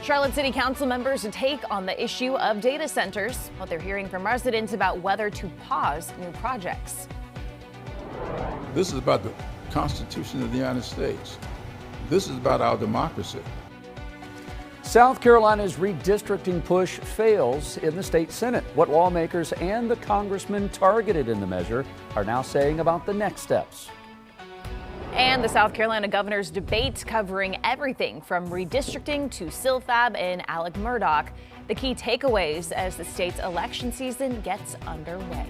Charlotte City Council members take on the issue of data centers, what they're hearing from residents about whether to pause new projects. This is about the Constitution of the United States. This is about our democracy. South Carolina's redistricting push fails in the state Senate. What lawmakers and the congressmen targeted in the measure are now saying about the next steps. And the South Carolina governor's debate covering everything from redistricting to Silfab and Alec Murdoch. The key takeaways as the state's election season gets underway.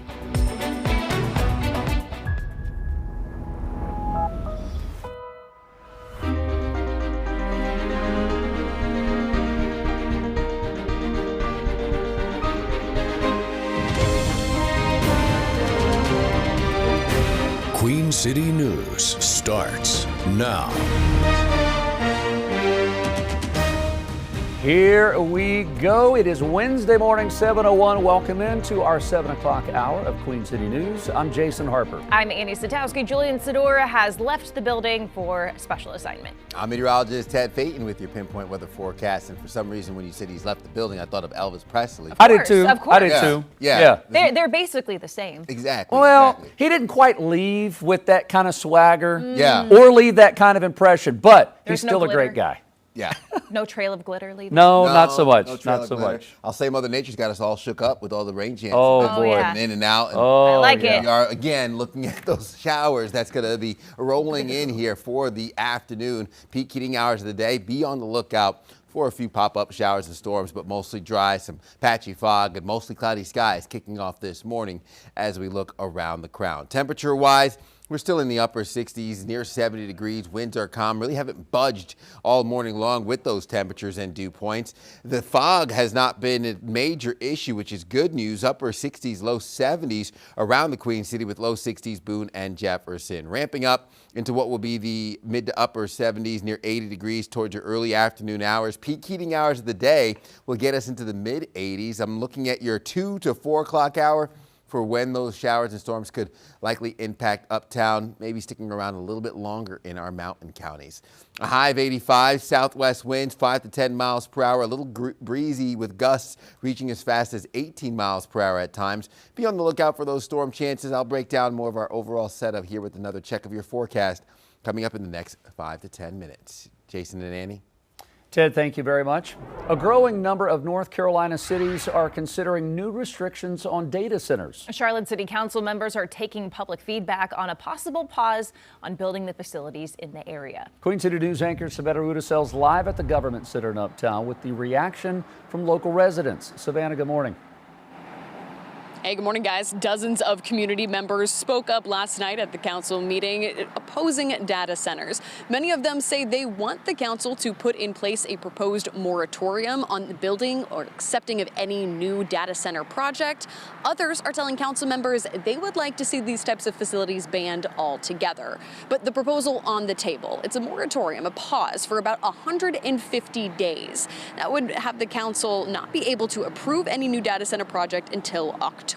Queen City News starts now. Here we go. It is Wednesday morning, 7:01. Welcome into our 7 o'clock hour of Queen City News. I'm Jason Harper. I'm Annie Satowski. Julian Sidora has left the building for special assignment. I'm meteorologist Ted Payton with your pinpoint weather forecast. And for some reason, when you said he's left the building, I thought of Elvis Presley. I did too. Of course. I did too. Yeah. They're basically the same. Exactly. Well, exactly. he didn't quite leave with that kind of swagger. Yeah. Or leave that kind of impression, but There's he's no still a glitter. great guy. Yeah. No trail of glitter leaving. No, not so much. no trail Not of so glitter. much. I'll say Mother Nature's got us all shook up with all the rain chances. Oh, that's boy. coming in and out. And I like it. we are again looking at those showers that's going to be rolling in here for the afternoon. Peak heating hours of the day. Be on the lookout for a few pop-up showers and storms, but mostly dry, some patchy fog, and mostly cloudy skies kicking off this morning as we look around the crown. Temperature-wise, we're still in the upper 60s, near 70 degrees. Winds are calm. Really haven't budged all morning long with those temperatures and dew points. The fog has not been a major issue, which is good news. Upper 60s, low 70s around the Queen City with low 60s Boone and Jefferson. Ramping up into what will be the mid to upper 70s, near 80 degrees towards your early afternoon hours. Peak heating hours of the day will get us into the mid 80s. I'm looking at your 2 to 4 o'clock hour for when those showers and storms could likely impact uptown, maybe sticking around a little bit longer in our mountain counties. A high of 85, southwest winds 5 to 10 miles per hour, a little breezy with gusts reaching as fast as 18 miles per hour at times. Be on the lookout for those storm chances. I'll break down more of our overall setup here with another check of your forecast coming up in the next 5 to 10 minutes. Jason and Annie. Ted, thank you very much. A growing number of North Carolina cities are considering new restrictions on data centers. Charlotte City Council members are taking public feedback on a possible pause on building the facilities in the area. Queen City News anchor Savannah Rudicel's live at the Government Center in Uptown with the reaction from local residents. Savannah, good morning. Hey, good morning, guys. Dozens of community members spoke up last night at the council meeting opposing data centers. Many of them say they want the council to put in place a proposed moratorium on the building or accepting of any new data center project. Others are telling council members they would like to see these types of facilities banned altogether. But the proposal on the table, it's a moratorium, a pause for about 150 days. That would have the council not be able to approve any new data center project until October.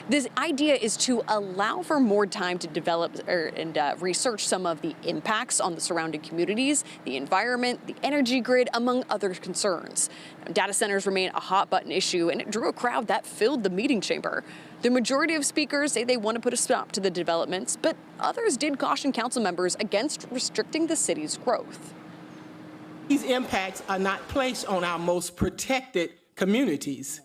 This idea is to allow for more time to develop and research some of the impacts on the surrounding communities, the environment, the energy grid, among other concerns. Data centers remain a hot button issue, and it drew a crowd that filled the meeting chamber. The majority of speakers say they want to put a stop to the developments, but others did caution council members against restricting the city's growth. These impacts are not placed on our most protected communities.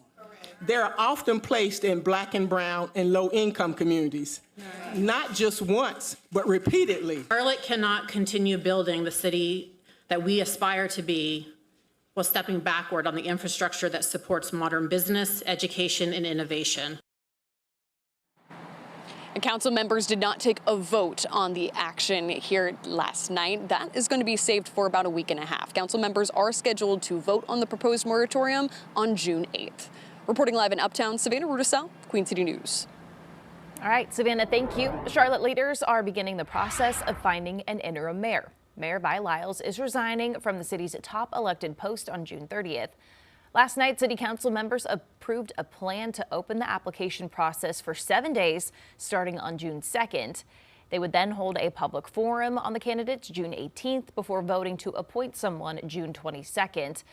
They're often placed in Black and brown and low-income communities, not just once, but repeatedly. Charlotte cannot continue building the city that we aspire to be while stepping backward on the infrastructure that supports modern business, education, and innovation. And council members did not take a vote on the action here last night. That is going to be saved for about a week and a half. Council members are scheduled to vote on the proposed moratorium on June 8th. Reporting live in Uptown, Savannah Rudisell, Queen City News. All right, Savannah, thank you. Charlotte leaders are beginning the process of finding an interim mayor. Mayor Vi Lyles is resigning from the city's top elected post on June 30th. Last night, City Council members approved a plan to open the application process for 7 days, starting on June 2nd. They would then hold a public forum on the candidates June 18th before voting to appoint someone June 22nd.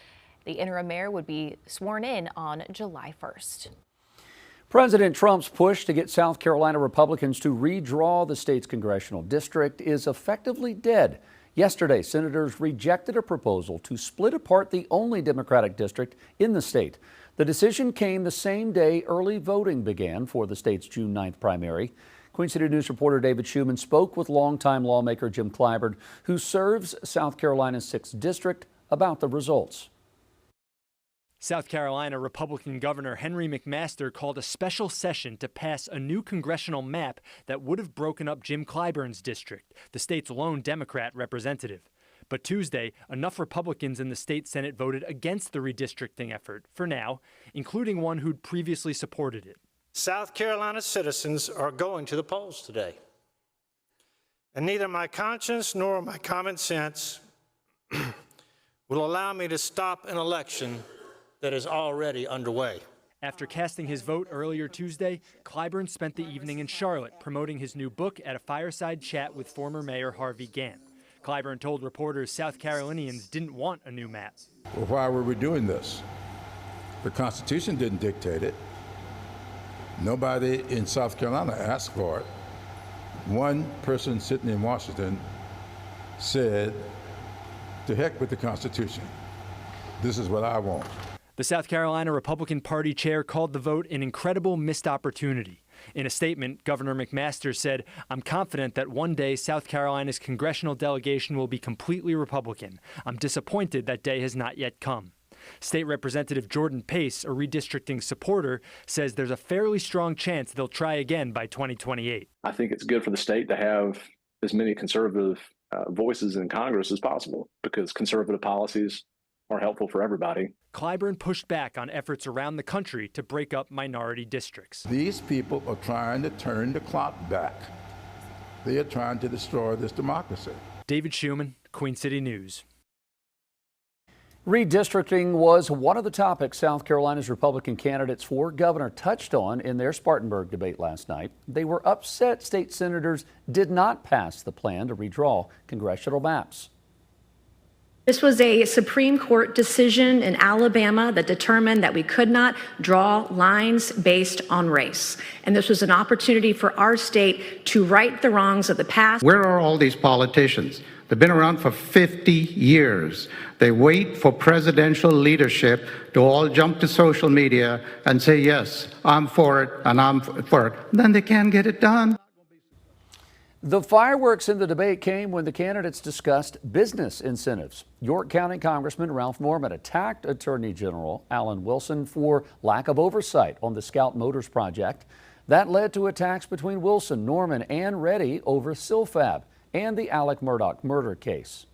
The interim mayor would be sworn in on July 1st. President Trump's push to get South Carolina Republicans to redraw the state's congressional district is effectively dead. Yesterday, senators rejected a proposal to split apart the only Democratic district in the state. The decision came the same day early voting began for the state's June 9th primary. Queen City News reporter David Schuman spoke with longtime lawmaker Jim Clyburn, who serves South Carolina's 6th district, about the results. South Carolina Republican Governor Henry McMaster called a special session to pass a new congressional map that would have broken up Jim Clyburn's district, the state's lone Democrat representative. But Tuesday, enough Republicans in the state Senate voted against the redistricting effort, for now, including one who'd previously supported it. South Carolina citizens are going to the polls today. And neither my conscience nor my common sense will allow me to stop an election that is already underway. After casting his vote earlier Tuesday, Clyburn spent the evening in Charlotte promoting his new book at a fireside chat with former Mayor Harvey Gantt. Clyburn told reporters South Carolinians didn't want a new map. Well, why were we doing this? The Constitution didn't dictate it. Nobody in South Carolina asked for it. One person sitting in Washington said, to heck with the Constitution. This is what I want. The South Carolina Republican Party chair called the vote an incredible missed opportunity. In a statement, Governor McMaster said, "I'm confident that one day South Carolina's congressional delegation will be completely Republican. I'm disappointed that day has not yet come." State Representative Jordan Pace, a redistricting supporter, says there's a fairly strong chance they'll try again by 2028. I think it's good for the state to have as many conservative voices in Congress as possible, because conservative policies are helpful for everybody. Clyburn pushed back on efforts around the country to break up minority districts. These people are trying to turn the clock back. They are trying to destroy this democracy. David Schuman, Queen City News. Redistricting was one of the topics South Carolina's Republican candidates for governor touched on in their Spartanburg debate last night. They were upset state senators did not pass the plan to redraw congressional maps. This was a Supreme Court decision in Alabama that determined that we could not draw lines based on race. And this was an opportunity for our state to right the wrongs of the past. Where are all these politicians? They've been around for 50 years. They wait for presidential leadership to all jump to social media and say, yes, I'm for it and I'm for it. Then they can't get it done. The fireworks in the debate came when the candidates discussed business incentives. York County Congressman Ralph Norman attacked Attorney General Alan Wilson for lack of oversight on the Scout Motors project. That led to attacks between Wilson, Norman, and Reddy over Silfab and the Alec Murdaugh murder case.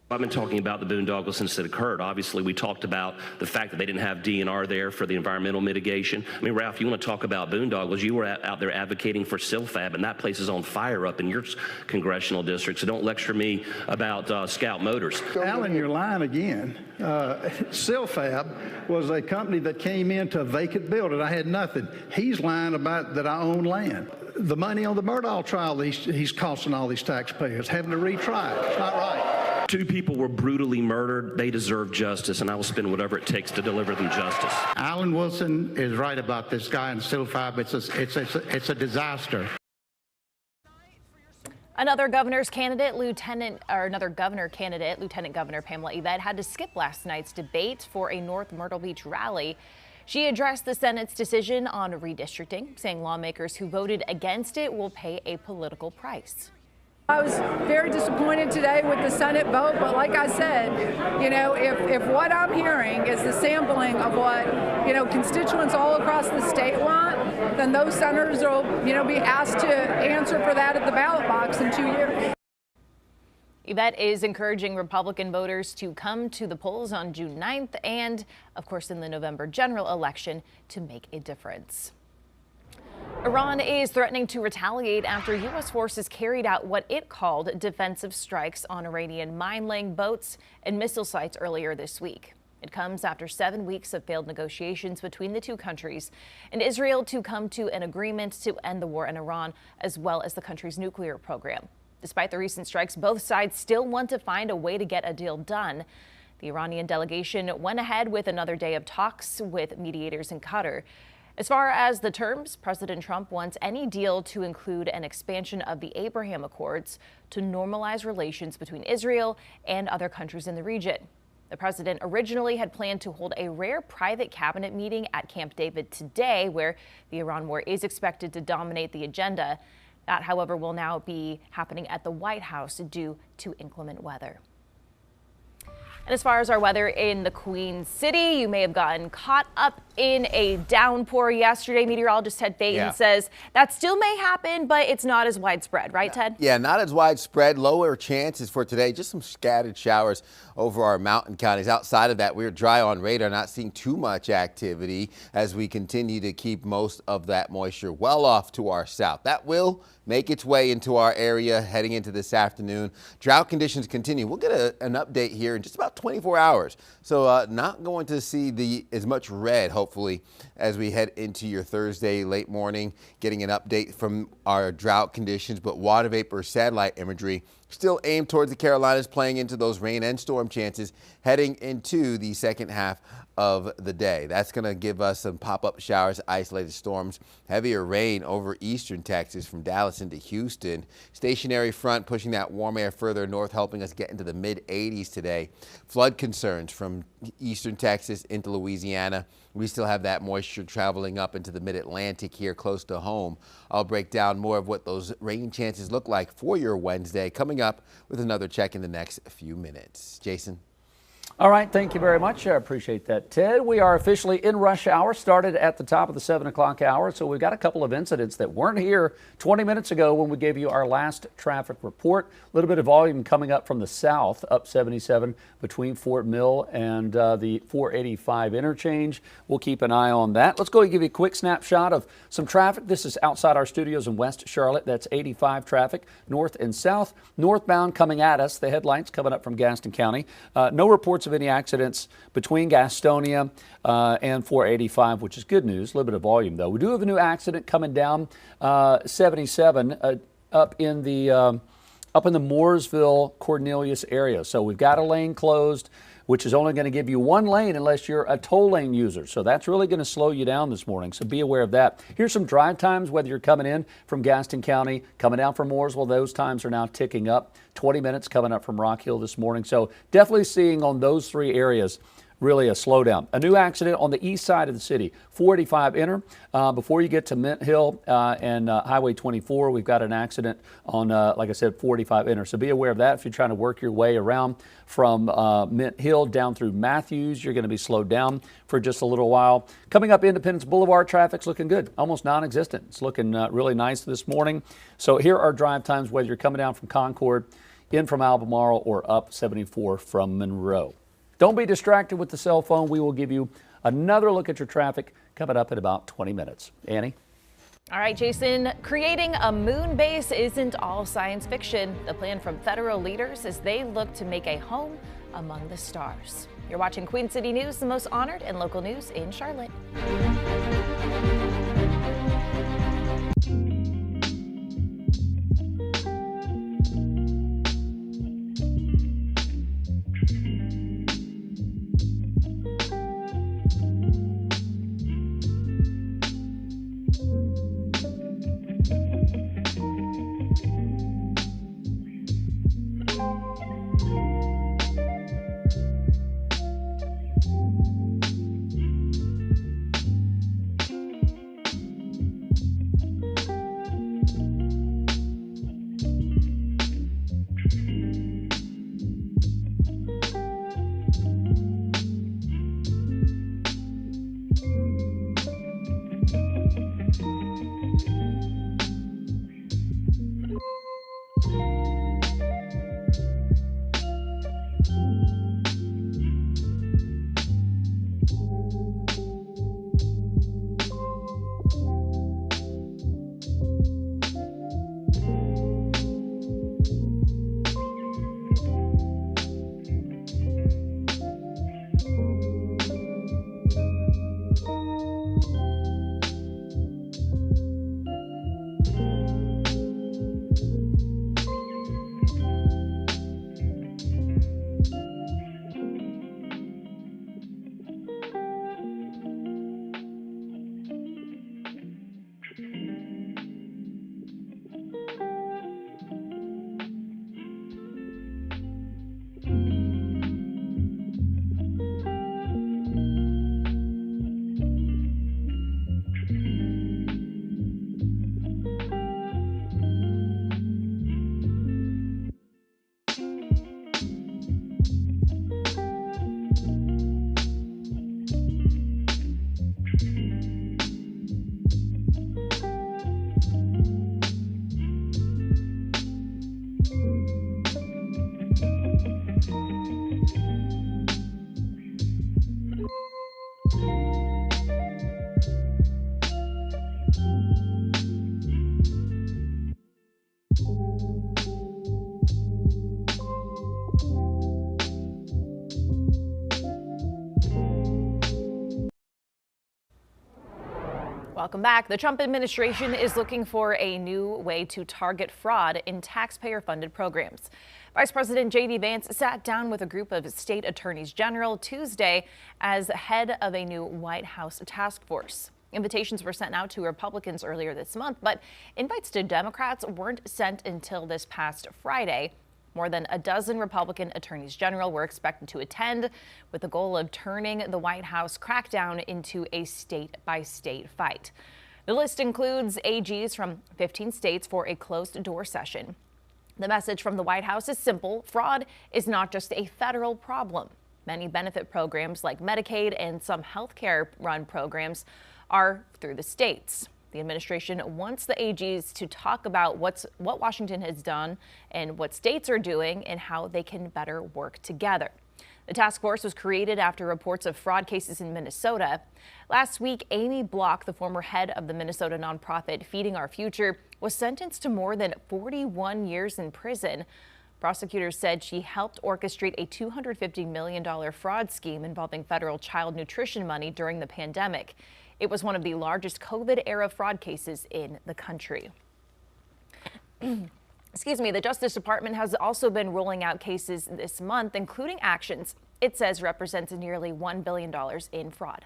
I've been talking about the boondoggles since it occurred. Obviously, we talked about the fact that they didn't have DNR there for the environmental mitigation. I mean, Ralph, you want to talk about boondoggles? You were out there advocating for Silfab, and that place is on fire up in your congressional district, so don't lecture me about Scout Motors. Alan, you're lying again. Silfab was a company that came into a vacant building. I had nothing. He's lying about that I own land. The money on the Murdaugh trial, he's costing all these taxpayers, having to retry it. It's not right. 2 people were brutally murdered. They deserve justice, and I will spend whatever it takes to deliver them justice. Alan Wilson is right about this guy in Silfab. It's a disaster. Another governor candidate, Lieutenant Governor Pamela Yvette, had to skip last night's debate for a North Myrtle Beach rally. She addressed the Senate's decision on redistricting, saying lawmakers who voted against it will pay a political price. I was very disappointed today with the Senate vote, but like I said, you know, if what I'm hearing is the sampling of what, you know, constituents all across the state want, then those senators will, you know, be asked to answer for that at the ballot box in 2 years. Yvette is encouraging Republican voters to come to the polls on June 9th and, of course, in the November general election to make a difference. Iran is threatening to retaliate after U.S. forces carried out what it called defensive strikes on Iranian mine-laying boats and missile sites earlier this week. It comes after 7 weeks of failed negotiations between the two countries and Israel to come to an agreement to end the war in Iran, as well as the country's nuclear program. Despite the recent strikes, both sides still want to find a way to get a deal done. The Iranian delegation went ahead with another day of talks with mediators in Qatar. As far as the terms, President Trump wants any deal to include an expansion of the Abraham Accords to normalize relations between Israel and other countries in the region. The president originally had planned to hold a rare private cabinet meeting at Camp David today, where the Iran war is expected to dominate the agenda. That, however, will now be happening at the White House due to inclement weather. And as far as our weather in the Queen City, you may have gotten caught up in a downpour yesterday. Meteorologist Ted Payton says that still may happen, but it's not as widespread, right, Ted? Yeah, not as widespread. Lower chances for today. Just some scattered showers over our mountain counties. Outside of that, we're dry on radar, not seeing too much activity as we continue to keep most of that moisture well off to our south. That will make its way into our area heading into this afternoon. Drought conditions continue. We'll get an update here in just about 24 hours. So not going to see as much red, hopefully, as we head into your Thursday late morning, getting an update from our drought conditions, but water vapor satellite imagery still aimed towards the Carolinas, playing into those rain and storm chances heading into the second half of the day. That's going to give us some pop-up showers, isolated storms, heavier rain over eastern Texas from Dallas into Houston. Stationary front pushing that warm air further north, helping us get into the mid-80s today. Flood concerns from eastern Texas into Louisiana. We still have that moisture traveling up into the mid-Atlantic here close to home. I'll break down more of what those rain chances look like for your Wednesday coming up with another check in the next few minutes. Jason. All right, thank you very much. I appreciate that, Ted. We are officially in rush hour, started at the top of the 7 o'clock hour, so we've got a couple of incidents that weren't here 20 minutes ago when we gave you our last traffic report. A little bit of volume coming up from the south, up 77 between Fort Mill and the 485 interchange. We'll keep an eye on that. Let's go and give you a quick snapshot of some traffic. This is outside our studios in West Charlotte. That's 85 traffic, north and south. Northbound coming at us, the headlights coming up from Gaston County. No reports of any accidents between Gastonia and 485, which is good news. A little bit of volume, though. We do have a new accident coming down 77 up in the Mooresville, Cornelius area. So we've got a lane closed, which is only going to give you one lane unless you're a toll lane user. So that's really going to slow you down this morning. So be aware of that. Here's some drive times, whether you're coming in from Gaston County, coming down from Mooresville, those times are now ticking up. 20 minutes coming up from Rock Hill this morning. So definitely seeing on those three areas really a slowdown. A new accident on the east side of the city, 485 enter. Before you get to Mint Hill and Highway 24, we've got an accident on, like I said, 485 enter. So be aware of that. If you're trying to work your way around from Mint Hill down through Matthews, you're going to be slowed down for just a little while. Coming up Independence Boulevard, traffic's looking good, almost non-existent. It's looking really nice this morning. So here are drive times, whether you're coming down from Concord, in from Albemarle, or up 74 from Monroe. Don't be distracted with the cell phone. We will give you another look at your traffic coming up in about 20 minutes. Annie? All right, Jason, creating a moon base isn't all science fiction. The plan from federal leaders as they look to make a home among the stars. You're watching Queen City News, the most honored and local news in Charlotte. Welcome back. The Trump administration is looking for a new way to target fraud in taxpayer-funded programs. Vice President J.D. Vance sat down with a group of state attorneys general Tuesday as head of a new White House task force. Invitations were sent out to Republicans earlier this month, but invites to Democrats weren't sent until this past Friday. More than a dozen Republican attorneys general were expected to attend, with the goal of turning the White House crackdown into a state-by-state fight. The list includes AGs from 15 states for a closed-door session. The message from the White House is simple. Fraud is not just a federal problem. Many benefit programs like Medicaid and some healthcare-run programs are through the states. The administration wants the AGs to talk about what Washington has done and what states are doing and how they can better work together. The task force was created after reports of fraud cases in Minnesota. Last week, Amy Block, the former head of the Minnesota nonprofit Feeding Our Future, was sentenced to more than 41 years in prison. Prosecutors said she helped orchestrate a $250 million fraud scheme involving federal child nutrition money during the pandemic. It was one of the largest COVID-era fraud cases in the country. Excuse me, the Justice Department has also been rolling out cases this month, including actions it says represents nearly $1 billion in fraud.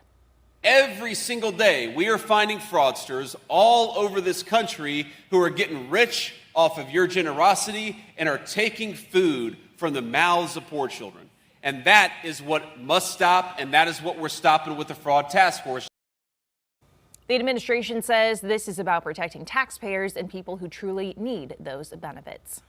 Every single day, we are finding fraudsters all over this country who are getting rich off of your generosity and are taking food from the mouths of poor children. And that is what must stop, and that is what we're stopping with the Fraud Task Force. The administration says this is about protecting taxpayers and people who truly need those benefits.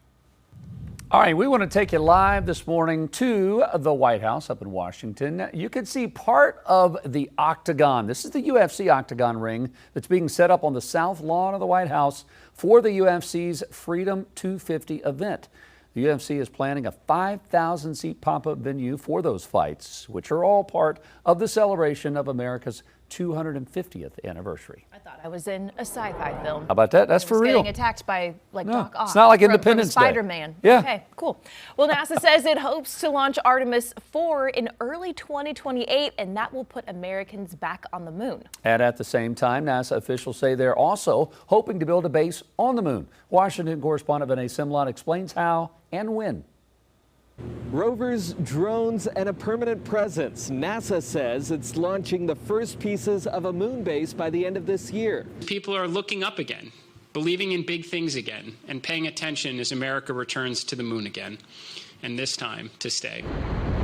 All right, we want to take you live this morning to the White House up in Washington. You can see part of the octagon. This is the UFC octagon ring that's being set up on the south lawn of the White House for the UFC's Freedom 250 event. The UFC is planning a 5,000-seat pop-up venue for those fights, which are all part of the celebration of America's 250th anniversary. I thought I was in a sci-fi film. How about that? That's for real. Getting attacked by Doc Ock. It's not like from Independence Day. Spider-Man. Yeah. Okay, cool. Well, NASA says it hopes to launch Artemis 4 in early 2028, and that will put Americans back on the moon. And at the same time, NASA officials say they're also hoping to build a base on the moon. Washington correspondent Vinay Simlot explains how and when. Rovers, drones, and a permanent presence. NASA says it's launching the first pieces of a moon base by the end of this year. People are looking up again, believing in big things again, and paying attention as America returns to the moon again, and this time to stay.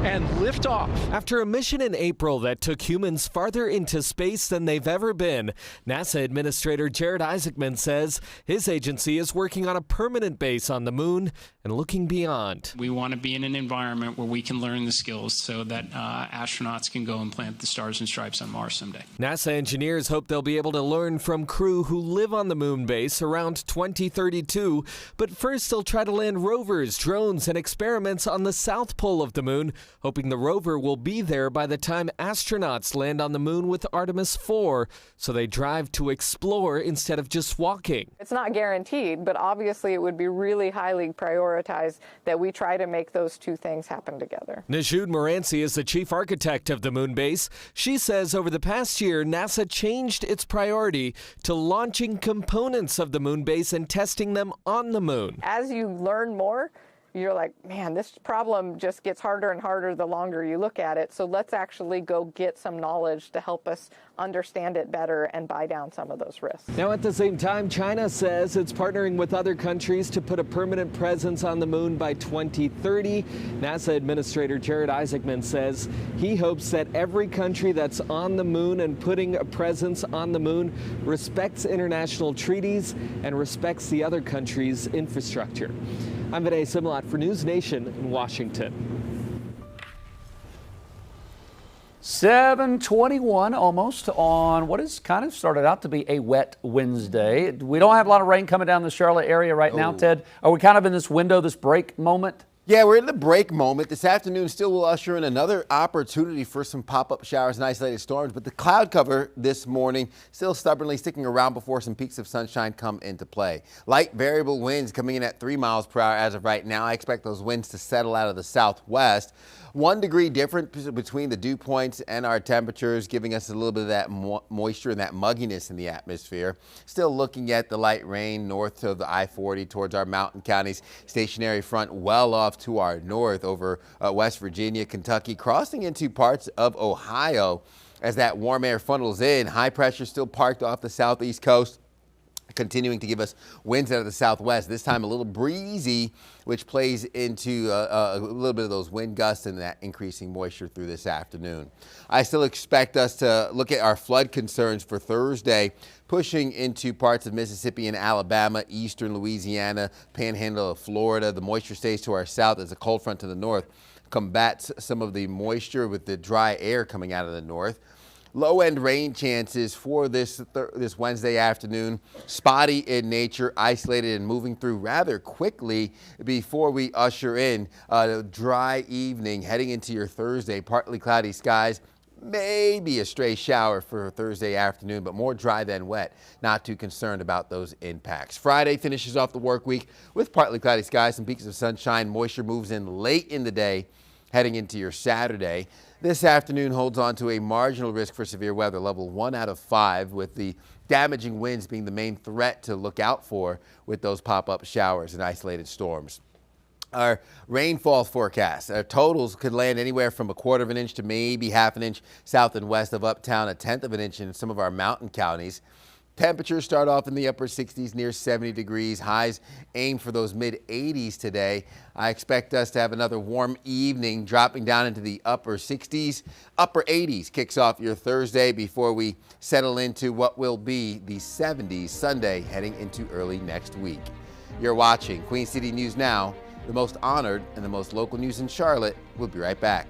And liftoff. After a mission in April that took humans farther into space than they've ever been, NASA Administrator Jared Isaacman says his agency is working on a permanent base on the moon and looking beyond. We want to be in an environment where we can learn the skills so that astronauts can go and plant the stars and stripes on Mars someday. NASA engineers hope they'll be able to learn from crew who live on the moon base around 2032, but first they'll try to land rovers, drones, and experiments on the south pole of the moon, hoping the rover will be there by the time astronauts land on the moon with Artemis 4, so they drive to explore instead of just walking. It's not guaranteed, but obviously it would be really highly prioritized that we try to make those two things happen together. Najud Moranci is the chief architect of the moon base. She says over the past year, NASA changed its priority to launching components of the moon base and testing them on the moon. As you learn more, you're like, man, this problem just gets harder and harder the longer you look at it. So let's actually go get some knowledge to help us understand it better and buy down some of those risks. Now, at the same time, China says it's partnering with other countries to put a permanent presence on the moon by 2030. NASA Administrator Jared Isaacman says he hopes that every country that's on the moon and putting a presence on the moon respects international treaties and respects the other countries' infrastructure. I'm Vinay Simlot for News Nation in Washington. 7:21 almost on what has kind of started out to be a wet Wednesday. We don't have a lot of rain coming down the Charlotte area right now, Ted. Are we kind of in this window, this break moment? Yeah, we're in the break moment. This afternoon still will usher in another opportunity for some pop-up showers and isolated storms, but the cloud cover this morning still stubbornly sticking around before some peaks of sunshine come into play. Light variable winds coming in at 3 miles per hour as of right now. I expect those winds to settle out of the southwest. 1 degree difference between the dew points and our temperatures, giving us a little bit of that moisture and that mugginess in the atmosphere. Still looking at the light rain north of the I-40 towards our mountain counties. Stationary front well off to our north over West Virginia, Kentucky, crossing into parts of Ohio as that warm air funnels in. High pressure still parked off the southeast coast, continuing to give us winds out of the southwest, this time a little breezy, which plays into a little bit of those wind gusts and that increasing moisture through this afternoon. I still expect us to look at our flood concerns for Thursday, pushing into parts of Mississippi and Alabama, eastern Louisiana, panhandle of Florida. The moisture stays to our south as a cold front to the north combats some of the moisture with the dry air coming out of the north. Low-end rain chances for this Wednesday afternoon, spotty in nature, isolated and moving through rather quickly before we usher in a dry evening heading into your Thursday. Partly cloudy skies, maybe a stray shower for Thursday afternoon, but more dry than wet. Not too concerned about those impacts. Friday finishes off the work week with partly cloudy skies, some peaks of sunshine. Moisture moves in late in the day heading into your Saturday. This afternoon holds on to a marginal risk for severe weather, level 1 out of 5, with the damaging winds being the main threat to look out for with those pop-up showers and isolated storms. Our rainfall forecast, our totals could land anywhere from 1/4 of an inch to maybe 1/2 an inch south and west of Uptown, 1/10 of an inch in some of our mountain counties. Temperatures start off in the upper 60s, near 70 degrees. Highs aim for those mid-80s today. I expect us to have another warm evening, dropping down into the upper 60s. Upper 80s kicks off your Thursday before we settle into what will be the 70s Sunday, heading into early next week. You're watching Queen City News Now, the most honored and the most local news in Charlotte. We'll be right back.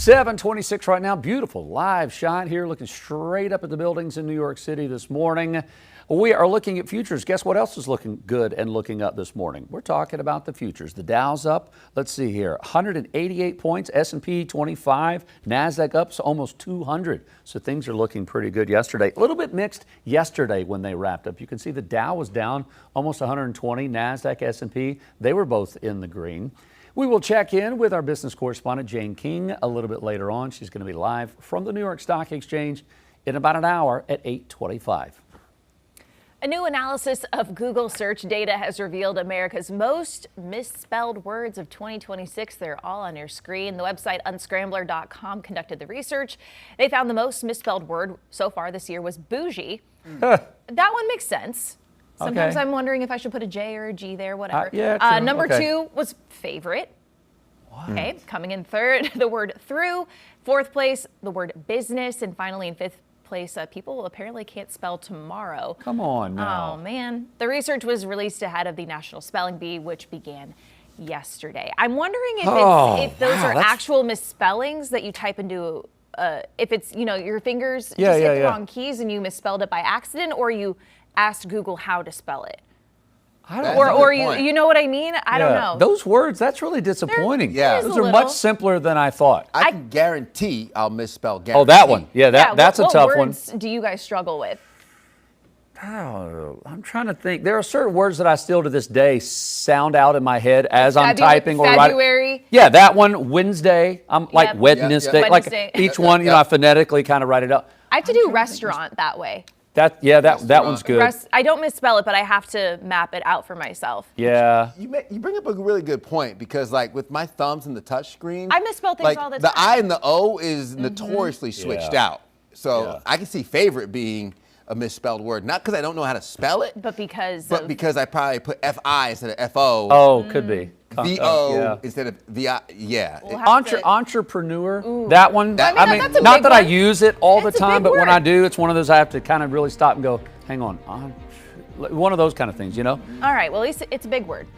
7:26 right now. Beautiful live shot here, looking straight up at the buildings in New York City this morning. We are looking at futures. Guess what else is looking good and looking up this morning? We're talking about the futures. The Dow's up. Let's see here, 188 points. S&P 25. NASDAQ up so almost 200. So things are looking pretty good yesterday. A little bit mixed yesterday when they wrapped up. You can see the Dow was down almost 120. NASDAQ, S&P, they were both in the green. We will check in with our business correspondent, Jane King, a little bit later on. She's going to be live from the New York Stock Exchange in about an hour at 8:25. A new analysis of Google search data has revealed America's most misspelled words of 2026. They're all on your screen. The website unscrambler.com conducted the research. They found the most misspelled word so far this year was bougie. That one makes sense. Sometimes I'm wondering if I should put a J or a G there, whatever. Number 2 was favorite. Okay, coming in third, the word through. Fourth place, the word business. And finally, in fifth place, people apparently can't spell tomorrow. Come on now. Oh, man. The research was released ahead of the National Spelling Bee, which began yesterday. I'm wondering if those are actual misspellings that you type into, if it's, your fingers just hit the wrong keys and you misspelled it by accident, or you asked Google how to spell it. Or you know what I mean? I don't know. Those words, that's really disappointing. Those are much simpler than I thought. I can guarantee I'll misspell guarantee. Oh, that one. Yeah, that's a tough one. What words do you guys struggle with? Oh, I'm trying to think. There are certain words that I still to this day sound out in my head as I'm typing or writing. February. Yeah, that one. Wednesday. I'm like Wednesday. Like each one, I phonetically kind of write it out. I have to do restaurant that way. That one's good. I don't misspell it, but I have to map it out for myself. Yeah. You bring up a really good point, because like with my thumbs and the touch screen, I misspell things all the time. The I and the O is notoriously switched out. So I can see favorite being a misspelled word, not because I don't know how to spell it, but because I probably put F-I instead of F-O. Oh, could be. V-O instead of V-I. Yeah. Entrepreneur. That one. I mean, not that I use it all the time, but when I do, it's one of those I have to kind of really stop and go, hang on. One of those kind of things, All right. Well, at least it's a big word.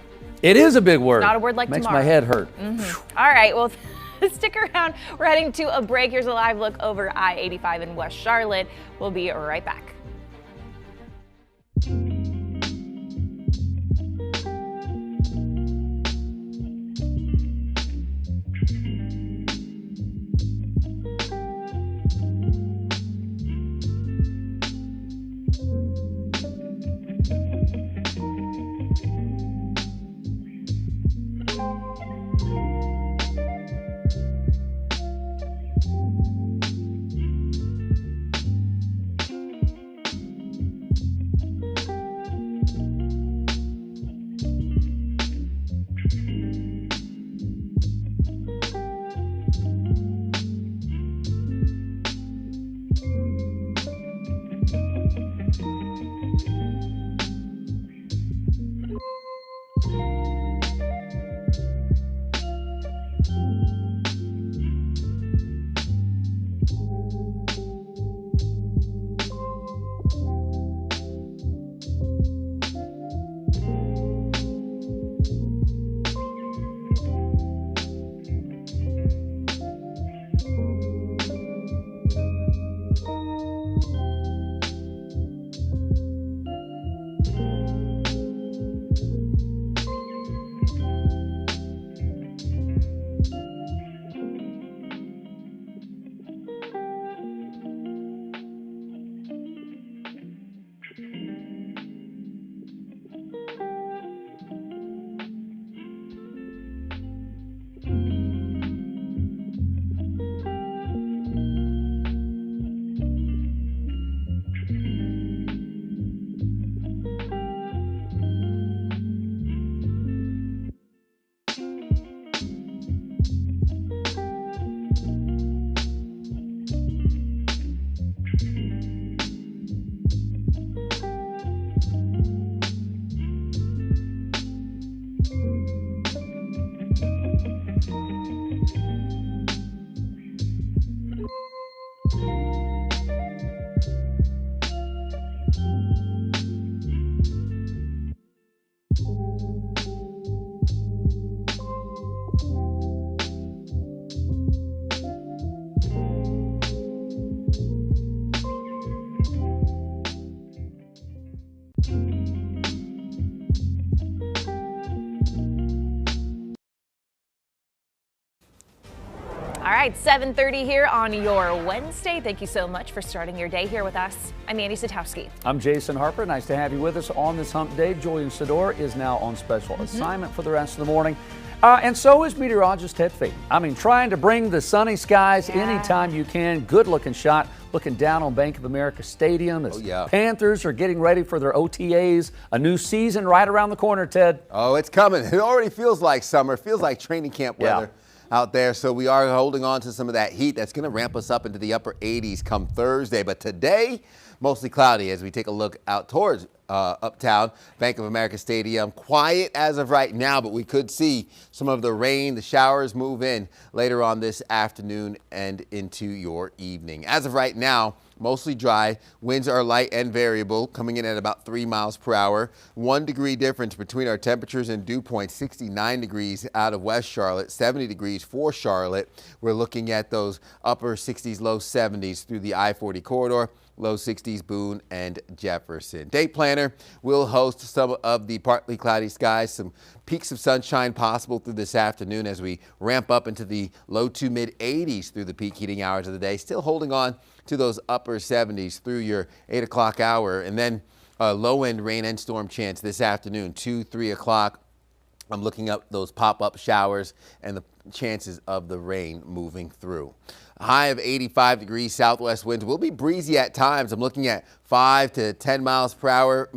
It is a big word. It's not a word like Makes tomorrow. my head hurt. All right. Well, stick around. We're heading to a break. Here's a live look over I-85 in West Charlotte. We'll be right back. right, 7:30 here on your Wednesday. Thank you so much for starting your day here with us. I'm Annie Satowski. I'm Jason Harper. Nice to have you with us on this hump day. Julian Sador is now on special assignment for the rest of the morning. And so is meteorologist Ted Fee. I mean, trying to bring the sunny skies anytime you can. Good looking shot looking down on Bank of America Stadium as Panthers are getting ready for their OTAs. A new season right around the corner, Ted. Oh, it's coming. It already feels like summer. It feels like training camp weather out there. So we are holding on to some of that heat that's going to ramp us up into the upper 80s come Thursday. But today, mostly cloudy as we take a look out towards uptown Bank of America Stadium. Quiet as of right now, but we could see some of the rain, the showers move in later on this afternoon and into your evening. As of right now, mostly dry. Winds are light and variable, coming in at about 3 miles per hour. 1 degree difference between our temperatures and dew points. 69 degrees out of West Charlotte, 70 degrees for Charlotte. We're looking at those upper 60s, low 70s through the I-40 corridor. Low 60s, Boone and Jefferson. Day planner will host some of the partly cloudy skies, some peaks of sunshine possible through this afternoon as we ramp up into the low to mid 80s through the peak heating hours of the day. Still holding on to those upper 70s through your 8 o'clock hour, and then low end rain and storm chance this afternoon, 2, 3 o'clock. I'm looking up those pop-up showers and the chances of the rain moving through. A high of 85 degrees, southwest winds will be breezy at times. I'm looking at 5 to 10 miles per hour,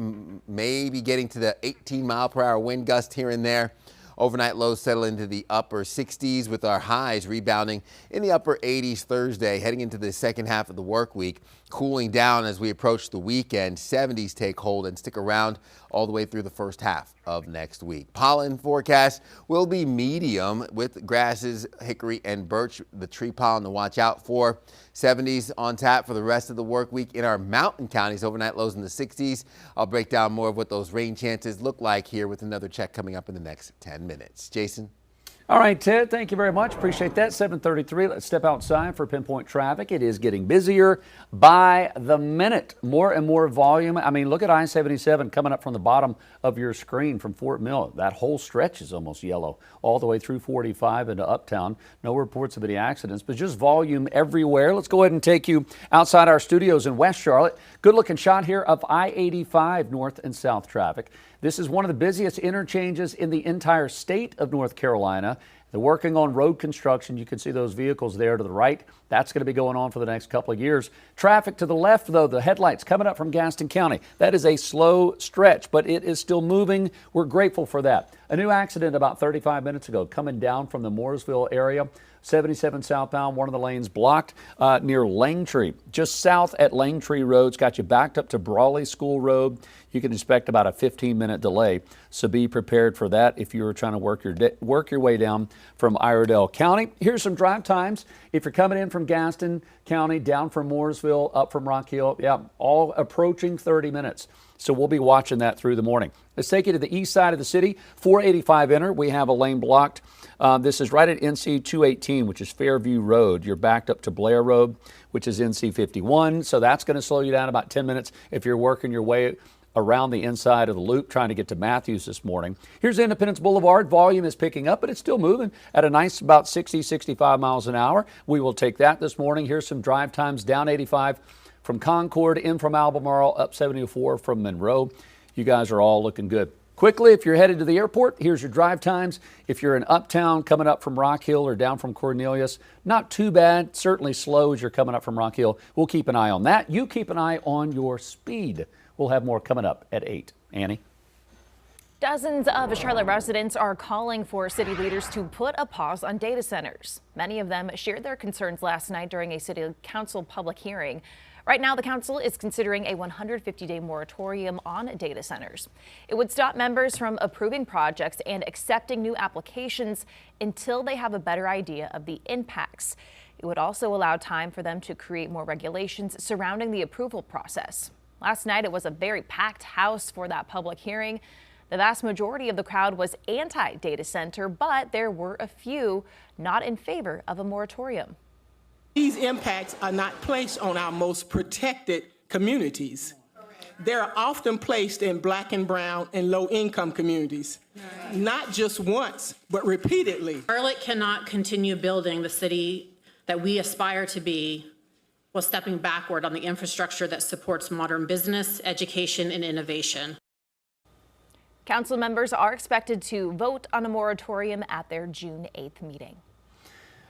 maybe getting to the 18 mile per hour wind gust here and there. Overnight lows settle into the upper 60s with our highs rebounding in the upper 80s Thursday, heading into the second half of the work week. Cooling down as we approach the weekend. 70s take hold and stick around all the way through the first half of next week. Pollen forecast will be medium with grasses, hickory, and birch, the tree pollen to watch out for. 70s on tap for the rest of the work week in our mountain counties. Overnight lows in the 60s. I'll break down more of what those rain chances look like here with another check coming up in the next 10 minutes. Jason? All right, Ted, thank you very much. Appreciate that. 7:33. Let's step outside for pinpoint traffic. It is getting busier by the minute. More and more volume. I mean, look at I-77 coming up from the bottom of your screen from Fort Mill. That whole stretch is almost yellow all the way through 45 into Uptown. No reports of any accidents, but just volume everywhere. Let's go ahead and take you outside our studios in West Charlotte. Good looking shot here of I-85 north and south traffic. This is one of the busiest interchanges in the entire state of North Carolina. They're working on road construction. You can see those vehicles there to the right. That's going to be going on for the next couple of years. Traffic to the left, though, the headlights coming up from Gaston County. That is a slow stretch, but it is still moving. We're grateful for that. A new accident about 35 minutes ago coming down from the Mooresville area. 77 southbound, one of the lanes blocked near Langtree. Just south at Langtree Road. It's got you backed up to Brawley School Road. You can expect about a 15-minute delay, so be prepared for that if you're trying to work your way down from Iredell County. Here's some drive times. If you're coming in from Gaston County, down from Mooresville, up from Rock Hill, all approaching 30 minutes. So we'll be watching that through the morning. Let's take you to the east side of the city. 485 enter. We have a lane blocked. This is right at NC 218, which is Fairview Road. You're backed up to Blair Road, which is NC 51. So that's going to slow you down about 10 minutes if you're working your way around the inside of the loop trying to get to Matthews this morning. Here's Independence Boulevard. Volume is picking up, but it's still moving at a nice about 60, 65 miles an hour. We will take that this morning. Here's some drive times. Down 85 from Concord, in from Albemarle, up 74 from Monroe. You guys are all looking good. Quickly, if you're headed to the airport, here's your drive times. If you're in Uptown coming up from Rock Hill or down from Cornelius, not too bad. Certainly slow as you're coming up from Rock Hill. We'll keep an eye on that. You keep an eye on your speed. We'll have more coming up at 8. Annie? Dozens of Charlotte residents are calling for city leaders to put a pause on data centers. Many of them shared their concerns last night during a city council public hearing. Right now, the council is considering a 150-day moratorium on data centers. It would stop members from approving projects and accepting new applications until they have a better idea of the impacts. It would also allow time for them to create more regulations surrounding the approval process. Last night, it was a very packed house for that public hearing. The vast majority of the crowd was anti-data center, but there were a few not in favor of a moratorium. These impacts are not placed on our most protected communities. They're often placed in Black and brown and low-income communities, not just once, but repeatedly. Charlotte cannot continue building the city that we aspire to be while stepping backward on the infrastructure that supports modern business, education, and innovation. Council members are expected to vote on a moratorium at their June 8th meeting.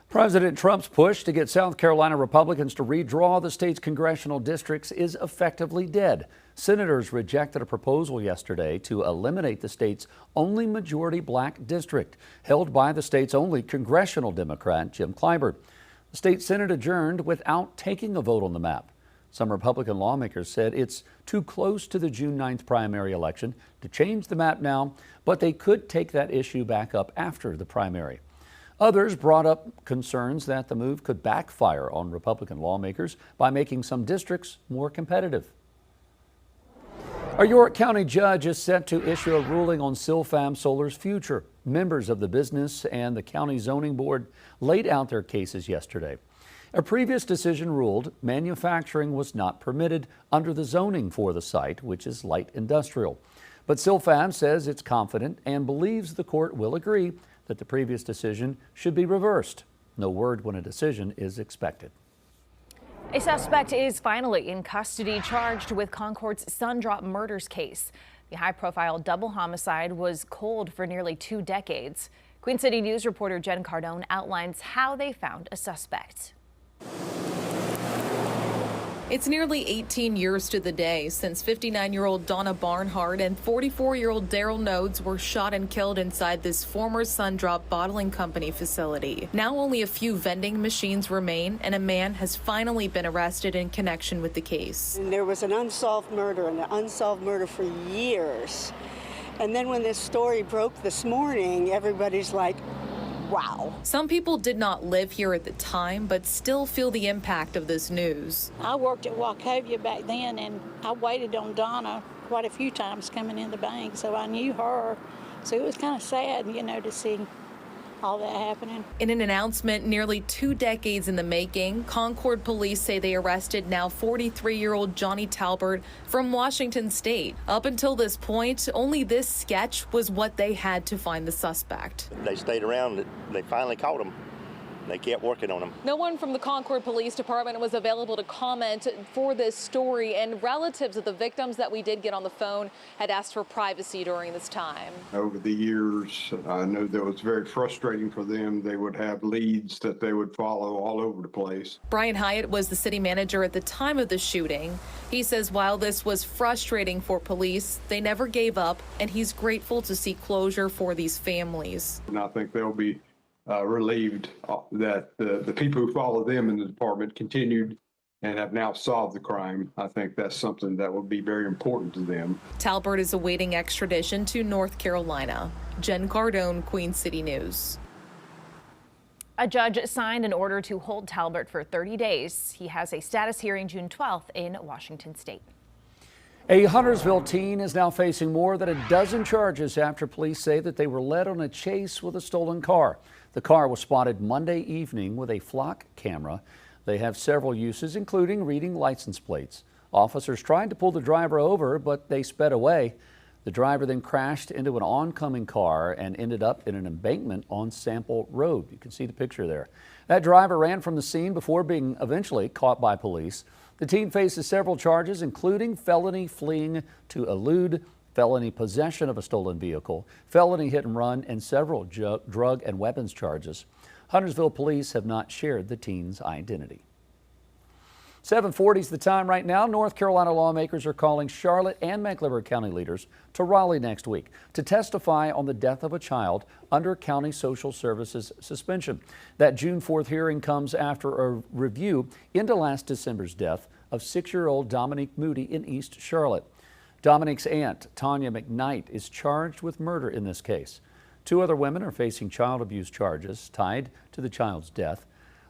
President Trump's push to get South Carolina Republicans to redraw the state's congressional districts is effectively dead. Senators rejected a proposal yesterday to eliminate the state's only majority black district, held by the state's only congressional Democrat, Jim Clyburn. The state Senate adjourned without taking a vote on the map. Some Republican lawmakers said it's too close to the June 9th primary election to change the map now, but they could take that issue back up after the primary. Others brought up concerns that the move could backfire on Republican lawmakers by making some districts more competitive. A York County judge is set to issue a ruling on Silfam Solar's future. Members of the business and the county zoning board laid out their cases yesterday. A previous decision ruled manufacturing was not permitted under the zoning for the site, which is light industrial. But Silfam says it's confident and believes the court will agree that the previous decision should be reversed. No word when a decision is expected. A suspect is finally in custody, charged with Concord's Sundrop murders case. The high-profile double homicide was cold for nearly 2 decades. Queen City News reporter Jen Cardone outlines how they found a suspect. It's nearly 18 years to the day since 59-year-old Donna Barnhart and 44-year-old Daryl Nodes were shot and killed inside this former Sundrop bottling company facility. Now only a few vending machines remain, and a man has finally been arrested in connection with the case. And there was an unsolved murder for years. And then when this story broke this morning, everybody's like, wow. Some people did not live here at the time, but still feel the impact of this news. I worked at Wachovia back then, and I waited on Donna quite a few times coming in the bank, so I knew her. So it was kind of sad, to see all that happening. In an announcement nearly 2 decades in the making, Concord police say they arrested now 43-year-old Johnny Talbert from Washington State. Up until this point, only this sketch was what they had to find the suspect. They stayed around. They finally caught him. They kept working on him. No one from the Concord Police Department was available to comment for this story, and relatives of the victims that we did get on the phone had asked for privacy during this time. Over the years, I know that was very frustrating for them. They would have leads that they would follow all over the place. Brian Hyatt was the city manager at the time of the shooting. He says while this was frustrating for police, they never gave up, and he's grateful to see closure for these families. And I think they'll be relieved that the people who follow them in the department continued and have now solved the crime. I think that's something that will be very important to them. Talbert is awaiting extradition to North Carolina. Jen Cardone, Queen City News. A judge signed an order to hold Talbert for 30 days. He has a status hearing June 12th in Washington State. A Huntersville teen is now facing more than a dozen charges after police say that they were led on a chase with a stolen car. The car was spotted Monday evening with a flock camera. They have several uses, including reading license plates. Officers tried to pull the driver over, but they sped away. The driver then crashed into an oncoming car and ended up in an embankment on Sample Road. You can see the picture there. That driver ran from the scene before being eventually caught by police. The teen faces several charges, including felony fleeing to elude, felony possession of a stolen vehicle, felony hit and run, and several drug and weapons charges. Huntersville police have not shared the teen's identity. 7:40 is the time right now. North Carolina lawmakers are calling Charlotte and Mecklenburg County leaders to Raleigh next week to testify on the death of a child under county social services suspension. That June 4th hearing comes after a review into last December's death of 6-year-old Dominique Moody in East Charlotte. Dominique's aunt, Tanya McKnight, is charged with murder in this case. 2 other women are facing child abuse charges tied to the child's death.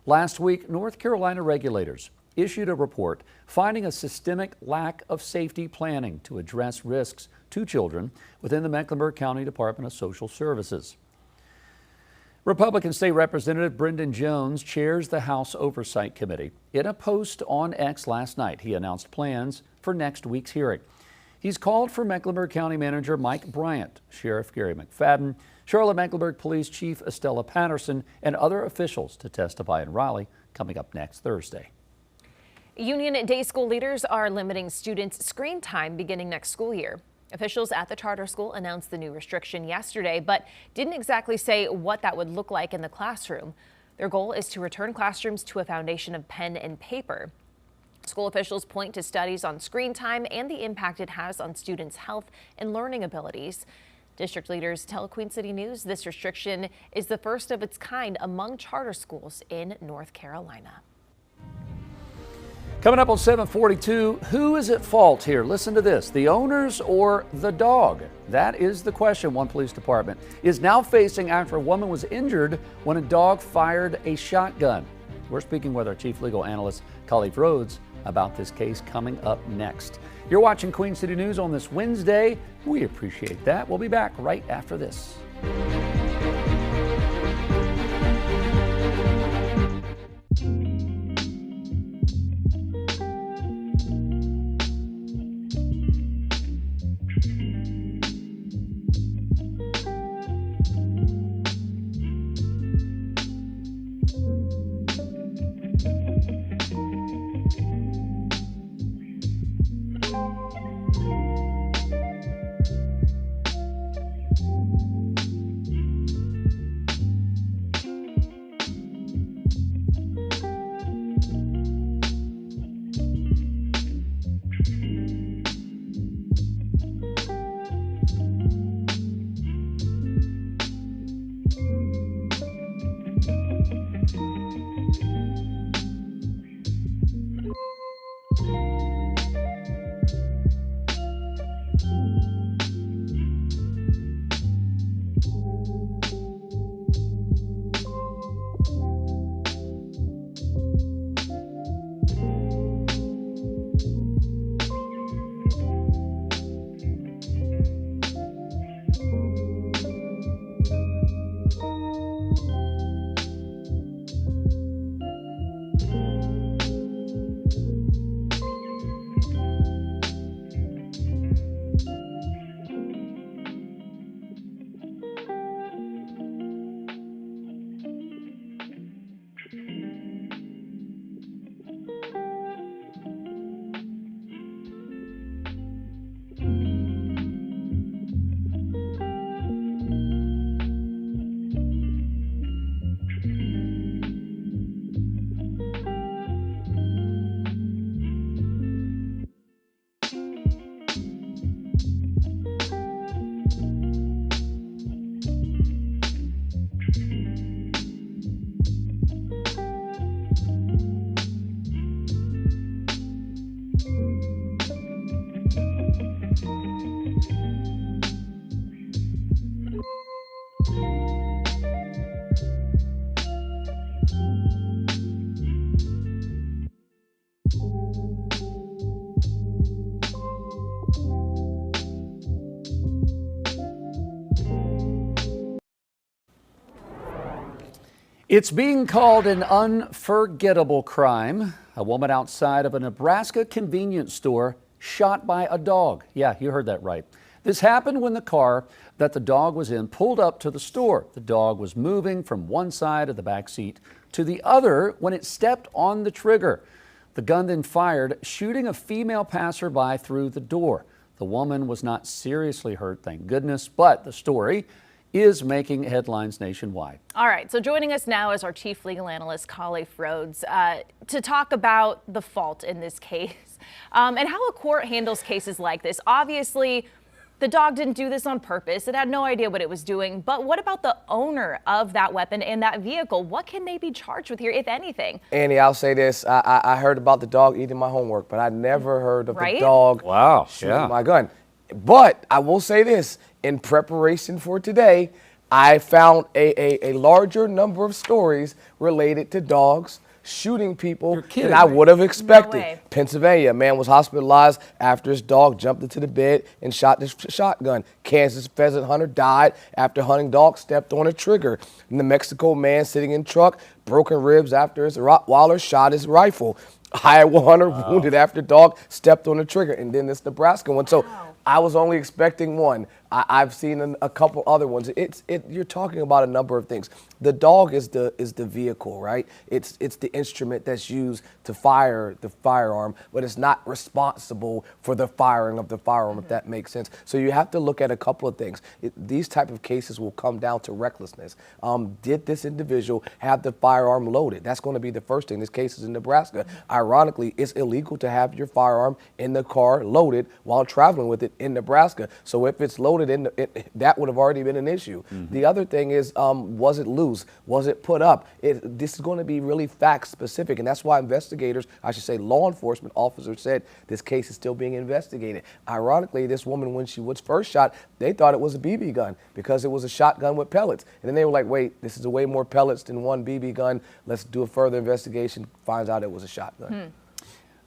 Last week, North Carolina regulators issued a report finding a systemic lack of safety planning to address risks to children within the Mecklenburg County Department of Social Services. Republican State Representative Brendan Jones chairs the House Oversight Committee. In a post on X last night, he announced plans for next week's hearing. He's called for Mecklenburg County Manager Mike Bryant, Sheriff Gary McFadden, Charlotte-Mecklenburg Police Chief Estella Patterson, and other officials to testify in Raleigh coming up next Thursday. Union Day School leaders are limiting students' screen time beginning next school year. Officials at the charter school announced the new restriction yesterday, but didn't exactly say what that would look like in the classroom. Their goal is to return classrooms to a foundation of pen and paper. School officials point to studies on screen time and the impact it has on students' health and learning abilities. District leaders tell Queen City News this restriction is the first of its kind among charter schools in North Carolina. Coming up on 742, who is at fault here? Listen to this. The owners or the dog? That is the question one police department is now facing after a woman was injured when a dog fired a shotgun. We're speaking with our chief legal analyst, Khalif Rhodes, about this case coming up next. You're watching Queen City News on this Wednesday. We appreciate that. We'll be back right after this. It's being called an unforgettable crime. A woman outside of a Nebraska convenience store shot by a dog. Yeah, you heard that right. This happened when the car that the dog was in pulled up to the store. The dog was moving from one side of the back seat to the other when it stepped on the trigger. The gun then fired, shooting a female passerby through the door. The woman was not seriously hurt, thank goodness, but the story is making headlines nationwide. All right, so joining us now is our chief legal analyst, Khalif Rhodes, to talk about the fault in this case and how a court handles cases like this. Obviously, the dog didn't do this on purpose. It had no idea what it was doing. But what about the owner of that weapon and that vehicle? What can they be charged with here, if anything? Annie, I'll say this. I heard about the dog eating my homework, but I never heard of the dog shooting my gun. But I will say this. In preparation for today, I found a larger number of stories related to dogs shooting people than I would have expected. No way. Pennsylvania, a man was hospitalized after his dog jumped into the bed and shot this shotgun. Kansas pheasant hunter died after hunting dog stepped on a trigger. New Mexico man sitting in truck, broken ribs after his Rottweiler shot his rifle. Iowa hunter wounded after dog stepped on the trigger. And then this Nebraska one. So I was only expecting one. I've seen a couple other ones. You're talking about a number of things. The dog is the vehicle, right? It's the instrument that's used to fire the firearm, but it's not responsible for the firing of the firearm, if that makes sense. So you have to look at a couple of things. These type of cases will come down to recklessness. Did this individual have the firearm loaded? That's going to be the first thing. This case is in Nebraska. Ironically, it's illegal to have your firearm in the car loaded while traveling with it in Nebraska. So if it's loaded that would have already been an issue. The other thing is, was it loose? Was it put up? This is going to be really fact specific, and that's why investigators, I should say law enforcement officers, said this case is still being investigated. Ironically, this woman, when she was first shot, they thought it was a BB gun because it was a shotgun with pellets. And then they were like, wait, this is way more pellets than one BB gun. Let's do a further investigation. Finds out it was a shotgun.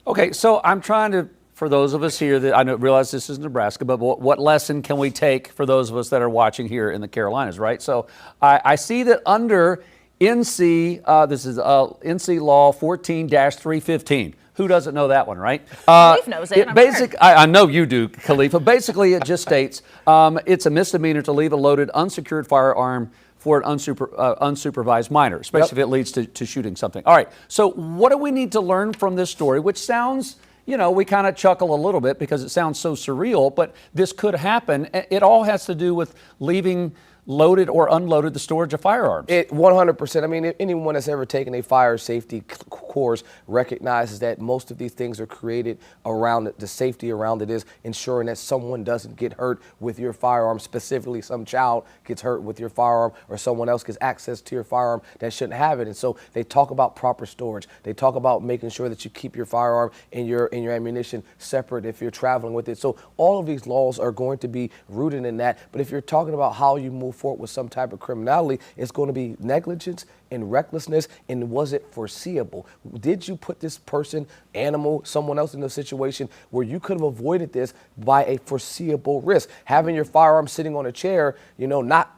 Okay, so I'm trying to, for those of us here that realize this is Nebraska, but what lesson can we take for those of us that are watching here in the Carolinas, right? So I see that under NC, this is NC Law 14-315. Who doesn't know that one, right? Khalif knows it. I know you do, Khalifa. Basically, it just states it's a misdemeanor to leave a loaded, unsecured firearm for an unsupervised minor, especially if it leads to shooting something. All right, so what do we need to learn from this story, which sounds, we kind of chuckle a little bit because it sounds so surreal, but this could happen. It all has to do with leaving loaded or unloaded the storage of firearms. 100%. I mean, anyone that's ever taken a fire safety course recognizes that most of these things are created around it. The safety around it is ensuring that someone doesn't get hurt with your firearm, specifically some child gets hurt with your firearm or someone else gets access to your firearm that shouldn't have it. And so they talk about proper storage. They talk about making sure that you keep your firearm and your ammunition separate if you're traveling with it. So all of these laws are going to be rooted in that. But if you're talking about how you move forward with some type of criminality, it's going to be negligence and recklessness. And was it foreseeable? Did you put this person, animal, someone else in a situation where you could have avoided this by a foreseeable risk? Having your firearm sitting on a chair, not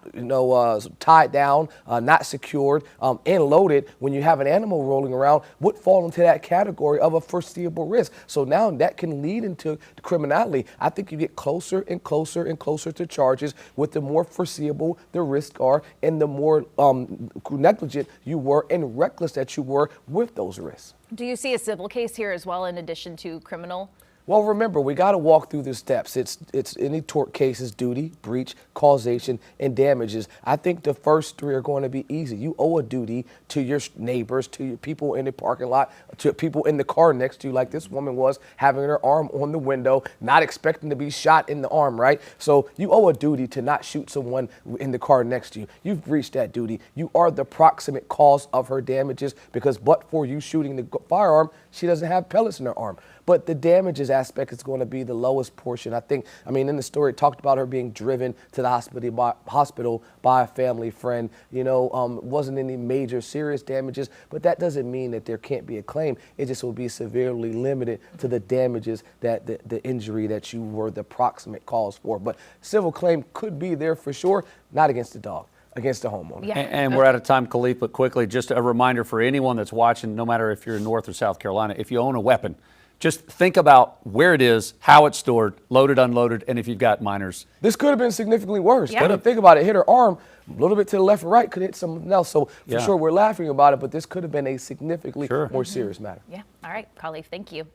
tied down, not secured, and loaded when you have an animal rolling around would fall into that category of a foreseeable risk. So now that can lead into criminality. I think you get closer and closer and closer to charges with the more foreseeable the risks are and the more negligent you were and reckless that you were with those risks. Do you see a civil case here as well in addition to criminal? Well, remember, we got to walk through the steps. It's any tort cases: duty, breach, causation, and damages. I think the first three are going to be easy. You owe a duty to your neighbors, to your people in the parking lot, to people in the car next to you, like this woman was, having her arm on the window, not expecting to be shot in the arm, right? So you owe a duty to not shoot someone in the car next to you. You've breached that duty. You are the proximate cause of her damages because but for you shooting the firearm, she doesn't have pellets in her arm. But the damages aspect is going to be the lowest portion. In the story, it talked about her being driven to the hospital by a family friend. Wasn't any major serious damages, but that doesn't mean that there can't be a claim. It just will be severely limited to the damages that the injury that you were the proximate cause for. But civil claim could be there for sure, not against the dog, against the homeowner. Yeah. And we're out of time, Khalif, but quickly, just a reminder for anyone that's watching, no matter if you're in North or South Carolina, if you own a weapon, just think about where it is, how it's stored, loaded, unloaded, and if you've got minors. This could have been significantly worse. Yeah. Think about it. Hit her arm a little bit to the left or right, could hit something else. So for sure, we're laughing about it, but this could have been a significantly more serious matter. Yeah. All right, Khalif, thank you.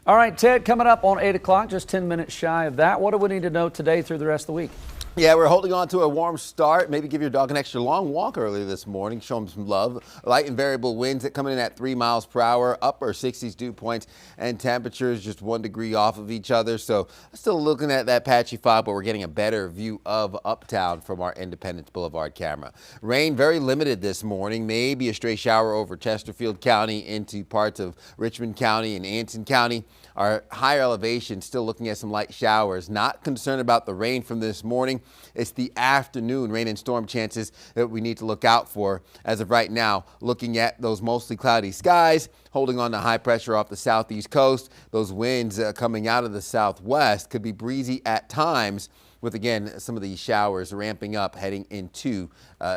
All right, Ted, coming up on 8 o'clock, just 10 minutes shy of that. What do we need to know today through the rest of the week? Yeah, we're holding on to a warm start. Maybe give your dog an extra long walk early this morning. Show him some love. Light and variable winds that coming in at 3 miles per hour. Upper 60s dew points and temperatures just 1 degree off of each other. So still looking at that patchy fog, but we're getting a better view of Uptown from our Independence Boulevard camera. Rain very limited this morning. Maybe a stray shower over Chesterfield County into parts of Richmond County and Anson County. Our higher elevation still looking at some light showers. Not concerned about the rain from this morning. It's the afternoon rain and storm chances that we need to look out for. As of right now, looking at those mostly cloudy skies, holding on to high pressure off the southeast coast. Those winds coming out of the southwest could be breezy at times, with, again, some of these showers ramping up heading into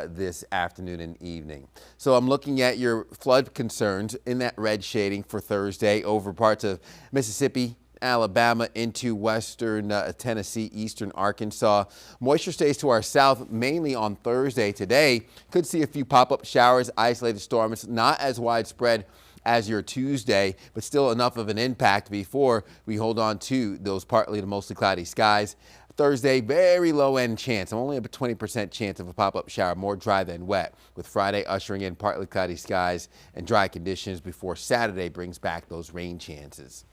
this afternoon and evening. So I'm looking at your flood concerns in that red shading for Thursday over parts of Mississippi, Alabama into western Tennessee, eastern Arkansas. Moisture stays to our south mainly on Thursday. Today could see a few pop-up showers, isolated storms, not as widespread as your Tuesday, but still enough of an impact before we hold on to those partly to mostly cloudy skies. Thursday, very low-end chance. Only a 20% chance of a pop-up shower, more dry than wet, with Friday ushering in partly cloudy skies and dry conditions before Saturday brings back those rain chances.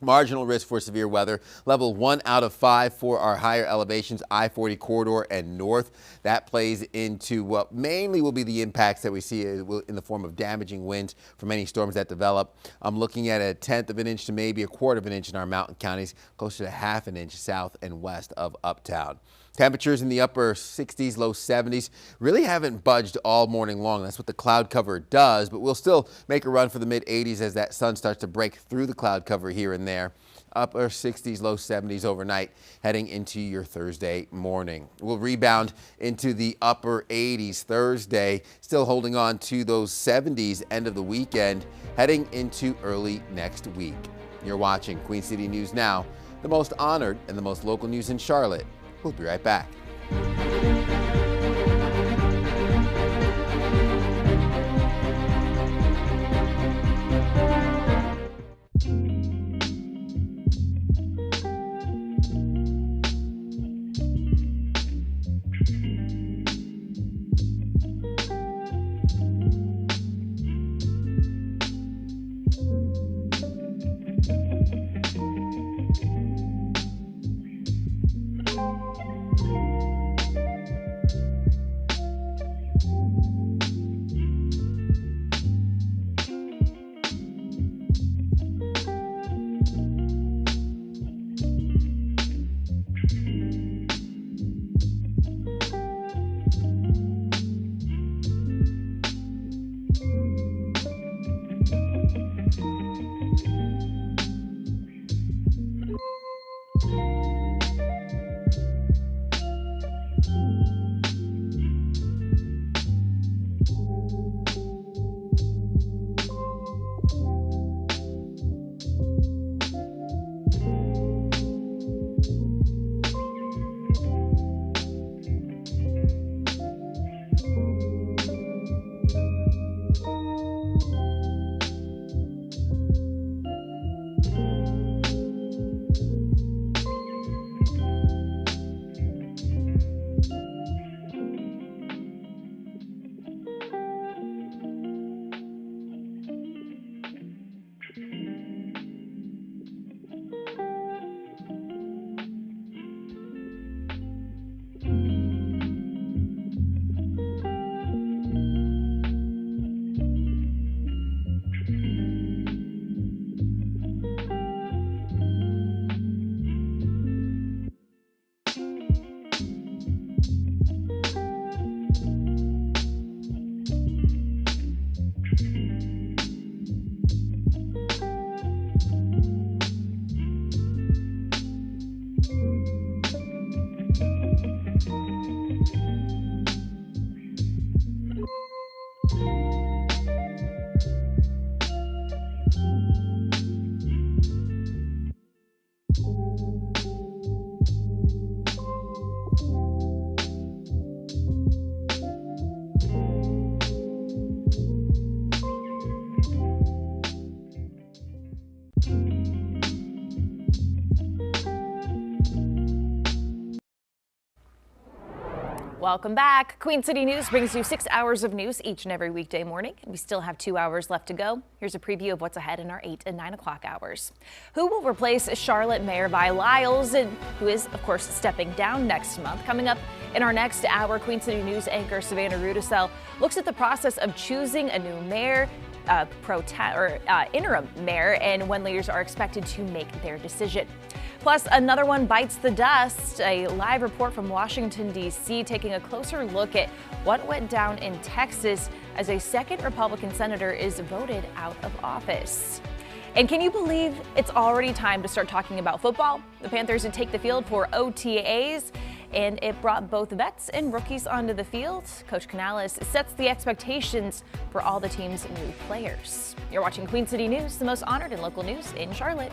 Marginal risk for severe weather, level 1 out of 5 for our higher elevations, I-40 corridor and north. That plays into what mainly will be the impacts that we see in the form of damaging winds from any storms that develop. I'm looking at a 1/10 of an inch to maybe a 1/4 of an inch in our mountain counties, closer to 1/2 an inch south and west of Uptown. Temperatures in the upper 60s, low 70s really haven't budged all morning long. That's what the cloud cover does, but we'll still make a run for the mid 80s as that sun starts to break through the cloud cover here and there. Upper 60s, low 70s overnight heading into your Thursday morning. We'll rebound into the upper 80s Thursday, still holding on to those 70s end of the weekend, heading into early next week. You're watching Queen City News Now, the most honored and the most local news in Charlotte. We'll be right back. Welcome back. Queen City News brings you 6 hours of news each and every weekday morning. We still have 2 hours left to go. Here's a preview of what's ahead in our 8 and 9 o'clock hours. Who will replace Charlotte Mayor Vi Lyles, who is, of course, stepping down next month? Coming up in our next hour, Queen City News anchor Savannah Rudisell looks at the process of choosing a new mayor, interim mayor, and when leaders are expected to make their decision. Plus, another one bites the dust. A live report from Washington, D.C., taking a closer look at what went down in Texas as a second Republican senator is voted out of office. And can you believe it's already time to start talking about football? The Panthers would take the field for OTAs, and it brought both vets and rookies onto the field. Coach Canales sets the expectations for all the team's new players. You're watching Queen City News, the most honored and local news in Charlotte.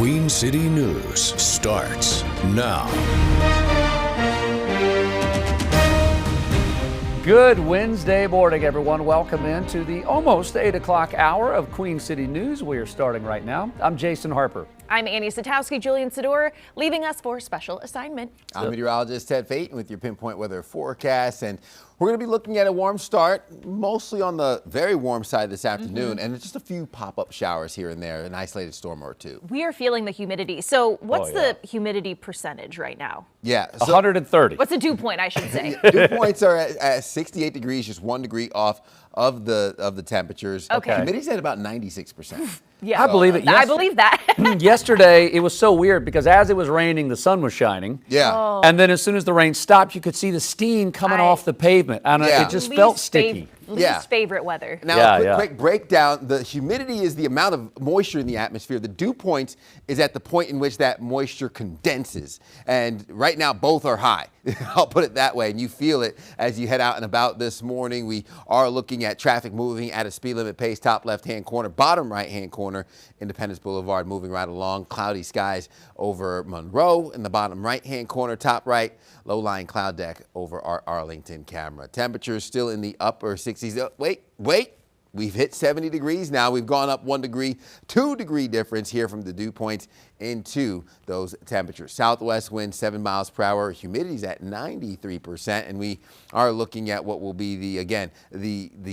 Queen City News starts now. Good Wednesday morning, everyone. Welcome into the almost 8 o'clock hour of Queen City News. We are starting right now. I'm Jason Harper. I'm Annie Satowski. Julian Sador leaving us for a special assignment. I'm meteorologist Ted Payton with your pinpoint weather forecast, and we're going to be looking at a warm start, mostly on the very warm side this afternoon, and just a few pop-up showers here and there, an isolated storm or two. We are feeling the humidity. So what's the humidity percentage right now? Yeah, so 130. What's the dew point, I should say? Dew points are at 68 degrees, just 1 degree off of the temperatures. Okay. Humidity's at about 96%. Yeah, I believe it. I believe that. Yesterday, it was so weird because as it was raining, the sun was shining. Yeah. Oh. And then as soon as the rain stopped, you could see the steam coming off the pavement. And it just felt sticky. Least favorite weather. Now, quick breakdown. The humidity is the amount of moisture in the atmosphere. The dew point is at the point in which that moisture condenses. And right now, both are high. I'll put it that way. And you feel it as you head out and about this morning. We are looking at traffic moving at a speed limit pace, top left-hand corner, bottom right-hand corner, Independence Boulevard moving right along. Cloudy skies over Monroe in the bottom right-hand corner, top right. Low-lying cloud deck over our Arlington camera. Temperatures still in the upper 60s. Oh, wait. We've hit 70 degrees now. We've gone up 1 degree, 2 degree difference here from the dew point into those temperatures. Southwest wind 7 miles per hour. Humidity's at 93%. And we are looking at what will be the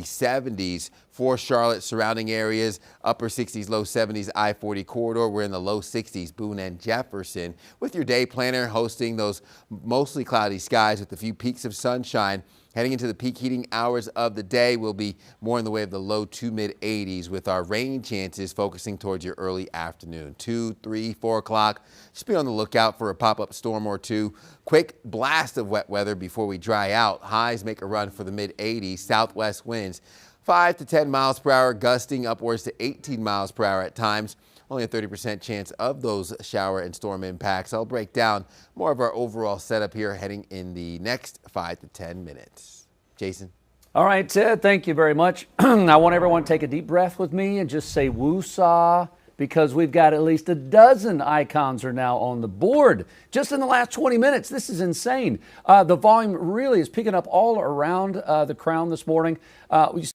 70s for Charlotte surrounding areas, upper 60s, low 70s, I-40 corridor. We're in the low 60s, Boone and Jefferson. With your day planner hosting those mostly cloudy skies with a few peaks of sunshine. Heading into the peak heating hours of the day, we'll be more in the way of the low to mid 80s with our rain chances focusing towards your early afternoon, 2, 3, 4 o'clock. Just be on the lookout for a pop-up storm or two. Quick blast of wet weather before we dry out. Highs make a run for the mid 80s. Southwest winds 5 to 10 miles per hour, gusting upwards to 18 miles per hour at times. Only a 30% chance of those shower and storm impacts. I'll break down more of our overall setup here heading in the next 5 to 10 minutes. Jason. All right, Ted, thank you very much. I want everyone to take a deep breath with me and just say woosah, because we've got at least a dozen icons are now on the board just in the last 20 minutes. This is insane. The volume really is picking up all around the crown this morning. We see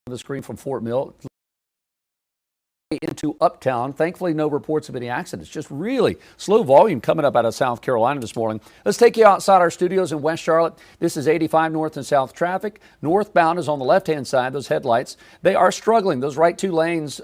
the screen from Fort Mill into Uptown. Thankfully, no reports of any accidents. Just really slow volume coming up out of South Carolina this morning. Let's take you outside our studios in West Charlotte. This is 85 north and south traffic. Northbound is on the left-hand side. Those headlights, they are struggling. Those right two lanes,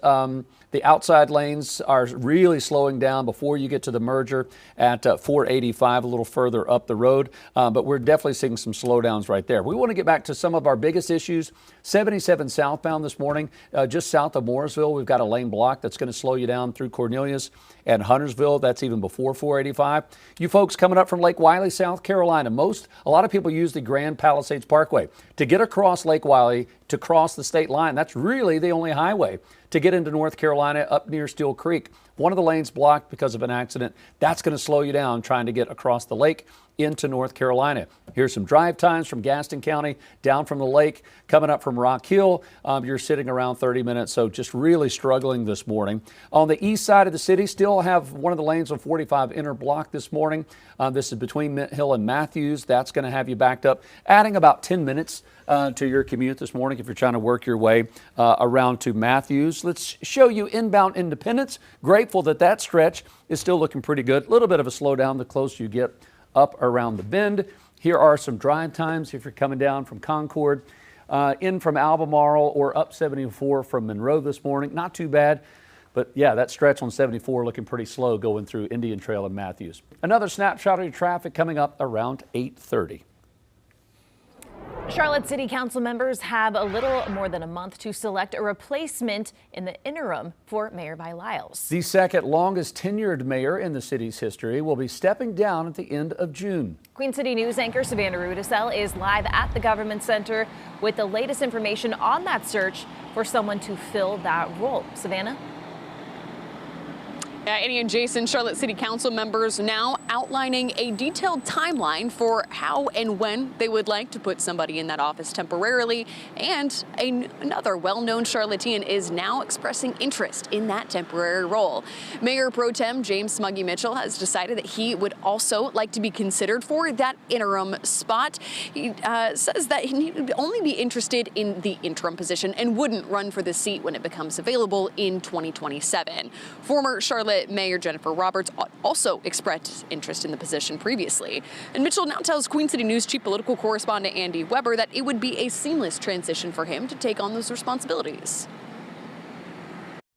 the outside lanes are really slowing down before you get to the merger at 485, a little further up the road. But we're definitely seeing some slowdowns right there. We want to get back to some of our biggest issues. 77 southbound this morning, just south of Mooresville, we've got a lane block that's going to slow you down through Cornelius and Huntersville. That's even before 485. You folks coming up from Lake Wiley, South Carolina, a lot of people use the Grand Palisades Parkway to get across Lake Wiley to cross the state line. That's really the only highway to get into North Carolina up near Steel Creek. One of the lanes blocked because of an accident. That's going to slow you down trying to get across the lake into North Carolina. Here's some drive times from Gaston County down from the lake. Coming up from Rock Hill, you're sitting around 30 minutes, so just really struggling this morning. On the east side of the city, still have one of the lanes on 45 inner block this morning. This is between Mint Hill and Matthews. That's going to have you backed up, adding about 10 minutes to your commute this morning if you're trying to work your way around to Matthews. Let's show you inbound Independence. Grateful that that stretch is still looking pretty good. A little bit of a slowdown the closer you get up around the bend. Here are some drive times if you're coming down from Concord, in from Albemarle or up 74 from Monroe this morning. Not too bad. But yeah, that stretch on 74 looking pretty slow going through Indian Trail and Matthews. Another snapshot of your traffic coming up around 8:30. Charlotte City Council members have a little more than a month to select a replacement in the interim for Mayor Vi Lyles. The second longest tenured mayor in the city's history will be stepping down at the end of June. Queen City News anchor Savannah Rudisell is live at the Government Center with the latest information on that search for someone to fill that role. Savannah? Annie and Jason, Charlotte City Council members now outlining a detailed timeline for how and when they would like to put somebody in that office temporarily. And another well-known Charlottean is now expressing interest in that temporary role. Mayor Pro Tem James Smuggy Mitchell has decided that he would also like to be considered for that interim spot. He says that he would only be interested in the interim position and wouldn't run for the seat when it becomes available in 2027. Former Charlotte Mayor Jennifer Roberts also expressed interest in the position previously. And Mitchell now tells Queen City News chief political correspondent Andy Weber that it would be a seamless transition for him to take on those responsibilities.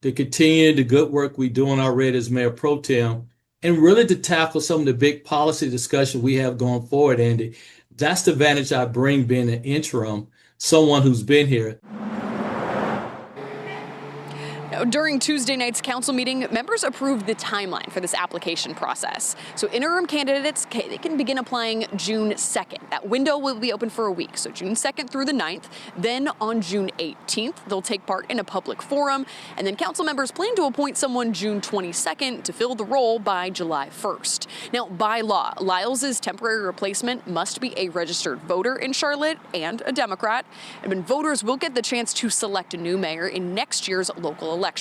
To continue the good work we're doing already as Mayor Pro Tem, and really to tackle some of the big policy discussion we have going forward, Andy. That's the advantage I bring being an interim, someone who's been here. During Tuesday night's council meeting, members approved the timeline for this application process. So interim candidates, they can begin applying June 2nd. That window will be open for a week, so June 2nd through the 9th. Then on June 18th, they'll take part in a public forum. And then council members plan to appoint someone June 22nd to fill the role by July 1st. Now, by law, Lyles' temporary replacement must be a registered voter in Charlotte and a Democrat. And then voters will get the chance to select a new mayor in next year's local election.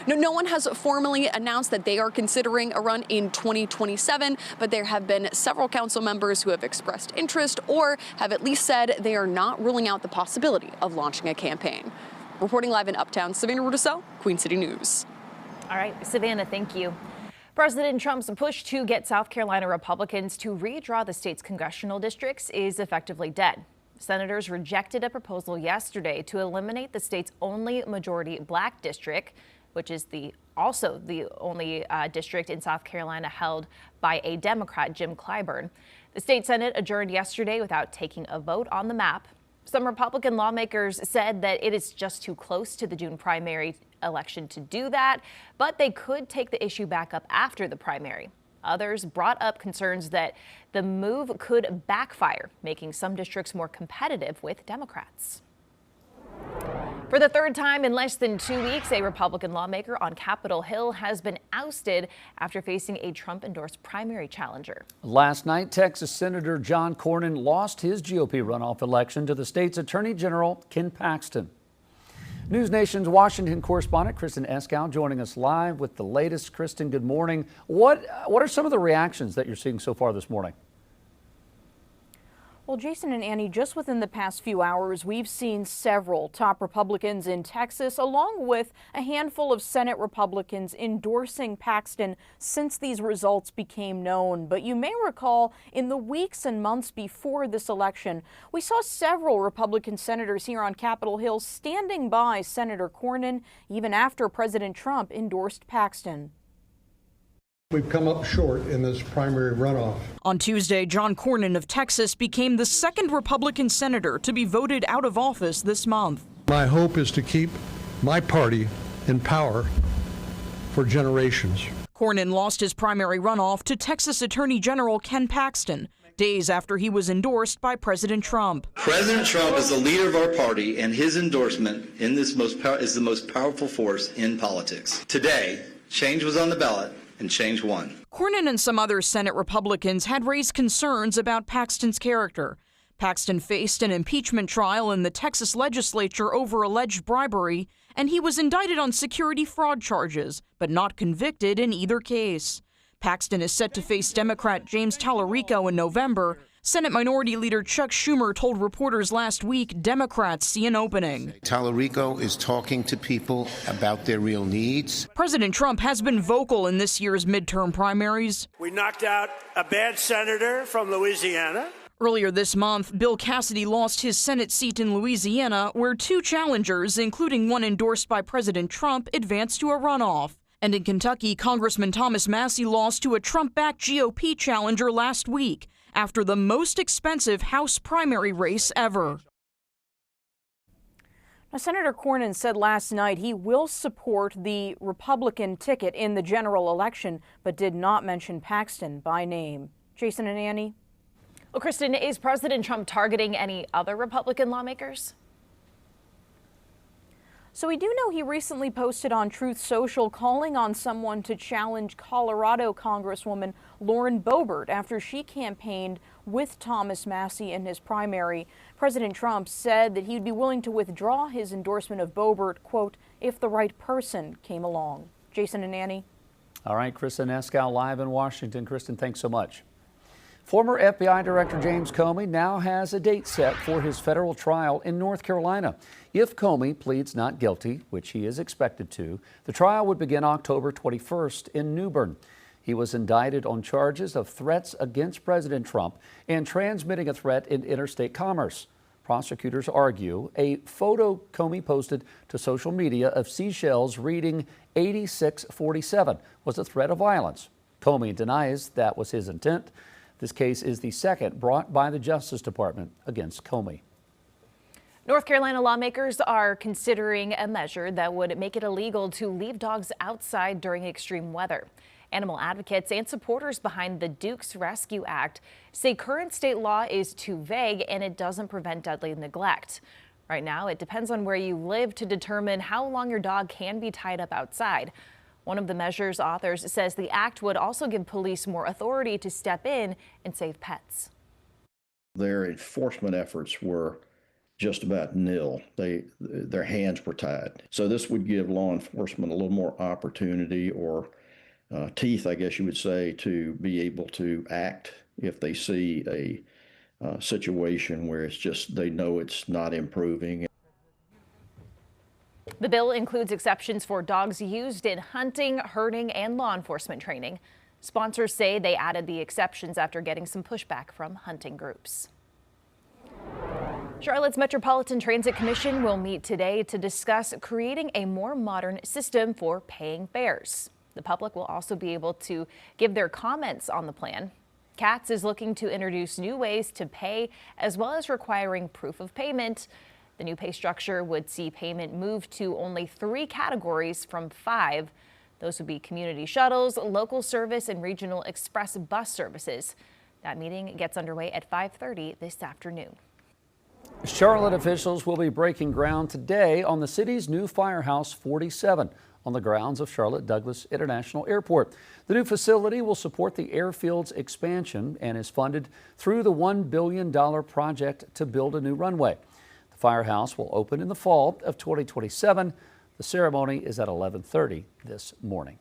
No one has formally announced that they are considering a run in 2027, but there have been several council members who have expressed interest or have at least said they are not ruling out the possibility of launching a campaign. Reporting live in Uptown, Savannah Rudisell, Queen City News. All right, Savannah, thank you. President Trump's push to get South Carolina Republicans to redraw the state's congressional districts is effectively dead. Senators rejected a proposal yesterday to eliminate the state's only majority black district, which is also the only district in South Carolina held by a Democrat, Jim Clyburn. The state Senate adjourned yesterday without taking a vote on the map. Some Republican lawmakers said that it is just too close to the June primary election to do that, but they could take the issue back up after the primary. Others brought up concerns that the move could backfire, making some districts more competitive with Democrats. For the third time in less than 2 weeks, a Republican lawmaker on Capitol Hill has been ousted after facing a Trump-endorsed primary challenger. Last night, Texas Senator John Cornyn lost his GOP runoff election to the state's Attorney General Ken Paxton. News Nation's Washington correspondent Kristen Eskow joining us live with the latest. Kristen, good morning. What are some of the reactions that you're seeing so far this morning? Well, Jason and Annie, just within the past few hours, we've seen several top Republicans in Texas, along with a handful of Senate Republicans endorsing Paxton since these results became known. But you may recall in the weeks and months before this election, we saw several Republican senators here on Capitol Hill standing by Senator Cornyn, even after President Trump endorsed Paxton. We've come up short in this primary runoff. On Tuesday, John Cornyn of Texas became the second Republican senator to be voted out of office this month. My hope is to keep my party in power for generations. Cornyn lost his primary runoff to Texas Attorney General Ken Paxton, days after he was endorsed by President Trump. President Trump is the leader of our party, and his endorsement in this is the most powerful force in politics. Today, change was on the ballot. And change won. Cornyn and some other Senate Republicans had raised concerns about Paxton's character. Paxton faced an impeachment trial in the Texas legislature over alleged bribery, and he was indicted on security fraud charges, but not convicted in either case. Paxton is set to face Democrat James Tallarico in November. Senate Minority Leader Chuck Schumer told reporters last week Democrats see an opening. Tallarico is talking to people about their real needs. President Trump has been vocal in this year's midterm primaries. We knocked out a bad senator from Louisiana. Earlier this month, Bill Cassidy lost his Senate seat in Louisiana, where two challengers, including one endorsed by President Trump, advanced to a runoff. And in Kentucky, Congressman Thomas Massie lost to a Trump-backed GOP challenger last week after the most expensive House primary race ever. Now, Senator Cornyn said last night he will support the Republican ticket in the general election, but did not mention Paxton by name. Jason and Annie? Well, Kristen, is President Trump targeting any other Republican lawmakers? So we do know he recently posted on Truth Social calling on someone to challenge Colorado Congresswoman Lauren Boebert after she campaigned with Thomas Massie in his primary. President Trump said that he'd be willing to withdraw his endorsement of Boebert, quote, if the right person came along. Jason and Annie? All right, Kristen Eskow live in Washington. Kristen, thanks so much. Former FBI Director James Comey now has a date set for his federal trial in North Carolina. If Comey pleads not guilty, which he is expected to, the trial would begin October 21st in New Bern. He was indicted on charges of threats against President Trump and transmitting a threat in interstate commerce. Prosecutors argue a photo Comey posted to social media of seashells reading 8647 was a threat of violence. Comey denies that was his intent. This case is the second brought by the Justice Department against Comey. North Carolina lawmakers are considering a measure that would make it illegal to leave dogs outside during extreme weather. Animal advocates and supporters behind the Duke's Rescue Act say current state law is too vague and it doesn't prevent deadly neglect. Right now, it depends on where you live to determine how long your dog can be tied up outside. One of the measure's authors says the act would also give police more authority to step in and save pets. Their enforcement efforts were just about nil. Their hands were tied. So this would give law enforcement a little more opportunity or teeth, I guess you would say, to be able to act if they see a situation where it's just they know it's not improving. The bill includes exceptions for dogs used in hunting, herding, and law enforcement training. Sponsors say they added the exceptions after getting some pushback from hunting groups. Charlotte's Metropolitan Transit Commission will meet today to discuss creating a more modern system for paying fares. The public will also be able to give their comments on the plan. CATS is looking to introduce new ways to pay as well as requiring proof of payment. The new pay structure would see payment move to only 3 categories from 5. Those would be community shuttles, local service, and regional express bus services. That meeting gets underway at 5:30 this afternoon. Charlotte officials will be breaking ground today on the city's new Firehouse 47 on the grounds of Charlotte Douglas International Airport. The new facility will support the airfield's expansion and is funded through the $1 billion project to build a new runway. The Firehouse will open in the fall of 2027. The ceremony is at 11:30 this morning.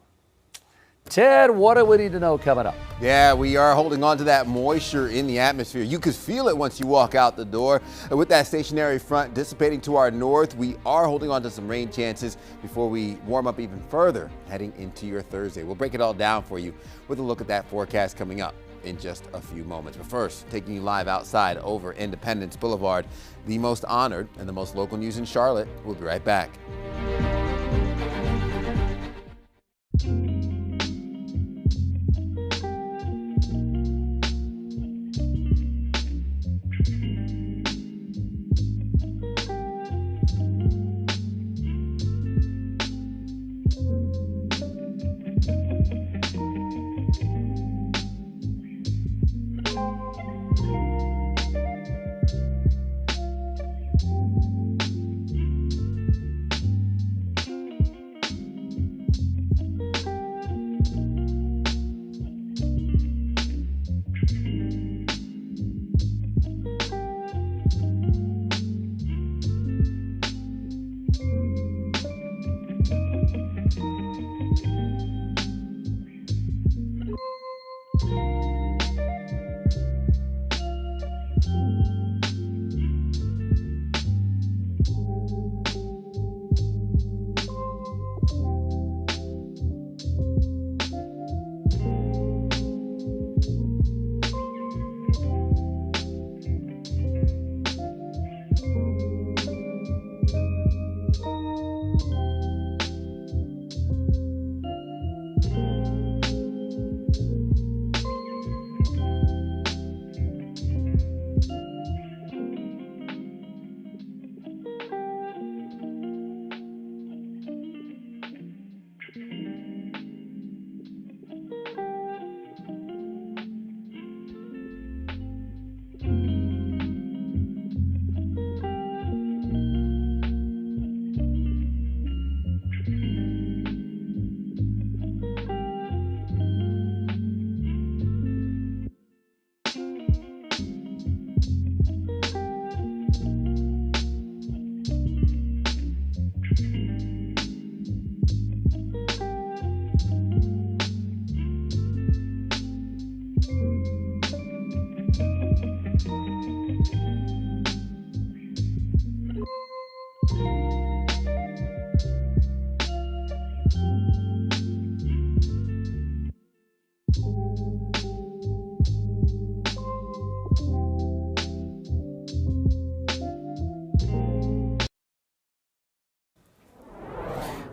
Ted, what do we need to know coming up? Yeah, we are holding on to that moisture in the atmosphere. You could feel it once you walk out the door. With that stationary front dissipating to our north, we are holding on to some rain chances before we warm up even further heading into your Thursday. We'll break it all down for you with a look at that forecast coming up in just a few moments. But first, taking you live outside over Independence Boulevard, the most honored and the most local news in Charlotte. We'll be right back.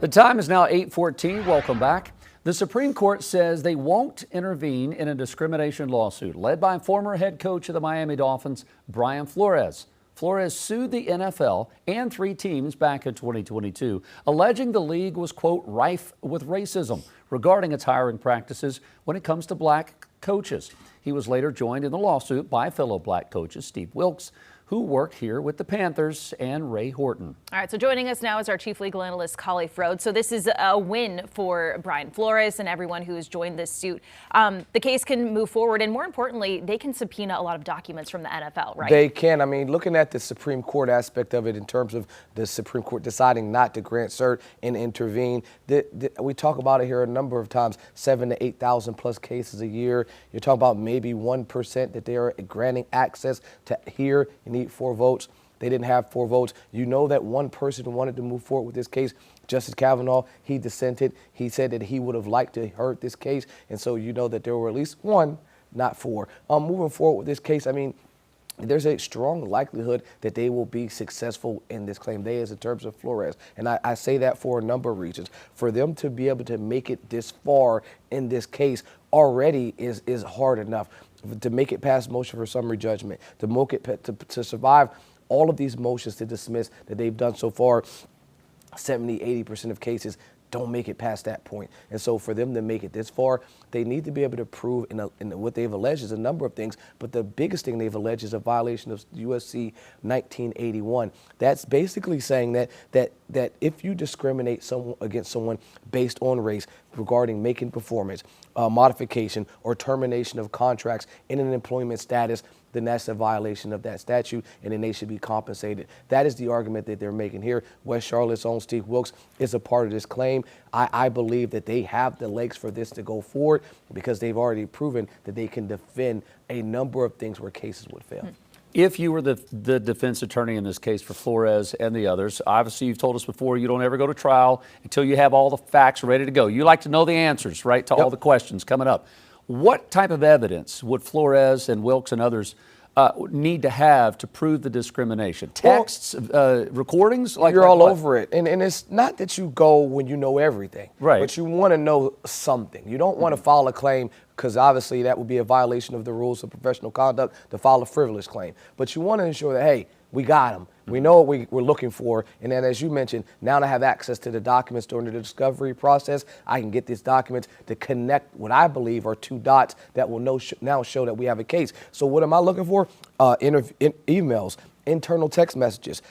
The time is now 8:14. Welcome back. The Supreme Court says they won't intervene in a discrimination lawsuit led by former head coach of the Miami Dolphins, Brian Flores. Flores sued the NFL and 3 teams back in 2022, alleging the league was, quote, rife with racism regarding its hiring practices when it comes to black coaches. He was later joined in the lawsuit by fellow black coaches, Steve Wilkes, who work here with the Panthers, and Ray Horton. All right, so joining us now is our chief legal analyst, Kali Frode. So this is a win for Brian Flores and everyone who has joined this suit. The case can move forward, and more importantly, they can subpoena a lot of documents from the NFL, right? They can. I mean, looking at the Supreme Court aspect of it in terms of the Supreme Court deciding not to grant cert and intervene, we talk about it here a number of times, 7,000 to 8,000 plus cases a year. You're talking about maybe 1% that they are granting access to hear. You need 4 votes. They didn't have 4 votes. You know that one person wanted to move forward with this case, Justice Kavanaugh. He dissented. He said that he would have liked to heard this case, and so you know that there were at least 1, not 4. Moving forward with this case, I mean, there's a strong likelihood that they will be successful in this claim. They is in terms of Flores. And I say that for a number of reasons. For them to be able to make it this far in this case already is hard enough. To make it past motion for summary judgment, to survive all of these motions to dismiss that they've done so far, 70, 80% of cases don't make it past that point. And so for them to make it this far, they need to be able to prove in what they've alleged is a number of things, but the biggest thing they've alleged is a violation of USC 1981. That's basically saying that if you discriminate against someone based on race regarding making performance, modification, or termination of contracts in an employment status, then that's a violation of that statute, and then they should be compensated. That is the argument that they're making here. West Charlotte's own Steve Wilkes is a part of this claim. I believe that they have the legs for this to go forward because they've already proven that they can defend a number of things where cases would fail. If you were the defense attorney in this case for Flores and the others, obviously you've told us before you don't ever go to trial until you have all the facts ready to go. You like to know the answers, right, to all the questions coming up. What type of evidence would Flores and Wilkes and others need to have to prove the discrimination? Texts, recordings? You're all over it. And it's not that you go when you know everything. Right. But you want to know something. You don't want to file a claim because obviously that would be a violation of the rules of professional conduct to file a frivolous claim. But you want to ensure that, hey, we got them. We know what we're looking for. And then, as you mentioned, now I have access to the documents during the discovery process. I can get these documents to connect what I believe are 2 dots that will now show that we have a case. So what am I looking for? Emails, internal text messages,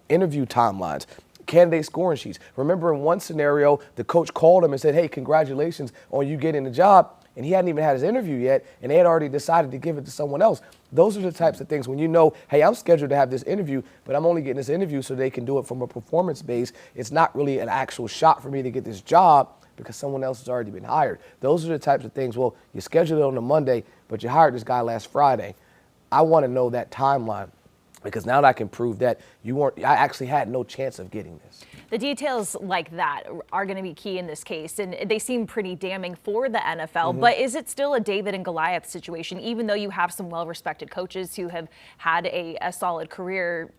interview timelines, candidate scoring sheets. Remember in one scenario, the coach called him and said, hey, congratulations on you getting the job. And he hadn't even had his interview yet, and they had already decided to give it to someone else. Those are the types of things when you know, hey, I'm scheduled to have this interview, but I'm only getting this interview so they can do it from a performance base. It's not really an actual shot for me to get this job because someone else has already been hired. Those are the types of things, well, you scheduled it on a Monday, but you hired this guy last Friday. I want to know that timeline because now that I can prove that I actually had no chance of getting this. The details like that are going to be key in this case, and they seem pretty damning for the NFL. But is it still a David and Goliath situation, even though you have some well-respected coaches who have had a solid career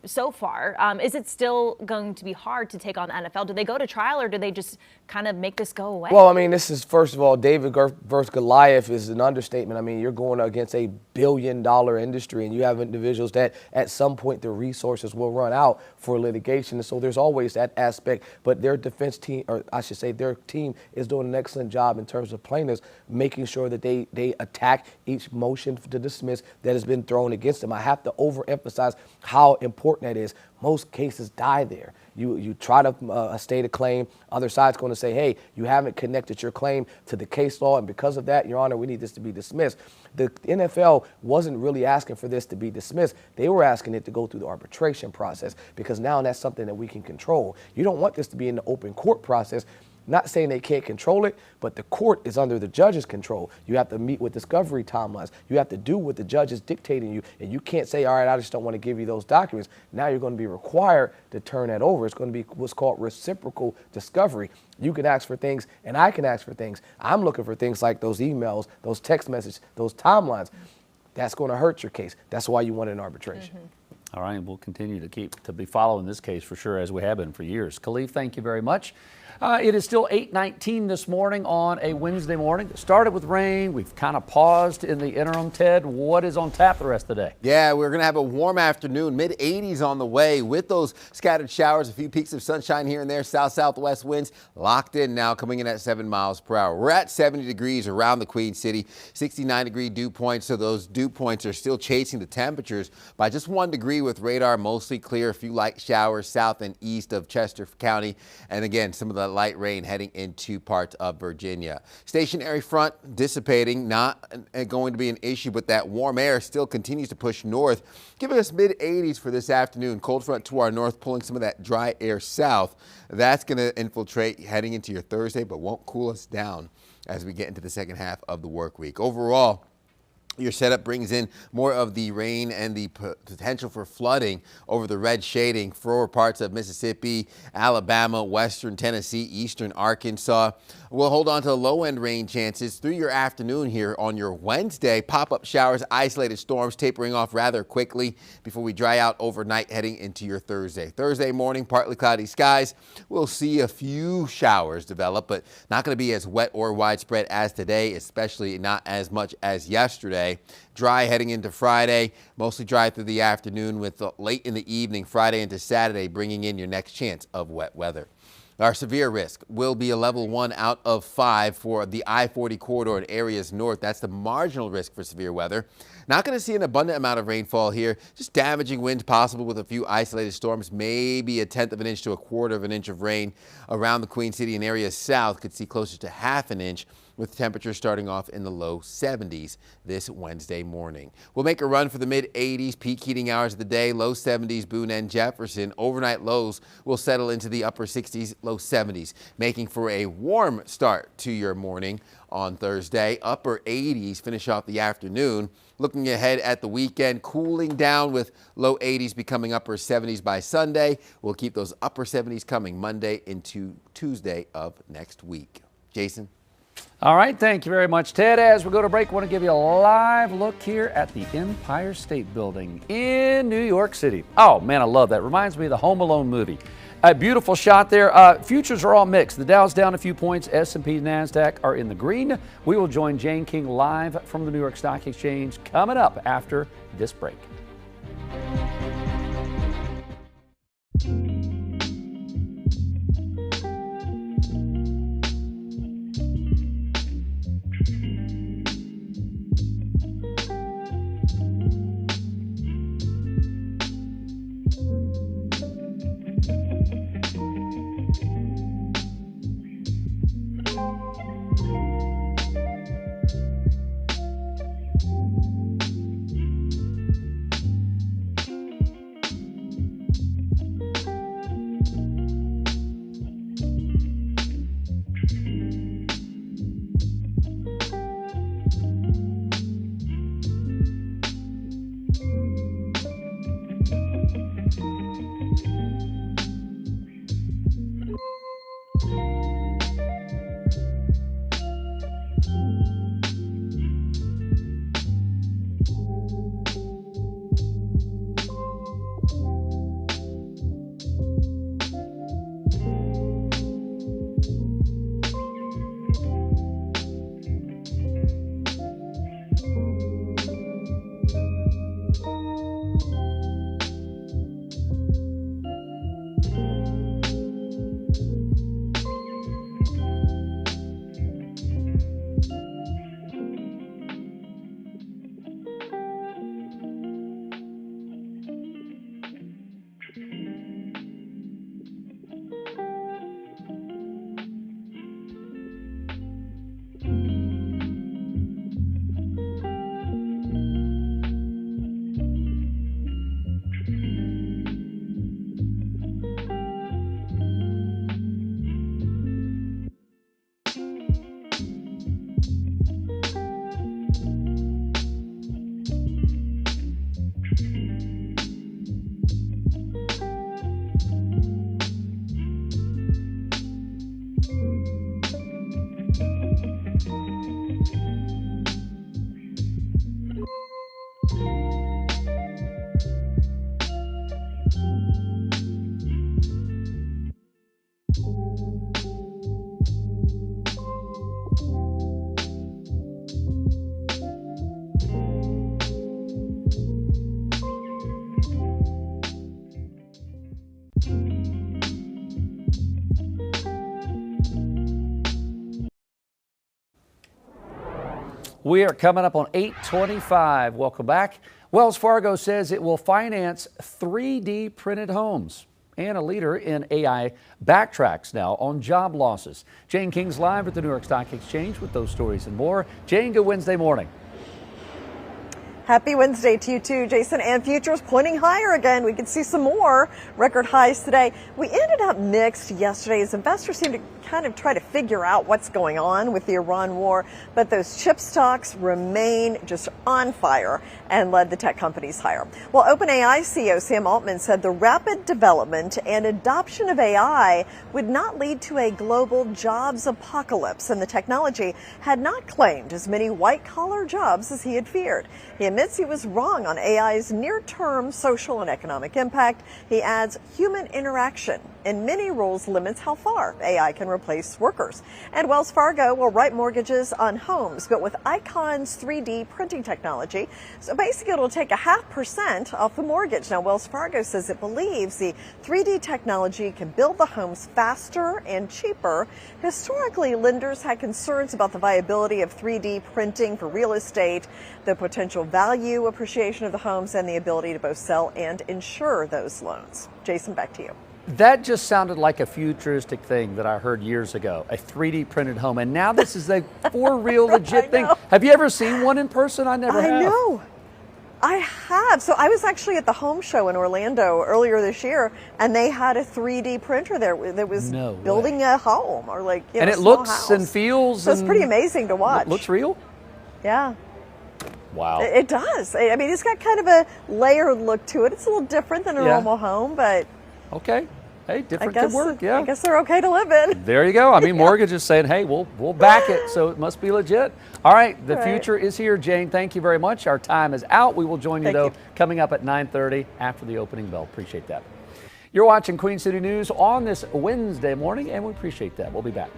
so far? Is it still going to be hard to take on the NFL? Do they go to trial, or do they just kind of make this go away? Well, I mean, this is, first of all, David versus Goliath is an understatement. I mean, you're going against a billion-dollar industry, and you have individuals that at some point the resources will run out for litigation. And so there's always that aspect. But their defense team, or I should say their team, is doing an excellent job in terms of plaintiffs, making sure that they attack each motion to dismiss that has been thrown against them. I have to overemphasize how important that is. Most cases die there. You try to state a claim. Other side's going to say, hey, you haven't connected your claim to the case law, and because of that, Your Honor, we need this to be dismissed. The NFL wasn't really asking for this to be dismissed. They were asking it to go through the arbitration process because now that's something that we can control. You don't want this to be in the open court process Not saying they can't control it, but the court is under the judge's control. You have to meet with discovery timelines. You have to do what the judge is dictating you, and you can't say, all right, I just don't want to give you those documents. Now you're going to be required to turn that over. It's going to be what's called reciprocal discovery. You can ask for things, and I can ask for things. I'm looking for things like those emails, those text messages, those timelines. That's going to hurt your case. That's why you want an arbitration. All right, we'll continue to be following this case for sure, as we have been for years. Khalif, thank you very much. It is still 8:19 this morning on a Wednesday morning. It started with rain. We've kind of paused in the interim. Ted, what is on tap the rest of the day? Yeah, we're going to have a warm afternoon, mid-80s on the way with those scattered showers, a few peaks of sunshine here and there, south-southwest winds locked in now, coming in at 7 miles per hour. We're at 70 degrees around the Queen City, 69-degree dew points, so those dew points are still chasing the temperatures by just 1 degree with radar mostly clear, a few light showers south and east of Chester County, and again, some of the light rain heading into parts of Virginia. Stationary front dissipating, not going to be an issue, but that warm air still continues to push north, giving us mid-80s for this afternoon. Cold front to our north, pulling some of that dry air south. That's going to infiltrate heading into your Thursday, but won't cool us down as we get into the second half of the work week. Overall, your setup brings in more of the rain and the potential for flooding over the red shading for parts of Mississippi, Alabama, western Tennessee, eastern Arkansas. We'll hold on to low-end rain chances through your afternoon here on your Wednesday. Pop-up showers, isolated storms tapering off rather quickly before we dry out overnight heading into your Thursday. Thursday morning, partly cloudy skies. We'll see a few showers develop, but not going to be as wet or widespread as today, especially not as much as yesterday. Dry heading into Friday, mostly dry through the afternoon with late in the evening, Friday into Saturday, bringing in your next chance of wet weather. Our severe risk will be a level 1 out of 5 for the I-40 corridor in areas north. That's the marginal risk for severe weather. Not going to see an abundant amount of rainfall here. Just damaging winds possible with a few isolated storms, maybe 1/10 of an inch to 1/4 of an inch of rain around the Queen City and areas south. Could see closer to 1/2 an inch, with temperatures starting off in the low 70s this Wednesday morning. We'll make a run for the mid-80s, peak heating hours of the day, low 70s, Boone and Jefferson. Overnight lows will settle into the upper 60s, low 70s, making for a warm start to your morning on Thursday. Upper 80s finish off the afternoon. Looking ahead at the weekend, cooling down with low 80s becoming upper 70s by Sunday. We'll keep those upper 70s coming Monday into Tuesday of next week. Jason? All right, thank you very much, Ted. As we go to break, I want to give you a live look here at the Empire State Building in New York City. Oh, man, I love that. Reminds me of the Home Alone movie. A beautiful shot there. Futures are all mixed. The Dow's down a few points. S&P, NASDAQ are in the green. We will join Jane King live from the New York Stock Exchange coming up after this break. We are coming up on 8:25. Welcome back. Wells Fargo says it will finance 3D printed homes. And a leader in AI backtracks now on job losses. Jane King's live at the New York Stock Exchange with those stories and more. Jane, good Wednesday morning. Happy Wednesday to you too, Jason. And futures pointing higher again. We could see some more record highs today. We ended up mixed yesterday as investors seem to kind of try to figure out what's going on with the Iran war. But those chip stocks remain just on fire and led the tech companies higher. Well, OpenAI CEO Sam Altman said the rapid development and adoption of AI would not lead to a global jobs apocalypse. And the technology had not claimed as many white-collar jobs as he had feared. He admits he was wrong on AI's near-term social and economic impact. He adds human interaction in many roles limits how far AI can replace workers. And Wells Fargo will write mortgages on homes built with Icon's 3D printing technology. So basically it'll take 0.5% off the mortgage. Now Wells Fargo says it believes the 3D technology can build the homes faster and cheaper. Historically, lenders had concerns about the viability of 3D printing for real estate, the potential value appreciation of the homes, and the ability to both sell and insure those loans. Jason, back to you. That just sounded like a futuristic thing that I heard years ago, a 3D printed home. And now this is a for real legit thing. Have you ever seen one in person? I never have. I know. I have. So I was actually at the home show in Orlando earlier this year, and they had a 3D printer there that was building a home or like, you know, and it small looks house. and feels. So it's pretty amazing to watch. Looks real? Yeah. Wow. It does. I mean, it's got kind of a layered look to it. It's a little different than a normal home, but. Okay. Hey, different could work, yeah. I guess they're okay to live in. There you go. I mean, mortgage is saying, hey, we'll back it, so it must be legit. All right, the future is here. Jane, thank you very much. Our time is out. We will join you, though, coming up at 9:30 after the opening bell. Appreciate that. You're watching Queen City News on this Wednesday morning, and we appreciate that. We'll be back.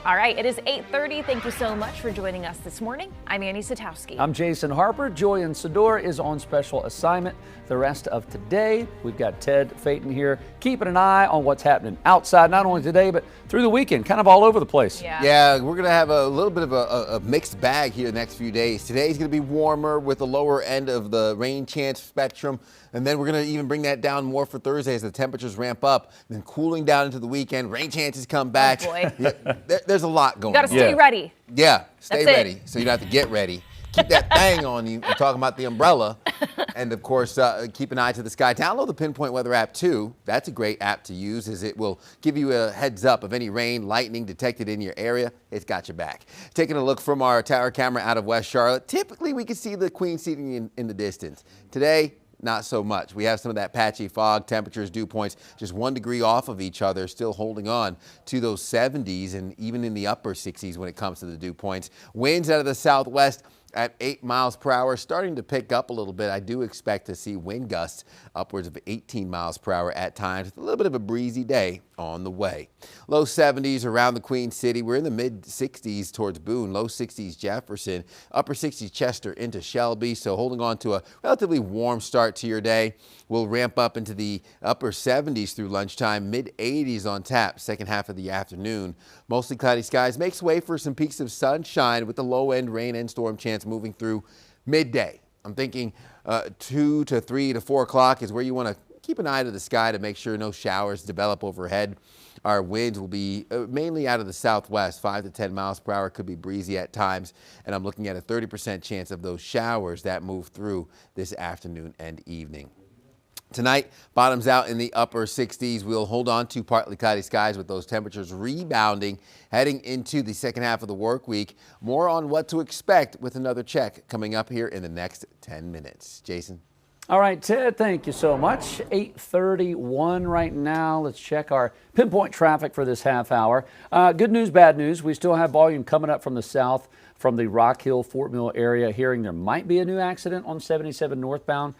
All right, it is 8:30. Thank you so much for joining us this morning. I'm Annie Satowski. I'm Jason Harper. Joyanne Sador is on special assignment the rest of today. We've got Ted Phaeton here, keeping an eye on what's happening outside, not only today, but through the weekend, kind of all over the place. Yeah, we're going to have a little bit of a mixed bag here the next few days. Today's going to be warmer with the lower end of the rain chance spectrum. And then we're going to even bring that down more for Thursday as the temperatures ramp up. Then cooling down into the weekend, rain chances come back. Oh boy. There's a lot going You on. got to stay ready. Yeah, stay That's ready. So you don't have to get ready. Keep that thing on you. We're talking about the umbrella. And of course, keep an eye to the sky. Download the Pinpoint Weather app too. That's a great app to use as it will give you a heads up of any rain, lightning detected in your area. It's got your back. Taking a look from our tower camera out of West Charlotte, typically we can see the Queen City in the distance. Today, not so much. We have some of that patchy fog, temperatures, dew points just 1 degree off of each other, still holding on to those 70s and even in the upper 60s when it comes to the dew points. Winds out of the southwest at 8 miles per hour, starting to pick up a little bit. I do expect to see wind gusts upwards of 18 miles per hour at times, with a little bit of a breezy day on the way. Low 70s around the Queen City. We're in the mid 60s towards Boone, low 60s Jefferson, upper 60s Chester into Shelby. So holding on to a relatively warm start to your day. We'll ramp up into the upper 70s through lunchtime, mid 80s on tap, second half of the afternoon. Mostly cloudy skies makes way for some peaks of sunshine with the low end rain and storm chance moving through midday. I'm thinking 2 to 3 to 4 o'clock is where you want to keep an eye to the sky to make sure no showers develop overhead. Our winds will be mainly out of the southwest, 5 to 10 miles per hour, could be breezy at times. And I'm looking at a 30% chance of those showers that move through this afternoon and evening. Tonight, bottoms out in the upper 60s. We'll hold on to partly cloudy skies with those temperatures rebounding heading into the second half of the work week. More on what to expect with another check coming up here in the next 10 minutes. Jason. All right, Ted, thank you so much. 8:31 right now. Let's check our pinpoint traffic for this half hour. Good news, bad news. We still have volume coming up from the south, from the Rock Hill, Fort Mill area. Hearing there might be a new accident on 77 northbound.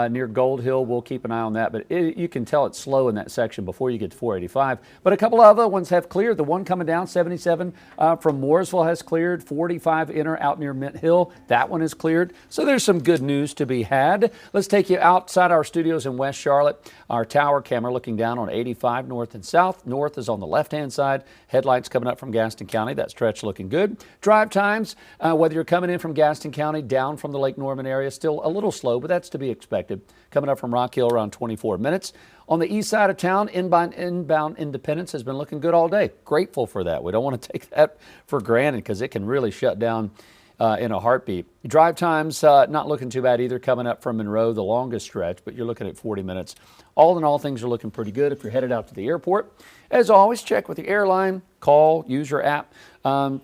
Near Gold Hill. We'll keep an eye on that, but you can tell it's slow in that section before you get to 485. But a couple of other ones have cleared. The one coming down 77 from Mooresville has cleared. 45 inner out near Mint Hill. That one is cleared. So there's some good news to be had. Let's take you outside our studios in West Charlotte. Our tower camera looking down on 85 north and south. North is on the left-hand side. Headlights coming up from Gaston County. That stretch looking good. Drive times, whether you're coming in from Gaston County, down from the Lake Norman area, still a little slow, but that's to be expected. Coming up from Rock Hill around 24 minutes. On the east side of town, inbound Independence has been looking good all day. Grateful for that. We don't want to take that for granted because it can really shut down in a heartbeat. Drive times not looking too bad either, coming up from Monroe, the longest stretch, but you're looking at 40 minutes. All in all, things are looking pretty good if you're headed out to the airport. As always, check with the airline, call, use your app.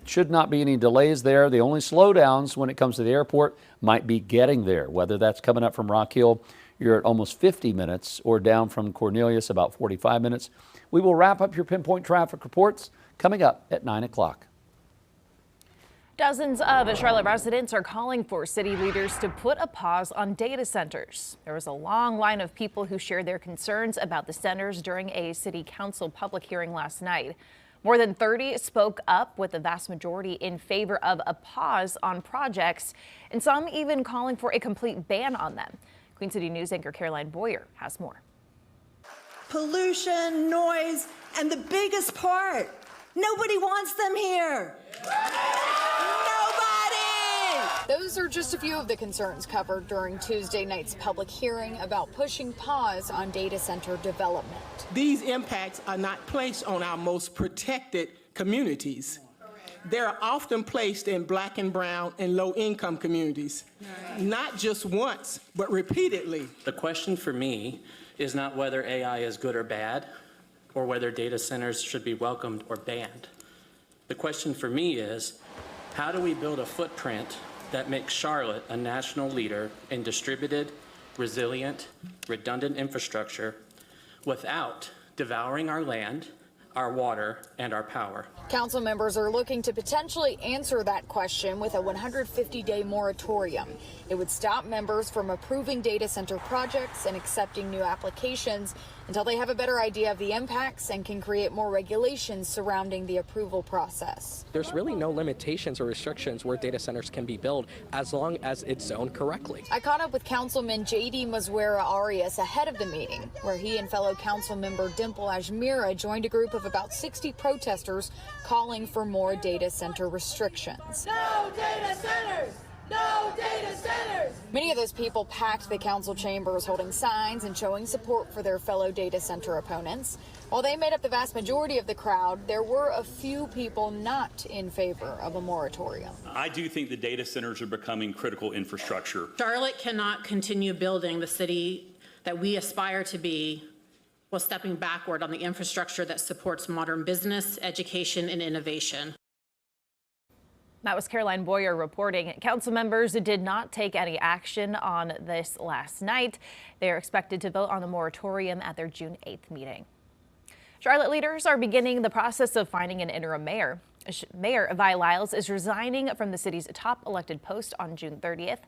Should not be any delays there. The only slowdowns when it comes to the airport might be getting there, whether that's coming up from Rock Hill, you're at almost 50 minutes, or down from Cornelius about 45 minutes. We will wrap up your pinpoint traffic reports coming up at 9 o'clock. Dozens of Charlotte residents are calling for city leaders to put a pause on data centers. There was a long line of people who shared their concerns about the centers during a city council public hearing last night. More than 30 spoke up, with the vast majority in favor of a pause on projects, and some even calling for a complete ban on them. Queen City News anchor Caroline Boyer has more. Pollution, noise, and the biggest part, nobody wants them here. Those are just a few of the concerns covered during Tuesday night's public hearing about pushing pause on data center development. These impacts are not placed on our most protected communities. They're often placed in Black and brown and low-income communities, not just once, but repeatedly. The question for me is not whether AI is good or bad, or whether data centers should be welcomed or banned. The question for me is, how do we build a footprint that makes Charlotte a national leader in distributed, resilient, redundant infrastructure without devouring our land, our water, and our power. Council members are looking to potentially answer that question with a 150-day moratorium. It would stop members from approving data center projects and accepting new applications until they have a better idea of the impacts and can create more regulations surrounding the approval process. There's really no limitations or restrictions where data centers can be built as long as it's zoned correctly. I caught up with Councilman J.D. Mazwera Arias ahead of the meeting, where he and fellow council member Dimple Ajmira joined a group of about 60 protesters calling for more data center restrictions. No data centers! No data centers! Many of those people packed the council chambers, holding signs and showing support for their fellow data center opponents. While they made up the vast majority of the crowd, there were a few people not in favor of a moratorium. I do think the data centers are becoming critical infrastructure. Charlotte cannot continue building the city that we aspire to be while stepping backward on the infrastructure that supports modern business, education, and innovation. That was Caroline Boyer reporting. Council members did not take any action on this last night. They are expected to vote on the moratorium at their June 8th meeting. Charlotte leaders are beginning the process of finding an interim mayor. Mayor Vi Lyles is resigning from the city's top elected post on June 30th.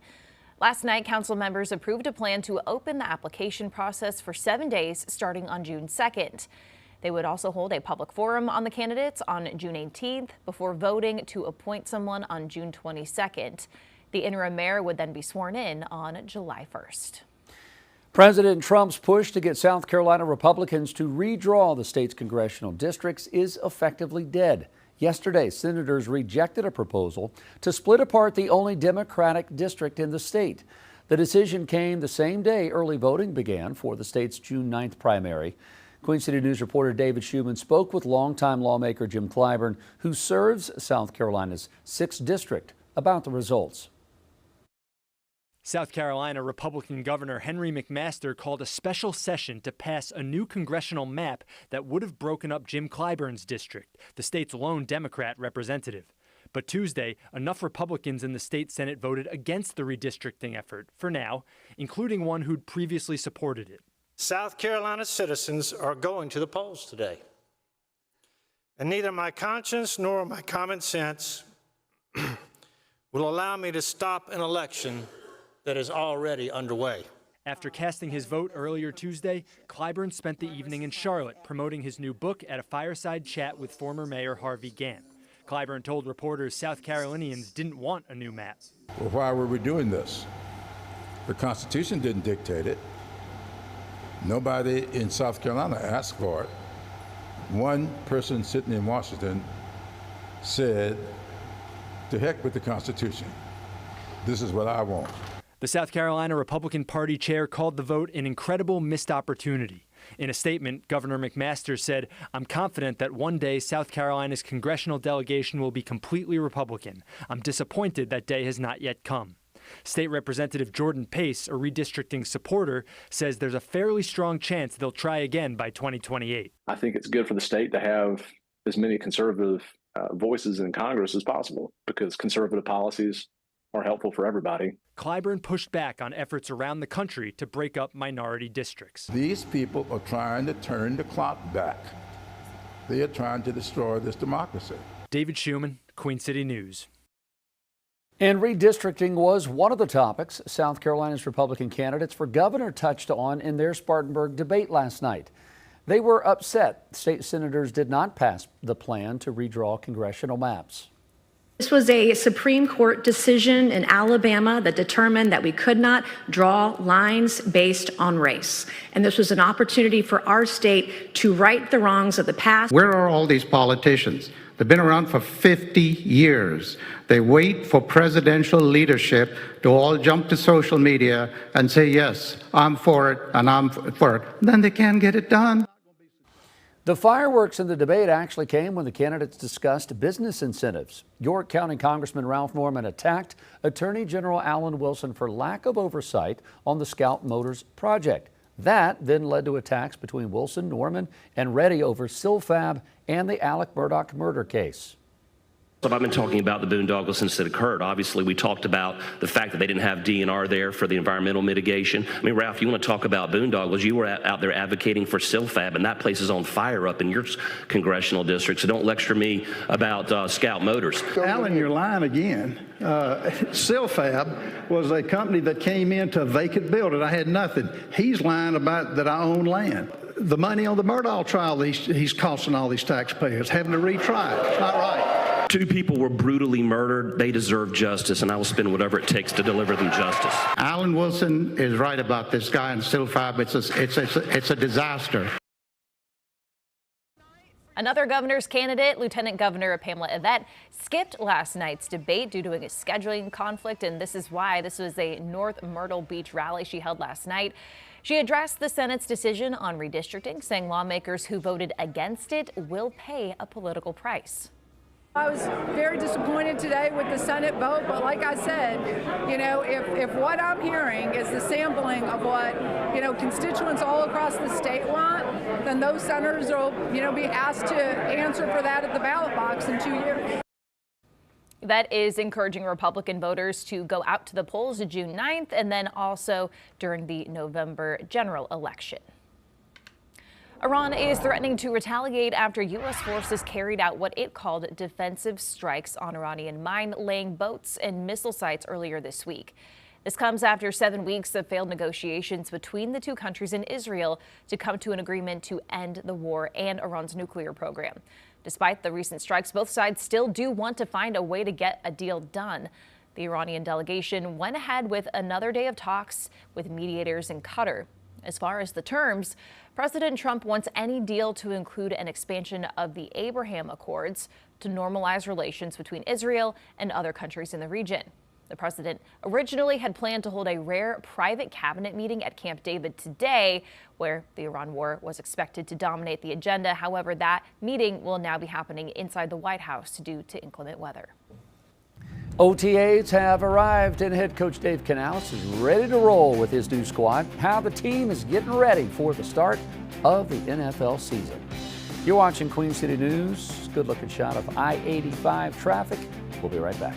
Last night, council members approved a plan to open the application process for 7 days starting on June 2nd. They would also hold a public forum on the candidates on June 18th before voting to appoint someone on June 22nd. The interim mayor would then be sworn in on July 1st. President Trump's push to get South Carolina Republicans to redraw the state's congressional districts is effectively dead. Yesterday, senators rejected a proposal to split apart the only Democratic district in the state. The decision came the same day early voting began for the state's June 9th primary. Queen City News reporter David Schumann spoke with longtime lawmaker Jim Clyburn, who serves South Carolina's 6th district, about the results. South Carolina Republican Governor Henry McMaster called a special session to pass a new congressional map that would have broken up Jim Clyburn's district, the state's lone Democrat representative. But Tuesday, enough Republicans in the state Senate voted against the redistricting effort, for now, including one who'd previously supported it. South Carolina citizens are going to the polls today. And neither my conscience nor my common sense will allow me to stop an election that is already underway. After casting his vote earlier Tuesday, Clyburn spent the evening in Charlotte promoting his new book at a fireside chat with former Mayor Harvey Gantt. Clyburn told reporters South Carolinians didn't want a new map. Well, why were we doing this? The Constitution didn't dictate it. Nobody in South Carolina asked for it. One person sitting in Washington said, to heck with the Constitution. This is what I want. The South Carolina Republican Party chair called the vote an incredible missed opportunity. In a statement, Governor McMaster said, "I'm confident that one day South Carolina's congressional delegation will be completely Republican. I'm disappointed that day has not yet come." State Representative Jordan Pace, a redistricting supporter, says there's a fairly strong chance they'll try again by 2028. I think it's good for the state to have as many conservative voices in Congress as possible because conservative policies are helpful for everybody. Clyburn pushed back on efforts around the country to break up minority districts. These people are trying to turn the clock back. They are trying to destroy this democracy. David Schumann, Queen City News. And redistricting was one of the topics South Carolina's Republican candidates for governor touched on in their Spartanburg debate last night. They were upset state senators did not pass the plan to redraw congressional maps. This was a Supreme Court decision in Alabama that determined that we could not draw lines based on race. And this was an opportunity for our state to right the wrongs of the past. Where are all these politicians? They've been around for 50 years. They wait for presidential leadership to all jump to social media and say, yes, I'm for it and I'm for it. Then they can't get it done. The fireworks in the debate actually came when the candidates discussed business incentives. York County Congressman Ralph Norman attacked Attorney General Alan Wilson for lack of oversight on the Scout Motors project. That then led to attacks between Wilson, Norman, and Reddy over Silfab and the Alec Murdaugh murder case. So I've been talking about the boondoggles since it occurred. Obviously, we talked about the fact that they didn't have DNR there for the environmental mitigation. I mean, Ralph, you want to talk about boondoggles? You were out there advocating for SILFAB, and that place is on fire up in your congressional district. So don't lecture me about Scout Motors. Alan, you're lying again. SILFAB was a company that came into a vacant building. I had nothing. He's lying about that I own land. The money on the Murdaugh trial, he's costing all these taxpayers, having to retry it. It's not right. 2 people were brutally murdered. They deserve justice, and I will spend whatever it takes to deliver them justice. Alan Wilson is right about this guy in SILFAB. It's a disaster. Another governor's candidate, Lieutenant Governor Pamela Yvette, skipped last night's debate due to a scheduling conflict, and this is why. This was a North Myrtle Beach rally she held last night. She addressed the Senate's decision on redistricting, saying lawmakers who voted against it will pay a political price. I was very disappointed today with the Senate vote, but like I said, you know, if what I'm hearing is the sampling of what, you know, constituents all across the state want, then those senators will, you know, be asked to answer for that at the ballot box in 2 years. That is encouraging Republican voters to go out to the polls June 9th and then also during the November general election. Iran is threatening to retaliate after U.S. forces carried out what it called defensive strikes on Iranian mine-laying boats and missile sites earlier this week. This comes after 7 weeks of failed negotiations between the two countries and Israel to come to an agreement to end the war and Iran's nuclear program. Despite the recent strikes, both sides still do want to find a way to get a deal done. The Iranian delegation went ahead with another day of talks with mediators in Qatar. As far as the terms, President Trump wants any deal to include an expansion of the Abraham Accords to normalize relations between Israel and other countries in the region. The president originally had planned to hold a rare private cabinet meeting at Camp David today, where the Iran war was expected to dominate the agenda. However, that meeting will now be happening inside the White House due to inclement weather. OTAs have arrived, and head coach Dave Canales is ready to roll with his new squad. How the team is getting ready for the start of the NFL season. You're watching Queen City News. Good looking shot of I-85 traffic. We'll be right back.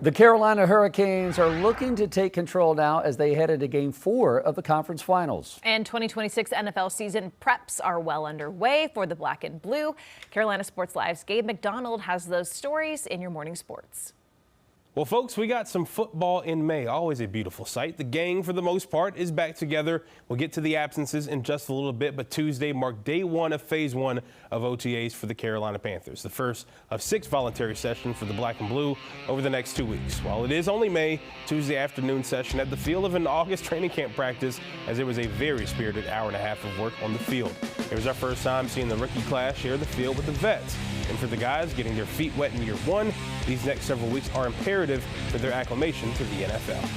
The Carolina Hurricanes are looking to take control now as they head into Game 4 of the conference finals. And 2026 NFL season preps are well underway for the Black and Blue. Carolina Sports Live's Gabe McDonald has those stories in your morning sports. Well, folks, we got some football in May. Always a beautiful sight. The gang, for the most part, is back together. We'll get to the absences in just a little bit, but Tuesday marked day 1 of phase 1 of OTAs for the Carolina Panthers, the first of 6 voluntary sessions for the Black and Blue over the next 2 weeks. While it is only May, Tuesday afternoon session at the field of an August training camp practice, as it was a very spirited hour and a half of work on the field. It was our first time seeing the rookie class share the field with the vets. And for the guys getting their feet wet in year 1, these next several weeks are imperative for their acclimation to the NFL.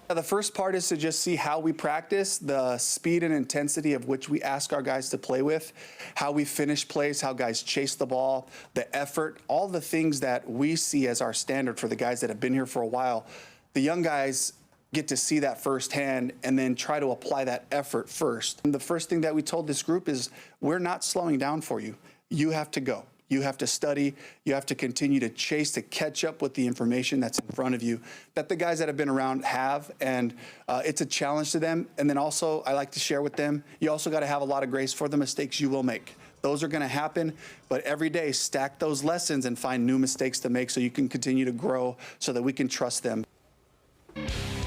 The first part is to just see how we practice, the speed and intensity of which we ask our guys to play with, how we finish plays, how guys chase the ball, the effort, all the things that we see as our standard for the guys that have been here for a while. The young guys get to see that firsthand and then try to apply that effort first. And the first thing that we told this group is we're not slowing down for you. You have to go. You have to study. You have to continue to chase to catch up with the information that's in front of you that the guys that have been around have. And it's a challenge to them. And then also, I like to share with them, you also got to have a lot of grace for the mistakes you will make. Those are going to happen, but every day stack those lessons and find new mistakes to make so you can continue to grow so that we can trust them.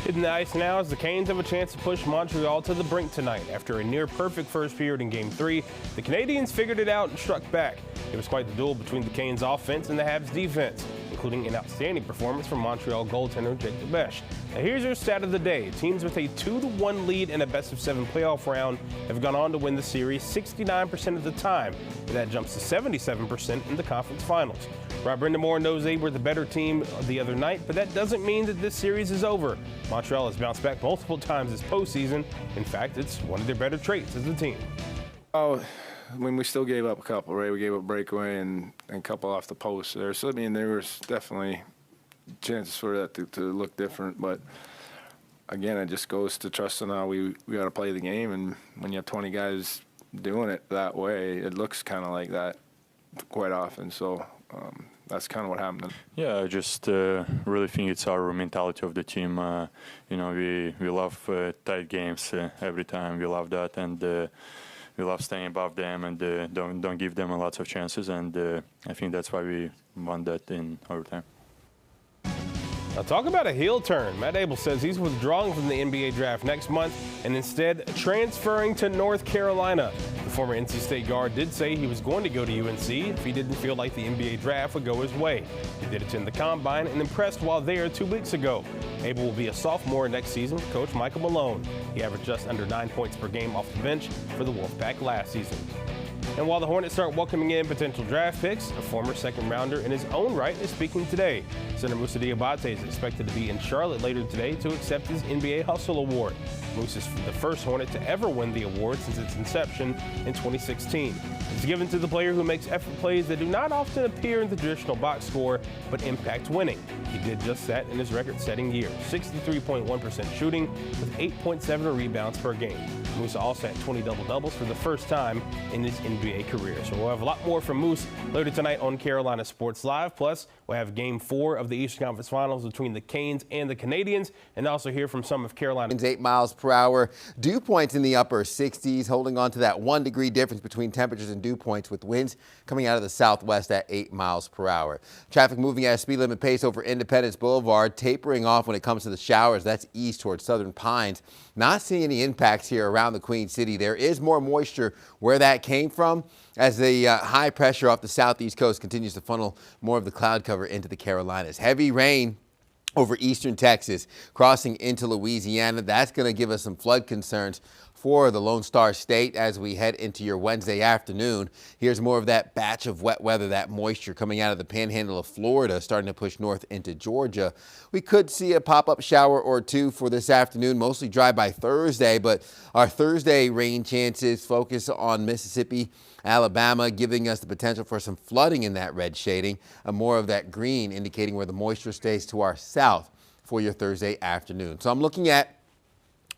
Hitting the ice now as the Canes have a chance to push Montreal to the brink tonight. After a near-perfect first period in Game 3, the Canadiens figured it out and struck back. It was quite the duel between the Canes offense and the Habs defense, including an outstanding performance from Montreal goaltender Jake DeBesch. Now here's your stat of the day. Teams with a 2-1 lead in a best-of-7 playoff round have gone on to win the series 69% of the time, and that jumps to 77% in the conference finals. Rob Brindamore knows they were the better team the other night, but that doesn't mean that this series is over. Montreal has bounced back multiple times this postseason. In fact, it's one of their better traits as a team. Oh, I mean, we still gave up a couple, right? We gave up a breakaway and a couple off the post there. So, I mean, there was definitely chances for that to look different. But, again, it just goes to trusting how we got to play the game. And when you have 20 guys doing it that way, it looks kind of like that quite often. So that's kind of what happened. Yeah, I just really think it's our mentality of the team. You know, we love tight games every time. We love that, and we love staying above them and don't give them lots of chances. And I think that's why we won that in overtime. Now talk about a heel turn. Matt Abel says he's withdrawing from the NBA draft next month and instead transferring to North Carolina. The former NC State guard did say he was going to go to UNC if he didn't feel like the NBA draft would go his way. He did attend the Combine and impressed while there 2 weeks ago. Abel will be a sophomore next season with Coach Michael Malone. He averaged just under 9 points per game off the bench for the Wolfpack last season. And while the Hornets start welcoming in potential draft picks, a former second-rounder in his own right is speaking today. Center Moussa Diabate is expected to be in Charlotte later today to accept his NBA Hustle Award. Moose is the first Hornet to ever win the award since its inception in 2016. It's given to the player who makes effort plays that do not often appear in the traditional box score, but impact winning. He did just that in his record-setting year, 63.1% shooting with 8.7 rebounds per game. Moose also had 20 double-doubles for the first time in his NBA career. So we'll have a lot more from Moose later tonight on Carolina Sports Live. Plus, we'll have Game 4 of the Eastern Conference Finals between the Canes and the Canadiens, and also hear from some of Carolina's 8 miles per hour. Dew points in the upper 60s, holding on to that 1 degree difference between temperatures and dew points with winds coming out of the southwest at 8 miles per hour. Traffic moving at a speed limit pace over Independence Boulevard, tapering off when it comes to the showers. That's east towards Southern Pines. Not seeing any impacts here around the Queen City. There is more moisture where that came from as the high pressure off the southeast coast continues to funnel more of the cloud cover into the Carolinas. Heavy rain over eastern Texas, crossing into Louisiana. That's going to give us some flood concerns for the Lone Star State as we head into your Wednesday afternoon. Here's more of that batch of wet weather, that moisture coming out of the panhandle of Florida, starting to push north into Georgia. We could see a pop-up shower or two for this afternoon, mostly dry by Thursday, but our Thursday rain chances focus on Mississippi, Alabama, giving us the potential for some flooding in that red shading, and more of that green indicating where the moisture stays to our south for your Thursday afternoon. So I'm looking at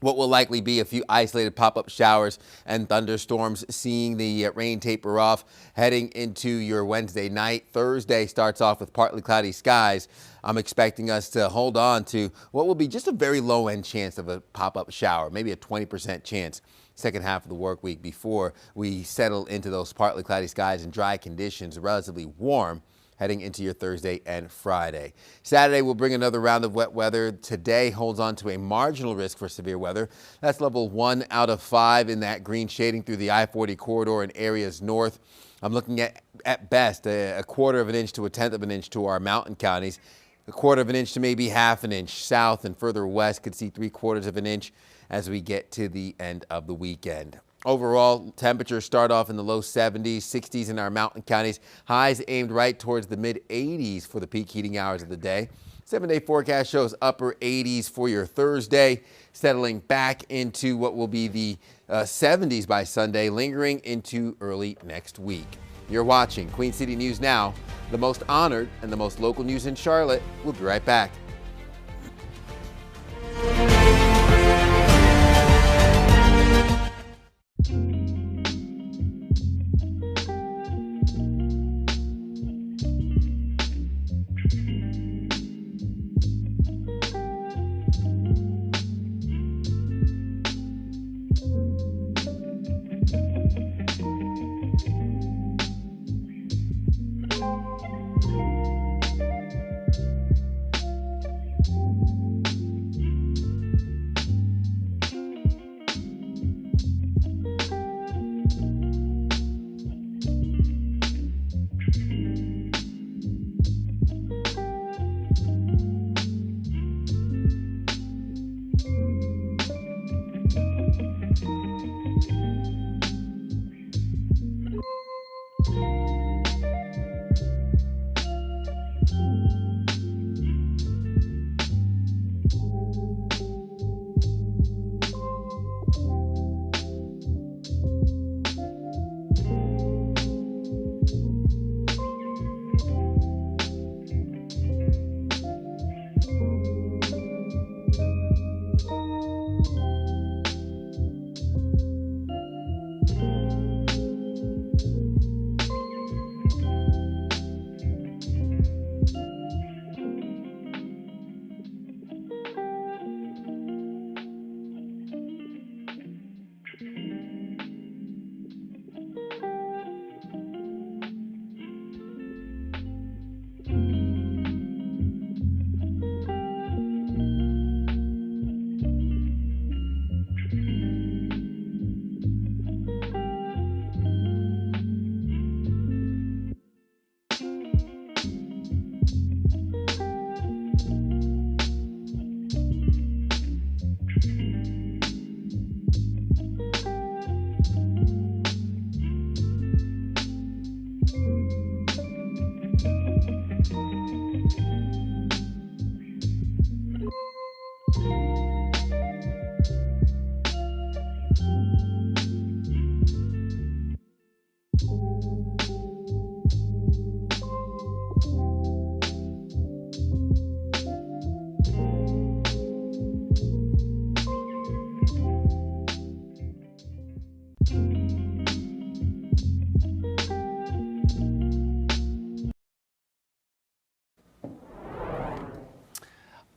what will likely be a few isolated pop-up showers and thunderstorms, seeing the rain taper off heading into your Wednesday night. Thursday starts off with partly cloudy skies. I'm expecting us to hold on to what will be just a very low-end chance of a pop-up shower, maybe a 20% chance second half of the work week before we settle into those partly cloudy skies and dry conditions, relatively warm heading into your Thursday and Friday. Saturday will bring another round of wet weather. Today holds on to a marginal risk for severe weather. That's level 1 out of 5 in that green shading through the I-40 corridor in areas north. I'm looking at best a quarter of an inch to a tenth of an inch to our mountain counties. A quarter of an inch to maybe half an inch south, and further west could see 3/4 of an inch as we get to the end of the weekend. Overall, temperatures start off in the low 70s, 60s in our mountain counties. Highs aimed right towards the mid-80s for the peak heating hours of the day. 7-day forecast shows upper 80s for your Thursday, settling back into what will be the 70s by Sunday, lingering into early next week. You're watching Queen City News Now, the most honored and the most local news in Charlotte. We'll be right back.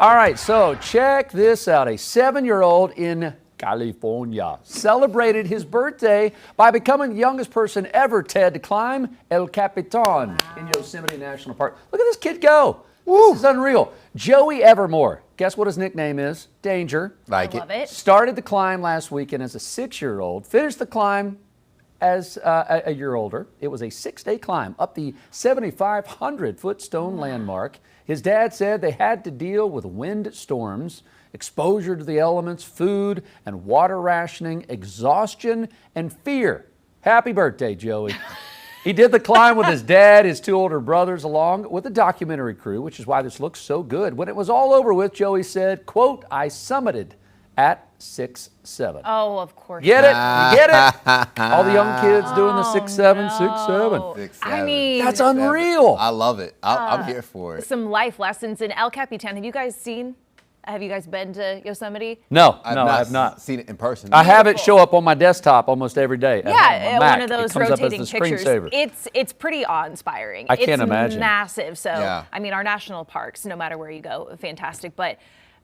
All right, so check this out. A 7-year-old in California celebrated his birthday by becoming the youngest person ever, Ted, to climb El Capitan in Yosemite National Park. Look at this kid go. Woo. This is unreal. Joey Evermore. Guess what his nickname is? Danger. Like it. Love it. Started the climb last weekend as a 6-year-old. Finished the climb as a year older. It was a 6-day climb up the 7,500-foot stone landmark. His dad said they had to deal with wind storms, exposure to the elements, food and water rationing, exhaustion, and fear. Happy birthday, Joey. He did the climb with his dad, his 2 older brothers, along with a documentary crew, which is why this looks so good. When it was all over with, Joey said, quote, "I summited at 6'7". Oh, of course. Get it? You get it? All the young kids doing the 6'7", 6'7". 6'7". I mean, That's unreal. I love it. I'm here for it. Some life lessons in El Capitan. Have you guys seen Have you guys been to Yosemite? No, I have not seen it in person. I have it show up on my desktop almost every day. Yeah, Mac. one of those it comes rotating up as the pictures. screensaver. It's pretty awe-inspiring. I can't imagine. It's massive. So, Yeah. I mean, our national parks, no matter where you go, fantastic. But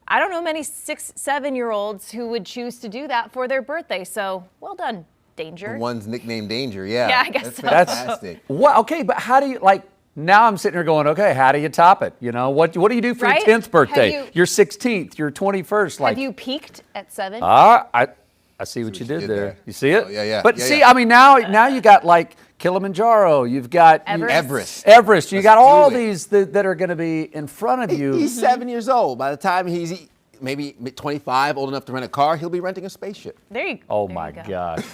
I don't know many 6, 7-year-olds who would choose to do that for their birthday. So, well done, Danger. One's nicknamed Danger, yeah. Yeah, I guess That's so. fantastic. Well, okay, but how do you, like, now I'm sitting here going, okay, how do you top it? You know, what do you do for Right? your 10th birthday, Have you- your 16th, your 21st? Like, Have you peaked at 7? I see what you did there. You see it? Oh, yeah. But Yeah, see, yeah. I mean, now you got like Kilimanjaro, you've got Everest. Everest. You Let's got all do it. these that are going to be in front of you. He's 7 years old. By the time he's maybe 25, old enough to rent a car, he'll be renting a spaceship. There you go. Oh my gosh.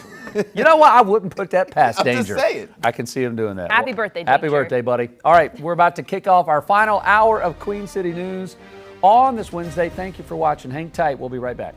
You know what? I wouldn't put that past I'm Danger. just saying. I can see him doing that. Happy birthday, Happy Danger. birthday, buddy. All right, we're about to kick off our final hour of Queen City News on this Wednesday. Thank you for watching. Hang tight. We'll be right back.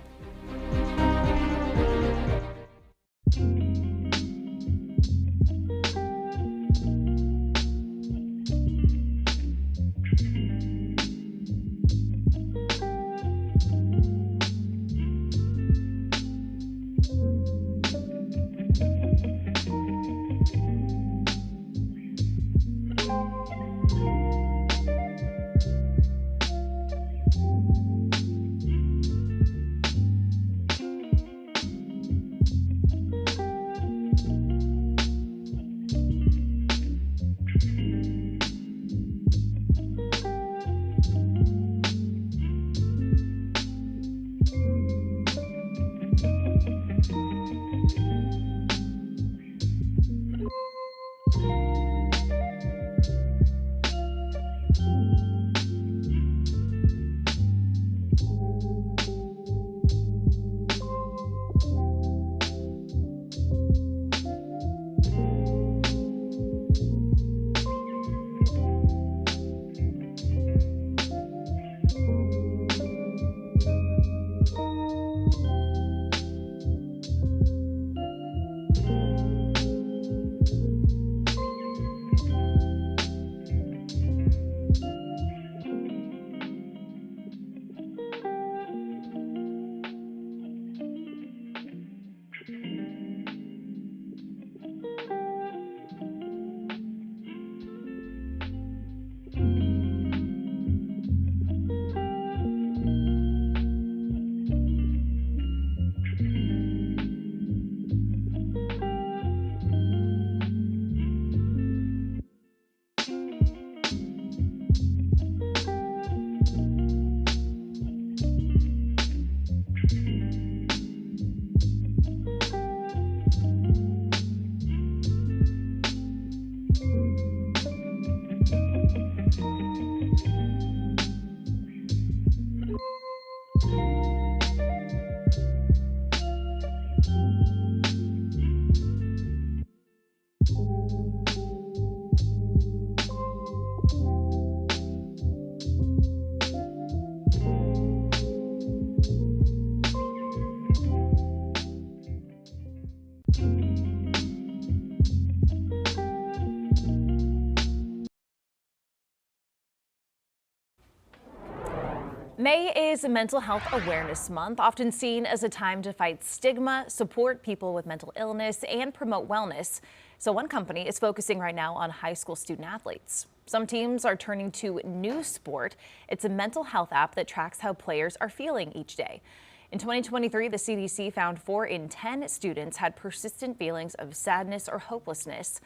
May is Mental Health Awareness Month, often seen as a time to fight stigma, support people with mental illness, and promote wellness. So one company is focusing right now on high school student athletes. Some teams are turning to Newsport. It's a mental health app that tracks how players are feeling each day. In 2023, the CDC found 4 in 10 students had persistent feelings of sadness or hopelessness.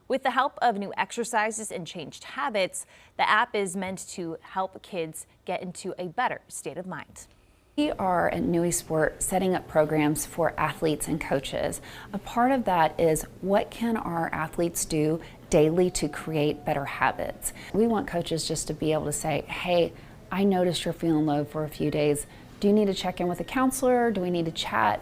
With the help of new exercises and changed habits, the app is meant to help kids get into a better state of mind. We are at Newsport setting up programs for athletes and coaches. A part of that is what can our athletes do daily to create better habits. We want coaches just to be able to say, hey, I noticed you're feeling low for a few days. Do you need to check in with a counselor? Do we need to chat?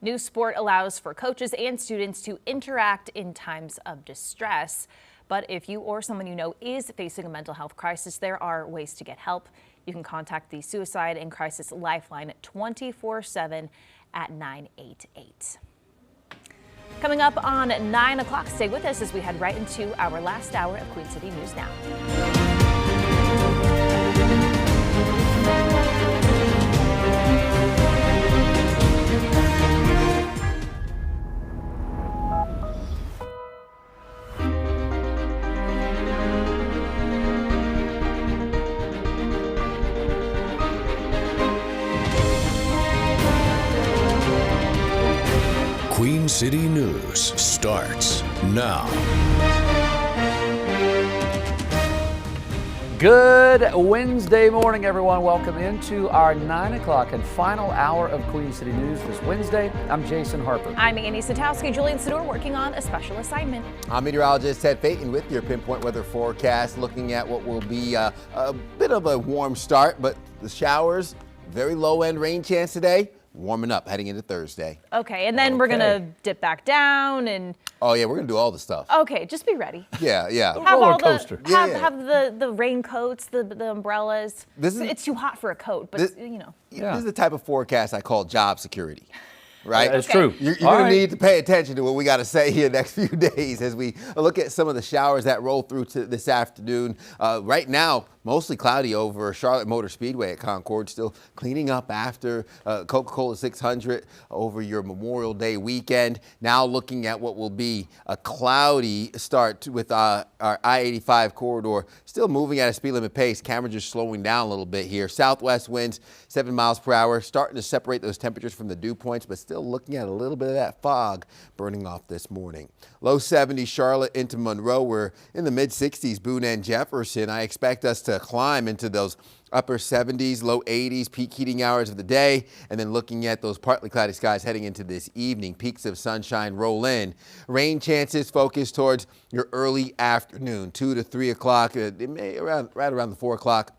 Newsport allows for coaches and students to interact in times of distress. But if you or someone you know is facing a mental health crisis, there are ways to get help. You can contact the Suicide and Crisis Lifeline 24/7 at 988. Coming up on 9 o'clock, stay with us as we head right into our last hour of Queen City News Now. Queen City News starts now. Good Wednesday morning, everyone. Welcome into our 9 o'clock and final hour of Queen City News this Wednesday. I'm Jason Harper. I'm Annie Satowski. Julian Sador working on a special assignment. I'm meteorologist Ted Payton with your pinpoint weather forecast, looking at what will be a bit of a warm start, but the showers, very low end rain chance today, warming up heading into Thursday. Okay, and then we're going to dip back down and... Oh, yeah, we're going to do all the stuff. Okay, just be ready. Yeah. Have roller coaster. Have the raincoats, the umbrellas. It's too hot for a coat, but This is the type of forecast I call job security. Right? That's true. You're going to need to pay attention to what we got to say here next few days as we look at some of the showers that roll through to this afternoon. Right now, mostly cloudy over Charlotte Motor Speedway at Concord, still cleaning up after Coca-Cola 600 over your Memorial Day weekend. Now looking at what will be a cloudy start with our I-85 corridor, still moving at a speed limit pace. Cameras are slowing down a little bit here. Southwest winds 7 miles per hour, starting to separate those temperatures from the dew points, but still looking at a little bit of that fog burning off this morning. Low 70s Charlotte into Monroe. We're in the mid 60s Boone and Jefferson. I expect us to climb into those upper 70s, low 80s, peak heating hours of the day, and then looking at those partly cloudy skies heading into this evening. Peaks of sunshine roll in. Rain chances focus towards your early afternoon, 2 to 3 o'clock. It may right around the 4 o'clock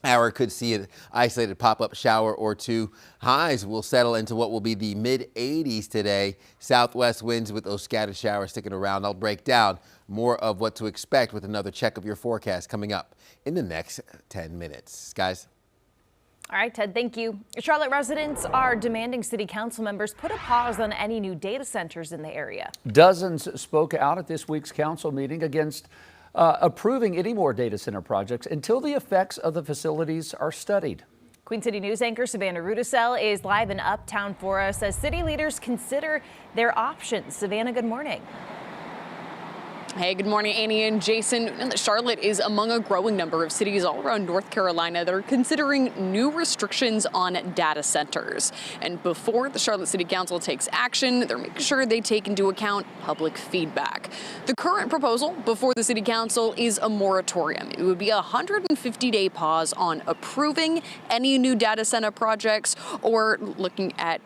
hour could see an isolated pop-up shower or two. Highs will settle into what will be the mid 80s today. Southwest winds with those scattered showers sticking around. I'll break down more of what to expect with another check of your forecast coming up in the next 10 minutes. Guys. All right, Ted, thank you. Charlotte residents are demanding city council members put a pause on any new data centers in the area. Dozens spoke out at this week's council meeting against approving any more data center projects until the effects of the facilities are studied. Queen City News anchor Savannah Rudisell is live in Uptown for us as city leaders consider their options. Savannah, good morning. Hey, good morning, Annie and Jason. Charlotte is among a growing number of cities all around North Carolina that are considering new restrictions on data centers. And before the Charlotte City Council takes action, they're making sure they take into account public feedback. The current proposal before the City Council is a moratorium. It would be a 150-day pause on approving any new data center projects or looking at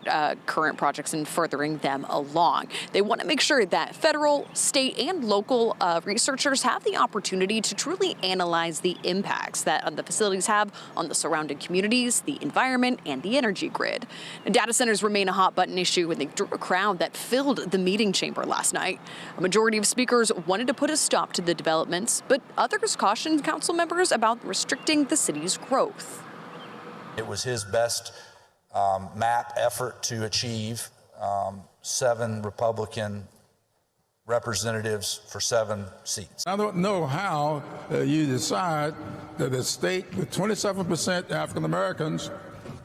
current projects and furthering them along. They want to make sure that federal, state, and local researchers have the opportunity to truly analyze the impacts that the facilities have on the surrounding communities, the environment, and the energy grid. And data centers remain a hot button issue, and they drew a crowd that filled the meeting chamber last night. A majority of speakers wanted to put a stop to the developments, but others cautioned council members about restricting the city's growth. It was his best map effort to achieve 7 Republican representatives for 7 seats. I don't know how you decide that a state with 27% African Americans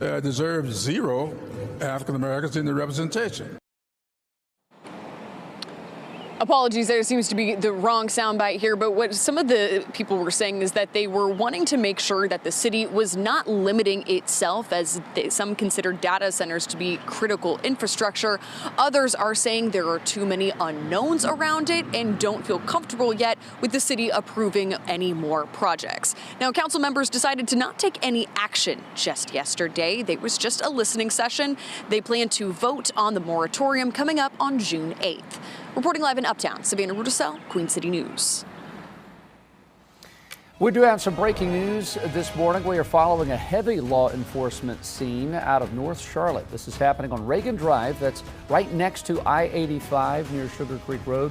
deserves 0 African Americans in the representation. Apologies, there seems to be the wrong soundbite here, but what some of the people were saying is that they were wanting to make sure that the city was not limiting itself, as some consider data centers to be critical infrastructure. Others are saying there are too many unknowns around it and don't feel comfortable yet with the city approving any more projects. Now, council members decided to not take any action just yesterday. There was just a listening session. They plan to vote on the moratorium coming up on June 8th. Reporting live in Uptown, Savannah Rudisell, Queen City News. We do have some breaking news this morning. We are following a heavy law enforcement scene out of North Charlotte. This is happening on Reagan Drive. That's right next to I-85 near Sugar Creek Road.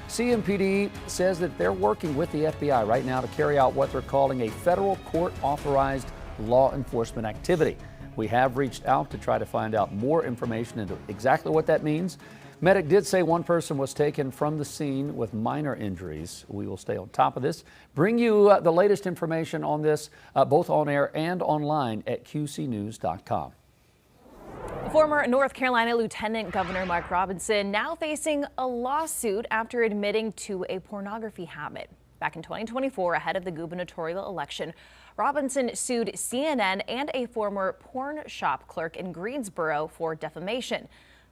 CMPD says that they're working with the FBI right now to carry out what they're calling a federal court-authorized law enforcement activity. We have reached out to try to find out more information into exactly what that means. Medic did say one person was taken from the scene with minor injuries. We will stay on top of this. Bring you the latest information on this, both on air and online at qcnews.com. Former North Carolina Lieutenant Governor Mark Robinson now facing a lawsuit after admitting to a pornography habit. Back in 2024, ahead of the gubernatorial election, Robinson sued CNN and a former porn shop clerk in Greensboro for defamation.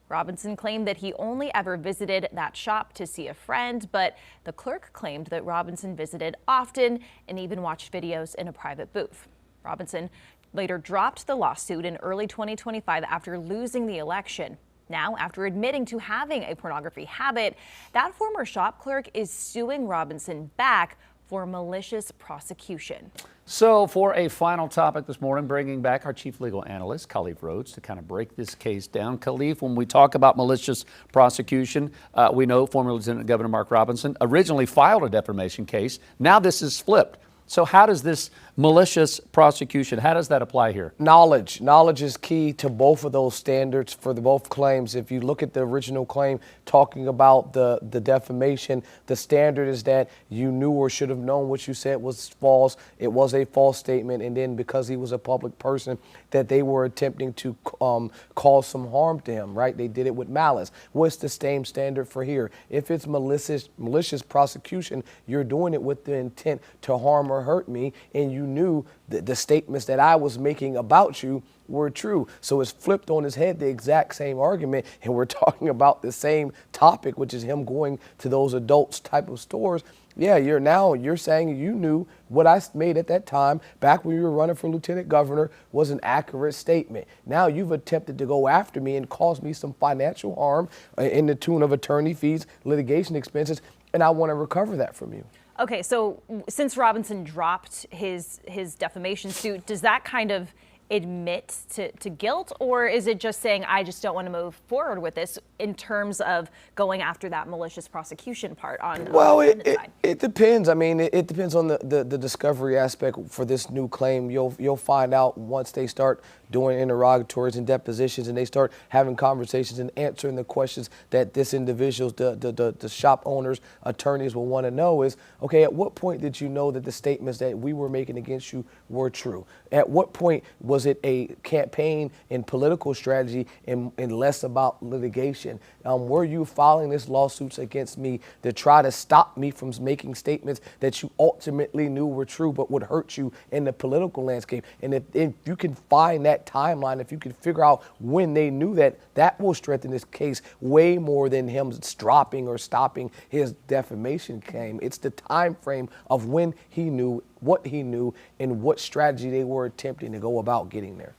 Robinson claimed that he only ever visited that shop to see a friend, but the clerk claimed that Robinson visited often and even watched videos in a private booth. Robinson later dropped the lawsuit in early 2025 after losing the election. Now, after admitting to having a pornography habit, that former shop clerk is suing Robinson back for malicious prosecution. So for a final topic this morning, bringing back our chief legal analyst, Khalif Rhodes, to kind of break this case down. Khalif, when we talk about malicious prosecution, we know former Lieutenant Governor Mark Robinson originally filed a defamation case. Now this is flipped. So how does this malicious prosecution, how does that apply here? Knowledge. Knowledge is key to both of those standards for both claims. If you look at the original claim talking about the defamation, the standard is that you knew or should have known what you said was false. It was a false statement. And then because he was a public person, that they were attempting to cause some harm to him, right? They did it with malice. What's the same standard for here? If it's malicious prosecution, you're doing it with the intent to harm or hurt me, and you knew that the statements that I was making about you were true. So it's flipped on his head, the exact same argument, and we're talking about the same topic, which is him going to those adults type of stores. Yeah, you're saying you knew what I made at that time, back when you were running for lieutenant governor, was an accurate statement. Now you've attempted to go after me and cause me some financial harm in the tune of attorney fees, litigation expenses, and I want to recover that from you. Okay, so since Robinson dropped his defamation suit, does that kind of admit to guilt, or is it just saying, I just don't want to move forward with this in terms of going after that malicious prosecution part on the side? It depends. I mean, it depends on the discovery aspect for this new claim. You'll find out once they start doing interrogatories and depositions and they start having conversations and answering the questions that this individual's, the shop owner's attorneys will want to know is, okay, at what point did you know that the statements that we were making against you were true? At what point was it a campaign and political strategy and less about litigation? Were you filing these lawsuits against me to try to stop me from making statements that you ultimately knew were true but would hurt you in the political landscape? And if you can find that timeline, if you can figure out when they knew that, that will strengthen this case way more than him dropping or stopping his defamation claim. It's the time frame of when he knew, what he knew, and what strategy they were attempting to go about getting there.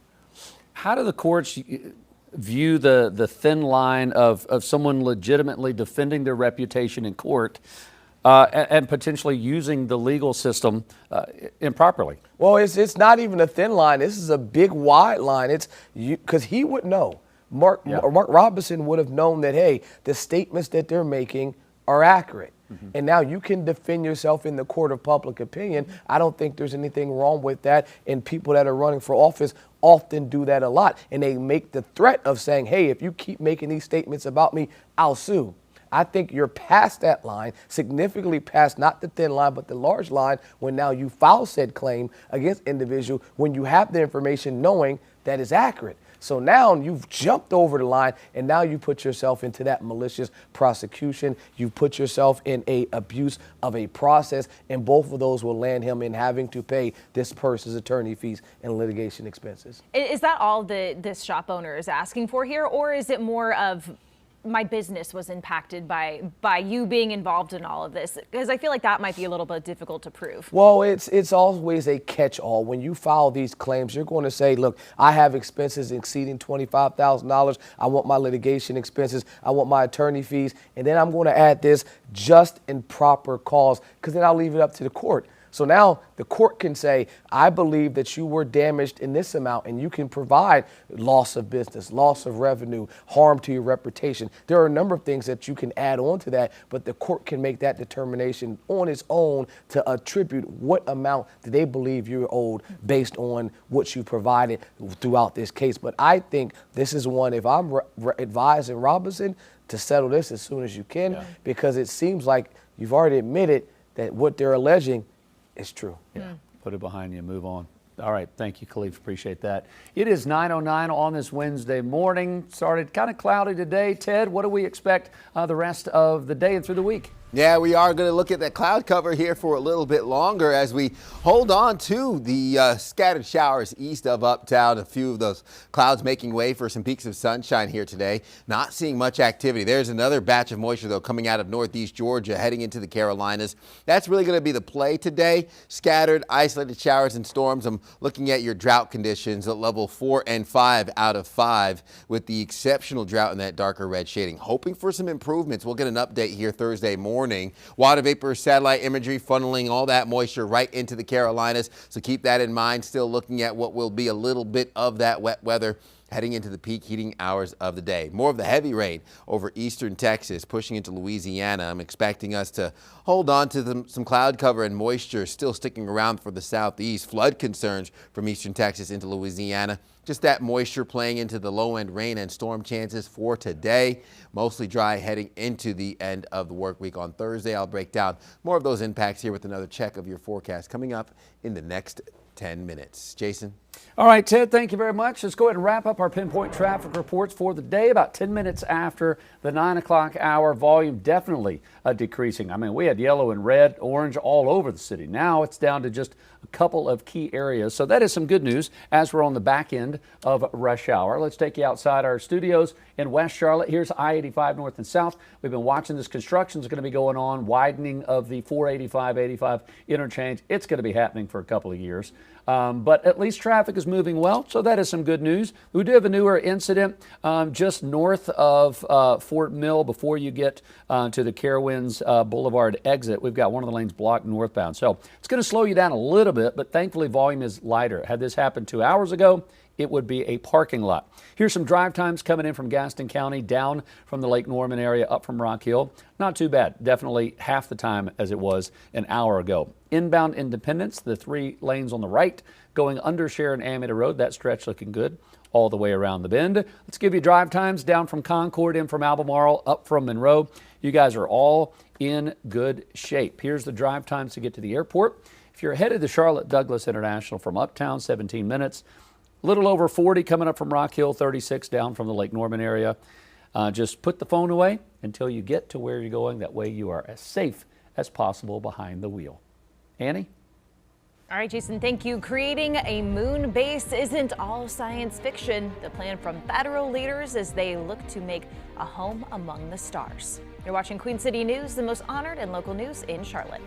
How do the courts view the thin line of someone legitimately defending their reputation in court and potentially using the legal system improperly? Well, it's not even a thin line. This is a big wide line. It's because he would know. Mark Robinson would have known that, hey, the statements that they're making are accurate. Mm-hmm. And now you can defend yourself in the court of public opinion. I don't think there's anything wrong with that. And people that are running for office often do that a lot. And they make the threat of saying, hey, if you keep making these statements about me, I'll sue. I think you're past that line, significantly past not the thin line, but the large line, when now you file said claim against individual when you have the information knowing that is accurate. So now you've jumped over the line, and now you put yourself into that malicious prosecution. You put yourself in a abuse of a process, and both of those will land him in having to pay this person's attorney fees and litigation expenses. Is that all this shop owner is asking for here, or is it more of my business was impacted by you being involved in all of this? Because I feel like that might be a little bit difficult to prove. Well, it's always a catch-all. When you file these claims, you're going to say, look, I have expenses exceeding $25,000. I want my litigation expenses. I want my attorney fees. And then I'm going to add this just and proper cause, because then I'll leave it up to the court. So now the court can say, I believe that you were damaged in this amount, and you can provide loss of business, loss of revenue, harm to your reputation. There are a number of things that you can add on to that, but the court can make that determination on its own to attribute what amount do they believe you're owed based on what you provided throughout this case. But I think this is one, if I'm advising Robinson, to settle this as soon as you can, because it seems like you've already admitted that what they're alleging is true. Yeah. Put it behind you and move on. All right. Thank you, Khalif. Appreciate that. It is 9:09 on this Wednesday morning. Started kind of cloudy today. Ted, what do we expect the rest of the day and through the week? Yeah, we are going to look at that cloud cover here for a little bit longer as we hold on to the scattered showers east of uptown. A few of those clouds making way for some peaks of sunshine here today. Not seeing much activity. There's another batch of moisture, though, coming out of northeast Georgia, heading into the Carolinas. That's really going to be the play today. Scattered, isolated showers and storms. I'm looking at your drought conditions at level 4 and 5 out of 5, with the exceptional drought in that darker red shading. Hoping for some improvements. We'll get an update here Thursday morning. Water vapor satellite imagery funneling all that moisture right into the Carolinas. So keep that in mind. Still looking at what will be a little bit of that wet weather heading into the peak heating hours of the day. More of the heavy rain over eastern Texas, pushing into Louisiana. I'm expecting us to hold on to some cloud cover and moisture still sticking around for the southeast. Flood concerns from eastern Texas into Louisiana. Just that moisture playing into the low-end rain and storm chances for today. Mostly dry heading into the end of the work week on Thursday. I'll break down more of those impacts here with another check of your forecast coming up in the next 10 minutes. Jason? All right, Ted, thank you very much. Let's go ahead and wrap up our pinpoint traffic reports for the day. About 10 minutes after the 9 o'clock hour, volume definitely decreasing. I mean, we had yellow and red, orange all over the city. Now it's down to just a couple of key areas. So that is some good news as we're on the back end of rush hour. Let's take you outside our studios in West Charlotte. Here's I-85 north and south. We've been watching this construction is going to be going on, widening of the 485-85 interchange. It's going to be happening for a couple of years. But at least traffic is moving well, so that is some good news. We do have a newer incident just north of Fort Mill before you get to the Carowinds Boulevard exit. We've got one of the lanes blocked northbound, so it's going to slow you down a little bit, but thankfully volume is lighter. Had this happened 2 hours ago, it would be a parking lot. Here's some drive times coming in from Gaston County, down from the Lake Norman area, up from Rock Hill. Not too bad. Definitely half the time as it was an hour ago. Inbound Independence, the 3 lanes on the right, going under Sharon Amita Road. That stretch looking good all the way around the bend. Let's give you drive times down from Concord, in from Albemarle, up from Monroe. You guys are all in good shape. Here's the drive times to get to the airport. If you're headed to Charlotte Douglas International from uptown, 17 minutes. A little over 40 coming up from Rock Hill, 36 down from the Lake Norman area. Just put the phone away until you get to where you're going. That way you are as safe as possible behind the wheel. Annie? All right, Jason, thank you. Creating a moon base isn't all science fiction. The plan from federal leaders as they look to make a home among the stars. You're watching Queen City News, the most honored and local news in Charlotte.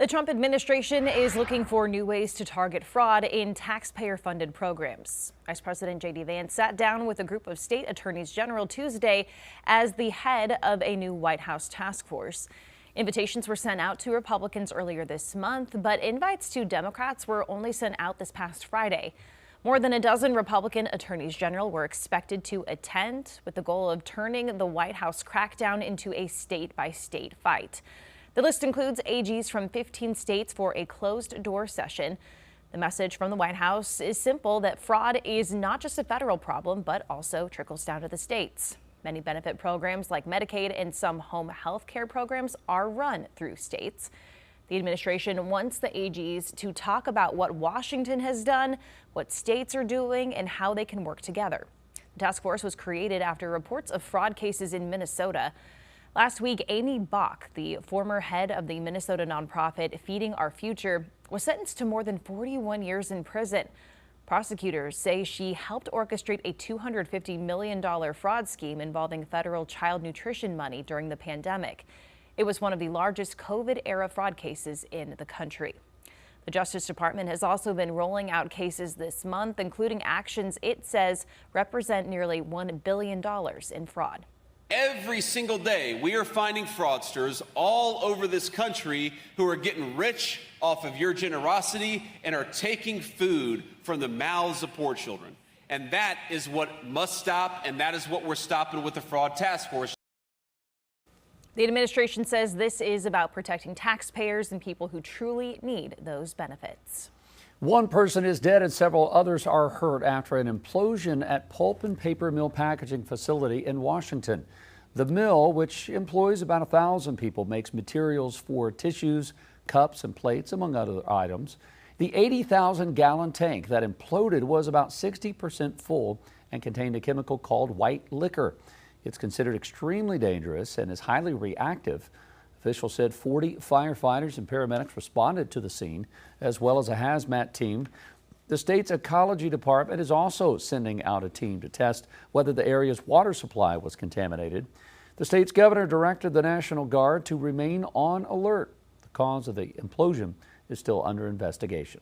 The Trump administration is looking for new ways to target fraud in taxpayer-funded programs. Vice President J.D. Vance sat down with a group of state attorneys general Tuesday as the head of a new White House task force. Invitations were sent out to Republicans earlier this month, but invites to Democrats were only sent out this past Friday. More than a dozen Republican attorneys general were expected to attend, with the goal of turning the White House crackdown into a state-by-state fight. The list includes AGs from 15 states for a closed-door session. The message from the White House is simple, that fraud is not just a federal problem, but also trickles down to the states. Many benefit programs like Medicaid and some home health care programs are run through states. The administration wants the AGs to talk about what Washington has done, what states are doing, and how they can work together. The task force was created after reports of fraud cases in Minnesota. Last week, Amy Bach, the former head of the Minnesota nonprofit Feeding Our Future, was sentenced to more than 41 years in prison. Prosecutors say she helped orchestrate a $250 million fraud scheme involving federal child nutrition money during the pandemic. It was one of the largest COVID-era fraud cases in the country. The Justice Department has also been rolling out cases this month, including actions it says represent nearly $1 billion in fraud. Every single day, we are finding fraudsters all over this country who are getting rich off of your generosity and are taking food from the mouths of poor children. And that is what must stop, and that is what we're stopping with the Fraud Task Force. The administration says this is about protecting taxpayers and people who truly need those benefits. One person is dead and several others are hurt after an implosion at pulp and paper mill packaging facility in Washington. The mill, which employs about 1,000 people, makes materials for tissues, cups, and plates, among other items. The 80,000-gallon tank that imploded was about 60% full and contained a chemical called white liquor. It's considered extremely dangerous and is highly reactive. Officials said 40 firefighters and paramedics responded to the scene, as well as a hazmat team. The state's ecology department is also sending out a team to test whether the area's water supply was contaminated. The state's governor directed the National Guard to remain on alert. The cause of the implosion is still under investigation.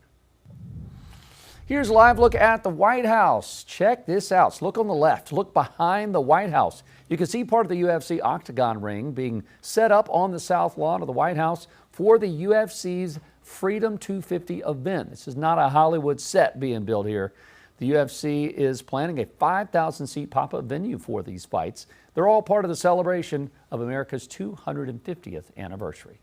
Here's a live look at the White House. Check this out. So look on the left. Look behind the White House. You can see part of the UFC octagon ring being set up on the south lawn of the White House for the UFC's Freedom 250 event. This is not a Hollywood set being built here. The UFC is planning a 5,000-seat pop-up venue for these fights. They're all part of the celebration of America's 250th anniversary.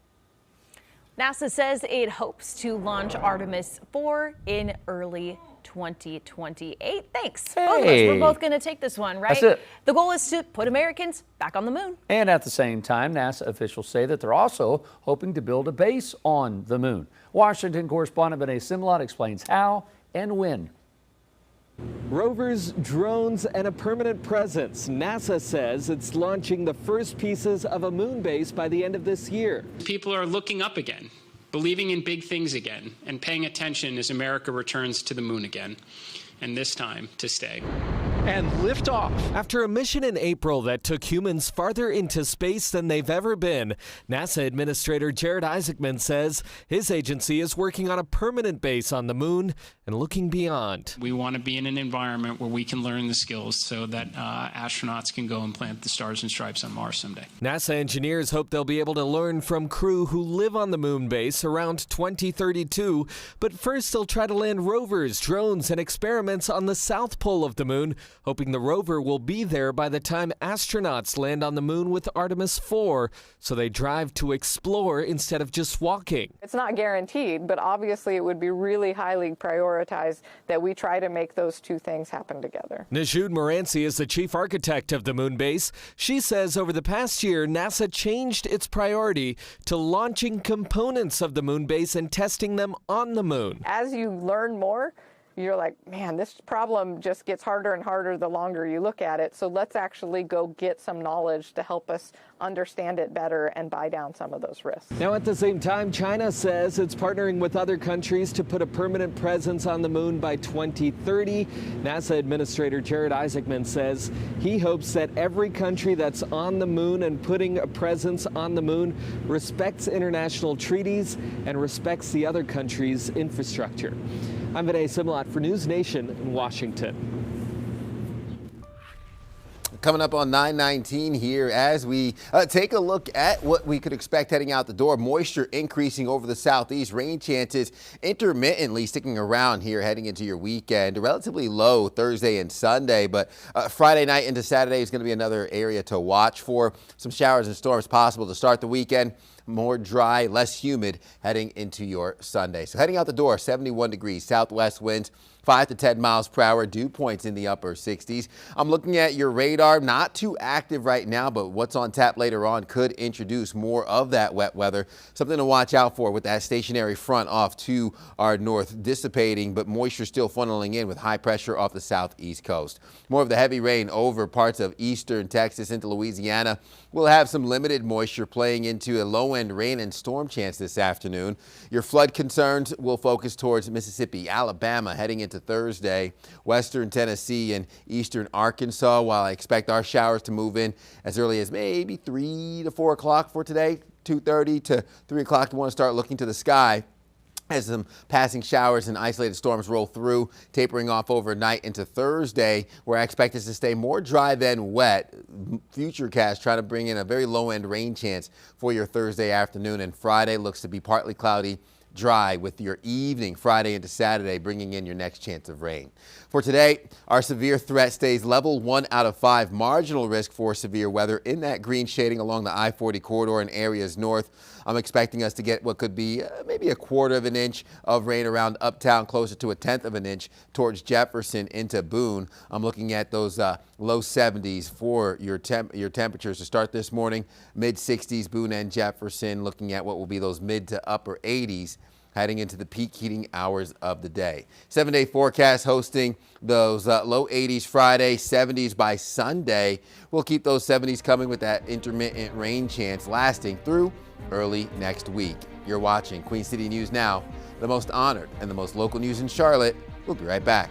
NASA says it hopes to launch Artemis 4 in early 2028. Thanks. Hey. Both of us. We're both going to take this one, right? That's it. The goal is to put Americans back on the moon. And at the same time, NASA officials say that they're also hoping to build a base on the moon. Washington correspondent Vinay Simlot explains how and when. Rovers, drones, and a permanent presence. NASA says it's launching the first pieces of a moon base by the end of this year. People are looking up again, believing in big things again, and paying attention as America returns to the moon again, and this time to stay. And liftoff. After a mission in April that took humans farther into space than they've ever been, NASA Administrator Jared Isaacman says his agency is working on a permanent base on the moon and looking beyond. We want to be in an environment where we can learn the skills so that astronauts can go and plant the stars and stripes on Mars someday. NASA engineers hope they'll be able to learn from crew who live on the moon base around 2032, but first they'll try to land rovers, drones, and experiments on the south pole of the moon, hoping the rover will be there by the time astronauts land on the moon with Artemis 4, so they drive to explore instead of just walking. It's not guaranteed, but obviously it would be really highly prioritized that we try to make those two things happen together. Najud Moranci is the chief architect of the moon base. She says over the past year, NASA changed its priority to launching components of the moon base and testing them on the moon. As you learn more, you're like, man, this problem just gets harder and harder the longer you look at it. So let's actually go get some knowledge to help us understand it better and buy down some of those risks. Now, at the same time, China says it's partnering with other countries to put a permanent presence on the moon by 2030. NASA Administrator Jared Isaacman says he hopes that every country that's on the moon and putting a presence on the moon respects international treaties and respects the other countries' infrastructure. I'm Vinay Simlot for News Nation in Washington. Coming up on 9:19 here as we take a look at what we could expect heading out the door. Moisture increasing over the southeast. Rain chances intermittently sticking around here heading into your weekend. Relatively low Thursday and Sunday, but Friday night into Saturday is going to be another area to watch for. Some showers and storms possible to start the weekend. More dry, less humid heading into your Sunday. So heading out the door, 71 degrees, southwest winds, 5 to 10 miles per hour, dew points in the upper 60s. I'm looking at your radar, not too active right now, but what's on tap later on could introduce more of that wet weather. Something to watch out for with that stationary front off to our north, dissipating, but moisture still funneling in with high pressure off the southeast coast. More of the heavy rain over parts of eastern Texas into Louisiana. We'll have some limited moisture playing into a low-end rain and storm chance this afternoon. Your flood concerns will focus towards Mississippi, Alabama heading into Thursday, western Tennessee and eastern Arkansas, while I expect our showers to move in as early as maybe 3 to 4 o'clock for today, 2:30 to 3 o'clock to want to start looking to the sky as some passing showers and isolated storms roll through, tapering off overnight into Thursday, where I expect us to stay more dry than wet. Futurecast trying to bring in a very low-end rain chance for your Thursday afternoon, and Friday looks to be partly cloudy, dry with your evening Friday into Saturday bringing in your next chance of rain. For today, our severe threat stays level 1 out of 5. Marginal risk for severe weather in that green shading along the I-40 corridor and areas north. I'm expecting us to get what could be maybe a 1/4 of an inch of rain around uptown, closer to 1/10 of an inch towards Jefferson into Boone. I'm looking at those low 70s for your temperatures to start this morning. Mid 60s, Boone and Jefferson, looking at what will be those mid to upper 80s heading into the peak heating hours of the day. 7-day forecast hosting those low 80s Friday, 70s by Sunday. We'll keep those 70s coming with that intermittent rain chance lasting through early next week. You're watching Queen City News Now, the most honored and the most local news in Charlotte. We'll be right back.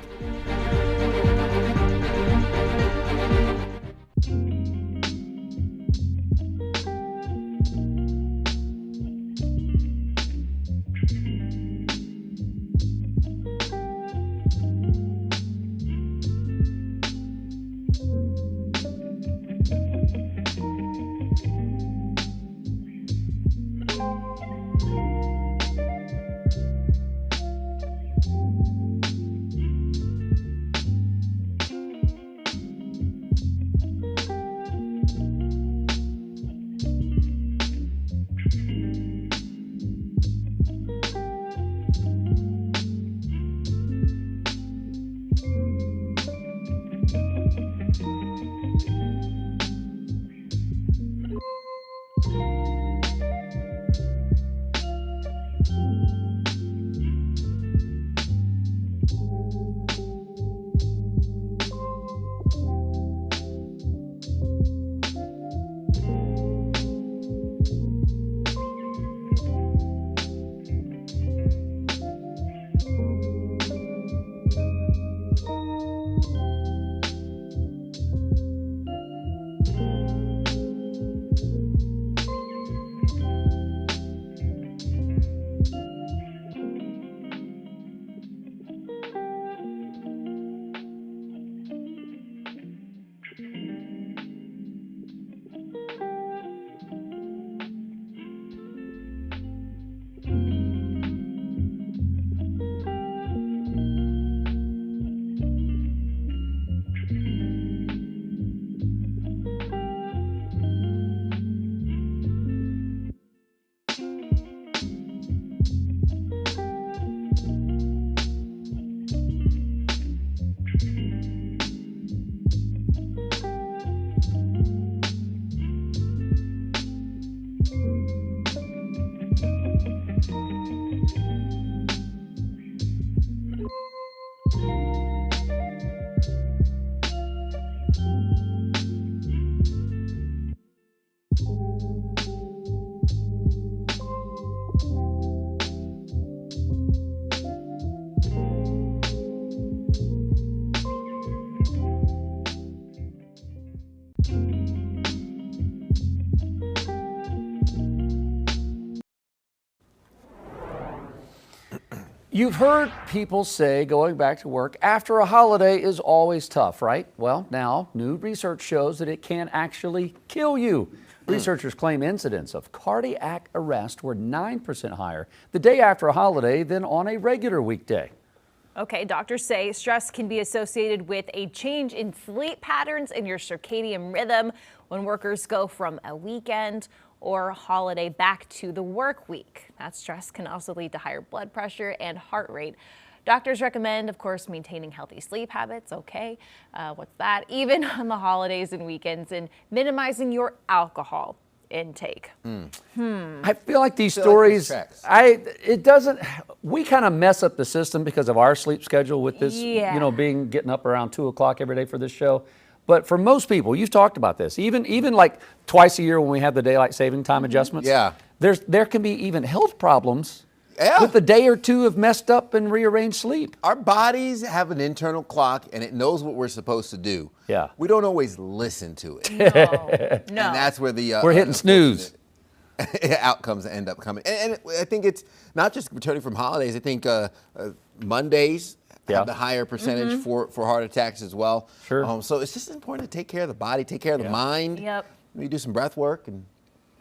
You've heard people say going back to work after a holiday is always tough, right? Well, now new research shows that it can actually kill you. Researchers claim incidents of cardiac arrest were 9% higher the day after a holiday than on a regular weekday. Okay, doctors say stress can be associated with a change in sleep patterns and your circadian rhythm when workers go from a weekend or holiday back to the work week. That stress can also lead to higher blood pressure and heart rate. Doctors recommend, of course, maintaining healthy sleep habits. Okay, what's that? Even on the holidays and weekends, and minimizing your alcohol intake. I feel like these stories, we kind of mess up the system because of our sleep schedule with this, getting up around 2 o'clock every day for this show. But for most people, you've talked about this, even like twice a year when we have the daylight saving time adjustments, there can be even health problems with a day or two of messed up and rearranged sleep. Our bodies have an internal clock and it knows what we're supposed to do. Yeah. We don't always listen to it. No. And that's where the we're hitting snooze. Outcomes end up coming. And I think it's not just returning from holidays. I think Mondays have the higher percentage for heart attacks as well. Sure. So it's just important to take care of the body, take care of the mind. Yep. You do some breath work and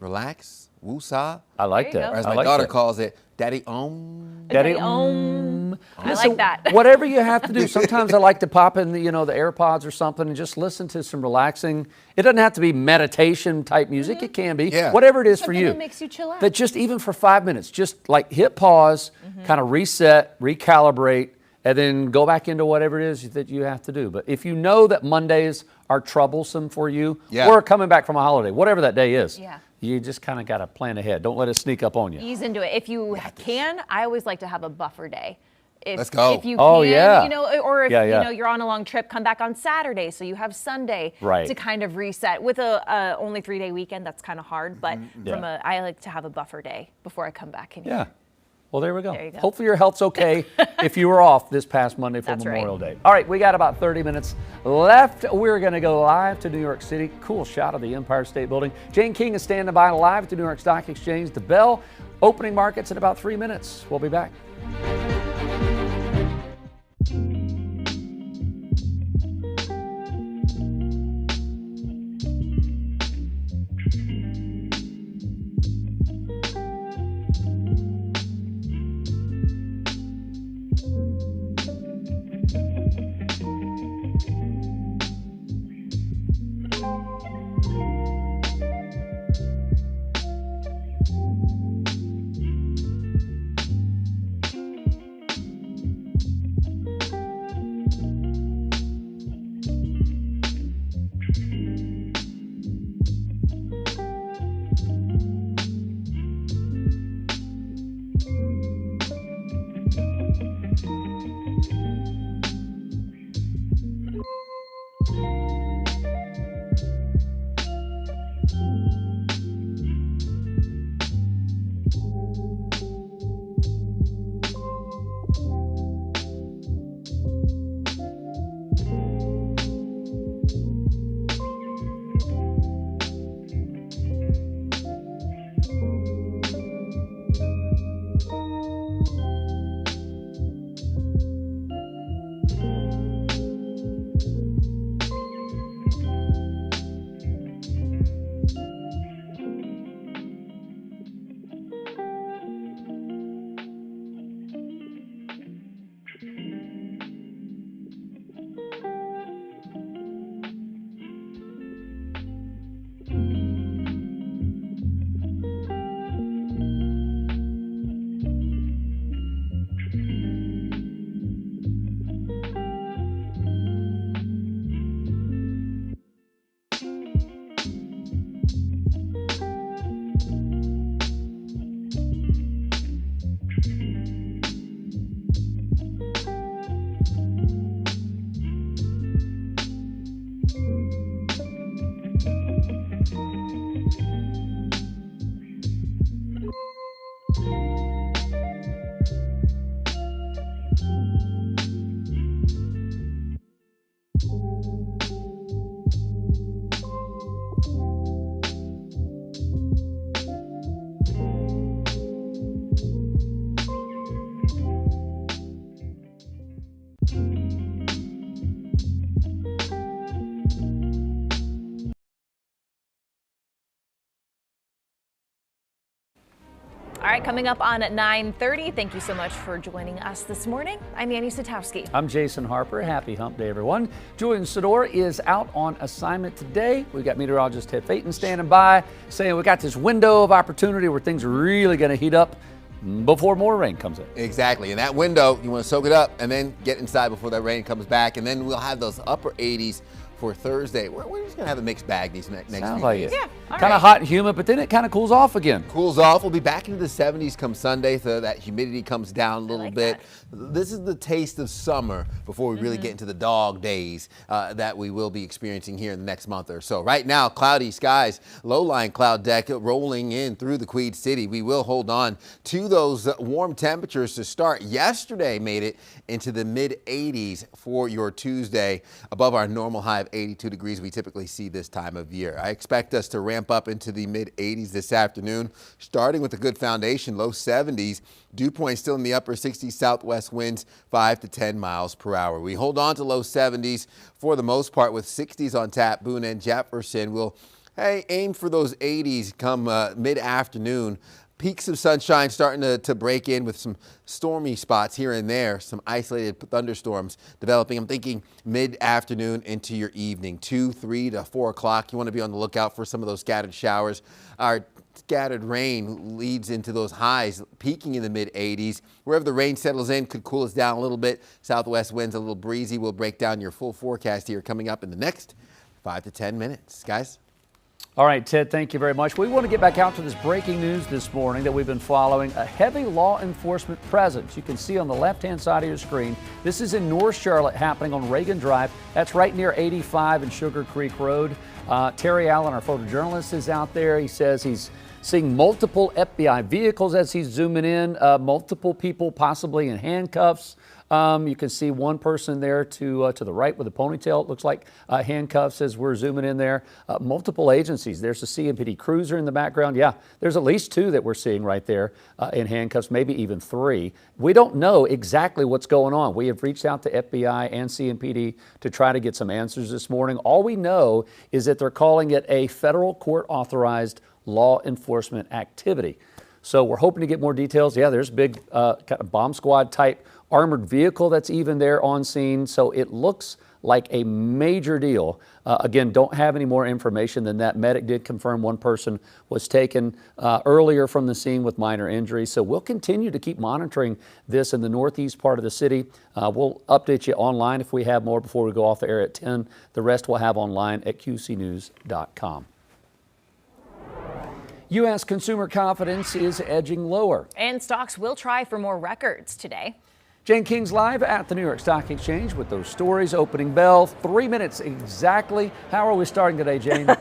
relax. Woo-saw. I like that. Or as I my like daughter that. calls it, Daddy Om. Daddy Om. I Listen, like that. Whatever you have to do. Sometimes I like to pop in the AirPods or something and just listen to some relaxing. It doesn't have to be meditation type music. It can be. Whatever it is for you. That makes you chill out. But just even for 5 minutes, just like hit pause, kind of reset, recalibrate, and then go back into whatever it is that you have to do. But if you know that Mondays are troublesome for you, or coming back from a holiday, whatever that day is, you just kind of got to plan ahead. Don't let it sneak up on you. Ease into it. If you can, I always like to have a buffer day. Let's go. If you Oh, can, yeah. Or if Yeah. you're on a long trip, come back on Saturday so you have Sunday Right. to kind of reset. With a only 3-day weekend, that's kind of hard. But I like to have a buffer day before I come back in. Yeah. Well, there we go. There you go. Hopefully your health's okay if you were off this past Monday for That's Memorial Day. All right, we got about 30 minutes left. We're going to go live to New York City. Cool shot of the Empire State Building. Jane King is standing by live at the New York Stock Exchange. The bell opening markets in about 3 minutes. We'll be back. All right, coming up on at 9:30. Thank you so much for joining us this morning. I'm Annie Satowski. I'm Jason Harper. Happy hump day, everyone. Julian Sador is out on assignment today. We've got meteorologist Ted Payton standing by, saying we got this window of opportunity where things are really going to heat up before more rain comes in. Exactly. In that window, you want to soak it up and then get inside before that rain comes back. And then we'll have those upper 80s for Thursday. We're just going to have a mixed bag these next few days. Yeah, kind of hot and humid, but then it kind of cools off again. Cools off. We'll be back into the 70s come Sunday, so that humidity comes down a little bit. This is the taste of summer before we really get into the dog days that we will be experiencing here in the next month or so. Right now, cloudy skies, low-lying cloud deck rolling in through the Queen City. We will hold on to those warm temperatures to start. Yesterday made it into the mid-80s for your Tuesday, above our normal high of 82 degrees we typically see this time of year. I expect us to ramp up into the mid-80s this afternoon, starting with a good foundation, low 70s. Dew point still in the upper 60s, southwest winds 5 to 10 miles per hour. We hold on to low 70s for the most part with 60s on tap. Boone and Jefferson will aim for those 80s come mid-afternoon. Peaks of sunshine starting to break in with some stormy spots here and there, some isolated thunderstorms developing. I'm thinking mid-afternoon into your evening, 2, 3 to 4 o'clock. You want to be on the lookout for some of those scattered showers. Our scattered rain leads into those highs, peaking in the mid-80s. Wherever the rain settles in could cool us down a little bit. Southwest winds a little breezy. We'll break down your full forecast here coming up in the next 5 to 10 minutes. Guys? All right, Ted, thank you very much. We want to get back out to this breaking news this morning that we've been following. A heavy law enforcement presence. You can see on the left-hand side of your screen. This is in North Charlotte, happening on Reagan Drive. That's right near 85 and Sugar Creek Road. Terry Allen, our photojournalist, is out there. He says he's seeing multiple FBI vehicles as he's zooming in, multiple people possibly in handcuffs. You can see one person there to the right with a ponytail. It looks like handcuffs as we're zooming in there. Multiple agencies. There's a CMPD cruiser in the background. Yeah, there's at least 2 that we're seeing right there in handcuffs, maybe even 3. We don't know exactly what's going on. We have reached out to FBI and CMPD to try to get some answers this morning. All we know is that they're calling it a federal court-authorized law enforcement activity. So we're hoping to get more details. Yeah, there's a big kind of bomb squad type armored vehicle that's even there on scene. So it looks like a major deal. Again, don't have any more information than that. Medic did confirm one person was taken earlier from the scene with minor injuries. So we'll continue to keep monitoring this in the northeast part of the city. We'll update you online if we have more before we go off the air at 10. The rest we'll have online at qcnews.com. U.S. consumer confidence is edging lower. And stocks will try for more records today. Jane King's live at the New York Stock Exchange with those stories. Opening bell, 3 minutes exactly. How are we starting today, Jane?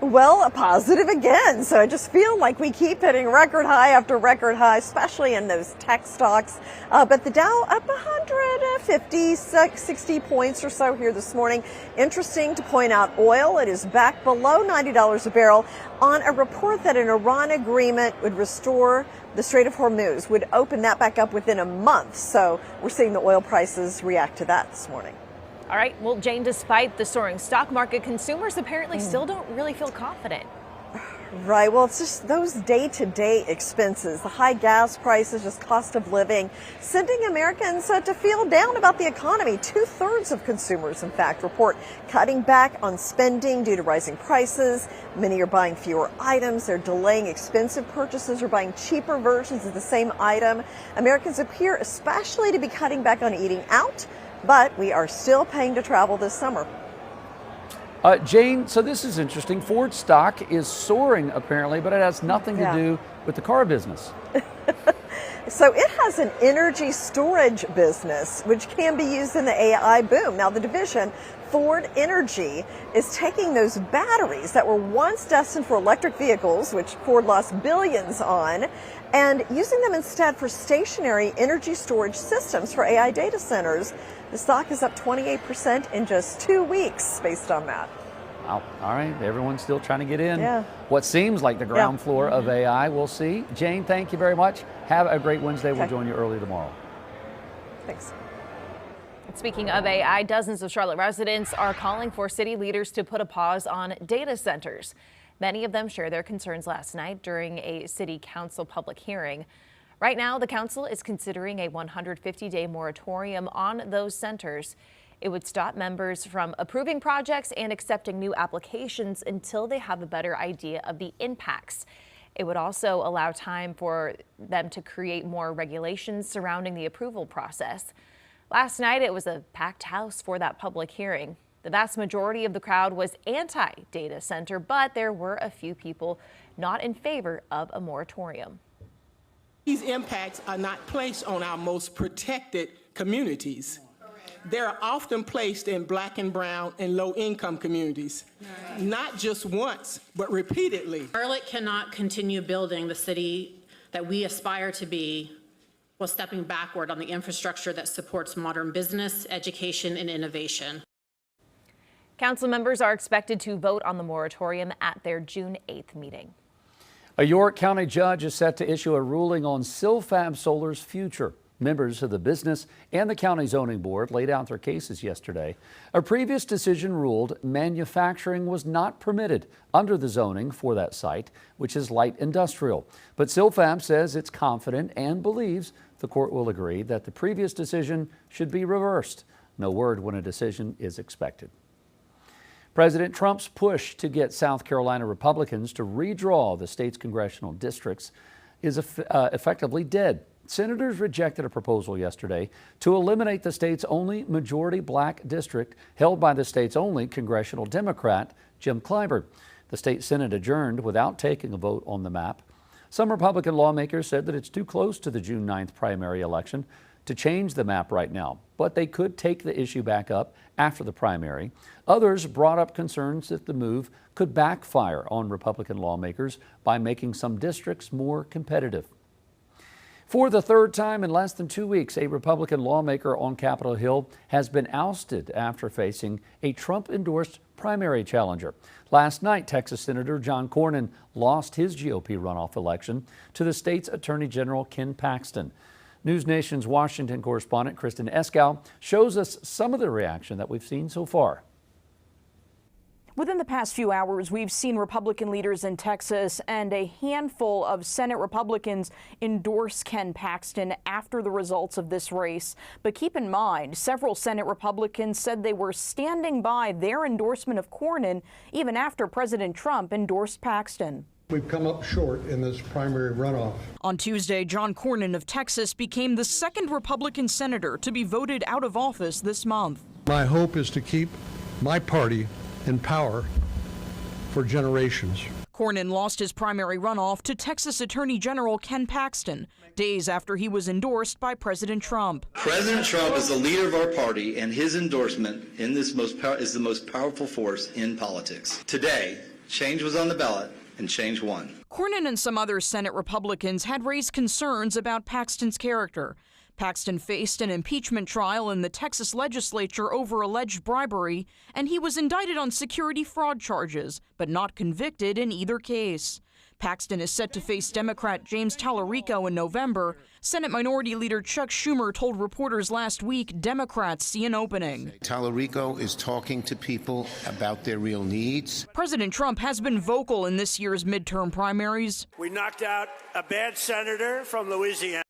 Well, positive again. So I just feel like we keep hitting record high after record high, especially in those tech stocks. But the Dow up 150, 60 points or so here this morning. Interesting to point out, oil, it is back below $90 a barrel on a report that an Iran agreement would restore the Strait of Hormuz, would open that back up within a month. So we're seeing the oil prices react to that this morning. All right. Well, Jane, despite the soaring stock market, consumers apparently still don't really feel confident. Right. Well, it's just those day-to-day expenses, the high gas prices, just cost of living, sending Americans to feel down about the economy. 2/3 of consumers, in fact, report cutting back on spending due to rising prices. Many are buying fewer items. They're delaying expensive purchases or buying cheaper versions of the same item. Americans appear especially to be cutting back on eating out, but we are still paying to travel this summer. Jane, so this is interesting. Ford stock is soaring apparently, but it has nothing to do with the car business. So it has an energy storage business, which can be used in the AI boom. Now, the division, Ford Energy, is taking those batteries that were once destined for electric vehicles, which Ford lost billions on, and using them instead for stationary energy storage systems for AI data centers. The stock is up 28% in just 2 weeks based on that. Wow. All right. Everyone's still trying to get in. Yeah. What seems like the ground floor of AI. We'll see. Jane, thank you very much. Have a great Wednesday. We'll join you early tomorrow. Thanks. Speaking of AI, dozens of Charlotte residents are calling for city leaders to put a pause on data centers. Many of them shared their concerns last night during a city council public hearing. Right now, the council is considering a 150-day moratorium on those centers. It would stop members from approving projects and accepting new applications until they have a better idea of the impacts. It would also allow time for them to create more regulations surrounding the approval process. Last night, it was a packed house for that public hearing. The vast majority of the crowd was anti-data center, but there were a few people not in favor of a moratorium. These impacts are not placed on our most protected communities. They're often placed in Black and brown and low-income communities, not just once, but repeatedly. Charlotte cannot continue building the city that we aspire to be while stepping backward on the infrastructure that supports modern business, education, and innovation. Council members are expected to vote on the moratorium at their June 8th meeting. A York County judge is set to issue a ruling on Silfab Solar's future. Members of the business and the county zoning board laid out their cases yesterday. A previous decision ruled manufacturing was not permitted under the zoning for that site, which is light industrial. But Silfab says it's confident and believes the court will agree that the previous decision should be reversed. No word when a decision is expected. President Trump's push to get South Carolina Republicans to redraw the state's congressional districts is effectively dead. Senators rejected a proposal yesterday to eliminate the state's only majority Black district held by the state's only congressional Democrat, Jim Clyburn. The state Senate adjourned without taking a vote on the map. Some Republican lawmakers said that it's too close to the June 9th primary election to change the map right now, but they could take the issue back up after the primary. Others brought up concerns that the move could backfire on Republican lawmakers by making some districts more competitive. For the third time in less than 2 weeks, a Republican lawmaker on Capitol Hill has been ousted after facing a Trump-endorsed primary challenger. Last night, Texas Senator John Cornyn lost his GOP runoff election to the state's Attorney General Ken Paxton. News Nation's Washington correspondent Kristen Eskow shows us some of the reaction that we've seen so far. Within the past few hours, we've seen Republican leaders in Texas and a handful of Senate Republicans endorse Ken Paxton after the results of this race. But keep in mind, several Senate Republicans said they were standing by their endorsement of Cornyn even after President Trump endorsed Paxton. We've come up short in this primary runoff. On Tuesday, John Cornyn of Texas became the second Republican senator to be voted out of office this month. My hope is to keep my party in power for generations. Cornyn lost his primary runoff to Texas Attorney General Ken Paxton, days after he was endorsed by President Trump. President Trump is the leader of our party, and his endorsement in this is the most powerful force in politics. Today, change was on the ballot, and change won. Cornyn and some other Senate Republicans had raised concerns about Paxton's character. Paxton faced an impeachment trial in the Texas legislature over alleged bribery, and he was indicted on security fraud charges, but not convicted in either case. Paxton is set to face Democrat James Tallarico in November. Senate Minority Leader Chuck Schumer told reporters last week Democrats see an opening. Tallarico is talking to people about their real needs. President Trump has been vocal in this year's midterm primaries. We knocked out a bad senator from Louisiana.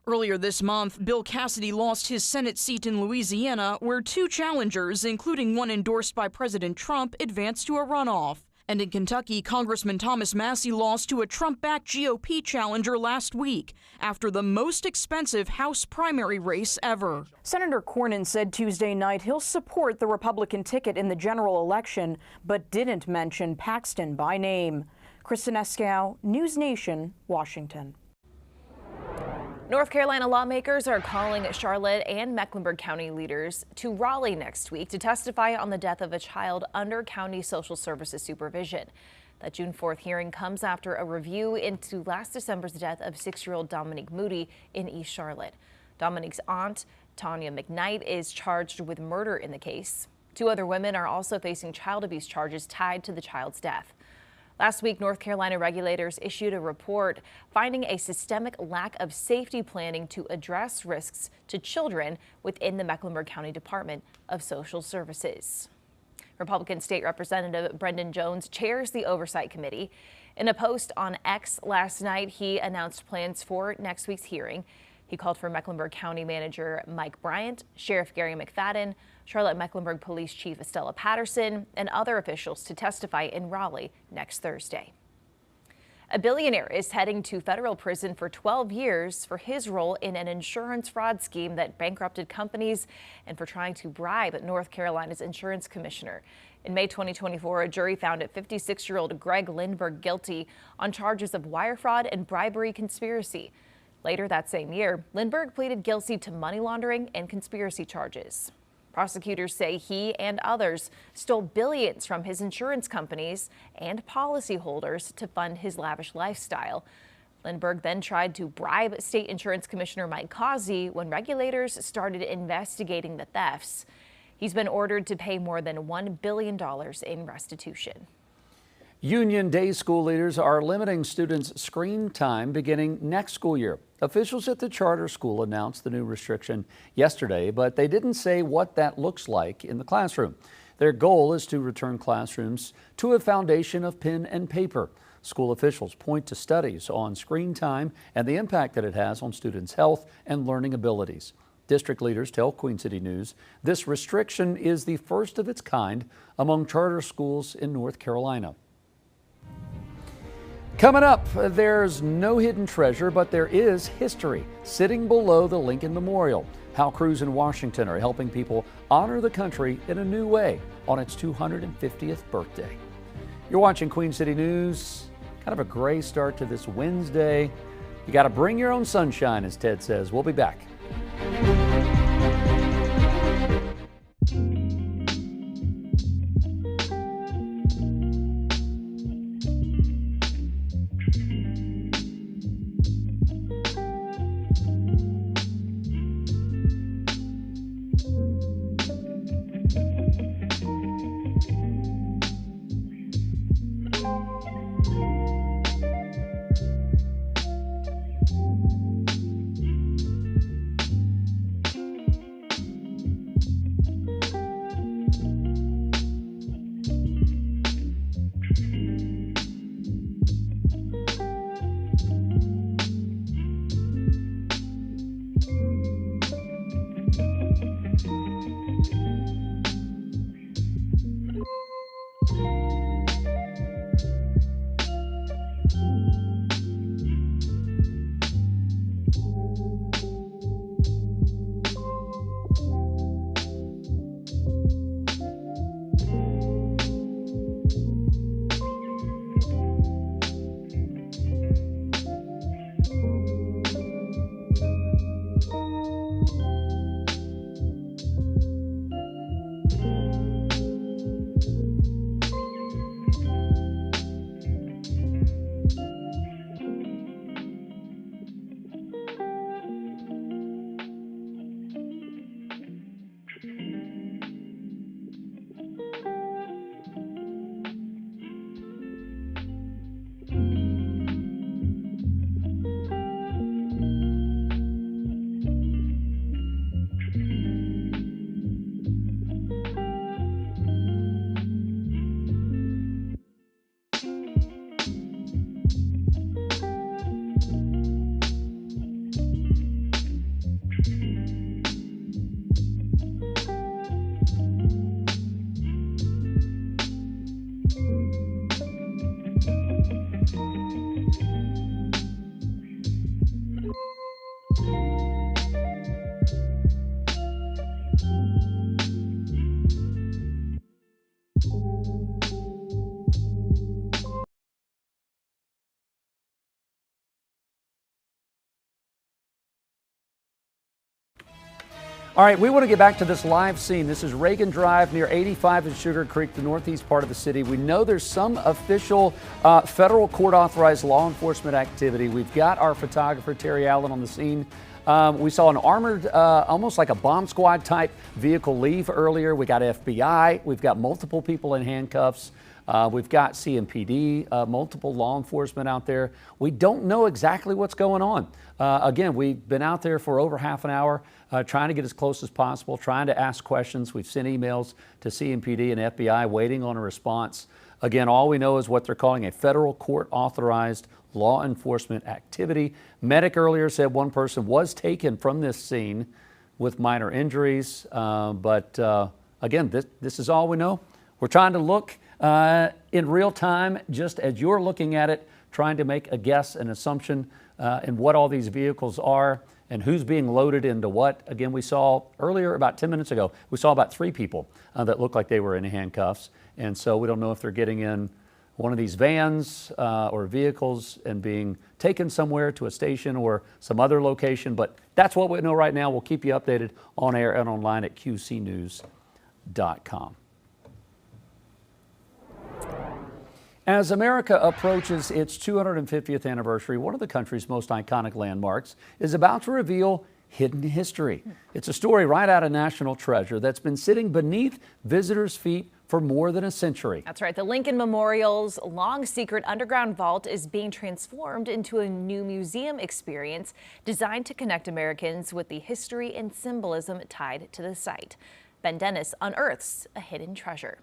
Earlier this month, Bill Cassidy lost his Senate seat in Louisiana, where two challengers, including one endorsed by President Trump, advanced to a runoff. And in Kentucky, Congressman Thomas Massie lost to a Trump-backed GOP challenger last week after the most expensive House primary race ever. Senator Cornyn said Tuesday night he'll support the Republican ticket in the general election, but didn't mention Paxton by name. Kristen Eskow, News Nation, Washington. North Carolina lawmakers are calling Charlotte and Mecklenburg County leaders to Raleigh next week to testify on the death of a child under county social services supervision. That June 4th hearing comes after a review into last December's death of 6-year-old Dominique Moody in East Charlotte. Dominique's aunt, Tanya McKnight, is charged with murder in the case. 2 other women are also facing child abuse charges tied to the child's death. Last week, North Carolina regulators issued a report finding a systemic lack of safety planning to address risks to children within the Mecklenburg County Department of Social Services. Republican State Representative Brendan Jones chairs the Oversight Committee. In a post on X last night, he announced plans for next week's hearing. He called for Mecklenburg County Manager Mike Bryant, Sheriff Gary McFadden, Charlotte-Mecklenburg Police Chief Estella Patterson, and other officials to testify in Raleigh next Thursday. A billionaire is heading to federal prison for 12 years for his role in an insurance fraud scheme that bankrupted companies and for trying to bribe North Carolina's insurance commissioner. In May 2024, a jury found 56-year-old Greg Lindbergh guilty on charges of wire fraud and bribery conspiracy. Later that same year, Lindbergh pleaded guilty to money laundering and conspiracy charges. Prosecutors say he and others stole billions from his insurance companies and policyholders to fund his lavish lifestyle. Lindbergh then tried to bribe State Insurance Commissioner Mike Causey when regulators started investigating the thefts. He's been ordered to pay more than $1 billion in restitution. Union Day school leaders are limiting students' screen time beginning next school year. Officials at the charter school announced the new restriction yesterday, but they didn't say what that looks like in the classroom. Their goal is to return classrooms to a foundation of pen and paper. School officials point to studies on screen time and the impact that it has on students' health and learning abilities. District leaders tell Queen City News this restriction is the first of its kind among charter schools in North Carolina. Coming up, there's no hidden treasure, but there is history sitting below the Lincoln Memorial. How crews in Washington are helping people honor the country in a new way on its 250th birthday. You're watching Queen City News. Kind of a gray start to this Wednesday. You got to bring your own sunshine, as Ted says. We'll be back. All right, we want to get back to this live scene. This is Reagan Drive near 85 in Sugar Creek, the northeast part of the city. We know there's some official federal court-authorized law enforcement activity. We've got our photographer, Terry Allen, on the scene. We saw an armored, almost like a bomb squad type vehicle leave earlier. We got FBI. We've got multiple people in handcuffs. We've got CMPD, multiple law enforcement out there. We don't know exactly what's going on. Again, we've been out there for over half an hour trying to get as close as possible, trying to ask questions. We've sent emails to CMPD and FBI waiting on a response. Again, all we know is what they're calling a federal court-authorized law enforcement activity. Medic earlier said one person was taken from this scene with minor injuries. Again, this is all we know. We're trying to look in real time, just as you're looking at it, trying to make a guess, an assumption in what all these vehicles are and who's being loaded into what. Again, we saw earlier, about 10 minutes ago, we saw about 3 people that looked like they were in handcuffs. And so we don't know if they're getting in one of these vans or vehicles and being taken somewhere to a station or some other location. But that's what we know right now. We'll keep you updated on air and online at qcnews.com. As America approaches its 250th anniversary, one of the country's most iconic landmarks is about to reveal hidden history. It's a story right out of National Treasure that's been sitting beneath visitors' feet for more than a century. That's right. The Lincoln Memorial's long secret underground vault is being transformed into a new museum experience designed to connect Americans with the history and symbolism tied to the site. Ben Dennis unearths a hidden treasure.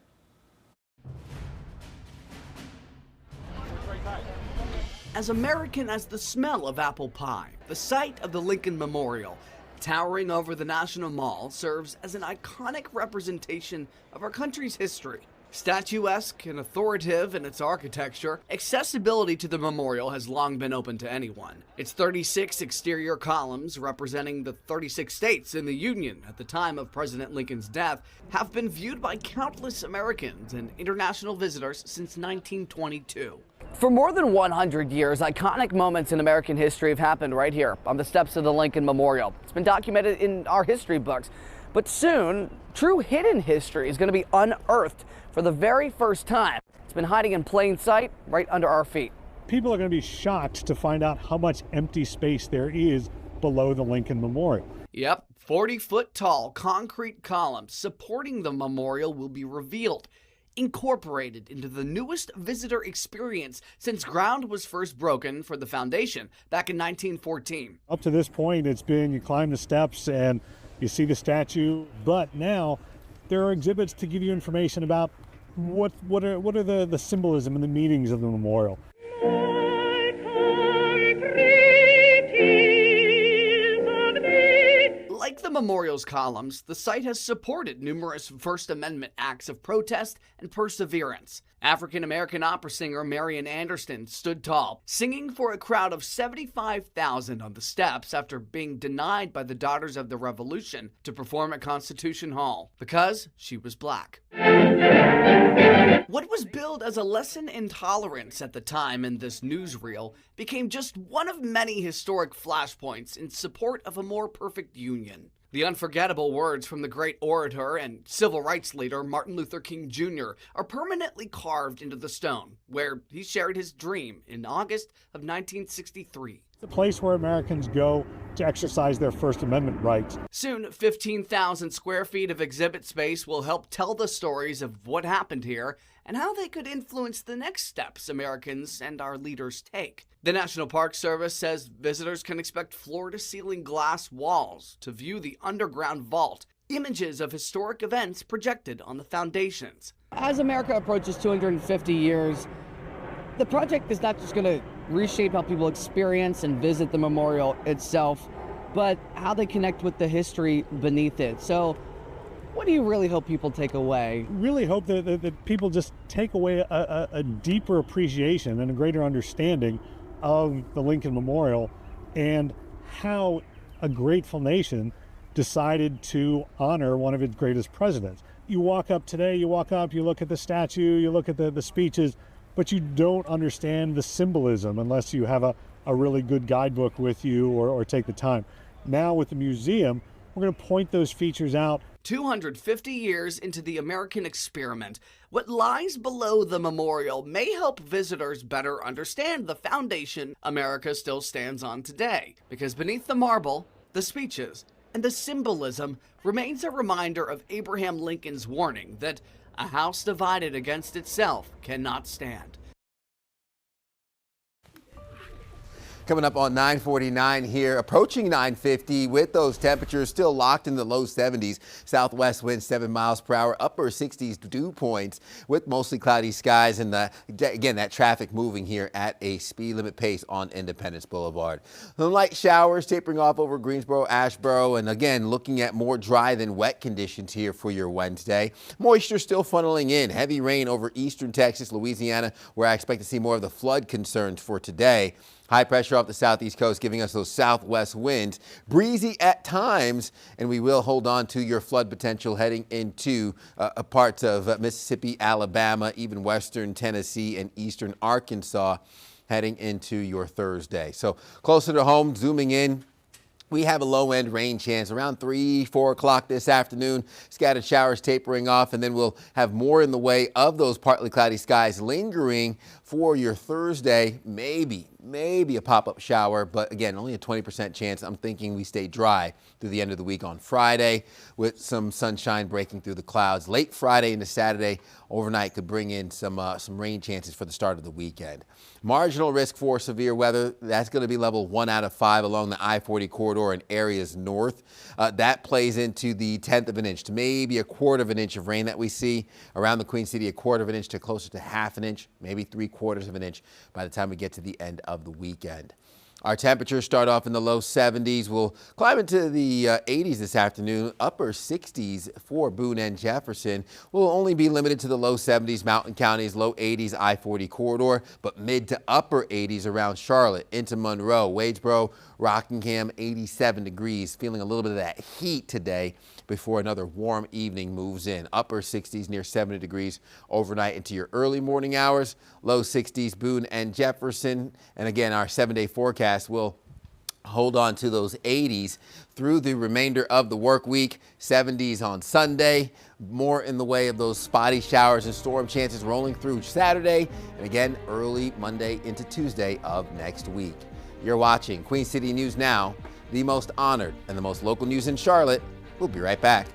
As American as the smell of apple pie, the site of the Lincoln Memorial, towering over the National Mall, serves as an iconic representation of our country's history. Statuesque and authoritative in its architecture, accessibility to the memorial has long been open to anyone. Its 36 exterior columns, representing the 36 states in the Union at the time of President Lincoln's death, have been viewed by countless Americans and international visitors since 1922. For more than 100 years, iconic moments in American history have happened right here on the steps of the Lincoln Memorial. It's been documented in our history books. But soon, true hidden history is going to be unearthed for the very first time. It's been hiding in plain sight right under our feet. People are going to be shocked to find out how much empty space there is below the Lincoln Memorial. Yep, 40-foot tall concrete columns supporting the memorial will be revealed, incorporated into the newest visitor experience since ground was first broken for the foundation back in 1914. Up to this point, it's been you climb the steps and you see the statue, but now there are exhibits to give you information about what are the symbolism and the meanings of the memorial. Like the memorial's columns, the site has supported numerous First Amendment acts of protest and perseverance. African-American opera singer Marian Anderson stood tall, singing for a crowd of 75,000 on the steps after being denied by the Daughters of the Revolution to perform at Constitution Hall because she was black. What was billed as a lesson in tolerance at the time in this newsreel became just one of many historic flashpoints in support of a more perfect union. The unforgettable words from the great orator and civil rights leader Martin Luther King Jr. are permanently carved into the stone, where he shared his dream in August of 1963. The place where Americans go to exercise their First Amendment rights. Soon, 15,000 square feet of exhibit space will help tell the stories of what happened here and how they could influence the next steps Americans and our leaders take. The National Park Service says visitors can expect floor-to-ceiling glass walls to view the underground vault, images of historic events projected on the foundations. As America approaches 250 years, the project is not just going to reshape how people experience and visit the memorial itself, but how they connect with the history beneath it. So what do you really hope people take away? Really hope that people just take away a deeper appreciation and a greater understanding of the Lincoln Memorial and how a grateful nation decided to honor one of its greatest presidents. You walk up today, you look at the statue, you look at the speeches, but you don't understand the symbolism unless you have a really good guidebook with you or take the time. Now with the museum, we're going to point those features out. 250 years into the American experiment, what lies below the memorial may help visitors better understand the foundation America still stands on today. Because beneath the marble, the speeches, and the symbolism remains a reminder of Abraham Lincoln's warning that A house divided against itself cannot stand. Coming up on 9:49 here, approaching 9:50 with those temperatures still locked in the low 70s. Southwest winds 7 miles per hour, upper 60s dew points with mostly cloudy skies, and again, that traffic moving here at a speed limit pace on Independence Boulevard. Some light showers tapering off over Greensboro, Asheboro, and again, looking at more dry than wet conditions here for your Wednesday. Moisture still funneling in. Heavy rain over eastern Texas, Louisiana, where I expect to see more of the flood concerns for today. High pressure off the southeast coast giving us those southwest winds. Breezy at times, and we will hold on to your flood potential heading into parts of Mississippi, Alabama, even western Tennessee and eastern Arkansas heading into your Thursday. So closer to home, zooming in. We have a low-end rain chance around 3, 4 o'clock this afternoon. Scattered showers tapering off, and then we'll have more in the way of those partly cloudy skies lingering for your Thursday. Maybe a pop-up shower, but again, only a 20% chance. I'm thinking we stay dry through the end of the week on Friday with some sunshine breaking through the clouds. Late Friday into Saturday overnight could bring in some rain chances for the start of the weekend. Marginal risk for severe weather. That's going to be level 1 out of 5 along the I-40 corridor in areas north. That plays into the 1/10 of an inch to maybe 1/4 of an inch of rain that we see around the Queen City, 1/4 of an inch to closer to 1/2 an inch, maybe 3/4 of an inch by the time we get to the end of the weekend. Our temperatures start off in the low 70s. We'll climb into the 80s this afternoon, upper 60s for Boone and Jefferson. We'll only be limited to the low 70s, mountain counties, low 80s, I-40 corridor, but mid to upper 80s around Charlotte, into Monroe, Wadesboro, Rockingham, 87 degrees. Feeling a little bit of that heat today before another warm evening moves in. Upper 60s near 70 degrees overnight into your early morning hours. Low 60s, Boone and Jefferson. And again, our 7-day forecast will hold on to those 80s through the remainder of the work week. 70s on Sunday. More in the way of those spotty showers and storm chances rolling through Saturday. And again, early Monday into Tuesday of next week. You're watching Queen City News Now, the most honored and the most local news in Charlotte. We'll be right back.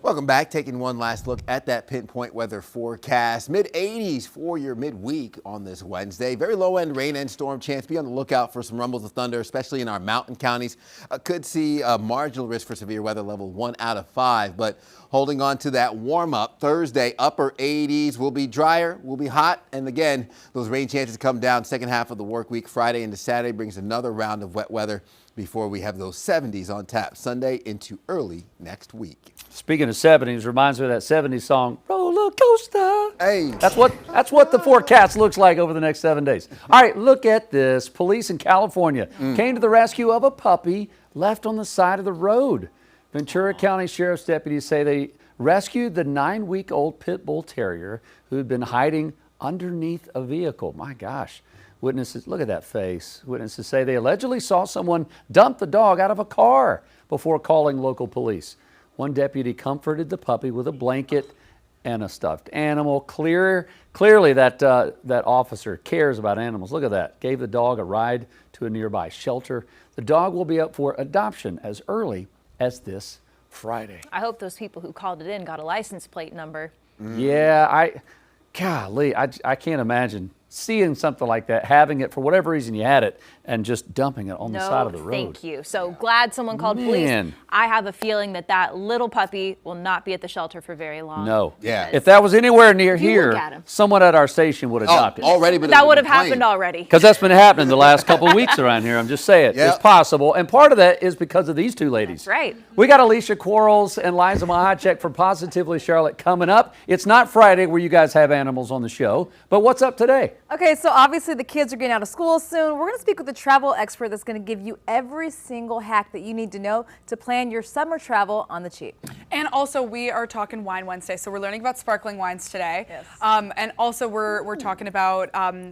Welcome back. Taking one last look at that pinpoint weather forecast. Mid-80s for your midweek on this Wednesday. Very low-end rain and storm chance. Be on the lookout for some rumbles of thunder, especially in our mountain counties. Could see a marginal risk for severe weather, level 1 out of 5. But holding on to that warm-up. Thursday, upper 80s. Will be drier, will be hot. And again, those rain chances come down second half of the work week. Friday into Saturday brings another round of wet weather before we have those 70s on tap Sunday into early next week. Speaking of 70s, reminds me of that 70s song, Roller Coaster. Hey. That's what the forecast looks like over the next 7 days. All right, look at this. Police in California came to the rescue of a puppy left on the side of the road. Ventura County Sheriff's deputies say they rescued the 9-week-old pit bull terrier who had been hiding underneath a vehicle. My gosh. Witnesses, look at that face. Witnesses say they allegedly saw someone dump the dog out of a car before calling local police. One deputy comforted the puppy with a blanket and a stuffed animal. Clearly that officer cares about animals. Look at that. Gave the dog a ride to a nearby shelter. The dog will be up for adoption as early as this Friday. I hope those people who called it in got a license plate number. Yeah, I can't imagine seeing something like that, having it for whatever reason you had it, and just dumping it on the side of the road. Thank you. So glad someone called police. I have a feeling that little puppy will not be at the shelter for very long. No. Yeah. If that was anywhere near here, look at him. someone at our station would adopt it. Already, but that would have happened already. Because that's been happening the last couple of weeks around here. I'm just saying. It's possible. And part of that is because of these two ladies. That's right. We got Alicia Quarles and Liza Mahacek from Positively Charlotte coming up. It's not Friday where you guys have animals on the show, but what's up today? Okay, so obviously the kids are getting out of school soon. We're going to speak with a travel expert that's going to give you every single hack that you need to know to plan your summer travel on the cheap. And also we are talking Wine Wednesday, so we're learning about sparkling wines today. Yes. And also we're talking about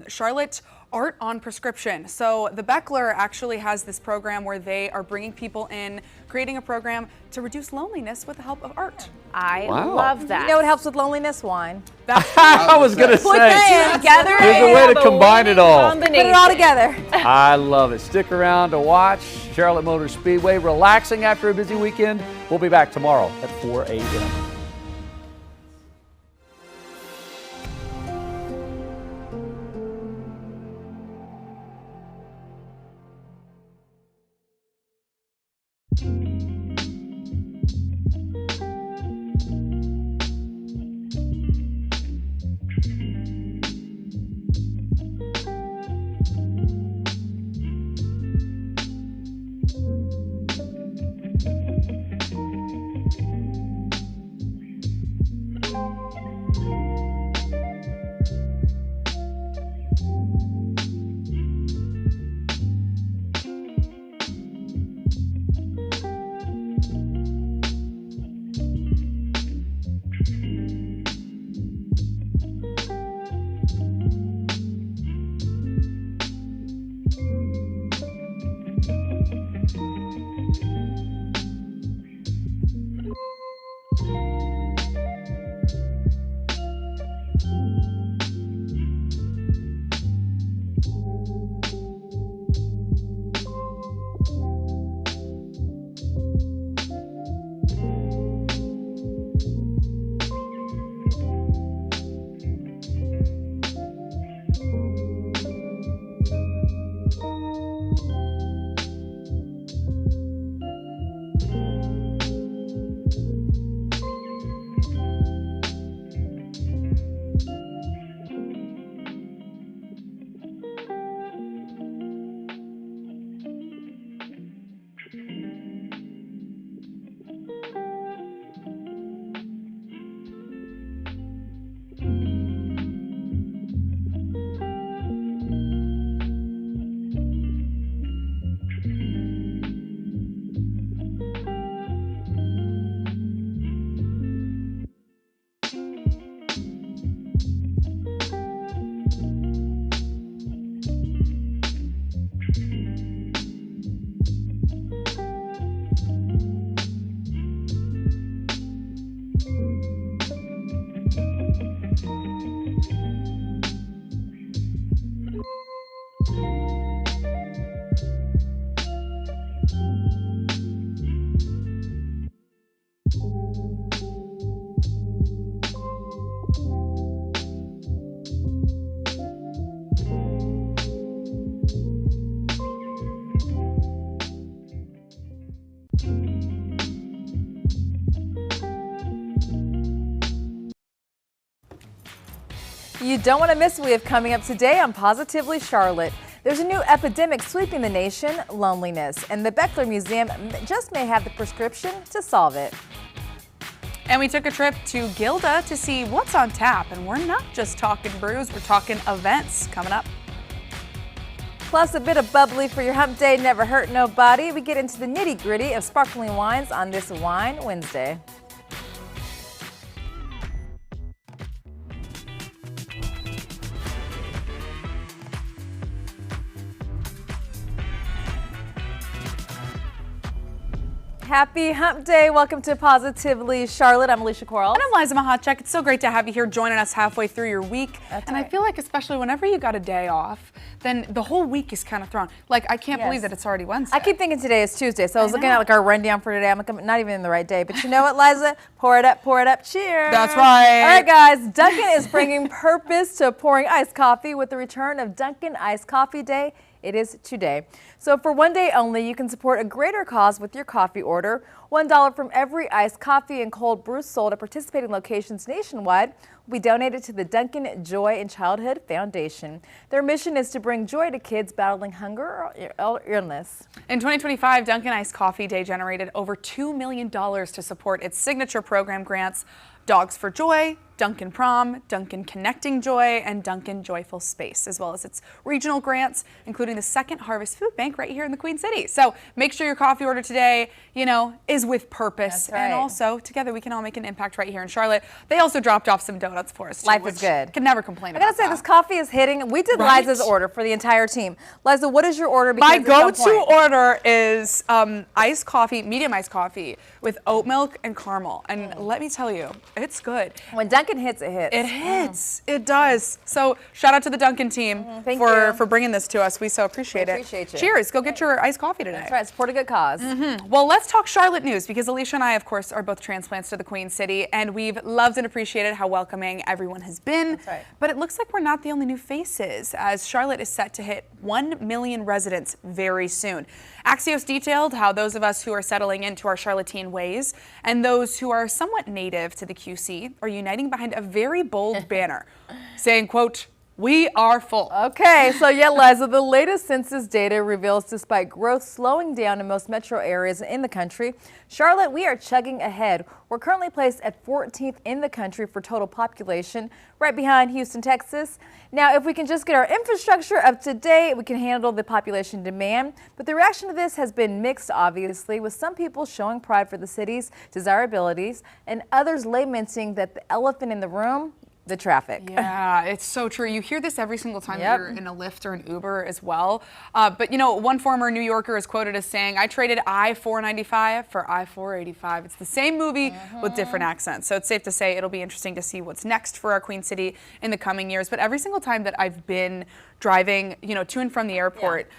Charlotte Art on Prescription. So the Beckler actually has this program where they are bringing people in, creating a program to reduce loneliness with the help of art. I love that. You know what helps with loneliness? Wine. I was going to Put say. that together. There's a way to combine it all. Put it all together. I love it. Stick around to watch Charlotte Motor Speedway, relaxing after a busy weekend. We'll be back tomorrow at 4 a.m. You don't want to miss what we have coming up today on Positively Charlotte. There's a new epidemic sweeping the nation, loneliness, and the Beckler Museum just may have the prescription to solve it. And we took a trip to Gilda to see what's on tap, and we're not just talking brews, we're talking events coming up. Plus a bit of bubbly for your hump day, never hurt nobody. We get into the nitty-gritty of sparkling wines on this Wine Wednesday. Happy hump day. Welcome to Positively Charlotte. I'm Alicia Quarles. And I'm Liza Mahacek. It's so great to have you here joining us halfway through your week. That's and right. I feel like especially whenever you got a day off, then the whole week is kind of thrown. Like, I can't believe that it's already Wednesday. I keep thinking today is Tuesday, so I was looking at like our rundown for today. I'm like, I'm not even in the right day. But you know what, Liza? Pour it up, cheers. That's right. All right, guys. Dunkin' is bringing purpose to pouring iced coffee with the return of Dunkin' Iced Coffee Day. It is today. So for one day only, you can support a greater cause with your coffee order. $1 from every iced coffee and cold brew sold at participating locations nationwide will be donated to the Dunkin' Joy in Childhood Foundation. Their mission is to bring joy to kids battling hunger or illness. In 2025, Dunkin' Iced Coffee Day generated over $2 million to support its signature program grants, Dogs for Joy, Dunkin' Prom, Dunkin' Connecting Joy, and Dunkin' Joyful Space, as well as its regional grants, including the Second Harvest Food Bank right here in the Queen City. So make sure your coffee order today, is with purpose. That's right. And also, together we can all make an impact right here in Charlotte. They also dropped off some donuts for us, too, Life is which good. Can never complain I about gotta say, that. this coffee is hitting. We did Right? Liza's order for the entire team. Liza, what is your order? My Because at some go-to point- order is iced coffee, medium iced coffee with oat milk and caramel. And let me tell you, it's good. When Dunkin' hits, it hits. It hits. It does. So shout out to the Dunkin' team Thank for you. bringing this to us. We so appreciate it. Appreciate you. Cheers. Go get your iced coffee today. That's right. Support a good cause. Well, let's talk Charlotte news, because Alicia and I, of course, are both transplants to the Queen City, and we've loved and appreciated how welcoming everyone has been. That's right. But it looks like we're not the only new faces, as Charlotte is set to hit 1 million residents very soon. Axios detailed how those of us who are settling into our Charlottine ways and those who are somewhat native to the QC are uniting behind a very bold banner saying, quote, "We are full." Okay, so yeah, Liza, the latest census data reveals despite growth slowing down in most metro areas in the country, Charlotte, we are chugging ahead. We're currently placed at 14th in the country for total population, right behind Houston, Texas. Now, if we can just get our infrastructure up to date, we can handle the population demand. But the reaction to this has been mixed, obviously, with some people showing pride for the city's desirabilities and others lamenting that the elephant in the room, the traffic. Yeah, it's so true. You hear this every single time Yep. you're in a Lyft or an Uber as well. But one former New Yorker is quoted as saying, "I traded I-495 for I-485." It's the same movie with different accents. So it's safe to say it'll be interesting to see what's next for our Queen City in the coming years. But every single time that I've been driving, to and from the airport,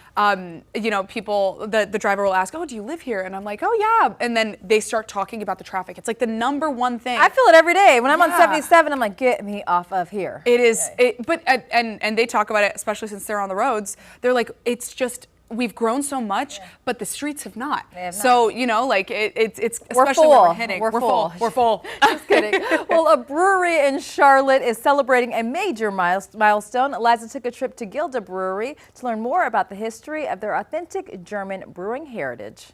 people, the driver will ask, "Oh, do you live here?" And I'm like, "Oh yeah." And then they start talking about the traffic. It's like the number one thing. I feel it every day. When I'm on Yeah. 77, I'm like, get me off of here. It is, and they talk about it, especially since they're on the roads. They're like, it's just, we've grown so much, but the streets have not. They have So, it's We're especially where full. we're heading. We're full. We're full. Just kidding. Well, a brewery in Charlotte is celebrating a major milestone. Liza took a trip to Gilda Brewery to learn more about the history of their authentic German brewing heritage.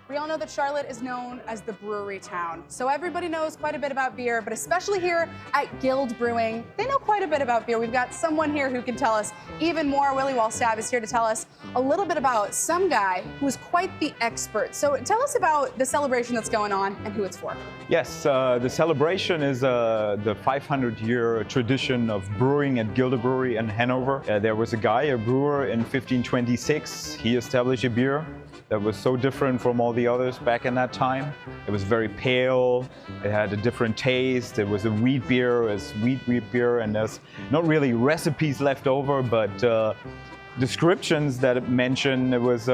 We all know that Charlotte is known as the brewery town, so everybody knows quite a bit about beer, but especially here at Guild Brewing, they know quite a bit about beer. We've got someone here who can tell us even more. Willie Wallstab is here to tell us a little bit about some guy who's quite the expert. So tell us about the celebration that's going on and who it's for. Yes, the celebration is the 500-year tradition of brewing at Gilda Brewery in Hanover. There was a guy, a brewer in 1526. He established a beer that was so different from all the others back in that time. It was very pale, it had a different taste, it was a wheat beer, a sweet wheat beer, and there's not really recipes left over, but descriptions that it mentioned it was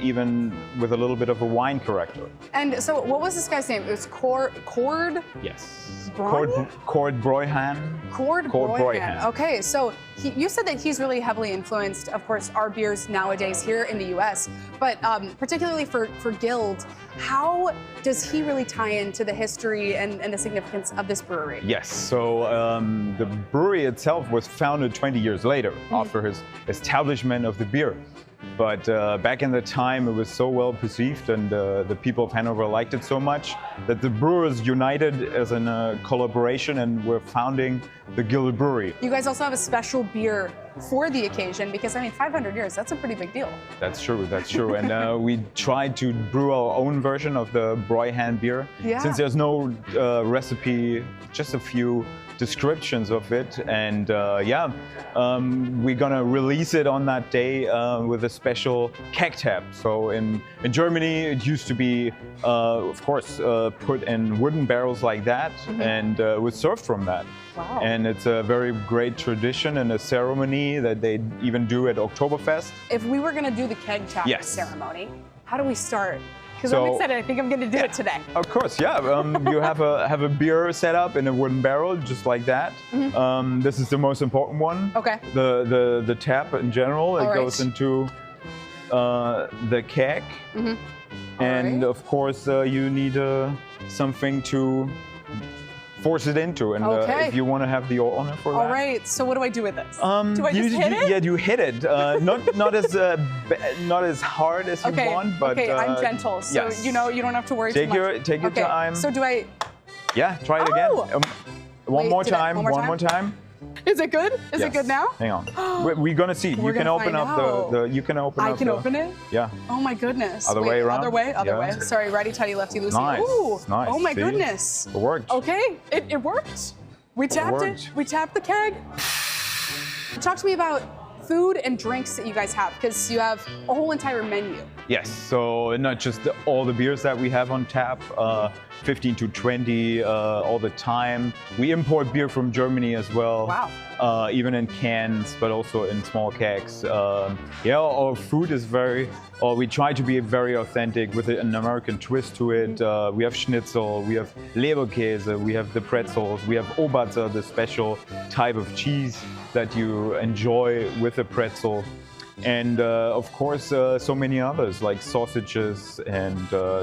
even with a little bit of a wine character. And so what was this guy's name? It was Cord? Yes. Braun? Cord Broyhan. Cord Broyhan. Broyhan. Okay, so you said that he's really heavily influenced, of course, our beers nowadays here in the U.S., but particularly for Guild, how does he really tie into the history and the significance of this brewery? Yes, so the brewery itself was founded 20 years later after his establishment of the beer. But back in the time, it was so well perceived, and the people of Hanover liked it so much that the brewers united as in a collaboration and were founding the Guild Brewery. You guys also have a special beer for the occasion because, I mean, 500 years, that's a pretty big deal. That's true, that's true. And we tried to brew our own version of the Broyhan beer. Yeah. Since there's no recipe, just a few descriptions of it, and we're gonna release it on that day with a special keg tap. So in Germany it used to be of course put in wooden barrels like that, and was served from that. Wow. And it's a very great tradition and a ceremony that they even do at Oktoberfest. If we were gonna do the keg tap Yes. ceremony, how do we start? Because So- I'm excited, I think I'm gonna do it today. Of course, yeah. You have a beer set up in a wooden barrel, just like that. This is the most important one. Okay. The tap in general, All it right. goes into the keg, and of course you need something to force it into. And Okay. if you want to have the honor for All that. right, so what do I do with this? Do I just hit it? Yeah, you hit it. Not as hard as you Okay, want, but okay, I'm gentle, so yes. you know you don't have to worry Take too much. take your Okay, time. So do I? Yeah, try it again. Oh! One Wait, more did I- time. one more time? Is it good? Is it good now? Hang on. We're gonna see. We're You can gonna open find up out. the. You can open I up. can open it? Yeah. Oh my goodness. Other Wait, way around? Other way, other Yeah. way. Sorry, righty tighty, lefty loosey. Nice, Ooh. nice. Oh my See? goodness. It worked. Okay, it worked. We tapped it. worked. We tapped the keg. Talk to me about food and drinks that you guys have, because you have a whole entire menu. Yes. So not just all the beers that we have on tap, 15 to 20 all the time. We import beer from Germany as well. Wow. Even in cans, but also in small kegs. Our food is we try to be very authentic with an American twist to it. We have schnitzel, we have Leberkäse, we have the pretzels, we have Oberzer, the special type of cheese that you enjoy with a pretzel. And of course, so many others like sausages and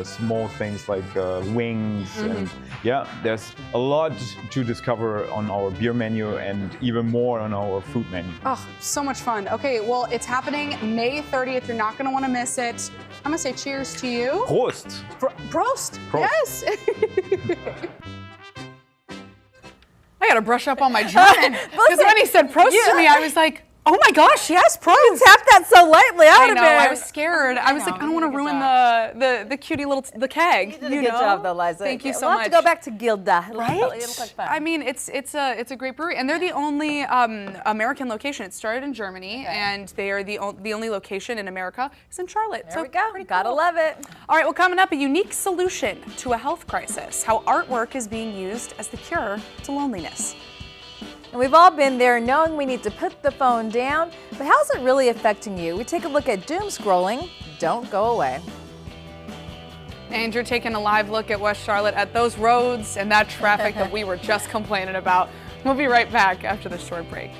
small things like wings. And yeah, there's a lot to discover on our beer menu and even more on our food menu. Oh, so much fun. Okay, well, it's happening May 30th. You're not going to want to miss it. I'm going to say cheers to you. Prost! Prost! Prost. Yes! I gotta brush up on my German. Because when he said prost to me, I was like, oh my gosh, yes, prost. You tapped that so lightly. I know, I was scared. I was like, I don't want to ruin the cutie little keg. You did a good job though, Liza. Thank you so we'll much. have to go back to Gilda. Right? It'll look like fun. I mean, it's a great brewery, and they're the only American location. It started in Germany, and they are the only location in America. It's in Charlotte. There we go. Gotta love it. All right, well, coming up, a unique solution to a health crisis: how artwork is being used as the cure to loneliness. And we've all been there knowing we need to put the phone down, but how's it really affecting you? We take a look at doom scrolling. Don't go away. And you're taking a live look at West Charlotte, at those roads and that traffic that we were just complaining about. We'll be right back after this short break.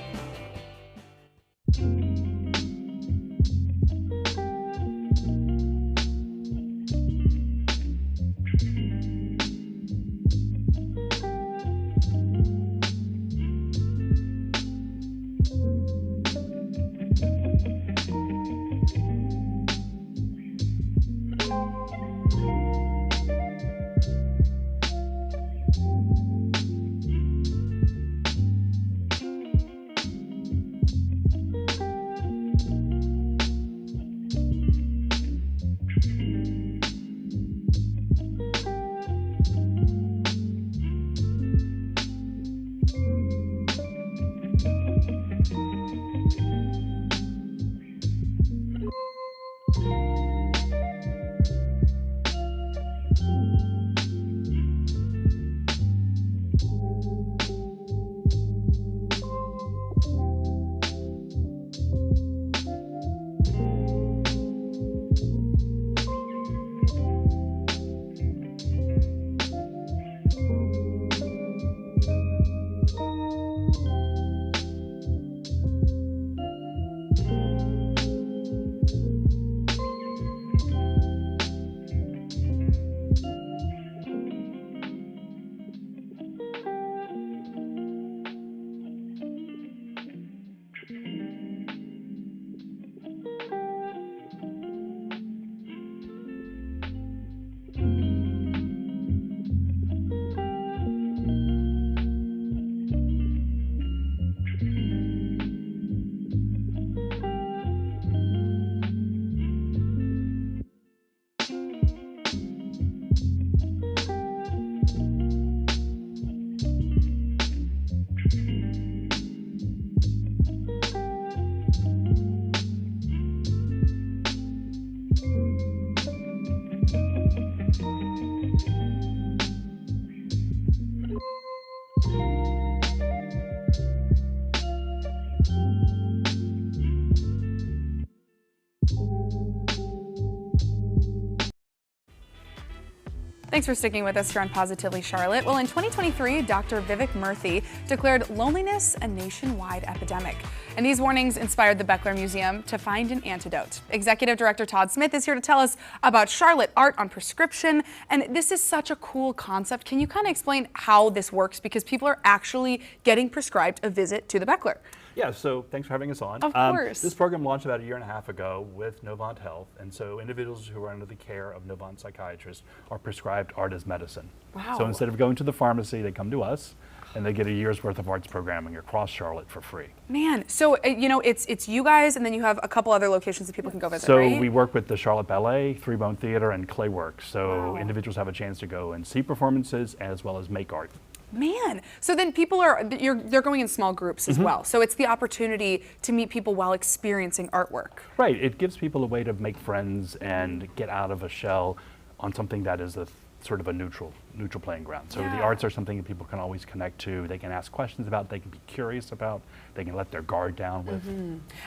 Thanks for sticking with us here on Positively Charlotte. Well, in 2023, Dr. Vivek Murthy declared loneliness a nationwide epidemic. And these warnings inspired the Beckler Museum to find an antidote. Executive Director Todd Smith is here to tell us about Charlotte Art on Prescription. And this is such a cool concept. Can you kind of explain how this works? Because people are actually getting prescribed a visit to the Beckler. Yeah, so thanks for having us on. Of course. This program launched about a year and a half ago with Novant Health, and so individuals who are under the care of Novant psychiatrists are prescribed art as medicine. Wow. So instead of going to the pharmacy, they come to us, and they get a year's worth of arts programming across Charlotte for free. Man, so it's you guys, and then you have a couple other locations that people can go visit, So right? we work with the Charlotte Ballet, Three Bone Theater, and Clayworks. So individuals have a chance to go and see performances as well as make art. Man, so then people they're going in small groups as well. So it's the opportunity to meet people while experiencing artwork. Right, it gives people a way to make friends and get out of a shell on something that is a sort of a neutral playing ground. So the arts are something that people can always connect to. They can ask questions about, they can be curious about, they can let their guard down with.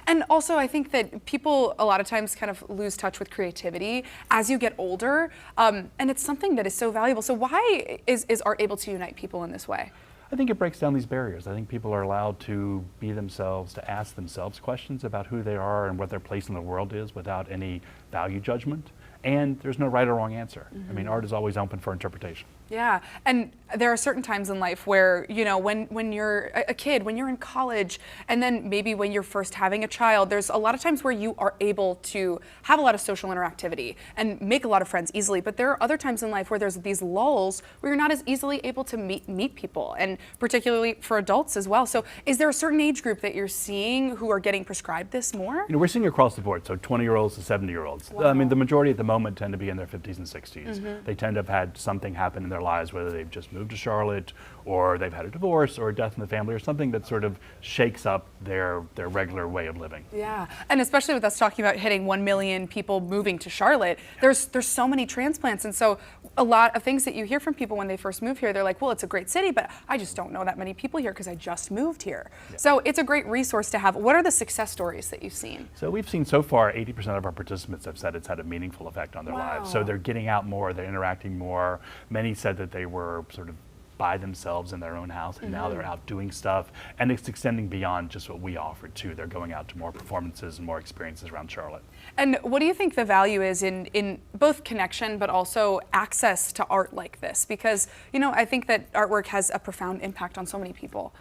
And also I think that people a lot of times kind of lose touch with creativity as you get older, and it's something that is so valuable. So why is art able to unite people in this way? I think it breaks down these barriers. I think people are allowed to be themselves, to ask themselves questions about who they are and what their place in the world is without any value judgment. And there's no right or wrong answer. I mean, art is always open for interpretation. Yeah, and there are certain times in life where, when you're a kid, when you're in college, and then maybe when you're first having a child, there's a lot of times where you are able to have a lot of social interactivity and make a lot of friends easily. But there are other times in life where there's these lulls where you're not as easily able to meet people, and particularly for adults as well. So is there a certain age group that you're seeing who are getting prescribed this more? We're seeing across the board, so 20-year-olds to 70-year-olds. I mean, the majority at the moment tend to be in their 50s and 60s. They tend to have had something happen in their lives, whether they've just moved to Charlotte or they've had a divorce or a death in the family or something that sort of shakes up their regular way of living. Yeah, and especially with us talking about hitting 1 million people moving to Charlotte, there's so many transplants, and so a lot of things that you hear from people when they first move here, they're like, well, it's a great city, but I just don't know that many people here because I just moved here. Yeah. So it's a great resource to have. What are the success stories that you've seen? So we've seen so far 80% of our participants have said it's had a meaningful effect on their lives. So they're getting out more, they're interacting more. Many said that they were sort of by themselves in their own house, and now they're out doing stuff, and it's extending beyond just what we offered too. They're going out to more performances and more experiences around Charlotte. And what do you think the value is in both connection but also access to art like this? Because, I think that artwork has a profound impact on so many people.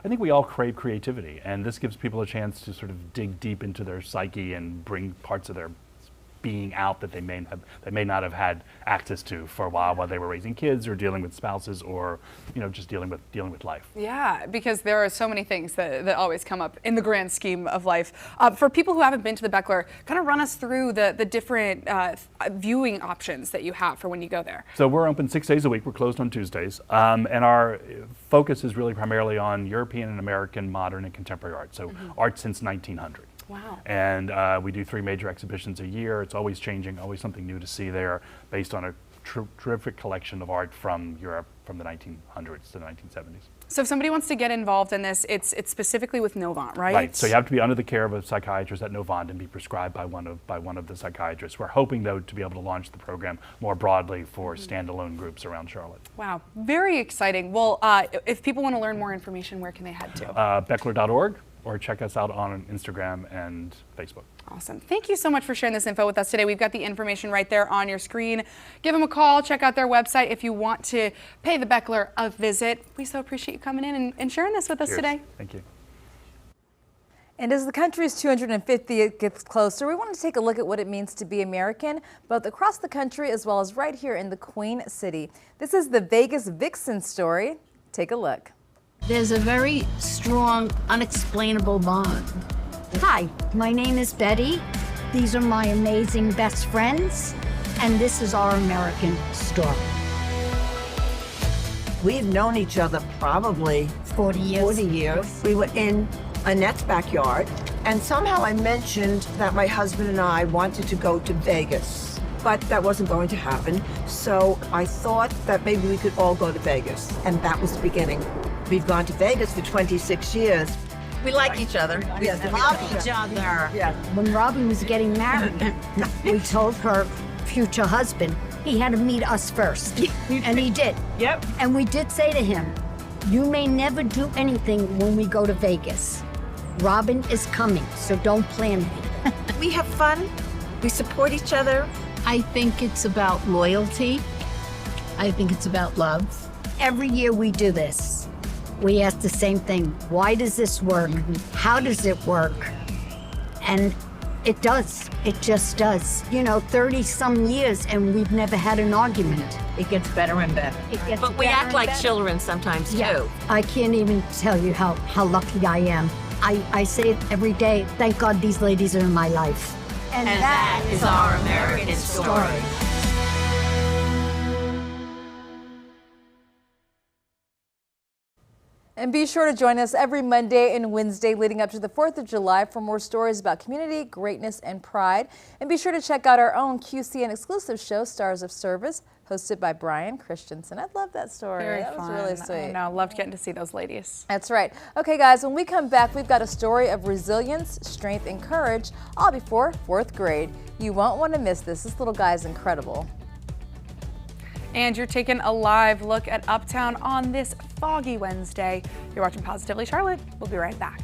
I think we all crave creativity, and this gives people a chance to sort of dig deep into their psyche and bring parts of their being out that they may not have had access to for a while they were raising kids or dealing with spouses or just dealing with life. Yeah, because there are so many things that always come up in the grand scheme of life. For people who haven't been to the Beckler, kind of run us through the different viewing options that you have for when you go there. So we're open 6 days a week. We're closed on Tuesdays, and our focus is really primarily on European and American modern and contemporary art. So art since 1900. Wow. And we do 3 major exhibitions a year. It's always changing, always something new to see there, based on a terrific collection of art from Europe from the 1900s to the 1970s. So if somebody wants to get involved in this, it's specifically with Novant, right? Right. So you have to be under the care of a psychiatrist at Novant and be prescribed by one of the psychiatrists. We're hoping, though, to be able to launch the program more broadly for standalone groups around Charlotte. Wow, very exciting. Well, if people want to learn more information, where can they head to? Beckler.org. Or check us out on Instagram and Facebook. Awesome. Thank you so much for sharing this info with us today. We've got the information right there on your screen. Give them a call. Check out their website if you want to pay the Beckler a visit. We so appreciate you coming in and sharing this with us today. Thank you. And as the country's 250th gets closer, we want to take a look at what it means to be American, both across the country as well as right here in the Queen City. This is the Vegas Vixen story. Take a look. There's a very strong, unexplainable bond. Hi, my name is Betty. These are my amazing best friends, and this is our American story. We've known each other probably 40 years. 40 years. We were in Annette's backyard, and somehow I mentioned that my husband and I wanted to go to Vegas, but that wasn't going to happen. So I thought that maybe we could all go to Vegas, and that was the beginning. We've gone to Vegas for 26 years. We like each other. We love each other. Yeah. When Robin was getting married, we told her future husband, he had to meet us first. And he did. Yep. And we did say to him, you may never do anything when we go to Vegas. Robin is coming, so don't plan it. We have fun. We support each other. I think it's about loyalty. I think it's about love. Every year we do this, we ask the same thing. Why does this work? How does it work? And it does. It just does. You know, 30-some years and we've never had an argument. It gets better and better. But we act like children sometimes, too. I can't even tell you how lucky I am. I say it every day. Thank God these ladies are in my life. And that is our American story. And be sure to join us every Monday and Wednesday leading up to the 4th of July for more stories about community, greatness, and pride. And be sure to check out our own QCN exclusive show, Stars of Service, hosted by Brian Christensen. I love that story. That was really sweet. I know, loved getting to see those ladies. That's right. Okay, guys, when we come back, we've got a story of resilience, strength, and courage, all before 4th grade. You won't want to miss this. This little guy is incredible. And you're taking a live look at Uptown on this foggy Wednesday. You're watching Positively Charlotte. We'll be right back.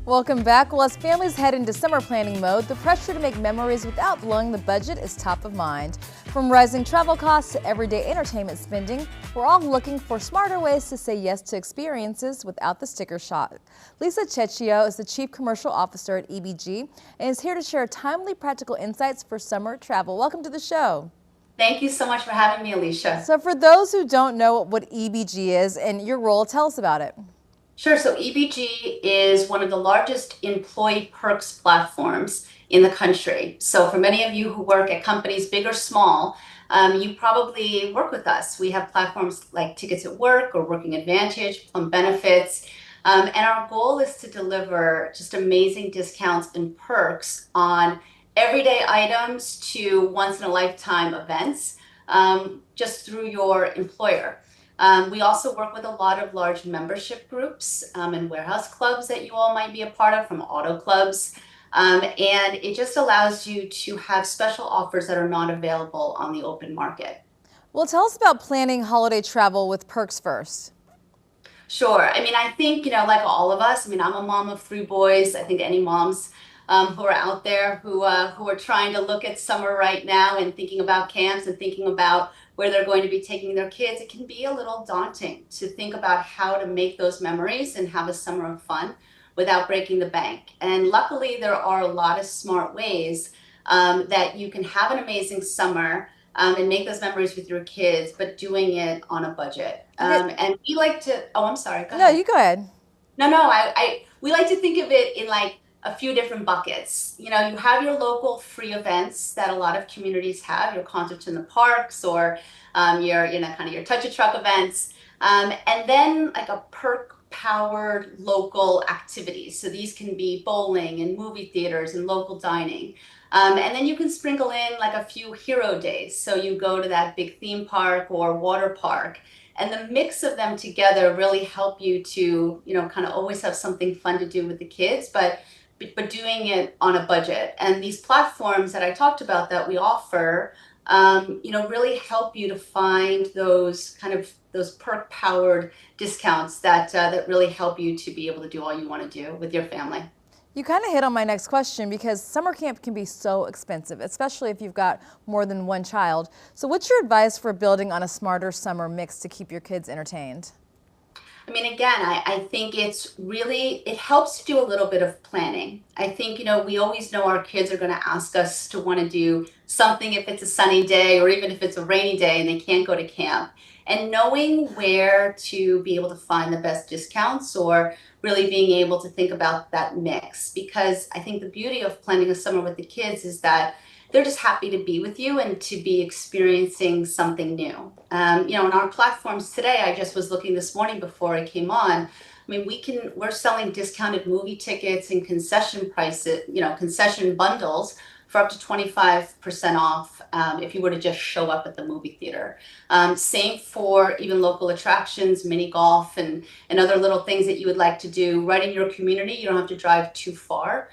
Welcome back. Well, as families head into summer planning mode, the pressure to make memories without blowing the budget is top of mind. From rising travel costs to everyday entertainment spending, we're all looking for smarter ways to say yes to experiences without the sticker shock. Lisa Cecchio is the Chief Commercial Officer at EBG and is here to share timely practical insights for summer travel. Welcome to the show. Thank you so much for having me, Alicia. So for those who don't know what EBG is and your role, tell us about it. Sure. So EBG is one of the largest employee perks platforms in the country. So for many of you who work at companies, big or small, you probably work with us. We have platforms like Tickets at Work or Working Advantage, Plum Benefits. And our goal is to deliver just amazing discounts and perks on everyday items to once-in-a-lifetime events just through your employer. We also work with a lot of large membership groups and warehouse clubs that you all might be a part of, from auto clubs. And it just allows you to have special offers that are not available on the open market. Well, tell us about planning holiday travel with Perks first. Sure. I mean, I think, like all of us, I'm a mom of 3 boys. I think any moms who are out there who are trying to look at summer right now and thinking about camps and thinking about where they're going to be taking their kids, it can be a little daunting to think about how to make those memories and have a summer of fun without breaking the bank. And luckily, there are a lot of smart ways that you can have an amazing summer and make those memories with your kids, but doing it on a budget. And we like to, I'm sorry, go ahead. No, you go ahead. No, we like to think of it in like a few different buckets. You have your local free events that a lot of communities have, your concerts in the parks or your, kind of your touch a truck events. And then like a perk powered local activities. So these can be bowling and movie theaters and local dining. And then you can sprinkle in like a few hero days. So you go to that big theme park or water park. And the mix of them together really help you to, kind of always have something fun to do with the kids, but doing it on a budget. And these platforms that I talked about that we offer, really help you to find those perk powered discounts that really help you to be able to do all you want to do with your family. You kind of hit on my next question, because summer camp can be so expensive, especially if you've got more than one child. So what's your advice for building on a smarter summer mix to keep your kids entertained? Again, I think it helps to do a little bit of planning. I think, we always know our kids are going to ask us to want to do something if it's a sunny day or even if it's a rainy day and they can't go to camp. And knowing where to be able to find the best discounts, or really being able to think about that mix. Because I think the beauty of planning a summer with the kids is that they're just happy to be with you and to be experiencing something new. In our platforms today, I just was looking this morning before I came on. We're selling discounted movie tickets and concession prices, concession bundles for up to 25% off if you were to just show up at the movie theater. Same for even local attractions, mini golf, and other little things that you would like to do right in your community. You don't have to drive too far.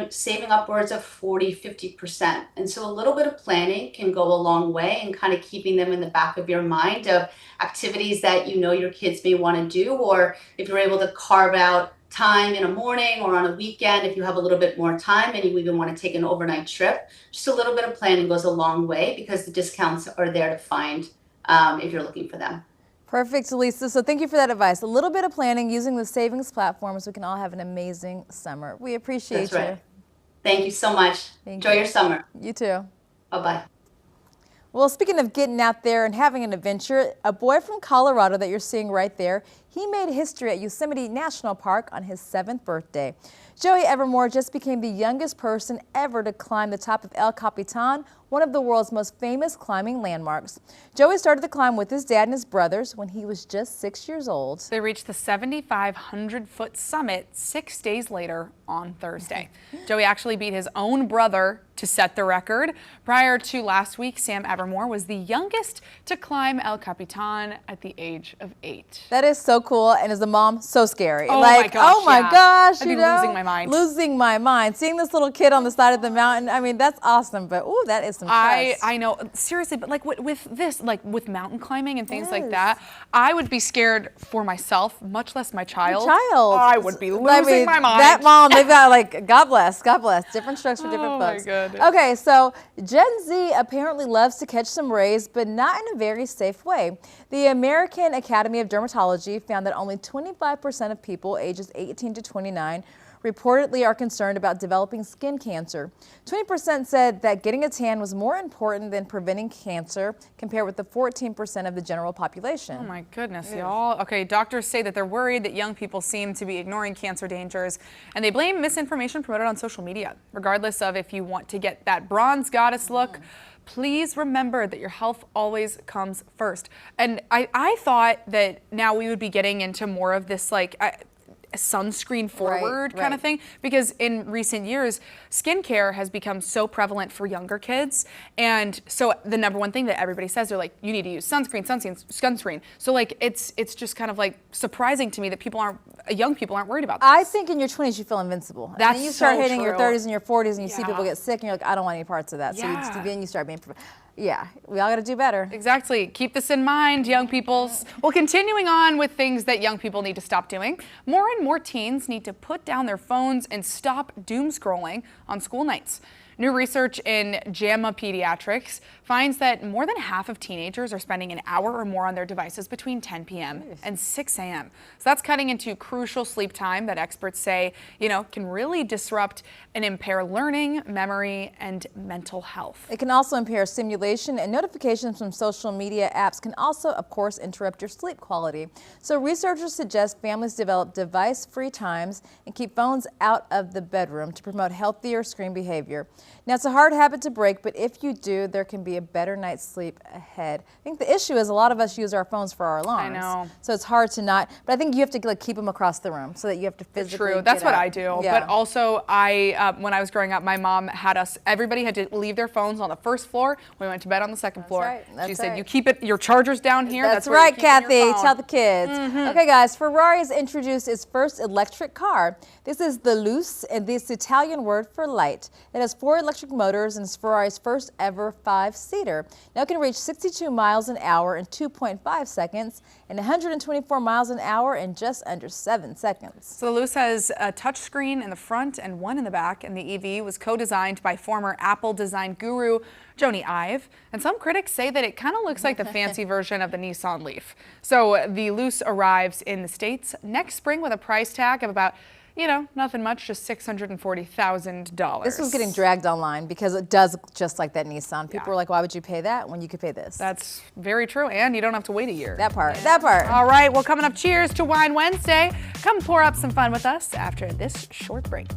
Saving upwards of 40–50%. And so a little bit of planning can go a long way, and kind of keeping them in the back of your mind of activities that your kids may want to do, or if you're able to carve out time in a morning or on a weekend, if you have a little bit more time and you even want to take an overnight trip, just a little bit of planning goes a long way, because the discounts are there to find if you're looking for them. Perfect, Lisa. So thank you for that advice. A little bit of planning using the savings platforms. We can all have an amazing summer. We appreciate you. That's right. Thank you so much. Enjoy your summer. You too. Bye-bye. Well, speaking of getting out there and having an adventure, a boy from Colorado that you're seeing right there, he made history at Yosemite National Park on his 7th birthday. Joey Evermore just became the youngest person ever to climb the top of El Capitan, one of the world's most famous climbing landmarks. Joey started the climb with his dad and his brothers when he was just 6 years old. They reached the 7,500-foot summit 6 days later on Thursday. Joey actually beat his own brother to set the record. Prior to last week, Sam Evermore was the youngest to climb El Capitan at the age of 8. That is so cool, and as a mom, so scary. Oh my gosh, oh my gosh, I'd be losing my mind. Losing my mind. Seeing this little kid on the side of the mountain, that's awesome, but ooh, that is some stress. I know, seriously, but like with this, like with mountain climbing and things like that, I would be scared for myself, much less my child. I would be losing my mind. That mom, they've got God bless, different strokes for different folks. My goodness. Okay, so Gen Z apparently loves to catch some rays, but not in a very safe way. The American Academy of Dermatology found that only 25% of people ages 18 to 29 reportedly are concerned about developing skin cancer. 20% said that getting a tan was more important than preventing cancer, compared with the 14% of the general population. Oh my goodness, y'all. Okay, doctors say that they're worried that young people seem to be ignoring cancer dangers, and they blame misinformation promoted on social media. Regardless of if you want to get that bronze goddess look, please remember that your health always comes first. And I thought that now we would be getting into more of this like sunscreen forward kind of thing, because in recent years skincare has become so prevalent for younger kids, and so the number one thing that everybody says, they're like, you need to use sunscreen. So like it's just kind of like surprising to me that young people aren't worried about this. I think in your 20s you feel invincible. That's and then you start so hitting your true. 30s and your 40s and you see people get sick and you're like, I don't want any parts of that. So then you start being, yeah, we all got to do better. Exactly. Keep this in mind, young peoples. Well, continuing on with things that young people need to stop doing, more and more teens need to put down their phones and stop doom scrolling on school nights. New research in JAMA Pediatrics finds that more than half of teenagers are spending an hour or more on their devices between 10 p.m. and 6 a.m. So that's cutting into crucial sleep time that experts say, can really disrupt and impair learning, memory, and mental health. It can also impair stimulation, and notifications from social media apps can also, of course, interrupt your sleep quality. So researchers suggest families develop device-free times and keep phones out of the bedroom to promote healthier screen behavior. Now, it's a hard habit to break, but if you do, there can be a better night's sleep ahead. I think the issue is a lot of us use our phones for our alarms. I know. So it's hard to not, but I think you have to keep them across the room so that you have to physically True, that's get what up. I do. Yeah. But also, when I was growing up, my mom had everybody had to leave their phones on the first floor. We went to bed on the second floor. Right. She said, you keep your chargers down here. That's where you're right, keeping your Kathy. phone." Tell the kids. Okay, guys, Ferrari has introduced its first electric car. This is the Luce, and this is the Italian word for light. It has 4 electric motors and is Ferrari's first ever 5-seater. Now it can reach 62 miles an hour in 2.5 seconds and 124 miles an hour in just under 7 seconds. So the Luce has a touchscreen in the front and one in the back, and the EV was co-designed by former Apple design guru Jony Ive. And some critics say that it kind of looks like the fancy version of the Nissan Leaf. So the Luce arrives in the States next spring with a price tag of about, nothing much, just $640,000. This was getting dragged online because it does look just like that Nissan. People were like, why would you pay that when you could pay this? That's very true, and you don't have to wait a year. That part. All right, well, coming up, cheers to Wine Wednesday. Come pour up some fun with us after this short break.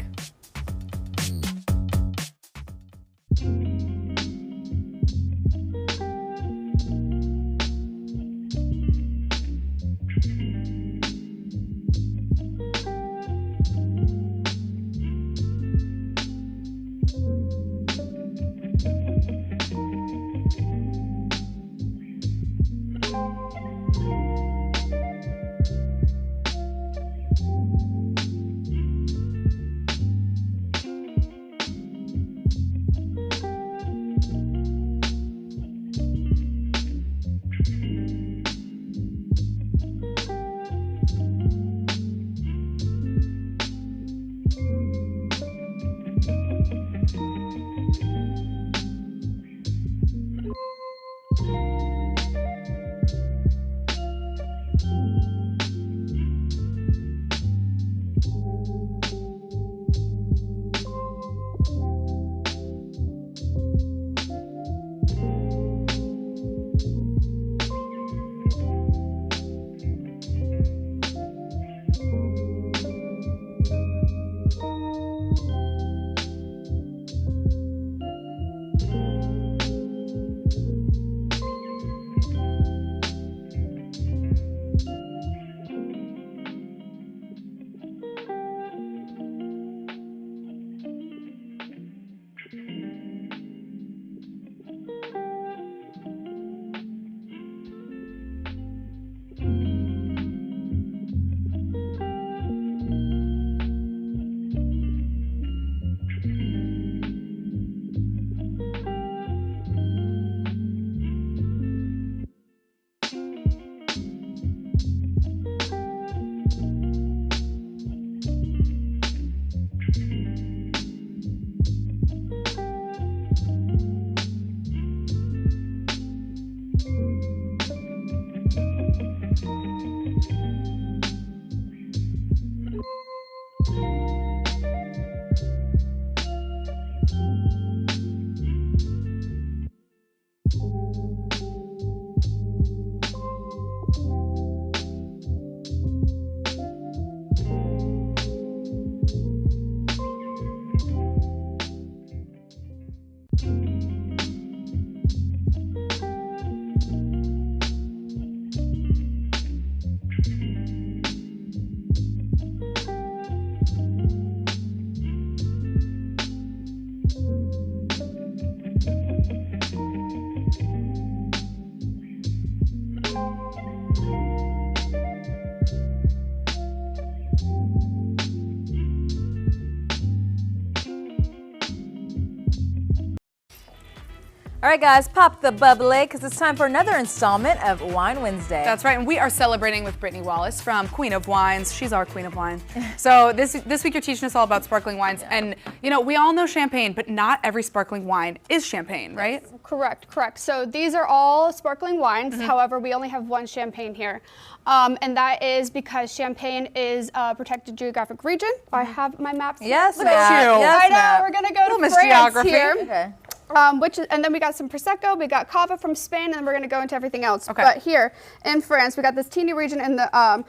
All right, guys, pop the bubbly because it's time for another installment of Wine Wednesday. That's right, and we are celebrating with Brittany Wallace from Queen of Wines. She's our Queen of Wine. So this week you're teaching us all about sparkling wines, and you know we all know champagne, but not every sparkling wine is champagne, right? Correct. So these are all sparkling wines. However, we only have one champagne here. And that is because Champagne is a protected geographic region. I have my maps. Yes, Look at you. Yes, I know. Matt. We're gonna go to Miss France Geography. here. Okay. And then we got some Prosecco, we got Cava from Spain, and then we're gonna go into everything else. Okay. But here in France, we got this teeny region in the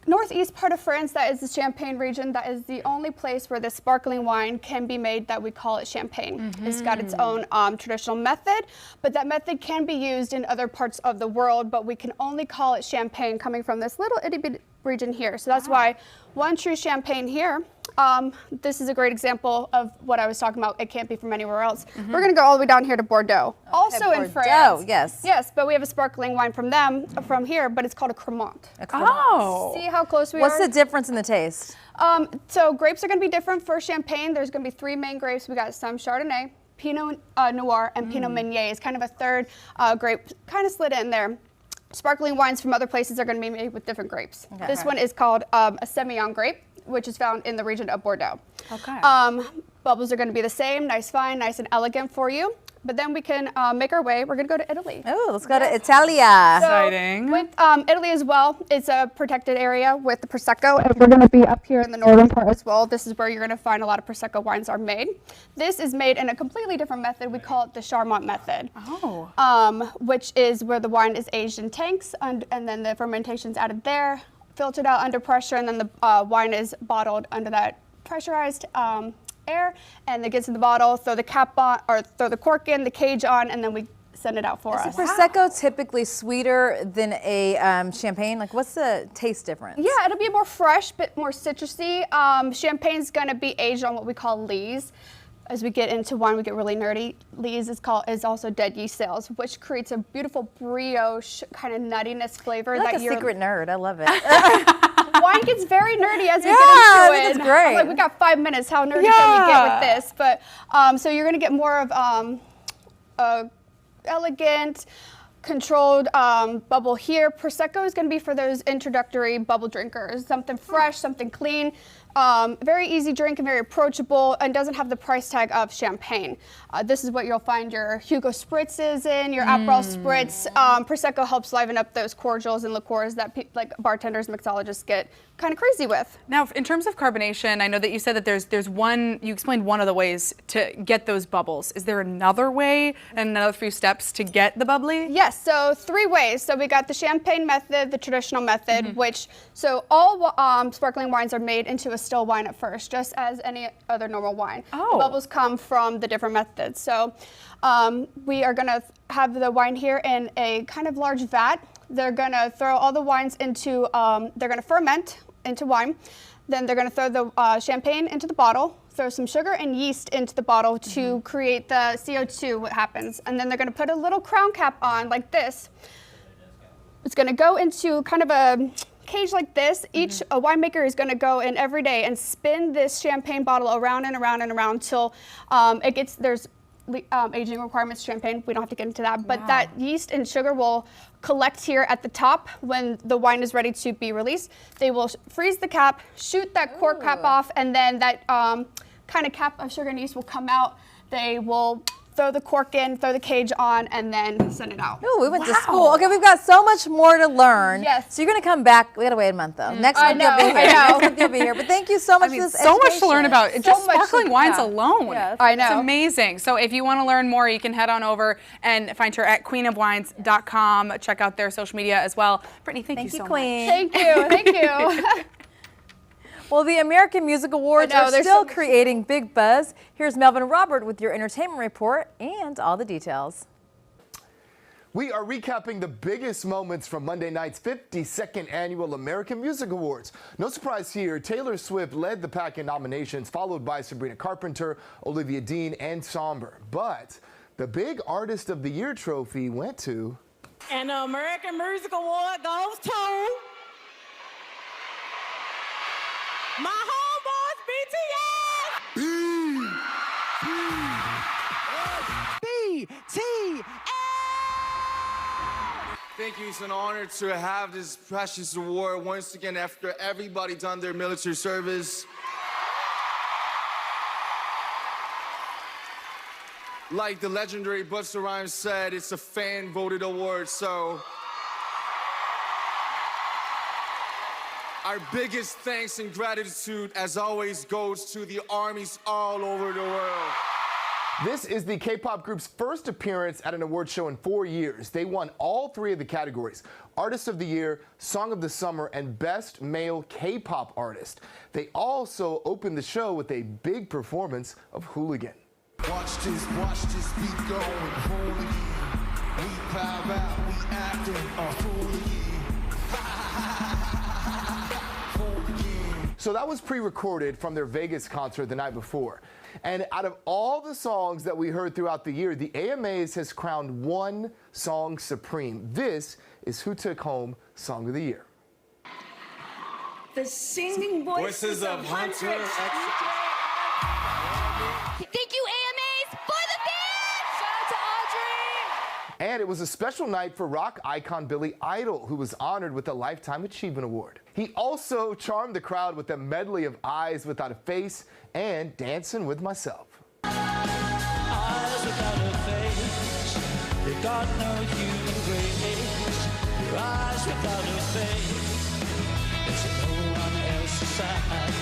northeast part of France. That is the Champagne region. That is the only place where the sparkling wine can be made that we call it Champagne. It's got its own traditional method, but that method can be used in other parts of the world, but we can only call it Champagne coming from this little itty bitty region here. So that's why one true Champagne here. This is a great example of what I was talking about. It can't be from anywhere else. We're going to go all the way down here to Bordeaux. Also in France. Yes. Yes, but we have a sparkling wine from here, but it's called a Cremant. Oh. See how close we What's are? the difference in the taste? So grapes are going to be different for Champagne. There's going to be 3 main grapes. We got some Chardonnay, Pinot Noir, and Pinot Meunier. It's kind of a third grape kind of slid in there. Sparkling wines from other places are going to be made with different grapes. Okay. This one is called a Semillon grape, which is found in the region of Bordeaux. Okay. Bubbles are going to be the same, nice, fine, nice and elegant for you. But then we can make our way. We're going to go to Italy. Oh, let's go to Italia. So with Italy as well, it's a protected area with the Prosecco, and we're going to be up here in the northern part as well. This is where you're going to find a lot of Prosecco wines are made. This is made in a completely different method. We call it the Charmant method, which is where the wine is aged in tanks, and then the fermentation's added there, filtered out under pressure, and then the wine is bottled under that pressurized air, and it gets in the bottle, throw the cap on, or throw the cork in, the cage on, and then we send it out for us. Is Prosecco typically sweeter than a champagne? Like, what's the taste difference? Yeah, it'll be more fresh, bit more citrusy. Champagne's gonna be aged on what we call lees. As we get into wine, we get really nerdy. Lees is also dead yeast cells, which creates a beautiful brioche kind of nuttiness flavor. You're like a secret nerd. I love it. Wine gets very nerdy as we get into I it. think it's great. I'm like, we got 5 minutes. How nerdy can we get with this? But so you're gonna get more of elegant, controlled bubble here. Prosecco is gonna be for those introductory bubble drinkers. Something fresh, something clean. Very easy drink and very approachable, and doesn't have the price tag of champagne. This is what you'll find your Hugo Spritzes in, your Aperol Spritz. Prosecco helps liven up those cordials and liqueurs that like bartenders, mixologists get kind of crazy with. Now, in terms of carbonation, I know that you said that there's one, you explained one of the ways to get those bubbles. Is there another way and another few steps to get the bubbly? Yes, so 3 ways. So we got the champagne method, the traditional method, which, so all sparkling wines are made into a still wine at first, just as any other normal wine. The bubbles come from the different methods. So we are gonna have the wine here in a kind of large vat. They're gonna throw all the wines into, they're gonna ferment into wine. Then they're gonna throw the champagne into the bottle, throw some sugar and yeast into the bottle to create the CO2, what happens. And then they're gonna put a little crown cap on like this. It's gonna go into kind of a cage like this. Each winemaker is gonna go in every day and spin this champagne bottle around and around and around till it gets, there's aging requirements champagne, we don't have to get into that, but that yeast and sugar will collect here at the top when the wine is ready to be released. They will freeze the cap, shoot that cork cap off, and then that kind of cap of sugar and yeast will come out. They will throw the cork in, throw the cage on, and then send it out. Oh, we went to school. Okay, we've got so much more to learn. Yes. So you're going to come back. We got to wait a month, though. Next I month you'll know, be here. I know. Next month you'll be here. But thank you so much for this so much to learn education. about. Just much sparkling to- wines yeah. alone. Yeah. I know. It's amazing. So if you want to learn more, you can head on over and find her at queenofwines.com. Check out their social media as well. Brittany, thank you so Queen. Thank you. Thank you. Well, the American Music Awards I know, are there's still so much- creating big buzz. Here's Melvin Robert with your entertainment report and all the details. We are recapping the biggest moments from Monday night's 52nd annual American Music Awards. No surprise here, Taylor Swift led the pack in nominations, followed by Sabrina Carpenter, Olivia Dean, and Somber. But the big Artist of the Year trophy went to... And the American Music Award goes to my homeboys, BTS! BTS! Thank you. It's an honor to have this precious award once again after everybody done their military service. Like the legendary Busta Rhymes said, it's a fan-voted award, so our biggest thanks and gratitude, as always, goes to the armies all over the world. This is the K-pop group's first appearance at an award show in 4 years. They won all 3 of the categories: Artist of the Year, Song of the Summer, and Best Male K-pop Artist. They also opened the show with a big performance of Hooligan. Watch this beat going, hooligan. We plow out, we acting a hooligan. So that was pre-recorded from their Vegas concert the night before. And out of all the songs that we heard throughout the year, the AMAs has crowned one song supreme. This is who took home Song of the Year. The singing voices of Hunter. Thank you, AMAs, for the fans! Shout out to Audrey! And it was a special night for rock icon Billy Idol, who was honored with a Lifetime Achievement Award. He also charmed the crowd with a medley of Eyes Without a Face and Dancing with Myself. Eyes without a face, they got no human grace. Your eyes without a face, there's no one else's side.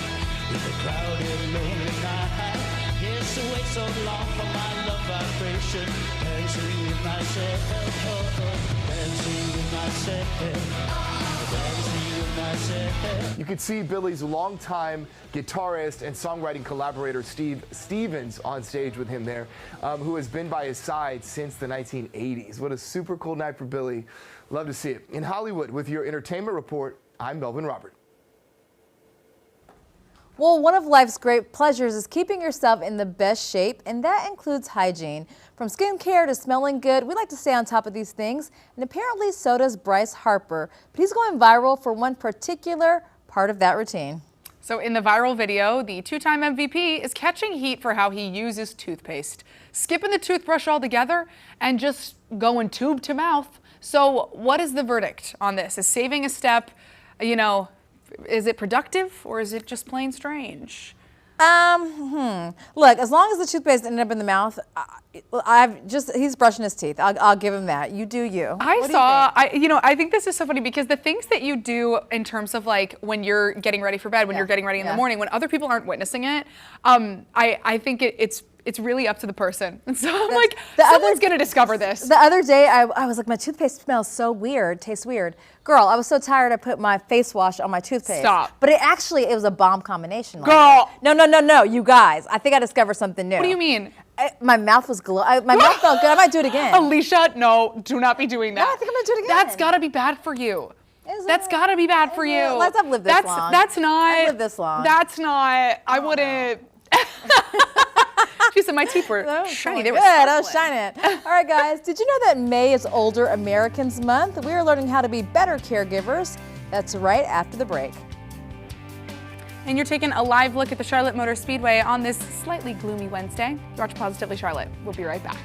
With a crowded, lonely night, yes, to wait so long for my love vibration. Dancing with myself, dancing with myself, dancing with myself. You could see Billy's longtime guitarist and songwriting collaborator Steve Stevens on stage with him there, who has been by his side since the 1980s. What a super cool night for Billy. Love to see it. In Hollywood, with your entertainment report, I'm Melvin Robert. Well, one of life's great pleasures is keeping yourself in the best shape, and that includes hygiene. From skincare to smelling good, we like to stay on top of these things, and apparently so does Bryce Harper. But he's going viral for one particular part of that routine. So in the viral video, the two-time MVP is catching heat for how he uses toothpaste, skipping the toothbrush altogether and just going tube to mouth. So what is the verdict on this? Is saving a step, is it productive or is it just plain strange? Look, as long as the toothpaste ended up in the mouth, he's brushing his teeth. I'll give him that. You do you. I think this is so funny because the things that you do in terms of like when you're getting ready for bed, when you're getting ready in the morning, when other people aren't witnessing it, I think it's really up to the person. And so I'm like, someone's gonna discover this. The other day, I was like, my toothpaste smells so weird, tastes weird. Girl, I was so tired I put my face wash on my toothpaste. Stop. But it was a bomb combination. Girl. No, you guys. I think I discovered something new. What do you mean? My mouth was my mouth felt good. I might do it again. Alicia, no, do not be doing that. No, I think I'm gonna do it again. That's gotta be bad for you. That's gotta be bad for you. I've lived this long. That's not. I've lived this long. That's not. I wouldn't. She said my teeth were shiny. They were good. I was shining. All right, guys. Did you know that May is Older Americans Month? We are learning how to be better caregivers. That's right after the break. And you're taking a live look at the Charlotte Motor Speedway on this slightly gloomy Wednesday. Watch Positively Charlotte. We'll be right back.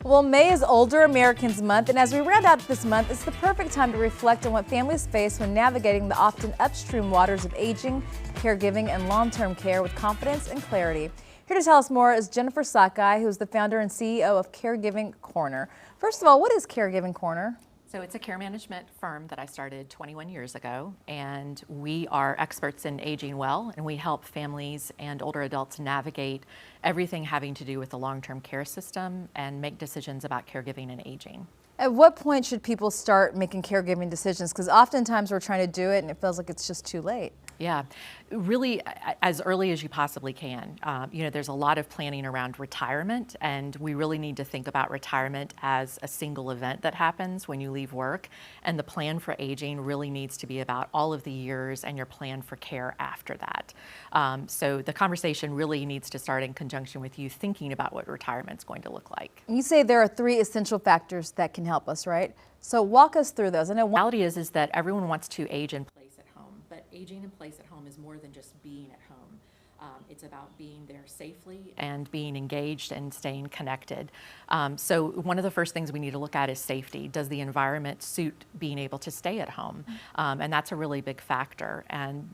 Well, May is Older Americans Month, and as we round out this month, it's the perfect time to reflect on what families face when navigating the often upstream waters of aging, caregiving, and long-term care with confidence and clarity. Here to tell us more is Jennifer Sakai, who's the founder and CEO of Caregiving Corner. First of all, what is Caregiving Corner? So it's a care management firm that I started 21 years ago, and we are experts in aging well, and we help families and older adults navigate everything having to do with the long-term care system and make decisions about caregiving and aging. At what point should people start making caregiving decisions? Because oftentimes we're trying to do it and it feels like it's just too late. Yeah, really as early as you possibly can. You know, there's a lot of planning around retirement, and we really need to think about retirement as a single event that happens when you leave work. And the plan for aging really needs to be about all of the years and your plan for care after that. So the conversation really needs to start in conjunction with you thinking about what retirement's going to look like. You say there are 3 essential factors that can help us, right? So walk us through those. The reality is that everyone wants to age in place at home, but aging in place at home is more than just being at home. It's about being there safely and being engaged and staying connected. So one of the first things we need to look at is safety. Does the environment suit being able to stay at home? And that's a really big factor. And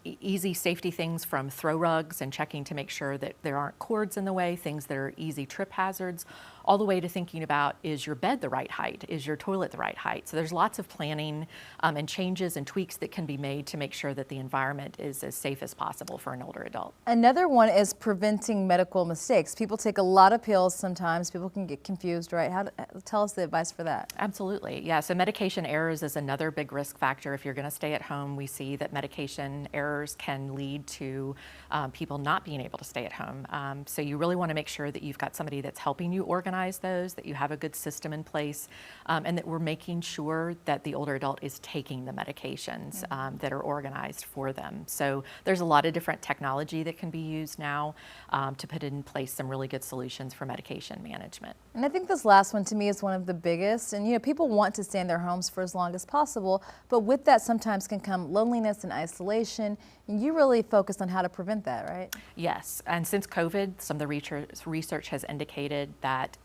easy safety things from throw rugs and checking to make sure that there aren't cords in the way, things that are easy trip hazards, all the way to thinking about, is your bed the right height? Is your toilet the right height? So there's lots of planning and changes and tweaks that can be made to make sure that the environment is as safe as possible for an older adult. Another one is preventing medical mistakes. People take a lot of pills sometimes. People can get confused, right? Tell us the advice for that. Absolutely, yeah. So medication errors is another big risk factor. If you're going to stay at home, we see that medication errors can lead to people not being able to stay at home. So you really want to make sure that you've got somebody that's helping you organize those, that you have a good system in place, and that we're making sure that the older adult is taking the medications that are organized for them. So there's a lot of different technology that can be used now to put in place some really good solutions for medication management. And I think this last one to me is one of the biggest. And you know, people want to stay in their homes for as long as possible, but with that sometimes can come loneliness and isolation. And you really focused on how to prevent that, right? Yes, and since COVID, some of the research has indicated that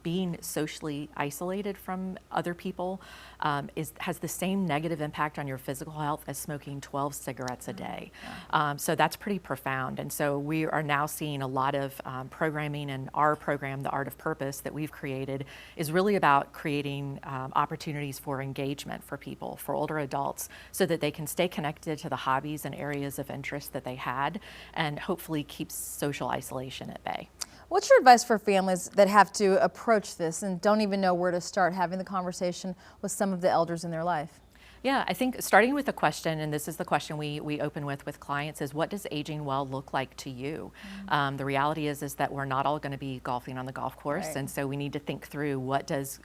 being socially isolated from other people has the same negative impact on your physical health as smoking 12 cigarettes a day. So that's pretty profound. And so we are now seeing a lot of programming, and our program, The Art of Purpose, that we've created is really about creating opportunities for engagement for people, for older adults, so that they can stay connected to the hobbies and areas of interest that they had, and hopefully keep social isolation at bay. What's your advice for families that have to approach this and don't even know where to start having the conversation with some of the elders in their life? Yeah, I think starting with a question, and this is the question we open with clients, is what does aging well look like to you? The reality is that we're not all going to be golfing on the golf course, Right. and so we need to think through what does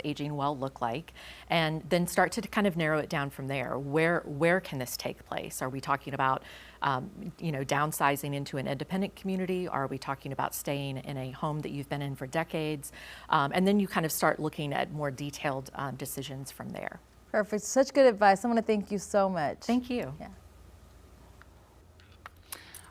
aging well look like, and then start to kind of narrow it down from there. Where can this take place? Are we talking about downsizing into an independent community? Are we talking about staying in a home that you've been in for decades? And then you kind of start looking at more detailed decisions from there. Perfect. Such good advice. I want to thank you so much. Thank you. Yeah.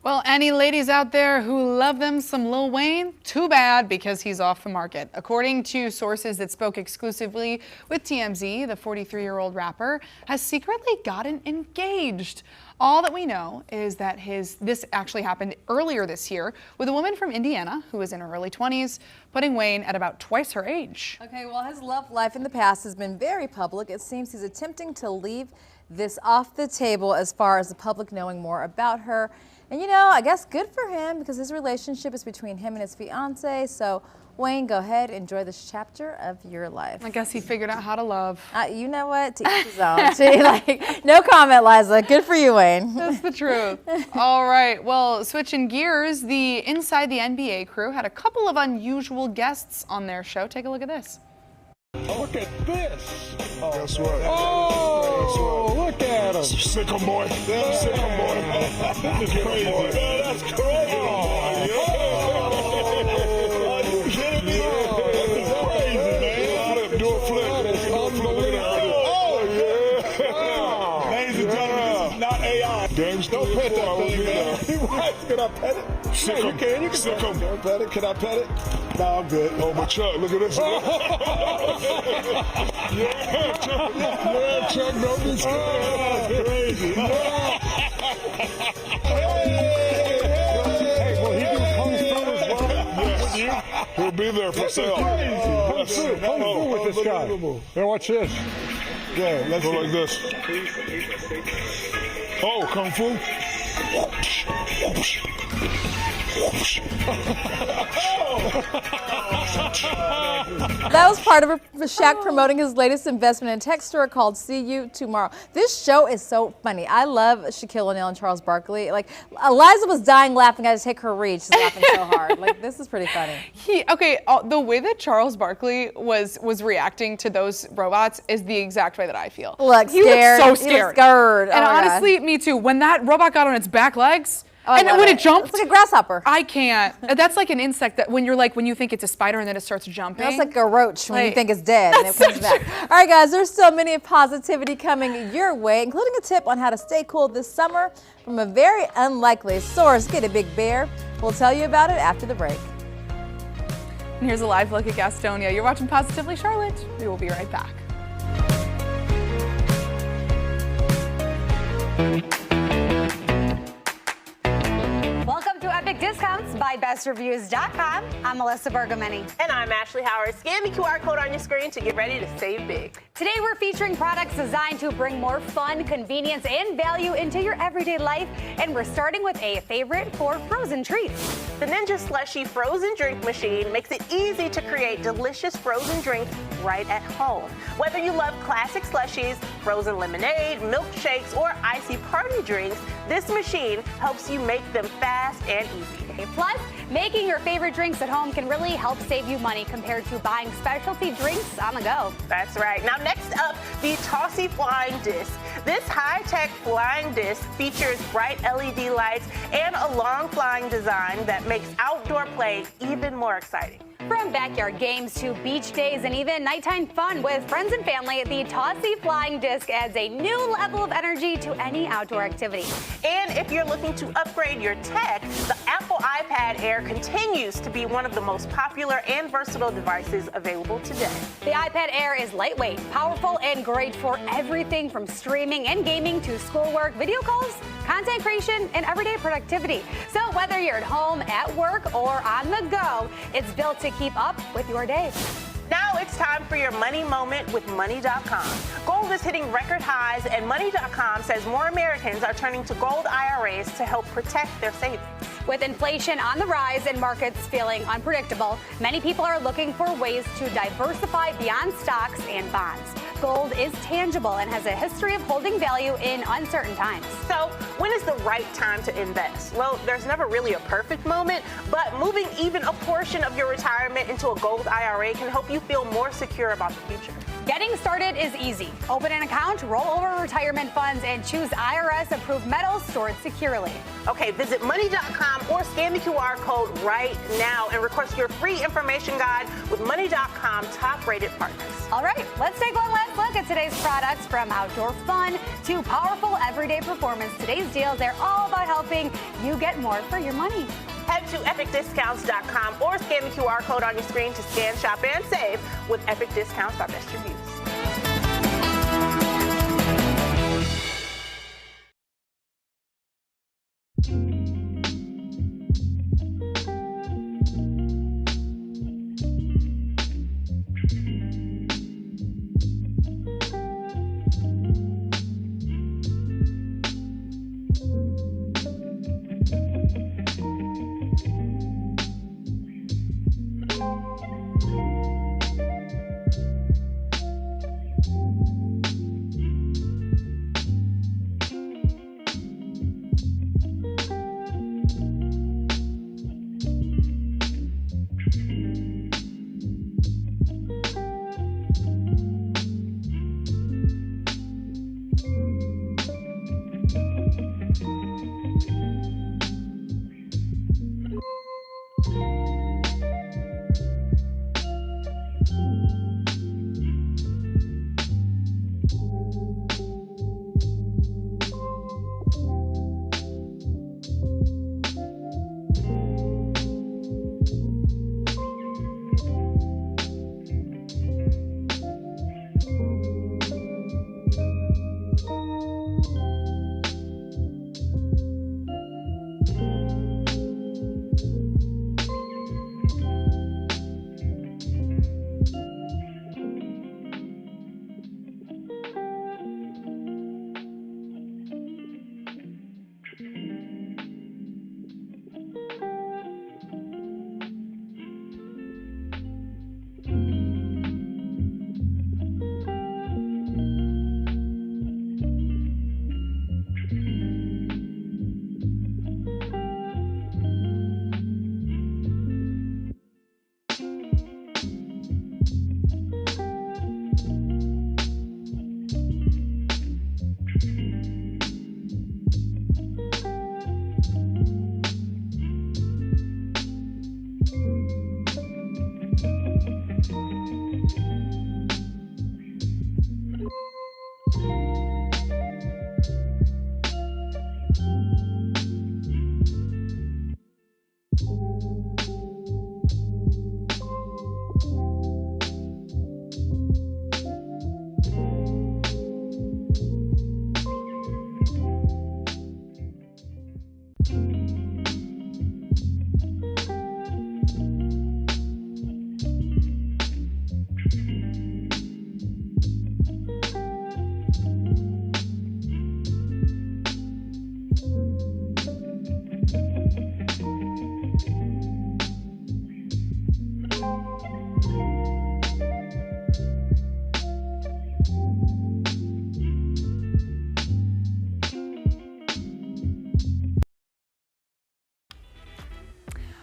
Well, any ladies out there who love them some Lil Wayne, too bad, because he's off the market. According to sources that spoke exclusively with TMZ, the 43-year-old rapper has secretly gotten engaged. All that we know is that this actually happened earlier this year with a woman from Indiana who was in her early 20s, putting Wayne at about twice her age. Okay, well, his love life in the past has been very public. It seems he's attempting to leave this off the table as far as the public knowing more about her. And I guess good for him because his relationship is between him and his fiance. So Wayne, go ahead, enjoy this chapter of your life. I guess he figured out how to love. You know what? To each his own. No comment, Liza. Good for you, Wayne. That's the truth. All right. Well, switching gears, the Inside the NBA crew had a couple of unusual guests on their show. Take a look at this. Look at this. Oh, guess what? Oh, look at him. Sick 'em, boy. Sick 'em, boy. This is crazy. Man, that's crazy. Oh, are you kidding me? That's crazy, man. Flip, do a flip. That's unbelievable. Oh, yeah. Ladies and gentlemen, this is not AI. Games, don't pet that thing, man. What? Can I pet it? Sick 'em. You can sick 'em. Can I pet it? Can I pet it? No, I'm good. Oh, but Chuck, look at this. Yeah, Chuck, don't be scared. That's crazy. Hey, will he do Kung Fu as well? Yes. He'll be there for sale. Kung Fu with this guy. Here, watch this. Yeah, let's go like this. Oh, Kung Fu. That was part of Shaq promoting his latest investment in a tech store called See You Tomorrow. This show is so funny. I love Shaquille O'Neal and Charles Barkley. Like, Eliza was dying laughing. I had to take her read. She's laughing so hard. Like, this is pretty funny. The way that Charles Barkley was reacting to those robots is the exact way that I feel. Look, he scared. looked so scared. He looked scared. And oh honestly, me too. When that robot got on its back legs, and when it jumped, it's like a grasshopper. I can't. That's like an insect that when you think it's a spider and then it starts jumping. That's like a roach when you think it's dead and it comes back. All right, guys, there's so many positivity coming your way, including a tip on how to stay cool this summer from a very unlikely source. Get a big bear. We'll tell you about it after the break. And here's a live look at Gastonia. You're watching Positively Charlotte. We will be right back. Welcome to Epic Discounts by BestReviews.com. I'm Melissa Bergamini. And I'm Ashley Howard. Scan the QR code on your screen to get ready to save big. Today we're featuring products designed to bring more fun, convenience, and value into your everyday life. And we're starting with a favorite for frozen treats. The Ninja Slushie frozen drink machine makes it easy to create delicious frozen drinks right at home. Whether you love classic slushies, frozen lemonade, milkshakes, or icy party drinks, this machine helps you make them fast and easy. Plus, making your favorite drinks at home can really help save you money compared to buying specialty drinks on the go. That's right. Now next up, the Tossy Flying Disc. This high-tech flying disc features bright LED lights and a long flying design that makes outdoor play even more exciting. From backyard games to beach days and even nighttime fun with friends and family, the Tossy Flying Disc adds a new level of energy to any outdoor activity. And if you're looking to upgrade your tech, the Apple iPad Air continues to be one of the most popular and versatile devices available today. The iPad Air is lightweight, powerful, and great for everything from streaming and gaming to schoolwork, video calls, content creation, and everyday productivity. So whether you're at home, at work, or on the go, it's built to keep up with your day. Now it's time for your money moment with Money.com. Gold is hitting record highs, and Money.com says more Americans are turning to gold IRAs to help protect their savings. With inflation on the rise and markets feeling unpredictable, many people are looking for ways to diversify beyond stocks and bonds. Gold is tangible and has a history of holding value in uncertain times. So, when is the right time to invest? Well, there's never really a perfect moment, but moving even a portion of your retirement into a gold IRA can help you feel more secure about the future. Getting started is easy. Open an account, roll over retirement funds, and choose IRS-approved metals stored securely. Okay, visit money.com or scan the QR code right now and request your free information guide with money.com top-rated partners. All right, let's take one last look at today's products. From outdoor fun to powerful everyday performance, today's deals, they're all about helping you get more for your money. Head to epicdiscounts.com or scan the QR code on your screen to scan, shop, and save with Epic Discounts by Best Reviews.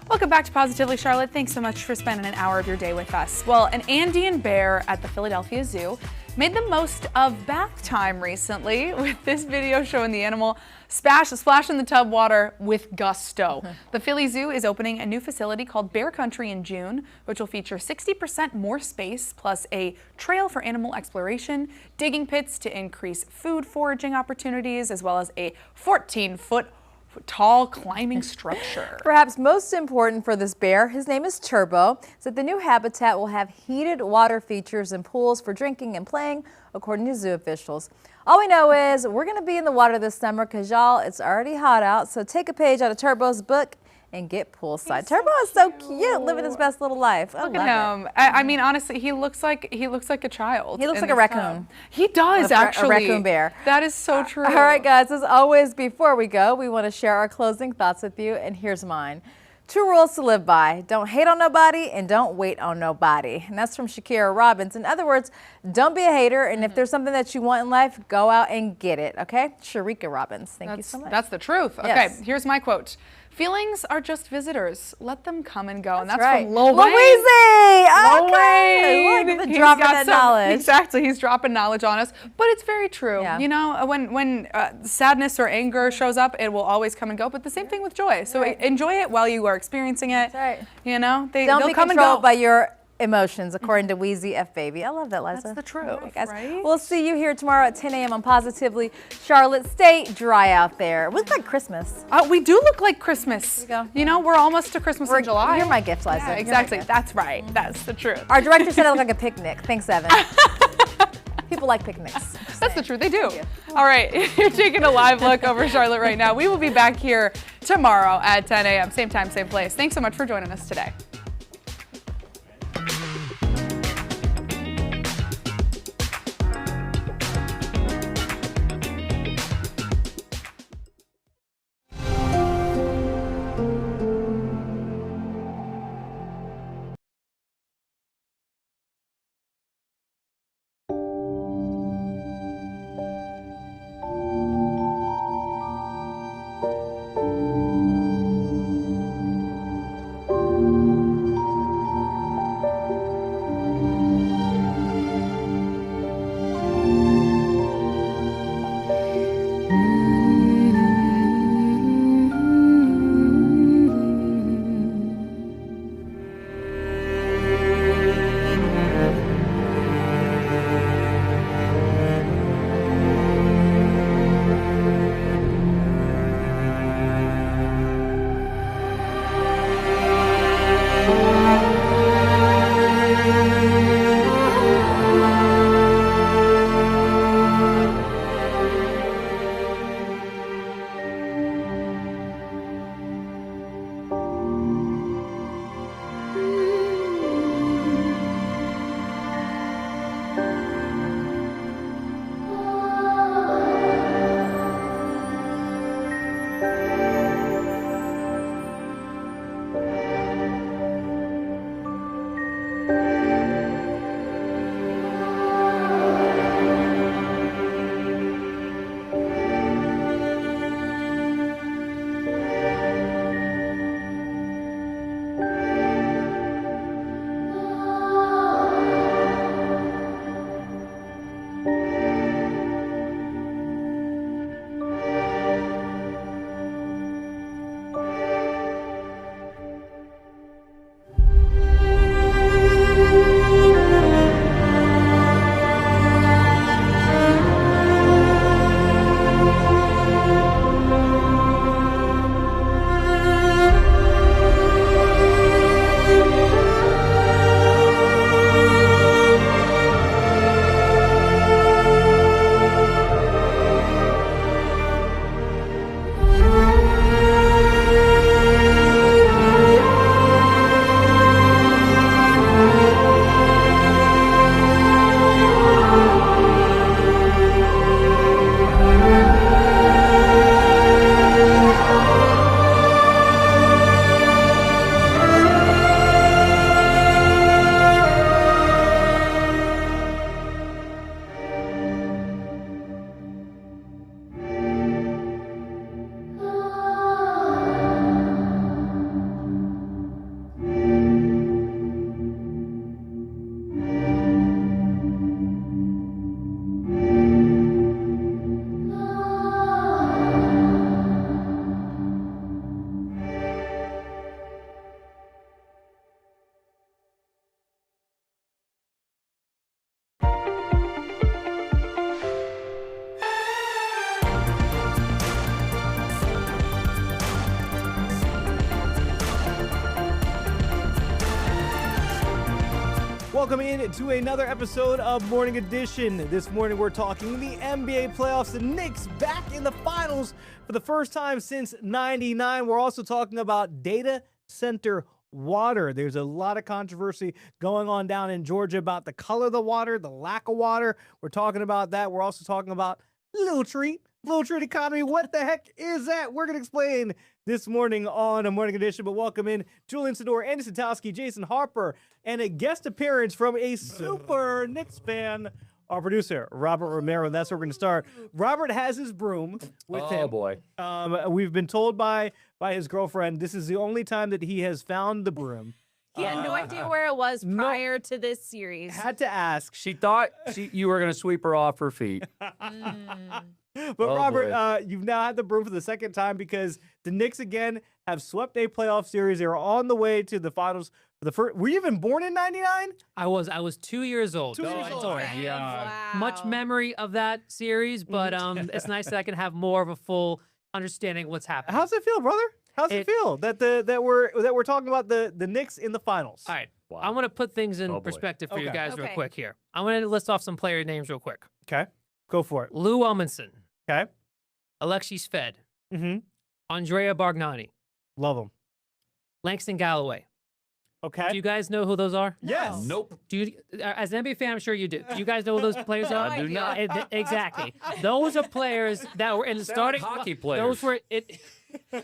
Welcome back to Positively Charlotte. Thanks so much for spending an hour of your day with us. Well, an Andean bear at the Philadelphia Zoo made the most of bath time recently with this video showing the animal splash in the tub water with gusto. The Philly Zoo is opening a new facility called Bear Country in June, which will feature 60% more space, plus a trail for animal exploration, digging pits to increase food foraging opportunities, as well as a 14-foot tall climbing structure. Perhaps most important for this bear, his name is Turbo, is that the new habitat will have heated water features and pools for drinking and playing, according to zoo officials. All we know is we're going to be in the water this summer because, y'all, it's already hot out. So take a page out of Turbo's book and get poolside. Turbo is so cute, living his best little life. Look at him. I mean, honestly, he looks like a child. He looks in like a this raccoon. tub. He does, actually. A raccoon bear. That is so true. All right, guys, as always, before we go, we want to share our closing thoughts with you, and here's mine. 2 rules to live by. Don't hate on nobody and don't wait on nobody. And that's from Shakira Robbins. In other words, don't be a hater. And if there's something that you want in life, go out and get it. Okay? Sharika Robbins. Thank you so much. That's the truth. Yes. Okay, here's my quote. Feelings are just visitors. Let them come and go. And that's right. from Lil Wayne. Louise! Lil Wayne. Look, He's dropping got that knowledge. Exactly. He's dropping knowledge on us. But it's very true. Yeah. You know, when sadness or anger shows up, it will always come and go. But the same thing with joy. So enjoy it while you are experiencing it. That's right. You know, Don't they'll be come and controlled go. by your emotions, according to Wheezy F Baby. I love that, Liza. That's the truth, All guys. right? We'll see you here tomorrow at 10 a.m. on Positively Charlotte. Stay dry out there. We look like Christmas. We do look like Christmas. You know, we're almost to Christmas in July. You're my gift, Liza. Yeah, You're my exactly. gift. That's right. That's the truth. Our director said it looked like a picnic. Thanks, Evan. People like picnics. That's the truth. They do. All right. You're taking a live look over Charlotte right now. We will be back here tomorrow at 10 a.m. Same time, same place. Thanks so much for joining us today. welcome in to another episode of Morning Edition. This morning we're talking the NBA playoffs. The Knicks back in the finals for the first time since '99. We're also talking about data center water. There's a lot of controversy going on down in Georgia about the color of the water, the lack of water. We're talking about that. We're also talking about little treat economy. What the heck is that? We're going to explain this morning on a Morning Edition, but welcome in Julian Sador, Andy Satowski, Jason Harper, and a guest appearance from a super Knicks fan, our producer, Robert Romero. And that's where we're going to start. Robert has his broom with him. Oh, boy. We've been told by his girlfriend this is the only time that he has found the broom. He had no idea where it was prior to this series. Had to ask. She thought you were going to sweep her off her feet. But Robert, you've now had the broom for the second time because the Knicks again have swept a playoff series. They are on the way to the finals for the first. Were you even born in '99? I was 2 years old. 2 years old. Yeah. Wow. Much memory of that series, but it's nice that I can have more of a full understanding of what's happening. How's it feel, brother? How's it feel that we're talking about the Knicks in the finals? All right. Wow. I'm gonna put things in perspective for you guys real quick here. I'm gonna list off some player names real quick. Okay. Go for it. Lou Amundsen. Okay. Alexis Fed. Mm-hmm. Andrea Bargnani. Love them. Langston Galloway. Okay. Do you guys know who those are? Yes. Nope. Do you, as an NBA fan, I'm sure you do. Do you guys know who those players are? I do not. Exactly. Those are players that were in the starting hockey players.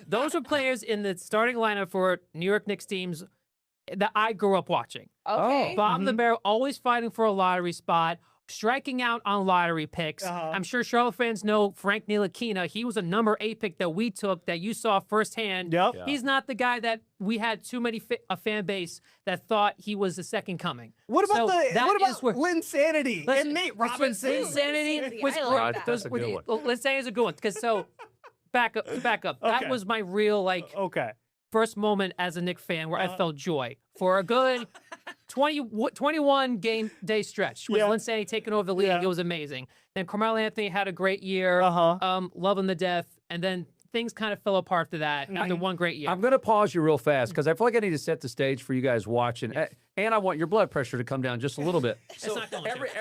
Those were players in the starting lineup for New York Knicks teams that I grew up watching. Okay. Bob the Bear always fighting for a lottery spot, striking out on lottery picks. I'm sure Charlotte fans know Frank Ntilikina. He was a number 8 pick that we took that you saw firsthand. Yep. Yeah. He's not the guy that we had too many a fan base that thought he was the second coming. What about So Lynn Sanity and Nate Robinson? Lynn Sanity was I like that. That's a good one. Lynn Sanity's a good one because back up. That was my real first moment as a Knicks fan where I felt joy for a good 21 game day stretch with Lynn Sanity taking over the league. It was amazing. Then Carmelo Anthony had a great year, love him to death, and then things kind of fell apart after that after one great year. I'm going to pause you real fast because I feel like I need to set the stage for you guys watching. And I want your blood pressure to come down just a little bit. So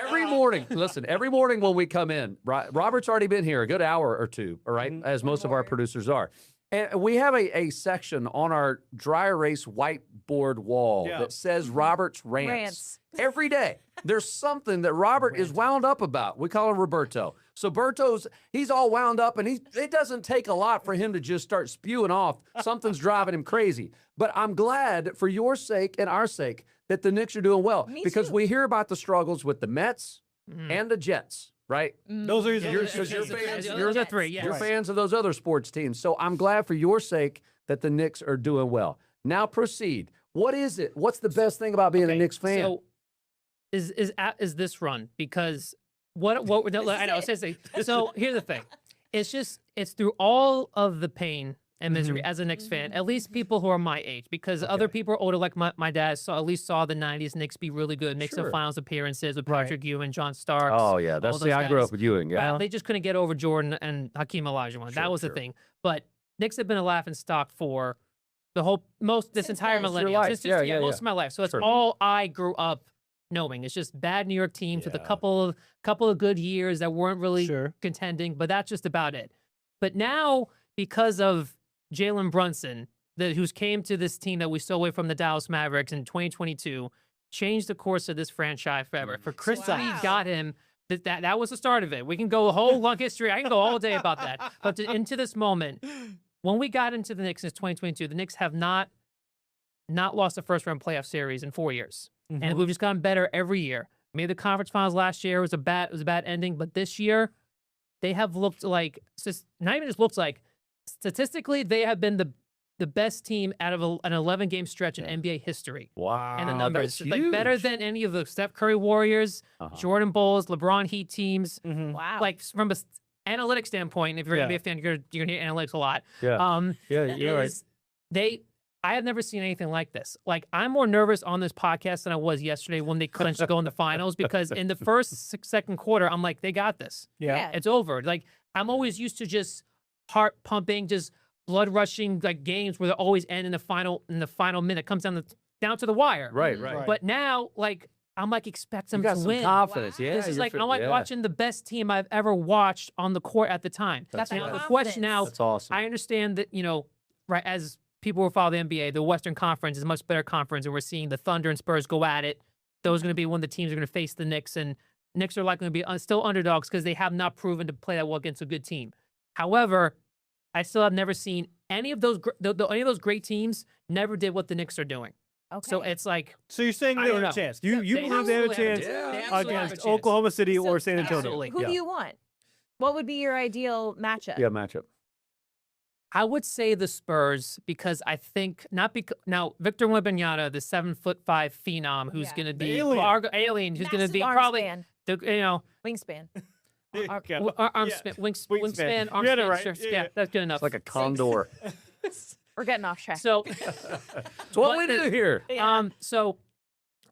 every morning, listen, every morning when we come in, Robert's already been here a good hour or two, all right, as most of our producers are. And we have a section on our dry erase whiteboard wall that says Robert's Rants. Every day, there's something that Robert is wound up about. We call him Roberto. So he's all wound up, and it doesn't take a lot for him to just start spewing off. Something's driving him crazy. But I'm glad for your sake and our sake that the Knicks are doing well. Because we hear about the struggles with the Mets and the Jets. Right? Those are you're fans. Those are three. Yes. You're fans of those other sports teams. So I'm glad for your sake that the Knicks are doing well. Now proceed. What is it? What's the best thing about being a Knicks fan? So is this run because what I know seriously. So here's the thing. It's through all of the pain and misery as a Knicks fan, at least people who are my age, because other people are older, like my dad, at least saw the 90s Knicks be really good, make some finals appearances with Patrick Ewing, John Starks. Oh, yeah. I grew up with Ewing, yeah. They just couldn't get over Jordan and Hakeem Olajuwon. That was the thing. But Knicks have been a laughing stock for the whole, this entire millennium. Most of my life. So it's all I grew up knowing. It's just bad New York teams with a couple of good years that weren't really contending, but that's just about it. But now, because of Jalen Brunson, who's came to this team that we stole away from the Dallas Mavericks in 2022, changed the course of this franchise forever. For Chris got him, that was the start of it. We can go a whole long history. I can go all day about that. But into this moment, when we got into the Knicks since 2022, the Knicks have not lost a first-round playoff series in 4 years. And we've just gotten better every year. Made the conference finals last year. It was a bad ending. But this year, they have looked like, not even just looks like, statistically, they have been the best team out of an 11-game stretch in NBA history. Wow. And the numbers. Like better than any of the Steph Curry Warriors, Jordan Bulls, LeBron Heat teams. Wow. Like from an analytics standpoint, if you're an NBA fan, you're going to hear analytics a lot. Yeah. You're right. I have never seen anything like this. Like, I'm more nervous on this podcast than I was yesterday when they clinched to go in the finals, because in the second quarter, I'm like, they got this. Yeah. It's over. Like, I'm always used to just heart pumping, just blood rushing, like games where they always end in the final minute. It comes down to the wire. Right. But now, like, I'm like expect them You got to some win. confidence. Yeah, This is you're like I'm like yeah. watching the best team I've ever watched on the court at the time. That's now nice. the question now. That's awesome. I understand that right as people who follow the NBA, the Western Conference is a much better conference, and we're seeing the Thunder and Spurs go at it. Those are going to be when the teams are going to face the Knicks, and Knicks are likely to be still underdogs because they have not proven to play that well against a good team. However, I still have never seen any of those any of those great teams never did what the Knicks are doing. Okay. So it's like. So you're saying they have a chance? You believe they have a chance against Oklahoma City or San Antonio? Who do you want? What would be your ideal matchup? Yeah, matchup. I would say the Spurs because I think now Victor Wembanyama, the 7'5" phenom, who's going to be alien, who's going to be probably wingspan. Wingspan, arm You had it span, right. sure, Yeah. that's good enough. It's like a condor. We're getting off track. So, So what we do here? So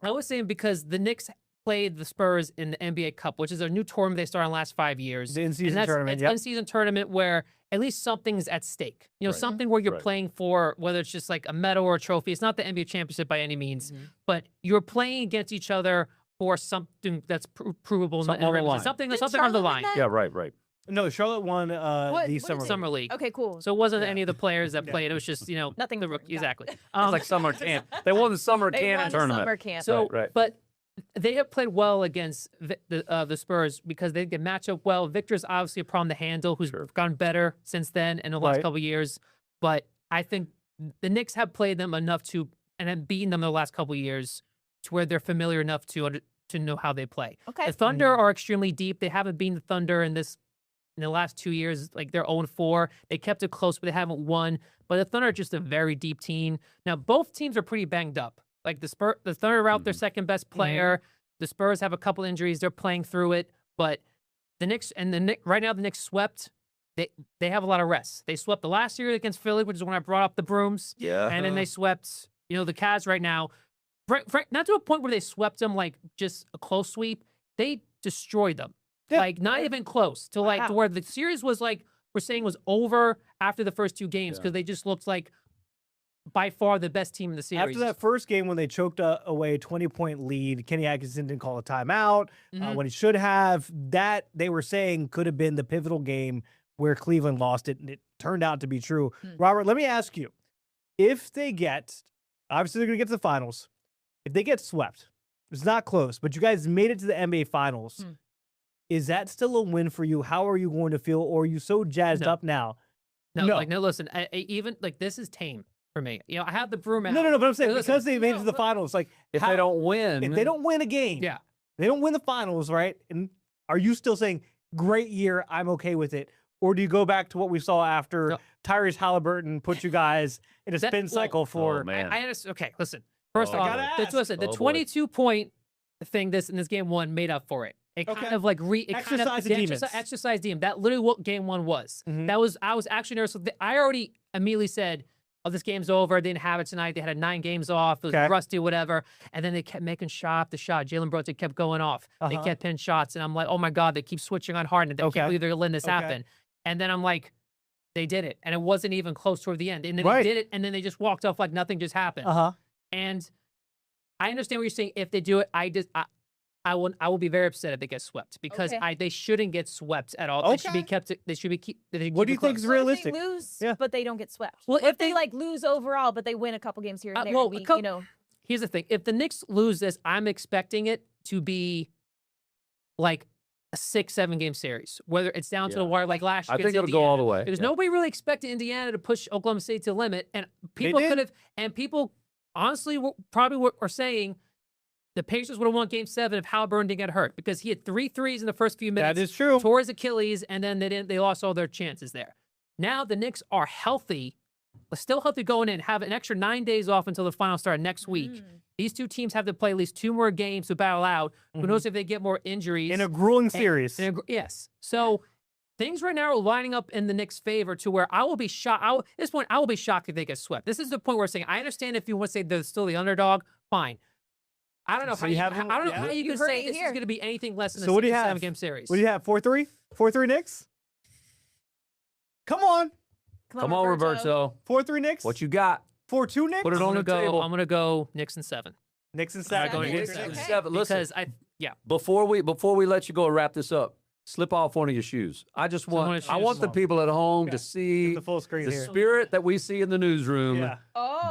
I was saying because the Knicks played the Spurs in the NBA Cup, which is a new tournament they started in the last 5 years. The in-season tournament. It's an in-season tournament where at least something's at stake. Something where you're playing for, whether it's just like a medal or a trophy. It's not the NBA championship by any means, but you're playing against each other for something that's provable. Something on the line. Something on the line. Yeah, right. No, Charlotte won the summer league. Okay, cool. So it wasn't any of the players that played. It was just nothing. The rookie. Exactly. It's like summer camp. They won the summer camp tournament. Summer camp. So, right. But they have played well against the Spurs because they can match up well. Victor's obviously a problem to handle, who's gotten better since then in the last couple of years. But I think the Knicks have played them enough and have beaten them in the last couple of years to where they're familiar enough to know how they play. Okay. The Thunder are extremely deep. They haven't beaten the Thunder in the last 2 years. Like they're 0-4. They kept it close, but they haven't won. But the Thunder are just a very deep team. Now both teams are pretty banged up. Like the Thunder are out their second best player. The Spurs have a couple injuries. They're playing through it. But the Knicks right now the Knicks swept. They have a lot of rest. They swept the last year against Philly, which is when I brought up the brooms. Yeah. And then they swept, the Cavs right now. Not to a point where they swept them like just a close sweep. They destroyed them. Yeah. Like not even close to to where the series was like we're saying was over after the first two games because they just looked like by far the best team in the series. After that first game when they choked away a 20-point lead, Kenny Atkinson didn't call a timeout when he should have. That they were saying could have been the pivotal game where Cleveland lost it, and it turned out to be true. Robert, let me ask you, if they obviously they're going to get to the finals, if they get swept, it's not close, but you guys made it to the NBA Finals, is that still a win for you? How are you going to feel, or are you so jazzed up now? No, listen, I even like this is tame for me. I have the broom out. No, but I'm saying because they made it to the finals, like if they don't win, a game, they don't win the finals, right? And are you still saying great year? I'm okay with it, or do you go back to what we saw after Tyrese Halliburton put you guys in a spin cycle for? Oh, man. I understand. Okay, listen. First off, the 22-point thing in this game one made up for it. It kind of like exercise the demons. Exercise demon. That literally what game one was. I was actually nervous. I already immediately said, "Oh, this game's over." They didn't have it tonight. They had 9 games off. It was rusty, whatever. And then they kept making shot after shot. Jalen Brunson kept going off. They kept pinning shots, and I'm like, "Oh my God!" They keep switching on Harden. They can't believe they're letting this happen. And then I'm like, they did it, and it wasn't even close toward the end. And then they did it, and then they just walked off like nothing just happened. And I understand what you're saying. If they do it, I will be very upset if they get swept because they shouldn't get swept at all. They should be kept. They should be What do you think is realistic? If they lose, but they don't get swept. Well, if they like lose overall, but they win a couple games here and there. Here's the thing: if the Knicks lose this, I'm expecting it to be like a 6-7 game series, whether it's down to the wire like last year. I think it'll go all the way because nobody really expected Indiana to push Oklahoma State to the limit, and people could have, and people honestly probably are saying the Pacers would have won Game 7 if Halliburton didn't get hurt because he had 3 threes in the first few minutes. That is true. Tore his Achilles, and then they lost all their chances there. Now the Knicks are healthy, still healthy going in, have an extra 9 days off until the finals start next week. These two teams have to play at least 2 more games to battle out. Who knows if they get more injuries. In a grueling series. Yes. So things right now are lining up in the Knicks' favor to where I will be shocked. At this point, I will be shocked if they get swept. This is the point where we're saying, I understand if you want to say they're still the underdog, fine. I don't know how you can say this is going to be anything less than a 6-7 game series. What do you have? 4-3? 4-3 Knicks? Come on. Come on, Roberto. 4-3 Knicks? What you got? 4-2 Knicks? Put it on the table. I'm going to go Knicks in 7. Knicks and I'm not 7. going Knicks Knicks and and 7. Listen, because before we let you go and wrap this up, slip off one of your shoes. I want the people at home to see the full screen the here. spirit that we see in the newsroom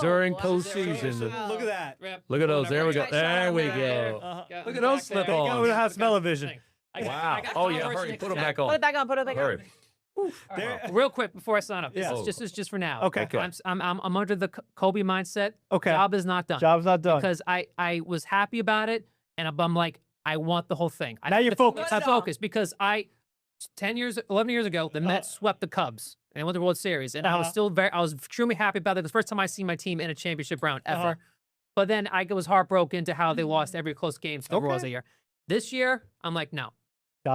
during postseason. Look at that. Look at those. There we go. There we go. Look at those slip We don't ons. have smell-o-vision. Wow. Oh yeah, hurry, put them back on. Put it back on. Put it back Hurry. on. Real quick before I sign up, this Yeah. is just for now. Okay. I'm under the Kobe mindset. Okay. Job is not done. Job's not done. Because I was happy about it, and I'm like, I want the whole thing. Now you're focused. I'm focused because 11 years ago, the Mets swept the Cubs and won the World Series, and I was extremely happy about it. It was the first time I seen my team in a championship round ever. But then I was heartbroken to how they lost every close game for the Royals that year. This year, I'm like, no.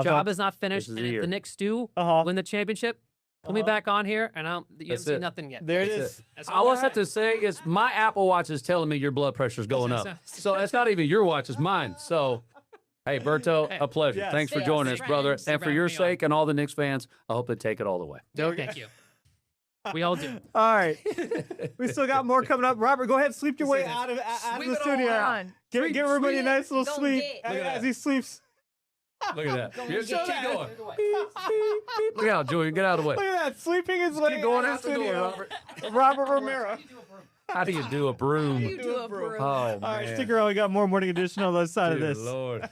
Job is not finished, and if the Knicks do win the championship, put me back on here, and you haven't seen nothing yet. There it is. All I have to say is my Apple Watch is telling me your blood pressure's going up. So it's not even your watch, it's mine. So, hey, Berto, a pleasure. Yes. Thanks for joining us, brother. And for your sake and all the Knicks fans, I hope they take it all the way. Thank you. We all do. All right. We still got more coming up. Robert, go ahead and sleep your way out of the studio. Give everybody a nice little sleep as he sleeps. Look at that. Here's keep going. Look out, Julian. Get out of the way. Look at that. Sleeping his way Keep going out out of the the door, studio. Robert. Robert Romero. How do you do a broom? Oh, All right, man. stick around. We got more Morning Edition on the other side of Dear this. Lord.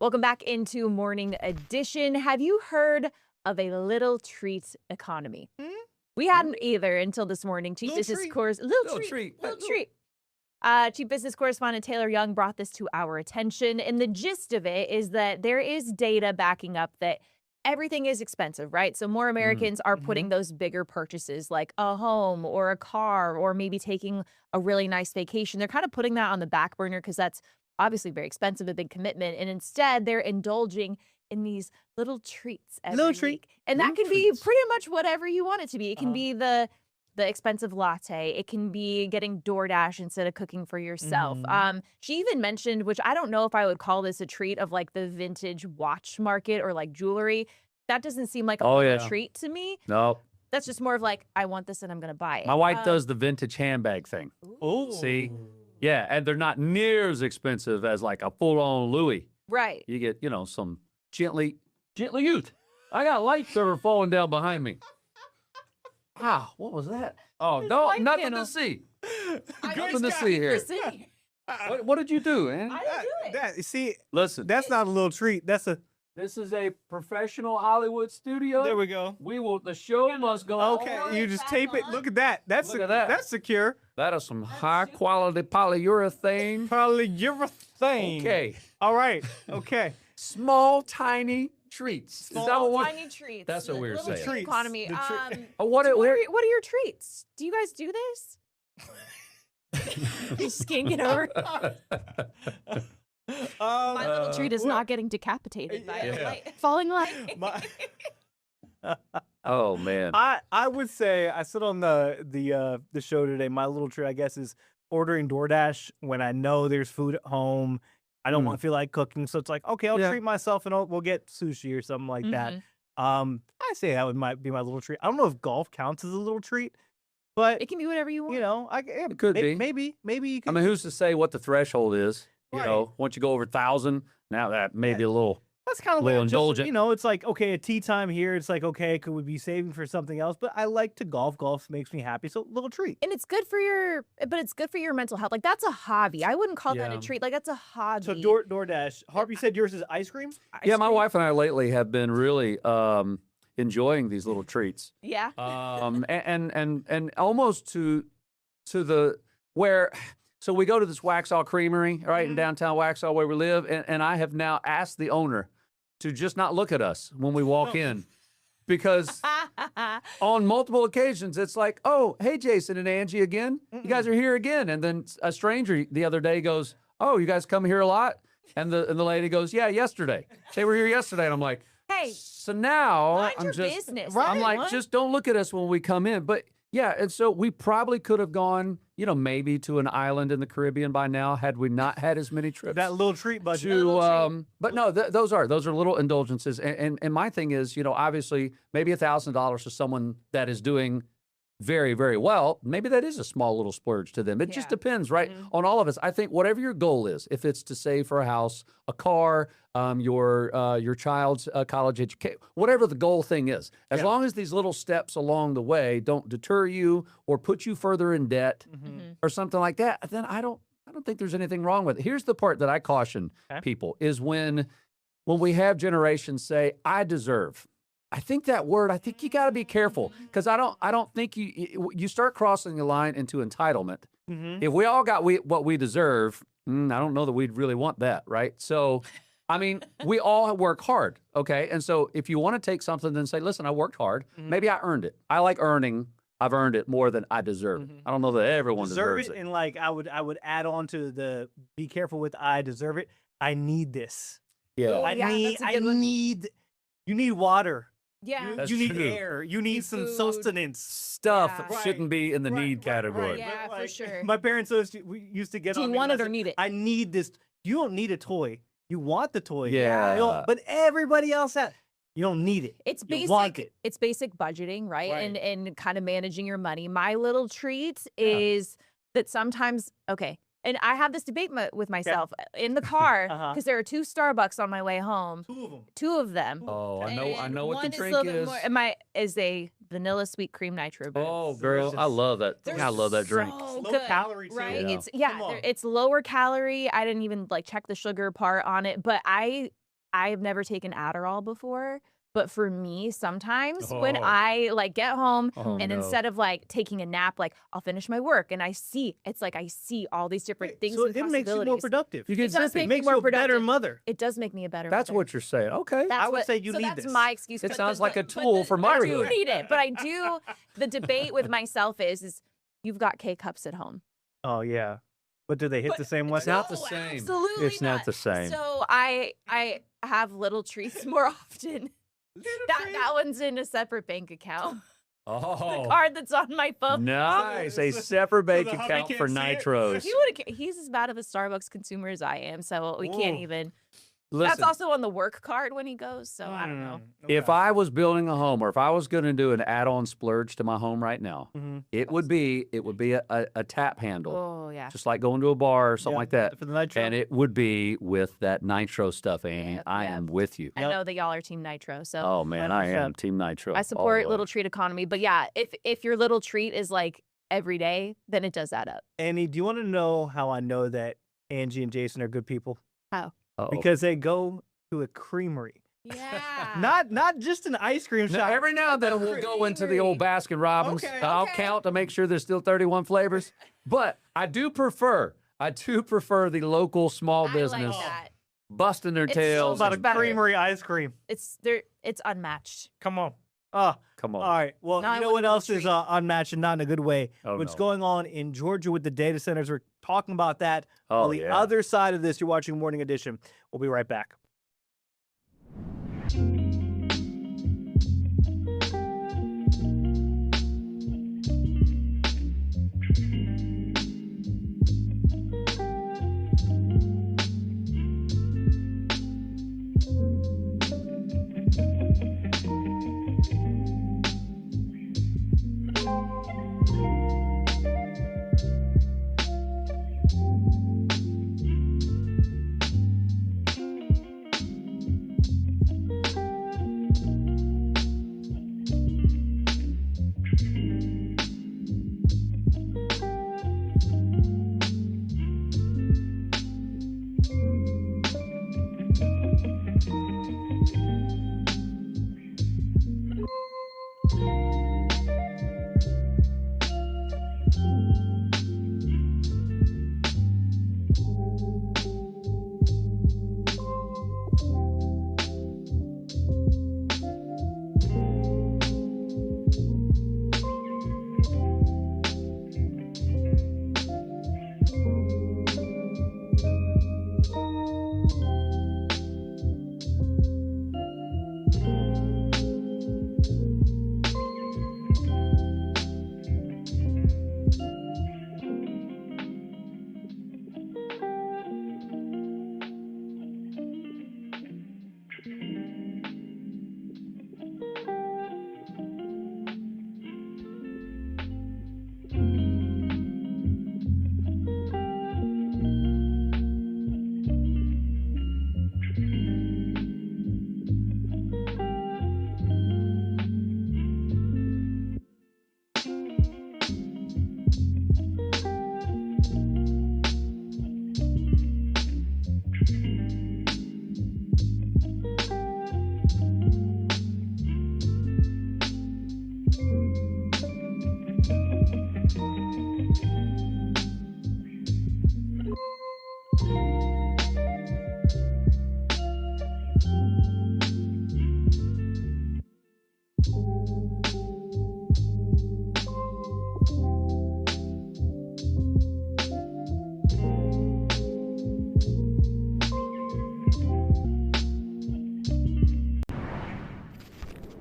Welcome back into Morning Edition. Have you heard of a little treat economy? We hadn't either until this morning. Chief Business Correspondent Taylor Young brought this to our attention, and the gist of it is that there is data backing up that everything is expensive, right? So more Americans are putting those bigger purchases like a home or a car or maybe taking a really nice vacation. They're kind of putting that on the back burner because that's obviously very expensive, a big commitment. And instead, they're indulging in these little treats every week. And that can be pretty much whatever you want it to be. It can be the expensive latte. It can be getting DoorDash instead of cooking for yourself. She even mentioned, which I don't know if I would call this a treat, of like the vintage watch market or like jewelry. That doesn't seem like a treat to me. No. That's just more of like, I want this and I'm going to buy it. My wife does the vintage handbag thing. Oh. See? Yeah, and they're not near as expensive as like a full-on Louis. Right. You get, some gently youth. I got lights that are falling down behind me. Wow, what was that? Oh, no, nothing to see. Nothing to see here. What did you do, man? I didn't do it. See, listen, that's not a little treat. This is a professional Hollywood studio. There we go. The show must go on. Okay, you just tape it. Look at that. That's secure. That is some high quality polyurethane. Polyurethane. Okay. All right. Okay. Small, tiny treats. Is that what Tiny treats. That's what we were saying. Treats. Economy. What are your treats? Do you guys do this? You skinking over. My little treat is not getting decapitated by a light, falling light. Oh man. I would say I said on the show today, my little treat I guess is ordering DoorDash when I know there's food at home. I don't want to feel like cooking, so it's like, okay, I'll treat myself and we'll get sushi or something like that. I say that might be my little treat. I don't know if golf counts as a little treat, but it can be whatever you want. It could be. Maybe you could. I mean, who's to say what the threshold is? Right. Once you go over 1,000, now that may be a little. That's kind of little like indulgent. It's like, okay, a tea time here. It's like, okay, could we be saving for something else? But I like to golf. Golf makes me happy. So little treat. And it's good for your mental health. Like that's a hobby. I wouldn't call that a treat. Like that's a hobby. So DoorDash. Harp, you said yours is ice cream? My wife and I lately have been really enjoying these little treats. Yeah. And almost to the where. So we go to this Waxhaw Creamery, right, in downtown Waxhaw where we live, and I have now asked the owner to just not look at us when we walk in. Because on multiple occasions, it's like, oh, hey, Jason and Angie again. You guys are here again. And then a stranger the other day goes, oh, you guys come here a lot? And the lady goes, yeah, yesterday. They were here yesterday. And I'm like, hey. So now mind I'm your just, business. I'm like, What? just don't look at us when we come in. But yeah, and so we probably could have gone, maybe to an island in the Caribbean by now had we not had as many trips. That little treat budget. But no, those are little indulgences. And my thing is, obviously maybe $1,000 to someone that is doing very, very well. Maybe that is a small little splurge to them. It just depends, right? On all of us. I think whatever your goal is, if it's to save for a house, a car, your child's college education, whatever the goal thing is, as long as these little steps along the way don't deter you or put you further in debt or something like that, then I don't think there's anything wrong with it. Here's the part that I caution people is when we have generations say, I deserve. I think that word, you got to be careful because I don't think you start crossing the line into entitlement. If we all got what we deserve, I don't know that we'd really want that, right? So, I mean, we all work hard, okay? And so if you want to take something, then say, listen, I worked hard. Maybe I earned it. I like earning. I've earned it more than I deserve. I don't know that everyone deserves it. And like I would add on to the be careful with I deserve it. I need this. Yeah. You need water. Yeah. You need true. air. You need some sustenance. Stuff shouldn't be in the need category. Yeah, for sure. My parents used to get Do on you me want and it I or said, need it? I need this. You don't need a toy. You want the toy. Yeah. But everybody else you don't need it. It's You basic. want it. It's basic budgeting, right? And kind of managing your money. My little treat is that sometimes, and I have this debate with myself in the car because there are 2 Starbucks on my way home. 2 of them. 2 of them. Oh, I know what the drink is. Is a vanilla sweet cream nitro boost. Oh, girl, I love that. I love that drink. So Low good, calorie too. right? Yeah. It's lower calorie. I didn't even check the sugar part on it, but I've never taken Adderall before. But for me, sometimes when I get home and instead of taking a nap, I'll finish my work and I see all these different things. So and it makes you more productive. You get it makes you a better mother. It does make me a better That's mother. what you're saying. Okay. I would say you so need that's this. my excuse. It but sounds the- like a but tool the- for I motherhood. do need it, but I do. The debate with myself is you've got K-cups at home. Oh yeah. But do they hit the same way? It's not the same. Absolutely It's not the same. So I have little treats more often. That one's in a separate bank account. Oh. The card that's on my phone. Nice. A separate bank the hubby account can't for see it? nitros. He's as bad of a Starbucks consumer as I am, so we can't even. That's also on the work card when he goes, so I don't know. If I was building a home, or if I was going to do an add-on splurge to my home right now, it would be a tap handle. Oh yeah. Just like going to a bar or something like that. For the nitro. And it would be with that nitro stuff, Annie. I am with you. I know that y'all are Team Nitro, so. Oh man, I am Team Nitro. I support Little Treat economy, but yeah, if your Little Treat is like every day, then it does add up. Annie, do you want to know how I know that Angie and Jason are good people? How? Because they go to a creamery. Yeah. Not just an ice cream shop. Every now and then we'll go into the old Baskin Robbins. Okay, I'll count to make sure there's still 31 flavors. But I do prefer the local small business busting their tails. About a creamery ice cream. It's unmatched. Come on. Come on. All right. Well, Now I you know want what a else is unmatched and not in a good way? What's no. going on in Georgia with the data centers? We're talking about that Oh, on the yeah. other side of this. You're watching Morning Edition. We'll be right back.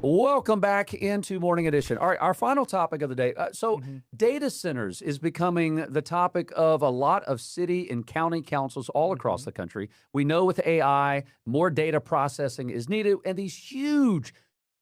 Welcome back into Morning Edition. All right, our final topic of the day. Data centers is becoming the topic of a lot of city and county councils all across the country. We know with AI, more data processing is needed, and these huge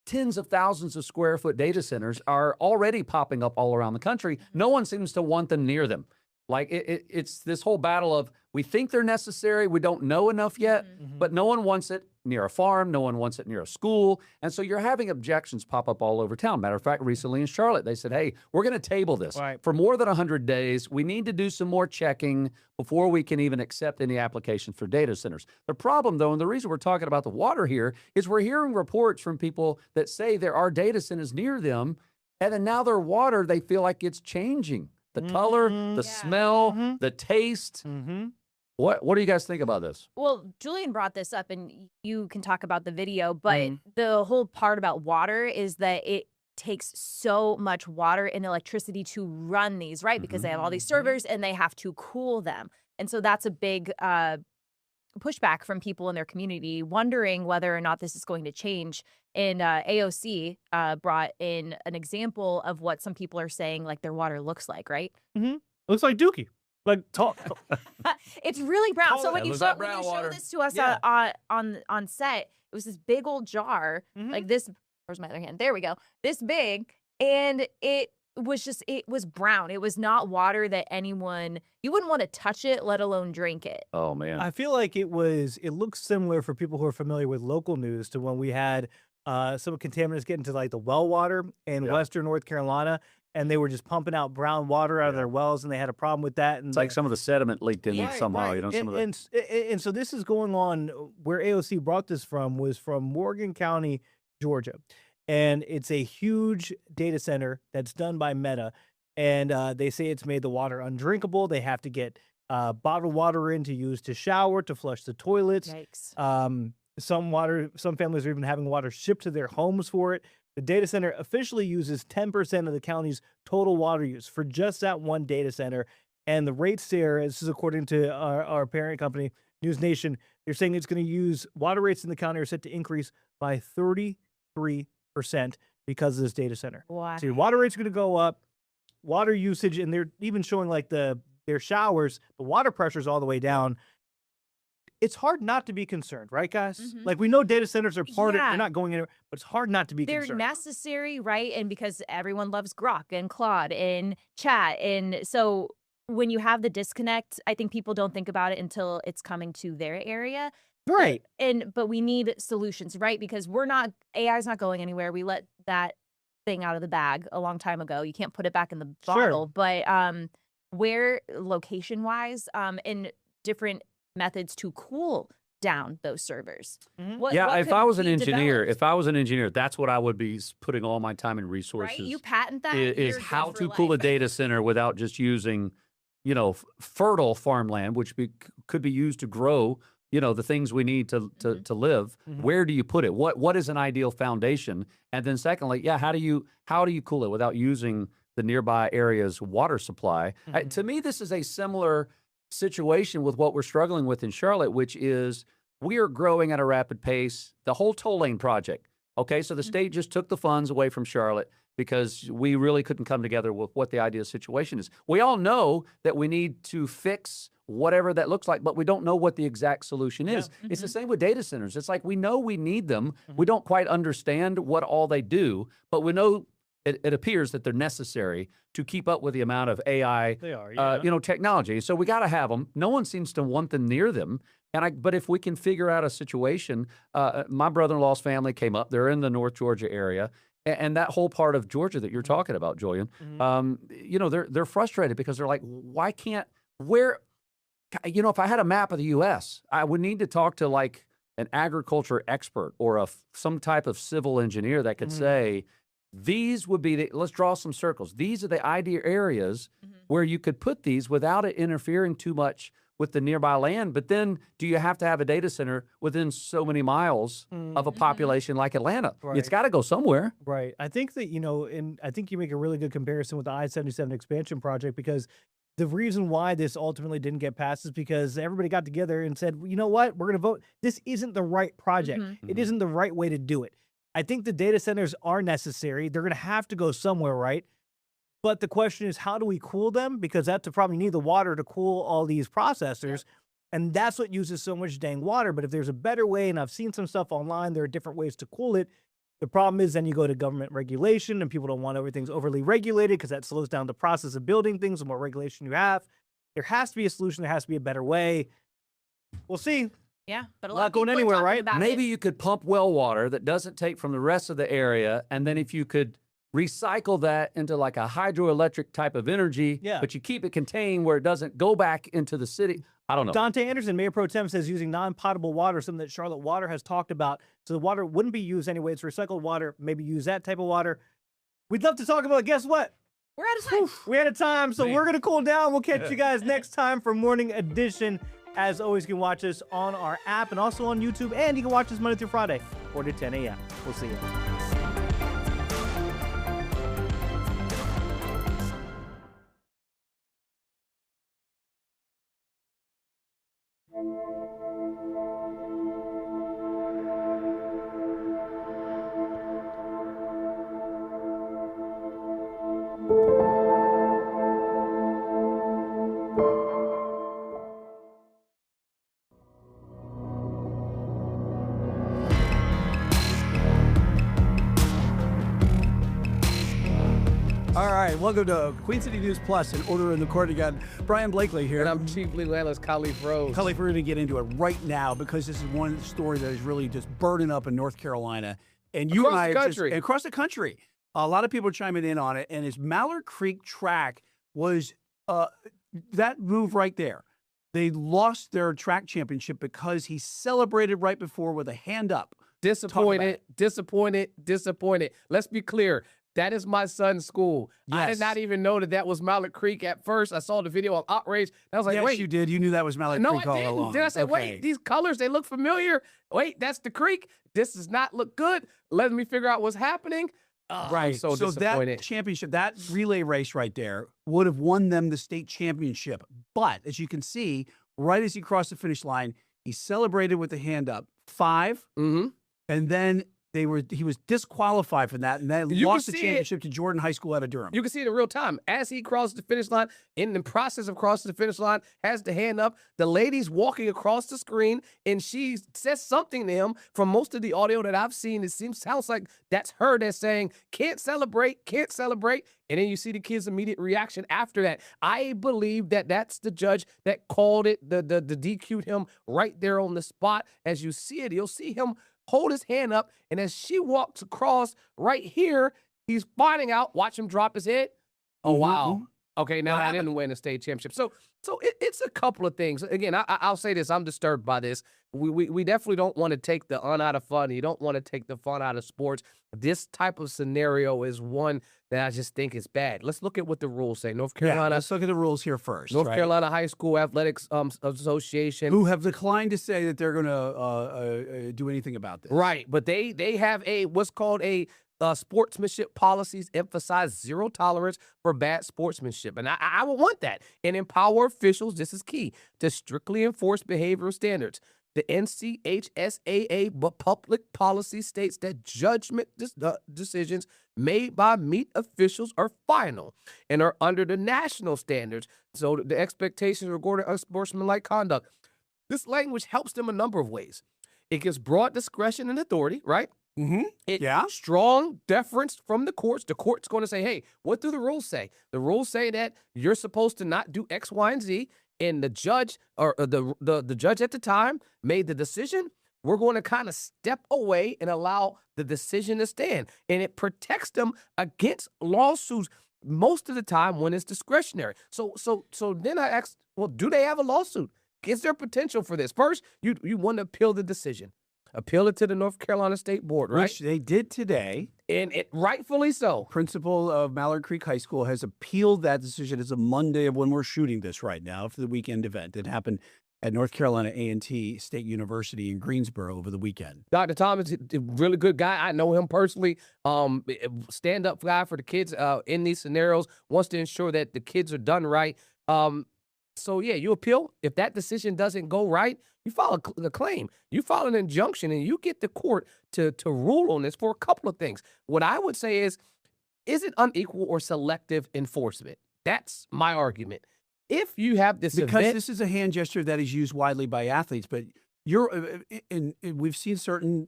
tens of thousands of square foot data centers are already popping up all around the country. No one seems to want them near them. Like it's this whole battle of we think they're necessary, we don't know enough yet, but no one wants it near a farm, no one wants it near a school. And so you're having objections pop up all over town. Matter of fact, recently in Charlotte, they said, hey, we're going to table this for more than 100 days. We need to do some more checking before we can even accept any applications for data centers. The problem, though, and the reason we're talking about the water here is we're hearing reports from people that say there are data centers near them, and then now their water, they feel like it's changing. The color, the smell, the taste. What do you guys think about this? Well, Julian brought this up, and you can talk about the video, but the whole part about water is that it takes so much water and electricity to run these, right? Because they have all these servers and they have to cool them. And so that's a big pushback from people in their community, wondering whether or not this is going to change. And AOC brought in an example of what some people are saying, like their water looks like, right? Looks like Dookie. Like talk. It's really brown. So when That you was show, that when brown you show water. this to us Yeah. on set, it was this big old jar, like this. Where's my other hand? There we go. This big, and it was brown. It was not water that you wouldn't want to touch it, let alone drink it. Oh man. I feel like it looks similar for people who are familiar with local news to when we had some contaminants get into like the well water in Western North Carolina, and they were just pumping out brown water out of their wells, and they had a problem with that. And It's like some of the sediment leaked in it somehow. You know, some of the. And so this is going on. Where AOC brought this from was from Morgan County, Georgia, and it's a huge data center that's done by Meta, and they say it's made the water undrinkable. They have to get bottled water in to use to shower, to flush the toilets. Yikes. Some families are even having water shipped to their homes for it. The data center officially uses 10% of the county's total water use for just that one data center. And the rates there, this is according to our parent company, News Nation, they're saying it's going to use water rates in the county are set to increase by 33% because of this data center. Wow. So your water rates are going to go up, water usage, and they're even showing like their showers, the water pressure is all the way down. It's hard not to be concerned, right, guys? Like we know data centers are part of it. They're not going anywhere, but it's hard not to be They're concerned. necessary, right? And because everyone loves Grok and Claude and chat. And so when you have the disconnect, I think people don't think about it until it's coming to their area. Right. But we need solutions, right? Because AI is not going anywhere. We let that thing out of the bag a long time ago. You can't put it back in the bottle. But where location wise, and different methods to cool down those servers. What if I was an could be engineer, that's what I would be putting all my time and resources. Right? You patent that. Is how to cool a data center without just using, fertile farmland, which could be used to grow, the things we need to live. Where do you put it? What is an ideal foundation? And then secondly, how do you cool it without using the nearby area's water supply? To me, this is a similar situation with what we're struggling with in Charlotte, which is we are growing at a rapid pace. The whole toll lane project. Okay, so the state just took the funds away from Charlotte because we really couldn't come together with what the ideal situation is. We all know that we need to fix whatever that looks like, but we don't know what the exact solution is. It's the same with data centers. It's like we know we need them. We don't quite understand what all they do, but we know it appears that they're necessary to keep up with the amount of AI, technology. So we got to have them. No one seems to want them near them. But if we can figure out a situation, my brother-in-law's family came up. They're in the North Georgia area, and that whole part of Georgia that you're talking about, Julian. They're frustrated because they're like, why can't if I had a map of the U.S., I would need to talk to like an agriculture expert or some type of civil engineer that could say, these would be let's draw some circles. These are the ideal areas where you could put these without it interfering too much with the nearby land. But then do you have to have a data center within so many miles of a population like Atlanta? Right. It's got to go somewhere. Right. I think that, and I think you make a really good comparison with the I-77 expansion project, because the reason why this ultimately didn't get passed is because everybody got together and said, you know what, we're going to vote. This isn't the right project. It isn't the right way to do it. I think the data centers are necessary. They're going to have to go somewhere, right? But the question is, how do we cool them? Because that's probably need the water to cool all these processors. And that's what uses so much dang water. But if there's a better way, and I've seen some stuff online, there are different ways to cool it. The problem is then you go to government regulation and people don't want everything's overly regulated because that slows down the process of building things. The more regulation you have, there has to be a solution. There has to be a better way. We'll see. Yeah, but a lot going anywhere, right? Maybe you could pump well water that doesn't take from the rest of the area, and then if you could recycle that into like a hydroelectric type of energy, but you keep it contained where it doesn't go back into the city. I don't know. Dante Anderson, Mayor Pro Tem, says using non-potable water, something that Charlotte Water has talked about. So the water wouldn't be used anyway. It's recycled water. Maybe use that type of water. We'd love to talk about it. Guess what? We're out of time. We're out of time, so we're going to cool down. We'll catch you guys next time for Morning Edition. As always, you can watch us on our app and also on YouTube, and you can watch us Monday through Friday, 4 to 10 a.m. We'll see you. Welcome to Queen City News Plus in Order in the Court again. Brian Blakely here. And I'm Chief Legal Analyst Khalif Rose. Khalif, we're going to get into it right now because this is one story that is really just burning up in North Carolina. And you and I across the country. A lot of people are chiming in on it. And his Mallard Creek track was that move right there. They lost their track championship because he celebrated right before with a hand up. Disappointed. Let's be clear. That is my son's school. Yes. I did not even know that was Mallard Creek at first. I saw the video on Outrage. And I was like, yes, wait. You did. You knew that was Mallard Creek all along. Then I said, wait, these colors, they look familiar. Wait, that's the creek. This does not look good. Let me figure out what's happening. Right. I'm so disappointed. That championship, that relay race right there would have won them the state championship. But as you can see, right as he crossed the finish line, he celebrated with the hand up. 5. Mm-hmm. And then he was disqualified from that, and then lost the championship to Jordan High School out of Durham. You can see it in real time. As he crosses the finish line, in the process of crossing the finish line, has the hand up. The lady's walking across the screen, and she says something to him. From most of the audio that I've seen, sounds like that's her that's saying, can't celebrate. And then you see the kid's immediate reaction after that. I believe that that's the judge that called it, the DQ'd him right there on the spot. As you see it, you'll see him hold his hand up, and as she walks across right here, he's finding out, watch him drop his head. Oh, wow. Okay, now I didn't win the state championship. So it's a couple of things. Again, I'll say this. I'm disturbed by this. We definitely don't want to take the fun out of fun. You don't want to take the fun out of sports. This type of scenario is one that I just think is bad. Let's look at what the rules say. North Carolina. Yeah, let's look at the rules here first. North Carolina High School Athletics Association. Who have declined to say that they're going to do anything about this. Right, but they have what's called a sportsmanship policies emphasize zero tolerance for bad sportsmanship. And I would want that and empower officials, this is key, to strictly enforce behavioral standards. The NCHSAA public policy states that judgment decisions made by meet officials are final and are under the national standards. So the expectations regarding unsportsmanlike conduct. This language helps them a number of ways. It gives broad discretion and authority, right? Mm-hmm. Strong deference from the courts. The court's going to say, hey, what do the rules say? The rules say that you're supposed to not do X, Y, and Z. And the judge or the judge at the time made the decision. We're going to kind of step away and allow the decision to stand. And it protects them against lawsuits most of the time when it's discretionary. So then I asked, well, do they have a lawsuit? Is there potential for this? First, you want to appeal the decision. Appeal it to the North Carolina State Board, right? Which they did today. And it rightfully so. Principal of Mallard Creek High School has appealed that decision. It's a Monday of when we're shooting this right now for the weekend event. It happened at North Carolina A&T State University in Greensboro over the weekend. Dr. Thomas, a really good guy. I know him personally. Stand-up guy for the kids in these scenarios. Wants to ensure that the kids are done right. So, yeah, you appeal. If that decision doesn't go right, you file a claim. You file an injunction, and you get the court to rule on this for a couple of things. What I would say is it unequal or selective enforcement? That's my argument. If you have this because this is a hand gesture that is used widely by athletes, but we've seen certain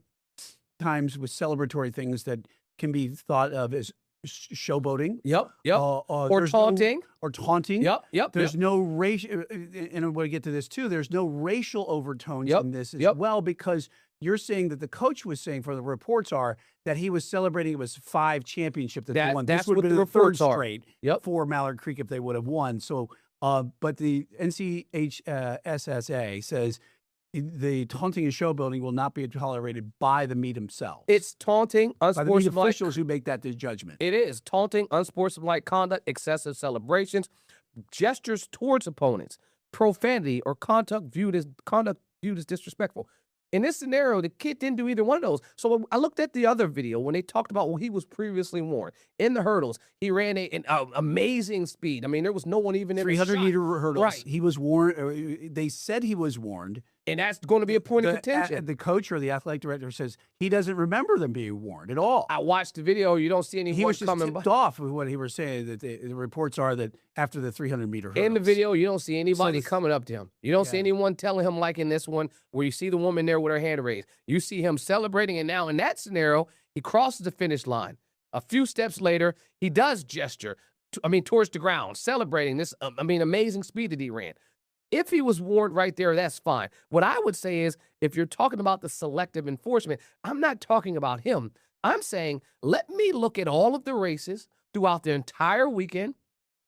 times with celebratory things that can be thought of as showboating. Yep. Or taunting. Yep. There's no racial, and I'm going to get to this too. There's no racial overtones in this as well, because you're saying that the coach was saying, for the reports are that he was celebrating it was 5 championships that they won. That's this would what have the been the third reports are. straight for Mallard Creek if they would have won. So, but the NCHSSA says the taunting and showboating will not be tolerated by the meet himself. It's taunting, unsportsmanlike. By the officials who make that judgment. It is taunting, unsportsmanlike conduct, excessive celebrations, gestures towards opponents, profanity, or conduct viewed as disrespectful. In this scenario, the kid didn't do either one of those. So I looked at the other video when they talked about when he was previously warned. In the hurdles, he ran an amazing speed. I mean, there was no one even in the 300-meter hurdles. Right. He was warned. They said he was warned. And that's going to be a point of contention. The coach or the athletic director says he doesn't remember them being warned at all. I watched the video. You don't see anyone he was just coming tipped off with what he was saying. That the reports are that after the 300-meter hurdles. In the video, you don't see anybody coming up to him. You don't see anyone telling him, like in this one, where you see the woman there with her hand raised. You see him celebrating, and now in that scenario, he crosses the finish line. A few steps later, he does gesture. towards the ground, celebrating this, amazing speed that he ran. If he was warned right there, that's fine. What I would say is, if you're talking about the selective enforcement, I'm not talking about him. I'm saying, let me look at all of the races throughout the entire weekend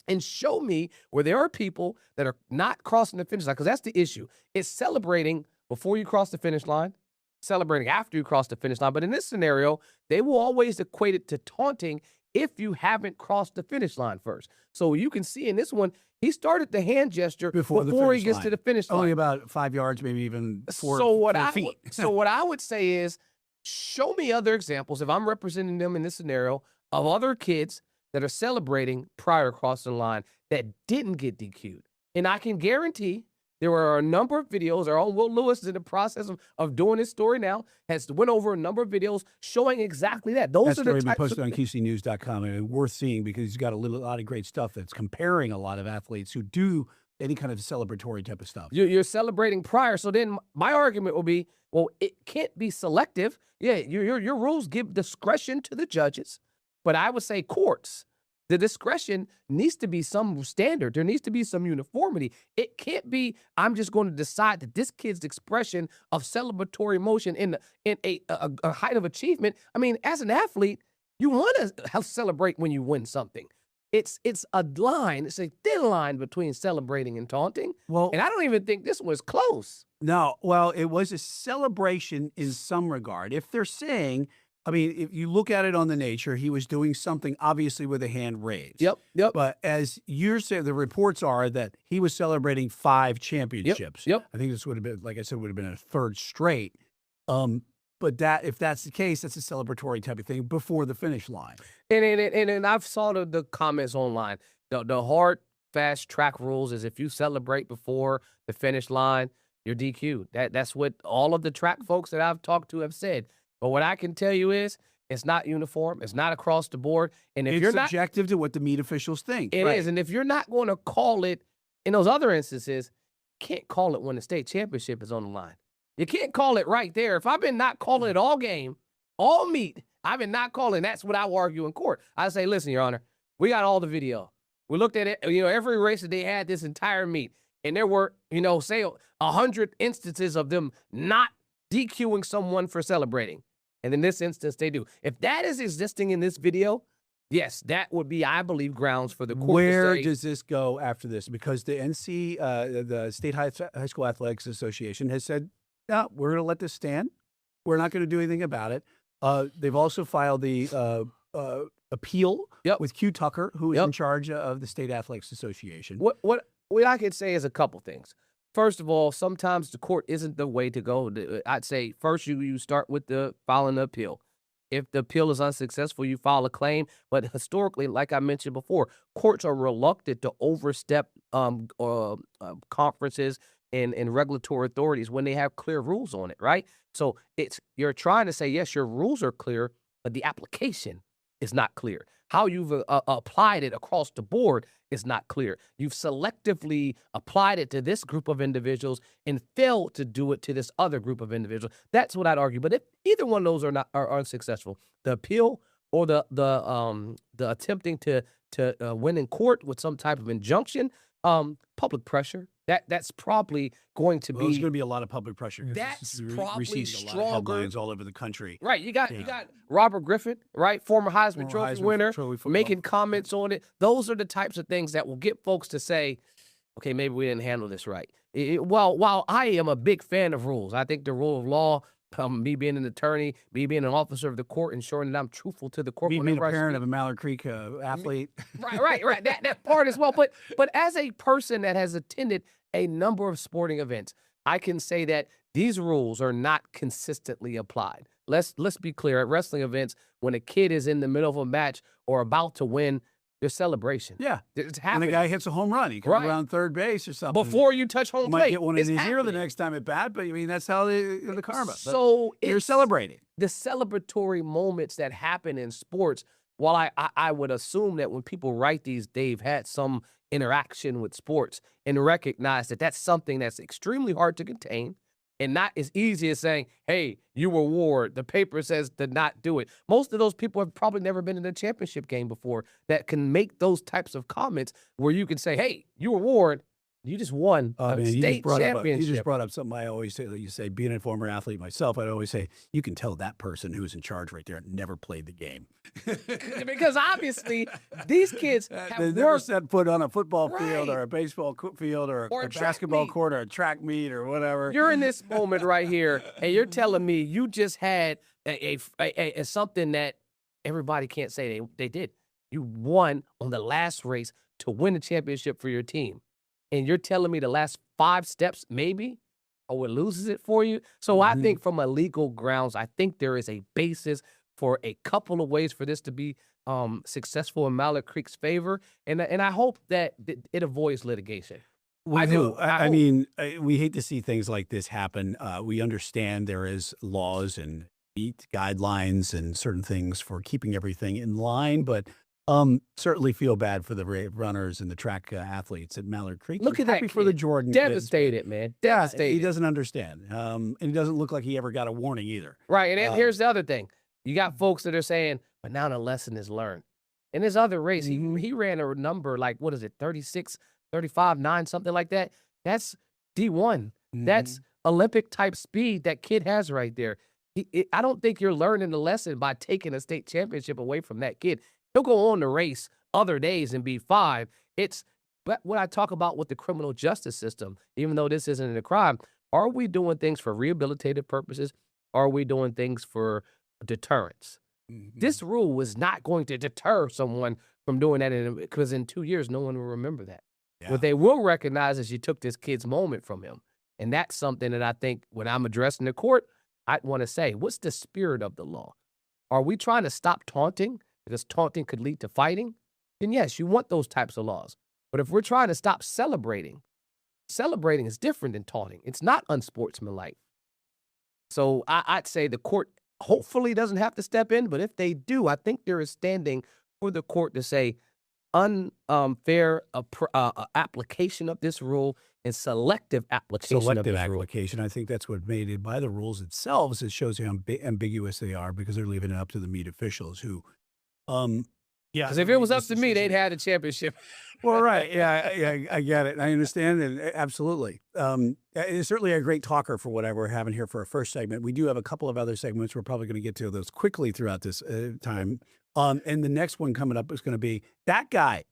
and show me where there are people that are not crossing the finish line, because that's the issue. It's celebrating before you cross the finish line, celebrating after you cross the finish line. But in this scenario, they will always equate it to taunting if you haven't crossed the finish line first. So you can see in this one, he started the hand gesture before he gets to the finish line. Only about 5 yards, maybe even 4 feet. So what I would say is, show me other examples, if I'm representing them in this scenario, of other kids that are celebrating prior crossing the line that didn't get DQ'd. And I can guarantee there were a number of videos. Our own Will Lewis is in the process of doing this story now, has went over a number of videos showing exactly that. Those are the types posted on QCnews.com, and worth seeing because he's got a lot of great stuff that's comparing a lot of athletes who do any kind of celebratory type of stuff. You're celebrating prior. So then my argument will be, well, it can't be selective. Yeah, your rules give discretion to the judges, but I would say courts, the discretion needs to be some standard. There needs to be some uniformity. It can't be, I'm just going to decide that this kid's expression of celebratory emotion in a height of achievement. I mean, as an athlete, you want to celebrate when you win something. It's a line. It's a thin line between celebrating and taunting. Well, and I don't even think this was close. No, well, it was a celebration in some regard. If they're saying, I mean, if you look at it on the nature, he was doing something obviously with a hand raised. Yep. But as you're saying, the reports are that he was celebrating 5 championships. Yep. I think this would have been, like I said, would have been a 3rd straight. But that, if that's the case, that's a celebratory type of thing before the finish line. And I've saw the comments online. The hard, fast track rules is if you celebrate before the finish line, you're DQ'd. That's what all of the track folks that I've talked to have said. But what I can tell you is, it's not uniform. It's not across the board. And if it's you're not subjective to what the meet officials think. It is. And if you're not going to call it in those other instances, you can't call it when the state championship is on the line. You can't call it right there. If I've been not calling it all game, all meet, I've been not calling, that's what I will argue in court. I say, listen, Your Honor, we got all the video. We looked at it, every race that they had this entire meet. And there were, say 100 instances of them not DQing someone for celebrating. And in this instance, they do. If that is existing in this video, yes, that would be, I believe, grounds for the court Where to say, does this go after this? Because the the State High School Athletics Association has said, no, we're going to let this stand. We're not going to do anything about it. They've also filed the appeal with Q Tucker, who is in charge of the State Athletics Association. What I could say is a couple things. First of all, sometimes the court isn't the way to go. I'd say first you start with filing the appeal. If the appeal is unsuccessful, you file a claim. But historically, like I mentioned before, courts are reluctant to overstep conferences and regulatory authorities when they have clear rules on it, right? So you're trying to say, yes, your rules are clear, but the application is not clear. How you've applied it across the board is not clear. You've selectively applied it to this group of individuals and failed to do it to this other group of individuals. That's what I'd argue. But if either one of those are unsuccessful, the appeal or the attempting to win in court with some type of injunction, public pressure. That's probably going to be. There's going to be a lot of public pressure. That's probably received stronger. a lot of headlines all over the country. Right. You got Robert Griffin, right, former Heisman Trophy winner, making comments on it. Those are the types of things that will get folks to say, okay, maybe we didn't handle this right. While I am a big fan of rules, I think the rule of law. Me being an attorney, me being an officer of the court, ensuring that I'm truthful to the court. Me being a parent of a Mallard Creek athlete. Right. That part as well. But as a person that has attended a number of sporting events, I can say that these rules are not consistently applied. Let's be clear. At wrestling events, when a kid is in the middle of a match or about to win, there's celebration. Yeah. It's happening. And the guy hits a home run. He comes around third base or something. Before you touch home plate. Might get one in his ear the next time at bat, but I mean, that's how the karma. So you're celebrating. The celebratory moments that happen in sports, while I would assume that when people write these, they've had some interaction with sports and recognize that that's something that's extremely hard to contain. and not as easy as saying, hey, you were warned. The paper says to not do it. Most of those people have probably never been in a championship game before that can make those types of comments where you can say, hey, you were warned. You just won a state championship. You just brought up something I always say. You say, being a former athlete myself, I'd always say, you can tell that person who's in charge right there never played the game. Because obviously, these kids have never set foot on a football field or a baseball field or a basketball court or a track meet or whatever. You're in this moment right here, and you're telling me you just had a something that everybody can't say they did. You won on the last race to win the championship for your team. And you're telling me the last 5 steps, maybe, or it loses it for you. So I think from a legal grounds, I think there is a basis for a couple of ways for this to be successful in Mallard Creek's favor. And I hope that it avoids litigation. I do. I mean, we hate to see things like this happen. We understand there is laws and guidelines and certain things for keeping everything in line, but certainly feel bad for the runners and the track athletes at Mallard Creek. Look at that for the Jordan. Devastated, man. Devastated. He doesn't understand. And he doesn't look like he ever got a warning either. Right. And then here's the other thing. You got folks that are saying, but now the lesson is learned. In his other race, he ran a number like, what is it, 36, 35, 9, something like that. That's D1. That's Olympic type speed that kid has right there. I don't think you're learning the lesson by taking a state championship away from that kid. He'll go on to race other days and be 5. But what I talk about with the criminal justice system, even though this isn't a crime, are we doing things for rehabilitative purposes? Are we doing things for deterrence? This rule was not going to deter someone from doing that because in 2 years, no one will remember that. Yeah. What they will recognize is you took this kid's moment from him. And that's something that I think when I'm addressing the court, I'd want to say, what's the spirit of the law? Are we trying to stop taunting? Because taunting could lead to fighting, then yes, you want those types of laws. But if we're trying to stop celebrating is different than taunting. It's not unsportsmanlike. So I'd say the court hopefully doesn't have to step in, but if they do, I think there is standing for the court to say unfair application of this rule and selective application of this rule. I think that's what made it by the rules themselves. It shows how ambiguous they are because they're leaving it up to the meet officials who because if it was up to me, they'd had a championship. Well, right. Yeah, I get it. I understand it. Absolutely. It's certainly a great talker for what we're having here for our first segment. We do have a couple of other segments. We're probably going to get to those quickly throughout this time. And the next one coming up is going to be that guy.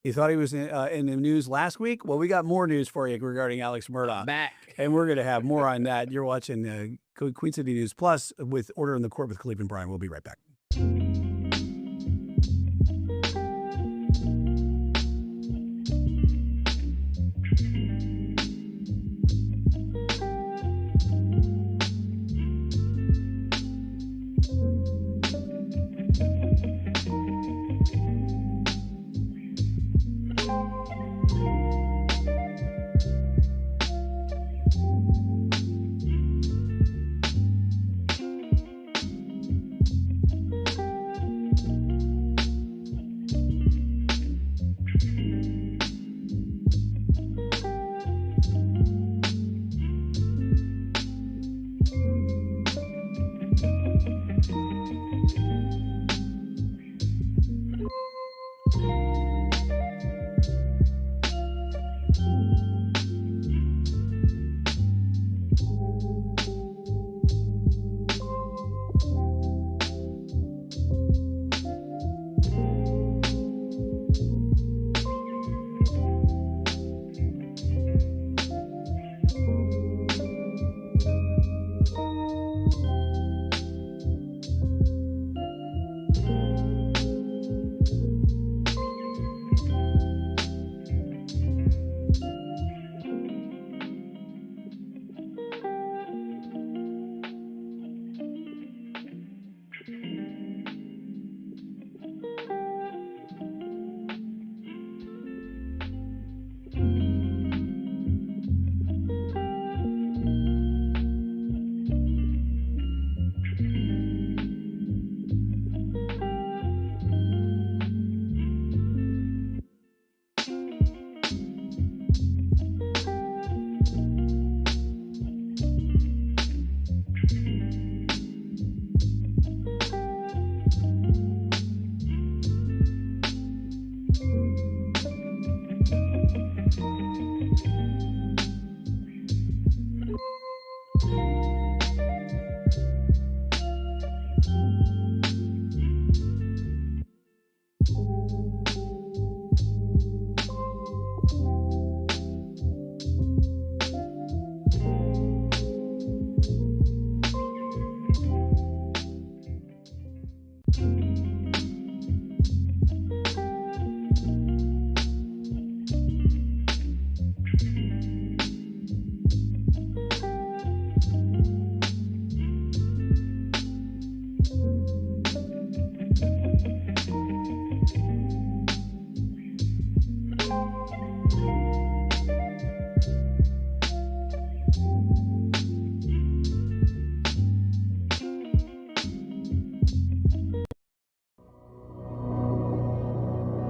You thought he was in the news last week? Well, we got more news for you regarding Alex Murdaugh. Back. And we're going to have more on that. You're watching Queen City News Plus with Order in the Court with Cleveland Bryan. We'll be right back.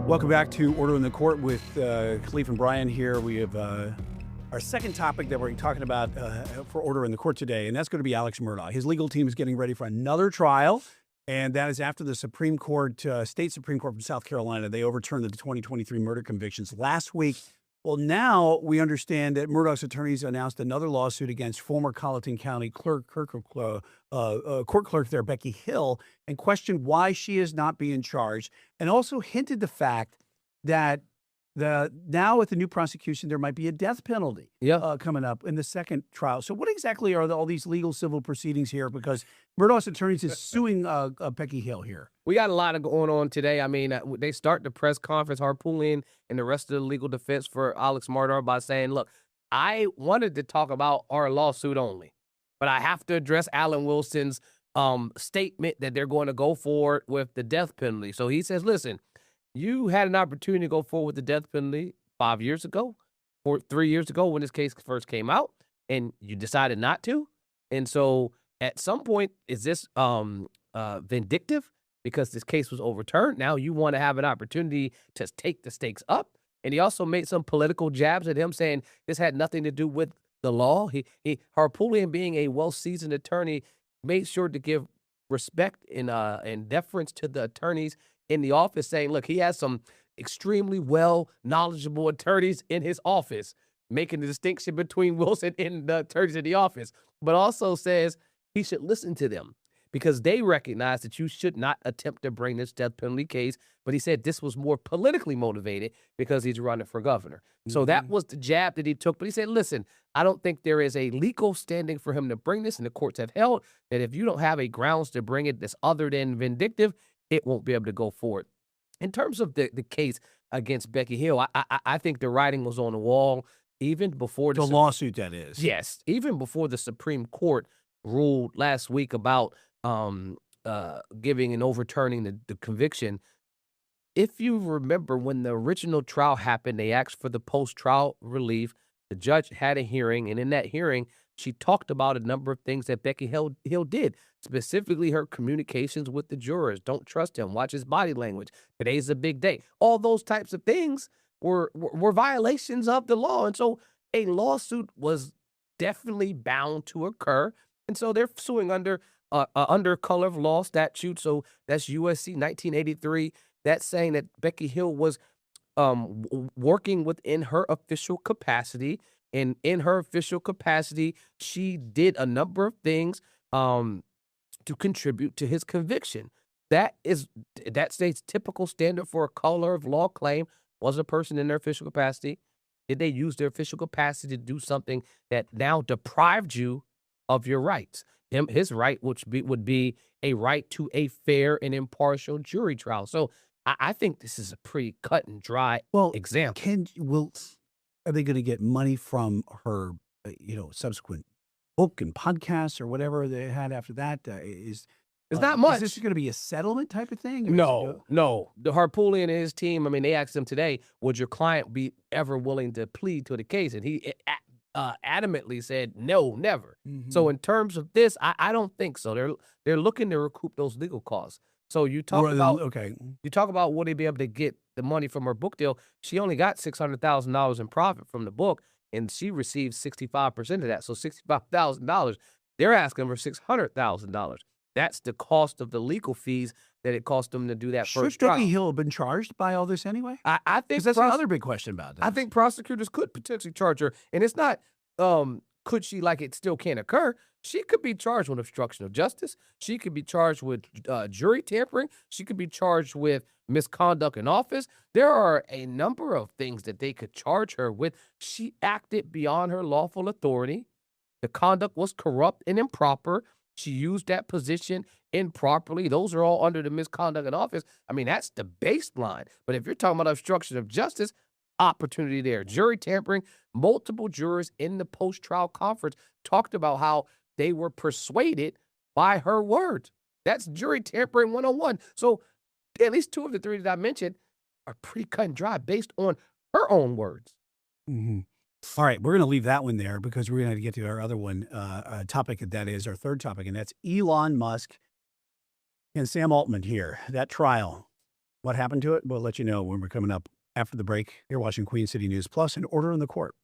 Welcome back to Order in the Court with Khalif and Brian here. We have our second topic that we're talking about for Order in the Court today, and that's going to be Alex Murdaugh. His legal team is getting ready for another trial, and that is after the Supreme Court, state Supreme Court from South Carolina, they overturned the 2023 murder convictions last week. Well, now we understand that Murdaugh's attorneys announced another lawsuit against former Colleton County court clerk there, Becky Hill, and questioned why she is not being charged, and also hinted the fact that now with the new prosecution, there might be a death penalty coming up in the second trial. So what exactly are all these legal civil proceedings here? Because Murdaugh's attorneys is suing Becky Hill here. We got a lot of going on today. I mean, they start the press conference, Harpootlian and the rest of the legal defense for Alex Murdaugh by saying, look, I wanted to talk about our lawsuit only, but I have to address Alan Wilson's statement that they're going to go forward with the death penalty. So he says, listen, you had an opportunity to go forward with the death penalty 5 years ago or 3 years ago when this case first came out, and you decided not to. And so at some point, is this vindictive because this case was overturned? Now you want to have an opportunity to take the stakes up. And he also made some political jabs at him saying this had nothing to do with the law. Harpootlian, being a well-seasoned attorney, made sure to give respect and deference to the attorneys in the office, saying, look, he has some extremely well knowledgeable attorneys in his office, making the distinction between Wilson and the attorneys in the office, but also says he should listen to them because they recognize that you should not attempt to bring this death penalty case. But he said this was more politically motivated because he's running for governor. So that was the jab that he took. But he said, listen, I don't think there is a legal standing for him to bring this. And the courts have held that if you don't have a grounds to bring it that's other than vindictive, it won't be able to go forward. In terms of the case against Becky Hill, I think the writing was on the wall even before the lawsuit, that is. Yes, even before the Supreme Court ruled last week about giving and overturning the conviction. If you remember when the original trial happened, they asked for the post-trial relief. The judge had a hearing, and in that hearing, she talked about a number of things that Becky Hill did, specifically her communications with the jurors. Don't trust him. Watch his body language. Today's a big day. All those types of things were violations of the law. And so a lawsuit was definitely bound to occur. And so they're suing under color of law statute. So that's USC 1983. That's saying that Becky Hill was working within her official capacity. And in her official capacity, she did a number of things to contribute to his conviction. That state's typical standard for a color of law claim. Was a person in their official capacity? Did they use their official capacity to do something that now deprived you of your rights? His right, which would be a right to a fair and impartial jury trial. So I think this is a pretty cut and dry example. Are they going to get money from her, subsequent book and podcasts or whatever they had after that? It's not much. Is this going to be a settlement type of thing? No. The Harpootlian and his team, I mean, they asked him today, would your client be ever willing to plead to the case? And he adamantly said, no, never. So in terms of this, I don't think so. They're looking to recoup those legal costs. So you talk about would he be able to get the money from her book deal? She only got $600,000 in profit from the book, and she received 65% of that. So $65,000. They're asking for $600,000. That's the cost of the legal fees that it cost them to do that first trial. Should Becky Hill have been charged by all this anyway? I think that's another big question about that. I think prosecutors could potentially charge her, and it's not could she, like it still can't occur. She could be charged with obstruction of justice. She could be charged with jury tampering. She could be charged with misconduct in office. There are a number of things that they could charge her with. She acted beyond her lawful authority. The conduct was corrupt and improper. She used that position improperly. Those are all under the misconduct in office. I mean, that's the baseline. But if you're talking about obstruction of justice, opportunity there. Jury tampering, multiple jurors in the post-trial conference talked about how they were persuaded by her words. That's jury tampering 101. So at least two of the three that I mentioned are pretty cut and dry based on her own words. All right, we're going to leave that one there because we're going to get to our other one topic. That is our third topic, and that's Elon Musk and Sam Altman here. That trial. What happened to it? We'll let you know when we're coming up after the break. You're watching Queen City News Plus and Order in the Court.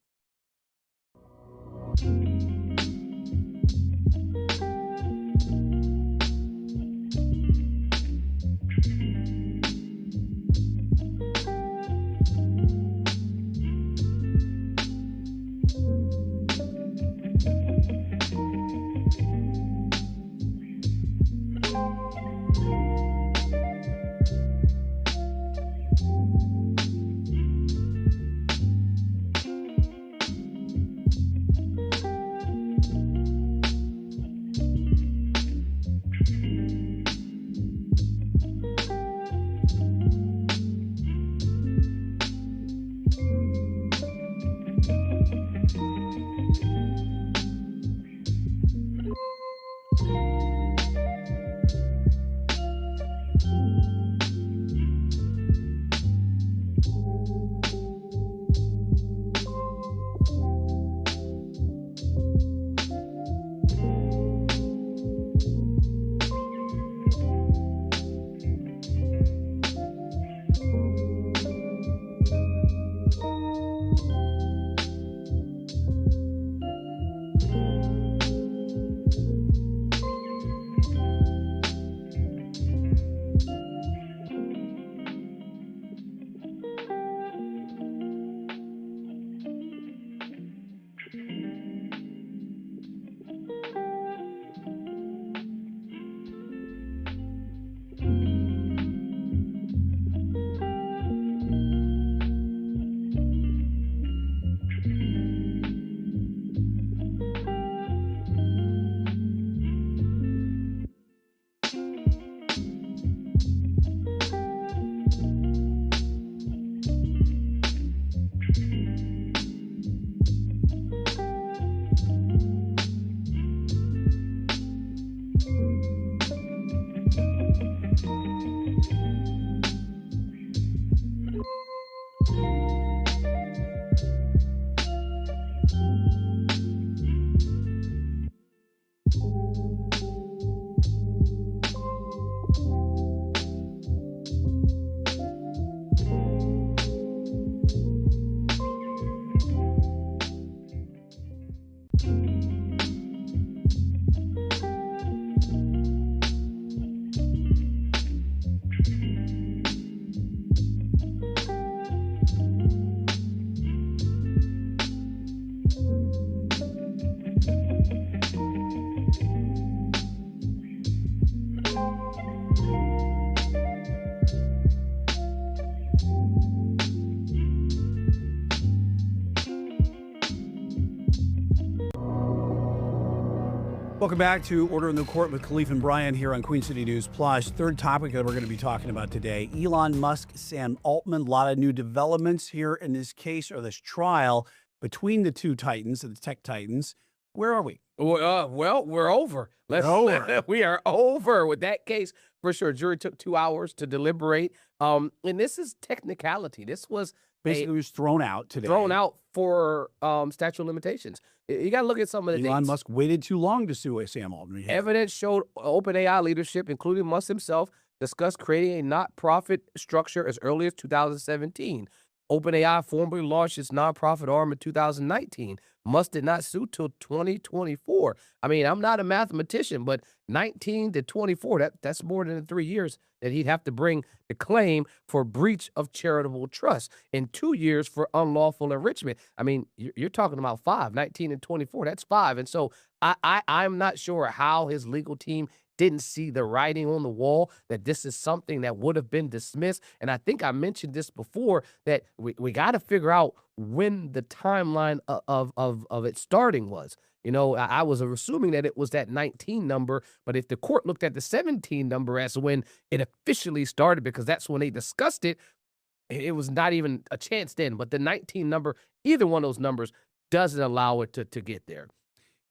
Welcome back to Order in the Court with Khalif and Brian here on Queen City News Plus. Third topic that we're going to be talking about today, Elon Musk, Sam Altman. A lot of new developments here in this case or this trial between the two titans, the tech titans. Where are we? Well, we're over. We are over with that case for sure. Jury took 2 hours to deliberate. And this is technicality. This was basically was thrown out today. Thrown out for statute of limitations. You got to look at some of the Elon dates. Musk waited too long to sue Sam Altman. Evidence showed OpenAI leadership, including Musk himself, discussed creating a not-profit structure as early as 2017. OpenAI formally launched its nonprofit arm in 2019. Musk did not sue till 2024. I mean, I'm not a mathematician, but 19 to 24, that's more than 3 years that he'd have to bring the claim for breach of charitable trust, and 2 years for unlawful enrichment. I mean, you're talking about 5, 19 and 24, that's 5. And so I'm not sure how his legal team didn't see the writing on the wall that this is something that would have been dismissed. And I think I mentioned this before, that we got to figure out when the timeline of it starting was. You know, I was assuming that it was that 19 number, but if the court looked at the 17 number as when it officially started, because that's when they discussed it, it was not even a chance then. But the 19 number, either one of those numbers doesn't allow it to get there.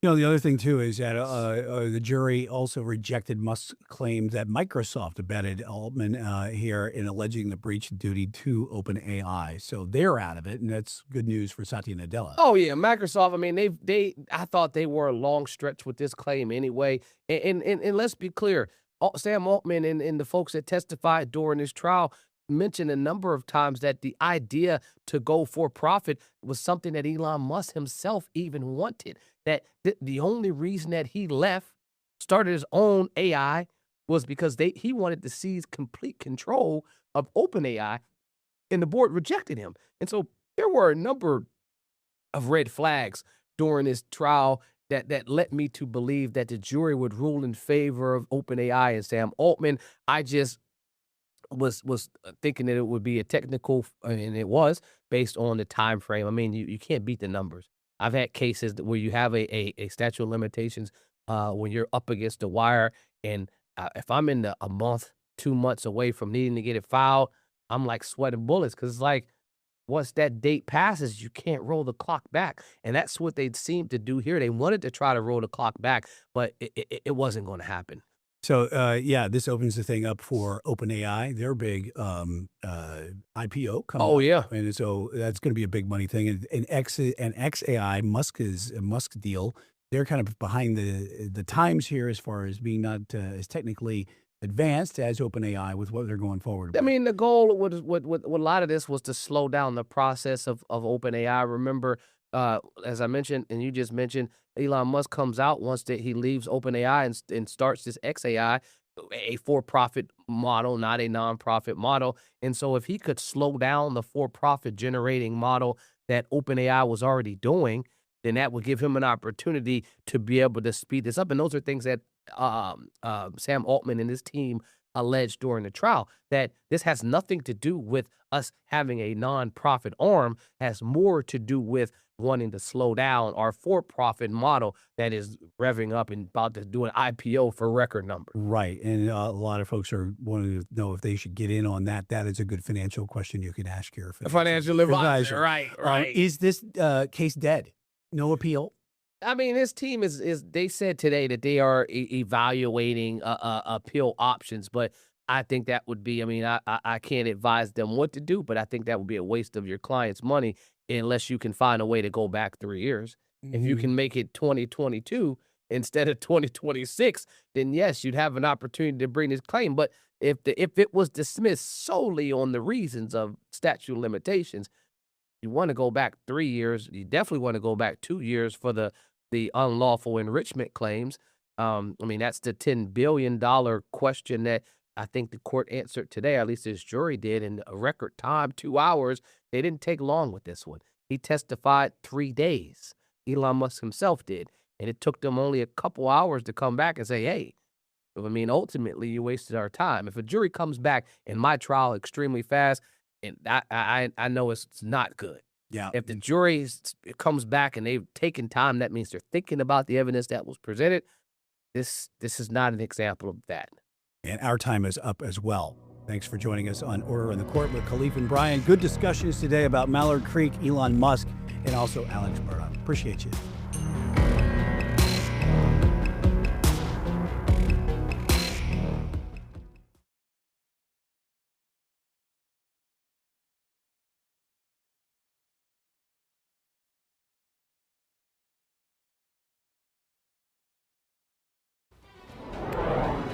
You know, the other thing, too, is that the jury also rejected Musk's claim that Microsoft abetted Altman here in alleging the breach of duty to OpenAI. So they're out of it, and that's good news for Satya Nadella. Oh, yeah, Microsoft, I mean, I thought they were a long stretch with this claim anyway. And let's be clear, Sam Altman and the folks that testified during this trial mentioned a number of times that the idea to go for profit was something that Elon Musk himself even wanted. That the only reason that he left, started his own AI, was because he wanted to seize complete control of OpenAI, and the board rejected him. And so there were a number of red flags during this trial that led me to believe that the jury would rule in favor of OpenAI and Sam Altman. I just was thinking that it would be a technical, and it was, based on the time frame. I mean, you can't beat the numbers. I've had cases where you have a statute of limitations when you're up against the wire, and if I'm in a month, 2 months away from needing to get it filed, I'm like sweating bullets, because it's like, once that date passes, you can't roll the clock back. And that's what they seemed to do here. They wanted to try to roll the clock back, but it wasn't going to happen. So, yeah, this opens the thing up for OpenAI, their big IPO coming up. Oh, yeah. And so that's going to be a big money thing. And XAI, Musk deal, they're kind of behind the times here as far as being not as technically advanced as OpenAI with what they're going forward with. I mean, the goal with a lot of this was to slow down the process of OpenAI. Remember, as I mentioned, and you just mentioned, Elon Musk comes out once that he leaves OpenAI and starts this XAI, a for-profit model, not a non-profit model. And so if he could slow down the for-profit generating model that OpenAI was already doing, then that would give him an opportunity to be able to speed this up. And those are things that Sam Altman and his team alleged during the trial, that this has nothing to do with us having a nonprofit arm, has more to do with wanting to slow down our for-profit model that is revving up and about to do an IPO for record numbers. Right. And a lot of folks are wanting to know if they should get in on that. That is a good financial question you can ask your financial advisor. Right. Is this case dead? No appeal? I mean, his team is they said today that they are evaluating appeal options, but I think that would be, I mean, I can't advise them what to do, but I think that would be a waste of your client's money unless you can find a way to go back 3 years. If you can make it 2022 instead of 2026, then yes, you'd have an opportunity to bring this claim. But if it was dismissed solely on the reasons of statute of limitations, you want to go back 3 years. You definitely want to go back 2 years for the unlawful enrichment claims. I mean, that's the $10 billion question that I think the court answered today, at least this jury did, in a record time, 2 hours. They didn't take long with this one. He testified 3 days. Elon Musk himself did. And it took them only a couple hours to come back and say, hey, I mean, ultimately, you wasted our time. If a jury comes back in my trial extremely fast, and I know it's not good. Yeah. If the jury comes back and they've taken time, that means they're thinking about the evidence that was presented. This is not an example of that. And our time is up as well. Thanks for joining us on Order in the Court with Khalif and Brian. Good discussions today about Mallard Creek, Elon Musk, and also Alex Murdoch. Appreciate you.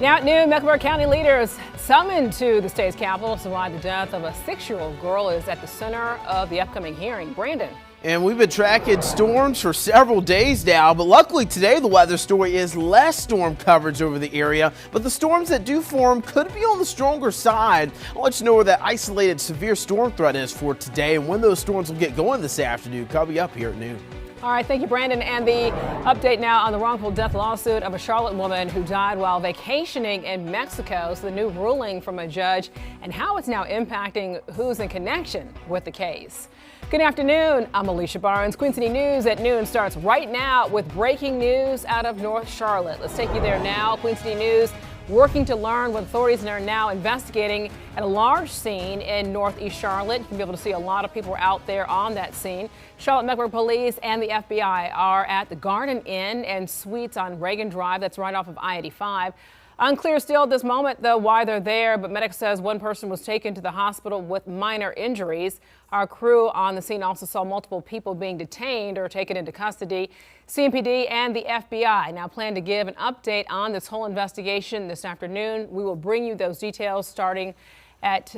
Now at noon, Mecklenburg County leaders summoned to the state's capital to why the death of a 6-year-old girl is at the center of the upcoming hearing. Brandon. And we've been tracking storms for several days now, but luckily today the weather story is less storm coverage over the area, but the storms that do form could be on the stronger side. I'll let you know where that isolated severe storm threat is for today and when those storms will get going this afternoon. Coming up here at noon. All right, thank you, Brandon. And the update now on the wrongful death lawsuit of a Charlotte woman who died while vacationing in Mexico. So the new ruling from a judge and how it's now impacting who's in connection with the case. Good afternoon. I'm Alicia Barnes. Queen City News at noon starts right now with breaking news out of North Charlotte. Let's take you there now. Queen City News working to learn what authorities are now investigating at a large scene in Northeast Charlotte. You can be able to see a lot of people out there on that scene. Charlotte Mecklenburg Police and the FBI are at the Garden Inn and Suites on Reagan Drive. That's right off of I-85. Unclear still at this moment, though, why they're there, but medics says one person was taken to the hospital with minor injuries. Our crew on the scene also saw multiple people being detained or taken into custody. CMPD and the FBI now plan to give an update on this whole investigation this afternoon. We will bring you those details starting at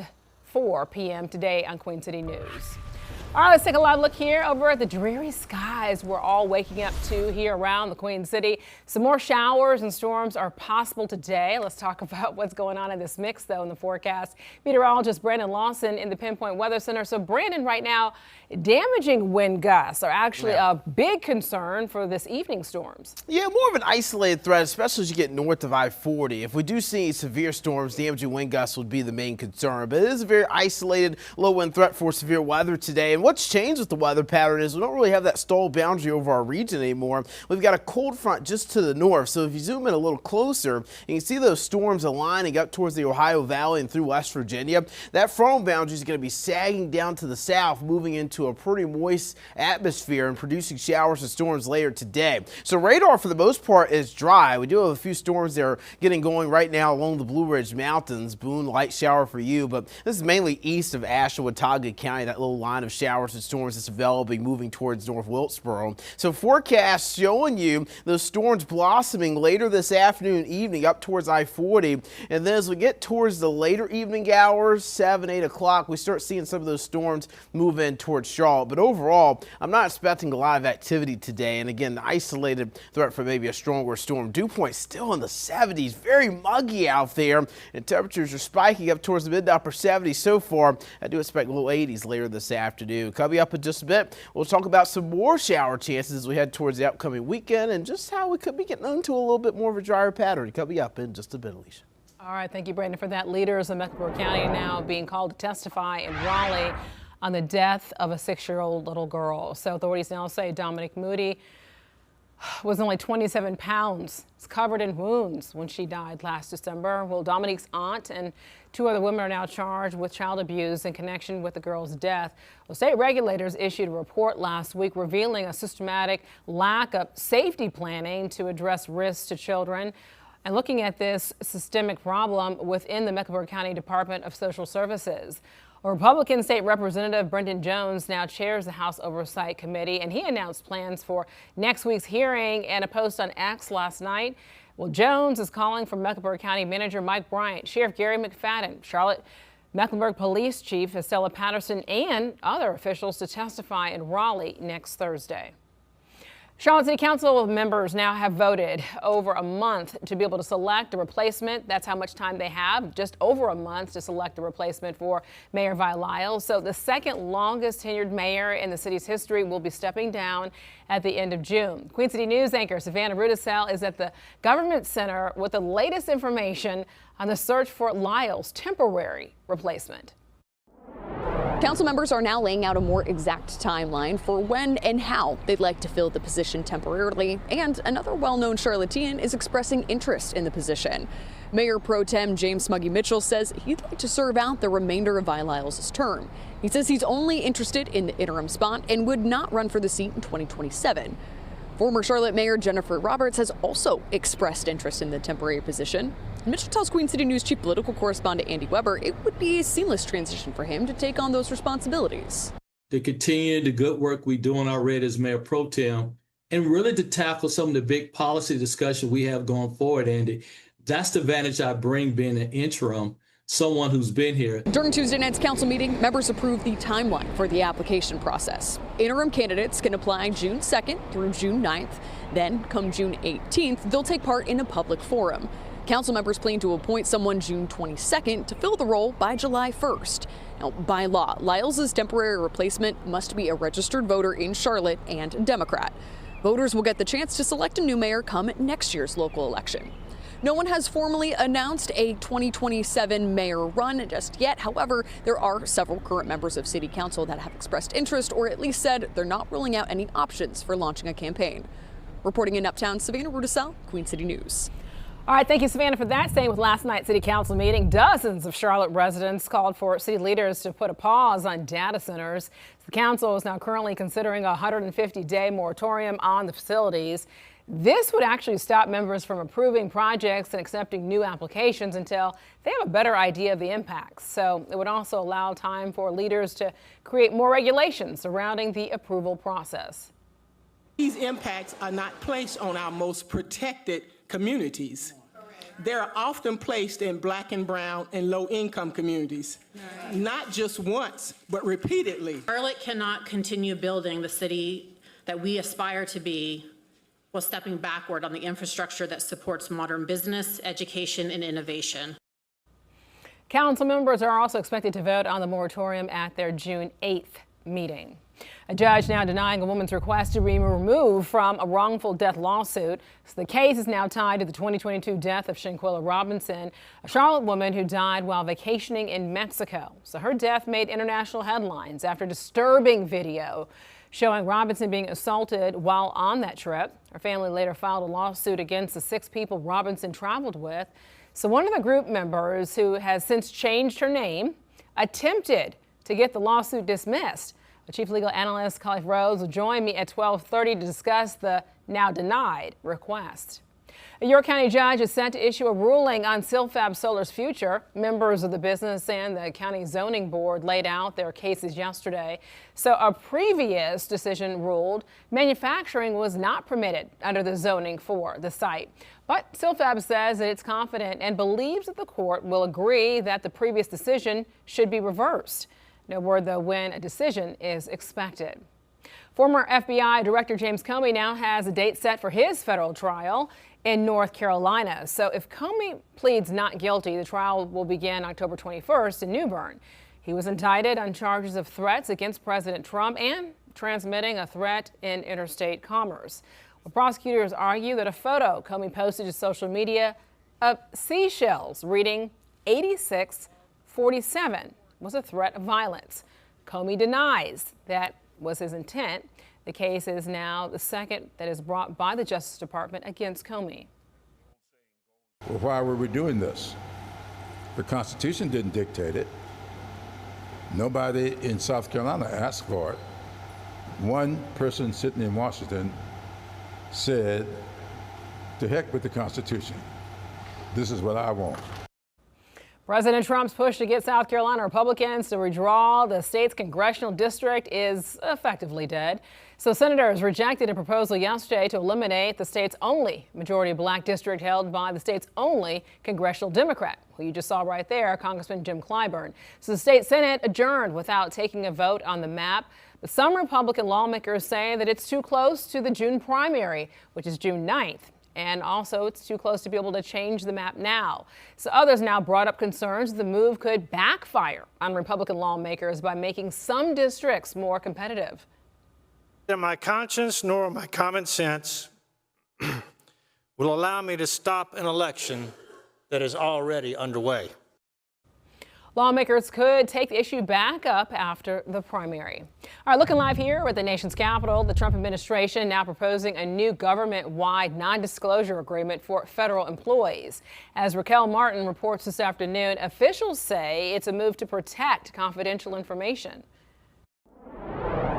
4 p.m. today on Queen City News. All right, let's take a live look here over at the dreary skies we're all waking up to here around the Queen City. Some more showers and storms are possible today. Let's talk about what's going on in this mix, though, in the forecast. Meteorologist Brandon Lawson in the Pinpoint Weather Center. So, Brandon, right now, damaging wind gusts are actually a big concern for this evening storms. Yeah, more of an isolated threat, especially as you get north of I-40. If we do see severe storms, damaging wind gusts would be the main concern. But it is a very isolated low wind threat for severe weather today. And what's changed with the weather pattern is we don't really have that stall boundary over our region anymore. We've got a cold front just to the north. So if you zoom in a little closer, you can see those storms aligning up towards the Ohio Valley and through West Virginia. That frontal boundary is going to be sagging down to the south, moving into a pretty moist atmosphere and producing showers and storms later today. So radar for the most part is dry. We do have a few storms that are getting going right now along the Blue Ridge Mountains. Boone, light shower for you, but this is mainly east of Ashland, Watauga County, that little line of showers and storms that's developing moving towards North Wilkesboro. So forecasts showing you those storms blossoming later this afternoon, evening up towards I-40. And then as we get towards the later evening hours, 7, 8 o'clock, we start seeing some of those storms move in towards Charlotte. But overall, I'm not expecting a lot of activity today. And again, the isolated threat for maybe a stronger storm. Dew point still in the 70s, very muggy out there. And temperatures are spiking up towards the mid to upper 70s so far. I do expect low 80s later this afternoon. Coming up in just a bit, we'll talk about some more shower chances as we head towards the upcoming weekend and just how we could be getting into a little bit more of a drier pattern. Coming up in just a bit, Alicia. All right, thank you, Brandon, for that. Leaders in Mecklenburg County now being called to testify in Raleigh on the death of a 6-year-old little girl. So authorities now say Dominic Moody was only 27 pounds, was covered in wounds when she died last December. Well, Dominique's aunt and 2 other women are now charged with child abuse in connection with the girl's death. Well, state regulators issued a report last week revealing a systematic lack of safety planning to address risks to children. And looking at this systemic problem within the Mecklenburg County Department of Social Services. Republican State Representative Brendan Jones now chairs the House Oversight Committee, and he announced plans for next week's hearing and a post on X last night. Well, Jones is calling for Mecklenburg County Manager Mike Bryant, Sheriff Gary McFadden, Charlotte Mecklenburg Police Chief Estella Patterson, and other officials to testify in Raleigh next Thursday. Charlotte City Council members now have voted over a month to be able to select a replacement. That's how much time they have, just over a month to select a replacement for Mayor Vi Lyles. So the second longest tenured mayor in the city's history will be stepping down at the end of June. Queen City News anchor Savannah Rudisell is at the Government Center with the latest information on the search for Lyles' temporary replacement. Council members are now laying out a more exact timeline for when and how they'd like to fill the position temporarily, and another well-known Charlottean is expressing interest in the position. Mayor Pro Tem James Smuggy Mitchell says he'd like to serve out the remainder of Vi Lyles' term. He says he's only interested in the interim spot and would not run for the seat in 2027. Former Charlotte Mayor Jennifer Roberts has also expressed interest in the temporary position. Mitchell tells Queen City News chief political correspondent Andy Weber it would be a seamless transition for him to take on those responsibilities. To continue the good work we're doing already as Mayor Pro Tem, and really to tackle some of the big policy discussion we have going forward, Andy. That's the advantage I bring being an interim, someone who's been here. During Tuesday night's council meeting, members approved the timeline for the application process. Interim candidates can apply June 2nd through June 9th. Then, come June 18th, they'll take part in a public forum. Council members plan to appoint someone June 22nd to fill the role by July 1st. Now, by law, Lyles' temporary replacement must be a registered voter in Charlotte and a Democrat. Voters will get the chance to select a new mayor come next year's local election. No one has formally announced a 2027 mayor run just yet. However, there are several current members of City Council that have expressed interest or at least said they're not ruling out any options for launching a campaign. Reporting in Uptown, Savannah Rudisell, Queen City News. All right, thank you, Savannah, for that. Staying with last night's City Council meeting, dozens of Charlotte residents called for city leaders to put a pause on data centers. The council is now currently considering a 150-day moratorium on the facilities. This would actually stop members from approving projects and accepting new applications until they have a better idea of the impacts. So it would also allow time for leaders to create more regulations surrounding the approval process. These impacts are not placed on our most protected communities. they're often placed in Black and brown and low-income communities, not just once, but repeatedly. Charlotte cannot continue building the city that we aspire to be while stepping backward on the infrastructure that supports modern business, education, and innovation. Council members are also expected to vote on the moratorium at their June 8th meeting. A judge now denying a woman's request to be removed from a wrongful death lawsuit. So the case is now tied to the 2022 death of Shanquilla Robinson, a Charlotte woman who died while vacationing in Mexico. So her death made international headlines after disturbing video showing Robinson being assaulted while on that trip. Her family later filed a lawsuit against the 6 people Robinson traveled with. So one of the group members, who has since changed her name, attempted to get the lawsuit dismissed. The chief legal analyst, Khalif Rose, will join me at 12:30 to discuss the now denied request. A York County judge is set to issue a ruling on Silfab Solar's future. Members of the business and the county zoning board laid out their cases yesterday. So a previous decision ruled manufacturing was not permitted under the zoning for the site. But Silfab says that it's confident and believes that the court will agree that the previous decision should be reversed. No word, though, when a decision is expected. Former FBI Director James Comey now has a date set for his federal trial in North Carolina. So if Comey pleads not guilty, the trial will begin October 21st in New Bern. He was indicted on charges of threats against President Trump and transmitting a threat in interstate commerce. Well, prosecutors argue that a photo Comey posted to social media of seashells reading 8647 was a threat of violence. Comey denies that was his intent. The case is now the second that is brought by the Justice Department against Comey. Well, why were we doing this? The Constitution didn't dictate it. Nobody in South Carolina asked for it. One person sitting in Washington said, to heck with the Constitution. This is what I want. President Trump's push to get South Carolina Republicans to redraw the state's congressional district is effectively dead. So senators rejected a proposal yesterday to eliminate the state's only majority black district held by the state's only congressional Democrat, who you just saw right there, Congressman Jim Clyburn. So the state Senate adjourned without taking a vote on the map. But some Republican lawmakers say that it's too close to the June primary, which is June 9th. And also, it's too close to be able to change the map now. So others now brought up concerns the move could backfire on Republican lawmakers by making some districts more competitive. Neither my conscience nor my common sense will allow me to stop an election that is already underway. Lawmakers could take the issue back up after the primary. All right, looking live here at the nation's capital, the Trump administration now proposing a new government-wide non-disclosure agreement for federal employees. As Raquel Martin reports this afternoon, officials say it's a move to protect confidential information.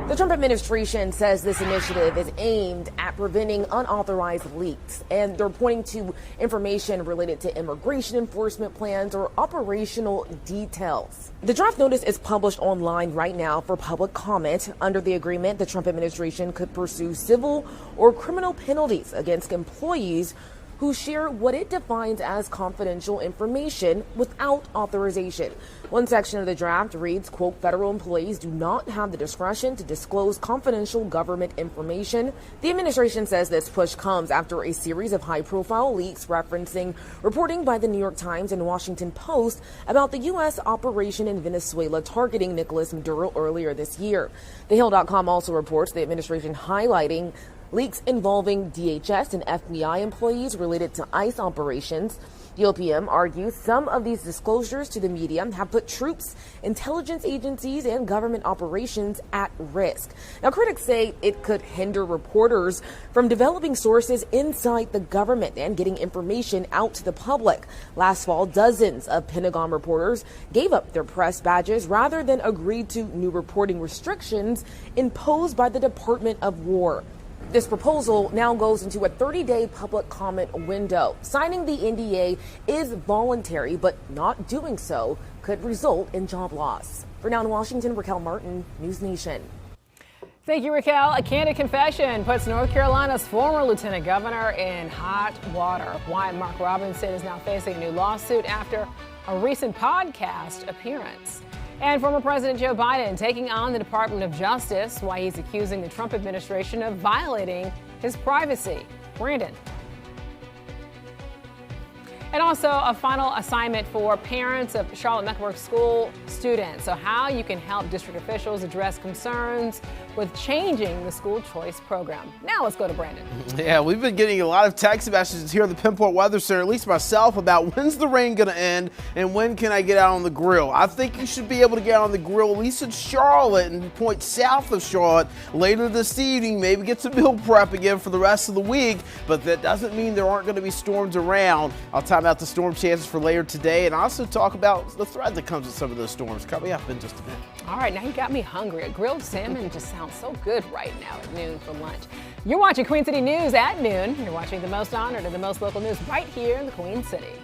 The Trump administration says this initiative is aimed at preventing unauthorized leaks, and they're pointing to information related to immigration enforcement plans or operational details. The draft notice is published online right now for public comment. Under the agreement, the Trump administration could pursue civil or criminal penalties against employees who share what it defines as confidential information without authorization. One section of the draft reads, quote, federal employees do not have the discretion to disclose confidential government information. The administration says this push comes after a series of high-profile leaks referencing reporting by the New York Times and Washington Post about the U.S. operation in Venezuela targeting Nicolas Maduro earlier this year. TheHill.com also reports the administration highlighting leaks involving DHS and FBI employees related to ICE operations. The OPM argues some of these disclosures to the media have put troops, intelligence agencies, and government operations at risk. Now, critics say it could hinder reporters from developing sources inside the government and getting information out to the public. Last fall, dozens of Pentagon reporters gave up their press badges rather than agree to new reporting restrictions imposed by the Department of War. This proposal now goes into a 30-day public comment window. Signing the NDA is voluntary, but not doing so could result in job loss. For now in Washington, Raquel Martin, News Nation. Thank you, Raquel. A candid confession puts North Carolina's former lieutenant governor in hot water. Why Mark Robinson is now facing a new lawsuit after a recent podcast appearance. And former President Joe Biden taking on the Department of Justice, why he's accusing the Trump administration of violating his privacy. Brandon. And also a final assignment for parents of Charlotte-Mecklenburg School students. So how you can help district officials address concerns with changing the school choice program. Now let's go to Brandon. Yeah, we've been getting a lot of text messages here at the Pinport Weather Center, at least myself, about when's the rain going to end and when can I get out on the grill. I think you should be able to get out on the grill, at least in Charlotte and point south of Charlotte later this evening, maybe get some meal prep again for the rest of the week, but that doesn't mean there aren't going to be storms around. I'll time out the storm chances for later today and also talk about the threat that comes with some of those storms coming up in just a minute. All right, now you got me hungry. A grilled salmon just sounds so good right now at noon for lunch. You're watching Queen City News at noon. You're watching the most honored and the most local news right here in the Queen City.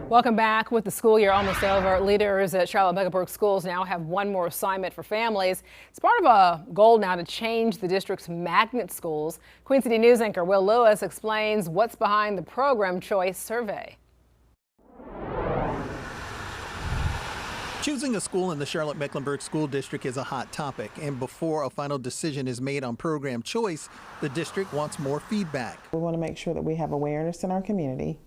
Welcome back. With the school year almost over, leaders at Charlotte-Mecklenburg schools now have one more assignment for families. It's part of a goal now to change the district's magnet schools. Queen City News anchor Will Lewis explains what's behind the program choice survey. Choosing a school in the Charlotte-Mecklenburg School District is a hot topic, and before a final decision is made on program choice, the district wants more feedback. We want to make sure that we have awareness in our community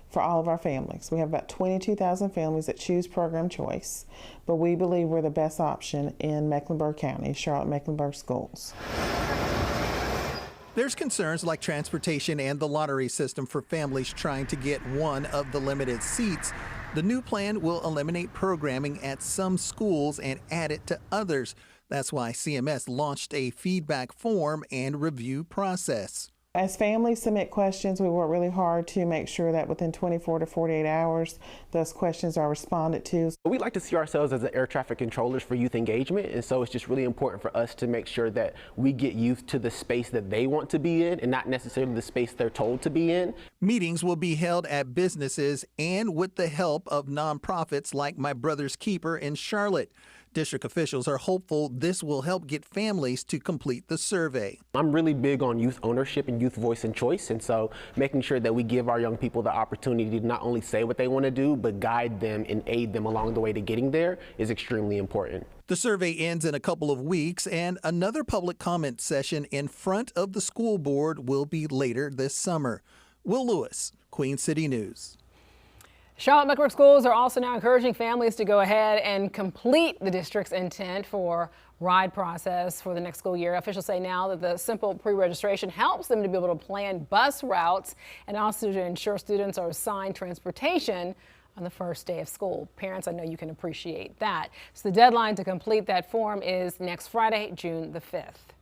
for all of our families. We have about 22,000 families that choose program choice, but we believe we're the best option in Mecklenburg County, Charlotte-Mecklenburg schools. There's concerns like transportation and the lottery system for families trying to get one of the limited seats. The new plan will eliminate programming at some schools and add it to others. That's why CMS launched a feedback form and review process. As families submit questions, we work really hard to make sure that within 24 to 48 hours, those questions are responded to. We like to see ourselves as the air traffic controllers for youth engagement, and so it's just really important for us to make sure that we get youth to the space that they want to be in and not necessarily the space they're told to be in. Meetings will be held at businesses and with the help of nonprofits like My Brother's Keeper in Charlotte. District officials are hopeful this will help get families to complete the survey. I'm really big on youth ownership and youth voice and choice, and so making sure that we give our young people the opportunity to not only say what they want to do, but guide them and aid them along the way to getting there is extremely important. The survey ends in a couple of weeks, and another public comment session in front of the school board will be later this summer. Will Lewis, Queen City News. Charlotte-Mecklenburg schools are also now encouraging families to go ahead and complete the district's intent for ride process for the next school year. Officials say now that the simple pre-registration helps them to be able to plan bus routes and also to ensure students are assigned transportation on the first day of school. Parents, I know you can appreciate that. So the deadline to complete that form is next Friday, June the 5th.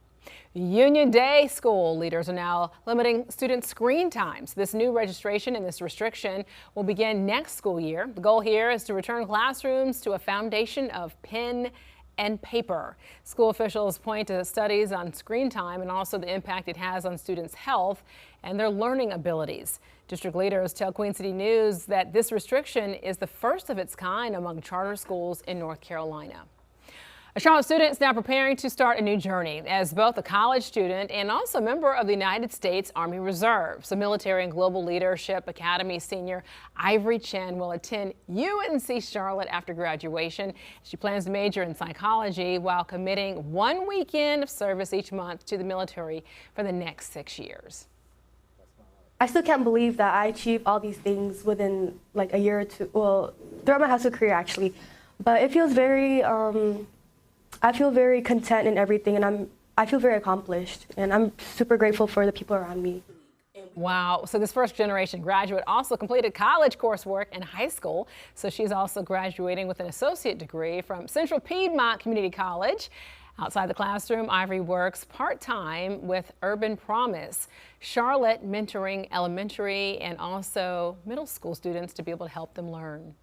Union Day school leaders are now limiting student screen times. This new registration and this restriction will begin next school year. The goal here is to return classrooms to a foundation of pen and paper. School officials point to studies on screen time and also the impact it has on students' health and their learning abilities. District leaders tell Queen City News that this restriction is the first of its kind among charter schools in North Carolina. A Charlotte student is now preparing to start a new journey as both a college student and also a member of the United States Army Reserves. The Military and Global Leadership Academy senior Ivory Chen will attend UNC Charlotte after graduation. She plans to major in psychology while committing 1 weekend of service each month to the military for the next 6 years. I still can't believe that I achieved all these things within like a year or two, well, throughout my high school career actually. But it feels very, I feel very content in everything, and I feel very accomplished, and I'm super grateful for the people around me. Wow. So this first generation graduate also completed college coursework in high school. So she's also graduating with an associate degree from Central Piedmont Community College. Outside the classroom, Ivory works part-time with Urban Promise, Charlotte, mentoring elementary and also middle school students to be able to help them learn.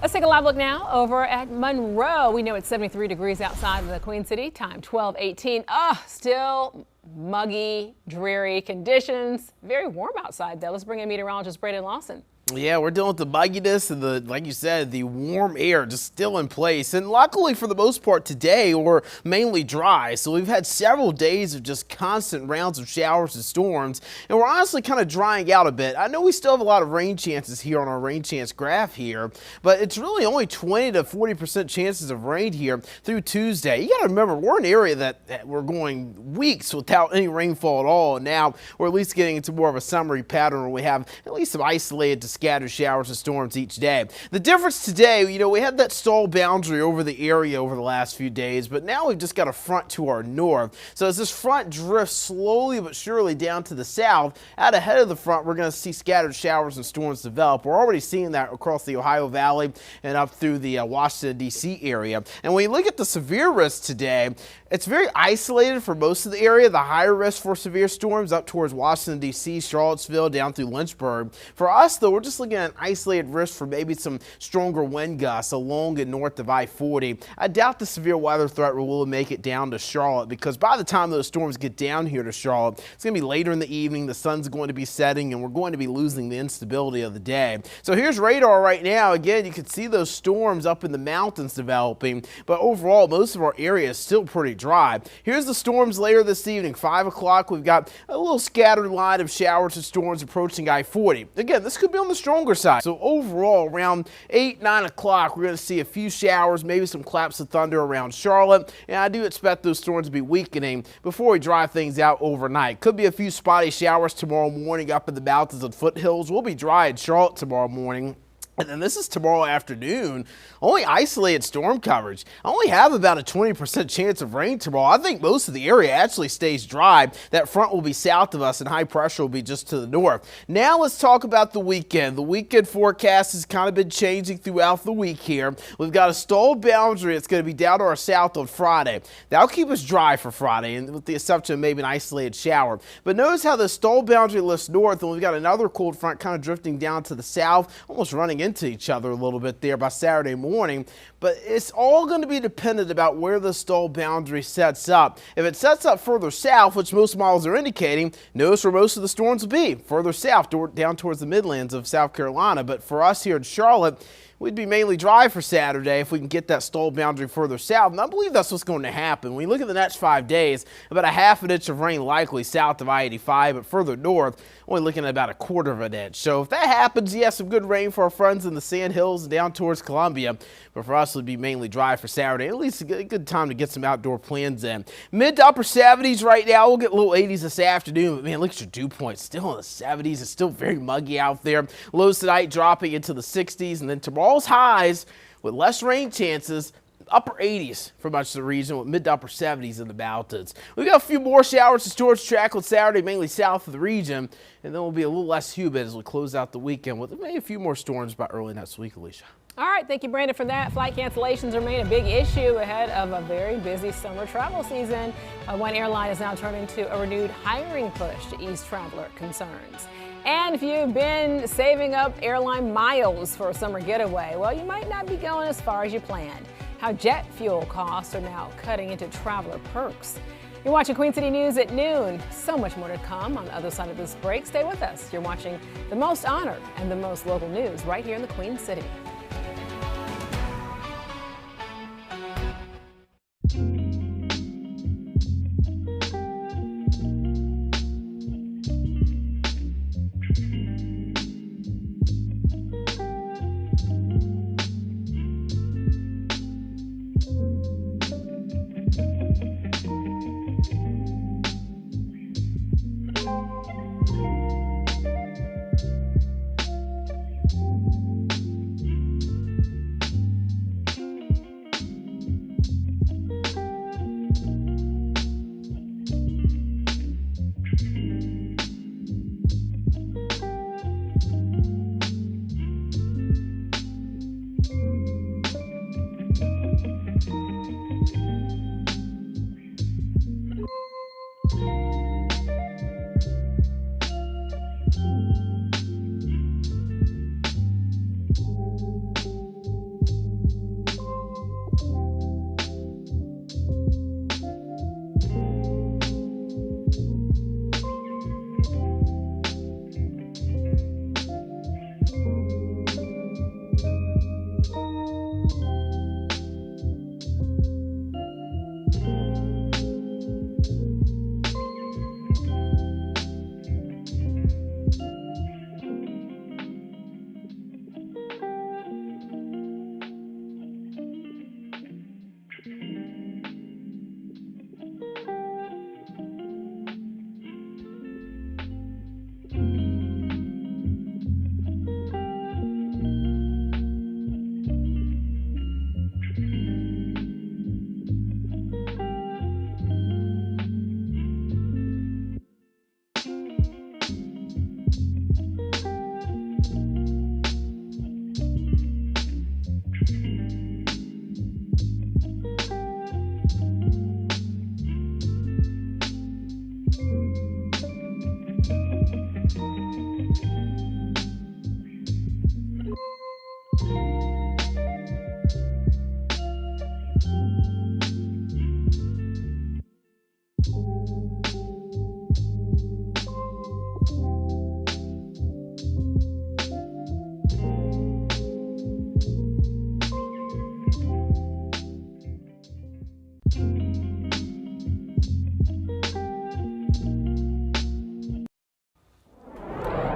Let's take a live look now over at Monroe. We know it's 73 degrees outside of the Queen City, time 12:18. Still muggy, dreary conditions. Very warm outside though. Let's bring in meteorologist Braden Lawson. Yeah, we're dealing with the mugginess and the, like you said, the warm air just still in place. And luckily for the most part today, we're mainly dry. So we've had several days of just constant rounds of showers and storms. And we're honestly kind of drying out a bit. I know we still have a lot of rain chances here on our rain chance graph here, but it's really only 20 to 40% chances of rain here through Tuesday. You got to remember, we're in an area that we're going weeks without any rainfall at all. And now we're at least getting into more of a summery pattern where we have at least some isolated scattered showers and storms each day. The difference today, you know, we had that stall boundary over the area over the last few days, but now we've just got a front to our north. So as this front drifts slowly but surely down to the south, out ahead of the front, we're going to see scattered showers and storms develop. We're already seeing that across the Ohio Valley and up through the Washington, D.C. area. And when you look at the severe risk today, it's very isolated for most of the area. The higher risk for severe storms up towards Washington, D.C., Charlottesville, down through Lynchburg. For us, though, we're just looking at an isolated risk for maybe some stronger wind gusts along and north of I-40. I doubt the severe weather threat will make it down to Charlotte because by the time those storms get down here to Charlotte, it's going to be later in the evening. The sun's going to be setting and we're going to be losing the instability of the day. So here's radar right now. Again, you can see those storms up in the mountains developing, but overall, most of our area is still pretty dry. Here's the storms later this evening. 5 o'clock, we've got a little scattered line of showers and storms approaching I-40. Again, this could be on the stronger side. So overall, around 8, 9 o'clock, we're going to see a few showers, maybe some claps of thunder around Charlotte. And I do expect those storms to be weakening before we dry things out overnight. Could be a few spotty showers tomorrow morning up in the mountains and foothills. We'll be dry in Charlotte tomorrow morning. And then this is tomorrow afternoon, only isolated storm coverage. I only have about a 20% chance of rain tomorrow. I think most of the area actually stays dry. That front will be south of us and high pressure will be just to the north. Now let's talk about the weekend. The weekend forecast has kind of been changing throughout the week here. We've got a stalled boundary that's going to be down to our south on Friday. That'll keep us dry for Friday, and with the exception of maybe an isolated shower. But notice how the stalled boundary lifts north, and we've got another cold front kind of drifting down to the south, almost running into each other a little bit there by Saturday morning. But it's all going to be dependent about where the stall boundary sets up. If it sets up further south, which most models are indicating, notice where most of the storms will be, further south, down towards the Midlands of South Carolina. But for us here in Charlotte, we'd be mainly dry for Saturday if we can get that stall boundary further south. And I believe that's what's going to happen. When you look at the next 5 days, about a half an inch of rain likely south of I-85, but further north, only looking at about a quarter of an inch. So if that happens, yes, some good rain for our friends in the Sand Hills and down towards Columbia. But for us, it would be mainly dry for Saturday. At least a good time to get some outdoor plans in. Mid to upper 70s right now. We'll get low 80s this afternoon. But man, look at your dew point. Still in the 70s. It's still very muggy out there. Lows tonight dropping into the 60s. And then tomorrow's highs with less rain chances. Upper 80s for much of the region with mid to upper 70s in the mountains. We've got a few more showers to storage track on Saturday, mainly south of the region. And then we'll be a little less humid as we close out the weekend with maybe a few more storms by early next week, Alicia. All right, thank you, Brandon, for that. Flight cancellations remain a big issue ahead of a very busy summer travel season. One airline is now turning to a renewed hiring push to ease traveler concerns. And if you've been saving up airline miles for a summer getaway, well, you might not be going as far as you planned. How jet fuel costs are now cutting into traveler perks. You're watching Queen City News at noon. So much more to come on the other side of this break. Stay with us. You're watching the most honored and the most local news right here in the Queen City.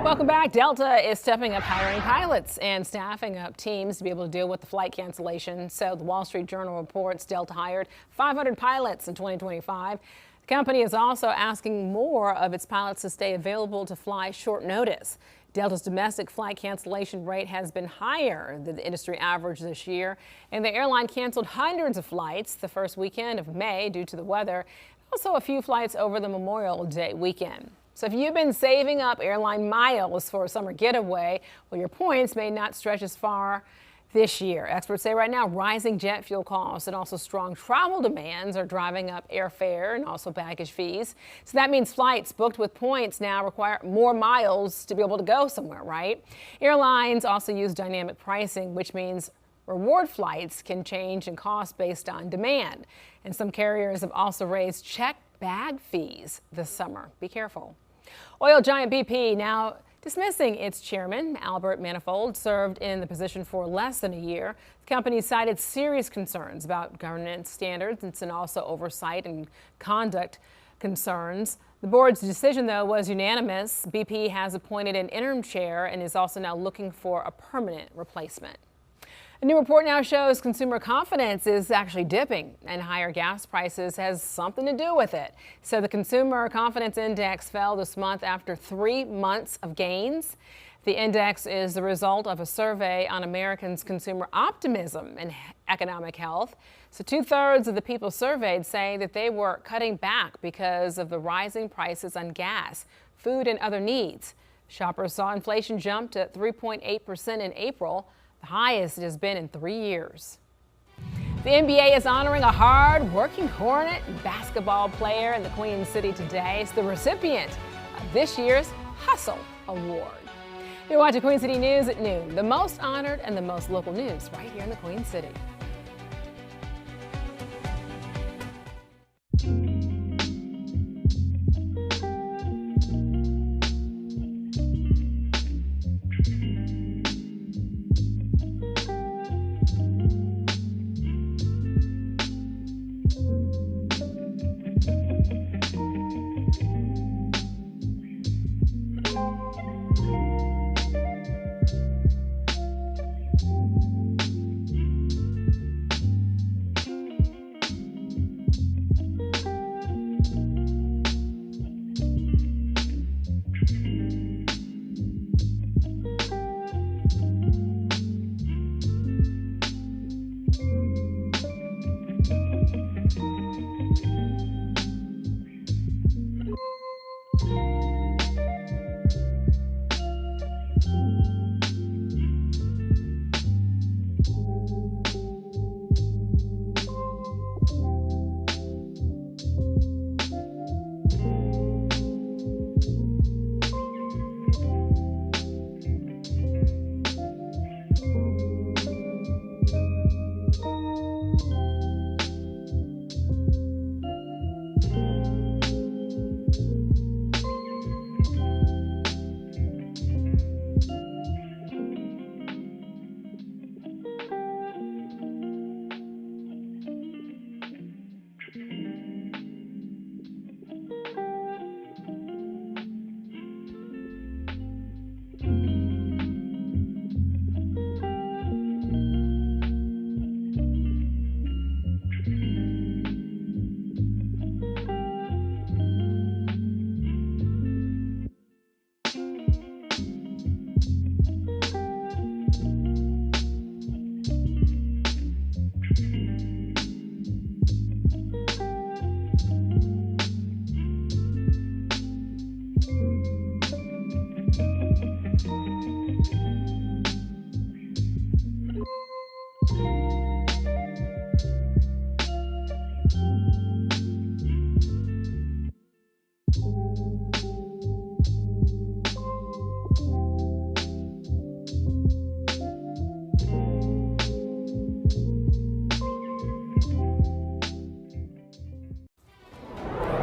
Welcome back. Delta is stepping up hiring pilots and staffing up teams to be able to deal with the flight cancellation. So the Wall Street Journal reports Delta hired 500 pilots in 2025. The company is also asking more of its pilots to stay available to fly short notice. Delta's domestic flight cancellation rate has been higher than the industry average this year, and the airline canceled hundreds of flights the first weekend of May due to the weather, also a few flights over the Memorial Day weekend. So if you've been saving up airline miles for a summer getaway, well, your points may not stretch as far this year. Experts say right now rising jet fuel costs and also strong travel demands are driving up airfare and also baggage fees. So that means flights booked with points now require more miles to be able to go somewhere, right? Airlines also use dynamic pricing, which means reward flights can change in cost based on demand. And some carriers have also raised checked bag fees this summer. Be careful. Oil giant BP now dismissing its chairman. Albert Manifold served in the position for less than a year. The company cited serious concerns about governance standards and also oversight and conduct concerns. The board's decision, though, was unanimous. BP has appointed an interim chair and is also now looking for a permanent replacement. A new report now shows consumer confidence is actually dipping, and higher gas prices has something to do with it. So the Consumer Confidence Index fell this month after 3 months of gains. The index is the result of a survey on Americans' consumer optimism and economic health. So 2/3 of the people surveyed say that they were cutting back because of the rising prices on gas, food, and other needs. Shoppers saw inflation jump to 3.8% in April, the highest it has been in 3 years. The NBA is honoring a hard-working Hornet basketball player in the Queen City today. It's the recipient of this year's Hustle Award. You're watching Queen City News at noon, the most honored and the most local news right here in the Queen City.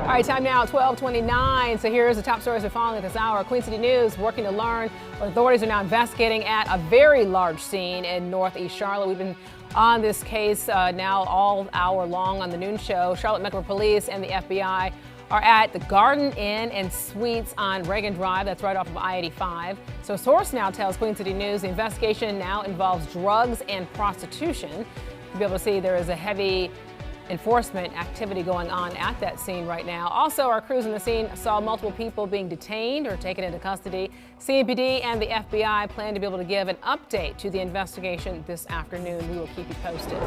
All right, time now, 12:29. So here's the top stories we're following at this hour. Queen City News working to learn what authorities are now investigating at a very large scene in Northeast Charlotte. We've been on this case now all hour long on the noon show. Charlotte-Mecklenburg Police and the FBI are at the Garden Inn and Suites on Reagan Drive. That's right off of I-85. So a source now tells Queen City News the investigation now involves drugs and prostitution. You'll be able to see there is a heavy enforcement activity going on at that scene right now. Also, our crews in the scene saw multiple people being detained or taken into custody. CMPD and the FBI plan to be able to give an update to the investigation this afternoon. We will keep you posted.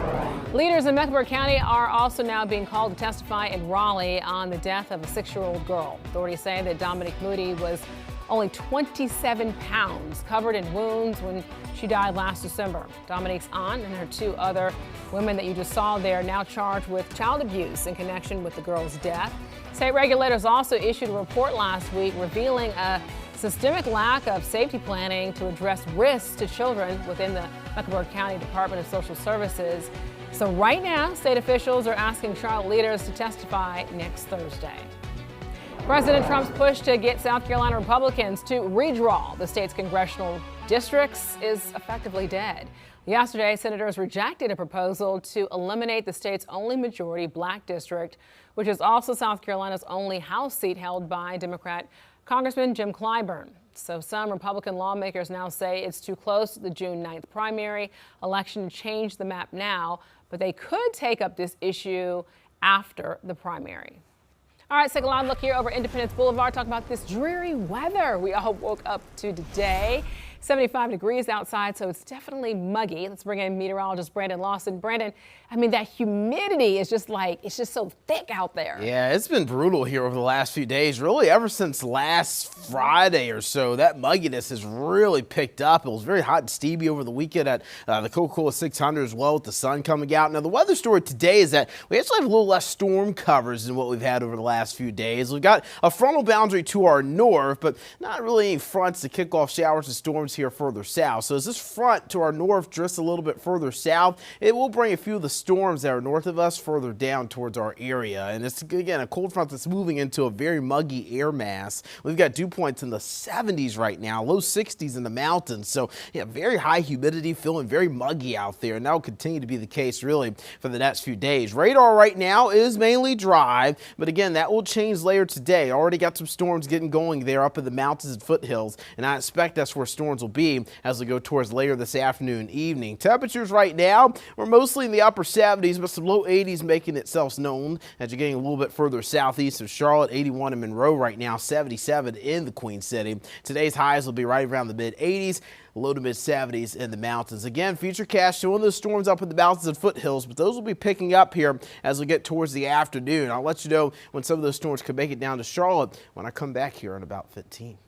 Leaders in Mecklenburg County are also now being called to testify in Raleigh on the death of a 6-year-old girl. Authorities say that Dominique Moody was only 27 pounds, covered in wounds when she died last December. Dominique's aunt and her 2 other women that you just saw there now charged with child abuse in connection with the girl's death. State regulators also issued a report last week revealing a systemic lack of safety planning to address risks to children within the Mecklenburg County Department of Social Services. So right now, state officials are asking Charlotte leaders to testify next Thursday. President Trump's push to get South Carolina Republicans to redraw the state's congressional districts is effectively dead. Yesterday, senators rejected a proposal to eliminate the state's only majority black district, which is also South Carolina's only House seat held by Democrat Congressman Jim Clyburn. So some Republican lawmakers now say it's too close to the June 9th primary election to change the map now, but they could take up this issue after the primary. All right, let's take a live look here over Independence Boulevard. Talk about this dreary weather we all woke up to today. 75 degrees outside, so it's definitely muggy. Let's bring in meteorologist Brandon Lawson. Brandon, I mean, that humidity is just like, it's just so thick out there. Yeah, it's been brutal here over the last few days, really ever since last Friday or so. That mugginess has really picked up. It was very hot and steamy over the weekend at the Coca-Cola 600 as well, with the sun coming out. Now, the weather story today is that we actually have a little less storm covers than what we've had over the last few days. We've got a frontal boundary to our north, but not really any fronts to kick off showers and storms here further south. So as this front to our north drifts a little bit further south, it will bring a few of the storms that are north of us further down towards our area. And it's, again, a cold front that's moving into a very muggy air mass. We've got dew points in the 70s right now, low 60s in the mountains. So, yeah, very high humidity, feeling very muggy out there. And that will continue to be the case, really, for the next few days. Radar right now is mainly dry, but again, that will change later today. Already got some storms getting going there up in the mountains and foothills, and I expect that's where storms will be as we go towards later this afternoon and evening. Temperatures right now, we're mostly in the upper 70s, but some low 80s making itself known as you're getting a little bit further southeast of Charlotte. 81 in Monroe right now, 77 in the Queen City. Today's highs will be right around the mid 80s. Low to mid 70s in the mountains. Again, futurecast showing those storms up in the mountains and foothills, but those will be picking up here as we get towards the afternoon. I'll let you know when some of those storms could make it down to Charlotte when I come back here in about 15.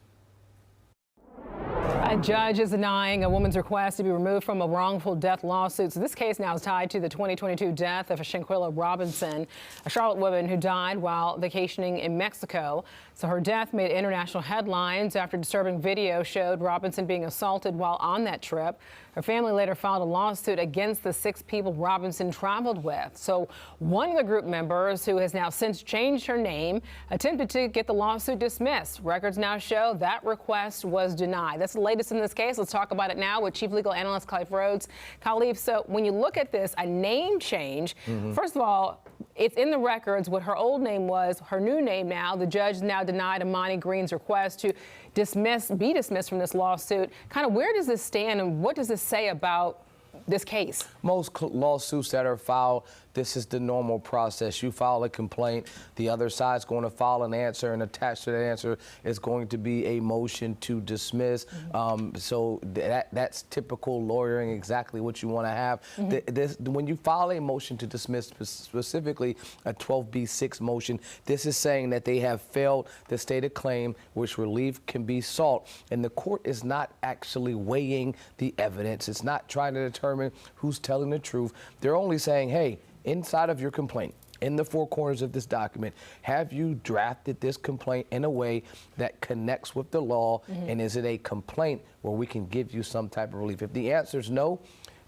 A judge is denying a woman's request to be removed from a wrongful death lawsuit. So this case now is tied to the 2022 death of Shanquilla Robinson, a Charlotte woman who died while vacationing in Mexico. So her death made international headlines after disturbing video showed Robinson being assaulted while on that trip. Her family later filed a lawsuit against the 6 people Robinson traveled with. So one of the group members, who has now since changed her name, attempted to get the lawsuit dismissed. Records now show that request was denied. That's the latest in this case. Let's talk about it now with Chief Legal Analyst Khalif Rhodes. Khalif, so when you look at this, a name change, first of all, it's in the records what her old name was, her new name now. The judge now denied Imani Green's request to be dismissed from this lawsuit. Kind of where does this stand and what does this say about this case? Most lawsuits that are filed, this is the normal process. You file a complaint, the other side's going to file an answer, and attached to that answer is going to be a motion to dismiss. So that's typical lawyering, exactly what you want to have. When you file a motion to dismiss, specifically a 12B6 motion, this is saying that they have failed to state a claim which relief can be sought, and the court is not actually weighing the evidence. It's not trying to determine who's telling the truth. They're only saying, hey, inside of your complaint, in the 4 corners of this document, have you drafted this complaint in a way that connects with the law, and is it a complaint where we can give you some type of relief? If the answer is no,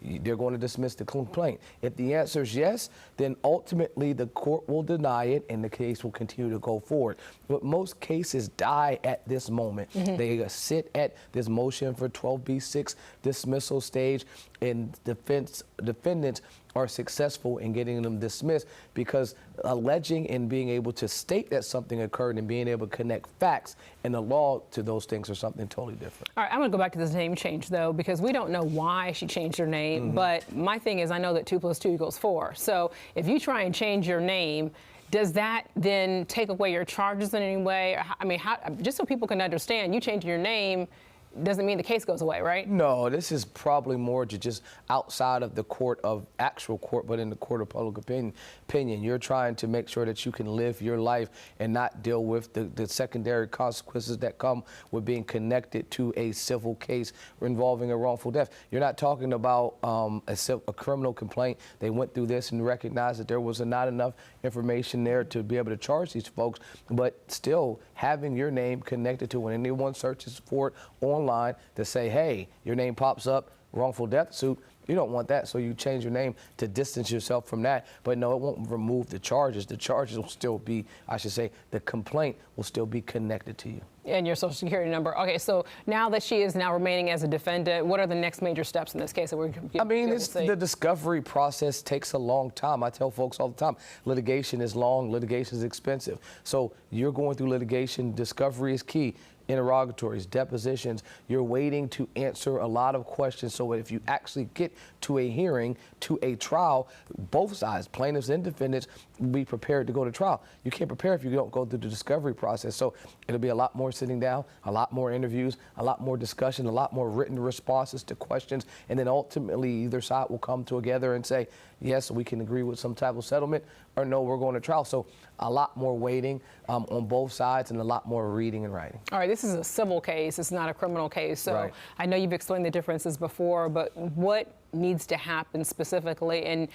they're going to dismiss the complaint. If the answer is yes, then ultimately the court will deny it and the case will continue to go forward. But most cases die at this moment. They sit at this motion for 12B6 dismissal stage, and defendants are successful in getting them dismissed because alleging and being able to state that something occurred and being able to connect facts and the law to those things are something totally different. All right, I'm going to go back to this name change, though, because we don't know why she changed her name. But my thing is, I know that 2 + 2 = 4. So if you try and change your name, does that then take away your charges in any way? I mean, just so people can understand, you changing your name doesn't mean the case goes away, right? No, this is probably more to just outside of the court of actual court, but in the court of public opinion. You're trying to make sure that you can live your life and not deal with the secondary consequences that come with being connected to a civil case involving a wrongful death. You're not talking about a criminal complaint. They went through this and recognized that there was not enough information there to be able to charge these folks, but still having your name connected to when anyone searches for it online to say, hey, your name pops up, wrongful death suit, You don't want that, so you change your name to distance yourself from that. But no, it won't remove the charges. The charges will still be, I should say, the complaint will still be connected to you. And your social security number. Okay, so now that she is now remaining as a defendant, what are the next major steps in this case that we're going to I mean, the discovery process takes a long time. I tell folks all the time, litigation is long, litigation is expensive. So you're going through litigation, discovery is key. Interrogatories, depositions, you're waiting to answer a lot of questions so if you actually get to a hearing, to a trial, both sides, plaintiffs and defendants, be prepared to go to trial. You can't prepare if you don't go through the discovery process. So it'll be a lot more sitting down, a lot more interviews, a lot more discussion, a lot more written responses to questions, and then ultimately either side will come together and say, yes, we can agree with some type of settlement, or no, we're going to trial. So a lot more waiting on both sides and a lot more reading and writing. All right, this is a civil case. It's not a criminal case. So right. I know you've explained the differences before, but what needs to happen specifically, and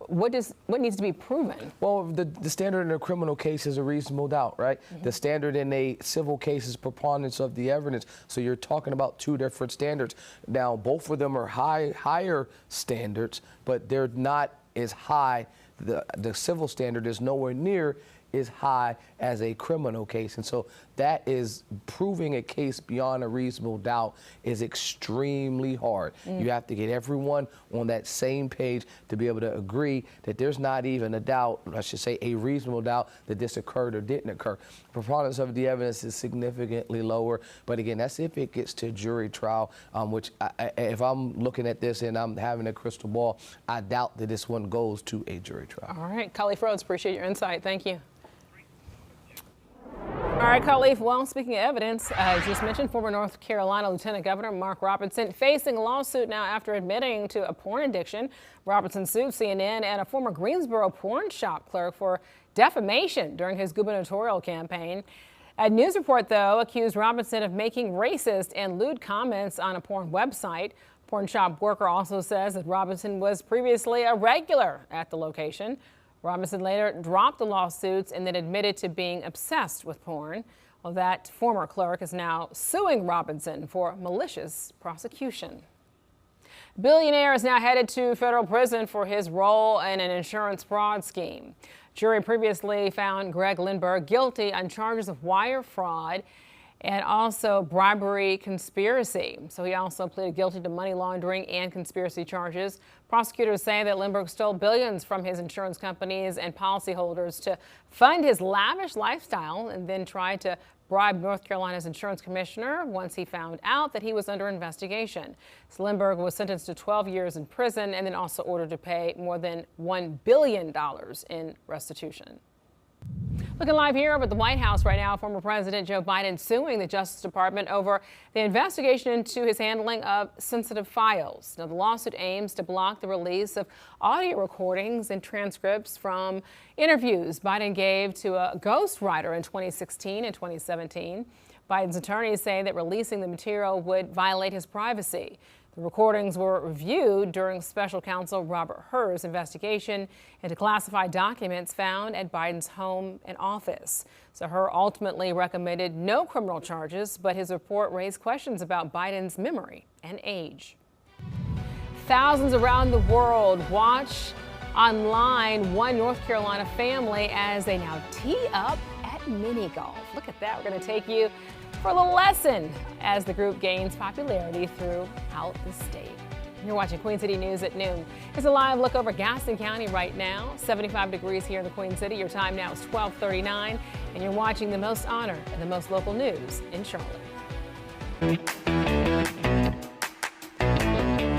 what needs to be proven? Well, the standard in a criminal case is a reasonable doubt, right? Mm-hmm. The standard in a civil case is preponderance of the evidence. So you're talking about two different standards. Now, both of them are higher standards, but they're not as high. The civil standard is nowhere near as high as a criminal case. And so that is proving a case beyond a reasonable doubt is extremely hard. You have to get everyone on that same page to be able to agree that there's not even a doubt, I should say a reasonable doubt, that this occurred or didn't occur. Preponderance of the evidence is significantly lower. But again, that's if it gets to jury trial, which if I'm looking at this and I'm having a crystal ball, I doubt that this one goes to a jury trial. All right, Khalif Rhodes, appreciate your insight. Thank you. All right, Khalif. Well, speaking of evidence, as just mentioned, former North Carolina Lieutenant Governor Mark Robertson facing a lawsuit now after admitting to a porn addiction. Robertson sued CNN and a former Greensboro porn shop clerk for defamation during his gubernatorial campaign. A news report, though, accused Robertson of making racist and lewd comments on a porn website. Porn shop worker also says that Robertson was previously a regular at the location. Robinson later dropped the lawsuits and then admitted to being obsessed with porn. Well, that former clerk is now suing Robinson for malicious prosecution. Billionaire is now headed to federal prison for his role in an insurance fraud scheme. Jury previously found Greg Lindbergh guilty on charges of wire fraud and also bribery conspiracy. So he also pleaded guilty to money laundering and conspiracy charges. Prosecutors say that Lindbergh stole billions from his insurance companies and policyholders to fund his lavish lifestyle and then tried to bribe North Carolina's insurance commissioner once he found out that he was under investigation. So Lindbergh was sentenced to 12 years in prison and then also ordered to pay more than $1 billion in restitution. Looking live here over at the White House right now, former President Joe Biden suing the Justice Department over the investigation into his handling of sensitive files. Now, the lawsuit aims to block the release of audio recordings and transcripts from interviews Biden gave to a ghostwriter in 2016 and 2017. Biden's attorneys say that releasing the material would violate his privacy. The recordings were reviewed during special counsel Robert Hur's investigation into classified documents found at Biden's home and office. So Hur ultimately recommended no criminal charges, but his report raised questions about Biden's memory and age. Thousands around the world watch online one North Carolina family as they now tee up at mini golf. Look at that. We're going to take you for a little lesson as the group gains popularity throughout the state. You're watching Queen City News at noon. Here's a live look over Gaston County right now. 75 degrees here in the Queen City. Your time now is 12:39, and you're watching the most honor and the most local news in Charlotte.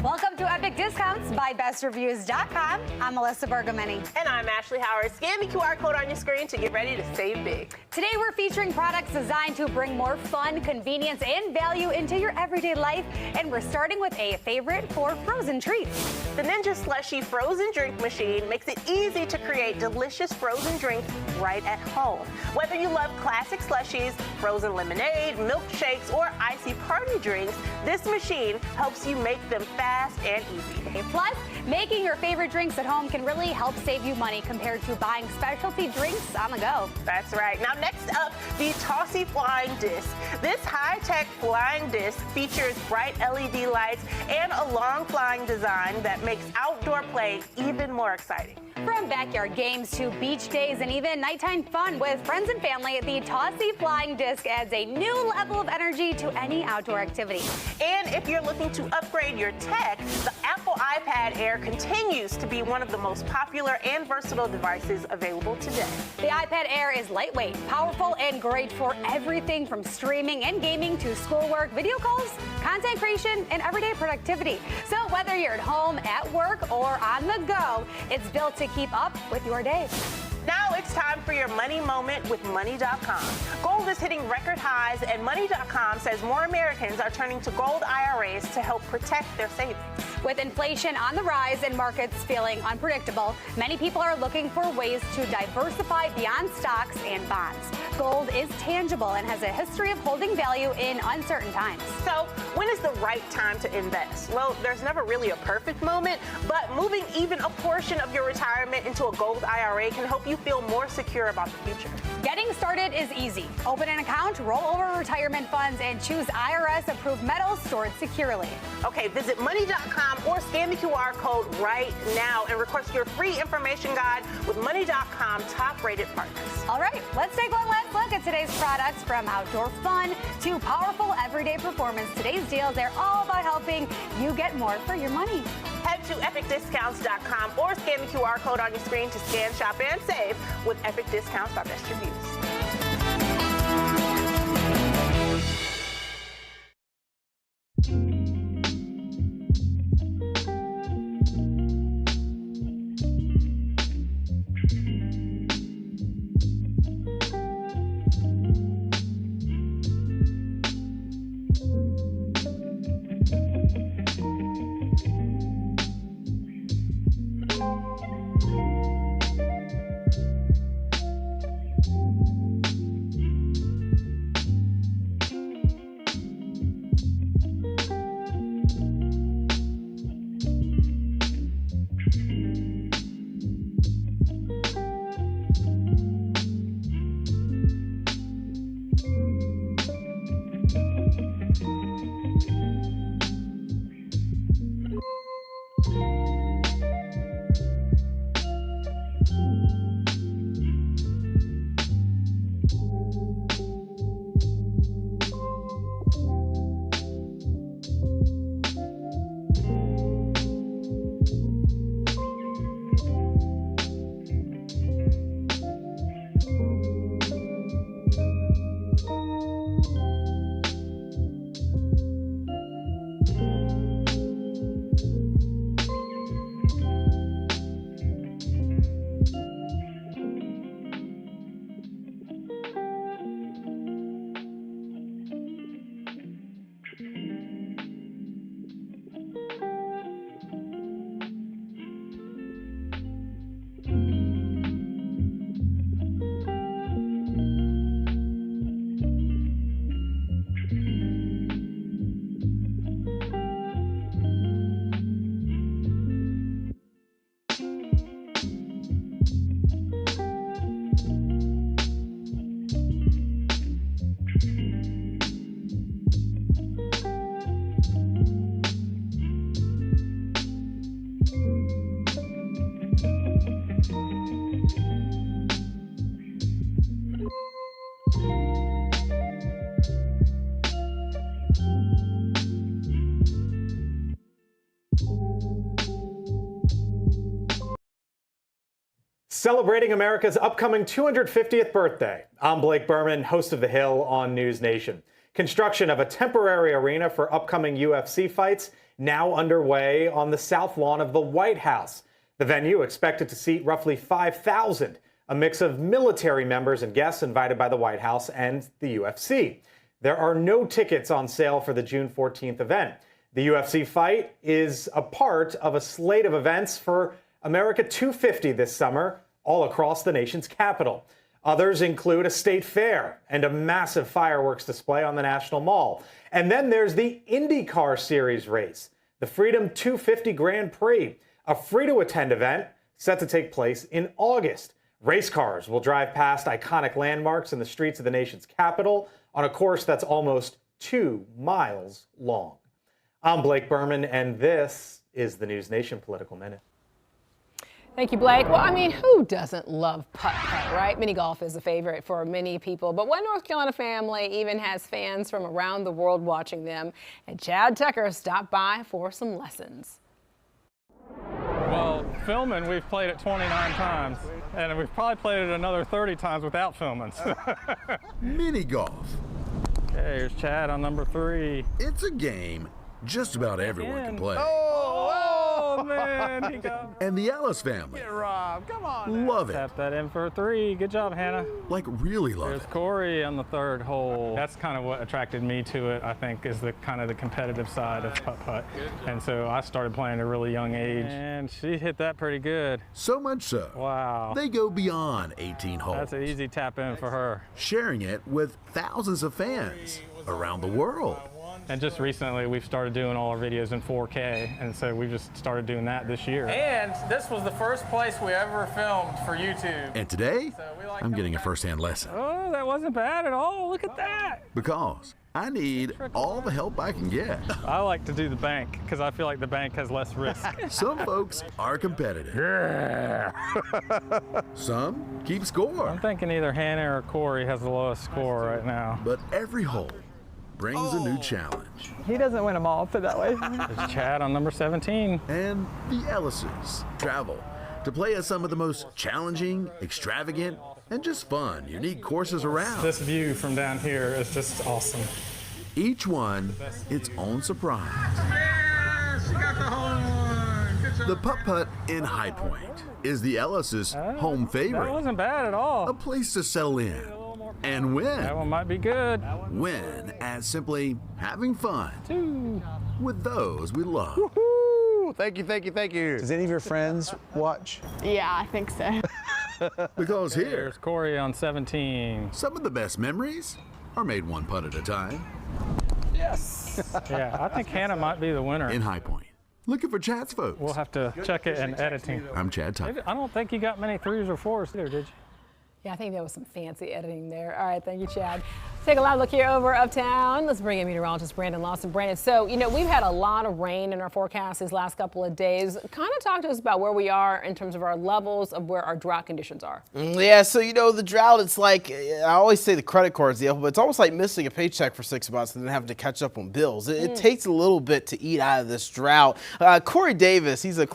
Welcome to Epic Discounts by BestReviews.com. I'm Melissa Bergamini. And I'm Ashley Howard. Scan the QR code on your screen to get ready to save big. Today we're featuring products designed to bring more fun, convenience, and value into your everyday life. And we're starting with a favorite for frozen treats. The Ninja Slushie frozen drink machine makes it easy to create delicious frozen drinks right at home. Whether you love classic slushies, frozen lemonade, milkshakes, or icy party energy drinks, this machine helps you make them fast and easy. Plus, making your favorite drinks at home can really help save you money compared to buying specialty drinks on the go. That's right. Now, next up, the Tossy Flying Disc. This high-tech flying disc features bright LED lights and a long flying design that makes outdoor play even more exciting. From backyard games to beach days and even nighttime fun with friends and family, the Tossy Flying Disc adds a new level of energy to any outdoor activity. And if you're looking to upgrade your tech, the Apple iPad Air continues to be one of the most popular and versatile devices available today. The iPad Air is lightweight, powerful, and great for everything from streaming and gaming to schoolwork, video calls, content creation, and everyday productivity. So whether you're at home, at work, or on the go, it's built to keep up with your day. Now it's time for your money moment with Money.com. Gold is hitting record highs, and Money.com says more Americans are turning to gold IRAs to help protect their savings. With inflation on the rise and markets feeling unpredictable, many people are looking for ways to diversify beyond stocks and bonds. Gold is tangible and has a history of holding value in uncertain times. So, when is the right time to invest? Well, there's never really a perfect moment, but moving even a portion of your retirement into a gold IRA can help you feel more secure about the future. Getting started is easy. Open an account, roll over retirement funds, and choose IRS-approved metals stored securely. Okay, visit Money.com or scan the QR code right now and request your free information guide with Money.com top-rated partners. All right, let's take one last look at today's products. From outdoor fun to powerful everyday performance, today's deals, they're all about helping you get more for your money. Head to epicdiscounts.com or scan the QR code on your screen to scan, shop, and save with Epic Discounts by Best Reviews. Celebrating America's upcoming 250th birthday, I'm Blake Berman, host of The Hill on News Nation. Construction of a temporary arena for upcoming UFC fights now underway on the south lawn of the White House. The venue expected to seat roughly 5,000, a mix of military members and guests invited by the White House and the UFC. There are no tickets on sale for the June 14th event. The UFC fight is a part of a slate of events for America 250 this summer, all across the nation's capital. Others include a state fair and a massive fireworks display on the National Mall. And then there's the IndyCar Series race, the Freedom 250 Grand Prix, a free-to-attend event set to take place in August. Race cars will drive past iconic landmarks in the streets of the nation's capital on a course that's almost 2 miles long. I'm Blake Berman, and this is the News Nation Political Minute. Thank you, Blake. Well, I mean, who doesn't love putt-putt, right? Mini golf is a favorite for many people, but one North Carolina family even has fans from around the world watching them, and Chad Tucker stopped by for some lessons. Well, filming, we've played it 29 times, and we've probably played it another 30 times without filming. Mini golf. Okay, here's Chad on number 3. It's a game just about everyone can play. Oh, man, he got... And the Ellis family. Get Rob, come on. Love it. Tap that in for 3. Good job, Hannah. Like, really love There's it. Corey on the 3rd hole. That's kind of what attracted me to it, I think, is the kind of the competitive side of putt-putt. And so I started playing at a really young age, and she hit that pretty good. So much so. Wow. They go beyond 18 holes. That's an easy tap in for her. Sharing it with thousands of fans around the world. And just recently, we've started doing all our videos in 4K, and so we just started doing that this year. And this was the first place we ever filmed for YouTube. And today, I'm getting a first-hand lesson. Oh, that wasn't bad at all. Look at that. Because I need all the help I can get. I like to do the bank because I feel like the bank has less risk. Some folks are competitive. Yeah. Some keep score. I'm thinking either Hannah or Corey has the lowest score right now. But every hole brings a new challenge. He doesn't win them all, put it that way. There's Chad on number 17. And the Ellises travel to play at some of the most challenging, extravagant, and just fun, unique courses around. This view from down here is just awesome. Each one its own surprise. Yeah, she got the home run. The putt-putt in High Point is the Ellises' home favorite. That wasn't bad at all. A place to settle in and win. That one might be good. Win at simply having fun with those we love. Woo-hoo. Thank you, thank you, thank you. Does any of your friends watch? Yeah, I think so. Because here, there's Corey on 17. Some of the best memories are made one putt at a time. Yes. Yeah, I think Hannah might be the winner. In High Point. Looking for Chad's folks. We'll have to check it in editing. I'm Chad Tucker. I don't think you got many 3s or 4s there, did you? Yeah, I think there was some fancy editing there. All right, thank you, Chad. Take a live look here over uptown. Let's bring in meteorologist Brandon Lawson. Brandon, so, you know, we've had a lot of rain in our forecast these last couple of days. Kind of talk to us about where we are in terms of our levels of where our drought conditions are. Yeah, so, you know, the drought, it's like, I always say the credit card's the but it's almost like missing a paycheck for 6 months and then having to catch up on bills. It takes a little bit to eat out of this drought. Corey Davis, he's a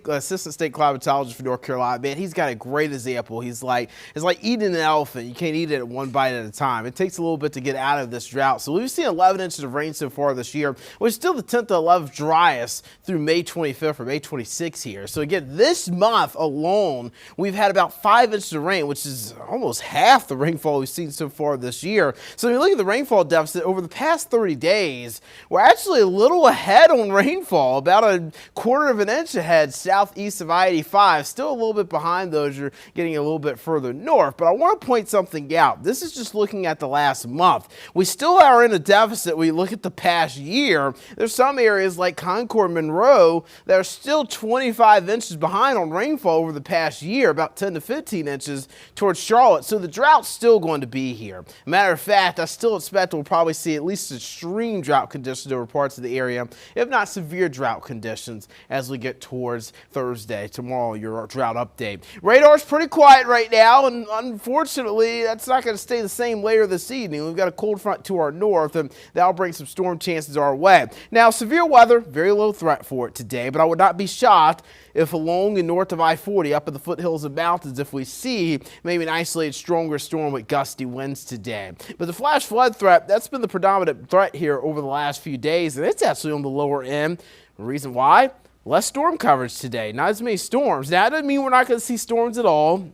assistant state climatologist for North Carolina. Man, he's got a great example. He's like, it's like eating an elephant. You can't eat it one bite at a time. It takes a little bit to get out of this drought. So we've seen 11 inches of rain so far this year, which is still the 10th to 11th driest through May 25th or May 26th here. So again, this month alone, we've had about 5 inches of rain, which is almost half the rainfall we've seen so far this year. So when you look at the rainfall deficit over the past 30 days, we're actually a little ahead on rainfall, about a quarter of an inch ahead southeast of I-85. Still a little bit behind those you're getting a little bit further north. But I want to point something out. This is just looking at the last month. We still are in a deficit when you look at the past year. There's some areas like Concord, Monroe that are still 25 inches behind on rainfall over the past year, about 10 to 15 inches towards Charlotte. So the drought's still going to be here. Matter of fact, I still expect we'll probably see at least extreme drought conditions over parts of the area, if not severe drought conditions, as we get towards Thursday. Tomorrow, your drought update. Radar's pretty quiet right now, and unfortunately, that's not going to stay the same later this evening. We've got a cold front to our north, and that'll bring some storm chances our way. Now, severe weather, very low threat for it today, but I would not be shocked if along and north of I-40, up in the foothills of mountains, if we see maybe an isolated stronger storm with gusty winds today. But the flash flood threat, that's been the predominant threat here over the last few days, and it's actually on the lower end. The reason why? Less storm coverage today, not as many storms. Now, that doesn't mean we're not going to see storms at all.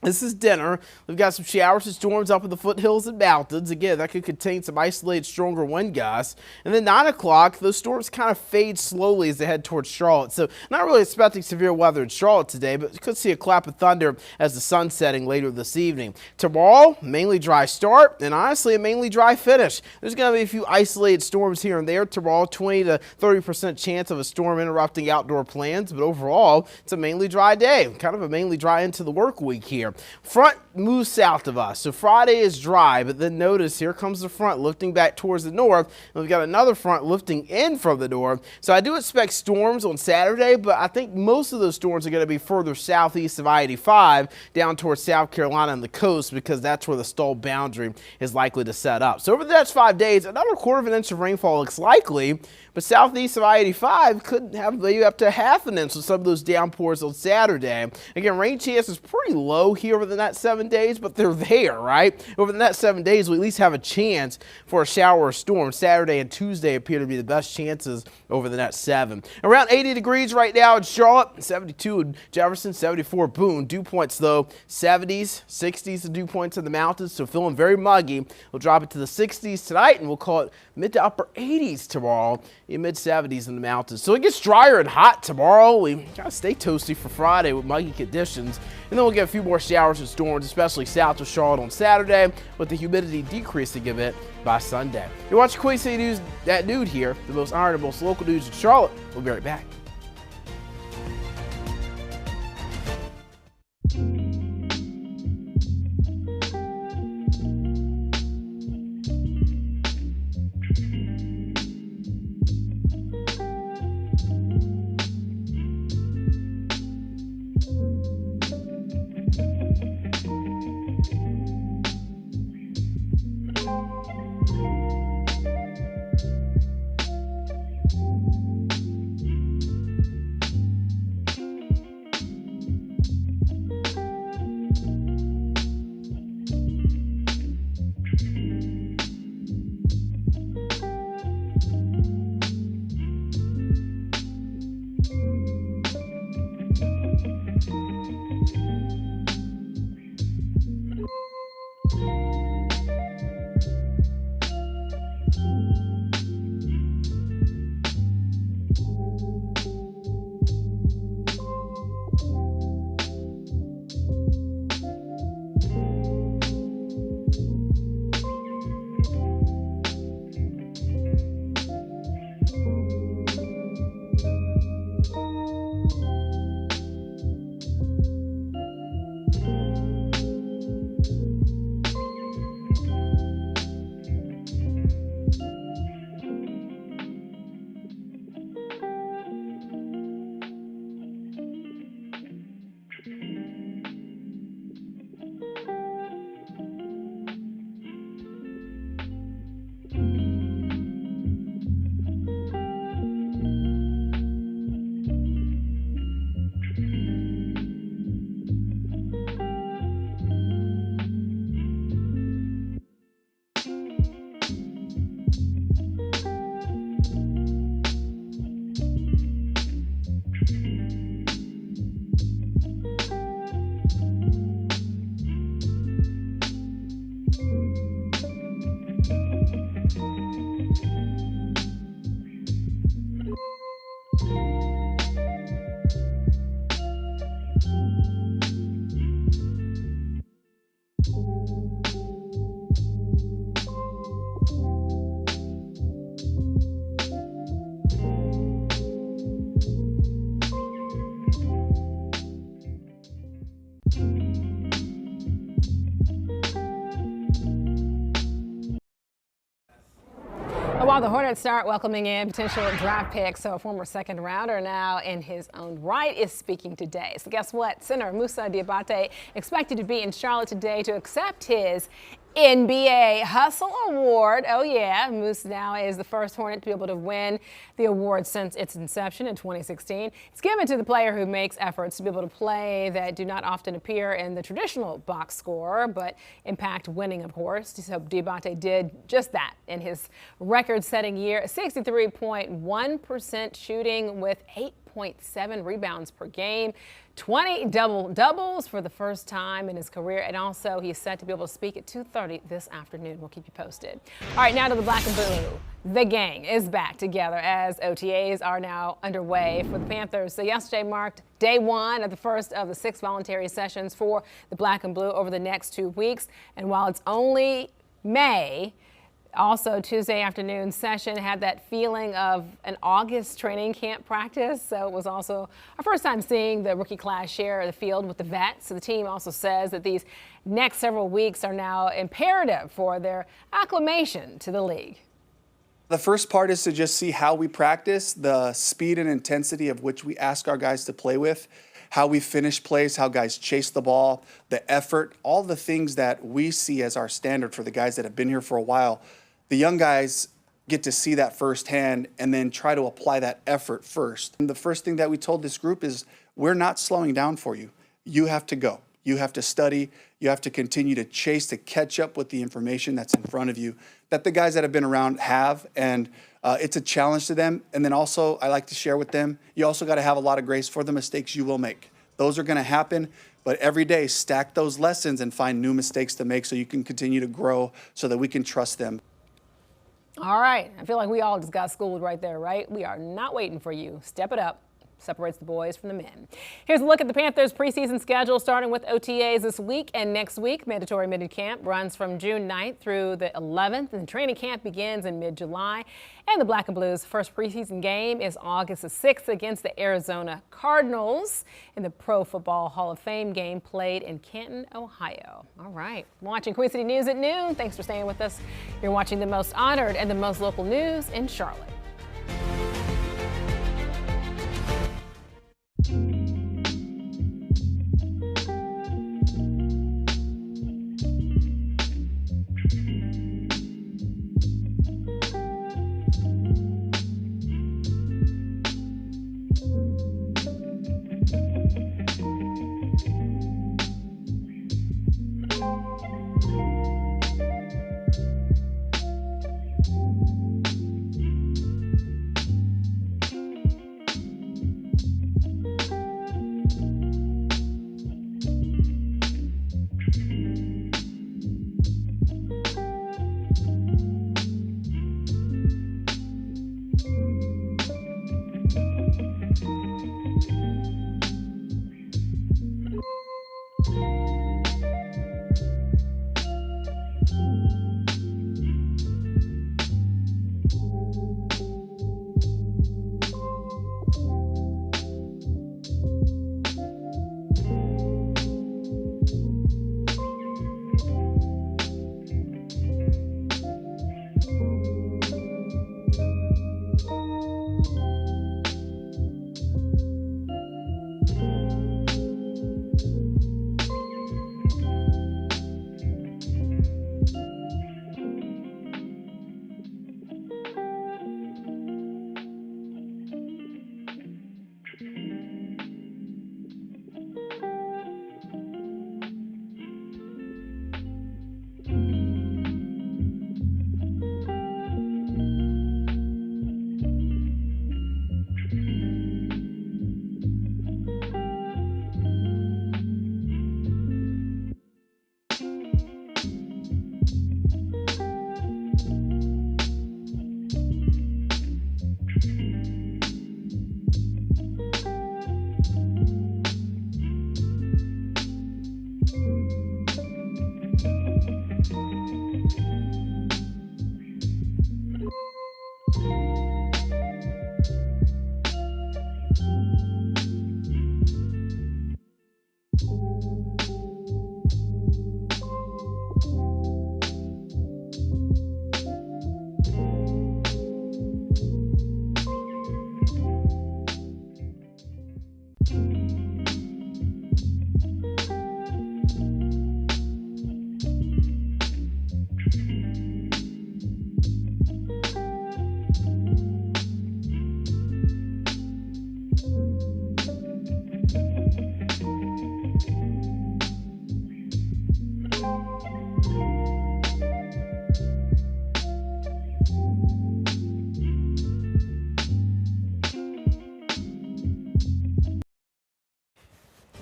This is dinner. We've got some showers and storms up in the foothills and mountains. Again, that could contain some isolated stronger wind gusts. And then 9 o'clock, those storms kind of fade slowly as they head towards Charlotte. So not really expecting severe weather in Charlotte today, but you could see a clap of thunder as the sun's setting later this evening. Tomorrow, mainly dry start and honestly a mainly dry finish. There's going to be a few isolated storms here and there. Tomorrow, 20 to 30% chance of a storm interrupting outdoor plans, but overall, it's a mainly dry day. Kind of a mainly dry into the work week here. Front moves south of us, so Friday is dry, but then notice here comes the front lifting back towards the north, and we've got another front lifting in from the north. So I do expect storms on Saturday, but I think most of those storms are going to be further southeast of I-85 down towards South Carolina and the coast, because that's where the stalled boundary is likely to set up. So over the next 5 days, another quarter of an inch of rainfall looks likely, but southeast of I-85 could have maybe up to half an inch with some of those downpours on Saturday. Again, rain chance is pretty low here over the next 7 days, but they're there, right? Over the next 7 days, we at least have a chance for a shower or storm. Saturday and Tuesday appear to be the best chances over the next 7. Around 80 degrees right now in Charlotte, 72 in Jefferson, 74 Boone. Dew points, though, 70s, 60s the dew points in the mountains, so feeling very muggy. We'll drop it to the 60s tonight, and we'll call it mid to upper 80s tomorrow, in mid 70s in the mountains. So it gets drier and hot tomorrow. We gotta stay toasty for Friday with muggy conditions. And then we'll get a few more showers and storms, especially south of Charlotte on Saturday, with the humidity decreasing a bit by Sunday. You're watching Queen City News at noon here, the most iron and most local news in Charlotte. We'll be right back. While the Hornets start welcoming in potential draft picks, so a former second rounder now in his own right is speaking today. So guess what? Center Moussa Diabate expected to be in Charlotte today to accept his NBA Hustle Award. Oh yeah, Moose now is the first Hornet to be able to win the award since its inception in 2016. It's given to the player who makes efforts to be able to play that do not often appear in the traditional box score, but impact winning, of course. So Diabate did just that in his record-setting year, 63.1% shooting with 8 4.7 rebounds per game, 20 double-doubles for the first time in his career, and also he's set to be able to speak at 2:30 this afternoon. We'll keep you posted. All right, now to the Black and Blue. The gang is back together as OTAs are now underway for the Panthers. So yesterday marked day one of the first of the 6 voluntary sessions for the Black and Blue over the next 2 weeks. And while it's only May, also Tuesday afternoon session had that feeling of an August training camp practice. So it was also our first time seeing the rookie class share the field with the vets. So the team also says that these next several weeks are now imperative for their acclimation to the league. The first part is to just see how we practice, the speed and intensity of which we ask our guys to play with, how we finish plays, how guys chase the ball, the effort, all the things that we see as our standard for the guys that have been here for a while. The young guys get to see that firsthand and then try to apply that effort first. And the first thing that we told this group is we're not slowing down for you. You have to go. You have to study. You have to continue to chase to catch up with the information that's in front of you that the guys that have been around have. And it's a challenge to them. And then also, I like to share with them, you also got to have a lot of grace for the mistakes you will make. Those are going to happen. But every day, stack those lessons and find new mistakes to make so you can continue to grow so that we can trust them. All right. I feel like we all just got schooled right there, right? We are not waiting for you. Step it up. Separates the boys from the men. Here's a look at the Panthers preseason schedule, starting with OTAs this week and next week. Mandatory minicamp runs from June 9th through the 11th, and training camp begins in mid-July. And the Black and Blues' first preseason game is August the 6th against the Arizona Cardinals in the Pro Football Hall of Fame game played in Canton, Ohio. All right. Watching Queen City News at noon. Thanks for staying with us. You're watching the most honored and the most local news in Charlotte.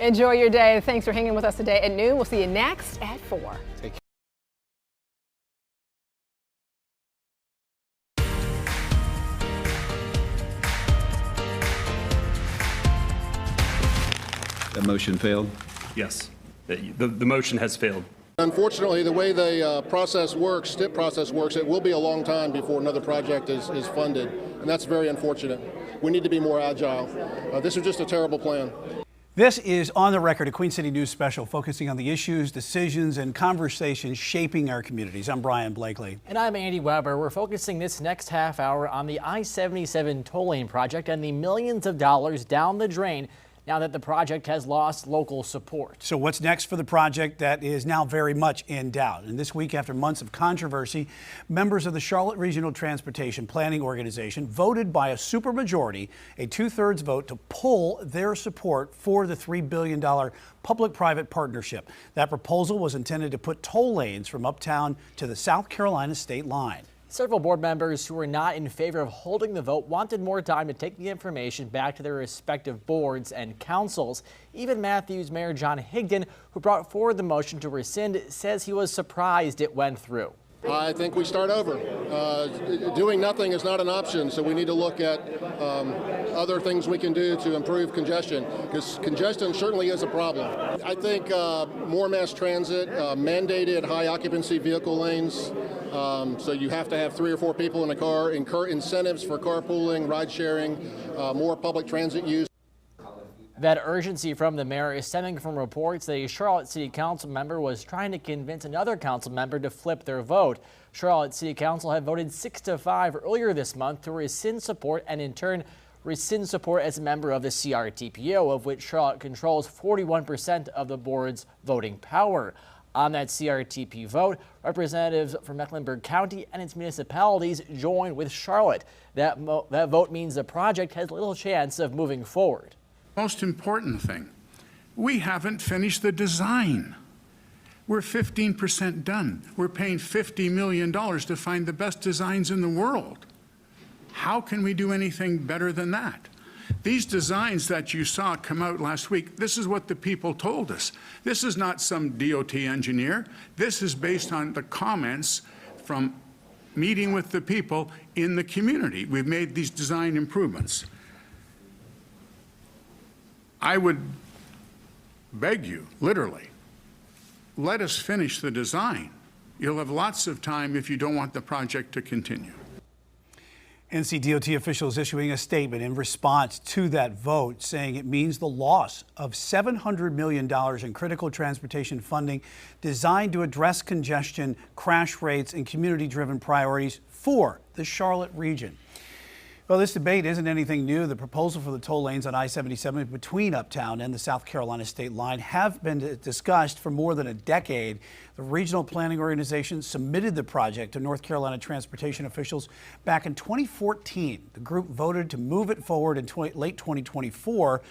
Enjoy your day. Thanks for hanging with us today at noon. We'll see you next at 4. Take care. That motion failed? Yes. The motion has failed. Unfortunately, the way the process works, STIP process works, it will be a long time before another project is funded, and that's very unfortunate. We need to be more agile. This is just a terrible plan. This is On the Record, a Queen City News special focusing on the issues, decisions, and conversations shaping our communities. I'm Brian Blakely. And I'm Andy Weber. We're focusing this next half hour on the I-77 toll lane project and the millions of dollars down the drain now that the project has lost local support. So what's next for the project that is now very much in doubt? And this week, after months of controversy, members of the Charlotte Regional Transportation Planning Organization voted by a supermajority, a 2/3 vote, to pull their support for the $3 billion public-private partnership. That proposal was intended to put toll lanes from uptown to the South Carolina state line. Several board members who were not in favor of holding the vote wanted more time to take the information back to their respective boards and councils. Even Matthews Mayor John Higdon, who brought forward the motion to rescind, says he was surprised it went through. I think we start over. Doing nothing is not an option, so we need to look at other things we can do to improve congestion, because congestion certainly is a problem. I think more mass transit, mandated high occupancy vehicle lanes, so you have to have 3 or 4 people in a car, incentives for carpooling, ride sharing, more public transit use. That urgency from the mayor is stemming from reports that a Charlotte City Council member was trying to convince another council member to flip their vote. Charlotte City Council had voted 6-5 earlier this month to rescind support and in turn rescind support as a member of the CRTPO, of which Charlotte controls 41% of the board's voting power. On that CRTP vote, representatives from Mecklenburg County and its municipalities joined with Charlotte. That vote means the project has little chance of moving forward. Most important thing, we haven't finished the design. We're 15% done. We're paying $50 million to find the best designs in the world. How can we do anything better than that? These designs that you saw come out last week, this is what the people told us. This is not some DOT engineer. This is based on the comments from meeting with the people in the community. We've made these design improvements. I would beg you, literally, let us finish the design. You'll have lots of time if you don't want the project to continue. NCDOT officials issuing a statement in response to that vote, saying it means the loss of $700 million in critical transportation funding designed to address congestion, crash rates, and community-driven priorities for the Charlotte region. Well, this debate isn't anything new. The proposal for the toll lanes on I-77 between Uptown and the South Carolina state line have been discussed for more than a decade. The Regional Planning Organization submitted the project to North Carolina transportation officials back in 2014. The group voted to move it forward in late 2024,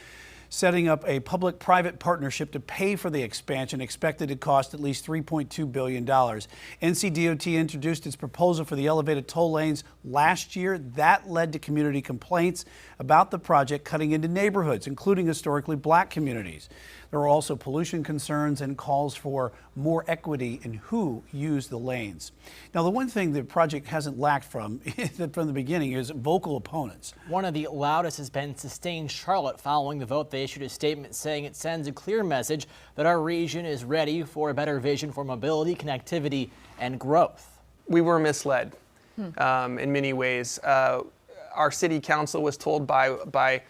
setting up a public-private partnership to pay for the expansion, expected to cost at least $3.2 billion. NCDOT introduced its proposal for the elevated toll lanes last year. That led to community complaints about the project cutting into neighborhoods, including historically black communities. There were also pollution concerns and calls for more equity in who used the lanes. Now, the one thing the project hasn't lacked from the beginning is vocal opponents. One of the loudest has been Sustain Charlotte. Following the vote, they issued a statement saying it sends a clear message that our region is ready for a better vision for mobility, connectivity, and growth. We were misled in many ways. Our city council was told by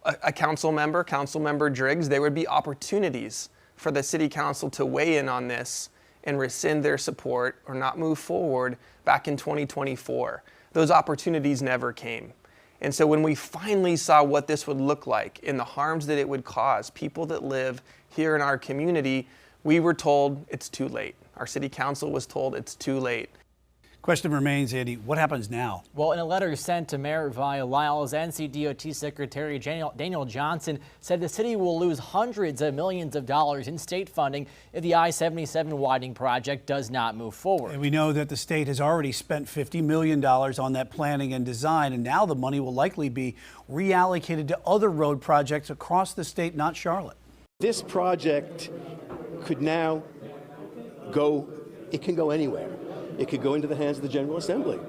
a council member Driggs, there would be opportunities for the city council to weigh in on this and rescind their support or not move forward back in 2024. Those opportunities never came. And so when we finally saw what this would look like and the harms that it would cause people that live here in our community, we were told it's too late. Our city council was told it's too late. Question remains, Andy, what happens now? Well, in a letter sent to Mayor Vi Lyles, NCDOT Secretary Daniel Johnson said the city will lose hundreds of millions of dollars in state funding if the I-77 widening project does not move forward. And we know that the state has already spent $50 million on that planning and design, and now the money will likely be reallocated to other road projects across the state, not Charlotte. This project could now go, it can go anywhere. It could go into the hands of the General Assembly.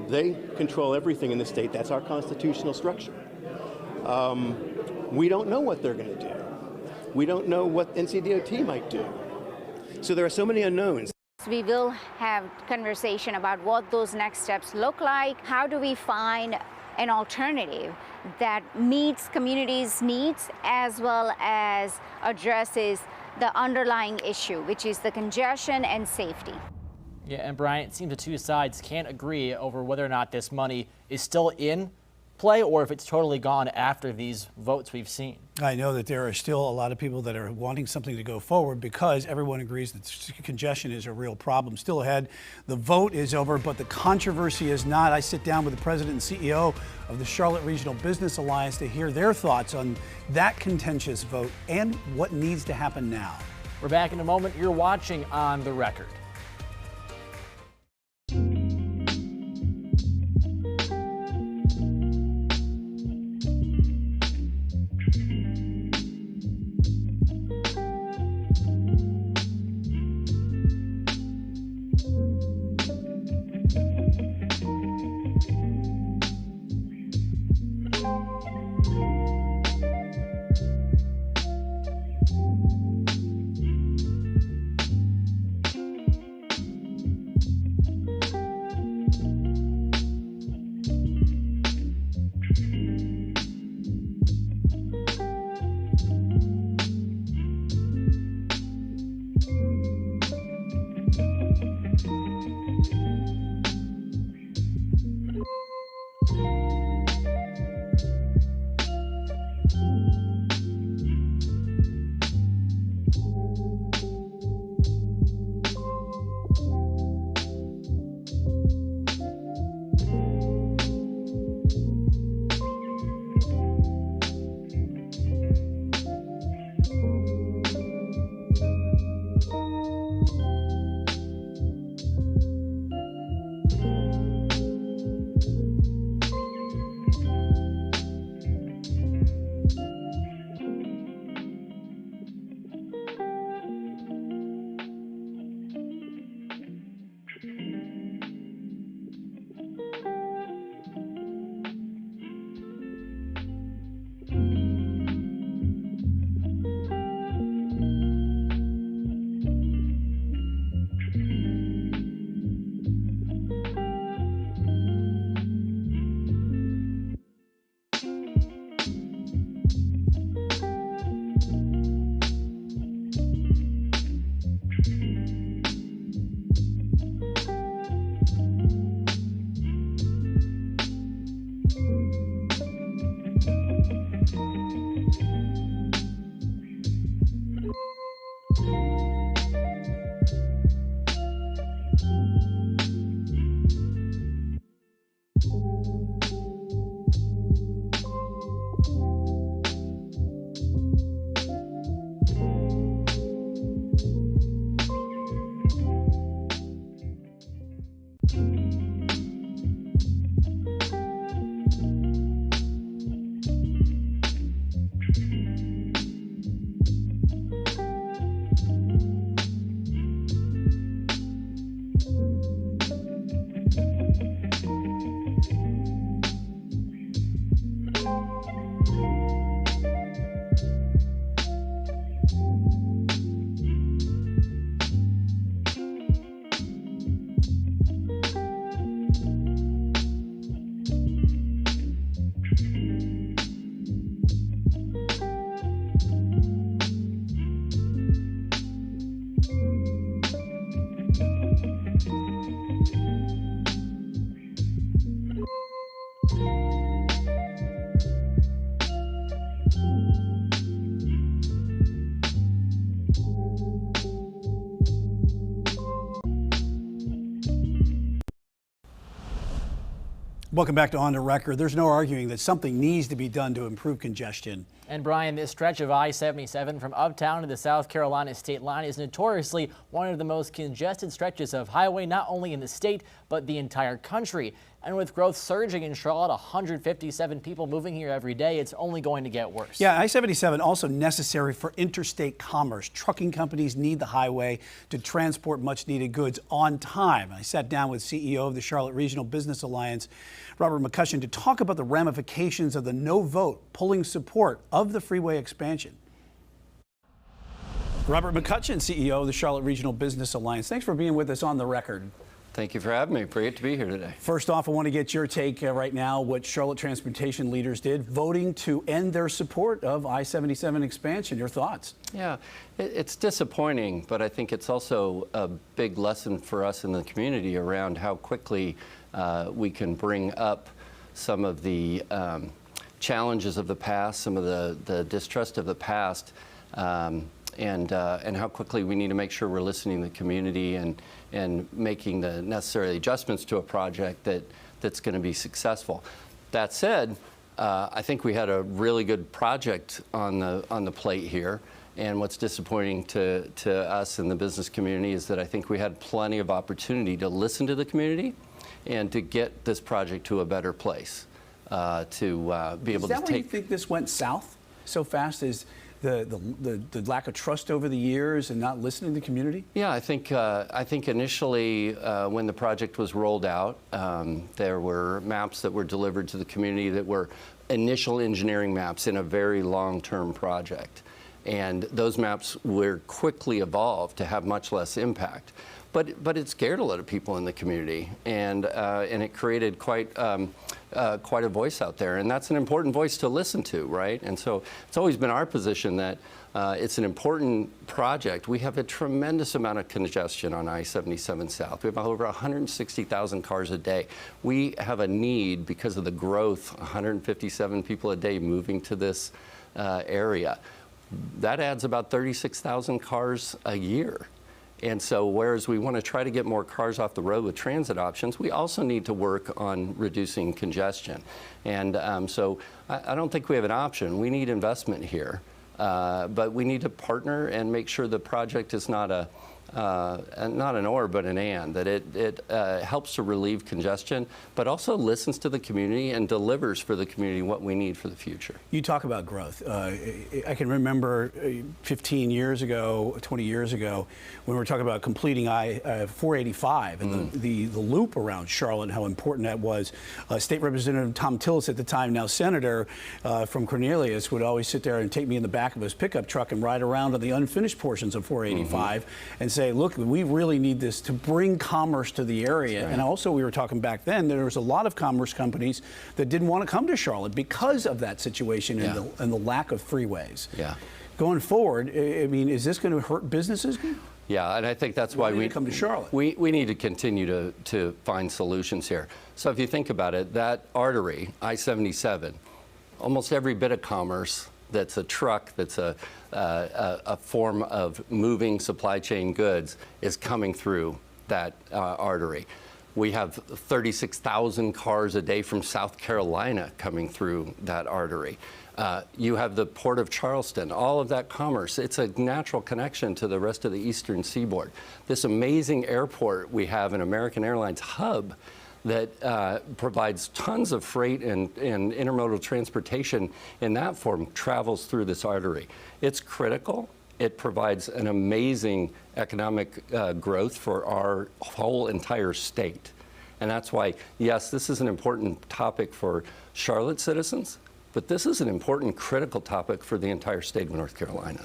They control everything in the state. That's our constitutional structure. We don't know what they're going to do. We don't know what NCDOT might do. So there are so many unknowns. We will have conversation about what those next steps look like. How do we find an alternative that meets communities' needs as well as addresses the underlying issue, which is the congestion and safety. Yeah, and Brian, it seems the two sides can't agree over whether or not this money is still in play or if it's totally gone after these votes we've seen. I know that there are still a lot of people that are wanting something to go forward because everyone agrees that congestion is a real problem. Still ahead, the vote is over, but the controversy is not. I sit down with the president and CEO of the Charlotte Regional Business Alliance to hear their thoughts on that contentious vote and what needs to happen now. We're back in a moment. You're watching On the Record. Welcome back to On the Record. There's no arguing that something needs to be done to improve congestion. And Brian, this stretch of I-77 from Uptown to the South Carolina state line is notoriously one of the most congested stretches of highway, not only in the state, but the entire country. And with growth surging in Charlotte, 157 people moving here every day, it's only going to get worse. Yeah, I-77 also necessary for interstate commerce. Trucking companies need the highway to transport much needed goods on time. I sat down with CEO of the Charlotte Regional Business Alliance, Robert McCutcheon, to talk about the ramifications of the no vote pulling support of the freeway expansion. Robert McCutcheon, CEO of the Charlotte Regional Business Alliance. Thanks for being with us on the record. Thank you for having me. Great to be here today. First off, I want to get your take right now what Charlotte transportation leaders did, voting to end their support of I-77 expansion. Your thoughts? Yeah, it's disappointing, but I think it's also a big lesson for us in the community around how quickly we can bring up some of the challenges of the past, some of the distrust of the past, and how quickly we need to make sure we're listening to the community and making the necessary adjustments to a project that's going to be successful. That said, I think we had a really good project on the plate here. And what's disappointing to us in the business community is that I think we had plenty of opportunity to listen to the community and to get this project to a better place, to be able to take. Is that why you think this went south so fast? Is the lack of trust over the years and not listening to the community? Yeah, I think initially when the project was rolled out, there were maps that were delivered to the community that were initial engineering maps in a very long-term project. And those maps were quickly evolved to have much less impact. But it scared a lot of people in the community, and it created quite a voice out there, and that's an important voice to listen to, right? And so it's always been our position that it's an important project. We have a tremendous amount of congestion on I-77 South. We have over 160,000 cars a day. We have a need because of the growth, 157 people a day moving to this area. That adds about 36,000 cars a year. And so whereas we want to try to get more cars off the road with transit options, we also need to work on reducing congestion. And so I don't think we have an option. We need investment here. But we need to partner and make sure the project is not an or, but an and, that it helps to relieve congestion, but also listens to the community and delivers for the community what we need for the future. You talk about growth. I can remember 15 years ago, 20 years ago, when we were talking about completing I-485 and the loop around Charlotte and how important that was. State Representative Tom Tillis, at the time now Senator from Cornelius, would always sit there and take me in the back of his pickup truck and ride around on the unfinished portions of 485 and say, look, we really need this to bring commerce to the area. Right. And also, we were talking back then, there was a lot of commerce companies that didn't want to come to Charlotte because of that situation and the lack of freeways. Yeah. Going forward, I mean, is this going to hurt businesses? Yeah, and I think that's why we come to Charlotte. We need to continue to find solutions here. So if you think about it, that artery, I-77, almost every bit of commerce that's a truck, that's a form of moving supply chain goods is coming through that artery. We have 36,000 cars a day from South Carolina coming through that artery. You have the Port of Charleston, all of that commerce. It's a natural connection to the rest of the eastern seaboard. This amazing airport we have in American Airlines hub that provides tons of freight and intermodal transportation in that form travels through this artery. It's critical. It provides an amazing economic growth for our whole entire state. And that's why, yes, this is an important topic for Charlotte citizens, but this is an important, critical topic for the entire state of North Carolina.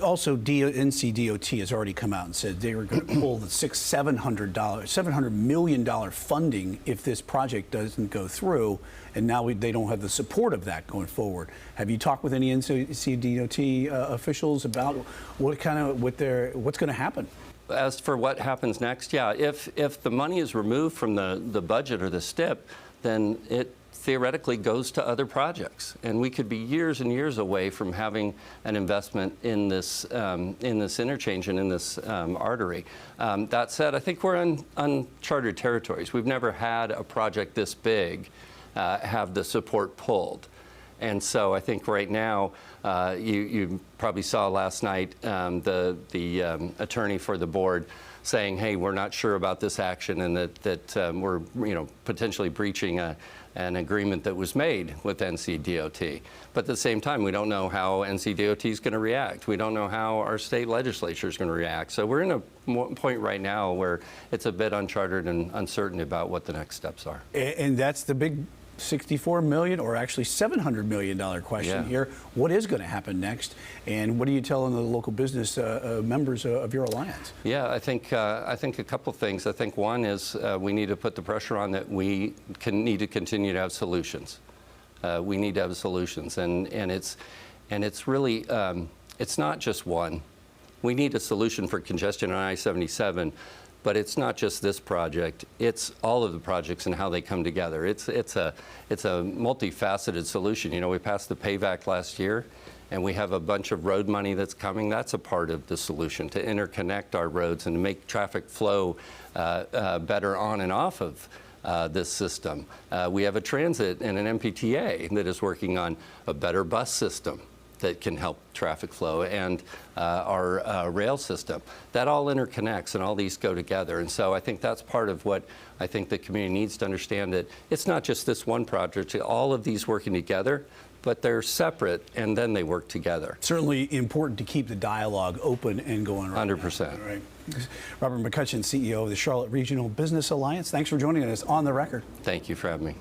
Also, NCDOT has already come out and said they were going to pull the $700 million funding if this project doesn't go through, and now they don't have the support of that going forward. Have you talked with any NCDOT officials about what's going to happen? As for what happens next, yeah, if the money is removed from the budget or the STIP, then it theoretically goes to other projects, and we could be years and years away from having an investment in this interchange and in this artery. That said, I think we're in uncharted territories. We've never had a project this big have the support pulled. And so I think right now, you probably saw last night the attorney for the board saying, hey, we're not sure about this action and that we're potentially breaching an agreement that was made with NCDOT. But at the same time, we don't know how NCDOT is going to react. We don't know how our state legislature is going to react. So we're in a point right now where it's a bit uncharted and uncertain about what the next steps are. And that's the big $64 million, or actually $700 million question here. What is going to happen next, and what are you telling the local business members of your alliance? Yeah, I think a couple of things. I think one is we need to put the pressure on that we need to continue to have solutions. We need to have solutions, and it's really it's not just one. We need a solution for congestion on I-77. But it's not just this project, it's all of the projects and how they come together. It's a multifaceted solution. You know, we passed the PAYVAC last year, and we have a bunch of road money that's coming. That's a part of the solution, to interconnect our roads and to make traffic flow better on and off of this system. We have a transit and an MPTA that is working on a better bus system that can help traffic flow, and our rail system. That all interconnects, and all these go together. And so I think that's part of what I think the community needs to understand, that it's not just this one project, all of these working together, but they're separate, and then they work together. Certainly important to keep the dialogue open and going right 100%. now. Right. Robert McCutcheon, CEO of the Charlotte Regional Business Alliance, thanks for joining us on the record. Thank you for having me.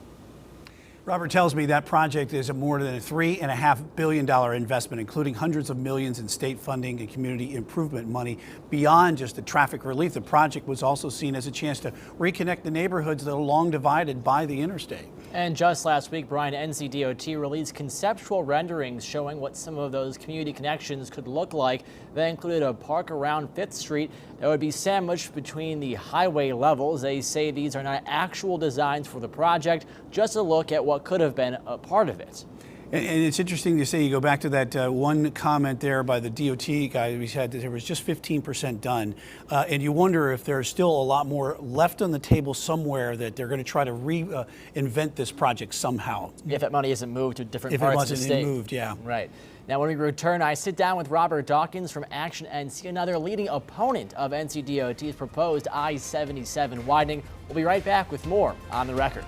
Robert tells me that project is a more than a $3.5 billion investment, including hundreds of millions in state funding and community improvement money. Beyond just the traffic relief, the project was also seen as a chance to reconnect the neighborhoods that are long divided by the interstate. And just last week, Brian, NCDOT released conceptual renderings showing what some of those community connections could look like. They included a park around 5th Street that would be sandwiched between the highway levels. They say these are not actual designs for the project, just a look at what could have been a part of it. And it's interesting to say, you go back to that one comment there by the DOT guy, we said that there was just 15% done. And you wonder if there's still a lot more left on the table somewhere, that they're going to try to reinvent this project somehow. If that money isn't moved to different parts of the state. If it wasn't moved, yeah. Right. Now, when we return, I sit down with Robert Dawkins from Action NC, another leading opponent of NCDOT's proposed I-77 widening. We'll be right back with more on the record.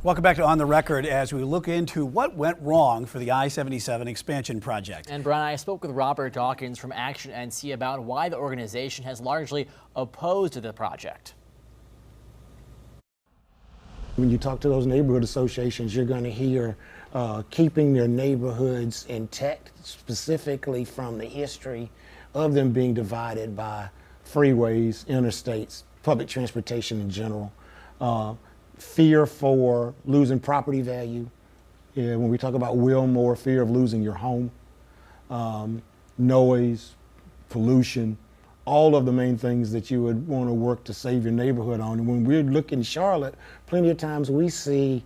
Welcome back to On the Record as we look into what went wrong for the I-77 expansion project. And Brian, I spoke with Robert Dawkins from Action NC about why the organization has largely opposed the project. When you talk to those neighborhood associations, you're going to hear keeping their neighborhoods intact, specifically from the history of them being divided by freeways, interstates, public transportation in general. Fear for losing property value. Yeah, when we talk about Wilmore, fear of losing your home, noise, pollution, all of the main things that you would want to work to save your neighborhood on. And when we look in Charlotte, plenty of times we see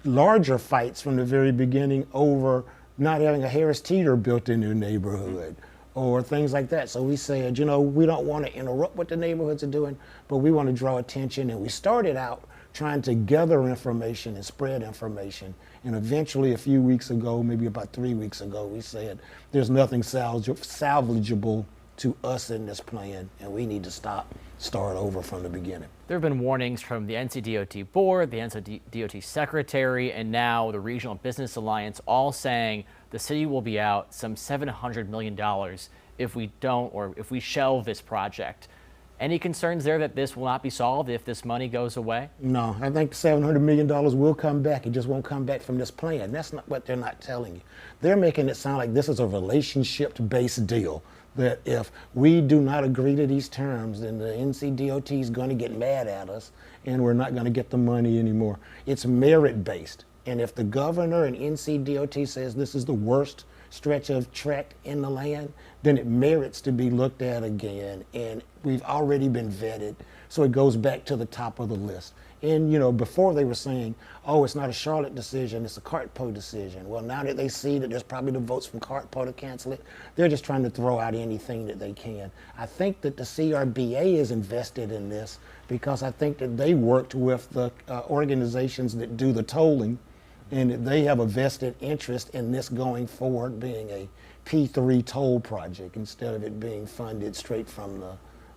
larger fights from the very beginning over not having a Harris Teeter built in their neighborhood or things like that. So we said, you know, we don't want to interrupt what the neighborhoods are doing, but we want to draw attention. And we started out trying to gather information and spread information. And eventually a few weeks ago, maybe about 3 weeks ago, we said there's nothing salvageable to us in this plan, and we need to start over from the beginning. There have been warnings from the NCDOT board, the NCDOT secretary, and now the Regional Business Alliance, all saying the city will be out some $700 million if we don't, or if we shelve this project. Any concerns there that this will not be solved if this money goes away? No, I think $700 million will come back. It just won't come back from this plan. That's not what they're not telling you. They're making it sound like this is a relationship-based deal, that if we do not agree to these terms, then the NCDOT is going to get mad at us and we're not going to get the money anymore. It's merit-based. And if the governor and NCDOT says this is the worst stretch of track in the land, then it merits to be looked at again. And we've already been vetted, so it goes back to the top of the list. And, you know, before they were saying, oh, it's not a Charlotte decision, it's a Cartpo decision. Well, now that they see that there's probably the votes from Cartpo to cancel it, they're just trying to throw out anything that they can. I think that the CRBA is invested in this because I think that they worked with the organizations that do the tolling, and that they have a vested interest in this going forward being a P3 toll project instead of it being funded straight from the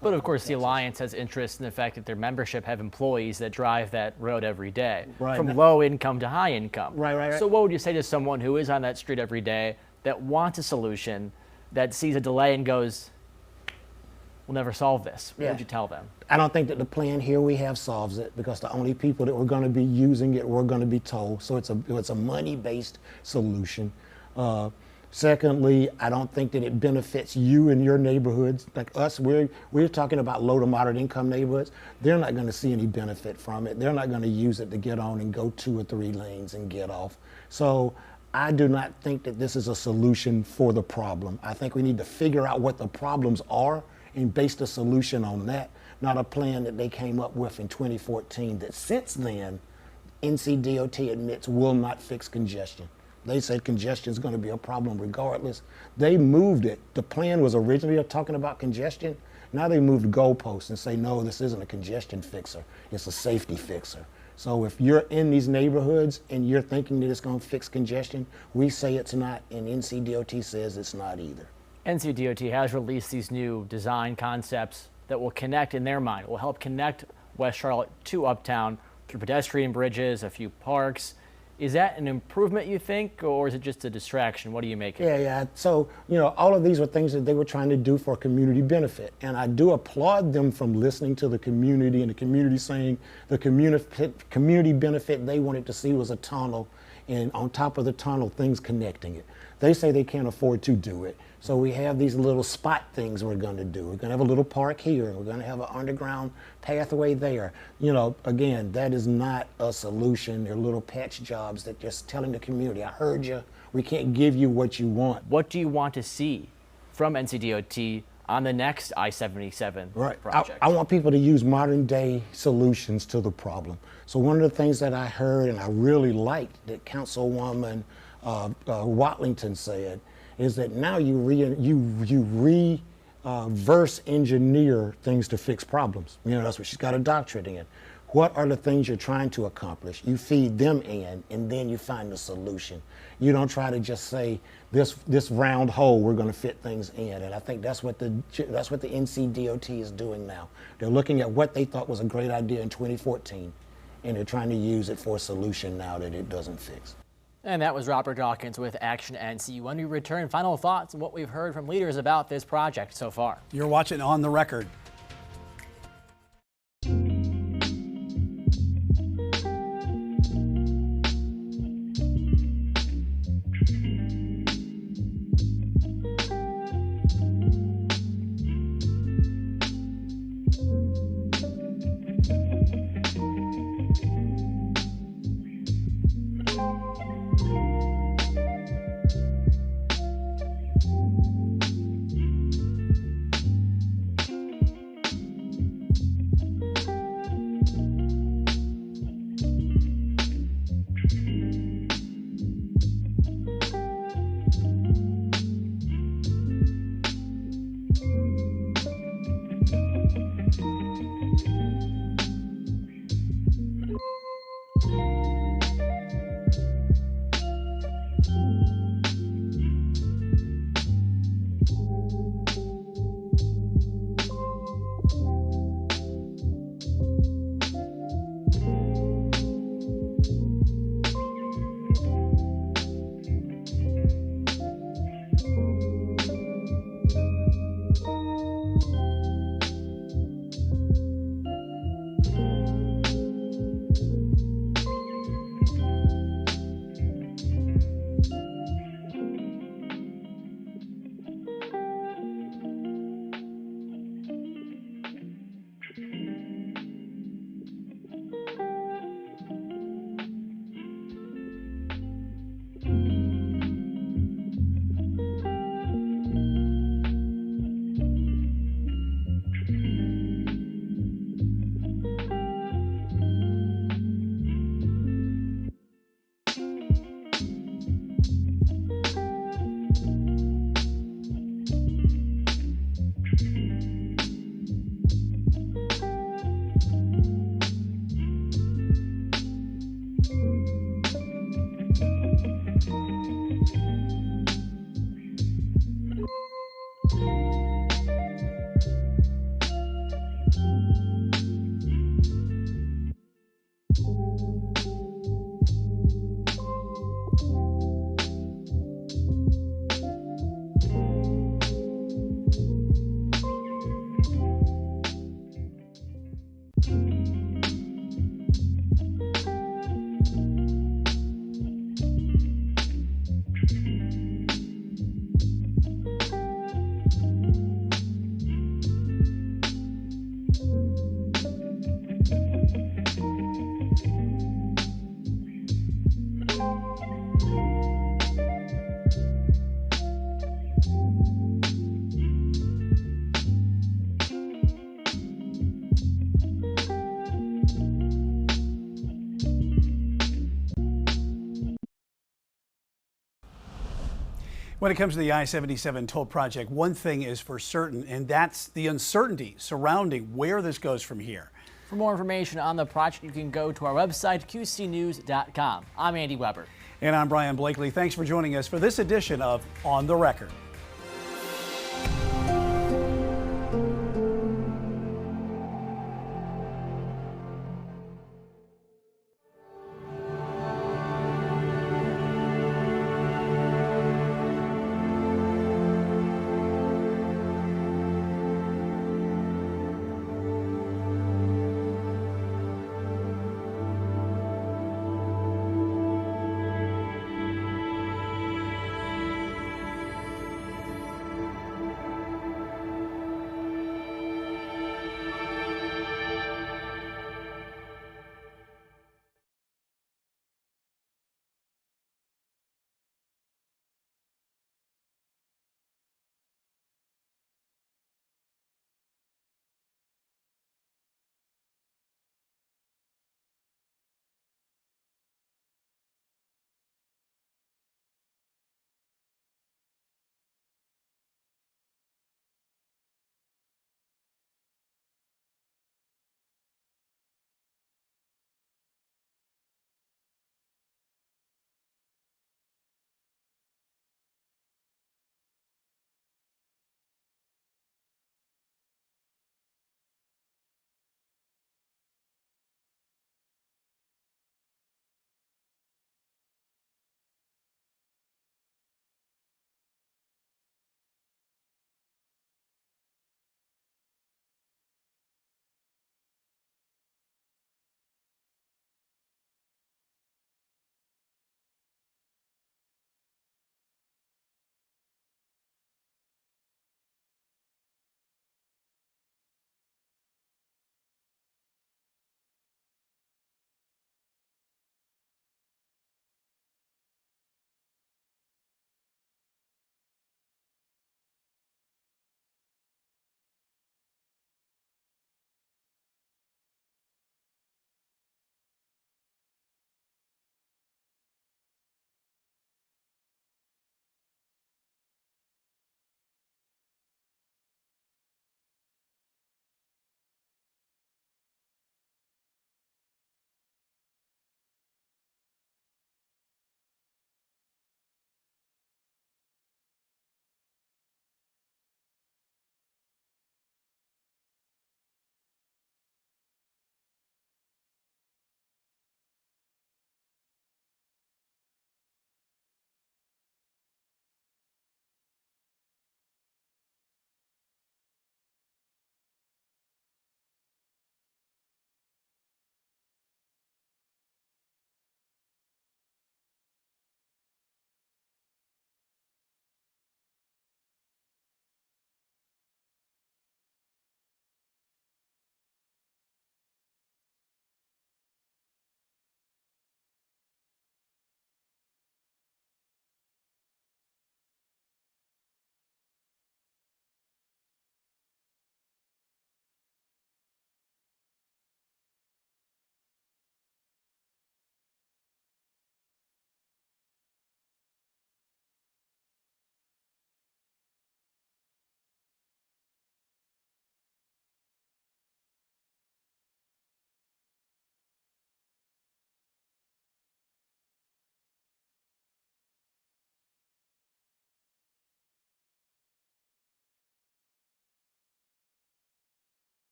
But of course, the Alliance has interest in the fact that their membership have employees that drive that road every day, from low income to high income. Right. So what would you say to someone who is on that street every day that wants a solution, that sees a delay and goes, we'll never solve this? What would you tell them? I don't think that the plan here we have solves it, because the only people that were going to be using it were going to be toll. So it's a money-based solution. Secondly, I don't think that it benefits you and your neighborhoods. Like us, we're talking about low to moderate income neighborhoods. They're not going to see any benefit from it. They're not going to use it to get on and go 2 or 3 lanes and get off. So I do not think that this is a solution for the problem. I think we need to figure out what the problems are and base the solution on that, not a plan that they came up with in 2014 that since then, NCDOT admits will not fix congestion. They said congestion is going to be a problem regardless. They moved it. The plan was originally talking about congestion. Now they moved goalposts and say, no, this isn't a congestion fixer. It's a safety fixer. So if you're in these neighborhoods and you're thinking that it's going to fix congestion, we say it's not, and NCDOT says it's not either. NCDOT has released these new design concepts that will connect, in their mind, will help connect West Charlotte to Uptown through pedestrian bridges, a few parks. Is that an improvement, you think, or is it just a distraction? What do you make of it? Yeah. So, you know, all of these were things that they were trying to do for community benefit. And I do applaud them from listening to the community and the community saying the community benefit they wanted to see was a tunnel, and on top of the tunnel, things connecting it. They say they can't afford to do it. So we have these little spot things we're going to do. We're going to have a little park here, and we're going to have an underground pathway there. You know, again, that is not a solution. They're little patch jobs that just telling the community, I heard you, we can't give you what you want. What do you want to see from NCDOT on the next I-77 project? I want people to use modern day solutions to the problem. So one of the things that I heard and I really liked that Councilwoman Watlington said is that now you reverse engineer things to fix problems. You know, that's what she's got a doctorate in. What are the things you're trying to accomplish? You feed them in, and then you find the solution. You don't try to just say this round hole we're going to fit things in. And I think that's what the NCDOT is doing now. They're looking at what they thought was a great idea in 2014, and they're trying to use it for a solution now that it doesn't fix. And that was Robert Dawkins with Action NC. When we return, final thoughts on what we've heard from leaders about this project so far. You're watching On the Record. When it comes to the I-77 toll project, one thing is for certain, and that's the uncertainty surrounding where this goes from here. For more information on the project, you can go to our website, qcnews.com. I'm Andy Weber. And I'm Brian Blakely. Thanks for joining us for this edition of On the Record.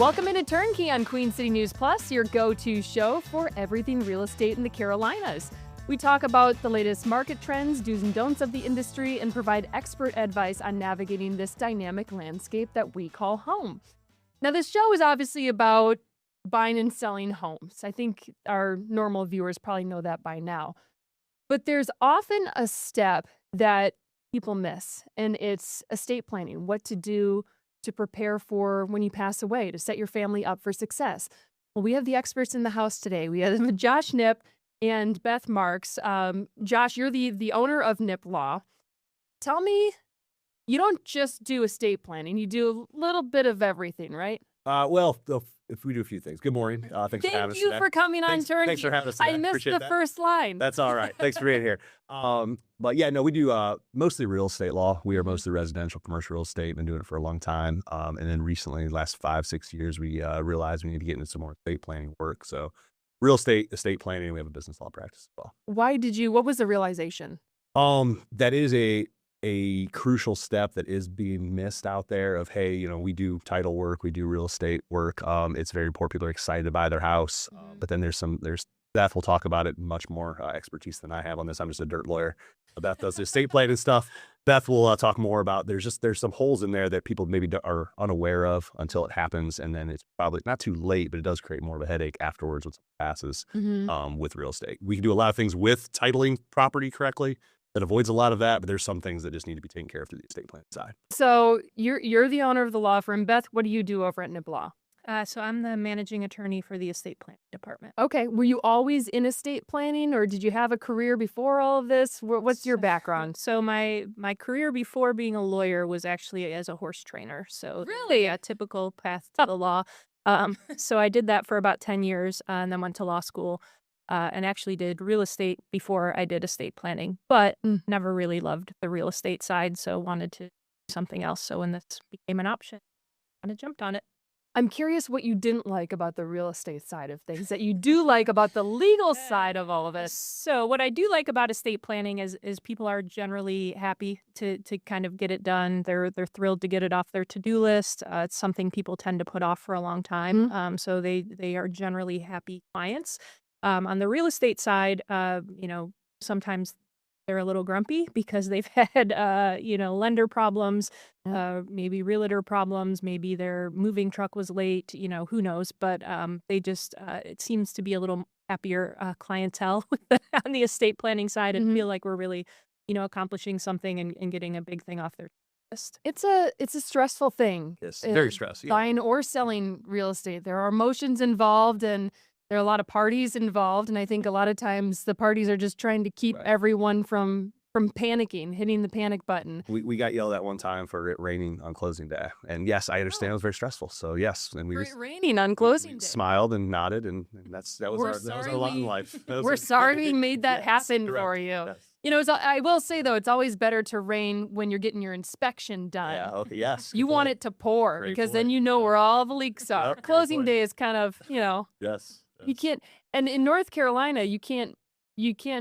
Welcome into Turnkey on Queen City News Plus, your go-to show for everything real estate in the Carolinas. We talk about the latest market trends, do's and don'ts of the industry, and provide expert advice on navigating this dynamic landscape that we call home. Now, this show is obviously about buying and selling homes. I think our normal viewers probably know that by now. But there's often a step that people miss, and it's estate planning, what to do to prepare for when you pass away, to set your family up for success. Well, we have the experts in the house today. We have Josh Nip and Beth Marks. Josh, you're the owner of Nip Law. Tell me, you don't just do estate planning. You do a little bit of everything, right? Well, if we do a few things. Good morning. Thanks for having us Thank you today. for coming on Turnkey. Thanks for having us today. I missed Appreciate the that. first line. That's all right. Thanks for being here. But yeah, no, we do mostly real estate law. We are mostly residential, commercial real estate. Been doing it for a long time. And then recently, the last 5-6 years, we realized we need to get into some more estate planning work. So real estate, estate planning, and we have a business law practice as well. What was the realization? That is a crucial step that is being missed out there of, hey, you know, we do title work, we do real estate work. It's very important. People are excited to buy their house. But then there's Beth will talk about it much more expertise than I have on this. I'm just a dirt lawyer. Beth does the estate planning stuff. Beth will talk more about, there's some holes in there that people maybe are unaware of until it happens. And then it's probably not too late, but it does create more of a headache afterwards when it passes with real estate. We can do a lot of things with titling property correctly that avoids a lot of that, but there's some things that just need to be taken care of through the estate plan side. So you're the owner of the law firm. Beth, what do you do over at Nip Law? So I'm the managing attorney for the estate planning department. Okay. Were you always in estate planning, or did you have a career before all of this? What's your background? So my career before being a lawyer was actually as a horse trainer. So Really? a typical path to the law. So I did that for about 10 years and then went to law school and actually did real estate before I did estate planning, but never really loved the real estate side. So wanted to do something else. So when this became an option, I kind of jumped on it. I'm curious what you didn't like about the real estate side of things that you do like about the legal side of all of it. So what I do like about estate planning is people are generally happy to kind of get it done. They're thrilled to get it off their to-do list. It's something people tend to put off for a long time. So they are generally happy clients. On the real estate side, sometimes they're a little grumpy because they've had, lender problems, maybe realtor problems, maybe their moving truck was late, who knows. But they just, it seems to be a little happier clientele on the estate planning side and feel like we're really, accomplishing something and getting a big thing off their list. It's a stressful thing. Yes, very stressful. Yeah. Buying or selling real estate. There are emotions involved and there are a lot of parties involved. And I think a lot of times the parties are just trying to keep everyone from panicking, hitting the panic button. We got yelled at one time for it raining on closing day. And yes, I understand it was very stressful. So yes, and we just raining on closing day. Smiled and nodded, and that was our lot in life. We're sorry we made that happen for you. Yes. I will say though, it's always better to rain when you're getting your inspection done. Yeah, okay, yes. You want it to pour because then you know where all the leaks are. Closing day is kind of, Yes. You can't, and in North Carolina, you can't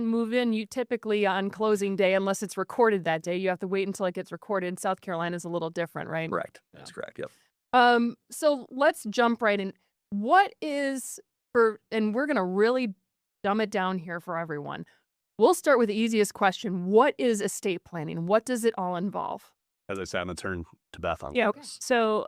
move in typically on closing day unless it's recorded that day. You have to wait until it gets recorded. South Carolina is a little different, right? Correct. That's correct. Yep. So let's jump right in. And we're going to really dumb it down here for everyone. We'll start with the easiest question. What is estate planning? What does it all involve? As I said, I'm going to turn to Beth on Yeah. Okay. this. So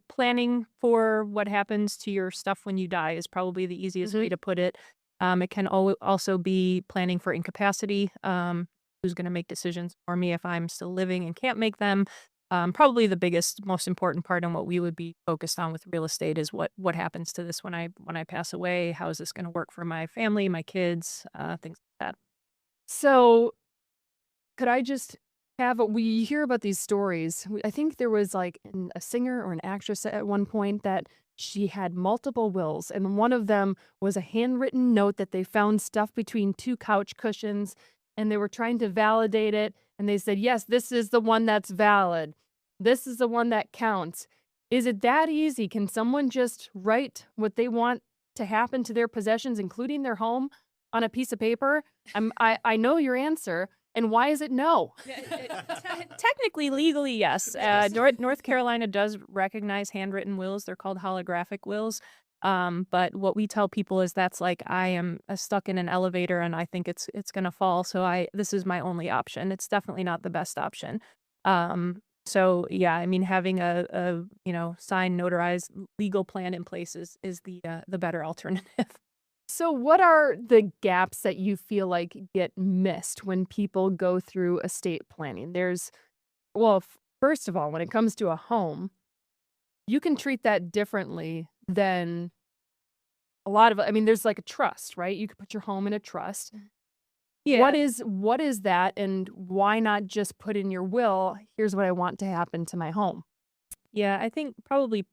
planning for what happens to your stuff when you die is probably the easiest way to put it. It can also be planning for incapacity. Who's going to make decisions for me if I'm still living and can't make them? Probably the biggest, most important part and what we would be focused on with real estate is what happens to this when I pass away. How is this going to work for my family, my kids, things like that. So could I just we hear about these stories. I think there was like a singer or an actress at one point that she had multiple wills, and one of them was a handwritten note that they found stuffed between two couch cushions, and they were trying to validate it, and they said, yes, this is the one that's valid. This is the one that counts. Is it that easy? Can someone just write what they want to happen to their possessions, including their home, on a piece of paper? I know your answer. And why is it no? Technically, legally, yes. North Carolina does recognize handwritten wills. They're called holographic wills. But what we tell people is that's like I am stuck in an elevator and I think it's gonna fall. So this is my only option. It's definitely not the best option. So yeah, I mean having a signed, notarized legal plan in place is the better alternative. So what are the gaps that you feel like get missed when people go through estate planning? First of all, when it comes to a home, you can treat that differently than there's like a trust, right? You could put your home in a trust. Yeah. What is that, and why not just put in your will, here's what I want to happen to my home? Yeah, I think probably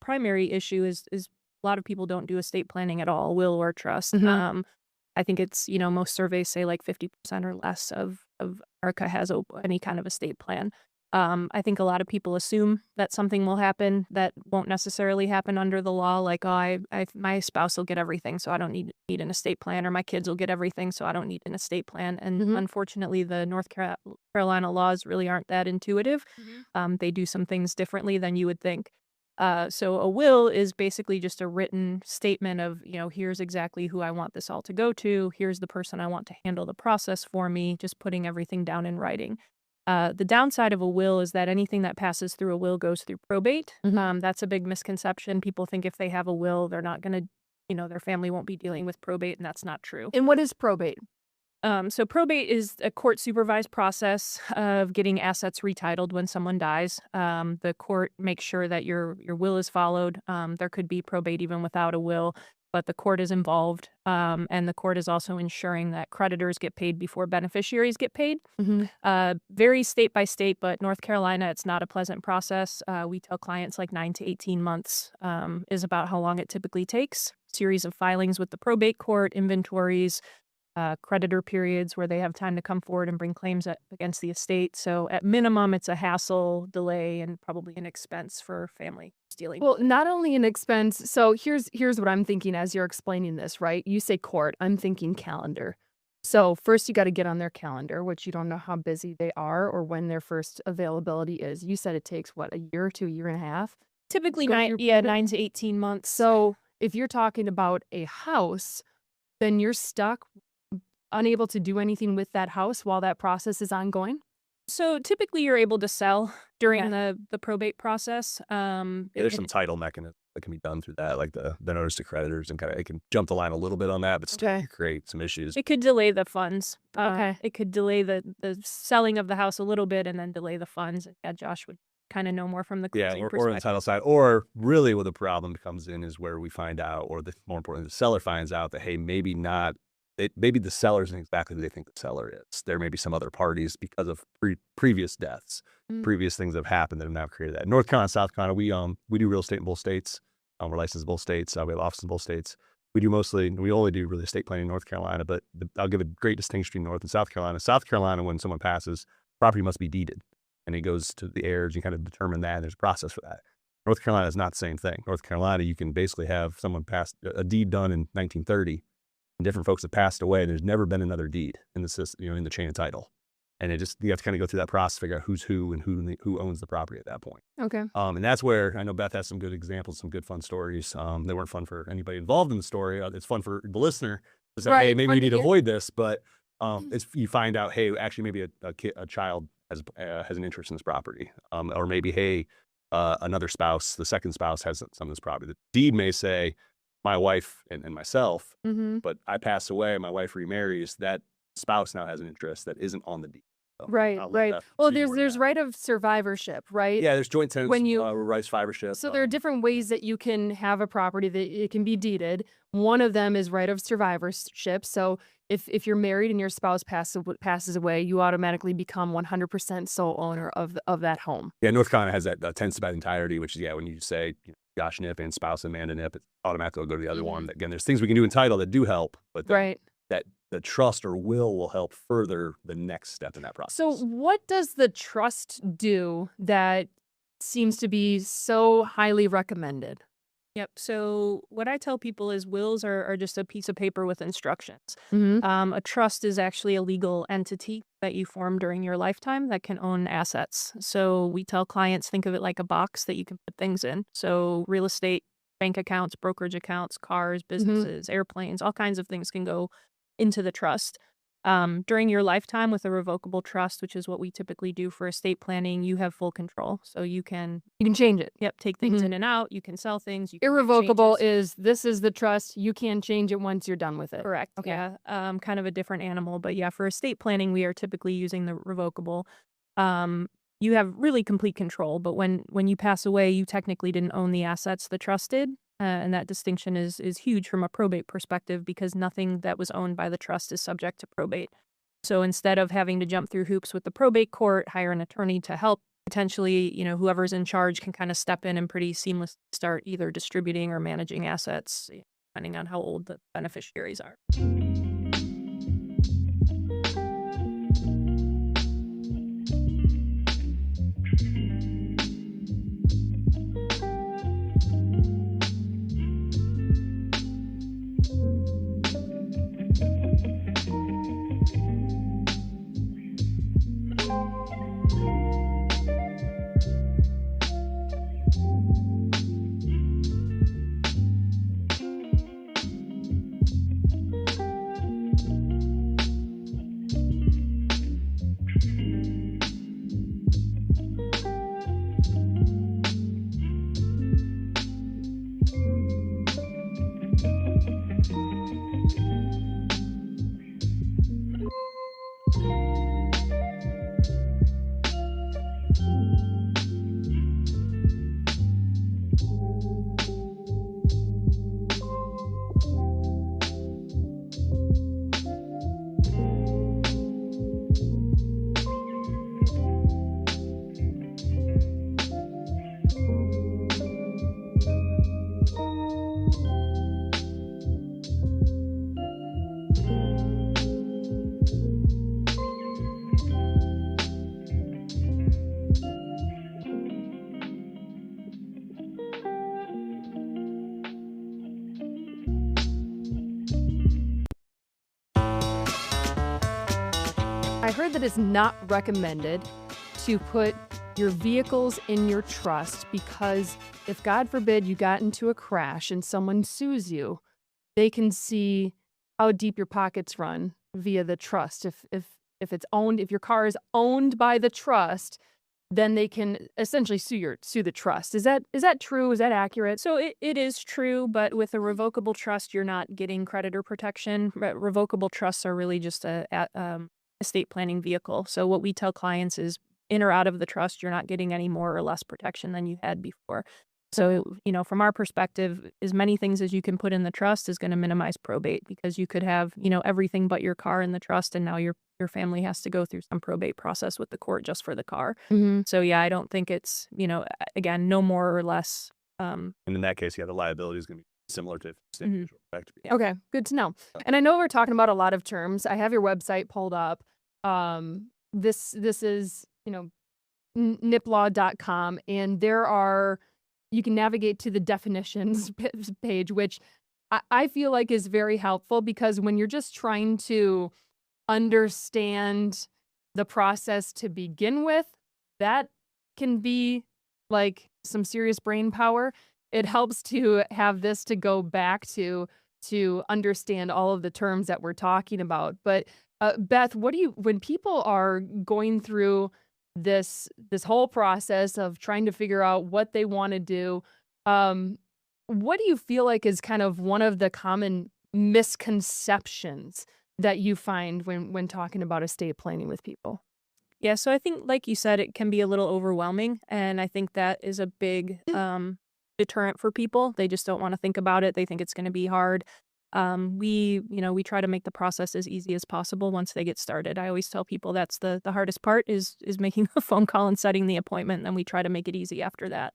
primary issue is a lot of people don't do estate planning at all, will or trust. I think it's, most surveys say like 50% or less of America has any kind of estate plan. I think a lot of people assume that something will happen that won't necessarily happen under the law. Like, my spouse will get everything, so I don't need an estate plan, or my kids will get everything, so I don't need an estate plan. And unfortunately, the North Carolina laws really aren't that intuitive. They do some things differently than you would think. So a will is basically just a written statement of, here's exactly who I want this all to go to. Here's the person I want to handle the process for me, just putting everything down in writing. The downside of a will is that anything that passes through a will goes through probate. That's a big misconception. People think if they have a will, they're not going to, their family won't be dealing with probate, and that's not true. And what is probate? So probate is a court-supervised process of getting assets retitled when someone dies. The court makes sure that your will is followed. There could be probate even without a will, but the court is involved. And the court is also ensuring that creditors get paid before beneficiaries get paid. Varies state by state, but North Carolina, it's not a pleasant process. We tell clients like 9 to 18 months is about how long it typically takes. Series of filings with the probate court, inventories, creditor periods where they have time to come forward and bring claims against the estate. So at minimum, it's a hassle, delay, and probably an expense for family dealing. Well, not only an expense. So here's what I'm thinking as you're explaining this, right? You say court, I'm thinking calendar. So first you got to get on their calendar, which you don't know how busy they are or when their first availability is. You said it takes what, a year to a year and a half? Typically 9 to 18 months. So if you're talking about a house, then you're stuck, unable to do anything with that house while that process is ongoing? So typically you're able to sell during the probate process. There's some title mechanism that can be done through that, like the notice to creditors, and it can jump the line a little bit on that, but still create some issues. It could delay the funds. Okay. It could delay the selling of the house a little bit and then delay the funds. Yeah, Josh would kind of know more from the closing or perspective. the title side. Or really where the problem comes in is where we find out, or more importantly, the seller finds out that, hey, maybe the seller isn't exactly who they think the seller is. There may be some other parties because of previous deaths, previous things that have happened that have now created that. North Carolina, South Carolina, we do real estate in both states. We're licensed in both states. We have offices in both states. We only do real estate planning in North Carolina, but I'll give a great distinction between North and South Carolina. South Carolina, when someone passes, property must be deeded, and it goes to the heirs. You kind of determine that, and there's a process for that. North Carolina is not the same thing. North Carolina, you can basically have someone pass a deed done in 1930. Different folks have passed away, and there's never been another deed in the system, in the chain of title. And you have to kind of go through that process, figure out who's who and who owns the property at that point. Okay. And that's where I know Beth has some good examples, some good fun stories. They weren't fun for anybody involved in the story. It's fun for the listener to say, hey, maybe we need to avoid this. But you find out, hey, actually maybe a child has an interest in this property, or maybe, hey, another spouse, the second spouse has some of this property. The deed may say, my wife and myself, but I pass away, my wife remarries, that spouse now has an interest that isn't on the deed. So Right. Well, there's right of survivorship, right? Yeah, there's joint tenants, right of survivorship. So there are different ways that you can have a property that it can be deeded. One of them is right of survivorship. So if you're married and your spouse passes away, you automatically become 100% sole owner of that home. Yeah, North Carolina has that tenants by entirety, which is, when you say Josh Nip and spouse Amanda Nip, it automatically will go to the other one. Again, there's things we can do in title that do help, but that the trust or will help further the next step in that process. So what does the trust do that seems to be so highly recommended? Yep. So what I tell people is wills are just a piece of paper with instructions. A trust is actually a legal entity that you form during your lifetime that can own assets. So we tell clients, think of it like a box that you can put things in. So real estate, bank accounts, brokerage accounts, cars, businesses, airplanes, all kinds of things can go into the trust. During your lifetime with a revocable trust, which is what we typically do for estate planning, you have full control. So you can change it. Yep, take things in and out. You can sell things. You can make Irrevocable changes. is this is the trust. You can't change it once you're done with it. Correct. Okay. Yeah. Kind of a different animal, but yeah, for estate planning, we are typically using the revocable. You have really complete control, but when you pass away, you technically didn't own the assets the trust did. And that distinction is huge from a probate perspective because nothing that was owned by the trust is subject to probate. So instead of having to jump through hoops with the probate court, hire an attorney to help, potentially, whoever's in charge can kind of step in and pretty seamlessly start either distributing or managing assets, depending on how old the beneficiaries are. I heard that it's not recommended to put your vehicles in your trust because if, God forbid, you got into a crash and someone sues you, they can see how deep your pockets run via the trust. If it's owned, if your car is owned by the trust, then they can essentially sue the trust. Is that true? Is that accurate? So it is true, but with a revocable trust, you're not getting creditor protection. Revocable trusts are really just a estate planning vehicle. So what we tell clients is in or out of the trust, you're not getting any more or less protection than you had before. So, from our perspective, as many things as you can put in the trust is going to minimize probate because you could have, everything but your car in the trust and now your family has to go through some probate process with the court just for the car. So yeah, I don't think it's, again, no more or less. And in that case, yeah, the liability is going to be similar to individual. Okay, good to know. And I know we're talking about a lot of terms. I have your website pulled up. This is, niplaw.com, and you can navigate to the definitions page, which I feel like is very helpful because when you're just trying to understand the process to begin with, that can be like some serious brain power. It helps to have this to go back to understand all of the terms that we're talking about. But Beth, when people are going through this whole process of trying to figure out what they want to do, what do you feel like is kind of one of the common misconceptions that you find when talking about estate planning with people? Yeah, so I think, like you said, it can be a little overwhelming, and I think that is a big deterrent for people. They just don't want to think about it. They think it's going to be hard. We try to make the process as easy as possible once they get started. I always tell people that's the hardest part is making a phone call and setting the appointment, and then we try to make it easy after that.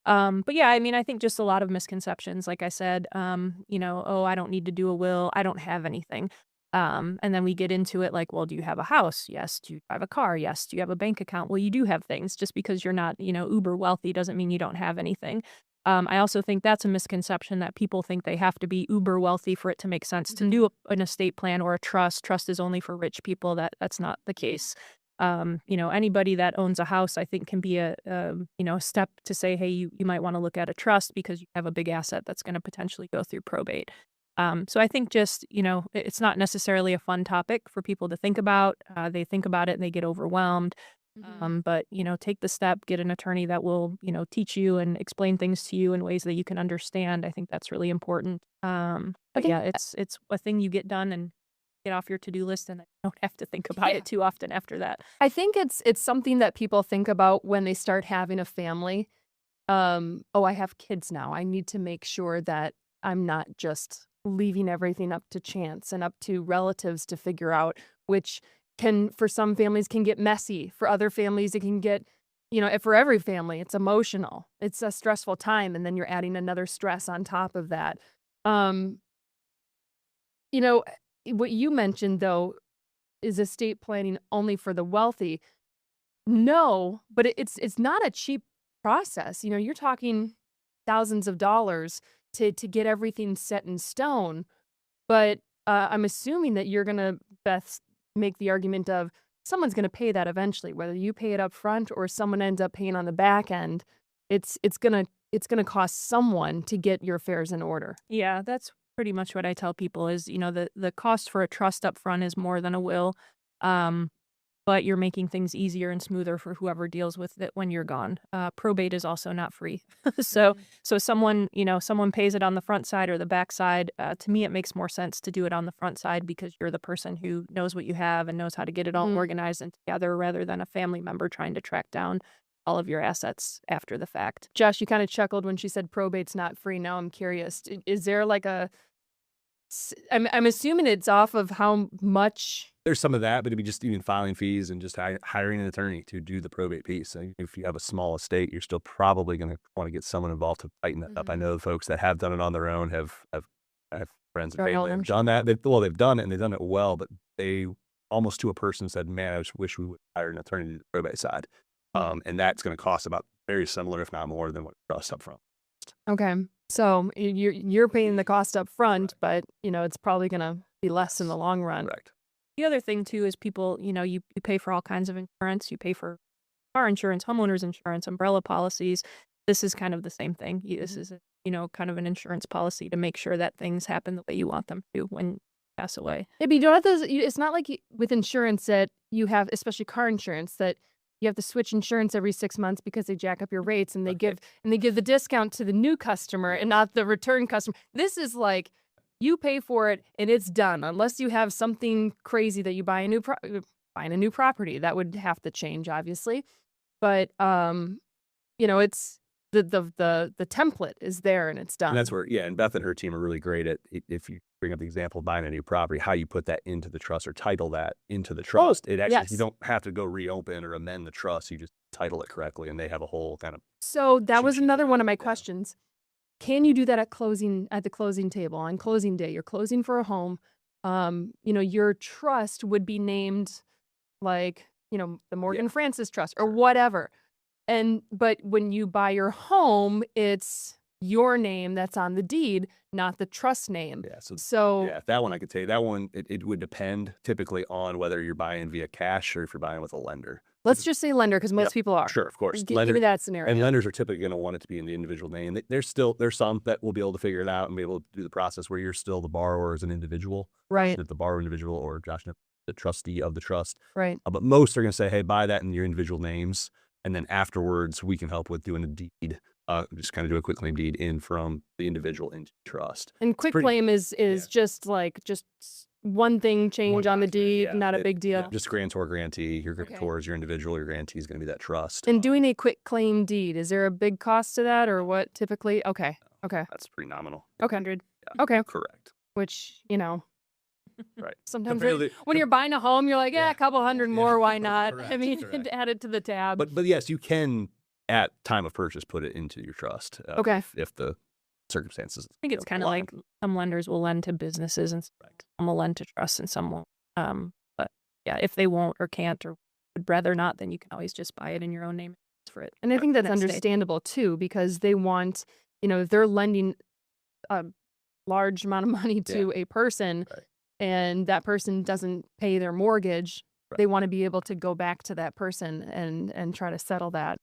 But yeah, I mean, I think just a lot of misconceptions. Like I said, oh, I don't need to do a will. I don't have anything. And then we get into it like, well, do you have a house? Yes. Do you drive a car? Yes. Do you have a bank account? Well, you do have things. Just because you're not, uber wealthy doesn't mean you don't have anything. I also think that's a misconception that people think they have to be uber wealthy for it to make sense to do an estate plan or a trust. Trust is only for rich people. That's not the case. Anybody that owns a house, I think, can be a step to say, hey, you might want to look at a trust because you have a big asset that's going to potentially go through probate. So I think just, it's not necessarily a fun topic for people to think about. They think about it and they get overwhelmed. But, take the step, get an attorney that will, teach you and explain things to you in ways that you can understand. I think that's really important. But yeah, it's a thing you get done and get off your to-do list, and I don't have to think about it too often after that. I think it's something that people think about when they start having a family. I have kids now. I need to make sure that I'm not just leaving everything up to chance and up to relatives to figure out, which for some families can get messy. For other families, it can get, for every family, it's emotional. It's a stressful time, and then you're adding another stress on top of that. What you mentioned, though, is estate planning only for the wealthy. No, but it's not a cheap process. You're talking thousands of dollars to get everything set in stone. But I'm assuming that you're going to best make the argument of someone's going to pay that eventually, whether you pay it up front or someone ends up paying on the back end. It's going to cost someone to get your affairs in order. Yeah, that's pretty much what I tell people is, the cost for a trust up front is more than a will. But you're making things easier and smoother for whoever deals with it when you're gone. Probate is also not free. So someone pays it on the front side or the back side. To me, it makes more sense to do it on the front side because you're the person who knows what you have and knows how to get it all organized and together rather than a family member trying to track down all of your assets after the fact. Josh, you kind of chuckled when she said probate's not free. Now I'm curious. Is there like I'm assuming it's off of how much. There's some of that, but it'd be just even filing fees and just hiring an attorney to do the probate piece. So if you have a small estate, you're still probably going to want to get someone involved to tighten that up. I know the folks that have done it on their own I have friends and family that have done that. They've done it and they've done it well, but they almost to a person said, man, I just wish we would hire an attorney to do the probate side. And that's going to cost about very similar, if not more than what it costs up front. Okay. So you're paying the cost up front, but it's probably going to be less in the long run. Correct. The other thing too is people, you pay for all kinds of insurance. You pay for car insurance, homeowners insurance, umbrella policies. This is kind of the same thing. This is kind of an insurance policy to make sure that things happen the way you want them to when you pass away. Yeah, but you don't have to. It's not like with insurance that you have, especially car insurance, that you have to switch insurance every 6 months because they jack up your rates and they give the discount to the new customer and not the return customer. This is like you pay for it and it's done, unless you have something crazy that you buy a new property that would have to change, obviously. But it's the template is there and it's done. And that's where, and Beth and her team are really great at, if you bring up the example of buying a new property, how you put that into the trust or title that into the trust. It actually, you don't have to go reopen or amend the trust. You just title it correctly and they have a whole kind of. So that was another one of my questions. Can you do that at the closing table on closing day? You're closing for a home. Your trust would be named like, the Morgan Francis Trust or whatever. But when you buy your home, it's your name that's on the deed, not the trust name. Yeah. So that one I could tell you. That one, it would depend typically on whether you're buying via cash or if you're buying with a lender. Let's just say lender because most people are. Sure, of course. Give me that scenario. And lenders are typically going to want it to be in the individual name. There's some that will be able to figure it out and be able to do the process where you're still the borrower as an individual. Right. The borrower individual or Josh, the trustee of the trust. Right. But most are going to say, hey, buy that in your individual names. And then afterwards, we can help with doing a deed, just kind of do a quitclaim deed in from the individual into trust. And quitclaim is just one thing change on the deed, not a big deal. Yeah, just grantor, grantee. Your grantor is your individual. Your grantee is going to be that trust. And doing a quitclaim deed, is there a big cost to that or what typically? Okay. That's pretty nominal. Okay. Yeah, okay. Correct. Which, right. Sometimes when you're buying a home, you're like, a couple hundred more, why not? Correct, I mean, add it to the tab. But yes, you can at time of purchase put it into your trust. If the circumstances. I think it's kind of like some lenders will lend to businesses and some will lend to trusts and some won't. But yeah, if they won't or can't or would rather not, then you can always just buy it in your own name for it. And I think that's understandable too, because they want if they're lending a large amount of money to a person and that person doesn't pay their mortgage, they want to be able to go back to that person and try to settle that.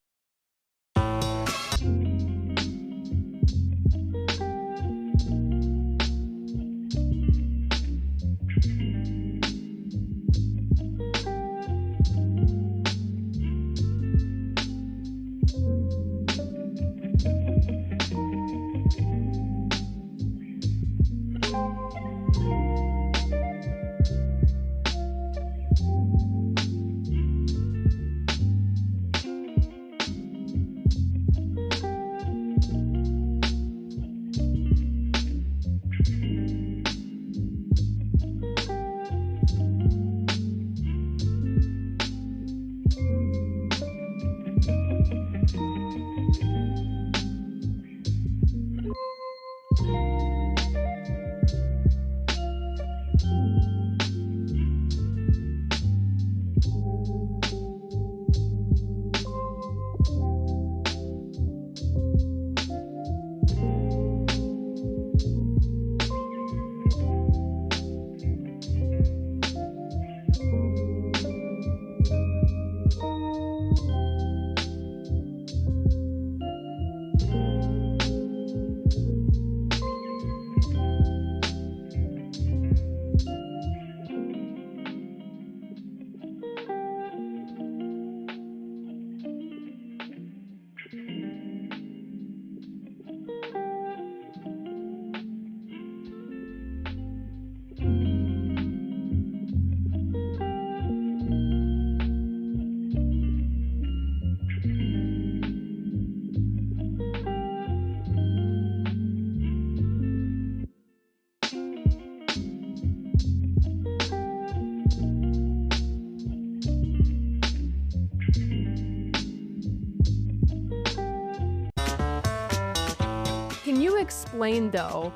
Can you explain, though,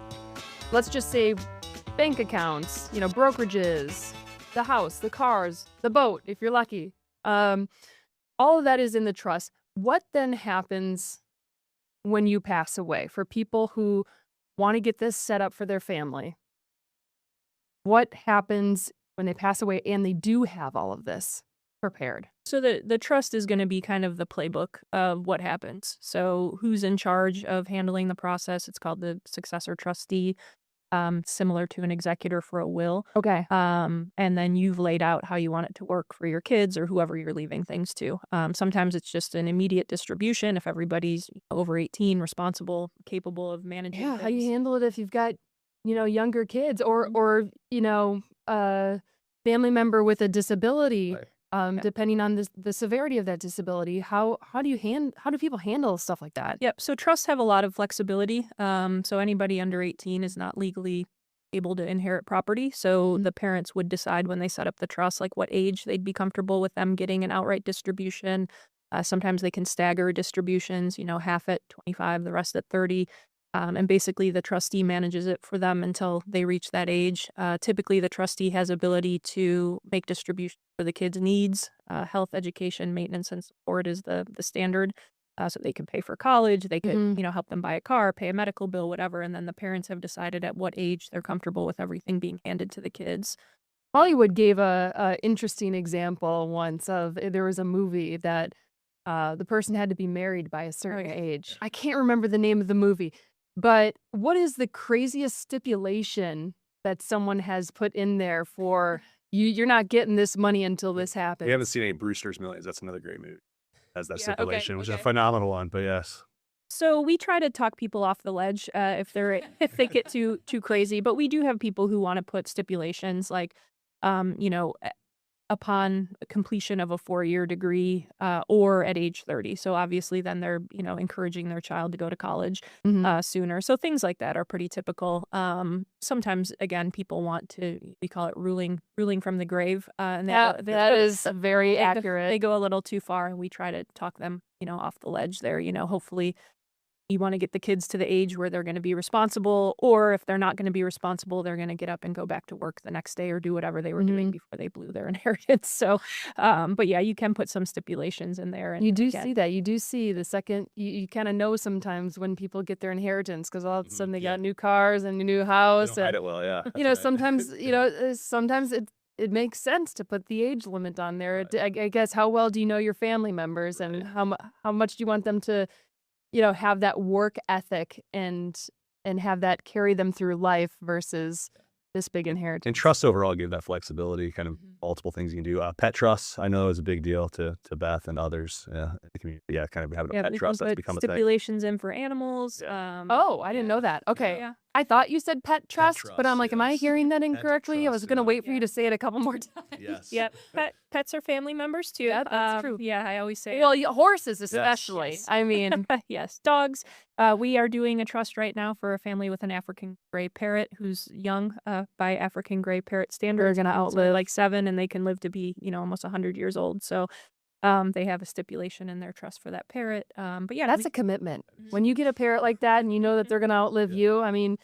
let's just say bank accounts, brokerages, the house, the cars, the boat, if you're lucky, all of that is in the trust. What then happens when you pass away for people who want to get this set up for their family? What happens when they pass away and they do have all of this prepared? So the trust is going to be kind of the playbook of what happens. So who's in charge of handling the process? It's called the successor trustee, similar to an executor for a will. Okay. And then you've laid out how you want it to work for your kids or whoever you're leaving things to. Sometimes it's just an immediate distribution if everybody's over 18, responsible, capable of managing Yeah, how things. you handle it if you've got, younger kids or a family member with a disability. Depending on the severity of that disability, how do people handle stuff like that? Yep. So trusts have a lot of flexibility. So anybody under 18 is not legally able to inherit property. So the parents would decide when they set up the trust, like what age they'd be comfortable with them getting an outright distribution. Sometimes they can stagger distributions, half at 25, the rest at 30. And basically the trustee manages it for them until they reach that age. Typically the trustee has ability to make distributions for the kids' needs. Health, education, maintenance, and support is the standard. So they can pay for college, they could, help them buy a car, pay a medical bill, whatever. And then the parents have decided at what age they're comfortable with everything being handed to the kids. Hollywood gave a interesting example once of there was a movie that the person had to be married by a certain age. I can't remember the name of the movie. But what is the craziest stipulation that someone has put in there for you're not getting this money until this happens? You haven't seen any Brewster's Millions. That's another great movie. Has that Yeah, stipulation, okay, which is a okay. phenomenal one. But yes. So we try to talk people off the ledge if they get too crazy, but we do have people who want to put stipulations like, upon completion of a 4-year degree or at age 30. So obviously then they're, encouraging their child to go to college sooner. So things like that are pretty typical. Sometimes, again, people want to, we call it ruling from the grave. And that is very accurate. They go a little too far and we try to talk them, off the ledge there, hopefully You want to get the kids to the age where they're going to be responsible, or if they're not going to be responsible, they're going to get up and go back to work the next day or do whatever they were doing before they blew their inheritance. So, but yeah, you can put some stipulations in there. And You do see that. You do see the second you kind of know sometimes when people get their inheritance because all of a sudden they got new cars and a new house. They don't hide And, it well, yeah. sometimes, sometimes it makes sense to put the age limit on there. I guess how well do you know your family members and how much do you want them to, have that work ethic and have that carry them through life versus this big inheritance. And trusts overall give that flexibility, kind of multiple things you can do. Pet trusts, I know, is a big deal to Beth and others in the community. Yeah, kind of having a Yeah, pet we trust can that's put become a thing. stipulations in for animals. Oh, I didn't know that. Okay. Yeah. I thought you said pet trust, but trust, I'm like, am I hearing that incorrectly? I was going to wait for you to say it a couple more times. Yes. Yep. Pets are family members too. Yeah, that's true. Yeah, I always say. Well, horses especially. Yes. I mean, Yes, dogs. We are doing a trust right now for a family with an African gray parrot who's young by African gray parrot standards. They're gonna outlive. Like 7, and they can live to be, almost 100 years old. So they have a stipulation in their trust for that parrot. But yeah, that's a commitment. When you get a parrot like that and you know that they're going to outlive you, I mean,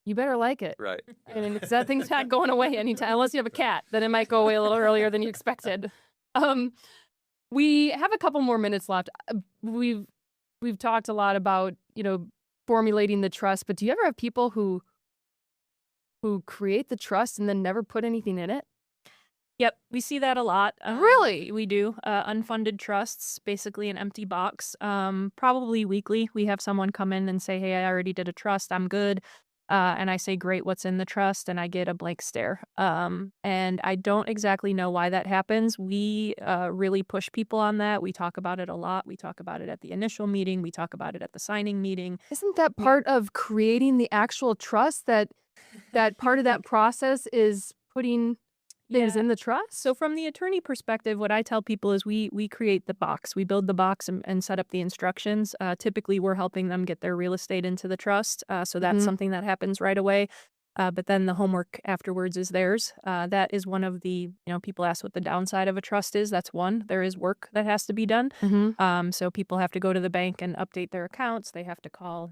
you better like it. Right. I mean, that thing's not going away anytime, unless you have a cat. Then it might go away a little earlier than you expected. We have a couple more minutes left. We've talked a lot about, formulating the trust, but do you ever have people who create the trust and then never put anything in it? Yep, we see that a lot. Really? We do. Unfunded trusts, basically an empty box. Probably weekly, we have someone come in and say, hey, I already did a trust. I'm good. And I say, great, what's in the trust? And I get a blank stare. And I don't exactly know why that happens. We really push people on that. We talk about it a lot. We talk about it at the initial meeting. We talk about it at the signing meeting. Isn't that part of creating the actual trust, that part of that process is putting things in the trust? So from the attorney perspective, what I tell people is we create the box. We build the box and set up the instructions. Typically, we're helping them get their real estate into the trust. So that's something that happens right away. But then the homework afterwards is theirs. That is one of the, people ask what the downside of a trust is. That's one. There is work that has to be done. So people have to go to the bank and update their accounts. They have to call.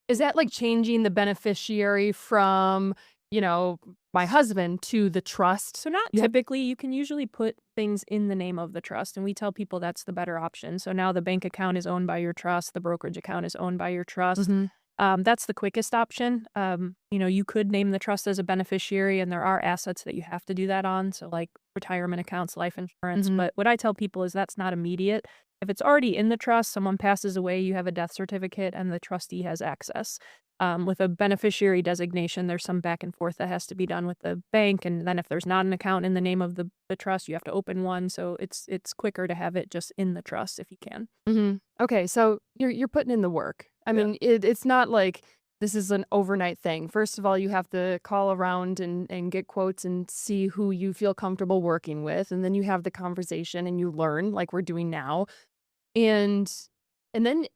Is that like changing the beneficiary from, my husband to the trust? So not typically. You can usually put things in the name of the trust, and we tell people that's the better option. So now the bank account is owned by your trust. The brokerage account is owned by your trust. That's the quickest option. You could name the trust as a beneficiary, and there are assets that you have to do that on. So like retirement accounts, life insurance. But what I tell people is that's not immediate. If it's already in the trust, someone passes away, you have a death certificate, and the trustee has access. With a beneficiary designation, there's some back and forth that has to be done with the bank. And then if there's not an account in the name of the trust, you have to open one. So it's quicker to have it just in the trust if you can. Okay, so you're putting in the work. I mean, it's not like this is an overnight thing. First of all, you have to call around and get quotes and see who you feel comfortable working with. And then you have the conversation and you learn like we're doing now. And then,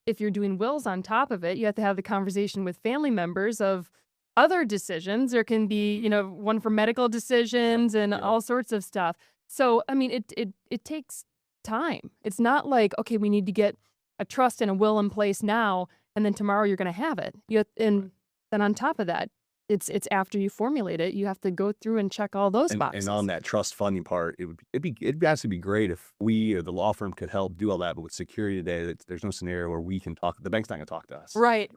if you're doing wills on top of it, you have to have the conversation with family members of other decisions. There can be, one for medical decisions and all sorts of stuff. So, I mean, it takes time. It's not like, okay, we need to get a trust and a will in place now, and then tomorrow you're going to have it. And then on top of that, it's after you formulate it, you have to go through and check all those boxes. And on that trust funding part, it'd actually be great if we or the law firm could help do all that. But with security today, there's no scenario where we can talk. The bank's not going to talk to us. Right.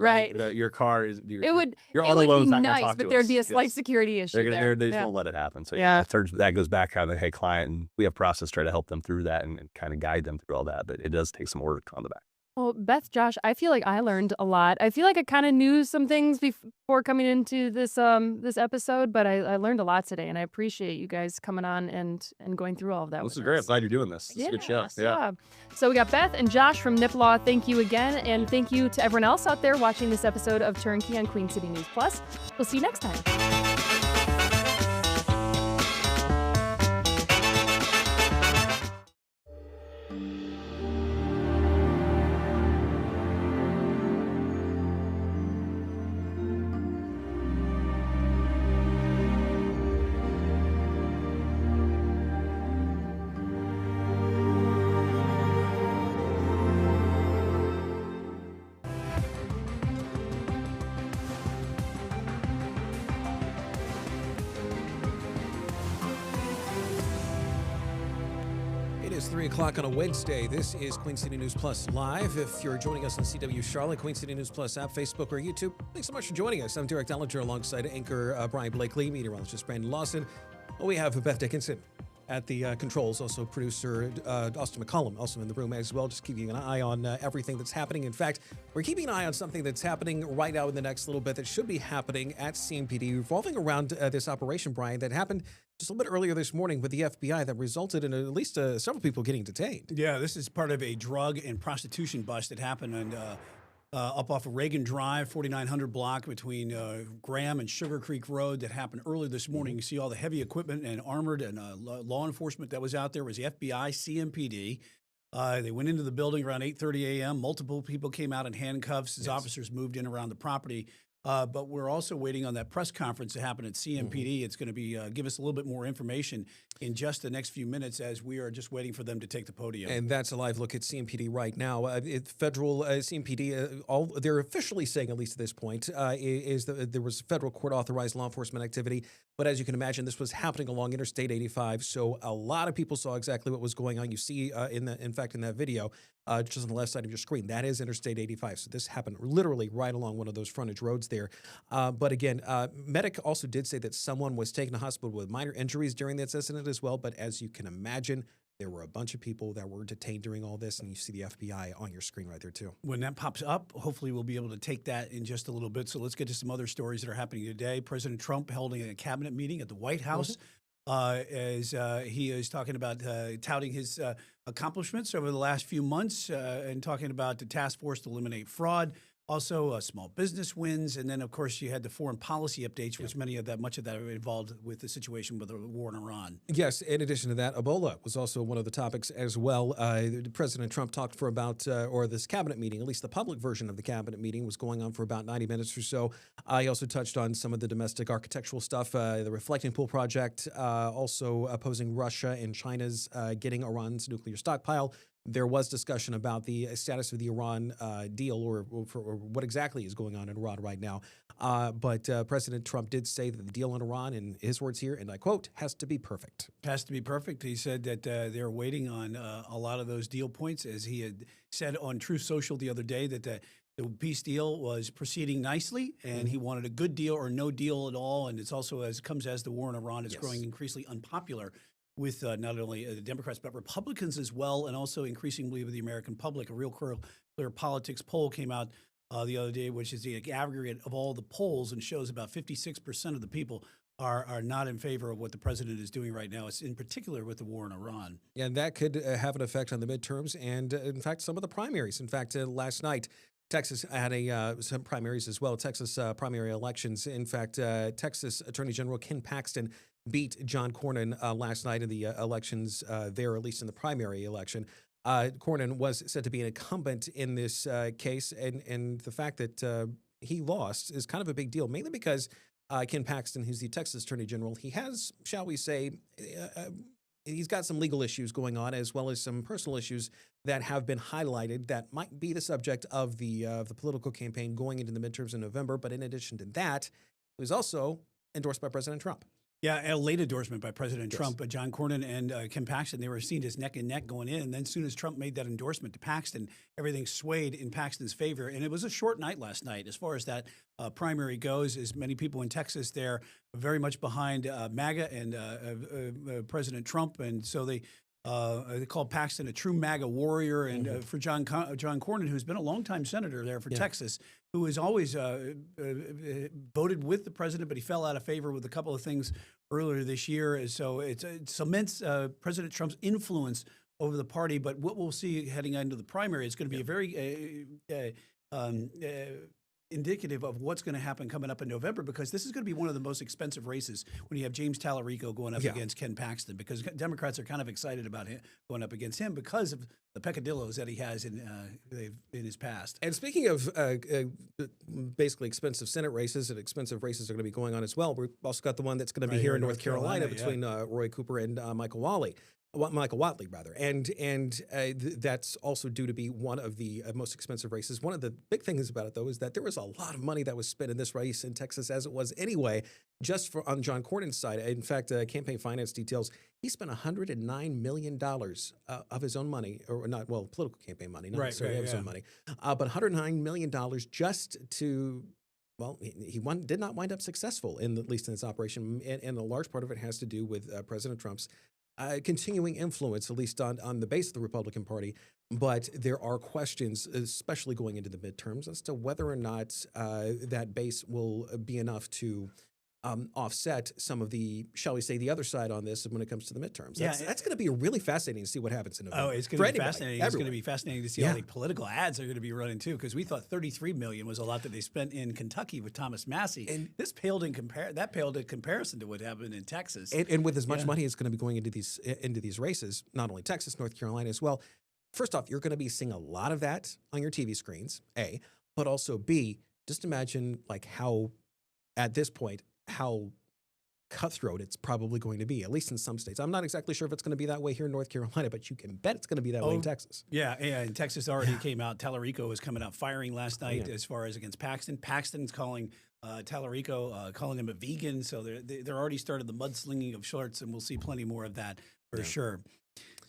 Your car is. Your auto loan's not going to nice, talk to but us. there'd be a slight security issue. They just won't let it happen. So that goes back kind of, hey, client, and we have process try to help them through that and kind of guide them through all that. But it does take some work on the back. Well, Beth, Josh, I feel like I learned a lot. I feel like I kind of knew some things before coming into this episode, but I learned a lot today, and I appreciate you guys coming on and going through all of that. This is great. I'm glad you're doing this. It's a good show. Yeah. So we got Beth and Josh from NIP Law. Thank you again, and thank you to everyone else out there watching this episode of Turnkey on Queen City News Plus. We'll see you next time. 3 o'clock on a Wednesday. This is Queen City News Plus Live. If you're joining us on CW Charlotte, Queen City News Plus app, Facebook, or YouTube, thanks so much for joining us. I'm Derek Dellinger alongside anchor Brian Blakely, meteorologist Brandon Lawson. We have Beth Dickinson at the controls, also producer Austin McCollum, also in the room as well, just keeping an eye on everything that's happening. In fact, we're keeping an eye on something that's happening right now in the next little bit that should be happening at CMPD, revolving around this operation, Brian, that happened just a little bit earlier this morning with the FBI that resulted in at least several people getting detained. Yeah, this is part of a drug and prostitution bust that happened up off of Reagan Drive, 4900 block between Graham and Sugar Creek Road that happened early this morning. You see all the heavy equipment and armored and law enforcement that was out there. It was the FBI, CMPD. They went into the building around 8:30 a.m. Multiple people came out in handcuffs as officers moved in around the property. But we're also waiting on that press conference to happen at CMPD. It's going to be give us a little bit more information in just the next few minutes as we are just waiting for them to take the podium. And that's a live look at CMPD right now. Federal CMPD, all they're officially saying, at least at this point, is that there was federal court-authorized law enforcement activity. But as you can imagine, this was happening along Interstate 85, so a lot of people saw exactly what was going on. You see, in fact, in that video, just on the left side of your screen, that is Interstate 85. So this happened literally right along one of those frontage roads there. But again, medic also did say that someone was taken to hospital with minor injuries during this incident as well. But as you can imagine, there were a bunch of people that were detained during all this, and you see the FBI on your screen right there too. When that pops up, hopefully we'll be able to take that in just a little bit. So let's get to some other stories that are happening today. President Trump holding a cabinet meeting at the White House. As he is talking about touting his accomplishments over the last few months and talking about the task force to eliminate fraud. Also, small business wins, and then of course you had the foreign policy updates, which much of that are involved with the situation with the war in Iran. Yes, in addition to that, Ebola was also one of the topics as well. President Trump talked for about, or this cabinet meeting, at least the public version of the cabinet meeting was going on for about 90 minutes or so. He also touched on some of the domestic architectural stuff, the Reflecting Pool project, also opposing Russia and China's getting Iran's nuclear stockpile. There was discussion about the status of the Iran deal or what exactly is going on in Iran right now. But President Trump did say that the deal in Iran, in his words here, and I quote, has to be perfect. Has to be perfect. He said that they're waiting on a lot of those deal points, as he had said on Truth Social the other day, that the peace deal was proceeding nicely, and he wanted a good deal or no deal at all. And it's also comes as the war in Iran is growing increasingly unpopular with not only the Democrats, but Republicans as well, and also increasingly with the American public. A real clear politics poll came out the other day, which is the aggregate of all the polls, and shows about 56% of the people are not in favor of what the president is doing right now. It's in particular with the war in Iran. And that could have an effect on the midterms and, in fact, some of the primaries. In fact, last night, Texas had some primaries as well, Texas primary elections. In fact, Texas Attorney General Ken Paxton beat John Cornyn last night in the elections there, at least in the primary election. Cornyn was said to be an incumbent in this case, and the fact that he lost is kind of a big deal, mainly because Ken Paxton, who's the Texas Attorney General, he has, shall we say, he's got some legal issues going on, as well as some personal issues that have been highlighted that might be the subject of the political campaign going into the midterms in November. But in addition to that, he was also endorsed by President Trump. Yeah, a late endorsement by President Trump. But John Cornyn and Ken Paxton, they were seen as neck and neck going in. And then as soon as Trump made that endorsement to Paxton, everything swayed in Paxton's favor. And it was a short night last night as far as that primary goes, as many people in Texas there are very much behind MAGA and President Trump. And so they called Paxton a true MAGA warrior. And for John Cornyn, who's been a longtime senator there for Texas, who has always voted with the president, but he fell out of favor with a couple of things earlier this year. And so it cements President Trump's influence over the party. But what we'll see heading into the primary is going to be a very indicative of what's going to happen coming up in November, because this is going to be one of the most expensive races when you have James Tallarico going up against Ken Paxton, because Democrats are kind of excited about him going up against him because of the peccadillos that he has in his past. And speaking of basically expensive Senate races, and expensive races are going to be going on as well, we've also got the one that's going to be here in North Carolina between Roy Cooper and Michael Whalley. Michael Watley, rather, and that's also due to be one of the most expensive races. One of the big things about it, though, is that there was a lot of money that was spent in this race in Texas, as it was anyway, just on John Cornyn's side. In fact, campaign finance details, he spent $109 million of his own money, or not, well, political campaign money, not necessarily of his own money, but $109 million just to. Well, he did not wind up successful, at least in this operation, and a large part of it has to do with President Trump's continuing influence, at least on the base of the Republican Party. But there are questions, especially going into the midterms, as to whether or not that base will be enough to offset some of the, shall we say, the other side on this when it comes to the midterms. That's going to be really fascinating to see what happens in November. Oh, it's going to be fascinating. It's going to be fascinating to see how the political ads are going to be running too, because we thought $33 million was a lot that they spent in Kentucky with Thomas Massey, and this paled in comparison to what happened in Texas. And with as much money as going to be going into these races, not only Texas, North Carolina as well. First off, you're going to be seeing a lot of that on your TV screens, A, but also B, just imagine like how, at this point, how cutthroat it's probably going to be, at least in some states. I'm not exactly sure if it's going to be that way here in North Carolina, but you can bet it's going to be that way in Texas. Yeah, and Texas already came out. Tallarico was coming out firing last night as far as against Paxton. Paxton's calling Tallarico, calling him a vegan, so they're already started the mudslinging of shorts, and we'll see plenty more of that for sure.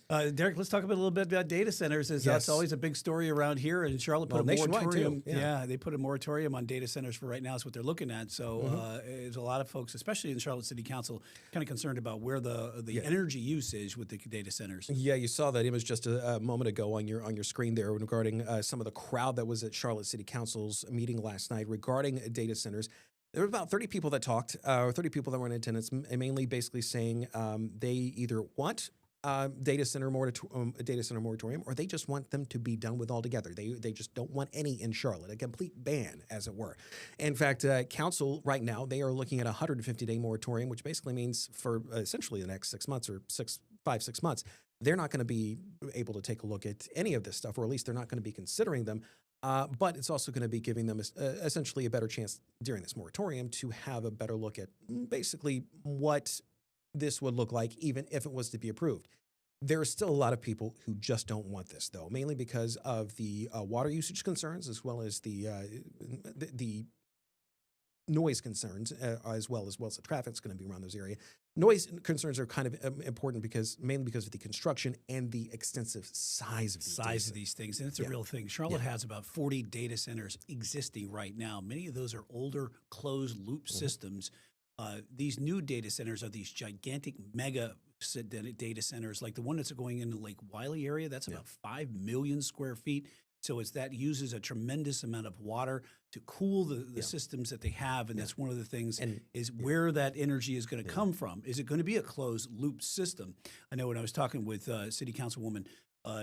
Derek, let's talk a little bit about data centers, as that's always a big story around here. And Charlotte put a moratorium. They put a moratorium on data centers for right now. Is what they're looking at. So there's a lot of folks, especially in Charlotte City Council, kind of concerned about where the energy use is with the data centers. Yeah, you saw that image just a moment ago on your screen there regarding some of the crowd that was at Charlotte City Council's meeting last night regarding data centers. There were about 30 people that talked, or 30 people that were in attendance, mainly basically saying they either want data center moratorium, or they just want them to be done with altogether. They just don't want any in Charlotte, a complete ban, as it were. In fact, council right now, they are looking at a 150-day moratorium, which basically means for essentially the next 6 months or 6 months, they're not going to be able to take a look at any of this stuff, or at least they're not going to be considering them. But it's also going to be giving them essentially a better chance during this moratorium to have a better look at basically what this would look like, even if it was to be approved. There are still a lot of people who just don't want this, though, mainly because of the water usage concerns, as well as the noise concerns, as well as the traffic that's going to be around those areas. Noise concerns are kind of important mainly because of the construction and the extensive size of these things. And it's a real thing. Charlotte has about 40 data centers existing right now. Many of those are older closed loop systems. These new data centers are these gigantic mega data centers, like the one that's going in the Lake Wiley area. That's about 5 million square feet. So that uses a tremendous amount of water to cool the systems that they have. And that's one of the things is where that energy is going to come from. Is it going to be a closed loop system? I know when I was talking with City Councilwoman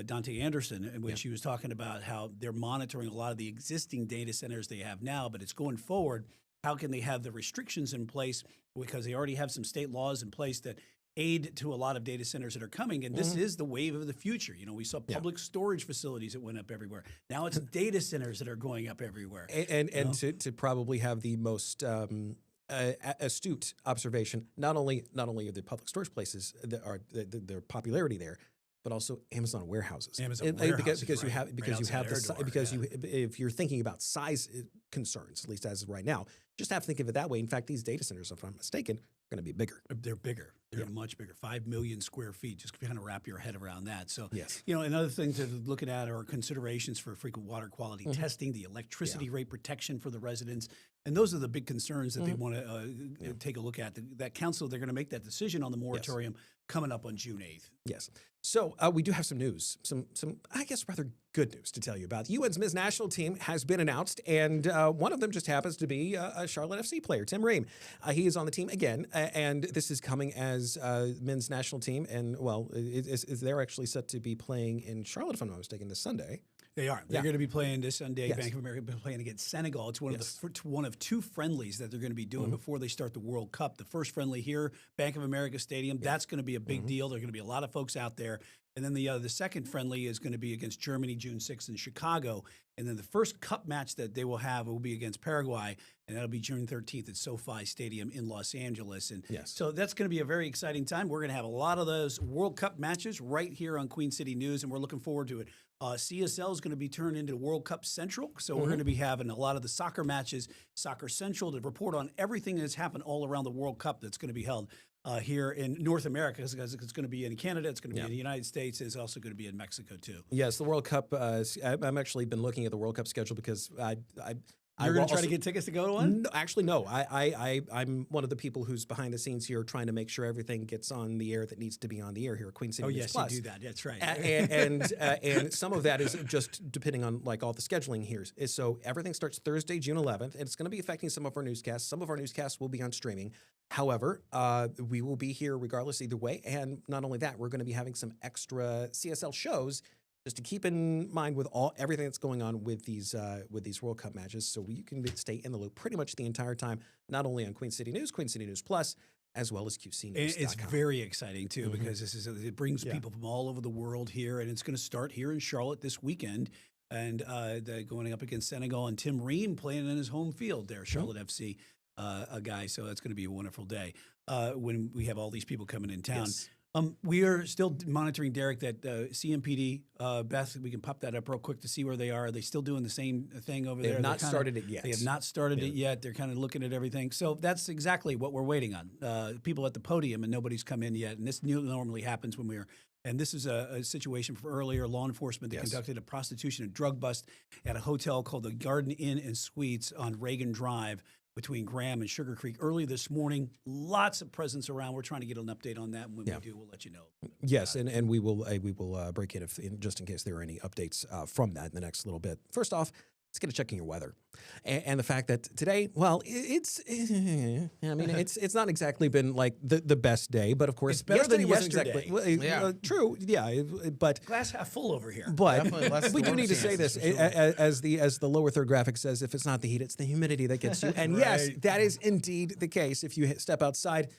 Dante Anderson, in which she was talking about how they're monitoring a lot of the existing data centers they have now, but it's going forward. How can they have the restrictions in place, because they already have some state laws in place that aid to a lot of data centers that are coming. And this is the wave of the future. You know, we saw public storage facilities that went up everywhere. Now it's data centers that are going up everywhere. And to probably have the most astute observation, not only of the public storage places that are their popularity there, but also Amazon warehouses. If you're thinking about size concerns, at least as of right now, just have to think of it that way. In fact, these data centers, if I'm not mistaken, are going to be bigger. They're bigger. They're much bigger. 5 million square feet. Just kind of wrap your head around that. So, you know, another thing to look at are considerations for frequent water quality testing, the electricity rate protection for the residents. And those are the big concerns that they want to take a look at. That council, they're going to make that decision on the moratorium coming up on June 8th. Yes. So we do have some news, some I guess rather good news to tell you about. The UN's men's national team has been announced, and one of them just happens to be a Charlotte FC player, Tim Ream. He is on the team again, and this is coming as men's national team, and well, they're actually set to be playing in Charlotte, if I'm not mistaken, this Sunday. They are. They're going to be playing this Sunday. Bank of America will be playing against Senegal. It's one of two friendlies that they're going to be doing before they start the World Cup. The first friendly here, Bank of America Stadium, that's going to be a big deal. There are going to be a lot of folks out there. And then the second friendly is going to be against Germany June 6th in Chicago. And then the first cup match that they will have will be against Paraguay, and that'll be June 13th at SoFi Stadium in Los Angeles. And so that's going to be a very exciting time. We're going to have a lot of those World Cup matches right here on Queen City News, and we're looking forward to it. CSL is going to be turned into World Cup Central, so we're going to be having a lot of the soccer matches, Soccer Central, to report on everything that's happened all around the World Cup that's going to be held here in North America, because it's going to be in Canada, it's going to be in the United States, and it's also going to be in Mexico too. Yes, the World Cup. I've actually been looking at the World Cup schedule because You're going to try to get tickets to go to one? No, actually, no. I'm one of the people who's behind the scenes here trying to make sure everything gets on the air that needs to be on the air here at Queen City News Plus. You do that. That's right. And some of that is just depending on like all the scheduling here. So everything starts Thursday, June 11th, and it's going to be affecting some of our newscasts. Some of our newscasts will be on streaming. However, we will be here regardless either way. And not only that, we're going to be having some extra CSL shows just to keep in mind with everything that's going on with these World Cup matches, so you can stay in the loop pretty much the entire time, not only on Queen City News Plus, as well as QC News. It's very exciting too, because it brings people from all over the world here, and it's going to start here in Charlotte this weekend, and they're going up against Senegal, and Tim Ream playing in his home field there, Charlotte FC, a guy. So that's going to be a wonderful day when we have all these people coming in town. Yes. We are still monitoring, Derek, that CMPD, Beth, we can pop that up real quick to see where they are. Are they still doing the same thing over there? They have not started it yet. They have not started it yet. They're kind of looking at everything. So that's exactly what we're waiting on. People at the podium, and nobody's come in yet. And this normally happens when we're and this is a situation from earlier. Law enforcement, they conducted a prostitution and drug bust at a hotel called the Garden Inn and Suites on Reagan Drive between Graham and Sugar Creek early this morning. Lots of presence around. We're trying to get an update on that. And when we do, we'll let you know. Yes, and we will break in just in case there are any updates from that in the next little bit. First off, let's get a check on your weather, and the fact that today, well, it's not exactly been like the best day, but of course, it's better than yesterday. True, but glass half full over here. But we do need to say this, as the lower third graphic says, if it's not the heat, it's the humidity that gets you. And yes, that is indeed the case. If you step outside,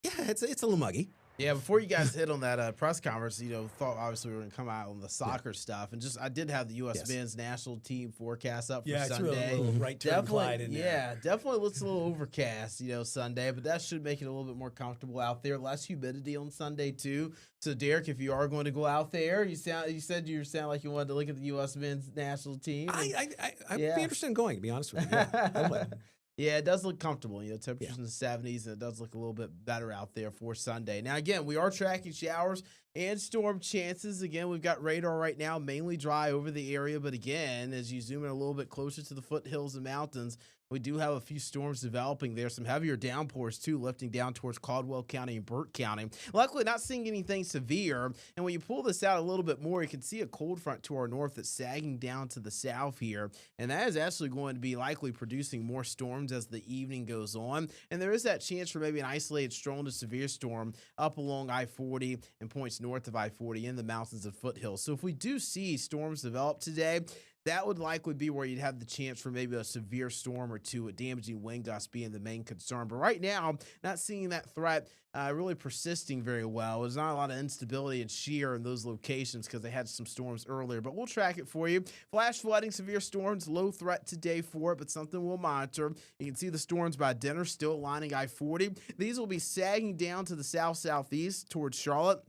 it's a little muggy. Yeah, before you guys hit on that press conference, thought obviously we were going to come out on the soccer stuff, and I did have the U.S. men's national team forecast up for Sunday. A little right turn Clyde in there. Yeah, definitely looks a little overcast, Sunday, but that should make it a little bit more comfortable out there. Less humidity on Sunday too. So Derek, if you are going to go out there, you said you sound like you wanted to look at the U.S. men's national team. I'd be interested in going, to be honest with you. Yeah, yeah, it does look comfortable. Temperatures in the 70s, and it does look a little bit better out there for Sunday. Now, again, we are tracking showers and storm chances. Again, we've got radar right now, mainly dry over the area. But again, as you zoom in a little bit closer to the foothills and mountains, we do have a few storms developing there. Some heavier downpours, too, lifting down towards Caldwell County and Burke County. Luckily, not seeing anything severe. And when you pull this out a little bit more, you can see a cold front to our north that's sagging down to the south here. And that is actually going to be likely producing more storms as the evening goes on. And there is that chance for maybe an isolated strong to severe storm up along I-40 and points north of I-40 in the mountains and foothills. So if we do see storms develop today, that would likely be where you'd have the chance for maybe a severe storm or two, with damaging wind gusts being the main concern. But right now, not seeing that threat really persisting very well. There's not a lot of instability and shear in those locations because they had some storms earlier. But we'll track it for you. Flash flooding, severe storms, low threat today for it, but something we'll monitor. You can see the storms by dinner still lining I-40. These will be sagging down to the south-southeast towards Charlotte.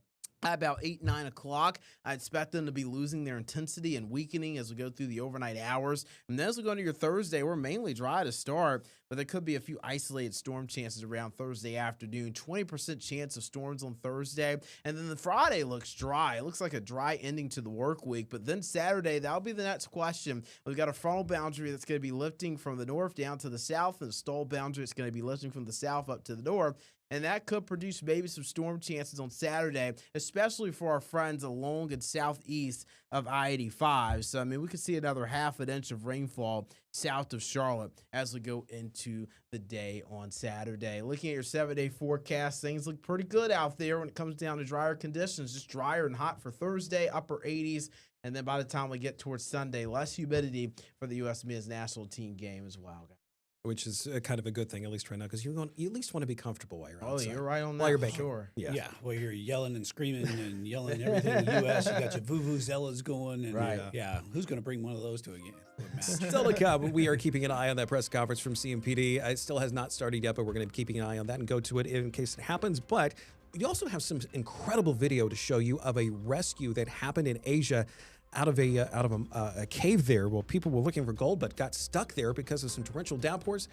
At about 8, 9 o'clock, I expect them to be losing their intensity and weakening as we go through the overnight hours. And then as we go into your Thursday, we're mainly dry to start, but there could be a few isolated storm chances around Thursday afternoon. 20% chance of storms on Thursday. And then the Friday looks dry. It looks like a dry ending to the work week. But then Saturday, that'll be the next question. We've got a frontal boundary that's going to be lifting from the north down to the south, and a stall boundary that's going to be lifting from the south up to the north. And that could produce maybe some storm chances on Saturday, especially for our friends along and southeast of I-85. So, we could see another half an inch of rainfall south of Charlotte as we go into the day on Saturday. Looking at your 7-day forecast, things look pretty good out there when it comes down to drier conditions. Just drier and hot for Thursday, upper 80s. And then by the time we get towards Sunday, less humidity for the U.S. men's national team game as well, guys. which is kind of a good thing, at least right now, because you at least want to be comfortable while you're Oh, outside. you're right on that. While you're for baking. sure. Yeah. Well, you're yelling and screaming and yelling everything in the U.S. You got your vuvuzelas going. And Right. Yeah. Who's going to bring one of those to a game? Still to come, we are keeping an eye on that press conference from CMPD. It still has not started yet, but we're going to be keeping an eye on that and go to it in case it happens. But we also have some incredible video to show you of a rescue that happened in Asia out of a cave there. Well, people were looking for gold, but got stuck there because of some torrential downpours.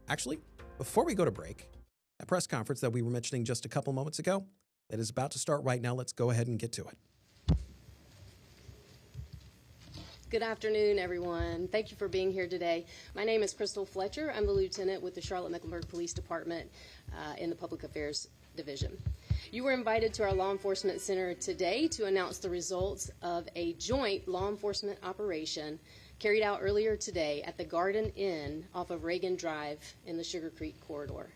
Actually, before we go to break, a press conference that we were mentioning just a couple moments ago that is about to start right now. Let's go ahead and get to it. Good afternoon, everyone. Thank you for being here today. My name is Crystal Fletcher. I'm the lieutenant with the Charlotte-Mecklenburg Police Department in the Public Affairs Division. You were invited to our Law Enforcement Center today to announce the results of a joint law enforcement operation carried out earlier today at the Garden Inn off of Reagan Drive in the Sugar Creek corridor.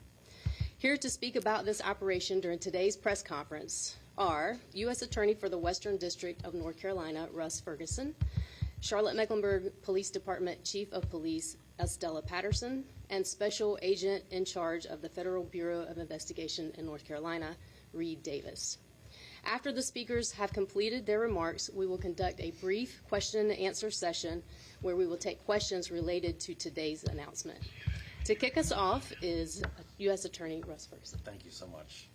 Here to speak about this operation during today's press conference are U.S. Attorney for the Western District of North Carolina, Russ Ferguson, Charlotte-Mecklenburg Police Department Chief of Police, Estella Patterson, and Special Agent in charge of the Federal Bureau of Investigation in North Carolina, Reed Davis. After the speakers have completed their remarks, we will conduct a brief question and answer session where we will take questions related to today's announcement. To kick us off is U.S. Attorney Russ Ferguson. Thank you so much.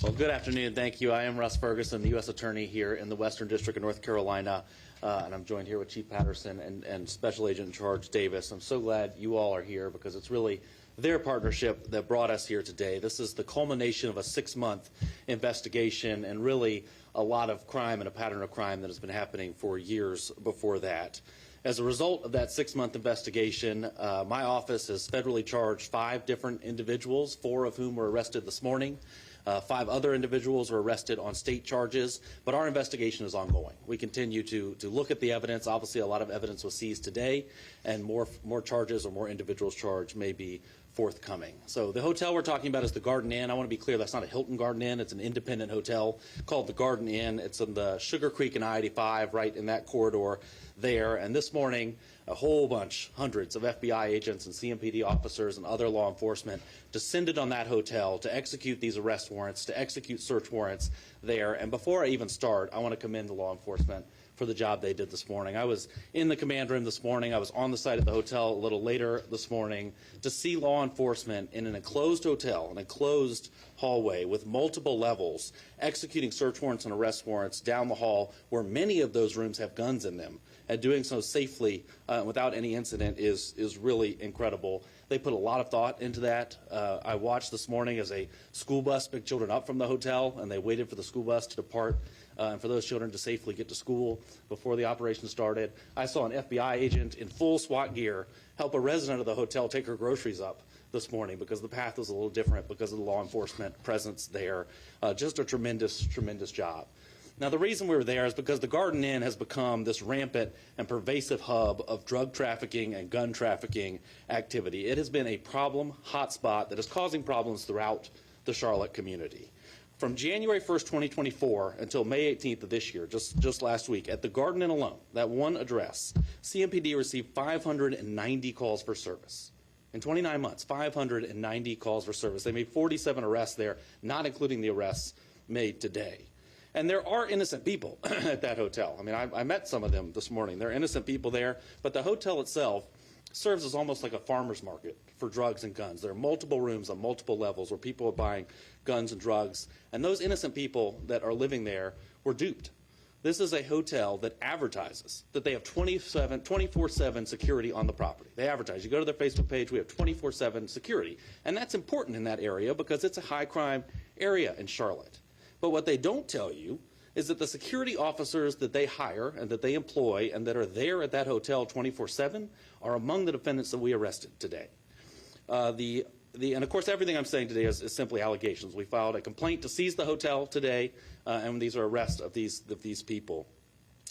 Well, good afternoon. Thank you. I am Russ Ferguson, the U.S. Attorney here in the Western District of North Carolina, and I'm joined here with Chief Patterson and Special Agent in Charge Davis. I'm so glad you all are here because it's really their partnership that brought us here today. This is the culmination of a 6-month investigation and really a lot of crime and a pattern of crime that has been happening for years before that. As a result of that 6-month investigation, my office has federally charged 5 different individuals, 4 of whom were arrested this morning. 5 other individuals were arrested on state charges, but our investigation is ongoing. We continue to look at the evidence. Obviously, a lot of evidence was seized today, and more charges or more individuals charged may be forthcoming. So the hotel we're talking about is the Garden Inn. I want to be clear, that's not a Hilton Garden Inn. It's an independent hotel called the Garden Inn. It's in the Sugar Creek and I-85, right in that corridor there. And this morning, a whole bunch, hundreds of FBI agents and CMPD officers and other law enforcement descended on that hotel to execute these arrest warrants, to execute search warrants there. And before I even start, I want to commend the law enforcement for the job they did this morning. I was in the command room this morning. I was on the site at the hotel a little later this morning to see law enforcement in an enclosed hotel, an enclosed hallway with multiple levels, executing search warrants and arrest warrants down the hall where many of those rooms have guns in them. And doing so safely without any incident is really incredible. They put a lot of thought into that. I watched this morning as a school bus picked children up from the hotel, and they waited for the school bus to depart and for those children to safely get to school before the operation started. I saw an FBI agent in full SWAT gear help a resident of the hotel take her groceries up this morning because the path was a little different because of the law enforcement presence there. Just a tremendous, tremendous job. Now, the reason we were there is because the Garden Inn has become this rampant and pervasive hub of drug trafficking and gun trafficking activity. It has been a problem hotspot that is causing problems throughout the Charlotte community. From January 1st, 2024 until May 18th of this year, just last week, at the Garden Inn alone, that one address, CMPD received 590 calls for service. In 29 months, 590 calls for service. They made 47 arrests there, not including the arrests made today. And there are innocent people at that hotel. I mean, I met some of them this morning. There are innocent people there, but the hotel itself serves as almost like a farmer's market for drugs and guns. There are multiple rooms on multiple levels where people are buying guns and drugs, and those innocent people that are living there were duped. This is a hotel that advertises that they have 24/7 security on the property. They advertise. You go to their Facebook page, we have 24/7 security. And that's important in that area because it's a high crime area in Charlotte. But what they don't tell you is that the security officers that they hire and that they employ and that are there at that hotel 24/7 are among the defendants that we arrested today. And of course, everything I'm saying today is simply allegations. We filed a complaint to seize the hotel today, and these are arrests of these people.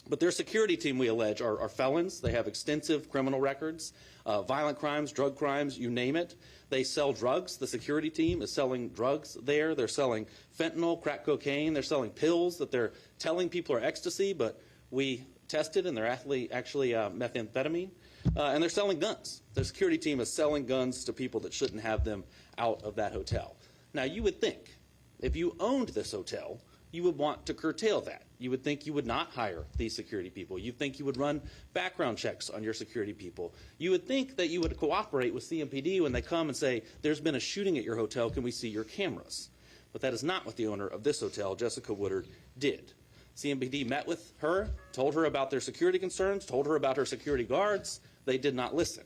But their security team, we allege, are felons. They have extensive criminal records, violent crimes, drug crimes, you name it. They sell drugs. The security team is selling drugs there. They're selling fentanyl, crack cocaine. They're selling pills that they're telling people are ecstasy, but we tested, and they're actually methamphetamine, and they're selling guns. Their security team is selling guns to people that shouldn't have them out of that hotel. Now, you would think if you owned this hotel, you would want to curtail that. You would think you would not hire these security people. You think you would run background checks on your security people. You would think that you would cooperate with CMPD when they come and say, there's been a shooting at your hotel, can we see your cameras? But that is not what the owner of this hotel, Jessica Woodard, did. CMPD met with her, told her about their security concerns, told her about her security guards. They did not listen.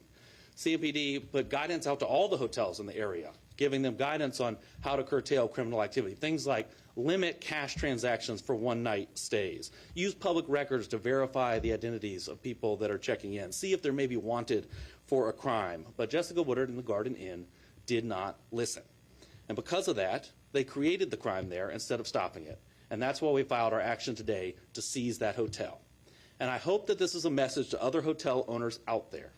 CMPD put guidance out to all the hotels in the area, giving them guidance on how to curtail criminal activity. Things like limit cash transactions for one-night stays. Use public records to verify the identities of people that are checking in. See if they're maybe wanted for a crime. But Jessica Woodard and the Garden Inn did not listen. And because of that, they created the crime there instead of stopping it. And that's why we filed our action today to seize that hotel. And I hope that this is a message to other hotel owners out there,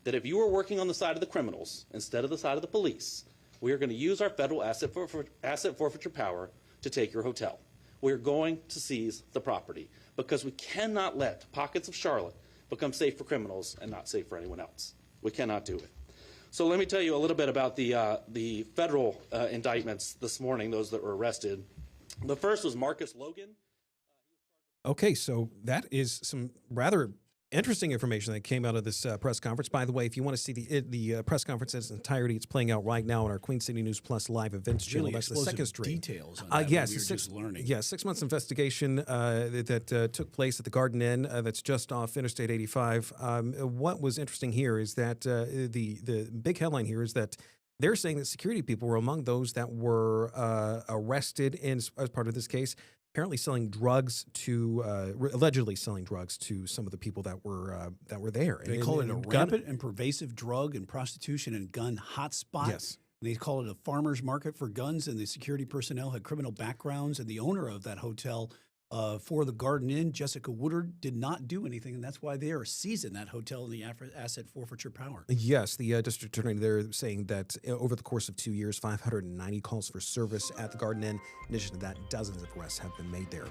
that if you are working on the side of the criminals instead of the side of the police, we are going to use our federal asset forfeiture power to take your hotel. We are going to seize the property because we cannot let pockets of Charlotte become safe for criminals and not safe for anyone else. We cannot do it. So let me tell you a little bit about the federal indictments this morning, those that were arrested. The first was Marcus Logan. Okay, so that is some rather interesting information that came out of this press conference. By the way, if you want to see the press conference in its entirety, it's playing out right now on our Queen City News Plus live events channel. Really That's the second stream. Details on that. Yes, we were just learning. Yeah, 6 months investigation that took place at the Garden Inn that's just off Interstate 85. What was interesting here is that the big headline here is that they're saying that security people were among those that were arrested as part of this case, apparently selling drugs to, allegedly selling drugs to some of the people that were there. They call it a rampant and pervasive drug and prostitution and gun hotspot. Yes. They call it a farmer's market for guns, and the security personnel had criminal backgrounds, and the owner of that hotel for the Garden Inn, Jessica Woodard, did not do anything, and that's why they are seizing that hotel in the asset forfeiture power. Yes, the district attorney there saying that over the course of 2 years, 590 calls for service at the Garden Inn. In addition to that, dozens of arrests have been made there.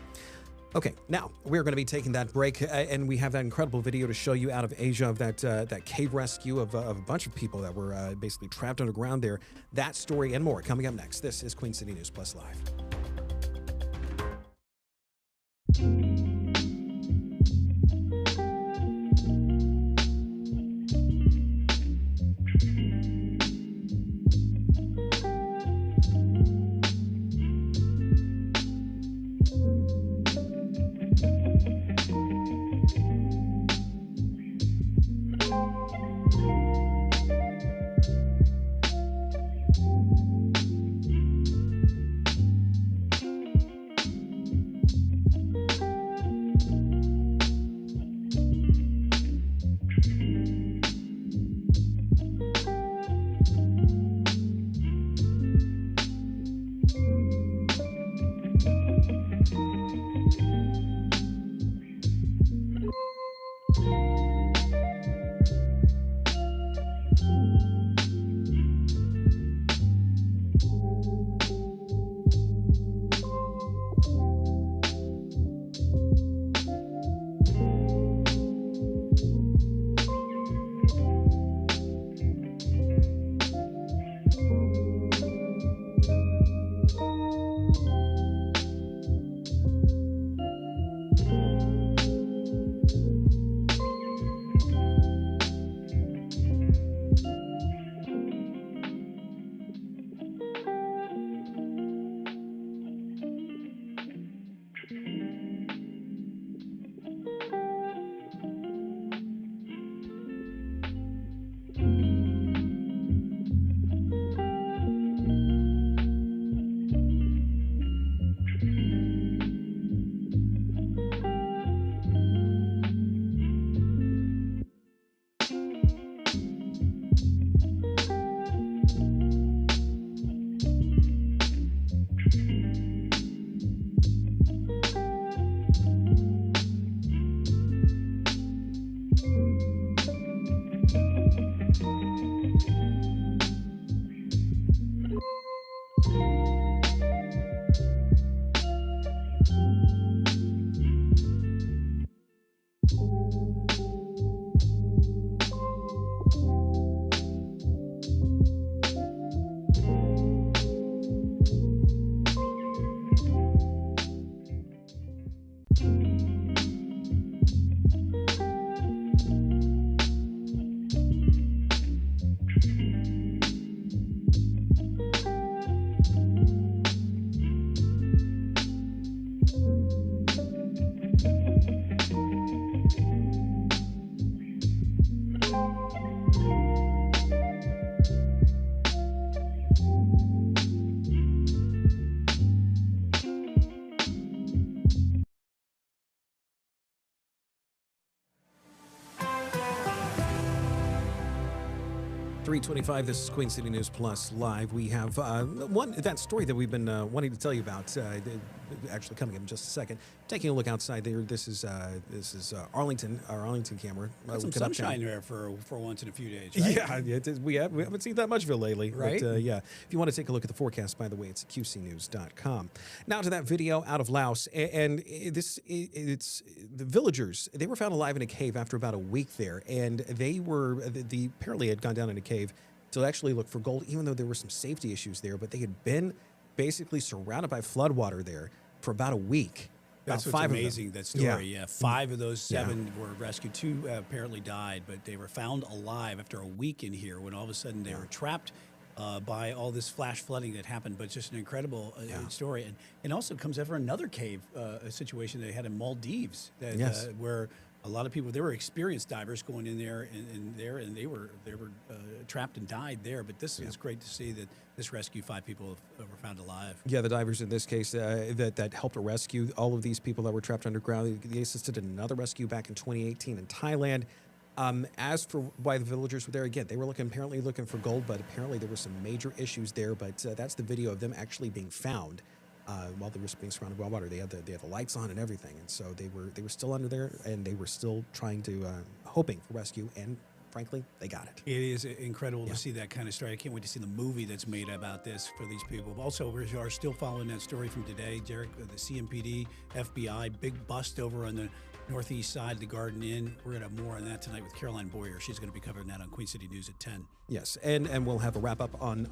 Okay, now we're going to be taking that break, and we have that incredible video to show you out of Asia of that cave rescue of a bunch of people that were basically trapped underground there. That story and more coming up next. This is Queen City News Plus Live. 3:25. This is Queen City News Plus Live. We have that story that we've been wanting to tell you about. Actually, coming up in just a second. Taking a look outside there. This is Arlington, our Arlington camera. Got some Looking uptown. sunshine there for once in a few days. Right? Yeah, we haven't seen that much of it lately. Right? But, yeah. If you want to take a look at the forecast, by the way, it's at qcnews.com. Now to that video out of Laos, and it's the villagers. They were found alive in a cave after about a week there, and they were apparently had gone down in a cave to actually look for gold, even though there were some safety issues there. But they had been basically surrounded by floodwater there for about a week. That's about what's 5 amazing, that story. Yeah. 5 of those 7 were rescued. 2 apparently died, but they were found alive after a week in here when all of a sudden they were trapped by all this flash flooding that happened. But just an incredible story. And also comes after another cave situation they had in Maldives that, where a lot of people, they were experienced divers going in there and they were trapped and died there. But this is great to see that this rescue 5 people were found alive. Yeah, the divers in this case that helped rescue all of these people that were trapped underground. They assisted in another rescue back in 2018 in Thailand. As for why the villagers were there, again, they were apparently looking for gold, but apparently there were some major issues there. But that's the video of them actually being found while they were being surrounded by water. They had the lights on and everything, and so they were still under there, and they were still trying to hoping for rescue, and frankly, they got it. It is incredible to see that kind of story. I can't wait to see the movie that's made about this for these people. Also, we are still following that story from today, Derek, the CMPD, FBI, big bust over on the northeast side of the Garden Inn. We're going to have more on that tonight with Caroline Boyer. She's going to be covering that on Queen City News at 10. Yes, and we'll have a wrap up on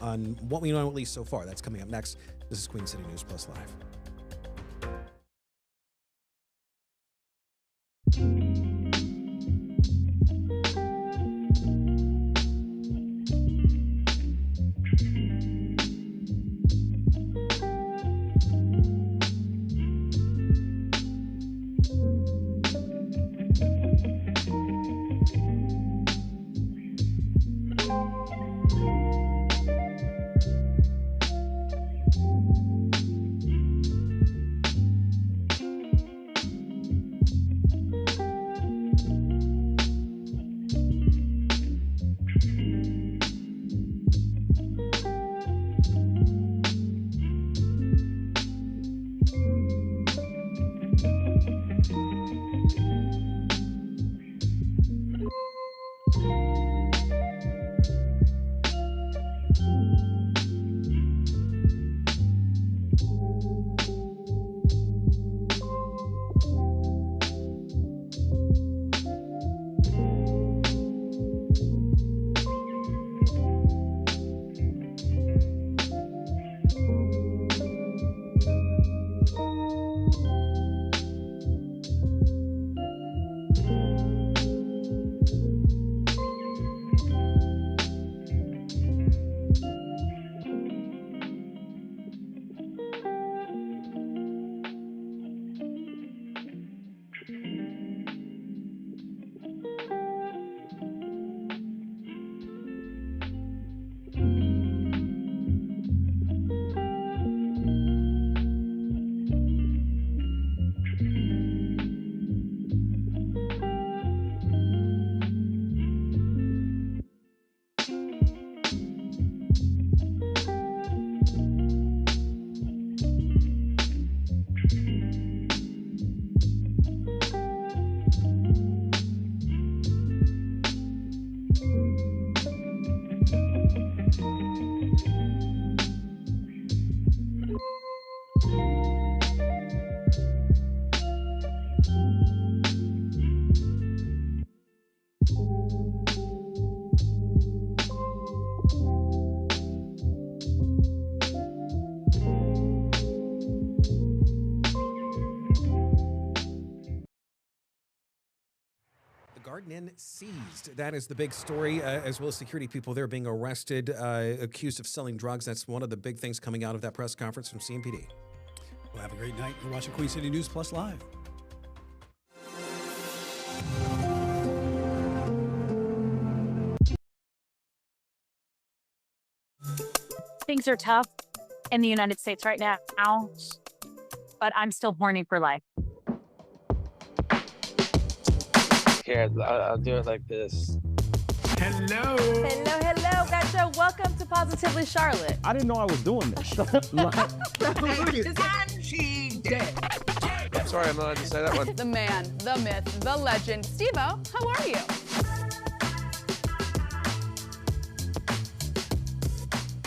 what we know at least so far. That's coming up next. This is Queen City News Plus Live. Garden Inn seized. That is the big story, as well as security people there being arrested, accused of selling drugs. That's one of the big things coming out of that press conference from CMPD. Well, have a great night. You're watching Queen City News Plus Live. Things are tough in the United States right now, but I'm still horny for life. Here, I'll do it like this. Hello. Hello, hello, gotcha. Welcome to Positively Charlotte. I didn't know I was doing this. And she's dead. Sorry, I'm not allowed to say that one. The man, the myth, the legend. Steve-O, how are you?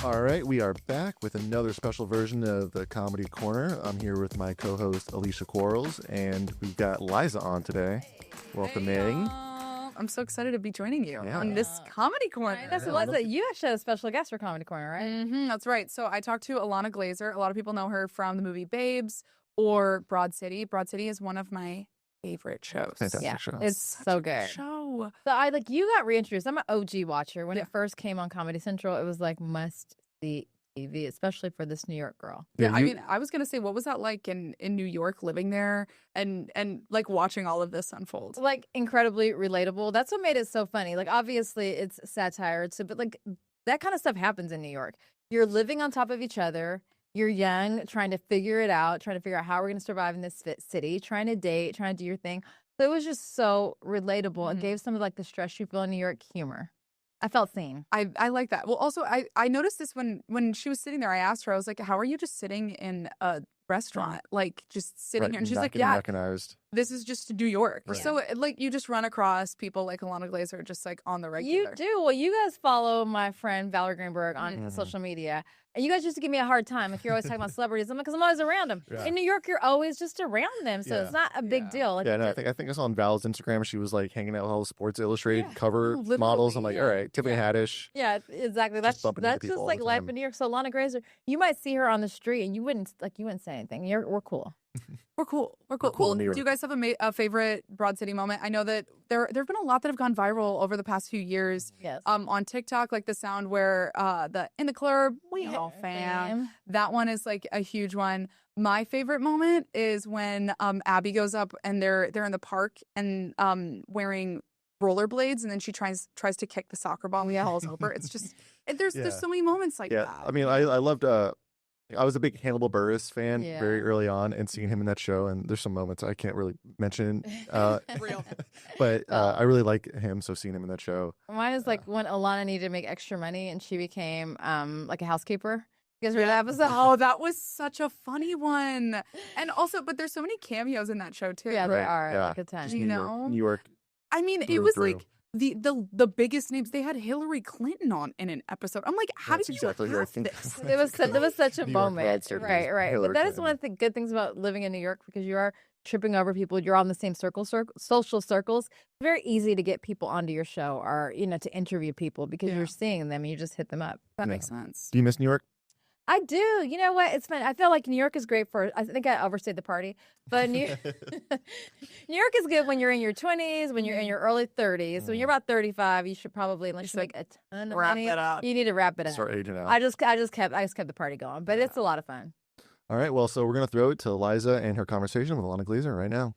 All right, we are back with another special version of the Comedy Corner. I'm here with my co-host Alicia Quarles, and we've got Liza on today. Welcoming. I'm so excited to be joining you on this Comedy Corner. That's Liza, you actually had a special guest for Comedy Corner, right? That's right. So I talked to Alana Glazer. A lot of people know her from the movie Babes or Broad City. Broad City is one of my favorite shows. Fantastic show. It's so good. Show. So you got reintroduced. I'm an OG watcher. When it first came on Comedy Central, it was like must see TV, especially for this New York girl. Yeah, I mean, I was gonna say, what was that like in New York, living there and like watching all of this unfold? Like incredibly relatable. That's what made it so funny. Like obviously it's satire, but like that kind of stuff happens in New York. You're living on top of each other. You're young, trying to figure it out, trying to figure out how we're going to survive in this city, trying to date, trying to do your thing. So it was just so relatable and gave some of like the stress you feel in New York humor. I felt seen. I like that. Well, also, I noticed this when she was sitting there. I asked her, I was like, how are you just sitting in a restaurant, like just sitting here? And she's like, yeah, recognized. This is just New York. Right. So like you just run across people like Alana Glazer just like on the regular. You do. Well, you guys follow my friend Valerie Greenberg on social media. And you guys used to give me a hard time if you're always talking about celebrities. I'm like, because I'm always around them. Yeah. In New York, you're always just around them. So it's not a big deal. Like, Yeah, no, I think I saw on Val's Instagram she was like hanging out with all the Sports Illustrated cover literally, models. I'm like, all right, Tiffany Haddish. Yeah, exactly. That's bumping into just people all like the life time. in New York. So Lana Grazer, you might see her on the street and you wouldn't say anything. We're cool. We're cool. We're cool. cool in New Do York. you guys have a favorite Broad City moment? I know that there have been a lot that have gone viral over the past few years. Yes. On TikTok, like the sound where the in the club we all fam. That one is like a huge one. My favorite moment is when Abby goes up and they're in the park and wearing rollerblades, and then she tries to kick the soccer ball and he falls over. It's just there's so many moments like that. I mean, I loved. I was a big Hannibal Buress fan very early on, and seeing him in that show. And there's some moments I can't really mention, but I really like him. So seeing him in that show. Mine is like when Alana needed to make extra money and she became like a housekeeper. You guys remember that episode? Oh, that was such a funny one. And also, but there's so many cameos in that show too. Yeah, there are. Like a ton. Just You know? New York. I mean, through it and was through. like the biggest names. They had Hillary Clinton on in an episode. I'm like, how That's Oh, did exactly you who I have think. this? There was such a New York moment. Roadster Right. Hillary But that is Clinton. one of the good things about living in New York because you are tripping over people. You're on the same social circles. It's very easy to get people onto your show or, to interview people because you're seeing them and you just hit them up. That makes sense. Do you miss New York? I do. You know what? It's fun. I feel like New York is great for, I think I overstayed the party, but New York is good when you're in your 20s, when you're in your early 30s. So when you're about 35, you should probably, unless you make a ton of wrap money, it up. you need to wrap it up. Start aging out. I just kept the party going, but it's a lot of fun. All right. Well, so we're gonna throw it to Liza and her conversation with Alana Glazer right now.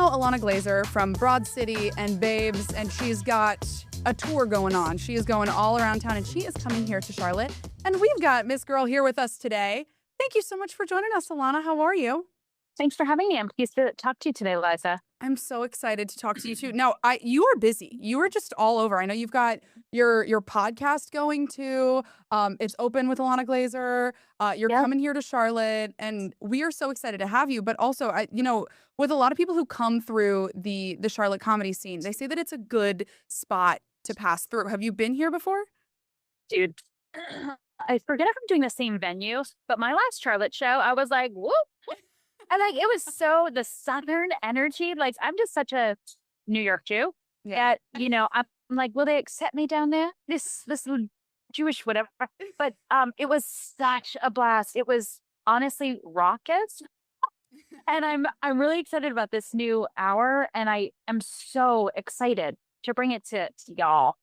Alana Glazer from Broad City and Babes, and she's got a tour going on. She is going all around town, and she is coming here to Charlotte. And we've got Miss Girl here with us today. Thank you so much for joining us, Alana. How are you? Thanks for having me. I'm pleased to talk to you today, Liza. I'm so excited to talk to you too. Now, you are busy. You are just all over. I know you've got your podcast going too. It's open with Alana Glazer. You're coming here to Charlotte, and we are so excited to have you. But also, with a lot of people who come through the Charlotte comedy scene, they say that it's a good spot to pass through. Have you been here before? Dude, I forget if I'm doing the same venue, but my last Charlotte show, I was like, whoop. And like, it was so the Southern energy. Like, I'm just such a New York Jew that, I'm like, will they accept me down there? This Jewish whatever. But it was such a blast. It was honestly raucous. And I'm really excited about this new hour. And I am so excited to bring it to y'all.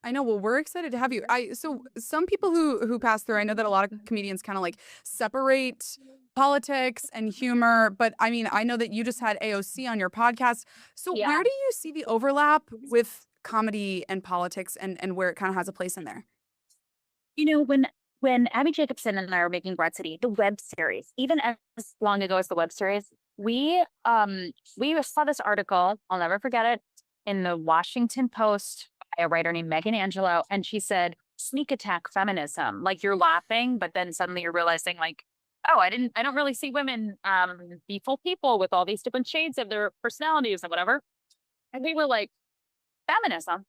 I know. Well, we're excited to have you. So some people who pass through, I know that a lot of comedians kind of like separate politics and humor, but I mean, I know that you just had AOC on your podcast. So where do you see the overlap with comedy and politics and where it kind of has a place in there? When Abby Jacobson and I were making Broad City, the web series, even as long ago as the web series, we saw this article, I'll never forget it, in the Washington Post by a writer named Megan Angelo, and she said, sneak attack feminism. Like, you're laughing, but then suddenly you're realizing, like, oh, I don't really see women be full people with all these different shades of their personalities and whatever. And we were like, feminism.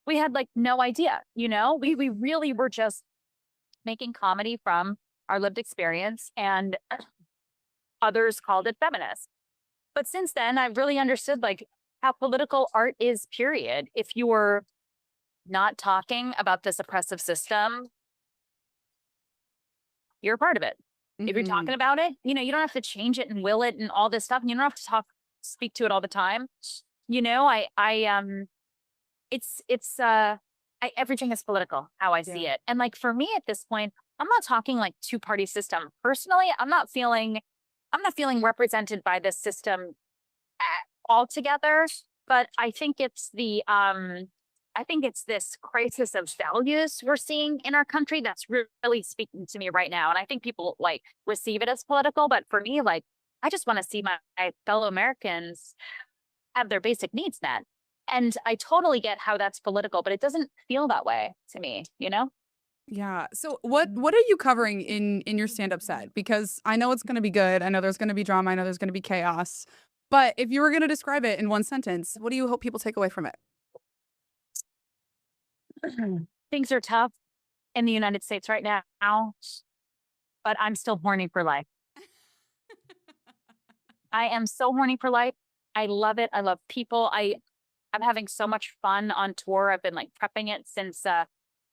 We had like no idea, we really were just making comedy from our lived experience, and others called it feminist. But since then, I've really understood like how political art is, period. If you're not talking about this oppressive system, you're a part of it. If you're talking about it, you don't have to change it and will it and all this stuff. And you don't have to speak to it all the time. Everything is political, how I see it. And like, for me at this point, I'm not talking like two-party system. Personally, I'm not feeling represented by this system altogether. But I think it's this crisis of values we're seeing in our country that's really speaking to me right now. And I think people like receive it as political, but for me, like, I just want to see my fellow Americans have their basic needs met. And I totally get how that's political, but it doesn't feel that way to me, Yeah. So what are you covering in your stand-up set? Because I know it's going to be good. I know there's going to be drama. I know there's going to be chaos. But if you were going to describe it in one sentence, what do you hope people take away from it? Things are tough in the United States right now, but I'm still horny for life. I am so horny for life. I love it. I love people. I'm having so much fun on tour. I've been like prepping it since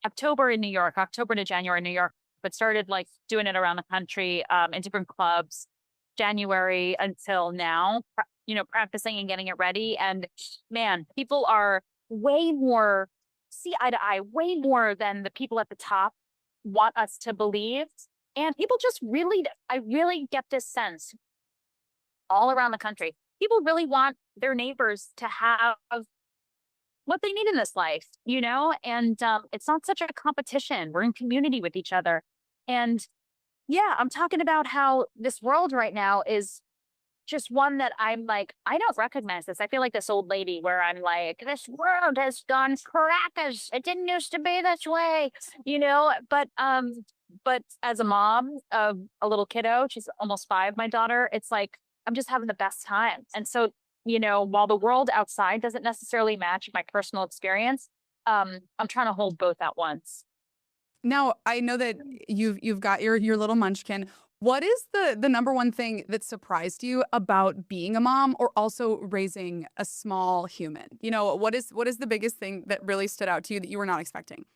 October in New York, October to January in New York, but started like doing it around the country in different clubs, January until now, practicing and getting it ready. And man, people are way more see eye to eye, way more than the people at the top want us to believe. And people just really, I really get this sense all around the country. People really want their neighbors to have what they need in this life, and it's not such a competition. We're in community with each other. And yeah, I'm talking about how this world right now is just one that I'm like, I don't recognize this. I feel like this old lady where I'm like, this world has gone crackers. It didn't used to be this way, but as a mom of a little kiddo, she's almost 5, my daughter, it's like, I'm just having the best time. And so, while the world outside doesn't necessarily match my personal experience, I'm trying to hold both at once. Now, I know that you've got your little munchkin. What is the number one thing that surprised you about being a mom or also raising a small human? What is the biggest thing that really stood out to you that you were not expecting?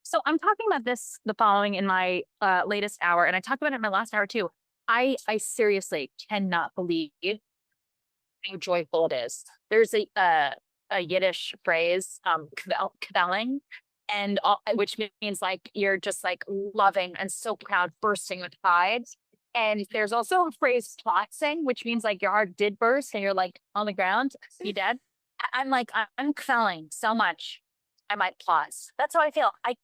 So I'm talking about the following in my latest hour, and I talked about it in my last hour too. I seriously cannot believe how joyful it is. There's a Yiddish phrase, kvelling, and which means like you're just like loving and so proud, bursting with pride. And there's also a phrase plotzing, which means like your heart did burst and you're like on the ground, you dead. I'm like, I'm kvelling so much, I might plotz. That's how I feel. I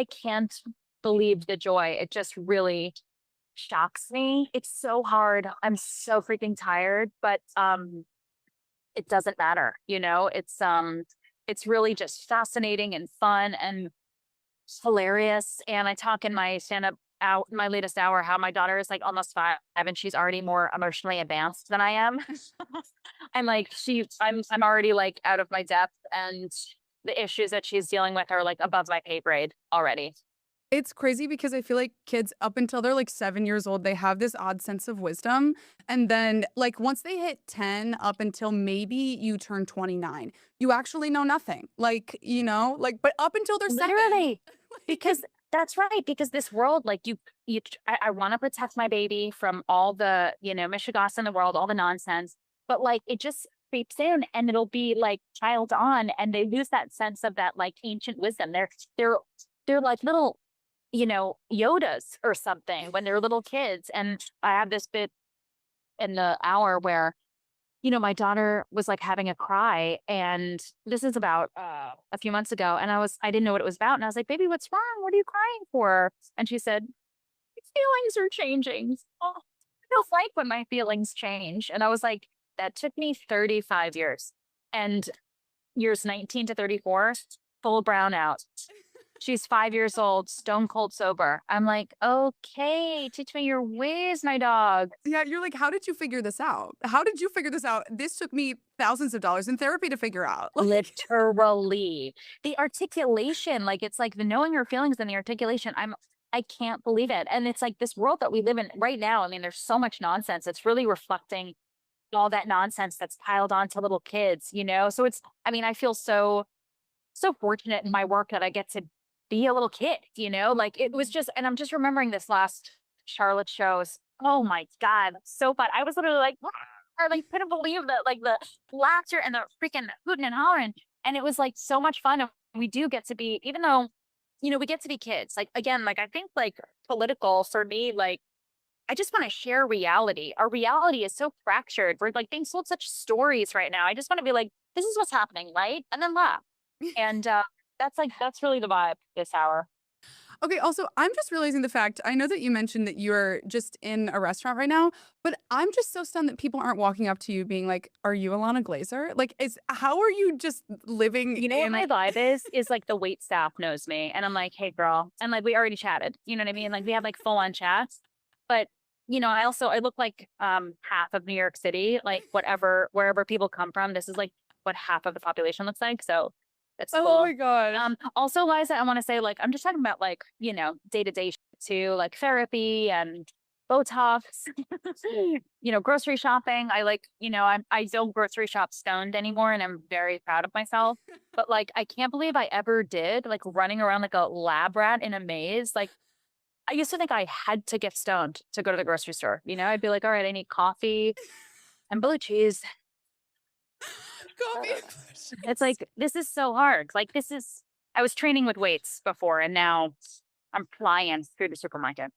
can't believe the joy. It just really shocks me. It's so hard. I'm so freaking tired, but it doesn't matter. It's really just fascinating and fun and hilarious. And I talk in my stand-up my latest hour how my daughter is like almost 5 and she's already more emotionally advanced than I am. I'm like I'm already like out of my depth, and the issues that she's dealing with are like above my pay grade already. It's crazy because I feel like kids up until they're like 7 years old, they have this odd sense of wisdom. And then like once they hit 10 up until maybe you turn 29, you actually know nothing. Like, but up until they're literally 7. Because that's right. Because this world, like I want to protect my baby from all the, mishigas in the world, all the nonsense, but like it just creeps in and it'll be like child on, and they lose that sense of that like ancient wisdom. They're like little, Yodas or something when they're little kids. And I have this bit in the hour where, my daughter was like having a cry, and this is about a few months ago. And I didn't know what it was about. And I was like, baby, what's wrong? What are you crying for? And she said, feelings are changing. Oh, I don't like when my feelings change. And I was like, that took me 35 years, and years 19 to 34, full brownout. She's 5 years old, stone cold sober. I'm like, okay, teach me your ways, my dog. Yeah, you're like, how did you figure this out? How did you figure this out? This took me thousands of dollars in therapy to figure out. Literally. The articulation, like it's like the knowing your feelings and the articulation. I can't believe it. And it's like this world that we live in right now. I mean, there's so much nonsense. It's really reflecting all that nonsense that's piled onto little kids, So I feel so fortunate in my work that I get to be a little kid, like it was just, and I'm just remembering this last Charlotte shows. Oh my God, so fun. I was literally like, I like couldn't believe that, like the laughter and the freaking hooting and hollering. And it was like so much fun. And we do get to be, even though, we get to be kids. Like, again, like I think like political for me, like I just want to share reality. Our reality is so fractured. We're like being sold such stories right now. I just want to be like, this is what's happening, right? And then laugh. And that's really the vibe this hour. Okay, also, I'm just realizing the fact, I know that you mentioned that you're just in a restaurant right now, but I'm just so stunned that people aren't walking up to you being like, are you Alana Glazer? Like, how are you just living? What my vibe is like the wait staff knows me, and I'm like, hey girl. And like, we already chatted, you know what I mean? Like we have like full on chats, but I look like half of New York City, like wherever people come from, this is like what half of the population looks like. So it's cool. Oh my God. Also, Liza, I want to say, like, I'm just talking about like, day-to-day too, like therapy and Botox, grocery shopping. I don't grocery shop stoned anymore, and I'm very proud of myself. But like, I can't believe I ever did, like running around like a lab rat in a maze. Like, I used to think I had to get stoned to go to the grocery store. I'd be like, all right, I need coffee And blue cheese. It's like, this is so hard. Like, I was training with weights before, and now I'm flying through the supermarket.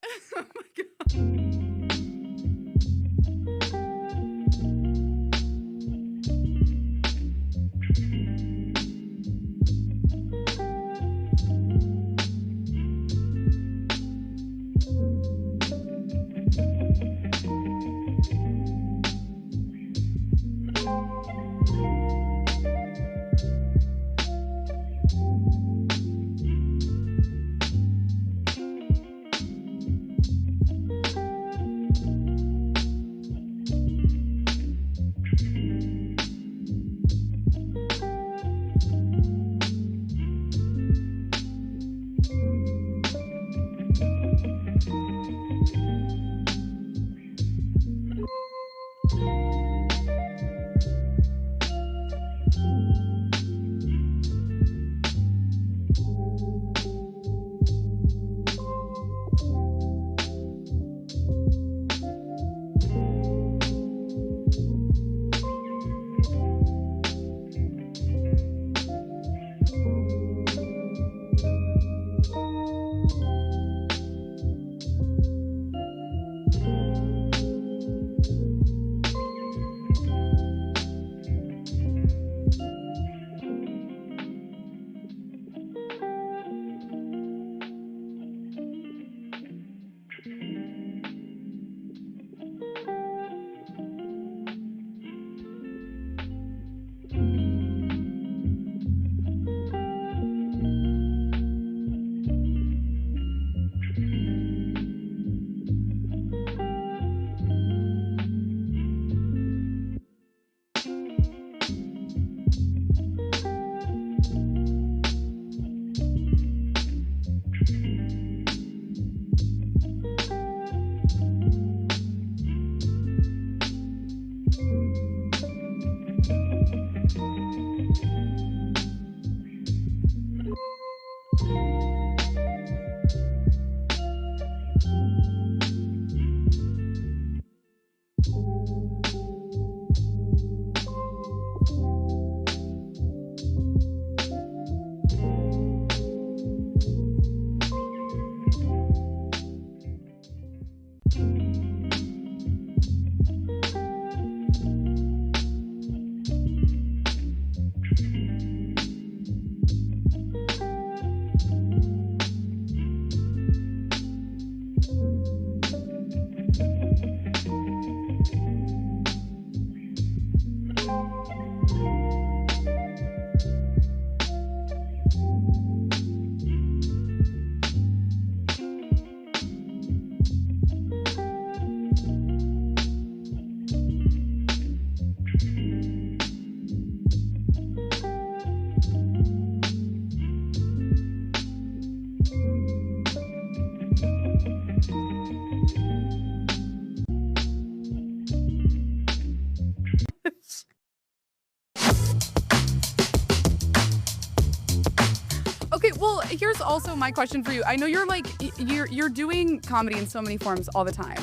Okay, well, here's also my question for you. I know you're like you're doing comedy in so many forms all the time.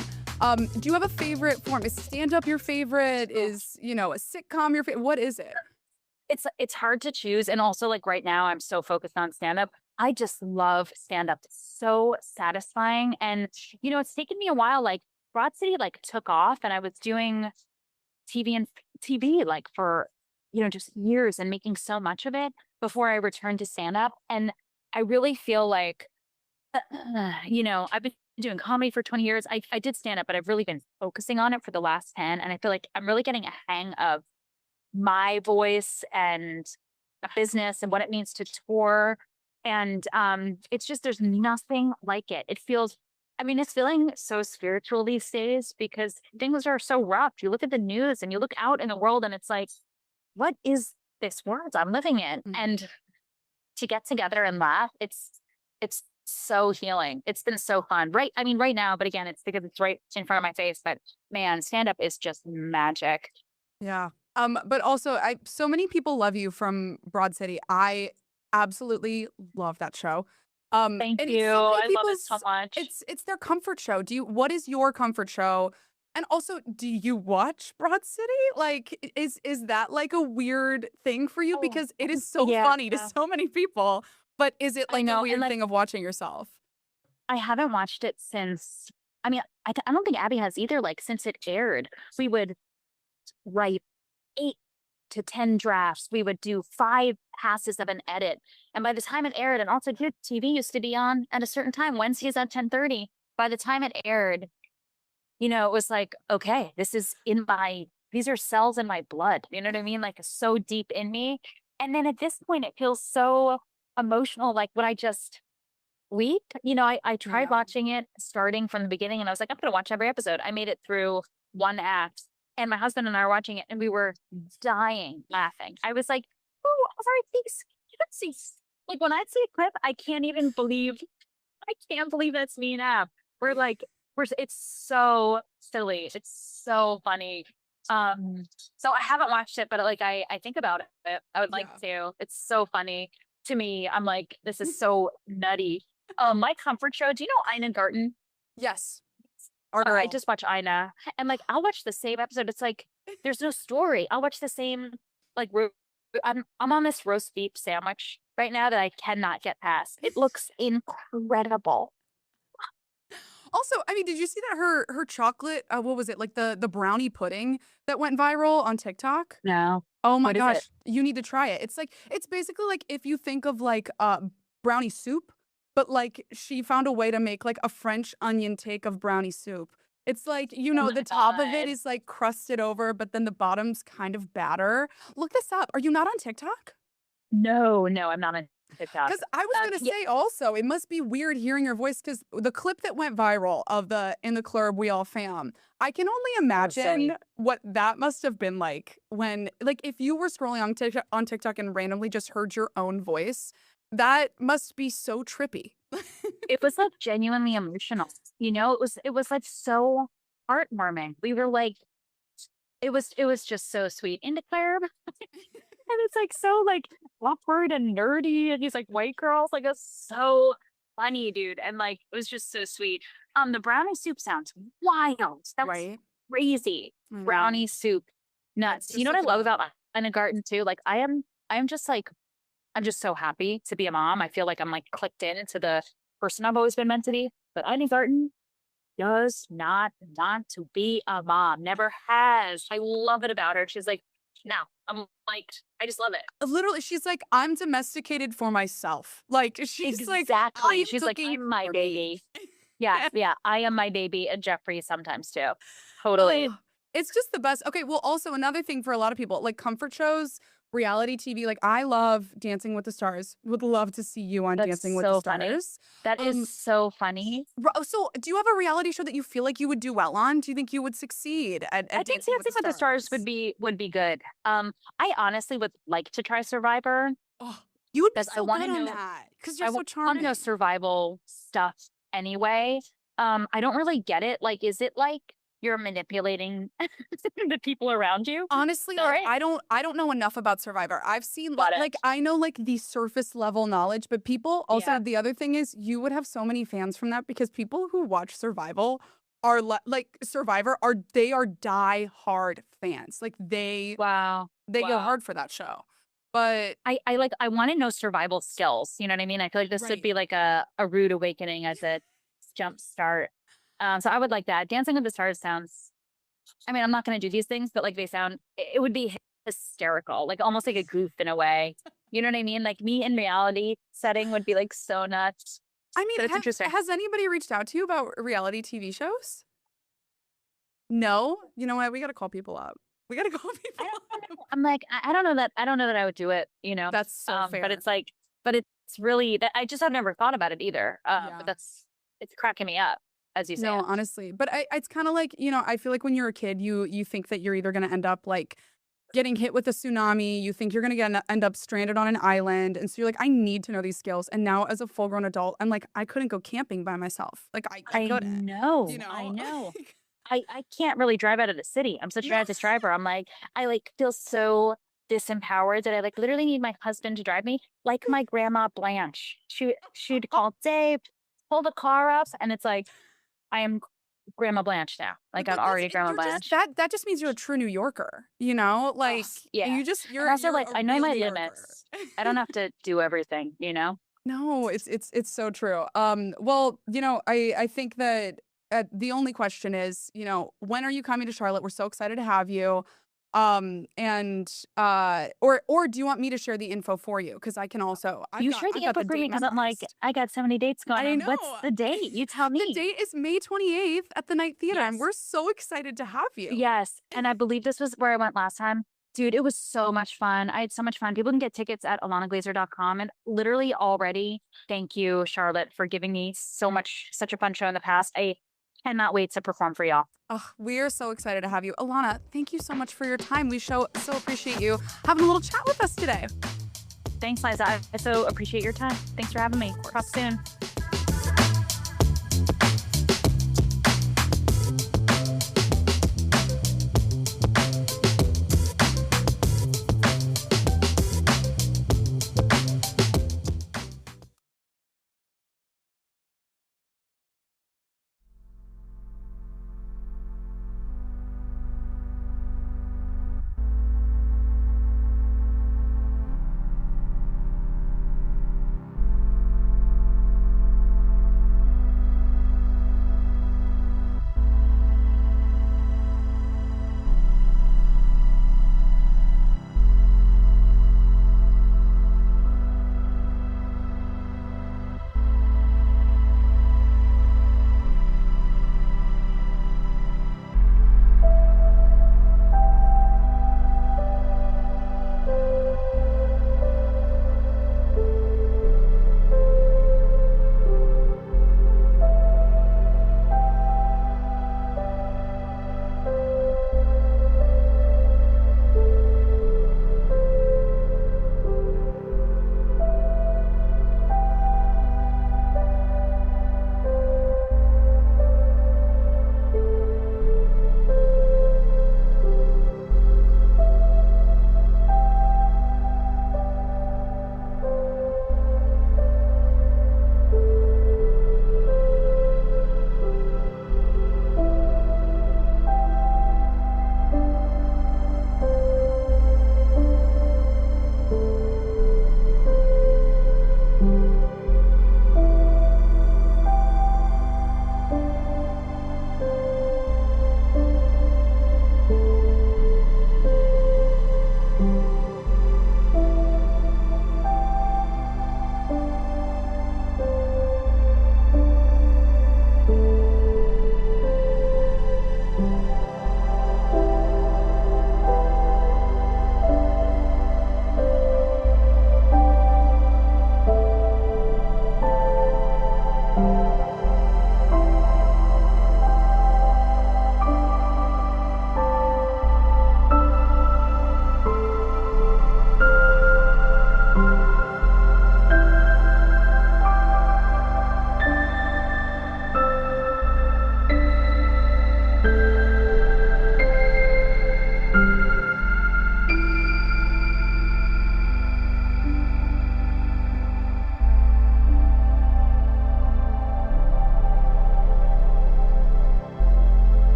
Do you have a favorite form? Is stand-up your favorite? Is, a sitcom your favorite? What is it? It's hard to choose, and also, like, right now I'm so focused on stand-up. I just love stand-up. It's so satisfying, and, it's taken me a while. Like, Broad City, like, took off, and I was doing TV, like, for, just years and making so much of it before I returned to stand-up, and I really feel like, I've been doing comedy for 20 years. I did stand-up, but I've really been focusing on it for the last 10, and I feel like I'm really getting a hang of my voice and a business and what it means to tour. And it's just, there's nothing like it. It's feeling so spiritual these days because things are so rough. You look at the news and you look out in the world and it's like, what is this world I'm living in? And to get together and laugh, it's so healing. It's been so fun. Right now, but again, it's because it's right in front of my face. But man, stand-up is just magic. Yeah. But also, so many people love you from Broad City. I absolutely love that show. Thank and you. so many I love it so people's- much. It's their comfort show. What is your comfort show? And also, do you watch Broad City? Like, is that like a weird thing for you? Because it is so Yeah. funny to so many people, but is it I like a know, and weird like thing of watching yourself? I haven't watched it since. I mean, I don't think Abby has either. Like since it aired, we would write 8 to 10 drafts. We would do 5 passes of an edit, and by the time it aired, and also dude, TV used to be on at a certain time. Wednesdays at 10:30. By the time it aired, it was like, okay, this is in my. These are cells in my blood. You know what I mean? Like so deep in me. And then at this point, it feels so emotional. Like when I just week. I tried watching it starting from the beginning and I was like, I'm going to watch every episode. I made it through one act and my husband and I were watching it and we were dying laughing. I was like, oh, sorry, please. You don't see. Like when I see a clip, I can't believe that's me and Ab. We're like, it's so silly. It's so funny. So I haven't watched it, but like, I think about it. I would like to. It's so funny to me. I'm like, this is so nutty. My comfort show. Do you know Ina Garten? Yes. I just watch Ina, and like I'll watch the same episode. It's like there's no story. I'll watch the same like I'm on this roast beef sandwich right now that I cannot get past. It looks incredible. Also, I mean, did you see that her chocolate, what was it, like the brownie pudding that went viral on TikTok? No. Oh my What is gosh, it? you need to try it. It's basically like if you think of like brownie soup, but like she found a way to make like a French onion take of brownie soup. It's like, Oh my the top of it God. is like crusted over, but then the bottom's kind of batter. Look this up. Are you not on TikTok? No, I'm not on TikTok. Because I was gonna say also, it must be weird hearing your voice because the clip that went viral of the In the Club We All Fam, I can only imagine what that must have been like when, like, if you were scrolling on TikTok and randomly just heard your own voice, that must be so trippy. It was like genuinely emotional. It was like so heartwarming. We were like, it was just so sweet. In the club. And it's like so like awkward and nerdy, and he's like white girls. Like it's so funny, dude. And like it was just so sweet. The brownie soup sounds wild. That's crazy. Brownie soup, nuts. You know what I love about Ina Garten too? Like I'm just like I'm just so happy to be a mom. I feel like I'm like clicked into the person I've always been meant to be. But Ina Garten does not want to be a mom. Never has. I love it about her. She's like, no. I'm like, I just love it. Literally, she's like, I'm domesticated for myself. Like, she's like, Exactly. She's like, I'm my baby. Yeah, I am my baby, and Jeffrey sometimes too. Totally. Oh, it's just the best. Okay, well, also another thing for a lot of people, like comfort shows, reality TV. Like, I love Dancing with the Stars. Would love to see you on Dancing with the funny. Stars. That is so funny. So, do you have a reality show that you feel like you would do well on? Do you think you would succeed at I think Dancing Dancing with the Stars would be good. I honestly would like to try Survivor. Oh, you would be because so good on that because you're so I want to charming. know survival stuff anyway. I don't really get it. Like, is it like you're manipulating the people around you? Honestly, like, I don't know enough about Survivor. I've seen like I know like the surface level knowledge, but people also the other thing is you would have so many fans from that because people who watch Survival are Survivor are die hard fans. Like they go hard for that show. But I want to know survival skills. You know what I mean? I feel like this would be like a rude awakening as a jump start. So I would like that. Dancing with the Stars sounds, I mean, I'm not going to do these things, but like it would be hysterical, like almost like a goof in a way. You know what I mean? Like me in reality setting would be like so nuts. I mean, it's interesting. Has anybody reached out to you about reality TV shows? No? You know what? We got to call people up. We got to call people up. I'm like, I don't know that I would do it, That's so fair. But it's like, it's really that I just have never thought about it either. But it's cracking me up. As you say. No, honestly. But it's kind of like, I feel like when you're a kid, you think that you're either going to end up like getting hit with a tsuami. You think you're going to end up stranded on an island. And so you're like, I need to know these skills. And now as a full grown adult, I'm like, I couldn't go camping by myself. Like I couldn't. Know. I know. I can't really drive out of the city. I'm such a bad driver. I'm like, I like feel so disempowered that I like literally need my husband to drive me like my grandma Blanche. She'd call Dave, pull the car up. And it's like, I am Grandma Blanche now. Like I'm already Grandma Blanche. That just means you're a true New Yorker, you know? Like, yeah. you're And also you're like a I know real my New Yorker. limits. I don't have to do everything, you know? No, it's so true. Well, I think that the only question is, when are you coming to Charlotte? We're so excited to have you. And or do you want me to share the info for you? Because I can also. Share the info for me because I'm like, I got so many dates going on. What's the date? You tell me. The date is May 28th at the Night Theater, and we're so excited to have you. Yes, and I believe this was where I went last time. Dude, it was so much fun. I had so much fun. People can get tickets at alanaglazer.com. And literally already, thank you, Charlotte, for giving me such a fun show in the past. I cannot wait to perform for y'all. Oh, we are so excited to have you. Alana, thank you so much for your time. We so appreciate you having a little chat with us today. Thanks, Liza. I so appreciate your time. Thanks for having me. Talk soon.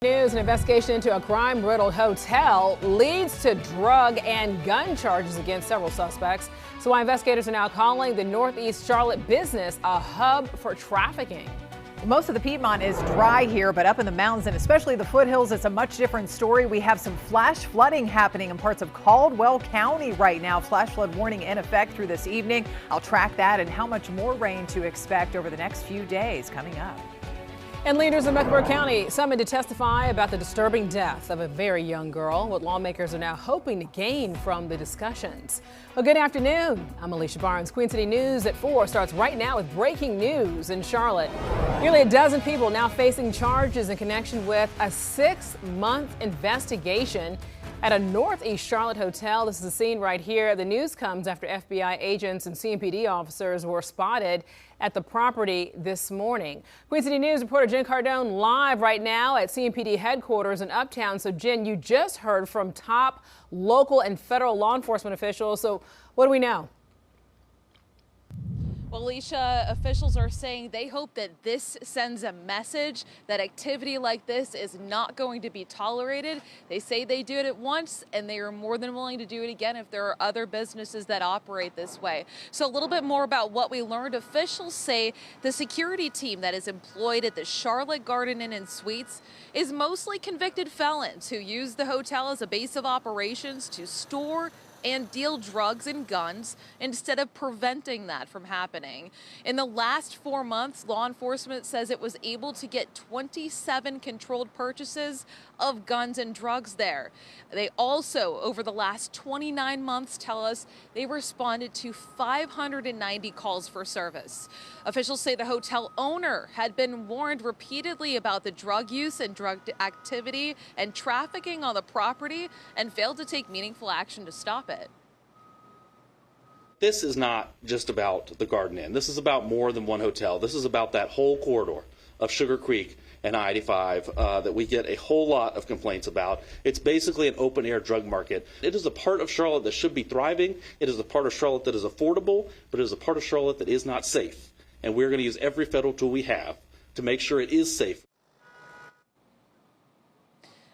News: an investigation into a crime-riddled hotel leads to drug and gun charges against several suspects. So why investigators are now calling the Northeast Charlotte business a hub for trafficking. Most of the Piedmont is dry here, but up in the mountains and especially the foothills, it's a much different story. We have some flash flooding happening in parts of Caldwell County right now. Flash flood warning in effect through this evening. I'll track that and how much more rain to expect over the next few days coming up. And leaders in Mecklenburg County summoned to testify about the disturbing death of a very young girl, what lawmakers are now hoping to gain from the discussions. Well, good afternoon. I'm Alicia Barnes. Queen City News at 4 starts right now with breaking news in Charlotte. Nearly a dozen people now facing charges in connection with a 6-month investigation At a Northeast Charlotte hotel, this is the scene right here. The news comes after FBI agents and CMPD officers were spotted at the property this morning. Queen City News reporter Jen Cardone live right now at CMPD headquarters in Uptown. So Jen, you just heard from top local and federal law enforcement officials. So what do we know? Well, Alicia, officials are saying they hope that this sends a message that activity like this is not going to be tolerated. They say they did it once and they are more than willing to do it again if there are other businesses that operate this way. So a little bit more about what we learned. Officials say the security team that is employed at the Charlotte Garden Inn and Suites is mostly convicted felons who use the hotel as a base of operations to store and deal drugs and guns instead of preventing that from happening. In the last 4 months, law enforcement says it was able to get 27 controlled purchases of guns and drugs there. They also, over the last 29 months, tell us they responded to 590 calls for service. Officials say the hotel owner had been warned repeatedly about the drug use and drug activity and trafficking on the property and failed to take meaningful action to stop it. This is not just about the Garden Inn. This is about more than one hotel. This is about that whole corridor of Sugar Creek and I-85 that we get a whole lot of complaints about. It's basically an open-air drug market. It is a part of Charlotte that should be thriving. It is a part of Charlotte that is affordable, but it is a part of Charlotte that is not safe. And we're going to use every federal tool we have to make sure it is safe.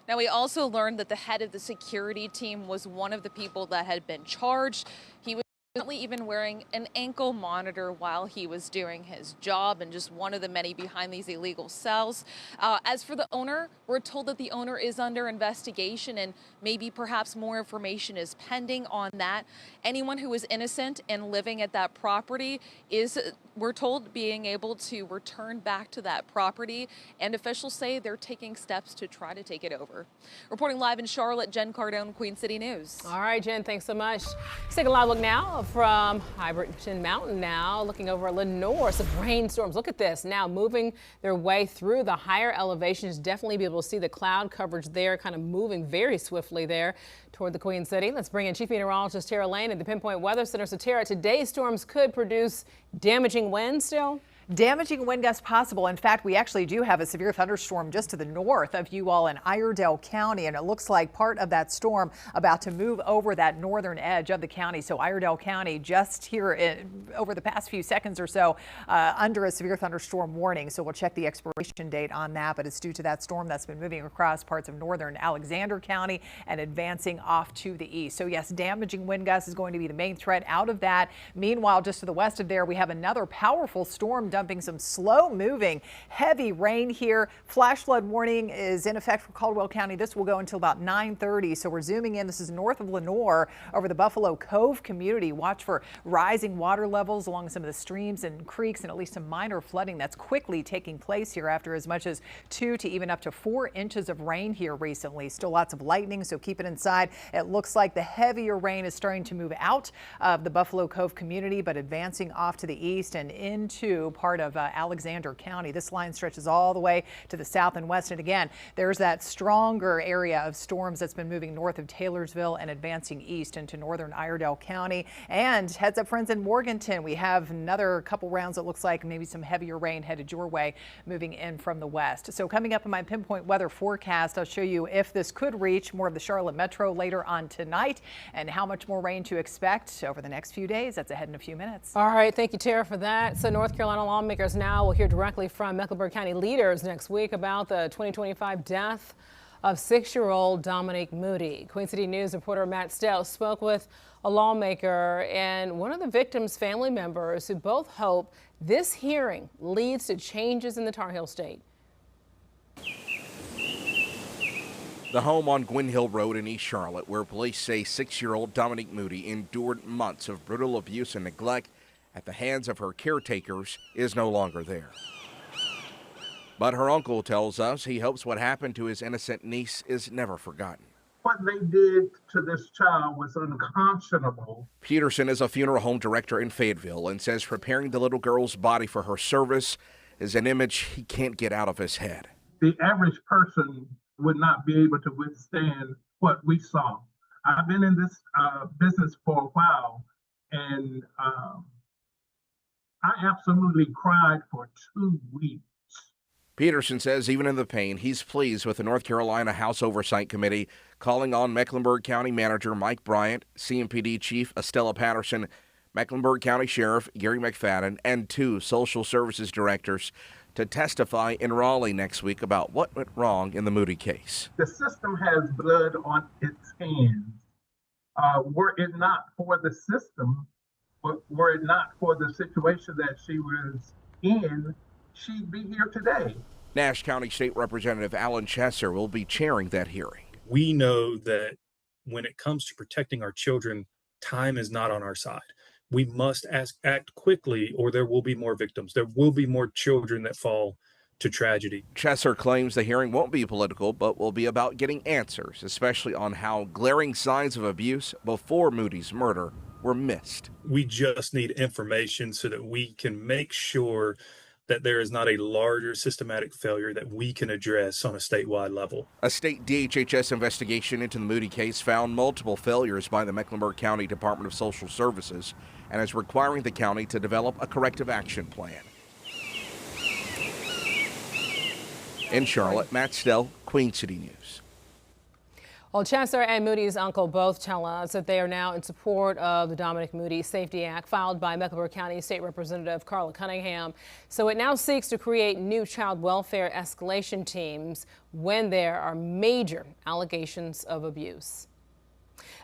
Now, we also learned that the head of the security team was one of the people that had been charged. He was even wearing an ankle monitor while he was doing his job, and just one of the many behind these illegal cells. As for the owner, we're told that the owner is under investigation and maybe perhaps more information is pending on that. Anyone who is innocent and living at that property is, we're told, being able to return back to that property, and officials say they're taking steps to try to take it over. Reporting live in Charlotte, Jen Cardone, Queen City News. All right, Jen, thanks so much. Let's take a live look now from Hyberton Mountain now, looking over Lenore. Some rainstorms. Look at this now moving their way through the higher elevations. Definitely be able to see the cloud coverage there kind of moving very swiftly there toward the Queen City. Let's bring in Chief Meteorologist Tara Lane at the Pinpoint Weather Center. So Tara, today's storms could produce damaging winds still? Damaging wind gusts possible. In fact, we actually do have a severe thunderstorm just to the north of you all in Iredell County, and it looks like part of that storm about to move over that northern edge of the county. So Iredell County just here over the past few seconds or so under a severe thunderstorm warning. So we'll check the expiration date on that, but it's due to that storm that's been moving across parts of northern Alexander County and advancing off to the east. So yes, damaging wind gusts is going to be the main threat out of that. Meanwhile, just to the west of there, we have another powerful storm dumping some slow-moving heavy rain here. Flash flood warning is in effect for Caldwell County. This will go until about 9:30. So we're zooming in. This is north of Lenore over the Buffalo Cove community. Watch for rising water levels along some of the streams and creeks, and at least some minor flooding that's quickly taking place here after as much as 2 to even up to 4 inches of rain here recently. Still lots of lightning, so keep it inside. It looks like the heavier rain is starting to move out of the Buffalo Cove community, but advancing off to the east and into part of Alexander County. This line stretches all the way to the south and west. And again, there's that stronger area of storms that's been moving north of Taylorsville and advancing east into northern Iredell County. And heads up, friends, in Morganton, we have another couple rounds. It looks like maybe some heavier rain headed your way moving in from the west. So coming up in my pinpoint weather forecast, I'll show you if this could reach more of the Charlotte metro later on tonight and how much more rain to expect over the next few days. That's ahead in a few minutes. All right. Thank you, Tara, for that. So North Carolina lawmakers now will hear directly from Mecklenburg County leaders next week about the 2025 death of 6-year-old Dominique Moody. Queen City News reporter Matt Stell spoke with a lawmaker and one of the victim's family members who both hope this hearing leads to changes in the Tar Heel state. The home on Gwynn Hill Road in East Charlotte, where police say 6-year-old Dominique Moody endured months of brutal abuse and neglect at the hands of her caretakers, is no longer there. But her uncle tells us he hopes what happened to his innocent niece is never forgotten. What they did to this child was unconscionable. Peterson is a funeral home director in Fayetteville and says preparing the little girl's body for her service is an image he can't get out of his head. The average person would not be able to withstand what we saw. I've been in this business for a while, and I absolutely cried for 2 weeks. Peterson says even in the pain, he's pleased with the North Carolina House Oversight Committee calling on Mecklenburg County Manager Mike Bryant, CMPD Chief Estella Patterson, Mecklenburg County Sheriff Gary McFadden, and 2 social services directors to testify in Raleigh next week about what went wrong in the Moody case. The system has blood on its hands. Were it not for the system, were it not for the situation that she was in, she'd be here today. Nash County State Representative Alan Chesser will be chairing that hearing. We know that when it comes to protecting our children, time is not on our side. We must act quickly or there will be more victims. There will be more children that fall to tragedy. Chesser claims the hearing won't be political, but will be about getting answers, especially on how glaring signs of abuse before Moody's murder were missed. We just need information so that we can make sure that there is not a larger systematic failure that we can address on a statewide level. A state DHHS investigation into the Moody case found multiple failures by the Mecklenburg County Department of Social Services and is requiring the county to develop a corrective action plan. In Charlotte, Matt Stell, Queen City News. Well, Chesser and Moody's uncle both tell us that they are now in support of the Dominic Moody Safety Act filed by Mecklenburg County State Representative Carla Cunningham. So it now seeks to create new child welfare escalation teams when there are major allegations of abuse.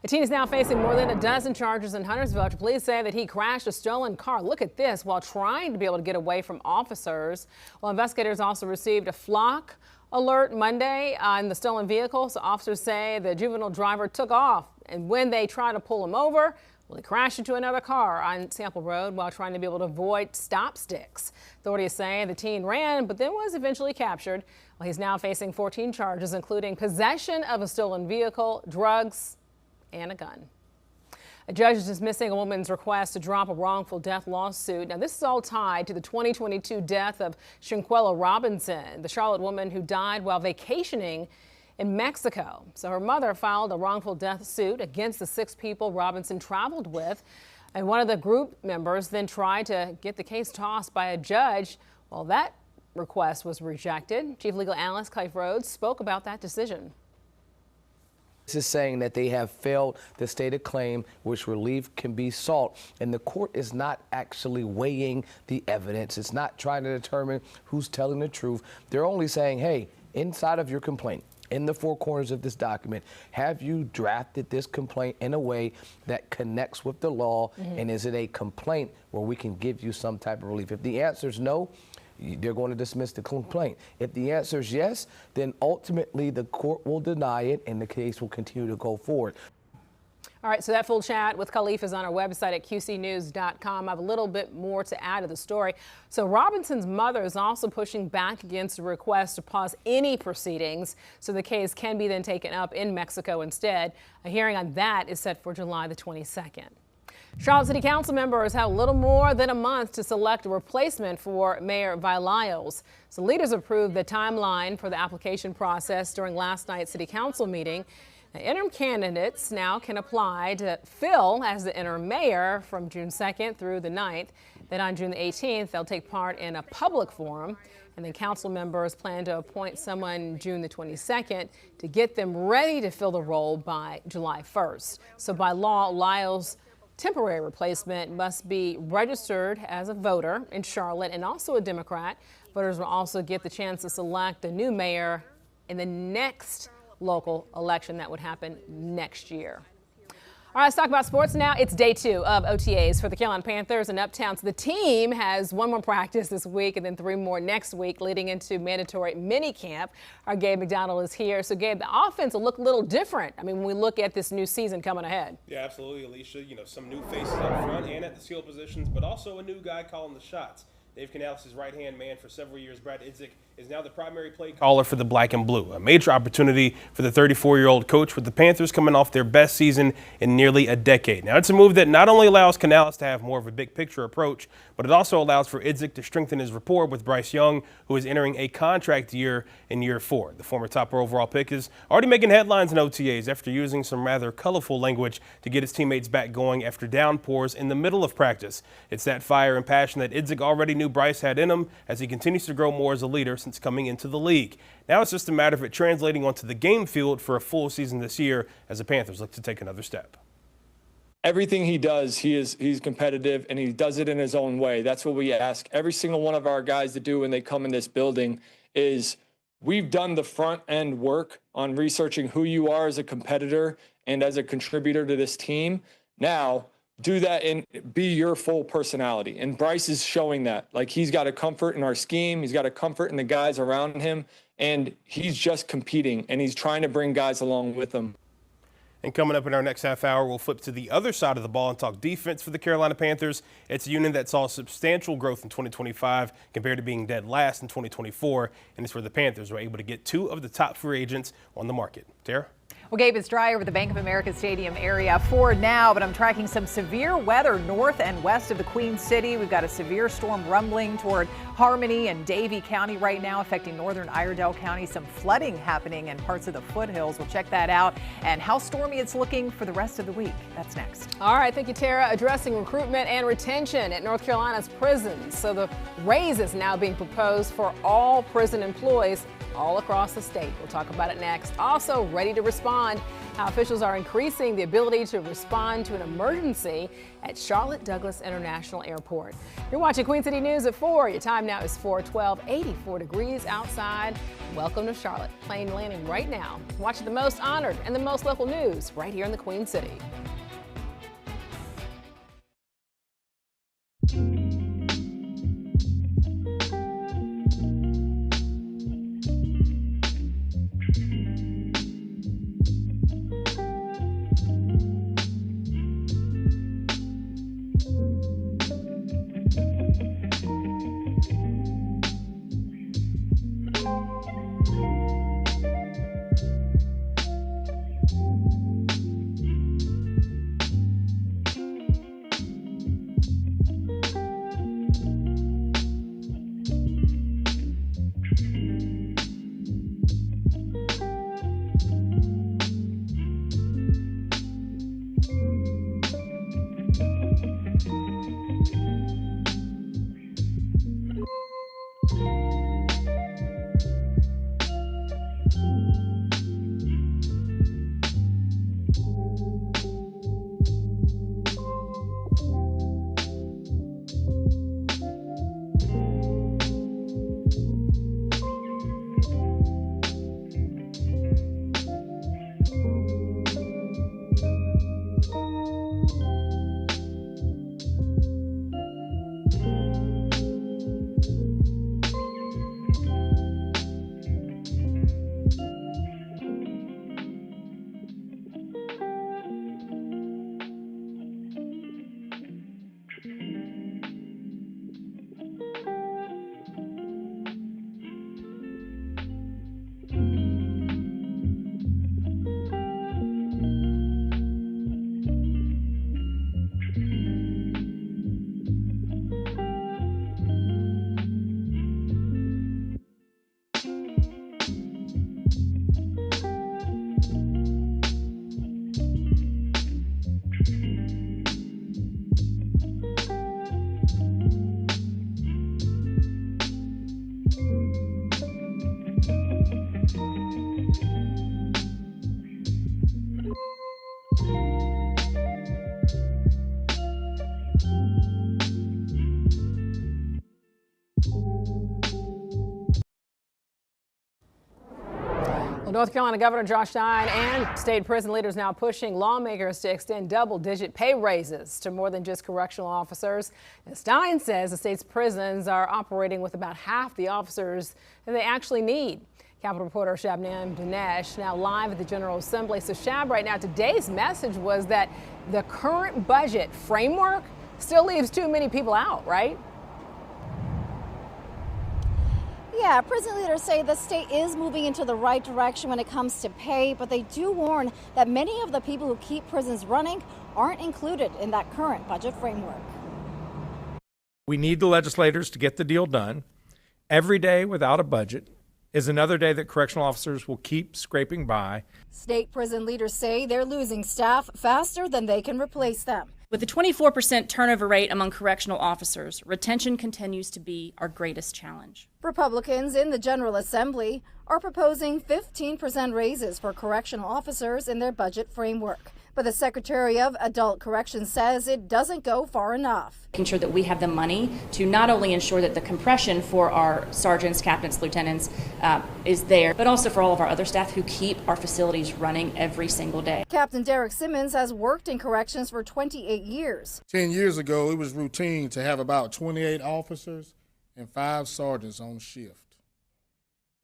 A teen is now facing more than a dozen charges in Huntersville after police say that he crashed a stolen car. Look at this, while trying to be able to get away from officers. Well, investigators also received a flock alert Monday on the stolen vehicle. So officers say the juvenile driver took off, and when they tried to pull him over, well, he crashed into another car on Sample Road while trying to be able to avoid stop sticks. Authorities say the teen ran, but then was eventually captured. Well, he's now facing 14 charges, including possession of a stolen vehicle, drugs, and a gun. A judge is dismissing a woman's request to drop a wrongful death lawsuit. Now, this is all tied to the 2022 death of Shanquella Robinson, the Charlotte woman who died while vacationing in Mexico. So her mother filed a wrongful death suit against the 6 people Robinson traveled with. And one of the group members then tried to get the case tossed by a judge. Well, that request was rejected. Chief Legal Analyst Clive Rhodes spoke about that decision. This is saying that they have failed to state a claim which relief can be sought, and the court is not actually weighing the evidence. It's not trying to determine who's telling the truth. They're only saying, hey, inside of your complaint, in the 4 corners of this document, have you drafted this complaint in a way that connects with the law, and is it a complaint where we can give you some type of relief? If the answer is no, they're going to dismiss the complaint. If the answer is yes, then ultimately the court will deny it and the case will continue to go forward. All right, so that full chat with Khalif is on our website at qcnews.com. I have a little bit more to add to the story. So Robinson's mother is also pushing back against a request to pause any proceedings so the case can be then taken up in Mexico instead. A hearing on that is set for July the 22nd. Charlotte City Council members have a little more than a month to select a replacement for Mayor Vi Lyles. So leaders approved the timeline for the application process during last night's City Council meeting. Now, interim candidates now can apply to fill as the interim mayor from June 2nd through the 9th. Then on June the 18th, they'll take part in a public forum. And then council members plan to appoint someone June the 22nd to get them ready to fill the role by July 1st. So by law, Lyles' temporary replacement must be registered as a voter in Charlotte and also a Democrat. Voters will also get the chance to select a new mayor in the next local election that would happen next year. All right, let's talk about sports now. It's day 2 of OTAs for the Carolina Panthers in Uptown. So the team has 1 more practice this week and then 3 more next week leading into mandatory mini camp. Our Gabe McDonald is here. So Gabe, the offense will look a little different. I mean, when we look at this new season coming ahead. Yeah, absolutely, Alicia. You know, some new faces up front and at the skill positions, but also a new guy calling the shots. Dave Canales' right-hand man for several years. Brad Idzik is now the primary play caller for the Black and Blue. A major opportunity for the 34-year-old coach, with the Panthers coming off their best season in nearly a decade. Now, it's a move that not only allows Canales to have more of a big picture approach, but it also allows for Idzik to strengthen his rapport with Bryce Young, who is entering a contract year in year 4. The former top overall pick is already making headlines in OTAs after using some rather colorful language to get his teammates back going after downpours in the middle of practice. It's that fire and passion that Idzik already knew Bryce had in him as he continues to grow more as a leader since coming into the league. Now it's just a matter of it translating onto the game field for a full season this year as the Panthers look to take another step. Everything he does, he's competitive, and he does it in his own way. That's what we ask every single one of our guys to do when they come in this building. Is we've done the front end work on researching who you are as a competitor and as a contributor to this team. Now do that and be your full personality. And Bryce is showing that. Like, he's got a comfort in our scheme. He's got a comfort in the guys around him, and he's just competing, and he's trying to bring guys along with him. And coming up in our next half hour, we'll flip to the other side of the ball and talk defense for the Carolina Panthers. It's a unit that saw substantial growth in 2025 compared to being dead last in 2024. And it's where the Panthers were able to get 2 of the top free agents on the market. Tara? Well, Gabe, it's dry over the Bank of America Stadium area for now, but I'm tracking some severe weather north and west of the Queen City. We've got a severe storm rumbling toward Harmony and Davie County right now, affecting northern Iredell County. Some flooding happening in parts of the foothills. We'll check that out and how stormy it's looking for the rest of the week. That's next. All right, thank you, Tara. Addressing recruitment and retention at North Carolina's prisons. So the raise is now being proposed for all prison employees all across the state. We'll talk about it next. Also, ready to respond, how officials are increasing the ability to respond to an emergency at Charlotte Douglas International Airport. You're watching Queen City News at 4. Your time now is 4:12, 84 degrees outside. Welcome to Charlotte. Plane landing right now. Watch the most honored and the most local news right here in the Queen City. North Carolina Governor Josh Stein and state prison leaders now pushing lawmakers to extend double-digit pay raises to more than just correctional officers. And Stein says the state's prisons are operating with about half the officers that they actually need. Capitol reporter Shabnam Dinesh now live at the General Assembly. So Shab, right now, today's message was that the current budget framework still leaves too many people out, right? Yeah, prison leaders say the state is moving into the right direction when it comes to pay, but they do warn that many of the people who keep prisons running aren't included in that current budget framework. We need the legislators to get the deal done. Every day without a budget is another day that correctional officers will keep scraping by. State prison leaders say they're losing staff faster than they can replace them. With a 24% turnover rate among correctional officers, retention continues to be our greatest challenge. Republicans in the General Assembly are proposing 15% raises for correctional officers in their budget framework. But the Secretary of Adult Corrections says it doesn't go far enough. Making sure that we have the money to not only ensure that the compression for our sergeants, captains, lieutenants is there, but also for all of our other staff who keep our facilities running every single day. Captain Derek Simmons has worked in corrections for 28 years. 10 years ago, it was routine to have about 28 officers and 5 sergeants on shift.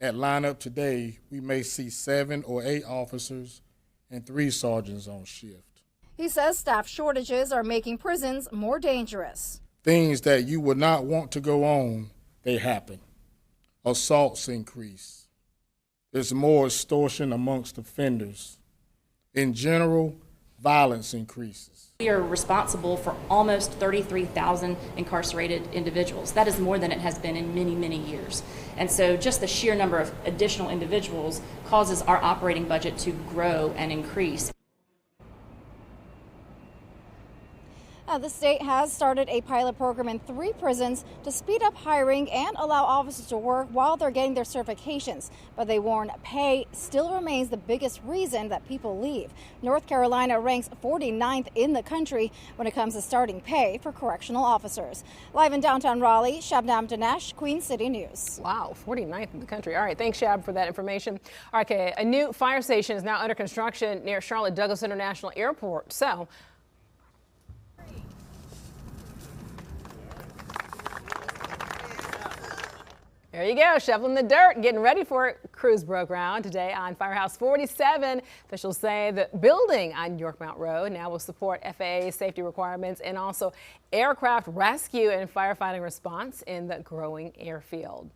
At lineup today, we may see 7 or 8 officers and 3 sergeants on shift. He says staff shortages are making prisons more dangerous. Things that you would not want to go on, they happen. Assaults increase. There's more extortion amongst offenders. In general, violence increases. We are responsible for almost 33,000 incarcerated individuals. That is more than it has been in many, many years. And so just the sheer number of additional individuals causes our operating budget to grow and increase. The state has started a pilot program in 3 prisons to speed up hiring and allow officers to work while they're getting their certifications. But they warn pay still remains the biggest reason that people leave. North Carolina ranks 49th in the country when it comes to starting pay for correctional officers. Live in downtown Raleigh, Shabnam Dinesh, Queen City News. Wow, 49th in the country. All right, thanks, Shab, for that information. Okay, a new fire station is now under construction near Charlotte Douglas International Airport. So, there you go, shoveling the dirt, getting ready for it. Crews broke ground today on Firehouse 47. Officials say the building on Yorkmount Road now will support FAA safety requirements and also aircraft rescue and firefighting response in the growing airfield.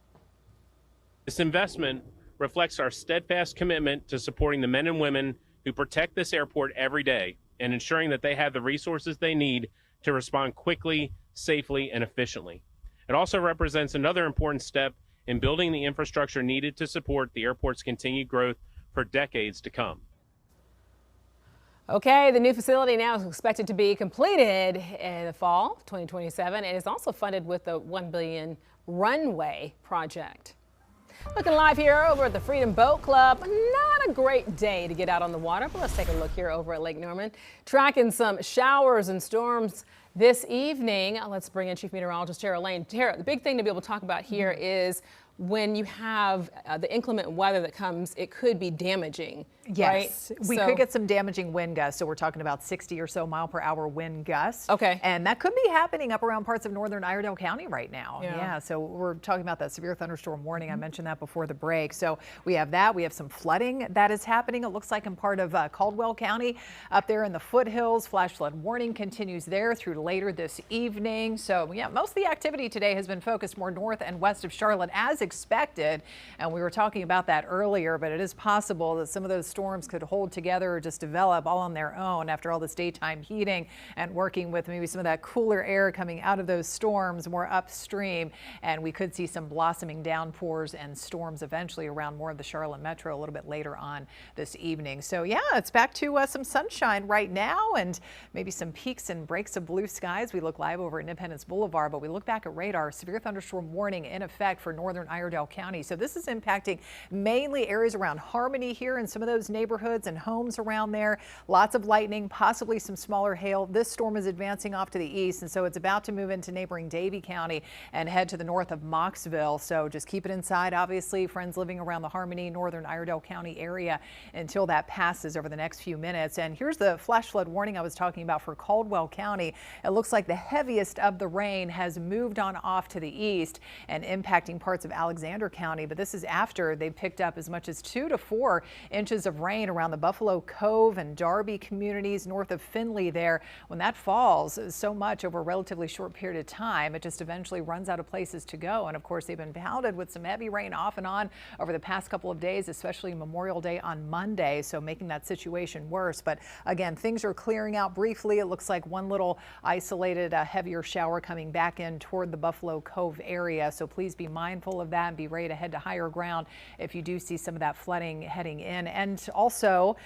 This investment reflects our steadfast commitment to supporting the men and women who protect this airport every day and ensuring that they have the resources they need to respond quickly, safely, and efficiently. It also represents another important step in building the infrastructure needed to support the airport's continued growth for decades to come. Okay, the new facility now is expected to be completed in the fall 2027 and is also funded with the $1 billion runway project. Looking live here over at the Freedom Boat Club. Not a great day to get out on the water, but let's take a look here over at Lake Norman. Tracking some showers and storms this evening. Let's bring in Chief Meteorologist Tara Lane. Tara, the big thing to be able to talk about here is when you have the inclement weather that comes, it could be damaging. Yes, right? we could get some damaging wind gusts. So we're talking about 60 or so mile per hour wind gusts. Okay. And that could be happening up around parts of northern Iredell County right now. Yeah. So we're talking about that severe thunderstorm warning. I mentioned that before the break. So we have that. We have some flooding that is happening. It looks like in part of Caldwell County up there in the foothills. Flash flood warning continues there through later this evening. So yeah, most of the activity today has been focused more north and west of Charlotte as expected. And we were talking about that earlier, but it is possible that some of those storms could hold together or just develop all on their own after all this daytime heating and working with maybe some of that cooler air coming out of those storms more upstream. And we could see some blossoming downpours and storms eventually around more of the Charlotte metro a little bit later on this evening. So yeah, it's back to some sunshine right now and maybe some peaks and breaks of blue skies. We look live over at Independence Boulevard, but we look back at radar. Severe thunderstorm warning in effect for northern Iredell County. So this is impacting mainly areas around Harmony here and some of those neighborhoods and homes around there. Lots of lightning, possibly some smaller hail. This storm is advancing off to the east, and so it's about to move into neighboring Davie County and head to the north of Moxville. So just keep it inside, obviously, friends living around the Harmony, northern Iredell County area until that passes over the next few minutes. And here's the flash flood warning I was talking about for Caldwell County. It looks like the heaviest of the rain has moved on off to the east and impacting parts of Alexander County. But this is after they picked up as much as 2 to 4 inches of rain around the Buffalo Cove and Darby communities north of Findlay there. When that falls so much over a relatively short period of time, it just eventually runs out of places to go. And of course, they've been pounded with some heavy rain off and on over the past couple of days, especially Memorial Day on Monday, so making that situation worse. But again, things are clearing out briefly. It looks like one little isolated heavier shower coming back in toward the Buffalo Cove area. So please be mindful of that and be ready to head to higher ground if you do see some of that flooding heading in. And also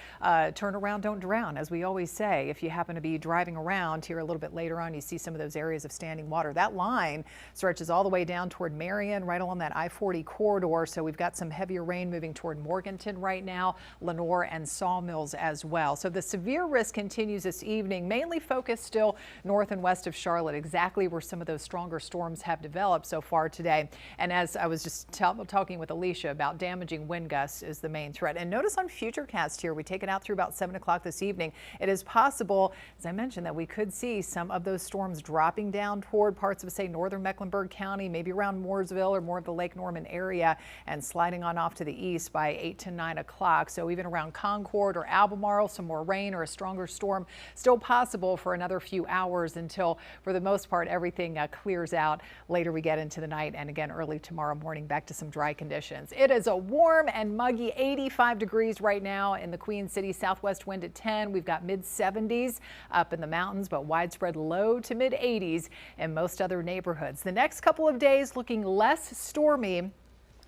turn around, don't drown, as we always say. If you happen to be driving around here a little bit later on, you see some of those areas of standing water. That line stretches all the way down toward Marion, right along that I-40 corridor. So we've got some heavier rain moving toward Morganton right now, Lenore and Sawmills as well. So the severe risk continues this evening, mainly focused still north and west of Charlotte, exactly where some of those stronger storms have developed so far today. And as I was just talking with Alicia about, damaging wind gusts is the main threat. And notice on Futurecast here, we take it out through about 7 o'clock this evening. It is possible, as I mentioned, that we could see some of those storms dropping down toward parts of, say, northern Mecklenburg County, maybe around Mooresville or more of the Lake Norman area, and sliding on off to the east by 8 to 9 o'clock. So even around Concord or Albemarle, some more rain or a stronger storm still possible for another few hours until, for the most part, everything clears out. Later we get into the night, and again early tomorrow morning back to some dry conditions. It is a warm and muggy 85 degrees right now in the Queen City. Southwest wind at 10. We've got mid 70s up in the mountains, but widespread low to mid 80s in most other neighborhoods. The next couple of days looking less stormy,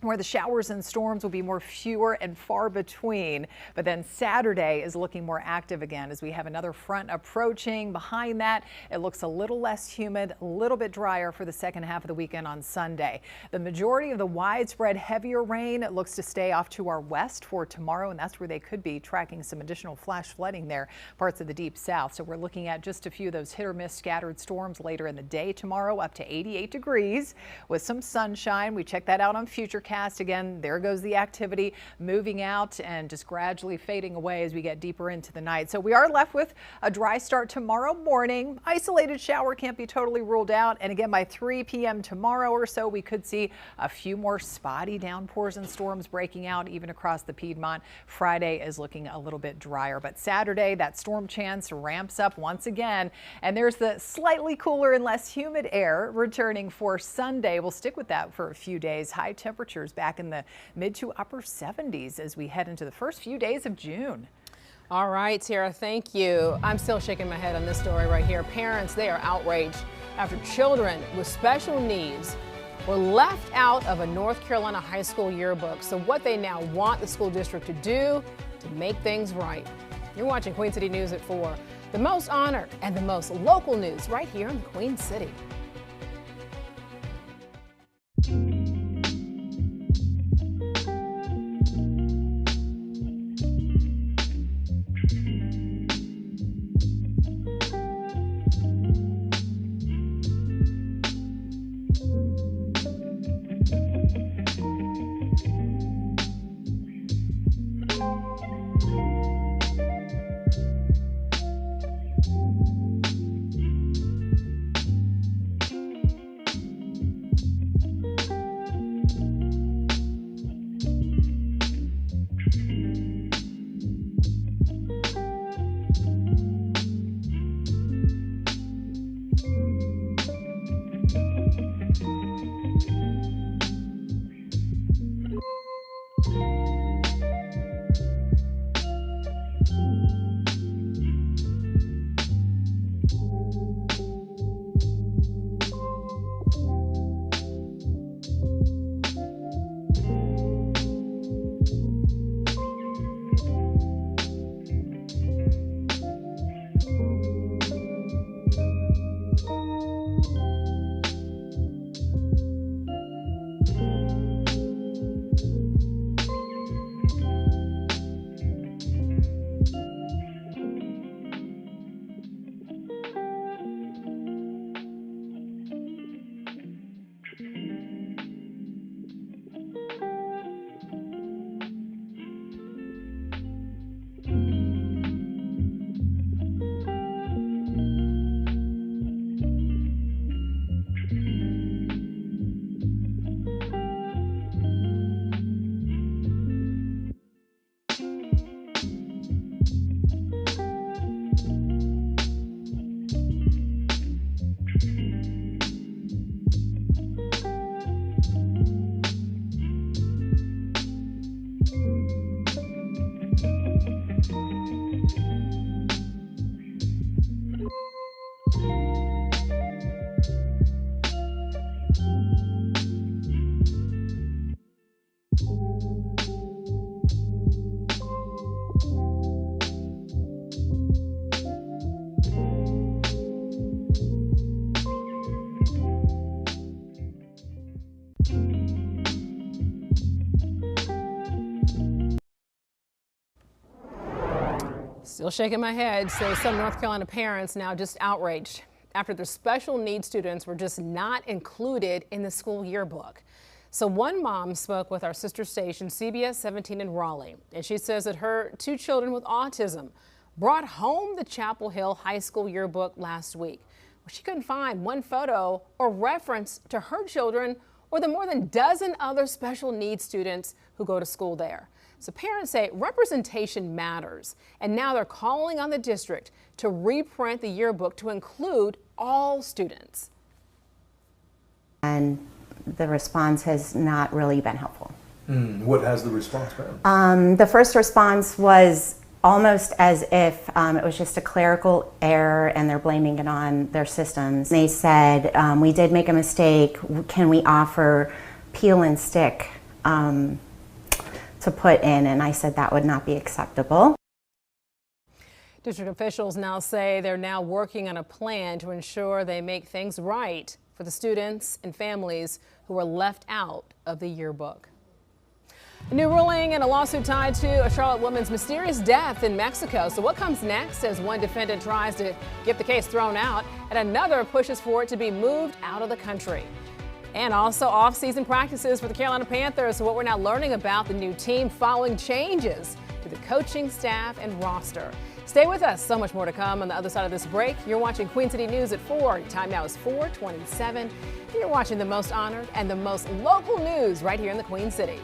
where the showers and storms will be more fewer and far between. But then Saturday is looking more active again as we have another front approaching. Behind that, it looks a little less humid, a little bit drier for the second half of the weekend on Sunday. The majority of the widespread heavier rain looks to stay off to our west for tomorrow, and that's where they could be tracking some additional flash flooding there, parts of the deep south. So we're looking at just a few of those hit or miss scattered storms later in the day tomorrow, up to 88 degrees with some sunshine. We check that out on Futurecast. Again, there goes the activity moving out and just gradually fading away as we get deeper into the night. So we are left with a dry start tomorrow morning. Isolated shower can't be totally ruled out. And again, by 3 p.m. tomorrow or so, we could see a few more spotty downpours and storms breaking out even across the Piedmont. Friday is looking a little bit drier, but Saturday, that storm chance ramps up once again. And there's the slightly cooler and less humid air returning for Sunday. We'll stick with that for a few days. High temperatures back in the mid to upper 70s as we head into the first few days of June. All right, Tara, thank you. I'm still shaking my head on this story right here. Parents, they are outraged after children with special needs were left out of a North Carolina high school yearbook. So what they now want the school district to do to make things right. You're watching Queen City News at 4. The most honor and the most local news right here in the Queen City. Still shaking my head, so some North Carolina parents now just outraged after their special needs students were just not included in the school yearbook. So one mom spoke with our sister station, CBS 17 in Raleigh, and she says that her 2 children with autism brought home the Chapel Hill High School yearbook last week. Well, she couldn't find one photo or reference to her children or the more than dozen other special needs students who go to school there. So parents say representation matters, and now they're calling on the district to reprint the yearbook to include all students. And the response has not really been helpful. What has the response been? The first response was almost as if it was just a clerical error and they're blaming it on their systems. They said, we did make a mistake. Can we offer peel and stick to put in? And I said that would not be acceptable. District officials now say they're now working on a plan to ensure they make things right for the students and families who were left out of the yearbook. A new ruling in a lawsuit tied to a Charlotte woman's mysterious death in Mexico. So what comes next as one defendant tries to get the case thrown out and another pushes for it to be moved out of the country? And also off-season practices for the Carolina Panthers. So what we're now learning about the new team following changes to the coaching staff and roster. Stay with us. So much more to come on the other side of this break. You're watching Queen City News at 4. Time now is 4:27. And you're watching the most honored and the most local news right here in the Queen City.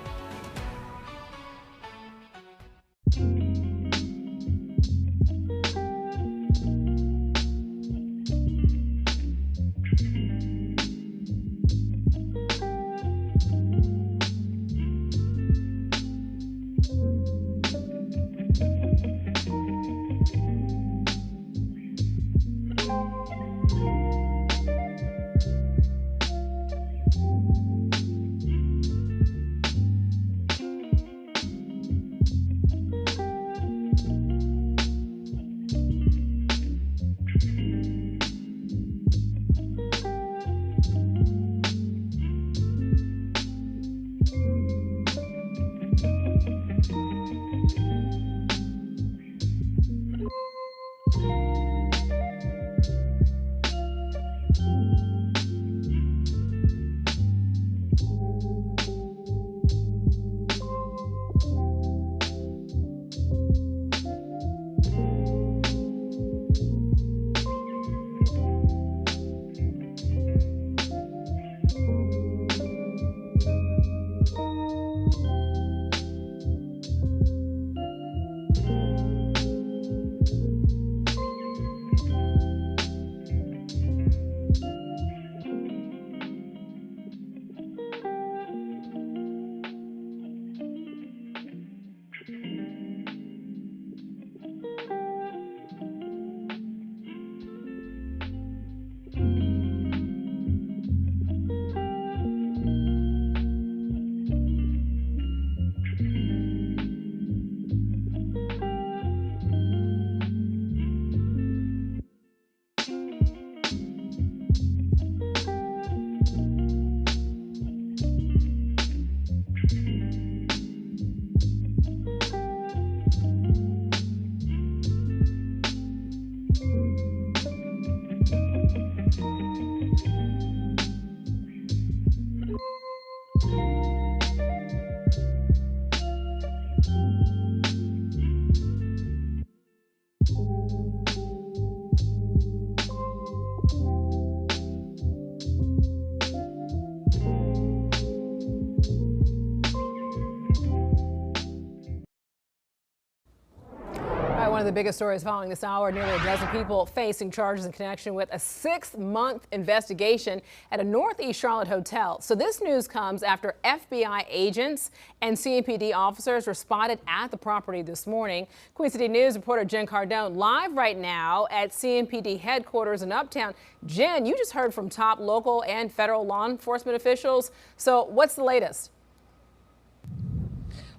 one of the biggest stories following this hour, nearly a dozen people facing charges in connection with a 6-month investigation at a Northeast Charlotte hotel. So this news comes after FBI agents and CMPD officers responded at the property this morning. Queen City News reporter Jen Cardone live right now at CMPD headquarters in Uptown. Jen, you just heard from top local and federal law enforcement officials. So what's the latest?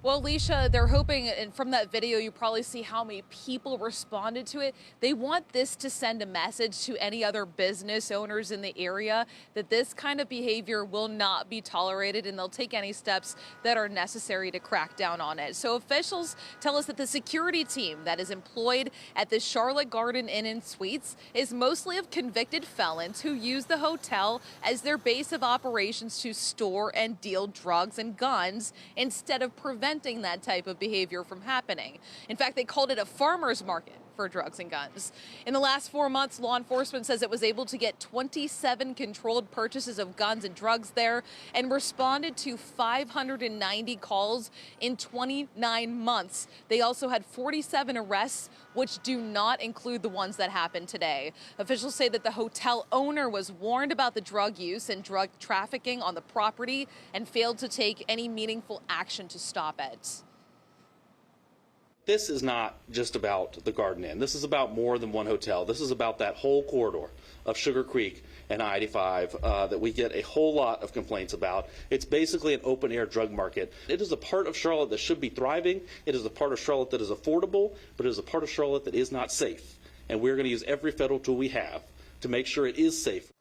Well, Alicia, they're hoping, and from that video, you probably see how many people responded to it. They want this to send a message to any other business owners in the area that this kind of behavior will not be tolerated, and they'll take any steps that are necessary to crack down on it. So officials tell us that the security team that is employed at the Charlotte Garden Inn and Suites is mostly of convicted felons who use the hotel as their base of operations to store and deal drugs and guns instead of preventing that type of behavior from happening. In fact, they called it a farmer's market for drugs and guns. In the last 4 months, law enforcement says it was able to get 27 controlled purchases of guns and drugs there and responded to 590 calls in 29 months. They also had 47 arrests, which do not include the ones that happened today. Officials say that the hotel owner was warned about the drug use and drug trafficking on the property and failed to take any meaningful action to stop it. This is not just about the Garden Inn. This is about more than one hotel. This is about that whole corridor of Sugar Creek and I-85 that we get a whole lot of complaints about. It's basically an open-air drug market. It is a part of Charlotte that should be thriving. It is a part of Charlotte that is affordable, but it is a part of Charlotte that is not safe. And we're going to use every federal tool we have to make sure it is safe.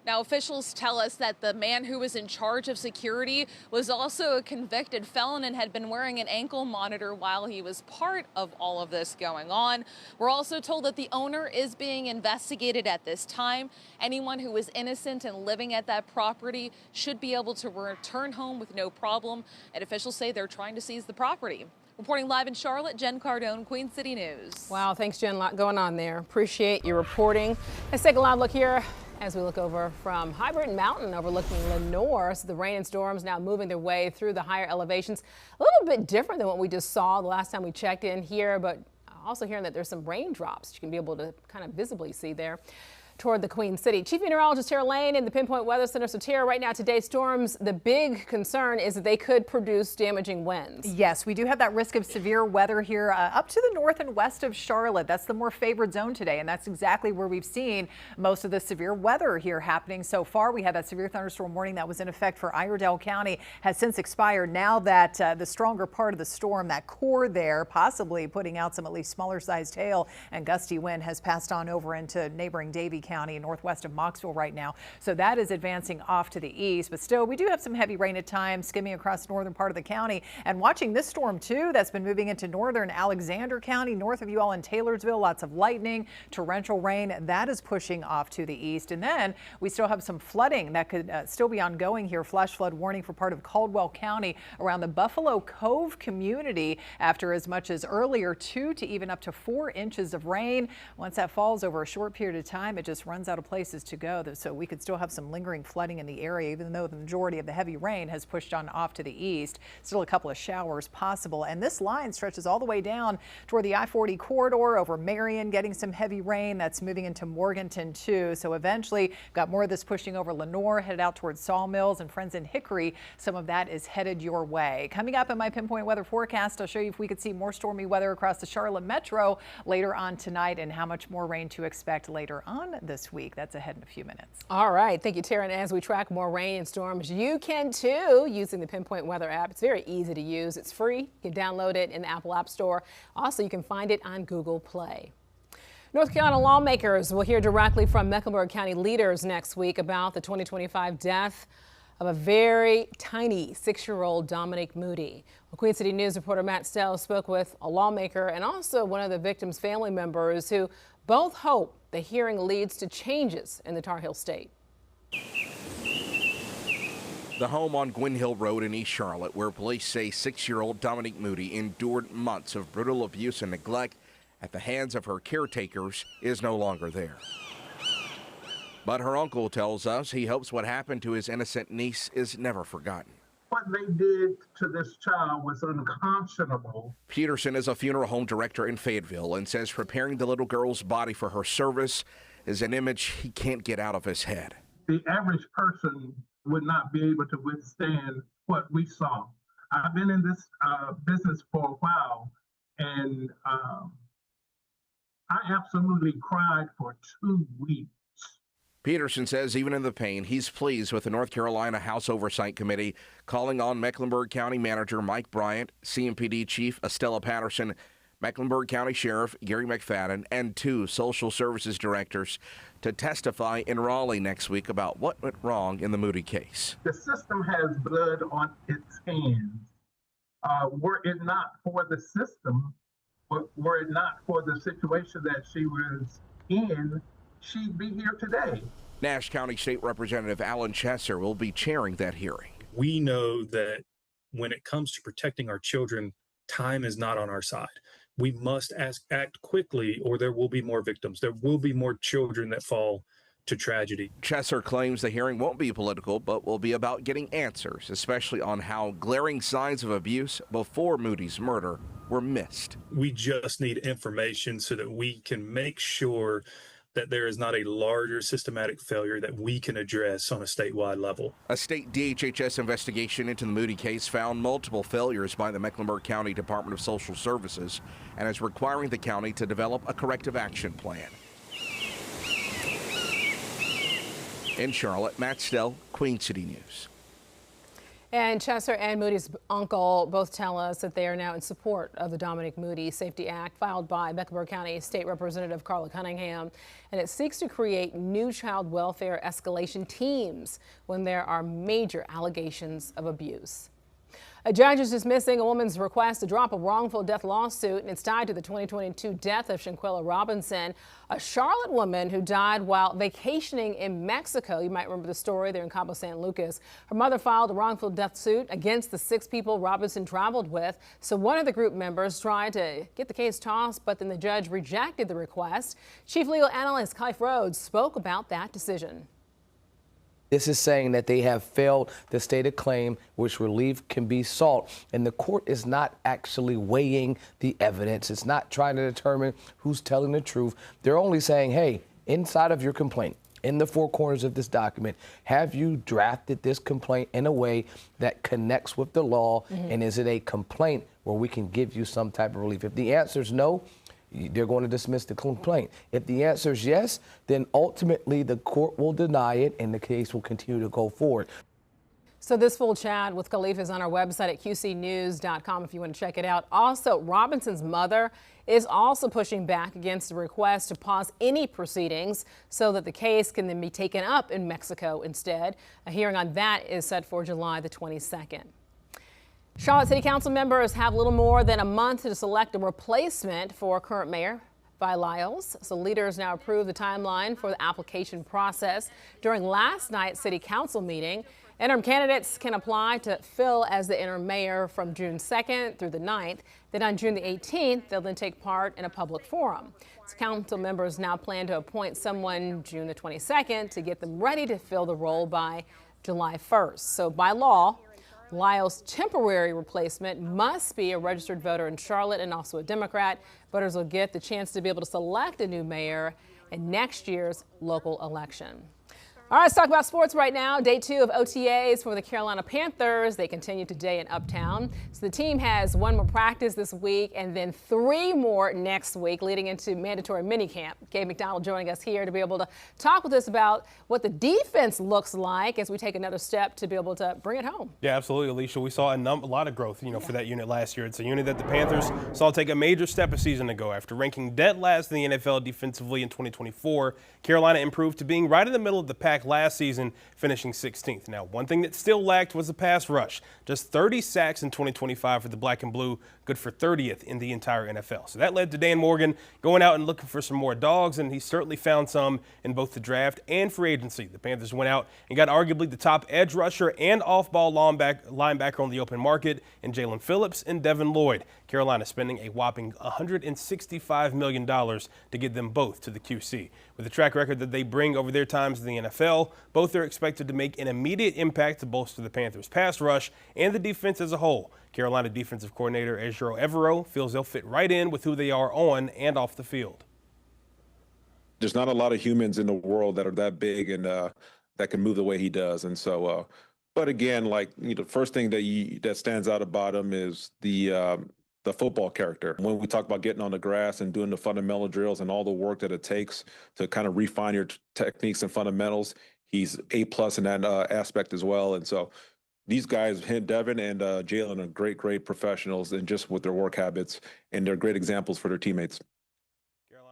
Now, officials tell us that the man who was in charge of security was also a convicted felon and had been wearing an ankle monitor while he was part of all of this going on. We're also told that the owner is being investigated at this time. Anyone who is innocent and living at that property should be able to return home with no problem. And officials say they're trying to seize the property. Reporting live in Charlotte, Jen Cardone, Queen City News. Wow, thanks, Jen. A lot going on there. Appreciate your reporting. Let's take a live look here as we look over from High Burton Mountain overlooking Lenoir. So the rain and storms now moving their way through the higher elevations. A little bit different than what we just saw the last time we checked in here, but also hearing that there's some raindrops you can be able to kind of visibly see there toward the Queen City. Chief Meteorologist Tara Lane in the Pinpoint Weather Center. So Tara, right now today's storms, the big concern is that they could produce damaging winds. Yes, we do have that risk of severe weather here up to the north and west of Charlotte. That's the more favored zone today, and that's exactly where we've seen most of the severe weather here happening so far. We had that severe thunderstorm warning that was in effect for Iredell County, has since expired. Now that the stronger part of the storm, that core there, possibly putting out some at least smaller sized hail and gusty wind, has passed on over into neighboring Davie County, northwest of Mocksville right now. So that is advancing off to the east, but still we do have some heavy rain at times skimming across the northern part of the county. And watching this storm too, that's been moving into northern Alexander County, north of you all in Taylorsville, lots of lightning, torrential rain, that is pushing off to the east. And then we still have some flooding that could still be ongoing here. Flash flood warning for part of Caldwell County around the Buffalo Cove community after as much as earlier 2 to even up to 4 inches of rain. Once that falls over a short period of time, it just runs out of places to go. So we could still have some lingering flooding in the area, even though the majority of the heavy rain has pushed on off to the east. Still a couple of showers possible. And this line stretches all the way down toward the I-40 corridor over Marion, getting some heavy rain. That's moving into Morganton too. So eventually got more of this pushing over Lenoir, headed out towards Sawmills and Friends in Hickory. Some of that is headed your way. Coming up in my Pinpoint Weather forecast, I'll show you if we could see more stormy weather across the Charlotte metro later on tonight and how much more rain to expect later on this week. That's ahead in a few minutes. All right. Thank you, Tara. And as we track more rain and storms, you can too using the Pinpoint Weather app. It's very easy to use. It's free. You can download it in the Apple App Store. Also, you can find it on Google Play. North Carolina lawmakers will hear directly from Mecklenburg County leaders next week about the 2025 death of a very tiny 6-year-old Dominique Moody. Well, Queen City News reporter Matt Stell spoke with a lawmaker and also one of the victim's family members who both hope the hearing leads to changes in the Tar Heel State. The home on Gwynn Hill Road in East Charlotte, where police say 6-year-old Dominique Moody endured months of brutal abuse and neglect at the hands of her caretakers, is no longer there. But her uncle tells us he hopes what happened to his innocent niece is never forgotten. What they did to this child was unconscionable. Peterson is a funeral home director in Fayetteville and says preparing the little girl's body for her service is an image he can't get out of his head. The average person would not be able to withstand what we saw. I've been in this business for a while, and I absolutely cried for 2 weeks. Peterson says even in the pain, he's pleased with the North Carolina House Oversight Committee calling on Mecklenburg County Manager Mike Bryant, CMPD Chief Estella Patterson, Mecklenburg County Sheriff Gary McFadden, and 2 social services directors to testify in Raleigh next week about what went wrong in the Moody case. The system has blood on its hands. Were it not for the system, were it not for the situation that she was in, she'd be here today. Nash County State Representative Alan Chesser will be chairing that hearing. We know that when it comes to protecting our children, time is not on our side. We must act quickly or there will be more victims. There will be more children that fall to tragedy. Chesser claims the hearing won't be political, but will be about getting answers, especially on how glaring signs of abuse before Moody's murder were missed. We just need information so that we can make sure that there is not a larger systematic failure that we can address on a statewide level. A state DHHS investigation into the Moody case found multiple failures by the Mecklenburg County Department of Social Services and is requiring the county to develop a corrective action plan. In Charlotte, Matt Stell, Queen City News. And Chesser and Moody's uncle both tell us that they are now in support of the Dominic Moody Safety Act filed by Mecklenburg County State Representative Carla Cunningham. And it seeks to create new child welfare escalation teams when there are major allegations of abuse. A judge is dismissing a woman's request to drop a wrongful death lawsuit, and it's tied to the 2022 death of Shanquella Robinson, a Charlotte woman who died while vacationing in Mexico. You might remember the story there in Cabo San Lucas. Her mother filed a wrongful death suit against the 6 people Robinson traveled with. So one of the group members tried to get the case tossed, but then the judge rejected the request. Chief Legal Analyst Clive Rhodes spoke about that decision. This is saying that they have failed the stated claim which relief can be sought, and the court is not actually weighing the evidence. It's not trying to determine who's telling the truth. They're only saying, hey, inside of your complaint, in the 4 corners of this document, have you drafted this complaint in a way that connects with the law, and is it a complaint where we can give you some type of relief? If the answer is no, they're going to dismiss the complaint. If the answer is yes, then ultimately the court will deny it and the case will continue to go forward. So this full chat with Khalif is on our website at qcnews.com if you want to check it out. Also, Robinson's mother is also pushing back against the request to pause any proceedings so that the case can then be taken up in Mexico instead. A hearing on that is set for July the 22nd. Charlotte City Council members have little more than a month to select a replacement for current mayor Vi Lyles. So leaders now approve the timeline for the application process. During last night's City Council meeting, interim candidates can apply to fill as the interim mayor from June 2nd through the 9th. Then on June the 18th, they'll then take part in a public forum. So council members now plan to appoint someone June the 22nd to get them ready to fill the role by July 1st. So by law, Lyle's temporary replacement must be a registered voter in Charlotte and also a Democrat. Voters will get the chance to be able to select a new mayor in next year's local election. All right, let's talk about sports right now. Day 2 of OTAs for the Carolina Panthers. They continue today in Uptown. So the team has 1 more practice this week and then 3 more next week, leading into mandatory minicamp. Gabe McDonald joining us here to be able to talk with us about what the defense looks like as we take another step to be able to bring it home. Yeah, absolutely, Alicia. We saw a lot of growth, for that unit last year. It's a unit that the Panthers saw take a major step a season ago. After ranking dead last in the NFL defensively in 2024, Carolina improved to being right in the middle of the pack last season, finishing 16th. Now, one thing that still lacked was a pass rush. Just 30 sacks in 2025 for the Black and Blue, good for 30th in the entire NFL. So that led to Dan Morgan going out and looking for some more dogs, and he certainly found some in both the draft and free agency. The Panthers went out and got arguably the top edge rusher and off-ball linebacker on the open market in Jalen Phillips and Devin Lloyd. Carolina spending a whopping $165 million to get them both to the QC. With the track record that they bring over their times in the NFL, both are expected to make an immediate impact to bolster the Panthers' pass rush and the defense as a whole. Carolina defensive coordinator Ejiro Evero feels they'll fit right in with who they are on and off the field. There's not a lot of humans in the world that are that big and that can move the way he does. And so, but again, like, the first thing that stands out about him is the football character. When we talk about getting on the grass and doing the fundamental drills and all the work that it takes to kind of refine your techniques and fundamentals, he's A+ in that aspect as well. And so these guys, Devin and Jalen, are great professionals and just with their work habits, and they're great examples for their teammates.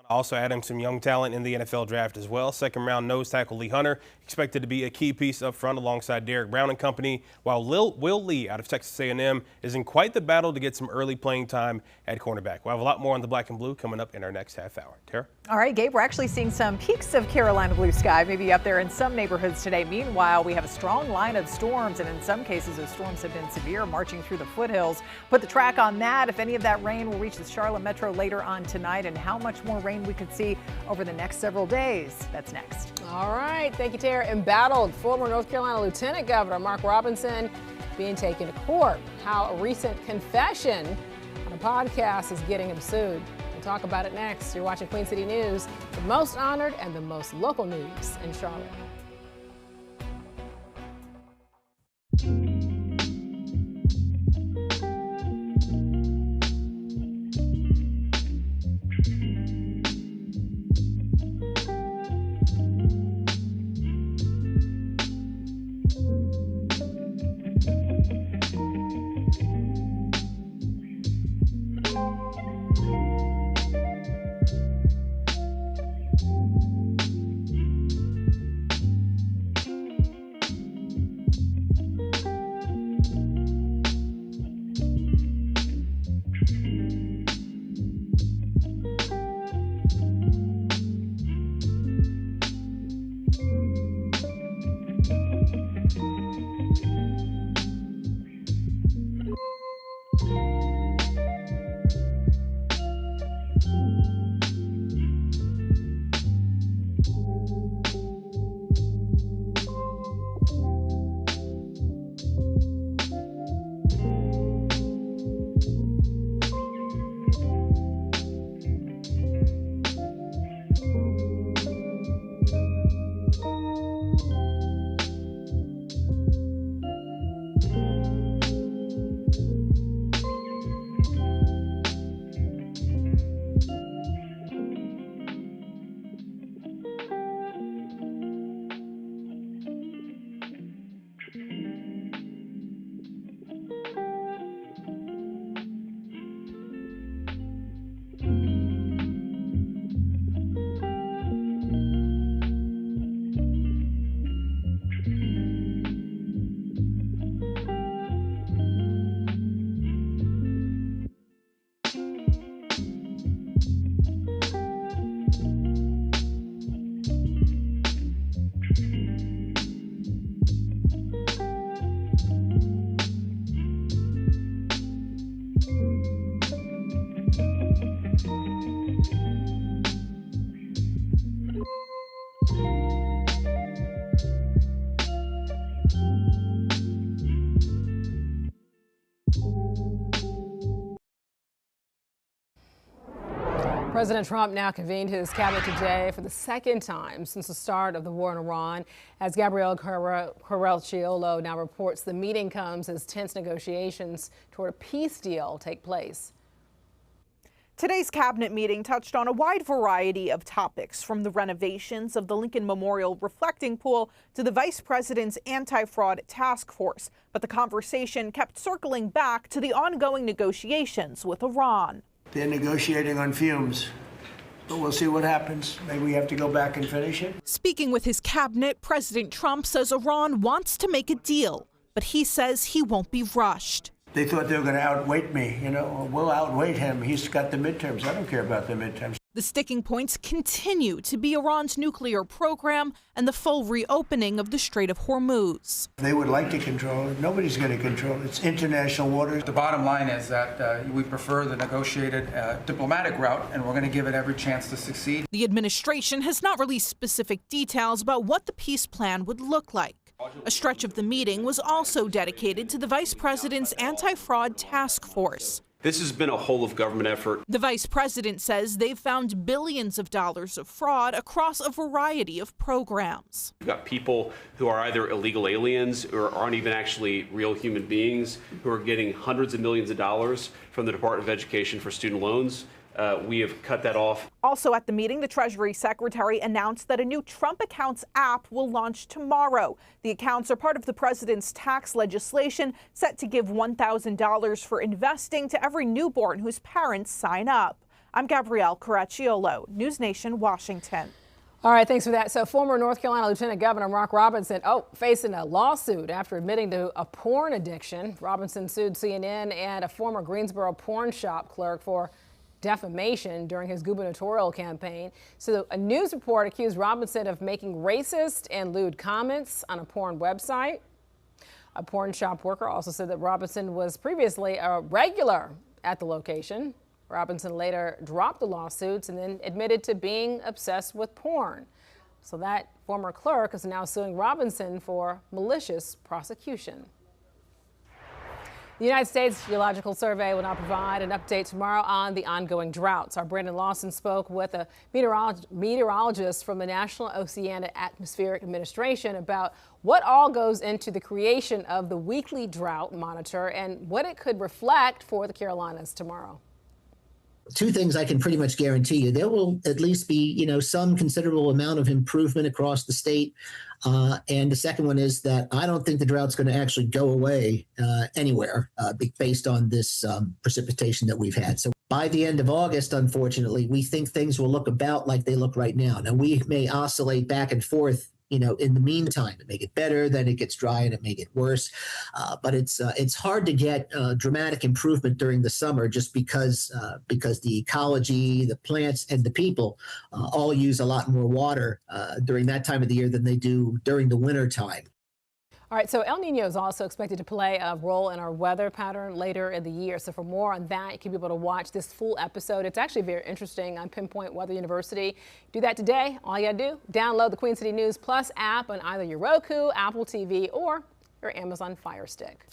Also adding some young talent in the NFL draft as well. Second-round nose tackle Lee Hunter expected to be a key piece up front alongside Derek Brown and company, while Will Lee out of Texas A&M is in quite the battle to get some early playing time at cornerback. We'll have a lot more on the black and blue coming up in our next half hour. Tara? All right, Gabe, we're actually seeing some peaks of Carolina blue sky, maybe up there in some neighborhoods today. Meanwhile, we have a strong line of storms, and in some cases, those storms have been severe, marching through the foothills. Put the track on that. If any of that rain will reach the Charlotte metro later on tonight, and how much more rain we could see over the next several days. That's next. All right. Thank you, Tara. Embattled former North Carolina Lieutenant Governor Mark Robinson being taken to court. How a recent confession on a podcast is getting him sued. We'll talk about it next. You're watching Queen City News, the most honored and the most local news in Charlotte. President Trump now convened his cabinet today for the second time since the start of the war in Iran. As Gabrielle Carrel-Chiolo now reports, the meeting comes as tense negotiations toward a peace deal take place. Today's cabinet meeting touched on a wide variety of topics, from the renovations of the Lincoln Memorial Reflecting Pool to the vice president's anti-fraud task force. But the conversation kept circling back to the ongoing negotiations with Iran. They're negotiating on fumes, but we'll see what happens. Maybe we have to go back and finish it. Speaking with his cabinet, President Trump says Iran wants to make a deal, but he says he won't be rushed. They thought they were going to outweight me. You know, we'll outweight him. He's got the midterms. I don't care about the midterms. The sticking points continue to be Iran's nuclear program and the full reopening of the Strait of Hormuz. They would like to control it. Nobody's going to control it. It's international waters. The bottom line is that we prefer the negotiated diplomatic route, and we're going to give it every chance to succeed. The administration has not released specific details about what the peace plan would look like. A stretch of the meeting was also dedicated to the vice president's anti-fraud task force. This has been a whole of government effort. The vice president says they've found billions of dollars of fraud across a variety of programs. We've got people who are either illegal aliens or aren't even actually real human beings who are getting hundreds of millions of dollars from the Department of Education for student loans. We have cut that off. Also at the meeting, the Treasury Secretary announced that a new Trump Accounts app will launch tomorrow. The accounts are part of the president's tax legislation set to give $1,000 for investing to every newborn whose parents sign up. I'm Gabrielle Caracciolo, News Nation, Washington. All right, thanks for that. So former North Carolina Lieutenant Governor Mark Robinson, facing a lawsuit after admitting to a porn addiction. Robinson sued CNN and a former Greensboro pawn shop clerk for defamation during his gubernatorial campaign. So a news report accused Robinson of making racist and lewd comments on a porn website. A pawn shop worker also said that Robinson was previously a regular at the location. Robinson later dropped the lawsuits and then admitted to being obsessed with porn. So that former clerk is now suing Robinson for malicious prosecution. The United States Geological Survey will now provide an update tomorrow on the ongoing droughts. Our Brandon Lawson spoke with a meteorologist from the National Oceanic Atmospheric Administration about what all goes into the creation of the weekly drought monitor and what it could reflect for the Carolinas tomorrow. Two things I can pretty much guarantee you. There will at least be, some considerable amount of improvement across the state. And the second one is that I don't think the drought's going to actually go away anywhere based on this precipitation that we've had. So by the end of August, unfortunately, we think things will look about like they look right now. Now, we may oscillate back and forth in the meantime. It may get better, then it gets dry, and it may get worse. But it's hard to get dramatic improvement during the summer just because the ecology, the plants, and the people all use a lot more water during that time of the year than they do during the winter time. All right, so El Nino is also expected to play a role in our weather pattern later in the year. So for more on that, you can be able to watch this full episode. It's actually very interesting on Pinpoint Weather University. Do that today. All you gotta do, download the Queen City News Plus app on either your Roku, Apple TV, or your Amazon Fire Stick.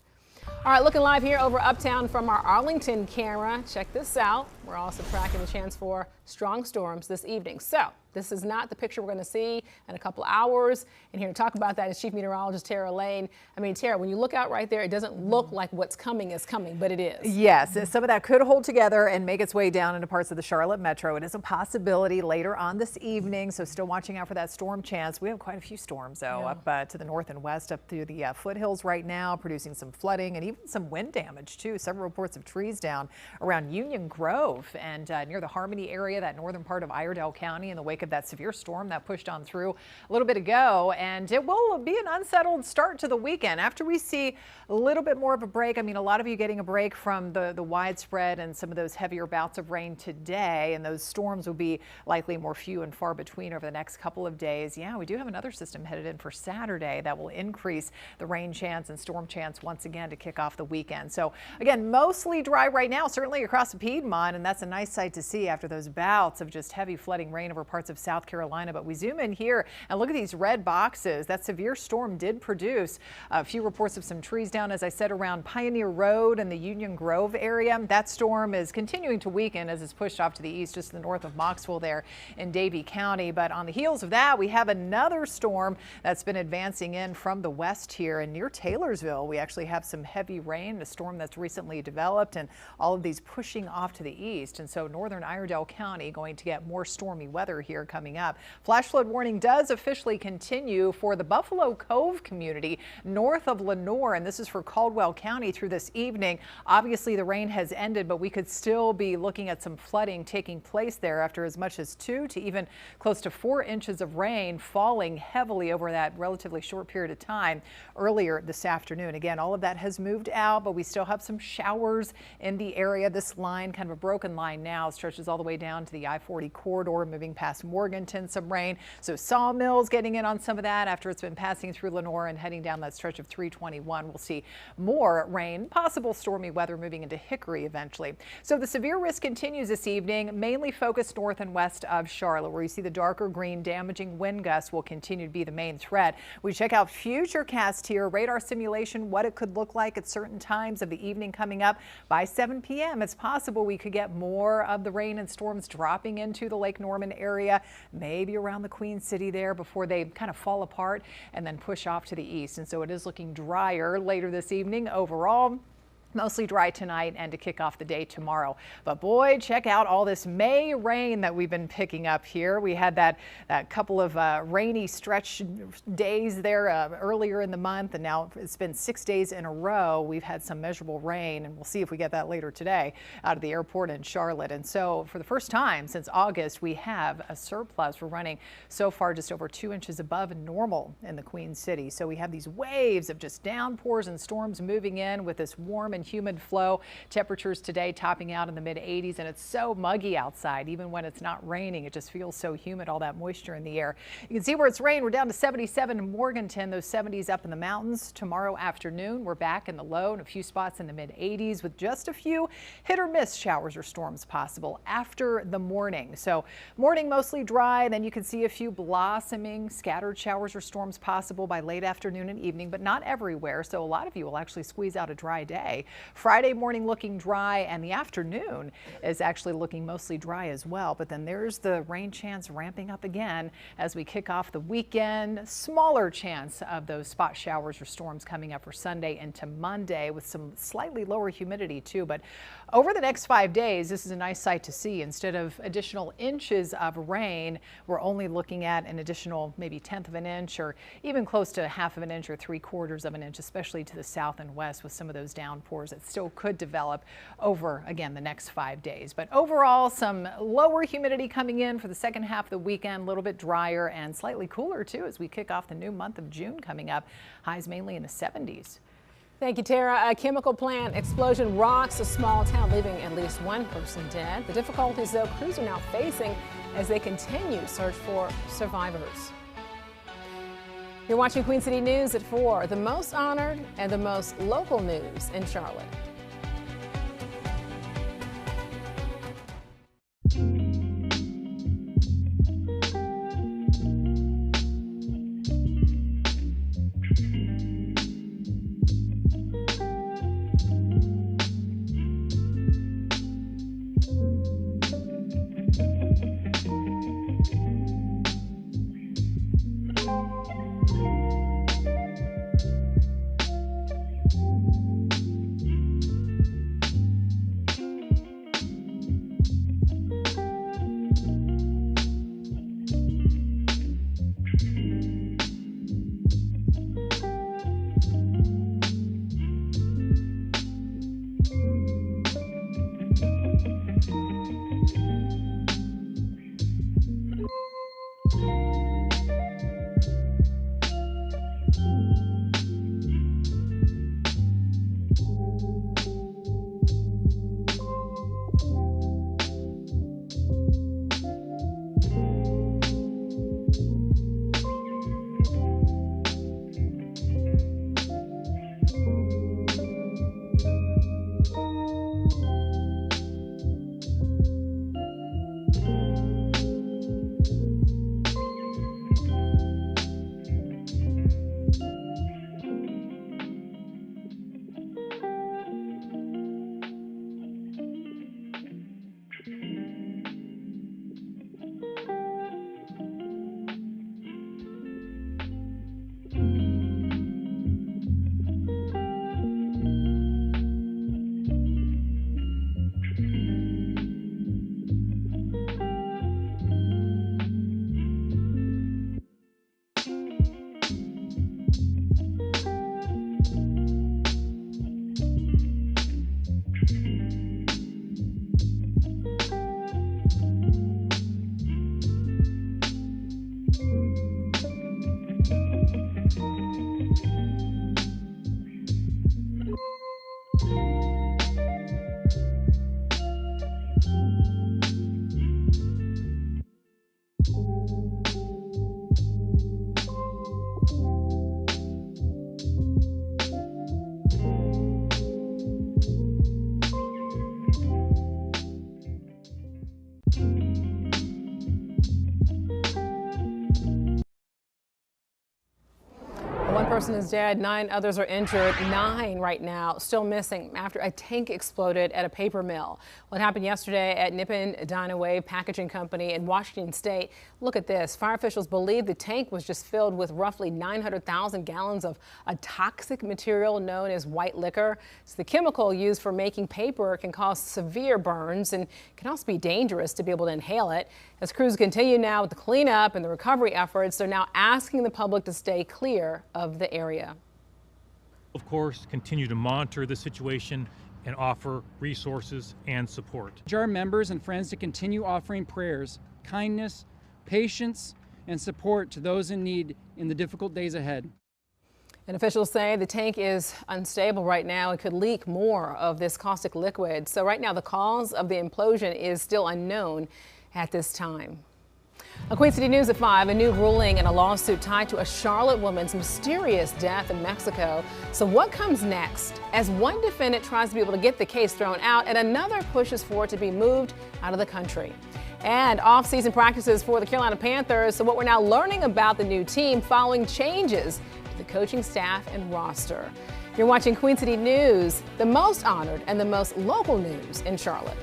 All right, looking live here over uptown from our Arlington camera. Check this out. We're also tracking the chance for strong storms this evening. So this is not the picture we're going to see in a couple hours. And here to talk about that is Chief Meteorologist Tara Lane. I mean, Tara, when you look out right there, it doesn't look like what's coming is coming, but it is. Yes, some of that could hold together and make its way down into parts of the Charlotte metro. It is a possibility later on this evening, so still watching out for that storm chance. We have quite a few storms, though, up to the north and west, up through the foothills right now, producing some flooding and even some wind damage, too. Several reports of trees down around Union Grove and near the Harmony area, that northern part of Iredell County, in the wake of that severe storm that pushed on through a little bit ago. And it will be an unsettled start to the weekend after we see a little bit more of a break. I mean, a lot of you getting a break from the widespread and some of those heavier bouts of rain today, and those storms will be likely more few and far between over the next couple of days. Yeah, we do have another system headed in for Saturday that will increase the rain chance and storm chance once again to kick off the weekend. So again, mostly dry right now, certainly across the Piedmont, and that's a nice sight to see after those bouts of just heavy flooding rain over parts of South Carolina. But we zoom in here and look at these red boxes. That severe storm did produce a few reports of some trees down, as I said, around Pioneer Road and the Union Grove area. That storm is continuing to weaken as it's pushed off to the east, just to the north of Moxville there in Davie County. But on the heels of that, we have another storm that's been advancing in from the west here, and near Taylorsville, we actually have some heavy rain, a storm that's recently developed, and all of these pushing off to the east. And so northern Iredell County going to get more stormy weather here here coming up. Flash flood warning does officially continue for the Buffalo Cove community north of Lenoir, and this is for Caldwell County through this evening. Obviously, the rain has ended, but we could still be looking at some flooding taking place there after as much as 2 to even close to 4 inches of rain falling heavily over that relatively short period of time earlier this afternoon. Again, all of that has moved out, but we still have some showers in the area. This line, kind of a broken line now, stretches all the way down to the I-40 corridor, moving past Morganton, some rain. So Sawmills getting in on some of that after it's been passing through Lenoir and heading down that stretch of 321. We'll see more rain, possible stormy weather moving into Hickory eventually. So the severe risk continues this evening, mainly focused north and west of Charlotte, where you see the darker green damaging wind gusts will continue to be the main threat. We check out Futurecast here, radar simulation, what it could look like at certain times of the evening coming up. By 7 p.m., it's possible we could get more of the rain and storms dropping into the Lake Norman area, maybe around the Queen City there before they kind of fall apart and then push off to the east. And so it is looking drier later this evening overall. Mostly dry tonight and to kick off the day tomorrow. But boy, check out all this May rain that we've been picking up here. We had that couple of rainy stretch days there earlier in the month, and now it's been 6 days in a row. We've had some measurable rain, and we'll see if we get that later today out of the airport in Charlotte. And so for the first time since August, we have a surplus. We're running so far just over 2 inches above normal in the Queen City. So we have these waves of just downpours and storms moving in with this warm and humid flow. Temperatures today topping out in the mid 80s, and it's so muggy outside. Even when it's not raining, it just feels so humid, all that moisture in the air. You can see where it's rained. We're down to 77 in Morganton, those 70s up in the mountains. Tomorrow afternoon, we're back in the low and a few spots in the mid 80s with just a few hit or miss showers or storms possible after the morning. So morning mostly dry, then you can see a few blossoming scattered showers or storms possible by late afternoon and evening, but not everywhere. So a lot of you will actually squeeze out a dry day. Friday morning looking dry, and the afternoon is actually looking mostly dry as well. But then there's the rain chance ramping up again as we kick off the weekend. Smaller chance of those spot showers or storms coming up for Sunday into Monday with some slightly lower humidity too. But over the next 5 days, this is a nice sight to see. Instead of additional inches of rain, we're only looking at an additional maybe 1/10 of an inch or even close to 1/2 of an inch or 3/4 of an inch, especially to the south and west with some of those downpours that still could develop over, again, the next 5 days. But overall, some lower humidity coming in for the second half of the weekend, a little bit drier and slightly cooler too as we kick off the new month of June coming up. Highs mainly in the 70s. Thank you, Tara. A chemical plant explosion rocks a small town, leaving at least one person dead. The difficulties, though, crews are now facing as they continue search for survivors. You're watching Queen City News at 4, the most honored and the most local news in Charlotte. person is dead, 9 others are injured, 9 right now still missing after a tank exploded at a paper mill. What happened yesterday at Nippon Dynawave Packaging Company in Washington State. Look at this. Fire officials believe the tank was just filled with roughly 900,000 gallons of a toxic material known as white liquor. It's the chemical used for making paper. Can cause severe burns and can also be dangerous to be able to inhale it. As crews continue now with the cleanup and the recovery efforts, they're now asking the public to stay clear of the area. Of course, continue to monitor the situation and offer resources and support. Urge our members and friends to continue offering prayers, kindness, patience, and support to those in need in the difficult days ahead. And officials say the tank is unstable right now. It could leak more of this caustic liquid. So right now the cause of the implosion is still unknown at this time. Queen City News at 5, a new ruling in a lawsuit tied to a Charlotte woman's mysterious death in Mexico. So what comes next? As one defendant tries to be able to get the case thrown out and another pushes for it to be moved out of the country. And off-season practices for the Carolina Panthers. So what we're now learning about the new team following changes to the coaching staff and roster. You're watching Queen City News, the most honored and the most local news in Charlotte.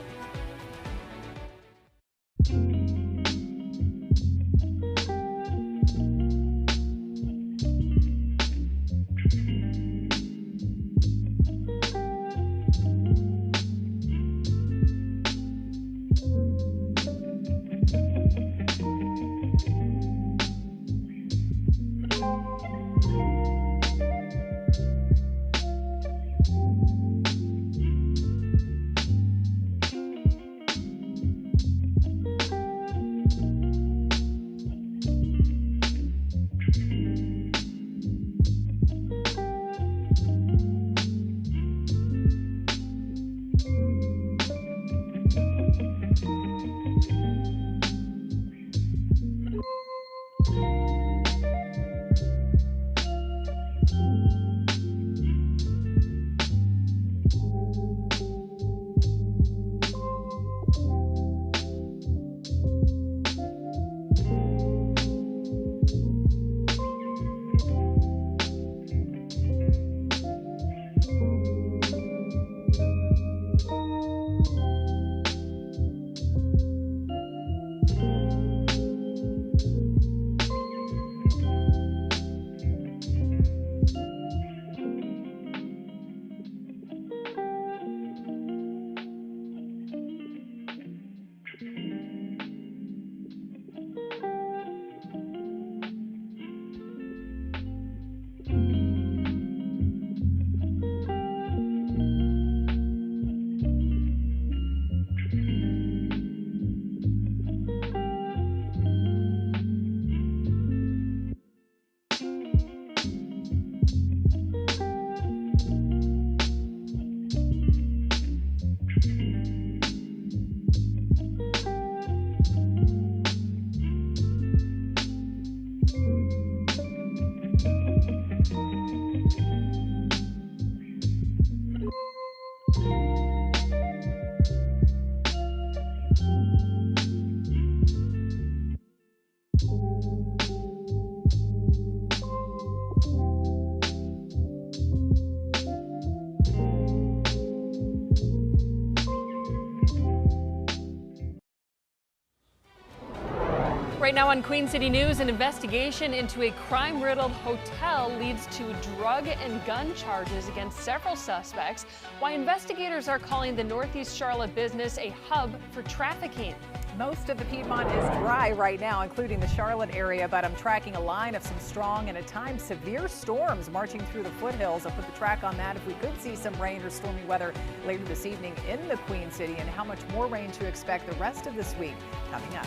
Right now on Queen City News, an investigation into a crime-riddled hotel leads to drug and gun charges against several suspects. Why investigators are calling the Northeast Charlotte business a hub for trafficking. Most of the Piedmont is dry right now, including the Charlotte area, but I'm tracking a line of some strong and at times severe storms marching through the foothills. I'll put the track on that if we could see some rain or stormy weather later this evening in the Queen City, and how much more rain to expect the rest of this week coming up.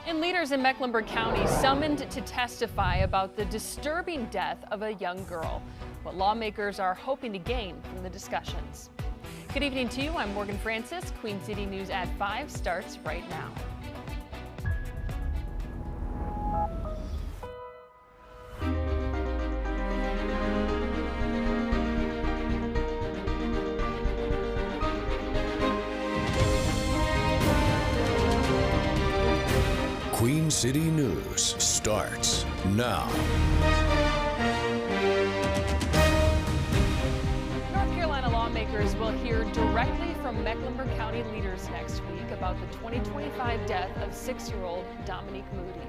And leaders in Mecklenburg County summoned to testify about the disturbing death of a young girl. What lawmakers are hoping to gain from the discussions. Good evening to you. I'm Morgan Francis. Queen City News at 5 starts right now. Queen City News starts now. County leaders next week about the 2025 death of 6-year-old Dominique Moody.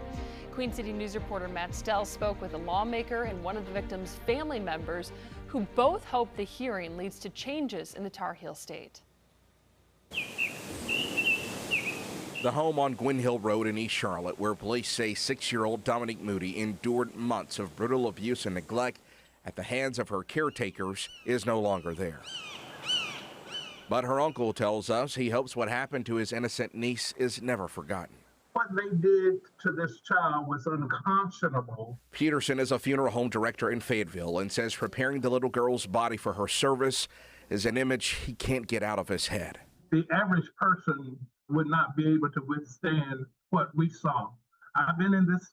Queen City News reporter Matt Stell spoke with a lawmaker and one of the victim's family members who both hope the hearing leads to changes in the Tar Heel state. The home on Gwynn Hill Road in East Charlotte, where police say 6-year-old Dominique Moody endured months of brutal abuse and neglect at the hands of her caretakers, is no longer there. But her uncle tells us he hopes what happened to his innocent niece is never forgotten. What they did to this child was unconscionable. Peterson is a funeral home director in Fayetteville and says preparing the little girl's body for her service is an image he can't get out of his head. The average person would not be able to withstand what we saw. I've been in this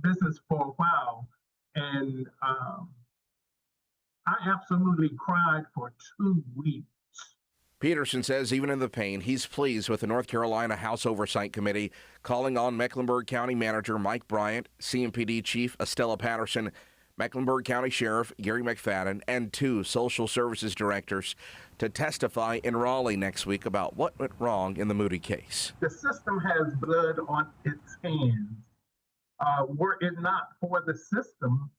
business for a while, and I absolutely cried for 2 weeks. Peterson says even in the pain, he's pleased with the North Carolina House Oversight Committee calling on Mecklenburg County Manager Mike Bryant, CMPD Chief Estella Patterson, Mecklenburg County Sheriff Gary McFadden, and 2 social services directors to testify in Raleigh next week about what went wrong in the Moody case. The system has blood on its hands. Were it not for the system,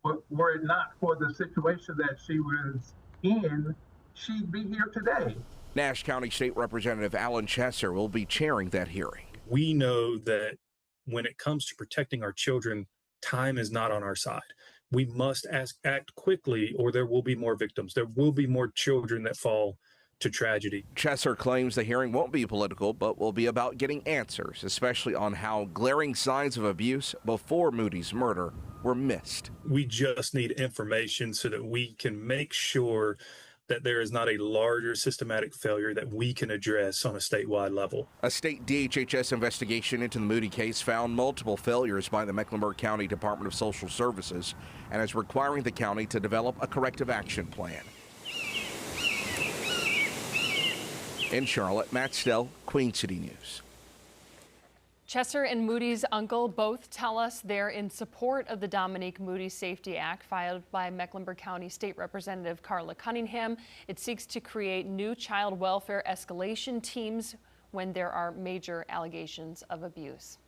were it not for the situation that she was in, she'd be here today. Nash County State Representative Alan Chesser will be chairing that hearing. We know that when it comes to protecting our children, time is not on our side. We must act quickly or there will be more victims. There will be more children that fall to tragedy. Chesser claims the hearing won't be political, but will be about getting answers, especially on how glaring signs of abuse before Moody's murder were missed. We just need information so that we can make sure that there is not a larger systematic failure that we can address on a statewide level. A state DHHS investigation into the Moody case found multiple failures by the Mecklenburg County Department of Social Services and is requiring the county to develop a corrective action plan. In Charlotte, Matt Stell, Queen City News. Chesser and Moody's uncle both tell us they're in support of the Dominique Moody Safety Act filed by Mecklenburg County State Representative Carla Cunningham. It seeks to create new child welfare escalation teams when there are major allegations of abuse.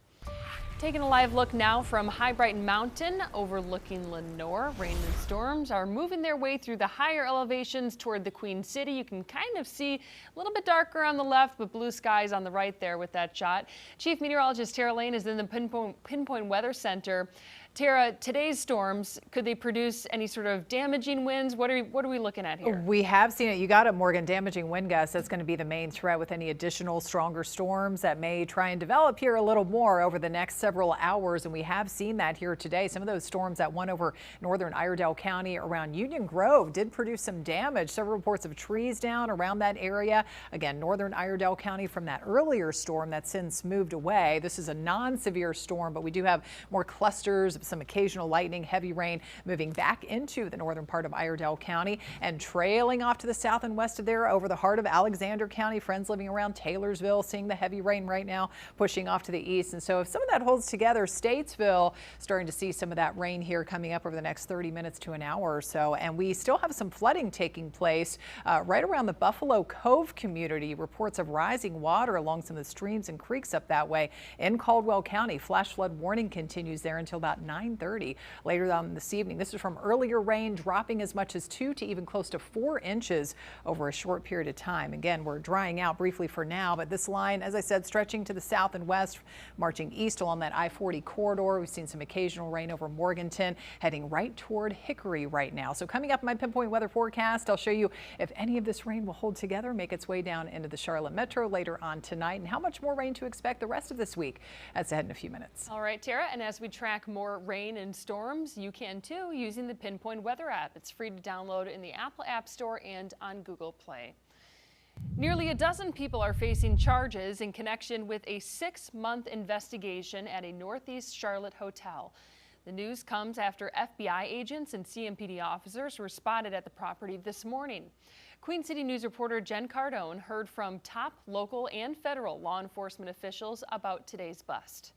Taking a live look now from High Brighton Mountain overlooking Lenore. Rain and storms are moving their way through the higher elevations toward the Queen City. You can kind of see a little bit darker on the left, but blue skies on the right there with that shot. Chief Meteorologist Tara Lane is in the Pinpoint Weather Center. Tara, today's storms, could they produce any sort of damaging winds? What are we looking at here? We have seen it. You got it, Morgan. Damaging wind gusts. That's going to be the main threat with any additional stronger storms that may try and develop here a little more over the next several hours. And we have seen that here today. Some of those storms that went over northern Iredell County around Union Grove did produce some damage. Several reports of trees down around that area. Again, northern Iredell County from that earlier storm that's since moved away. This is a non-severe storm, but we do have more clusters of some occasional lightning, heavy rain moving back into the northern part of Iredell County and trailing off to the south and west of there over the heart of Alexander County. Friends living around Taylorsville seeing the heavy rain right now pushing off to the east. And so if some of that holds together, Statesville starting to see some of that rain here coming up over the next 30 minutes to an hour or so. And we still have some flooding taking place right around the Buffalo Cove community. Reports of rising water along some of the streams and creeks up that way in Caldwell County. Flash flood warning continues there until about 9:30 later on this evening. This is from earlier rain dropping as much as 2 to even close to 4 inches over a short period of time. Again, we're drying out briefly for now, but this line, as I said, stretching to the south and west, marching east along that I-40 corridor. We've seen some occasional rain over Morganton, heading right toward Hickory right now. So coming up in my pinpoint weather forecast, I'll show you if any of this rain will hold together, make its way down into the Charlotte Metro later on tonight, and how much more rain to expect the rest of this week. That's ahead in a few minutes. All right, Tara, and as we track more rain and storms, you can too using the Pinpoint Weather app. It's free to download in the Apple App Store and on Google Play. Nearly a dozen people are facing charges in connection with a 6-month investigation at a Northeast Charlotte hotel. The news comes after FBI agents and CMPD officers were spotted at the property this morning. Queen City News reporter Jen Cardone heard from top local and federal law enforcement officials about today's bust.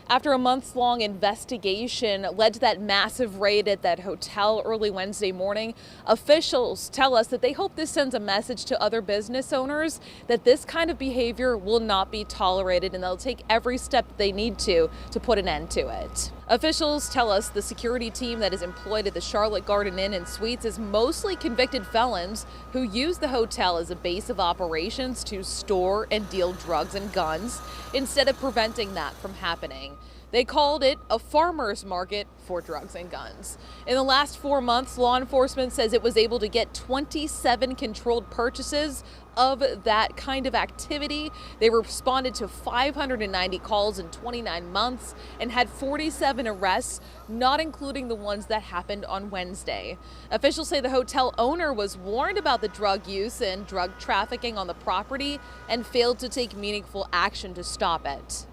After a months-long investigation led to that massive raid at that hotel early Wednesday morning, officials tell us that they hope this sends a message to other business owners that this kind of behavior will not be tolerated, and they'll take every step they need to put an end to it. Officials tell us the security team that is employed at the Charlotte Garden Inn and Suites is mostly convicted felons who use the hotel as a base of operations to store and deal drugs and guns instead of preventing that from happening. They called it a farmer's market for drugs and guns. In the last 4 months, law enforcement says it was able to get 27 controlled purchases of that kind of activity. They responded to 590 calls in 29 months and had 47 arrests, not including the ones that happened on Wednesday. Officials say the hotel owner was warned about the drug use and drug trafficking on the property and failed to take meaningful action to stop it.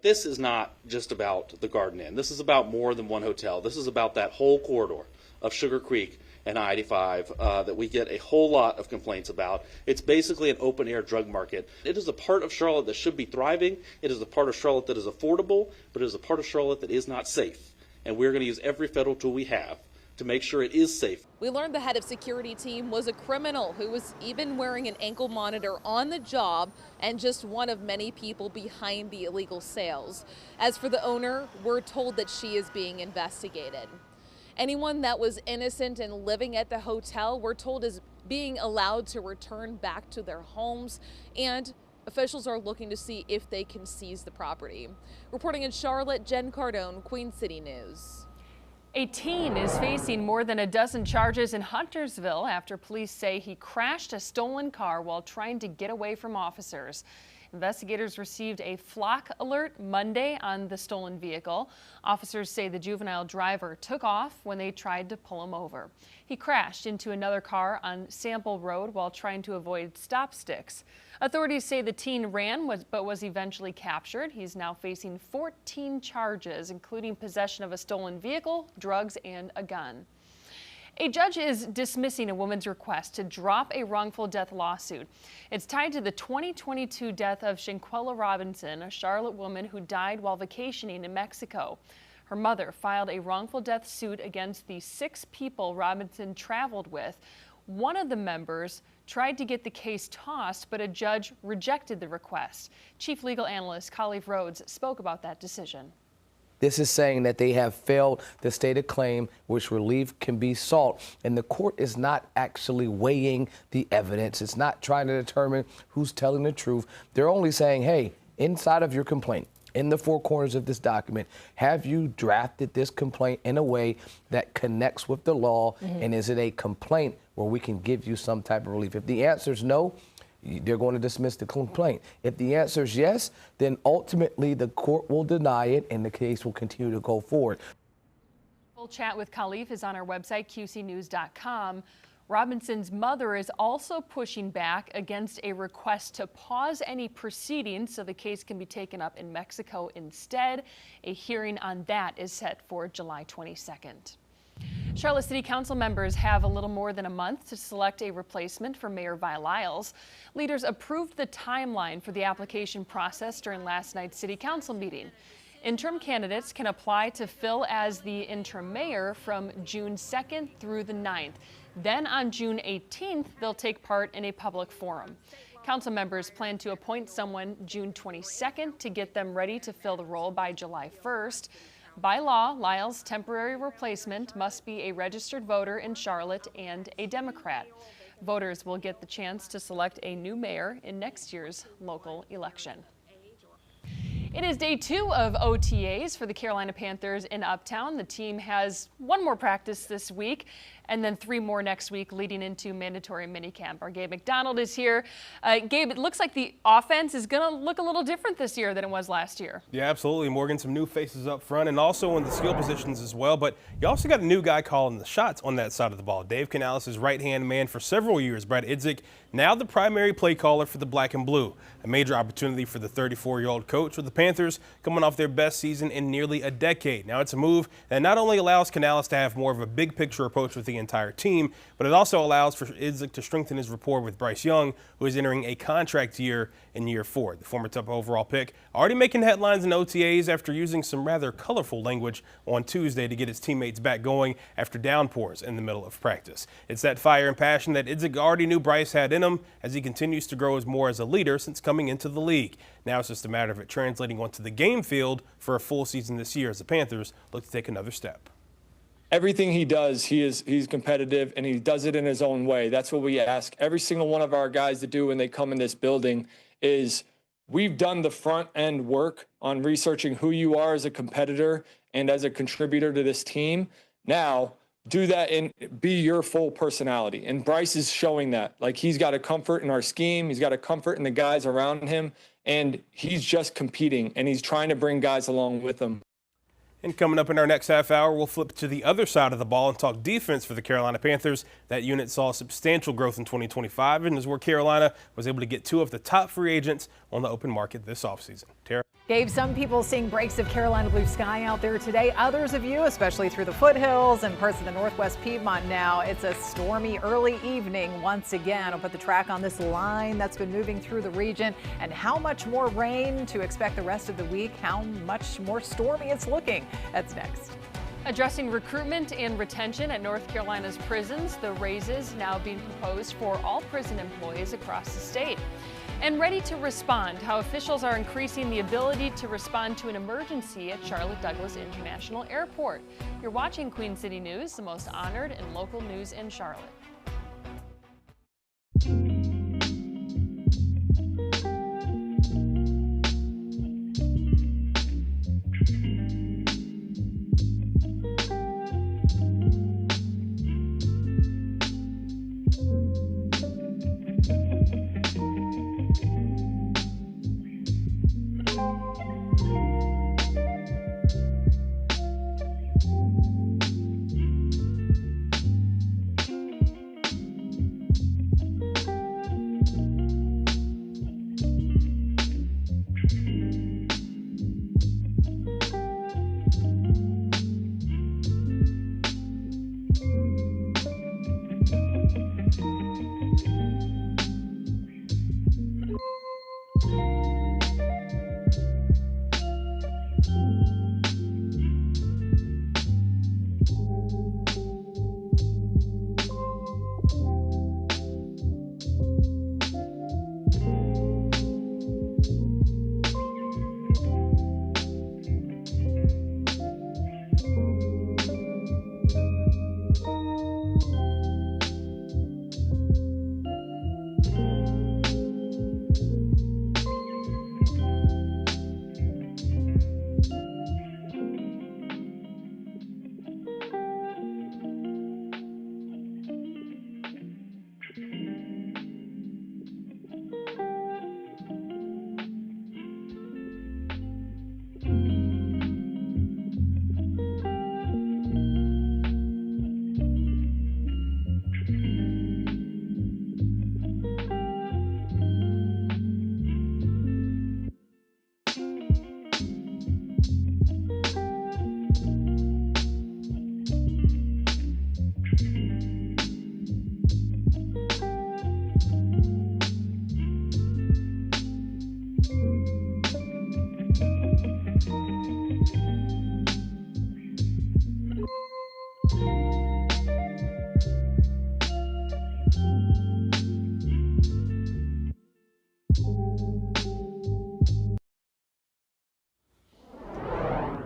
This is not just about the Garden Inn. This is about more than one hotel. This is about that whole corridor of Sugar Creek and I-85 that we get a whole lot of complaints about. It's basically an open-air drug market. It is a part of Charlotte that should be thriving. It is a part of Charlotte that is affordable, but it is a part of Charlotte that is not safe. And we're going to use every federal tool we have to make sure it is safe. We learned the head of security team was a criminal who was even wearing an ankle monitor on the job and just one of many people behind the illegal sales. As for the owner, we're told that she is being investigated. Anyone that was innocent and living at the hotel, we're told, is being allowed to return back to their homes, and officials are looking to see if they can seize the property. Reporting in Charlotte, Jen Cardone, Queen City News. A teen is facing more than a dozen charges in Huntersville after police say he crashed a stolen car while trying to get away from officers. Investigators received a flock alert Monday on the stolen vehicle. Officers say the juvenile driver took off when they tried to pull him over. He crashed into another car on Sample Road while trying to avoid stop sticks. Authorities say the teen ran but was eventually captured. He's now facing 14 charges, including possession of a stolen vehicle, drugs, and a gun. A judge is dismissing a woman's request to drop a wrongful death lawsuit. It's tied to the 2022 death of Shanquella Robinson, a Charlotte woman who died while vacationing in Mexico. Her mother filed a wrongful death suit against the 6 people Robinson traveled with. One of the members tried to get the case tossed, but a judge rejected the request. Chief Legal Analyst Khalif Rhodes spoke about that decision. This is saying that they have failed to state a claim which relief can be sought, and the court is not actually weighing the evidence. It's not trying to determine who's telling the truth. They're only saying, hey, inside of your complaint, in the 4 corners of this document, have you drafted this complaint in a way that connects with the law, and is it a complaint where we can give you some type of relief? If the answer is no, they're going to dismiss the complaint. If the answer is yes, then ultimately the court will deny it and the case will continue to go forward. Full chat with Khalif is on our website, qcnews.com. Robinson's mother is also pushing back against a request to pause any proceedings so the case can be taken up in Mexico instead. A hearing on that is set for July 22nd. Charlotte City Council members have a little more than a month to select a replacement for Mayor Vi Lyles. Leaders approved the timeline for the application process during last night's City Council meeting. Interim candidates can apply to fill as the interim mayor from June 2nd through the 9th. Then on June 18th, they'll take part in a public forum. Council members plan to appoint someone June 22nd to get them ready to fill the role by July 1st. By law, Lyles' temporary replacement must be a registered voter in Charlotte and a Democrat. Voters will get the chance to select a new mayor in next year's local election. It is day 2 of OTAs for the Carolina Panthers in Uptown. The team has 1 more practice this week and then 3 more next week leading into mandatory minicamp. Our Gabe McDonald is here. Gabe, it looks like the offense is going to look a little different this year than it was last year. Yeah, absolutely, Morgan. Some new faces up front and also in the skill positions as well. But you also got a new guy calling the shots on that side of the ball. Dave Canales' right-hand man for several years, Brad Idzik, now the primary play caller for the Black and Blue. A major opportunity for the 34-year-old coach with the Panthers coming off their best season in nearly a decade. Now it's a move that not only allows Canales to have more of a big-picture approach with the entire team, but it also allows for Idzik to strengthen his rapport with Bryce Young, who is entering a contract year in year 4. The former top overall pick already making headlines in OTAs after using some rather colorful language on Tuesday to get his teammates back going after downpours in the middle of practice. It's that fire and passion that Idzik already knew Bryce had in him as he continues to grow more as a leader since coming into the league. Now it's just a matter of it translating onto the game field for a full season this year as the Panthers look to take another step. Everything he does, he's competitive, and he does it in his own way. That's what we ask every single one of our guys to do when they come in this building is we've done the front end work on researching who you are as a competitor and as a contributor to this team. Now do that and be your full personality. And Bryce is showing that. Like, he's got a comfort in our scheme. He's got a comfort in the guys around him, and he's just competing, and he's trying to bring guys along with him. And coming up in our next half hour, we'll flip to the other side of the ball and talk defense for the Carolina Panthers. That unit saw substantial growth in 2025 and is where Carolina was able to get 2 of the top free agents on the open market this offseason. Tara? Gabe, some people seeing breaks of Carolina blue sky out there today. Others of you, especially through the foothills and parts of the northwest Piedmont now. It's a stormy early evening once again. I'll put the track on this line that's been moving through the region and how much more rain to expect the rest of the week, how much more stormy it's looking. That's next. Addressing recruitment and retention at North Carolina's prisons, the raises now being proposed for all prison employees across the state. And ready to respond, how officials are increasing the ability to respond to an emergency at Charlotte Douglas International Airport. You're watching Queen City News, the most honored and local news in Charlotte.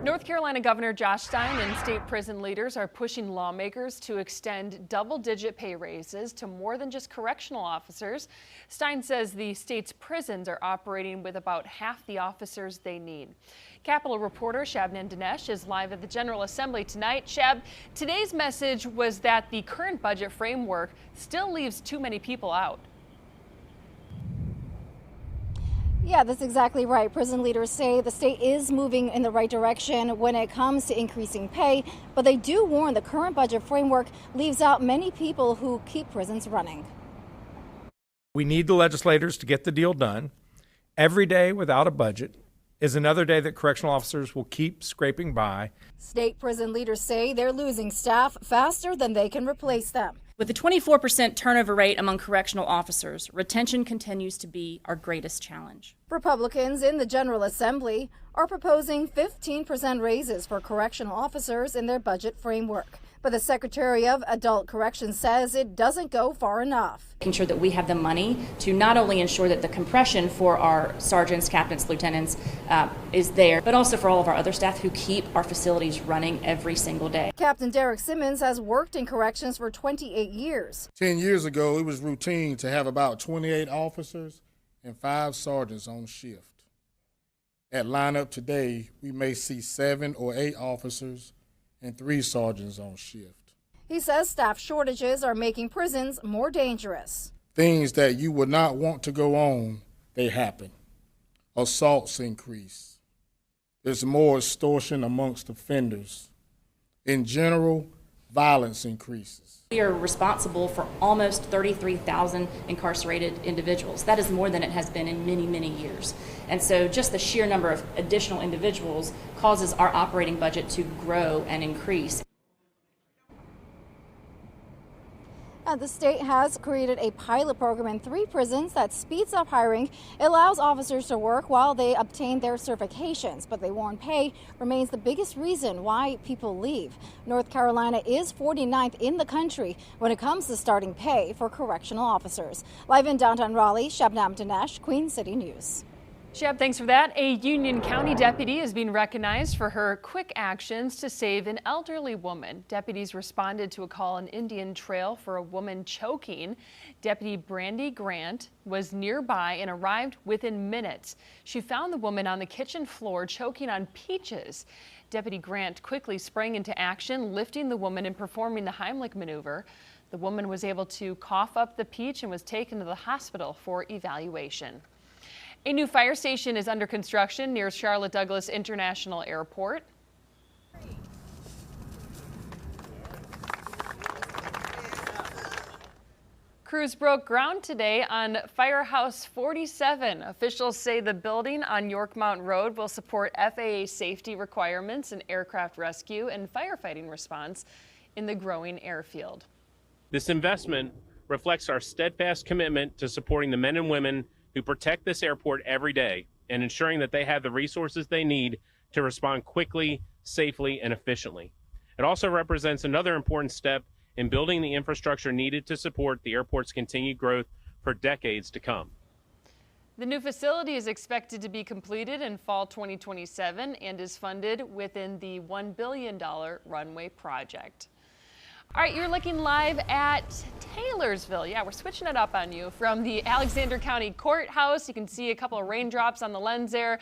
North Carolina Governor Josh Stein and state prison leaders are pushing lawmakers to extend double-digit pay raises to more than just correctional officers. Stein says the state's prisons are operating with about half the officers they need. Capitol reporter Shabnan Dinesh is live at the General Assembly tonight. Shab, today's message was that the current budget framework still leaves too many people out. Yeah, that's exactly right. Prison leaders say the state is moving in the right direction when it comes to increasing pay, but they do warn the current budget framework leaves out many people who keep prisons running. We need the legislators to get the deal done. Every day without a budget is another day that correctional officers will keep scraping by. State prison leaders say they're losing staff faster than they can replace them. With a 24% turnover rate among correctional officers, retention continues to be our greatest challenge. Republicans in the General Assembly are proposing 15% raises for correctional officers in their budget framework. But the Secretary of Adult Corrections says it doesn't go far enough. Making sure that we have the money to not only ensure that the compression for our sergeants, captains, lieutenants is there, but also for all of our other staff who keep our facilities running every single day. Captain Derek Simmons has worked in corrections for 28 years. 10 years ago, it was routine to have about 28 officers and 5 sergeants on shift. At lineup today, we may see 7 or 8 officers and 3 sergeants on shift. He says staff shortages are making prisons more dangerous. Things that you would not want to go on, they happen. Assaults increase. There's more extortion amongst offenders. In general, violence increases. We are responsible for almost 33,000 incarcerated individuals. That is more than it has been in many, many years. And so just the sheer number of additional individuals causes our operating budget to grow and increase. And the state has created a pilot program in 3 prisons that speeds up hiring. It allows officers to work while they obtain their certifications, but they warn pay remains the biggest reason why people leave. North Carolina is 49th in the country when it comes to starting pay for correctional officers. Live in downtown Raleigh, Shabnam Dinesh, Queen City News. Shep, thanks for that. A Union County deputy is being recognized for her quick actions to save an elderly woman. Deputies responded to a call on Indian Trail for a woman choking. Deputy Brandy Grant was nearby and arrived within minutes. She found the woman on the kitchen floor choking on peaches. Deputy Grant quickly sprang into action, lifting the woman and performing the Heimlich maneuver. The woman was able to cough up the peach and was taken to the hospital for evaluation. A new fire station is under construction near Charlotte Douglas International Airport. Crews broke ground today on Firehouse 47. Officials say the building on York Mountain Road will support FAA safety requirements and aircraft rescue and firefighting response in the growing airfield. This investment reflects our steadfast commitment to supporting the men and women who protect this airport every day and ensuring that they have the resources they need to respond quickly, safely, and efficiently. It also represents another important step in building the infrastructure needed to support the airport's continued growth for decades to come. The new facility is expected to be completed in fall 2027 and is funded within the $1 billion runway project. All right, you're looking live at Taylorsville. Yeah, we're switching it up on you from the Alexander County Courthouse. You can see a couple of raindrops on the lens there.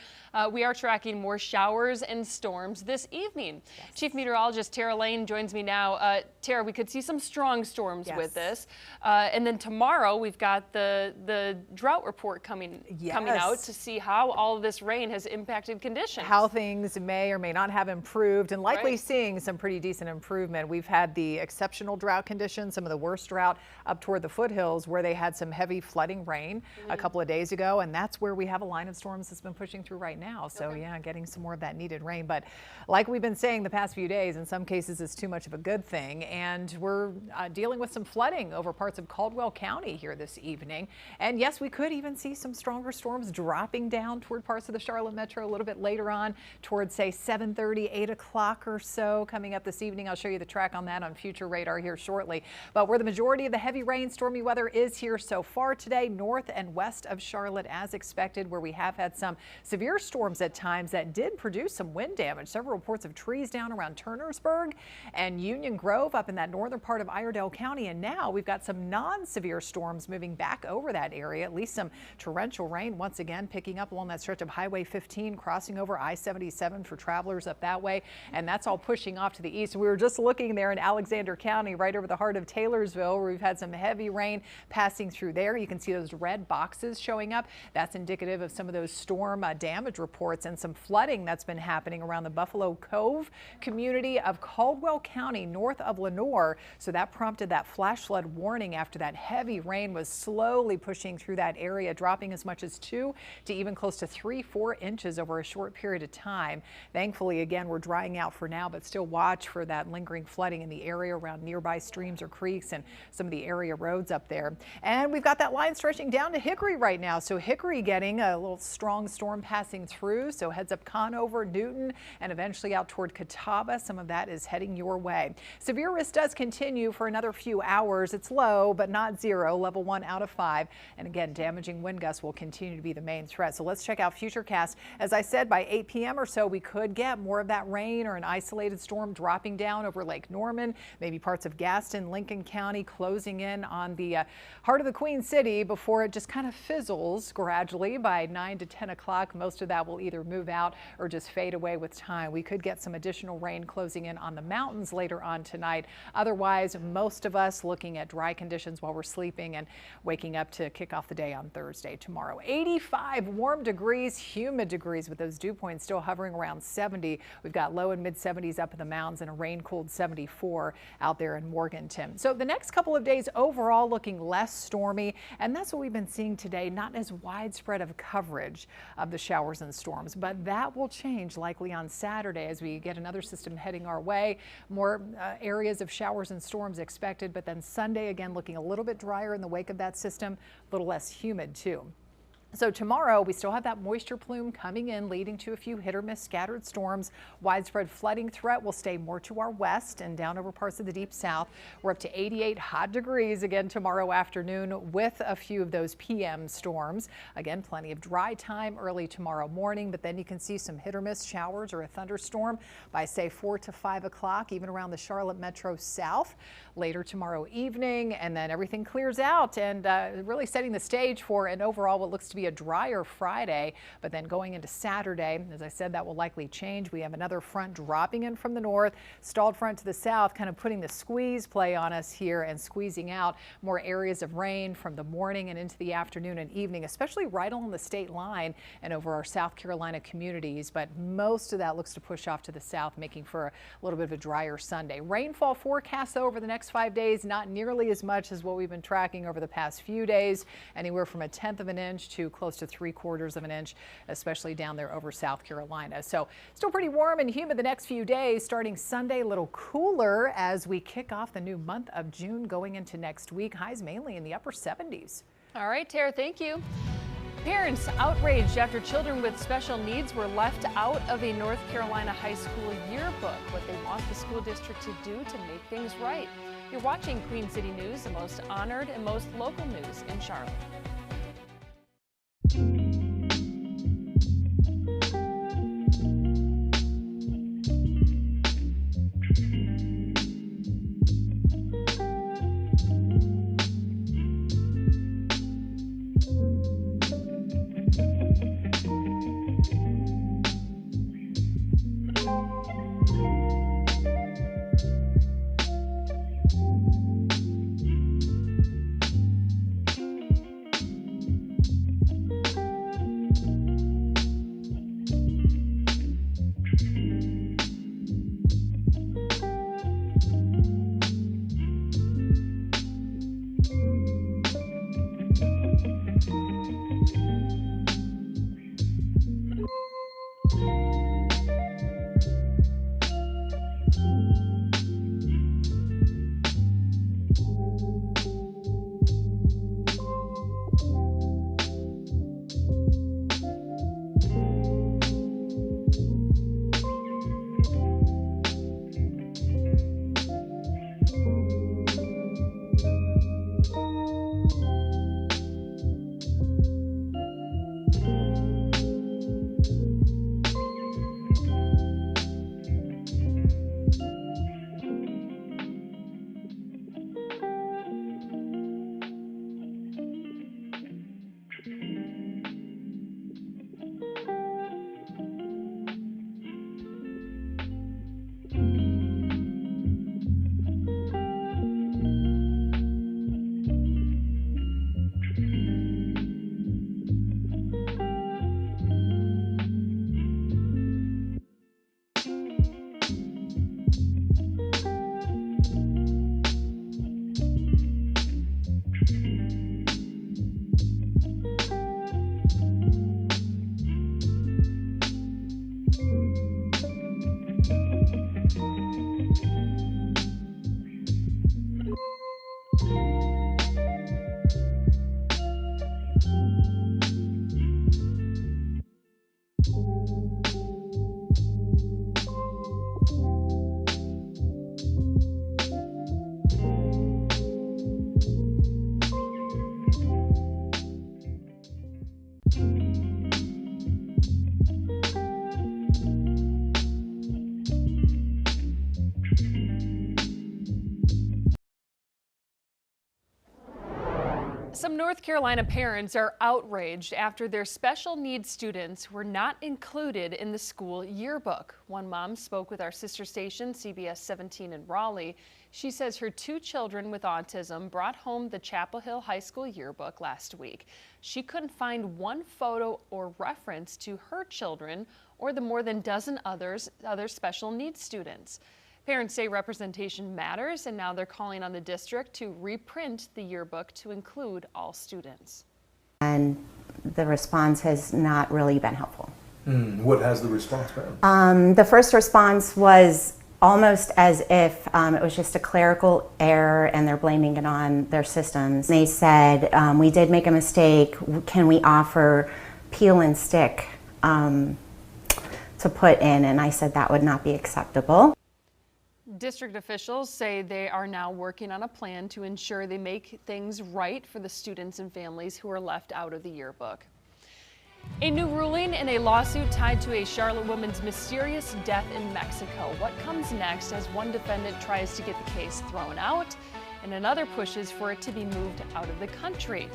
We are tracking more showers and storms this evening. Yes. Chief Meteorologist Tara Lane joins me now. Tara, we could see some strong storms with this. And then tomorrow we've got the drought report coming out to see how all of this rain has impacted conditions. How things may or may not have improved, and likely seeing some pretty decent improvement. We've had the exceptional drought conditions, some of the worst drought up toward the foothills where they had some heavy flooding rain a couple of days ago, and that's where we have a line of storms that's been pushing through right now. So yeah, getting some more of that needed rain. But like we've been saying the past few days, in some cases it's too much of a good thing, and we're dealing with some flooding over parts of Caldwell County here this evening. And yes, we could even see some stronger storms dropping down toward parts of the Charlotte metro a little bit later on towards, say, 7:30, 8 o'clock or so coming up this evening. I'll show you the track on that on future radar here shortly. But where the majority of the heavy rain, stormy weather is here so far today, north and west of Charlotte as expected, where we have had some severe storms at times that did produce some wind damage. Several reports of trees down around Turnersburg and Union Grove up in that northern part of Iredell County. And now we've got some non-severe storms moving back over that area, at least some torrential rain once again picking up along that stretch of Highway 15, crossing over I-77 for travelers up that way. And that's all pushing off to the east. We were just looking there in Alexander County, right over the heart of Taylorsville, where we've had some heavy rain passing through there. You can see those red boxes showing up. That's indicative of some of those storm damage reports and some flooding that's been happening around the Buffalo Cove community of Caldwell County north of Lenoir. So that prompted that flash flood warning after that heavy rain was slowly pushing through that area, dropping as much as 2 to even close to 3-4 inches over a short period of time. Thankfully, again, we're drying out for now, but still watch for that lingering flooding in the area around nearby streams or creeks and some of the area roads up there. And we've got that line stretching down to Hickory right now. So Hickory getting a little strong storm passing through. So heads up Conover, Newton, and eventually out toward Catawba. Some of that is heading your way. Severe risk does continue for another few hours. It's low, but not zero, level 1 out of 5. And again, damaging wind gusts will continue to be the main threat. So let's check out Futurecast. As I said, by 8 p.m. or so, we could get more of that rain or an isolated storm dropping down over Lake Norman, maybe parts of Gaston, Lincoln County, closing in on the heart of the Queen City before it just kind of fizzles gradually by 9 to 10 o'clock. Most of that will either move out or just fade away with time. We could get some additional rain closing in on the mountains later on tonight. Otherwise, most of us looking at dry conditions while we're sleeping and waking up to kick off the day on Thursday tomorrow. 85 warm degrees, humid degrees with those dew points still hovering around 70. We've got low and mid 70s up in the mountains and a rain cooled 74 out there in Morganton. So the next couple of days overall looking less stormy, and that's what we've been seeing today. Not as widespread of coverage of the showers and storms, but that will change likely on Saturday as we get another system heading our way. More areas of showers and storms expected, but then Sunday again looking a little bit drier in the wake of that system, a little less humid too. So tomorrow we still have that moisture plume coming in, leading to a few hit or miss scattered storms. Widespread flooding threat will stay more to our west and down over parts of the deep south. We're up to 88 hot degrees again tomorrow afternoon with a few of those PM storms. Again, plenty of dry time early tomorrow morning, but then you can see some hit or miss showers or a thunderstorm by say 4 to 5 o'clock, even around the Charlotte Metro South later tomorrow evening. And then everything clears out and really setting the stage for an overall what looks to be a drier Friday, but then going into Saturday, as I said, that will likely change. We have another front dropping in from the north, stalled front to the south, kind of putting the squeeze play on us here and squeezing out more areas of rain from the morning and into the afternoon and evening, especially right along the state line and over our South Carolina communities. But most of that looks to push off to the south, making for a little bit of a drier Sunday. Rainfall forecast over the next 5 days, not nearly as much as what we've been tracking over the past few days, anywhere from 1/10 of an inch to close to 3/4 of an inch, especially down there over South Carolina. So still pretty warm and humid the next few days. Starting Sunday, a little cooler as we kick off the new month of June going into next week. Highs mainly in the upper 70s. All right, Tara, thank you. Parents outraged after children with special needs were left out of a North Carolina high school yearbook. What they want the school district to do to make things right. You're watching Queen City News, the most honored and most local news in Charlotte. Some North Carolina parents are outraged after their special needs students were not included in the school yearbook. One mom spoke with our sister station, CBS 17 in Raleigh. She says her 2 children with autism brought home the Chapel Hill High School yearbook last week. She couldn't find one photo or reference to her children or the more than dozen other special needs students. Parents say representation matters, and now they're calling on the district to reprint the yearbook to include all students. And the response has not really been helpful. What has the response been? The first response was almost as if it was just a clerical error and they're blaming it on their systems. They said, we did make a mistake, can we offer peel and stick to put in? And I said that would not be acceptable. District officials say they are now working on a plan to ensure they make things right for the students and families who are left out of the yearbook. A new ruling in a lawsuit tied to a Charlotte woman's mysterious death in Mexico. What comes next as one defendant tries to get the case thrown out and another pushes for it to be moved out of the country?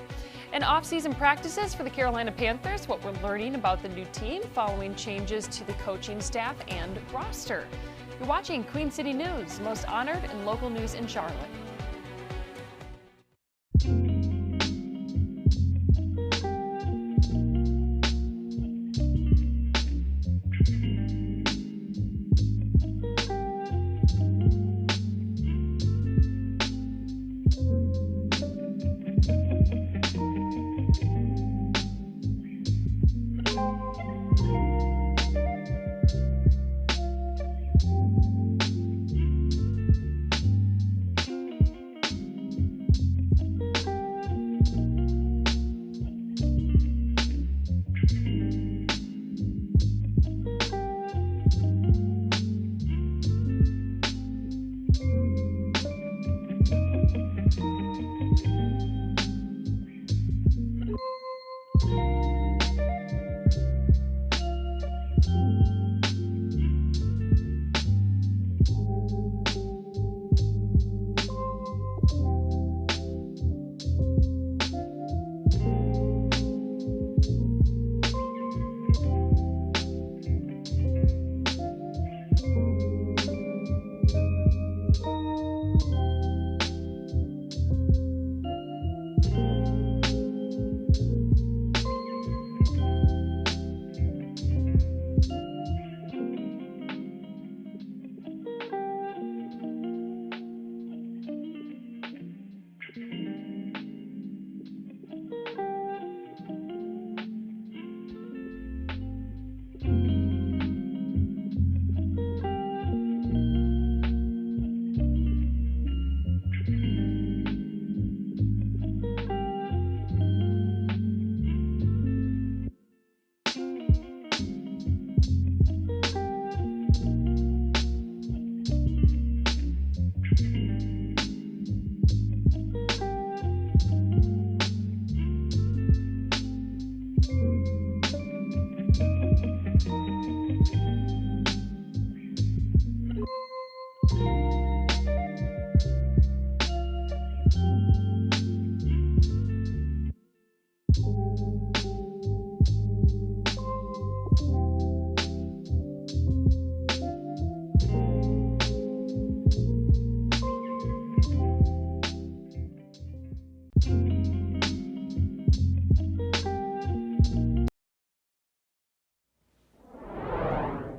And off-season practices for the Carolina Panthers, what we're learning about the new team following changes to the coaching staff and roster. You're watching Queen City News, most honored and local news in Charlotte.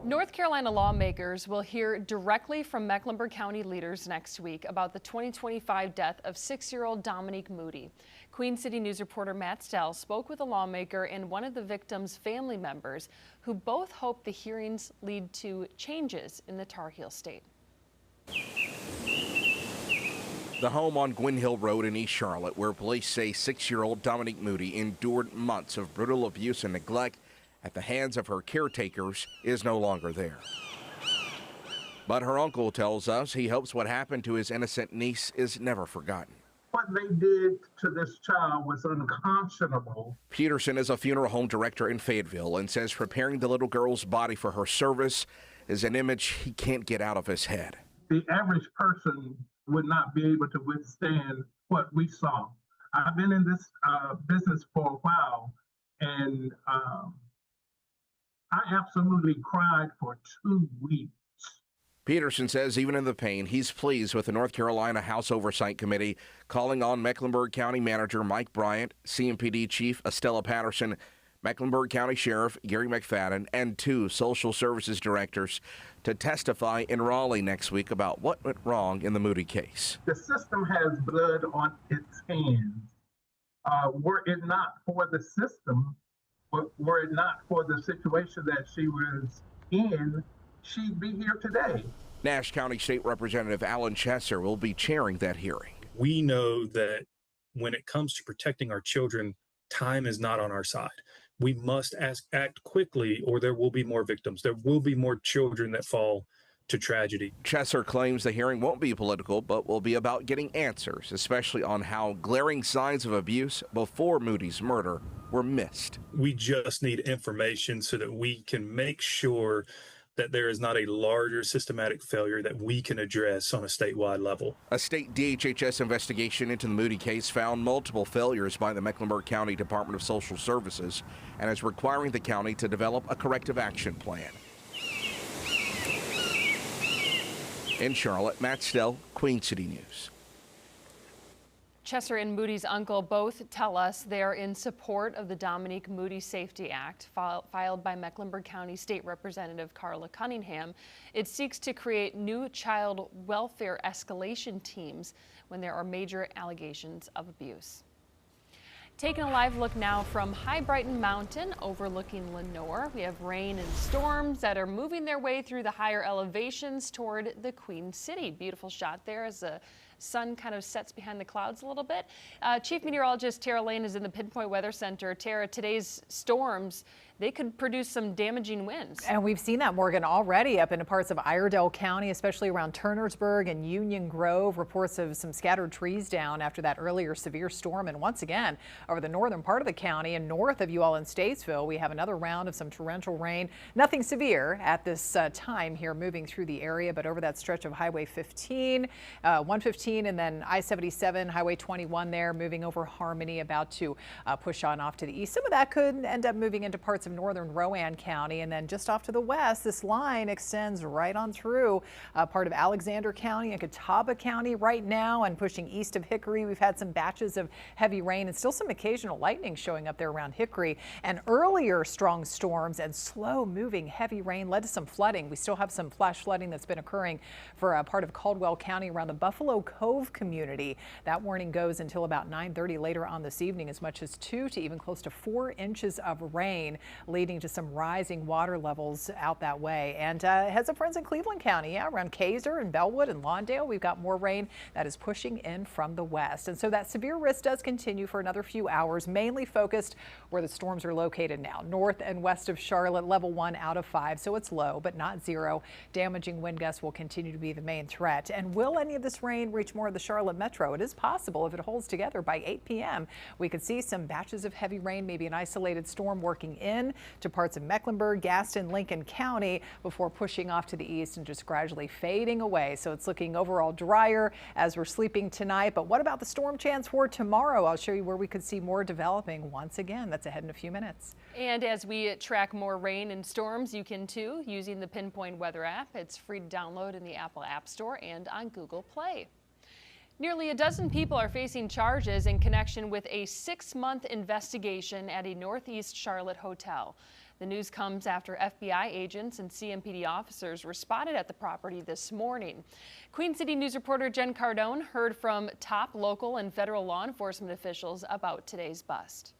North Carolina lawmakers will hear directly from Mecklenburg County leaders next week about the 2025 death of 6-year-old Dominique Moody. Queen City News reporter Matt Stell spoke with a lawmaker and one of the victim's family members, who both hope the hearings lead to changes in the Tar Heel state. The home on Gwynn Hill Road in East Charlotte, where police say 6-year-old Dominique Moody endured months of brutal abuse and neglect at the hands of her caretakers, is no longer there. But her uncle tells us he hopes what happened to his innocent niece is never forgotten. What they did to this child was unconscionable. Peterson is a funeral home director in Fayetteville and says preparing the little girl's body for her service is an image he can't get out of his head. The average person would not be able to withstand what we saw. I've been in this business for a while, and I absolutely cried for 2 weeks. Peterson says even in the pain, he's pleased with the North Carolina House Oversight Committee calling on Mecklenburg County Manager Mike Bryant, CMPD Chief Estella Patterson, Mecklenburg County Sheriff Gary McFadden, and 2 social services directors to testify in Raleigh next week about what went wrong in the Moody case. The system has blood on its hands. Were it not for the system, were it not for the situation that she was in, she'd be here today. Nash County State Representative Alan Chesser will be chairing that hearing. We know that when it comes to protecting our children, time is not on our side. We must act quickly, or there will be more victims. There will be more children that fall to tragedy. Chesser claims the hearing won't be political, but will be about getting answers, especially on how glaring signs of abuse before Moody's murder were missed. We just need information so that we can make sure that there is not a larger systematic failure that we can address on a statewide level. A state DHHS investigation into the Moody case found multiple failures by the Mecklenburg County Department of Social Services and is requiring the county to develop a corrective action plan. In Charlotte, Matt Stell, Queen City News. Chesser and Moody's uncle both tell us they're in support of the Dominique Moody Safety Act filed by Mecklenburg County State Representative Carla Cunningham. It seeks to create new child welfare escalation teams when there are major allegations of abuse. Taking a live look now from High Brighton Mountain overlooking Lenoir. We have rain and storms that are moving their way through the higher elevations toward the Queen City. Beautiful shot there as the sun kind of sets behind the clouds a little bit. Chief Meteorologist Tara Lane is in the Pinpoint Weather Center. Tara, today's storms, they could produce some damaging winds. And we've seen that, Morgan, already up into parts of Iredell County, especially around Turnersburg and Union Grove. Reports of some scattered trees down after that earlier severe storm. And once again, over the northern part of the county and north of you all in Statesville, we have another round of some torrential rain. Nothing severe at this time here moving through the area, but over that stretch of Highway 15, 115, and then I-77, Highway 21 there, moving over Harmony, about to push on off to the east. Some of that could end up moving into parts of northern Rowan County, and then just off to the west, this line extends right on through part of Alexander County and Catawba County right now, and pushing east of Hickory. We've had some batches of heavy rain and still some occasional lightning showing up there around Hickory. And earlier strong storms and slow moving heavy rain led to some flooding. We still have some flash flooding that's been occurring for a part of Caldwell County around the Buffalo Cove community. That warning goes until about 9:30 later on this evening. As much as 2 to even close to 4 inches of rain, leading to some rising water levels out that way. And heads up, friends, in Cleveland County, around Kaiser and Bellwood and Lawndale, we've got more rain that is pushing in from the west. And so that severe risk does continue for another few hours, mainly focused where the storms are located now, north and west of Charlotte, level 1 out of 5, so it's low but not 0. Damaging wind gusts will continue to be the main threat. And will any of this rain reach more of the Charlotte metro? It is possible if it holds together by 8 p.m. We could see some batches of heavy rain, maybe an isolated storm working in to parts of Mecklenburg, Gaston, Lincoln County before pushing off to the east and just gradually fading away. So it's looking overall drier as we're sleeping tonight. But what about the storm chance for tomorrow? I'll show you where we could see more developing once again. That's ahead in a few minutes. And as we track more rain and storms, you can too using the Pinpoint Weather app. It's free to download in the Apple App Store and on Google Play. Nearly a dozen people are facing charges in connection with a 6-month investigation at a Northeast Charlotte hotel. The news comes after FBI agents and CMPD officers were spotted at the property this morning. Queen City News reporter Jen Cardone heard from top local and federal law enforcement officials about today's bust.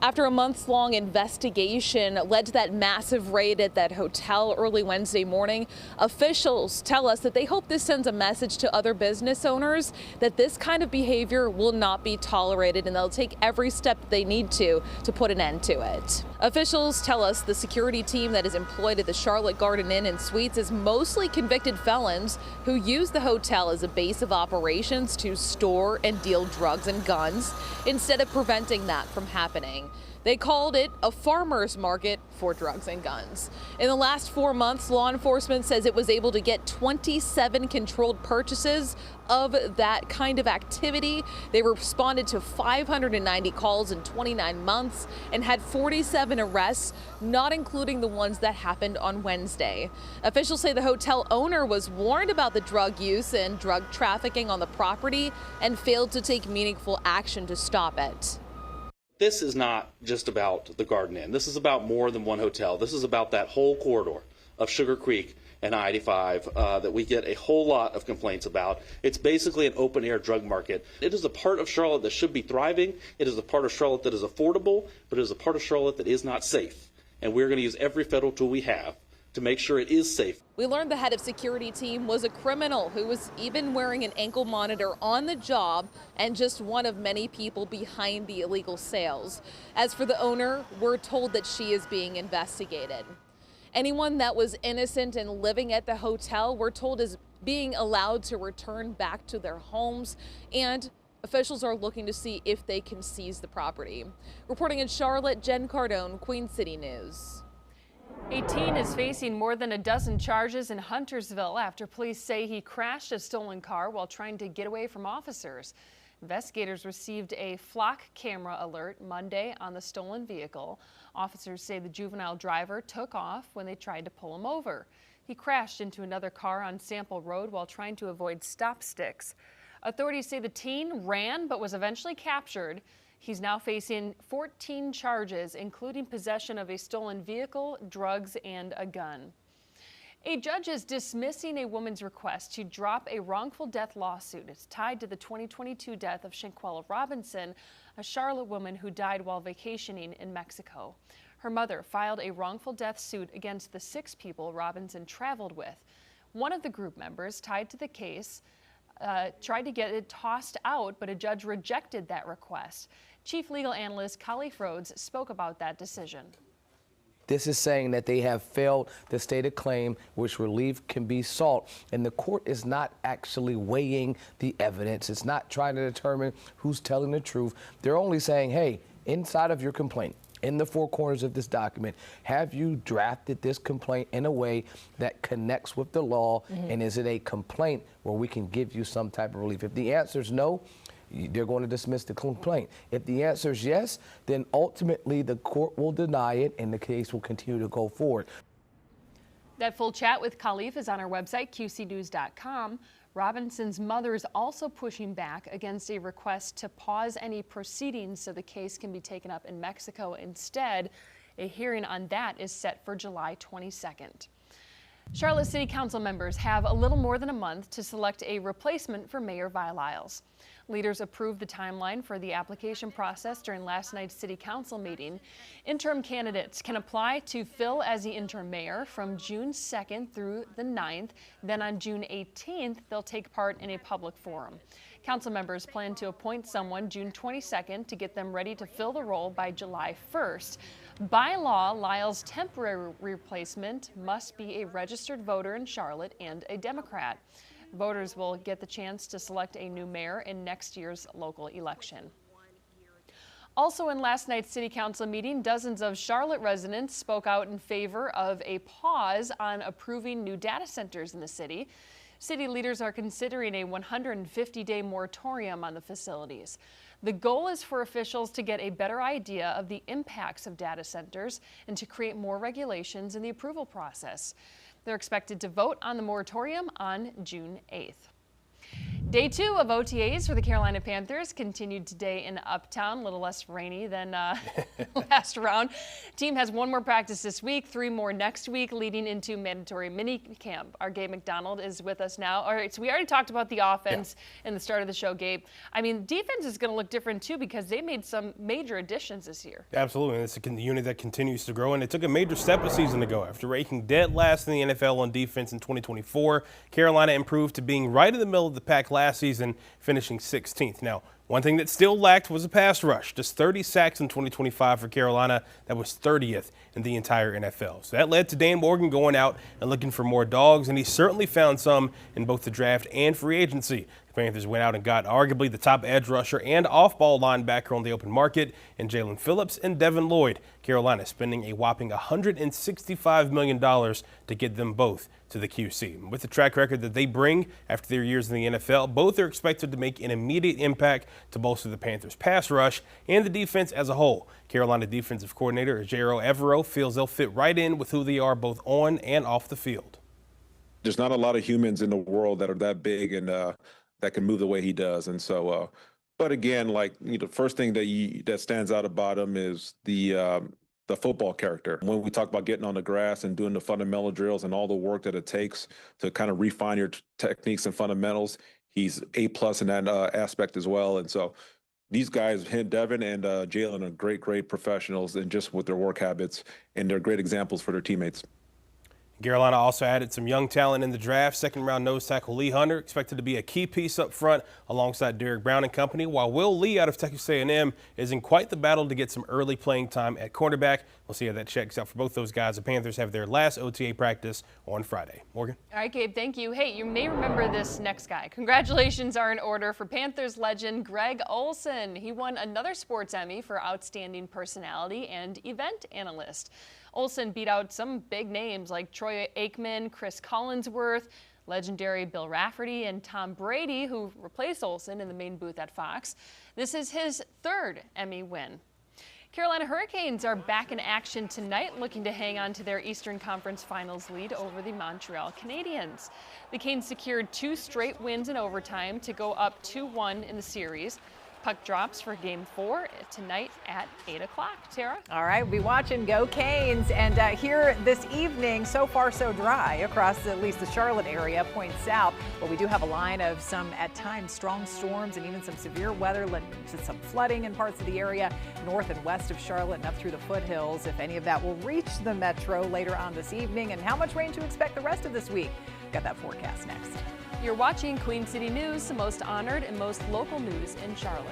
After a months-long investigation led to that massive raid at that hotel early Wednesday morning, officials tell us that they hope this sends a message to other business owners that this kind of behavior will not be tolerated, and they'll take every step they need to put an end to it. Officials tell us the security team that is employed at the Charlotte Garden Inn and Suites is mostly convicted felons who use the hotel as a base of operations to store and deal drugs and guns instead of preventing that from happening. They called it a farmer's market for drugs and guns. In the last 4 months, law enforcement says it was able to get 27 controlled purchases of that kind of activity. They responded to 590 calls in 29 months and had 47 arrests, not including the ones that happened on Wednesday. Officials say the hotel owner was warned about the drug use and drug trafficking on the property and failed to take meaningful action to stop it. This is not just about the Garden Inn. This is about more than one hotel. This is about that whole corridor of Sugar Creek and I-85 that we get a whole lot of complaints about. It's basically an open-air drug market. It is a part of Charlotte that should be thriving. It is a part of Charlotte that is affordable, but it is a part of Charlotte that is not safe. And we're going to use every federal tool we have to make sure it is safe. We learned the head of security team was a criminal who was even wearing an ankle monitor on the job and just one of many people behind the illegal sales. As for the owner, we're told that she is being investigated. Anyone that was innocent and living at the hotel, we're told, is being allowed to return back to their homes, and officials are looking to see if they can seize the property. Reporting in Charlotte, Jen Cardone, Queen City News. A teen is facing more than a dozen charges in Huntersville after police say he crashed a stolen car while trying to get away from officers. Investigators received a flock camera alert Monday on the stolen vehicle. Officers say the juvenile driver took off when they tried to pull him over. He crashed into another car on Sample Road while trying to avoid stop sticks. Authorities say the teen ran but was eventually captured. He's now facing 14 charges, including possession of a stolen vehicle, drugs, and a gun. A judge is dismissing a woman's request to drop a wrongful death lawsuit. It's tied to the 2022 death of Shanquella Robinson, a Charlotte woman who died while vacationing in Mexico. Her mother filed a wrongful death suit against the 6 people Robinson traveled with. One of the group members tied to the case tried to get it tossed out, but a judge rejected that request. Chief Legal Analyst Khalif Rhodes spoke about that decision. This is saying that they have failed the stated claim which relief can be sought, and the court is not actually weighing the evidence. It's not trying to determine who's telling the truth. They're only saying, hey, inside of your complaint, in the 4 corners of this document, have you drafted this complaint in a way that connects with the law, and is it a complaint where we can give you some type of relief? If the answer is no, they're going to dismiss the complaint. If the answer is yes, then ultimately the court will deny it and the case will continue to go forward. That full chat with Khalif is on our website, qcnews.com. Robinson's mother is also pushing back against a request to pause any proceedings so the case can be taken up in Mexico. Instead, a hearing on that is set for July 22nd. Charlotte City Council members have a little more than a month to select a replacement for Mayor Vi Lyles. Leaders approved the timeline for the application process during last night's City Council meeting. Interim candidates can apply to fill as the interim mayor from June 2nd through the 9th. Then on June 18th, they'll take part in a public forum. Council members plan to appoint someone June 22nd to get them ready to fill the role by July 1st. By law, Lyles' temporary replacement must be a registered voter in Charlotte and a Democrat. Voters will get the chance to select a new mayor in next year's local election. Also in last night's City Council meeting, dozens of Charlotte residents spoke out in favor of a pause on approving new data centers in the city. City leaders are considering a 150-day moratorium on the facilities. The goal is for officials to get a better idea of the impacts of data centers and to create more regulations in the approval process. They're expected to vote on the moratorium on June 8th. Day 2 of OTAs for the Carolina Panthers continued today in Uptown, a little less rainy than last round. Team has one more practice this week, 3 more next week, leading into mandatory mini camp. Our Gabe McDonald is with us now. All right, so we already talked about the offense in the start of the show, Gabe. I mean, defense is going to look different too because they made some major additions this year. Absolutely, and it's a unit that continues to grow, and it took a major step a season ago. After ranking dead last in the NFL on defense in 2024, Carolina improved to being right in the middle of the pack last season, finishing 16th. Now, one thing that still lacked was a pass rush. Just 30 sacks in 2025 for Carolina. That was 30th in the entire NFL. So that led to Dan Morgan going out and looking for more dogs, and he certainly found some in both the draft and free agency. The Panthers went out and got arguably the top edge rusher and off-ball linebacker on the open market in Jalen Phillips and Devin Lloyd. Carolina spending a whopping $165 million to get them both to the QC. With the track record that they bring after their years in the NFL, both are expected to make an immediate impact to bolster the Panthers' pass rush and the defense as a whole. Carolina defensive coordinator Ejiro Evero feels they'll fit right in with who they are both on and off the field. There's not a lot of humans in the world that are that big and that can move the way he does. And so, but again, like, the first thing that stands out about him is the football character. When we talk about getting on the grass and doing the fundamental drills and all the work that it takes to kind of refine your techniques and fundamentals, he's A+ in that aspect as well. And so these guys, Devin and Jalen, are great professionals and just with their work habits, and they're great examples for their teammates. Carolina also added some young talent in the draft. Second-round nose tackle Lee Hunter expected to be a key piece up front alongside Derek Brown and company, while Will Lee out of Texas A&M is in quite the battle to get some early playing time at cornerback. We'll see how that checks out for both those guys. The Panthers have their last OTA practice on Friday. Morgan? All right, Gabe, thank you. Hey, you may remember this next guy. Congratulations are in order for Panthers legend Greg Olsen. He won another Sports Emmy for Outstanding Personality and Event Analyst. Olsen beat out some big names like Troy Aikman, Chris Collinsworth, legendary Bill Rafferty, and Tom Brady, who replaced Olsen in the main booth at Fox. This is his 3rd Emmy win. Carolina Hurricanes are back in action tonight, looking to hang on to their Eastern Conference Finals lead over the Montreal Canadiens. The Canes secured 2 straight wins in overtime to go up 2-1 in the series. Puck drops for Game 4 tonight at 8 o'clock. Tara? All right, we'll be watching Go Canes. And here this evening, so far so dry across at least the Charlotte area, points south. But we do have a line of some, at times, strong storms and even some severe weather, led to some flooding in parts of the area north and west of Charlotte and up through the foothills. If any of that will reach the metro later on this evening, and how much rain to expect the rest of this week. Got that forecast next. You're watching Queen City News, the most honored and most local news in Charlotte.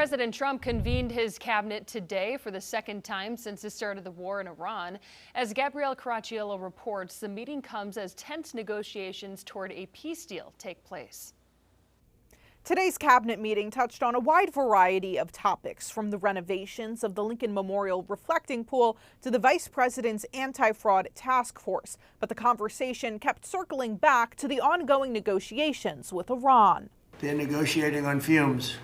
President Trump convened his cabinet today for the second time since the start of the war in Iran. As Gabrielle Caracciolo reports, the meeting comes as tense negotiations toward a peace deal take place. Today's cabinet meeting touched on a wide variety of topics, from the renovations of the Lincoln Memorial Reflecting Pool to the vice president's anti-fraud task force. But the conversation kept circling back to the ongoing negotiations with Iran. They're negotiating on fumes,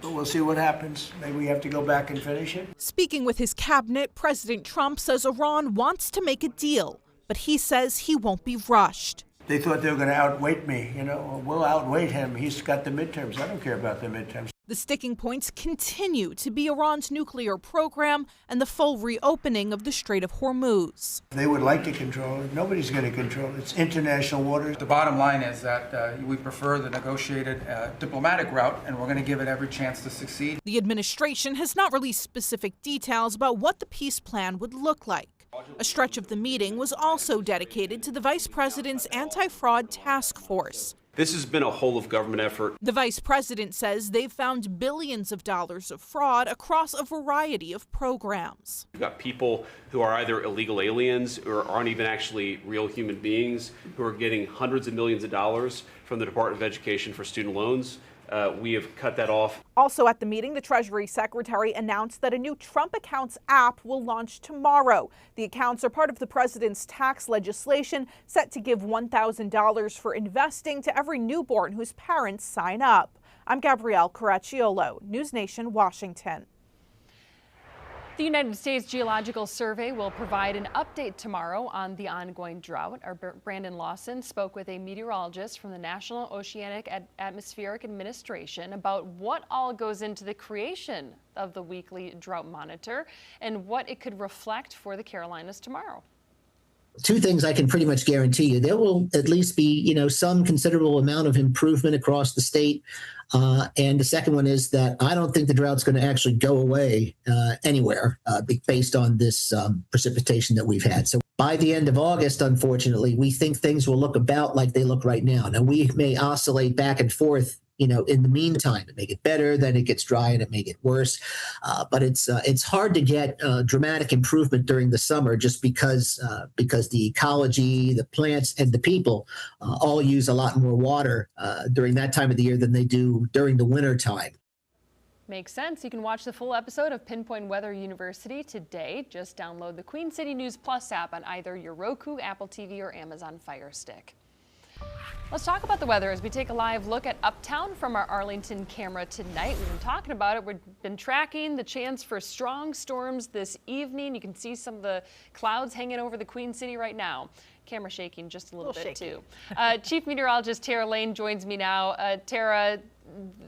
but we'll see what happens. Maybe we have to go back and finish it. Speaking with his cabinet, President Trump says Iran wants to make a deal, but he says he won't be rushed. They thought they were going to outweight me. We'll outweight him. He's got the midterms. I don't care about the midterms. The sticking points continue to be Iran's nuclear program and the full reopening of the Strait of Hormuz. They would like to control it. Nobody's going to control it. It's international waters. The bottom line is that we prefer the negotiated diplomatic route, and we're going to give it every chance to succeed. The administration has not released specific details about what the peace plan would look like. A stretch of the meeting was also dedicated to the vice president's anti-fraud task force. This has been a whole-of-government effort. The vice president says they've found billions of dollars of fraud across a variety of programs. We've got people who are either illegal aliens or aren't even actually real human beings who are getting hundreds of millions of dollars from the Department of Education for student loans. We have cut that off. Also at the meeting, the Treasury Secretary announced that a new Trump Accounts app will launch tomorrow. The accounts are part of the president's tax legislation set to give $1,000 for investing to every newborn whose parents sign up. I'm Gabrielle Caracciolo, News Nation, Washington. The United States Geological Survey will provide an update tomorrow on the ongoing drought. Our Brandon Lawson spoke with a meteorologist from the National Oceanic Atmospheric Administration about what all goes into the creation of the weekly drought monitor and what it could reflect for the Carolinas tomorrow. Two things I can pretty much guarantee you. There will at least be, some considerable amount of improvement across the state. And the second one is that I don't think the drought's going to actually go away anywhere based on this precipitation that we've had. So by the end of August, unfortunately, we think things will look about like they look right now. Now, we may oscillate back and forth in the meantime. It may get better, then it gets dry, and it may get worse. But it's hard to get dramatic improvement during the summer just because the ecology, the plants, and the people all use a lot more water during that time of the year than they do during the winter time. Makes sense. You can watch the full episode of Pinpoint Weather University today. Just download the Queen City News Plus app on either your Roku, Apple TV, or Amazon Fire Stick. Let's talk about the weather as we take a live look at Uptown from our Arlington camera tonight. We've been talking about it. We've been tracking the chance for strong storms this evening. You can see some of the clouds hanging over the Queen City right now. Camera shaking just a little bit too. Chief Meteorologist Tara Lane joins me now. Tara,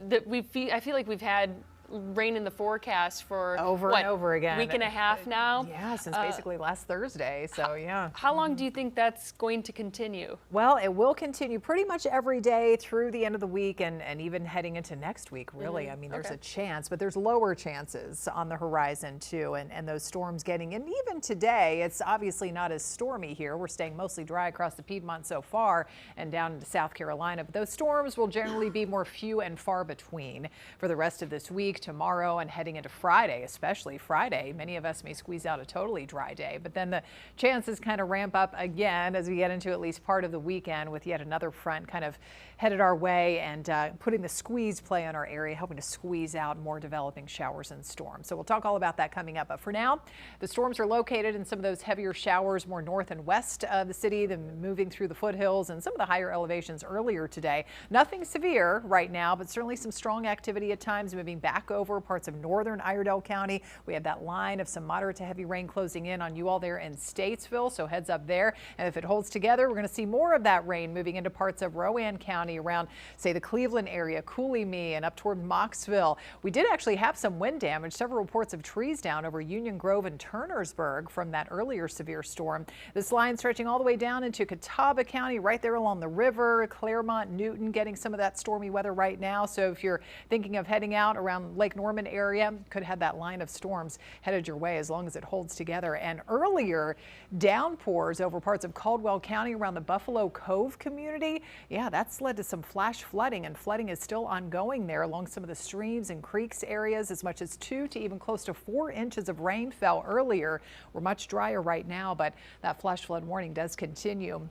I feel like we've had rain in the forecast for over and over again. Week and a half now. Yeah, since basically last Thursday. So yeah. How long do you think that's going to continue? Well, it will continue pretty much every day through the end of the week and even heading into next week, really. I mean, there's a chance, but there's lower chances on the horizon too. And those storms getting in. Even today, it's obviously not as stormy here. We're staying mostly dry across the Piedmont so far and down into South Carolina. But those storms will generally be more few and far between for the rest of this week. Tomorrow and heading into Friday, especially Friday, many of us may squeeze out a totally dry day, but then the chances kind of ramp up again as we get into at least part of the weekend with yet another front kind of headed our way and putting the squeeze play on our area, helping to squeeze out more developing showers and storms. So we'll talk all about that coming up. But for now, the storms are located in some of those heavier showers more north and west of the city, then moving through the foothills and some of the higher elevations earlier today. Nothing severe right now, but certainly some strong activity at times moving back over parts of northern Iredell County. We have that line of some moderate to heavy rain closing in on you all there in Statesville, so heads up there. And if it holds together, we're going to see more of that rain moving into parts of Rowan County around, say, the Cleveland area, Cooley-Mee, and up toward Moxville. We did actually have some wind damage, several reports of trees down over Union Grove and Turnersburg from that earlier severe storm. This line stretching all the way down into Catawba County, right there along the river. Claremont, Newton getting some of that stormy weather right now. So if you're thinking of heading out around Lake Norman area could have that line of storms headed your way as long as it holds together. And earlier, downpours over parts of Caldwell County around the Buffalo Cove community. Yeah, that's led to some flash flooding, and flooding is still ongoing there along some of the streams and creeks areas. As much as 2 to even close to 4 inches of rain fell earlier. We're much drier right now, but that flash flood warning does continue.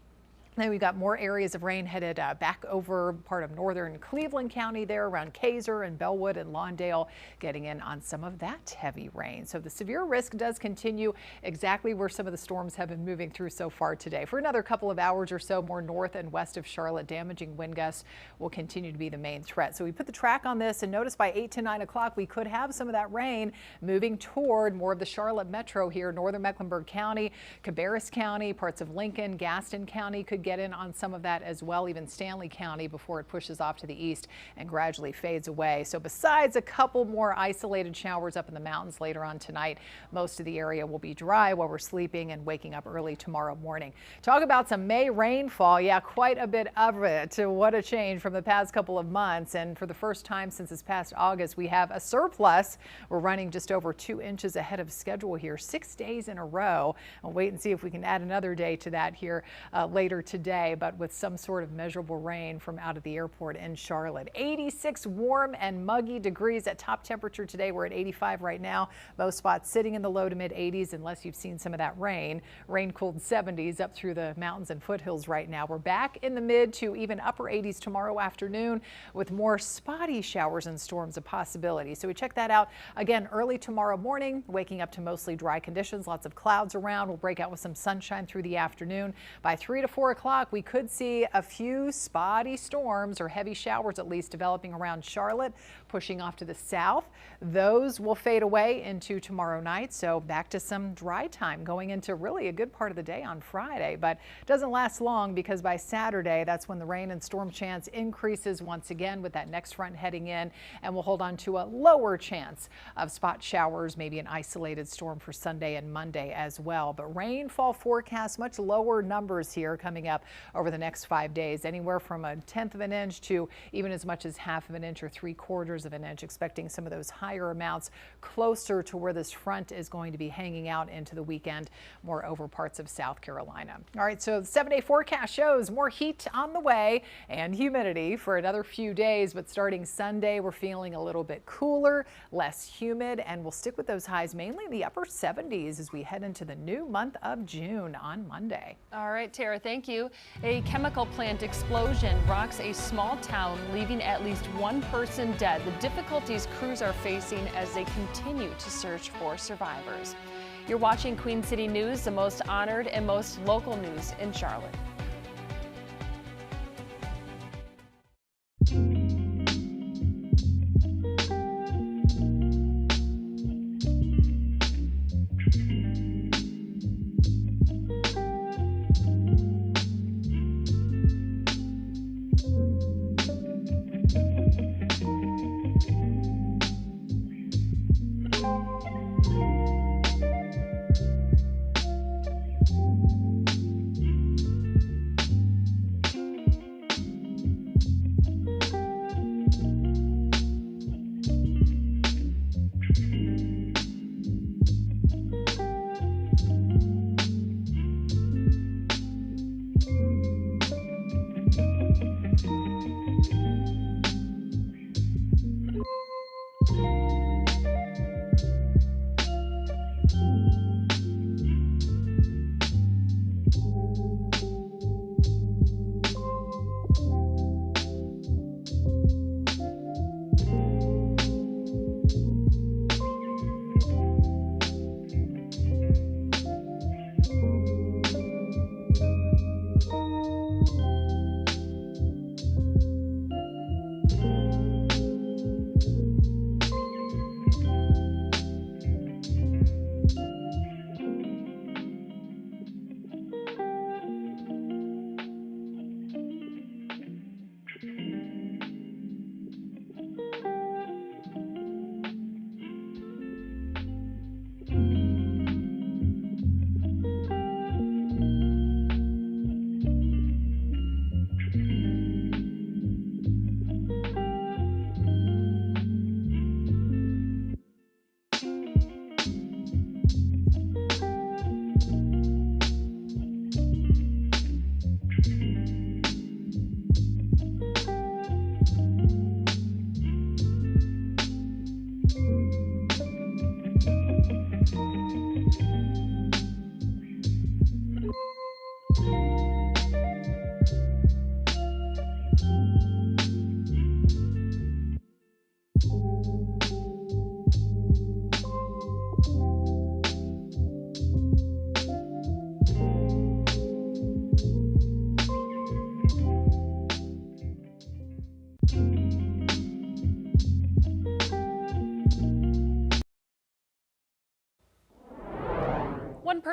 Then we've got more areas of rain headed back over part of northern Cleveland County there around Kaiser and Bellwood and Lawndale, getting in on some of that heavy rain. So the severe risk does continue exactly where some of the storms have been moving through so far today. For another couple of hours or so, more north and west of Charlotte, damaging wind gusts will continue to be the main threat. So we put the track on this, and notice by 8 to 9 o'clock we could have some of that rain moving toward more of the Charlotte metro here, northern Mecklenburg County, Cabarrus County, parts of Lincoln, Gaston County could get in on some of that as well, even Stanley County, before it pushes off to the east and gradually fades away. So besides a couple more isolated showers up in the mountains later on tonight, most of the area will be dry while we're sleeping and waking up early tomorrow morning. Talk about some May rainfall. Yeah, quite a bit of it. What a change from the past couple of months. And for the first time since this past August, we have a surplus. We're running just over 2 inches ahead of schedule here, 6 days in a row. I'll wait and see if we can add another day to that here later today, but with some sort of measurable rain from out of the airport in Charlotte. 86 warm and muggy degrees at top temperature today. We're at 85 right now. Most spots sitting in the low to mid 80s unless you've seen some of that rain. Rain-cooled 70s up through the mountains and foothills right now. We're back in the mid to even upper 80s tomorrow afternoon with more spotty showers and storms a possibility. So we check that out again early tomorrow morning, waking up to mostly dry conditions. Lots of clouds around. We'll break out with some sunshine through the afternoon. By 3 to 4 o'clock, we could see a few spotty storms, or heavy showers at least, developing around Charlotte, pushing off to the south. Those will fade away into tomorrow night, so back to some dry time going into really a good part of the day on Friday. But it doesn't last long, because by Saturday, that's when the rain and storm chance increases once again with that next front heading in, and we'll hold on to a lower chance of spot showers, maybe an isolated storm for Sunday and Monday as well. But rainfall forecast, much lower numbers here coming up over the next 5 days, anywhere from 1/10 of an inch to even as much as 1/2 of an inch or 3/4 of an inch, expecting some of those higher amounts closer to where this front is going to be hanging out into the weekend, more over parts of South Carolina. All right, so the 7-day forecast shows more heat on the way and humidity for another few days, but starting Sunday, we're feeling a little bit cooler, less humid, and we'll stick with those highs mainly in the upper 70s as we head into the new month of June on Monday. All right, Tara, thank you. A chemical plant explosion rocks a small town, leaving at least one person dead. The difficulties crews are facing as they continue to search for survivors. You're watching Queen City News, the most honored and most local news in Charlotte.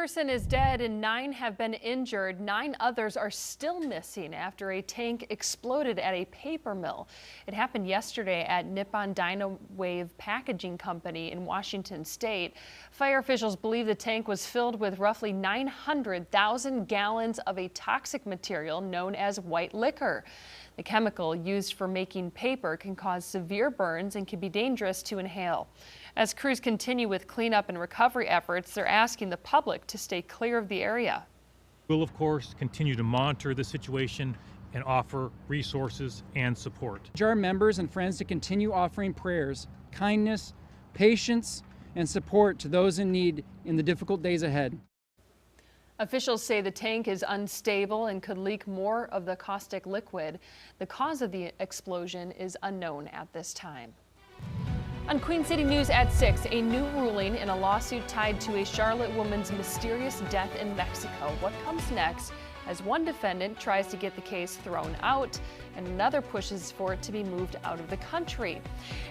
person is dead and 9 have been injured. 9 others are still missing after a tank exploded at a paper mill. It happened yesterday at Nippon Dynawave Packaging Company in Washington State. Fire officials believe the tank was filled with roughly 900,000 gallons of a toxic material known as white liquor. The chemical used for making paper can cause severe burns and can be dangerous to inhale. As crews continue with cleanup and recovery efforts, they're asking the public to stay clear of the area. We'll, of course, continue to monitor the situation and offer resources and support. Urge our members and friends to continue offering prayers, kindness, patience, and support to those in need in the difficult days ahead. Officials say the tank is unstable and could leak more of the caustic liquid. The cause of the explosion is unknown at this time. On Queen City News at 6, a new ruling in a lawsuit tied to a Charlotte woman's mysterious death in Mexico. What comes next as one defendant tries to get the case thrown out and another pushes for it to be moved out of the country.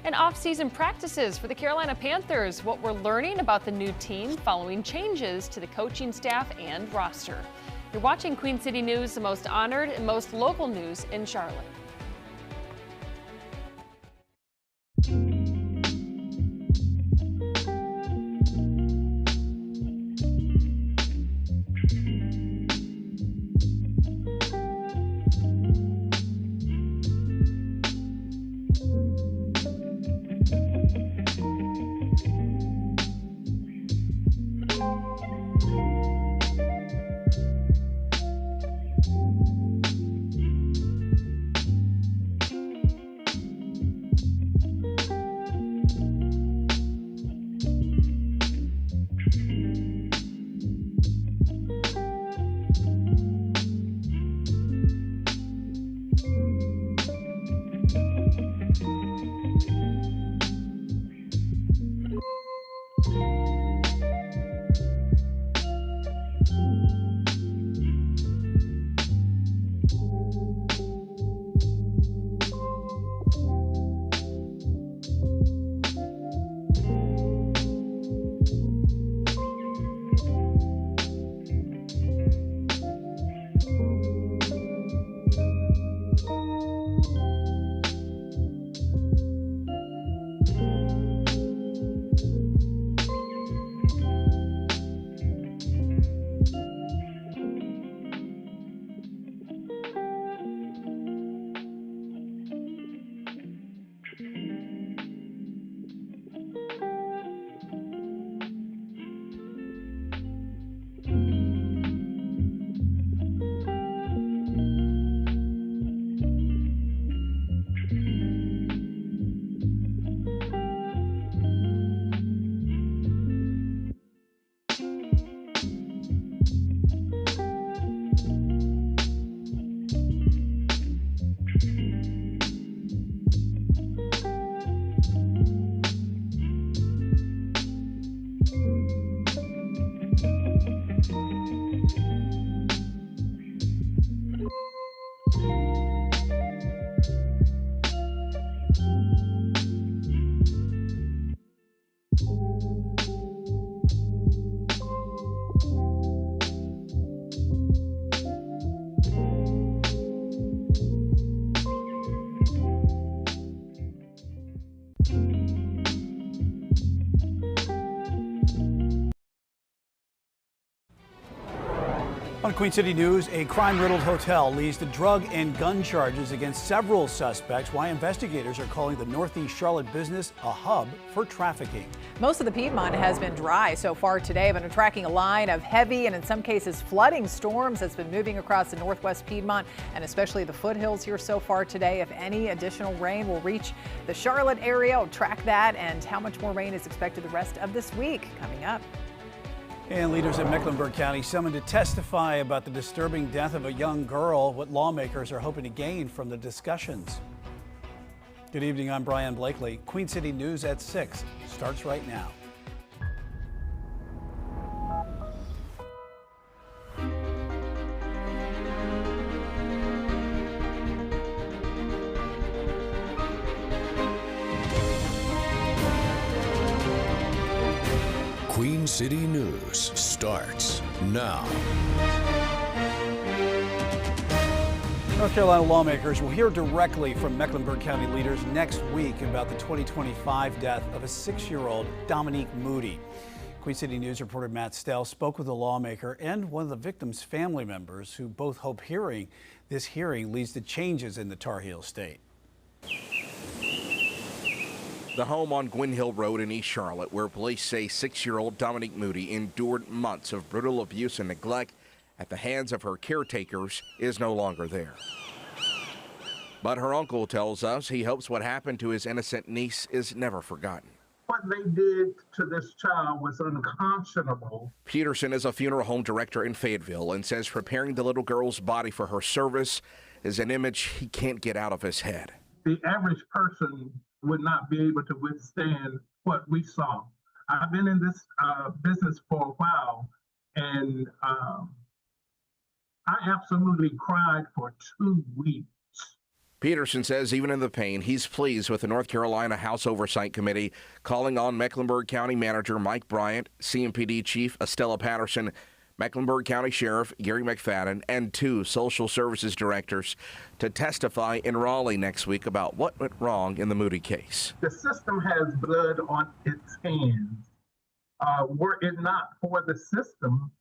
And off-season practices for the Carolina Panthers. What we're learning about the new team following changes to the coaching staff and roster. You're watching Queen City News, the most honored and most local news in Charlotte. On Queen City News, a crime-riddled hotel leads to drug and gun charges against several suspects. Why investigators are calling the Northeast Charlotte business a hub for trafficking. Most of the Piedmont has been dry so far today, but tracking a line of heavy and in some cases flooding storms that's been moving across the Northwest Piedmont and especially the foothills here so far today. If any additional rain will reach the Charlotte area, we'll track that and how much more rain is expected the rest of this week coming up. And leaders in Mecklenburg County summoned to testify about the disturbing death of a young girl, what lawmakers are hoping to gain from the discussions. Good evening, I'm Brian Blakely. Queen City News at 6 starts right now. Queen City News starts now. North Carolina lawmakers will hear directly from Mecklenburg County leaders next week about the 2025 death of a 6-year-old Dominique Moody. Queen City News reporter Matt Stell spoke with a lawmaker and one of the victim's family members who both hope this hearing leads to changes in the Tar Heel state. The home on Gwynn Hill Road in East Charlotte, where police say 6-year-old Dominique Moody endured months of brutal abuse and neglect at the hands of her caretakers, is no longer there. But her uncle tells us he hopes what happened to his innocent niece is never forgotten. What they did to this child was unconscionable. Peterson is a funeral home director in Fayetteville and says preparing the little girl's body for her service is an image he can't get out of his head. The average person would not be able to withstand what we saw. I've been in this business for a while, and I absolutely cried for 2 weeks. Peterson says even in the pain, he's pleased with the North Carolina House Oversight Committee calling on Mecklenburg County Manager Mike Bryant, CMPD Chief Estella Patterson, Mecklenburg County Sheriff Gary McFadden, and 2 social services directors to testify in Raleigh next week about what went wrong in the Moody case. The system has blood on its hands. Were it not for the system,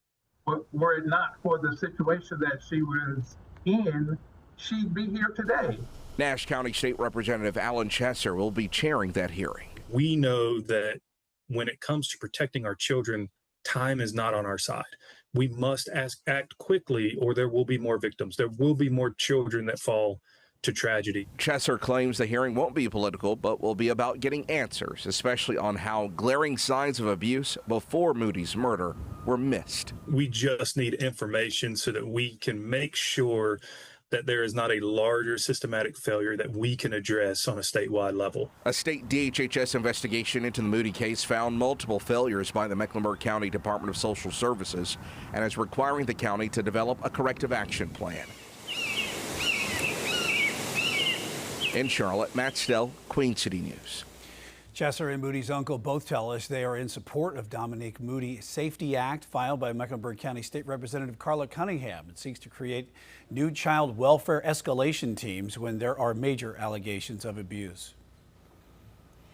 were it not for the situation that she was in, she'd be here today. Nash County State Representative Alan Chesser will be chairing that hearing. We know that when it comes to protecting our children, time is not on our side. We must act quickly or there will be more victims. There will be more children that fall to tragedy. Chesser claims the hearing won't be political, but will be about getting answers, especially on how glaring signs of abuse before Moody's murder were missed. We just need information so that we can make sure that there is not a larger systematic failure that we can address on a statewide level. A state DHHS investigation into the Moody case found multiple failures by the Mecklenburg County Department of Social Services and is requiring the county to develop a corrective action plan. In Charlotte, Matt Stell, Queen City News. Chesser and Moody's uncle both tell us they are in support of Dominique Moody Safety Act filed by Mecklenburg County State Representative Carla Cunningham. It seeks to create new child welfare escalation teams when there are major allegations of abuse.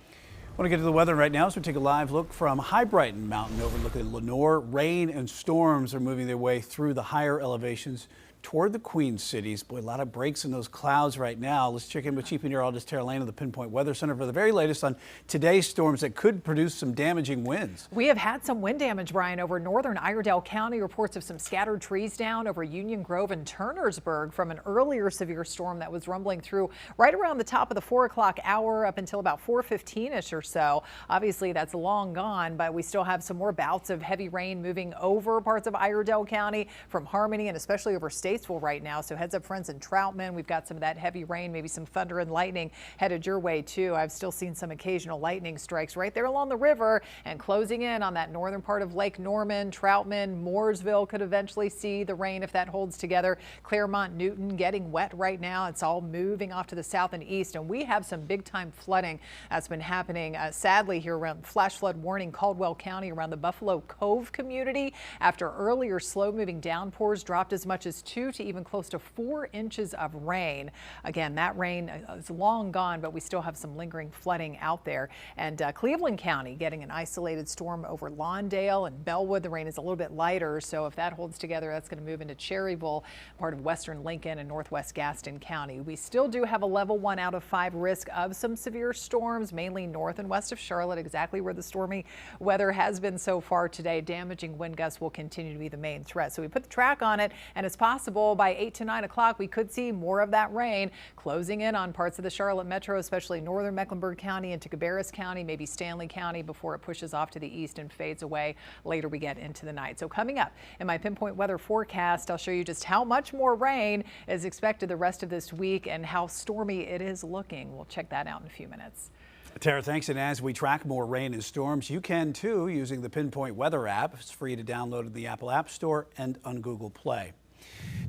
I want to get to the weather right now, so we take a live look from High Brighton Mountain overlooking Lenoir. Rain and storms are moving their way through the higher elevations toward the Queen Cities. Boy, a lot of breaks in those clouds right now. Let's check in with Chief Meteorologist Tara Lane of the Pinpoint Weather Center for the very latest on today's storms that could produce some damaging winds. We have had some wind damage, Brian, over northern Iredell County. Reports of some scattered trees down over Union Grove and Turnersburg from an earlier severe storm that was rumbling through right around the top of the 4 o'clock hour up until about 4:15ish or so. Obviously, that's long gone, but we still have some more bouts of heavy rain moving over parts of Iredell County from Harmony and especially over Statesville right now. So heads up, friends in Troutman. We've got some of that heavy rain, maybe some thunder and lightning headed your way too. I've still seen some occasional lightning strikes right there along the river and closing in on that northern part of Lake Norman. Troutman, Mooresville could eventually see the rain if that holds together. Claremont, Newton getting wet right now. It's all moving off to the south and east, and we have some big time flooding that's been happening sadly here around flash flood warning Caldwell County around the Buffalo Cove community after earlier slow moving downpours dropped as much as 2 to even close to 4 inches of rain. Again, that rain is long gone, but we still have some lingering flooding out there. And Cleveland County getting an isolated storm over Lawndale and Bellwood. The rain is a little bit lighter, so if that holds together, that's going to move into Cherryville, part of western Lincoln and northwest Gaston County. We still do have a level 1 out of 5 risk of some severe storms, mainly north and west of Charlotte, exactly where the stormy weather has been so far today. Damaging wind gusts will continue to be the main threat. So we put the track on it, and it's possible by 8 to 9 o'clock we could see more of that rain closing in on parts of the Charlotte metro, especially northern Mecklenburg County into Cabarrus County, maybe Stanley County, before it pushes off to the east and fades away later we get into the night. So coming up in my Pinpoint weather forecast, I'll show you just how much more rain is expected the rest of this week and how stormy it is looking. We'll check that out in a few minutes. Tara, thanks. And as we track more rain and storms, you can too using the Pinpoint Weather app. It's free to download in the Apple App Store and on Google Play.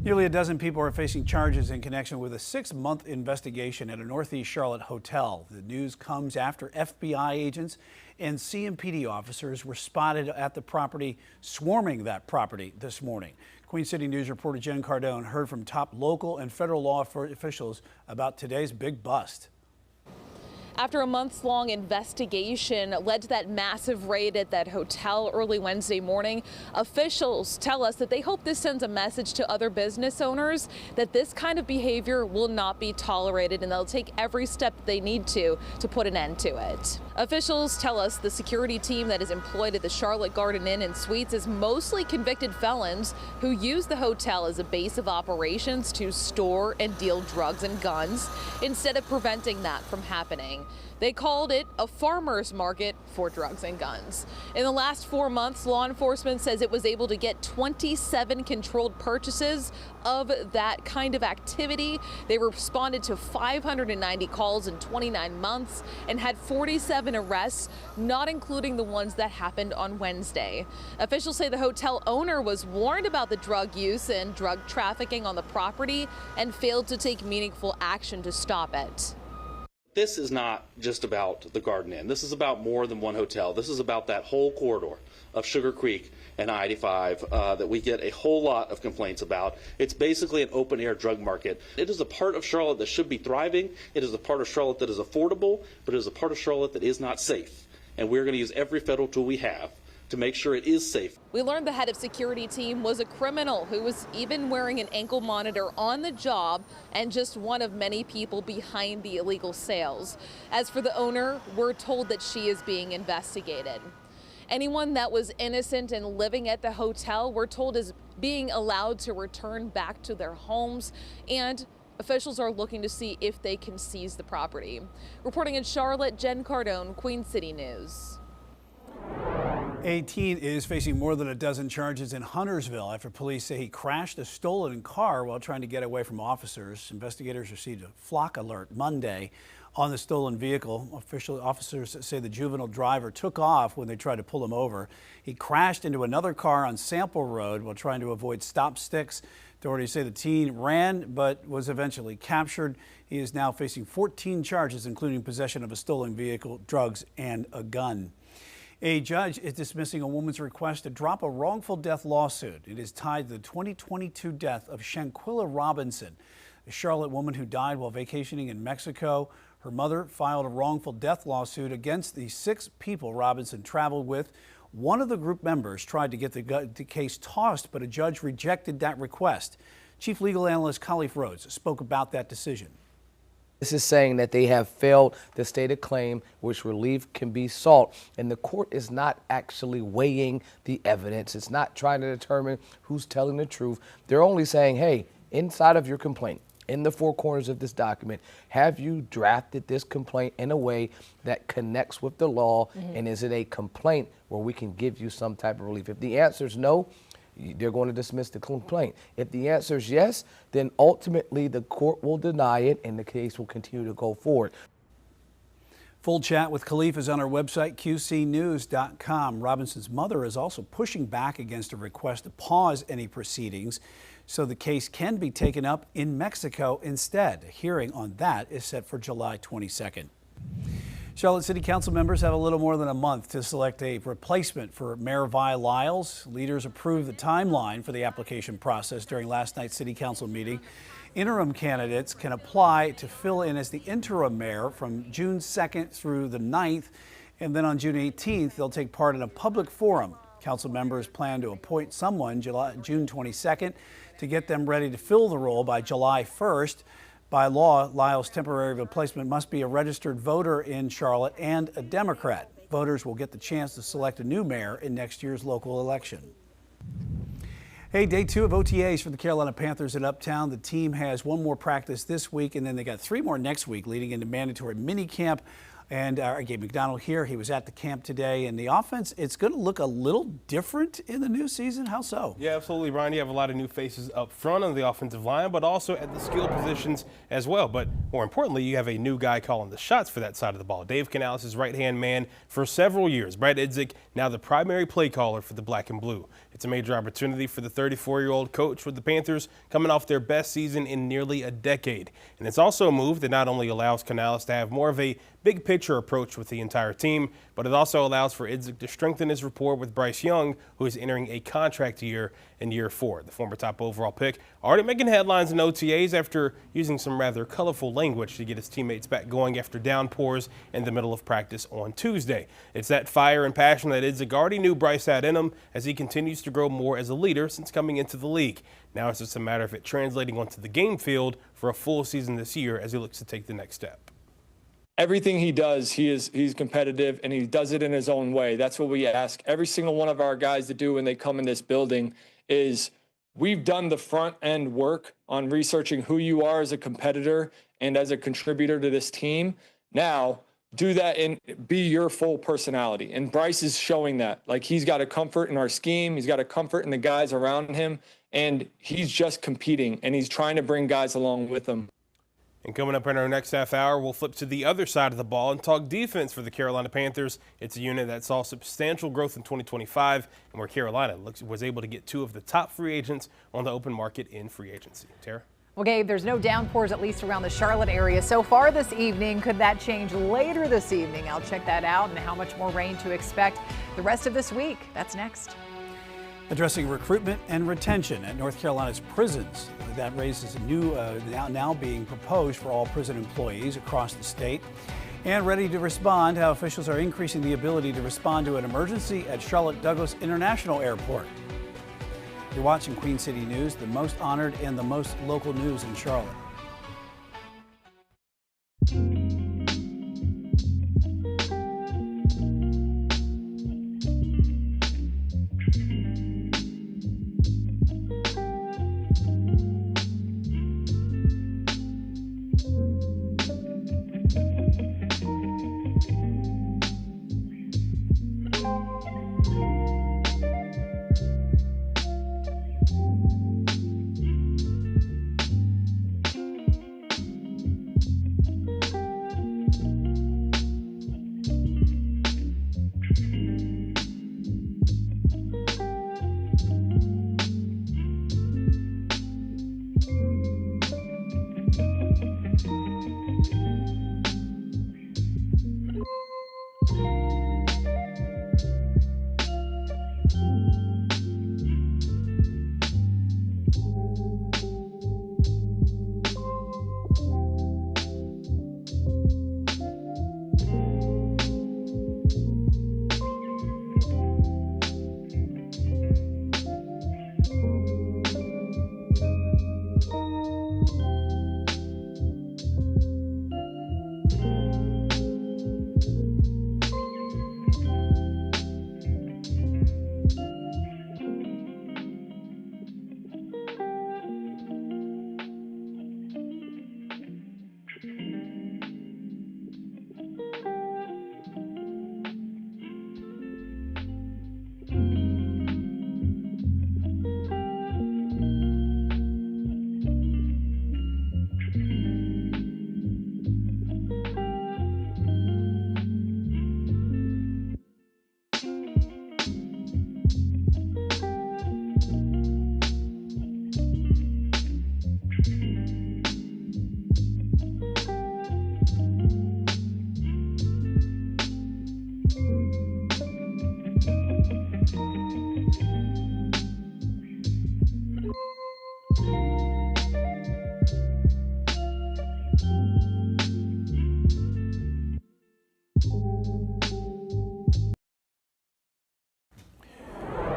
Nearly a dozen people are facing charges in connection with a 6-month investigation at a Northeast Charlotte hotel. The news comes after FBI agents and CMPD officers were spotted at the property, swarming that property this morning. Queen City News reporter Jen Cardone heard from top local and federal law officials about today's big bust. After a months-long investigation led to that massive raid at that hotel early Wednesday morning, officials tell us that they hope this sends a message to other business owners that this kind of behavior will not be tolerated, and they'll take every step that they need to put an end to it. Officials tell us the security team that is employed at the Charlotte Garden Inn and Suites is mostly convicted felons who use the hotel as a base of operations to store and deal drugs and guns instead of preventing that from happening. They called it a farmer's market for drugs and guns. In the last 4 months, law enforcement says it was able to get 27 controlled purchases of that kind of activity. They responded to 590 calls in 29 months and had 47 arrests, not including the ones that happened on Wednesday. Officials say the hotel owner was warned about the drug use and drug trafficking on the property and failed to take meaningful action to stop it. This is not just about the Garden Inn. This is about more than one hotel. This is about that whole corridor of Sugar Creek and I-85 that we get a whole lot of complaints about. It's basically an open-air drug market. It is a part of Charlotte that should be thriving. It is a part of Charlotte that is affordable, but it is a part of Charlotte that is not safe. And we're going to use every federal tool we have to make sure it is safe. We learned the head of security team was a criminal who was even wearing an ankle monitor on the job and just one of many people behind the illegal sales. As for the owner, we're told that she is being investigated. Anyone that was innocent and living at the hotel, we're told, is being allowed to return back to their homes, and officials are looking to see if they can seize the property. Reporting in Charlotte, Jen Cardone, Queen City News. A teen is facing more than a dozen charges in Huntersville after police say he crashed a stolen car while trying to get away from officers. Investigators received a flock alert Monday on the stolen vehicle. Officers say the juvenile driver took off when they tried to pull him over. He crashed into another car on Sample Road while trying to avoid stop sticks. Authorities say the teen ran but was eventually captured. He is now facing 14 charges, including possession of a stolen vehicle, drugs, and a gun. A judge is dismissing a woman's request to drop a wrongful death lawsuit. It is tied to the 2022 death of Shanquilla Robinson, a Charlotte woman who died while vacationing in Mexico. Her mother filed a wrongful death lawsuit against the 6 people Robinson traveled with. One of the group members tried to get the case tossed, but a judge rejected that request. Chief Legal Analyst Khalif Rhodes spoke about that decision. This is saying that they have failed the stated claim which relief can be sought, and the court is not actually weighing the evidence. It's not trying to determine who's telling the truth. They're only saying, hey, inside of your complaint, in the 4 corners of this document, have you drafted this complaint in a way that connects with the law, and is it a complaint where we can give you some type of relief? If the answer is no, they're going to dismiss the complaint. If the answer is yes, then ultimately the court will deny it and the case will continue to go forward. Full chat with Khalif is on our website, qcnews.com. Robinson's mother is also pushing back against a request to pause any proceedings so the case can be taken up in Mexico instead. A hearing on that is set for July 22nd. Charlotte City Council members have a little more than a month to select a replacement for Mayor Vi Lyles. Leaders approved the timeline for the application process during last night's City Council meeting. Interim candidates can apply to fill in as the interim mayor from June 2nd through the 9th, and then on June 18th, they'll take part in a public forum. Council members plan to appoint someone June 22nd to get them ready to fill the role by July 1st. By law, Lyles' temporary replacement must be a registered voter in Charlotte and a Democrat. Voters will get the chance to select a new mayor in next year's local election. Hey, day 2 of OTAs for the Carolina Panthers at Uptown. The team has 1 more practice this week, and then they got 3 more next week, leading into mandatory minicamp And Gabe McDonald here, he was at the camp today, and the offense, it's going to look a little different in the new season. How so? Yeah, absolutely, Brian. You have a lot of new faces up front on the offensive line, but also at the skill positions as well. But more importantly, you have a new guy calling the shots for that side of the ball. Dave Canales' right-hand man for several years. Brad Idzik, now the primary play caller for the Black and Blue. It's a major opportunity for the 34-year-old coach with the Panthers coming off their best season in nearly a decade. And it's also a move that not only allows Canales to have more of a big picture approach with the entire team, but it also allows for Idzik to strengthen his rapport with Bryce Young, who is entering a contract year in year 4. The former top overall pick already making headlines in OTAs after using some rather colorful language to get his teammates back going after downpours in the middle of practice on Tuesday. It's that fire and passion that Idzik already knew Bryce had in him as he continues to grow more as a leader since coming into the league. Now it's just a matter of it translating onto the game field for a full season this year as he looks to take the next step. Everything he does, he's competitive, and he does it in his own way. That's what we ask every single one of our guys to do when they come in this building. Is we've done the front end work on researching who you are as a competitor and as a contributor to this team. Now do that and be your full personality. And Bryce is showing that. Like, he's got a comfort in our scheme, he's got a comfort in the guys around him, and he's just competing, and he's trying to bring guys along with him. And coming up in our next half hour, we'll flip to the other side of the ball and talk defense for the Carolina Panthers. It's a unit that saw substantial growth in 2025 and where Carolina was able to get 2 of the top free agents on the open market in free agency. Tara? Well, Gabe, there's no downpours, at least around the Charlotte area so far this evening. Could that change later this evening? I'll check that out and how much more rain to expect the rest of this week. That's next. Addressing recruitment and retention at North Carolina's prisons. That raises a new, now being proposed for all prison employees across the state. And ready to respond, how officials are increasing the ability to respond to an emergency at Charlotte Douglas International Airport. You're watching Queen City News, the most honored and the most local news in Charlotte.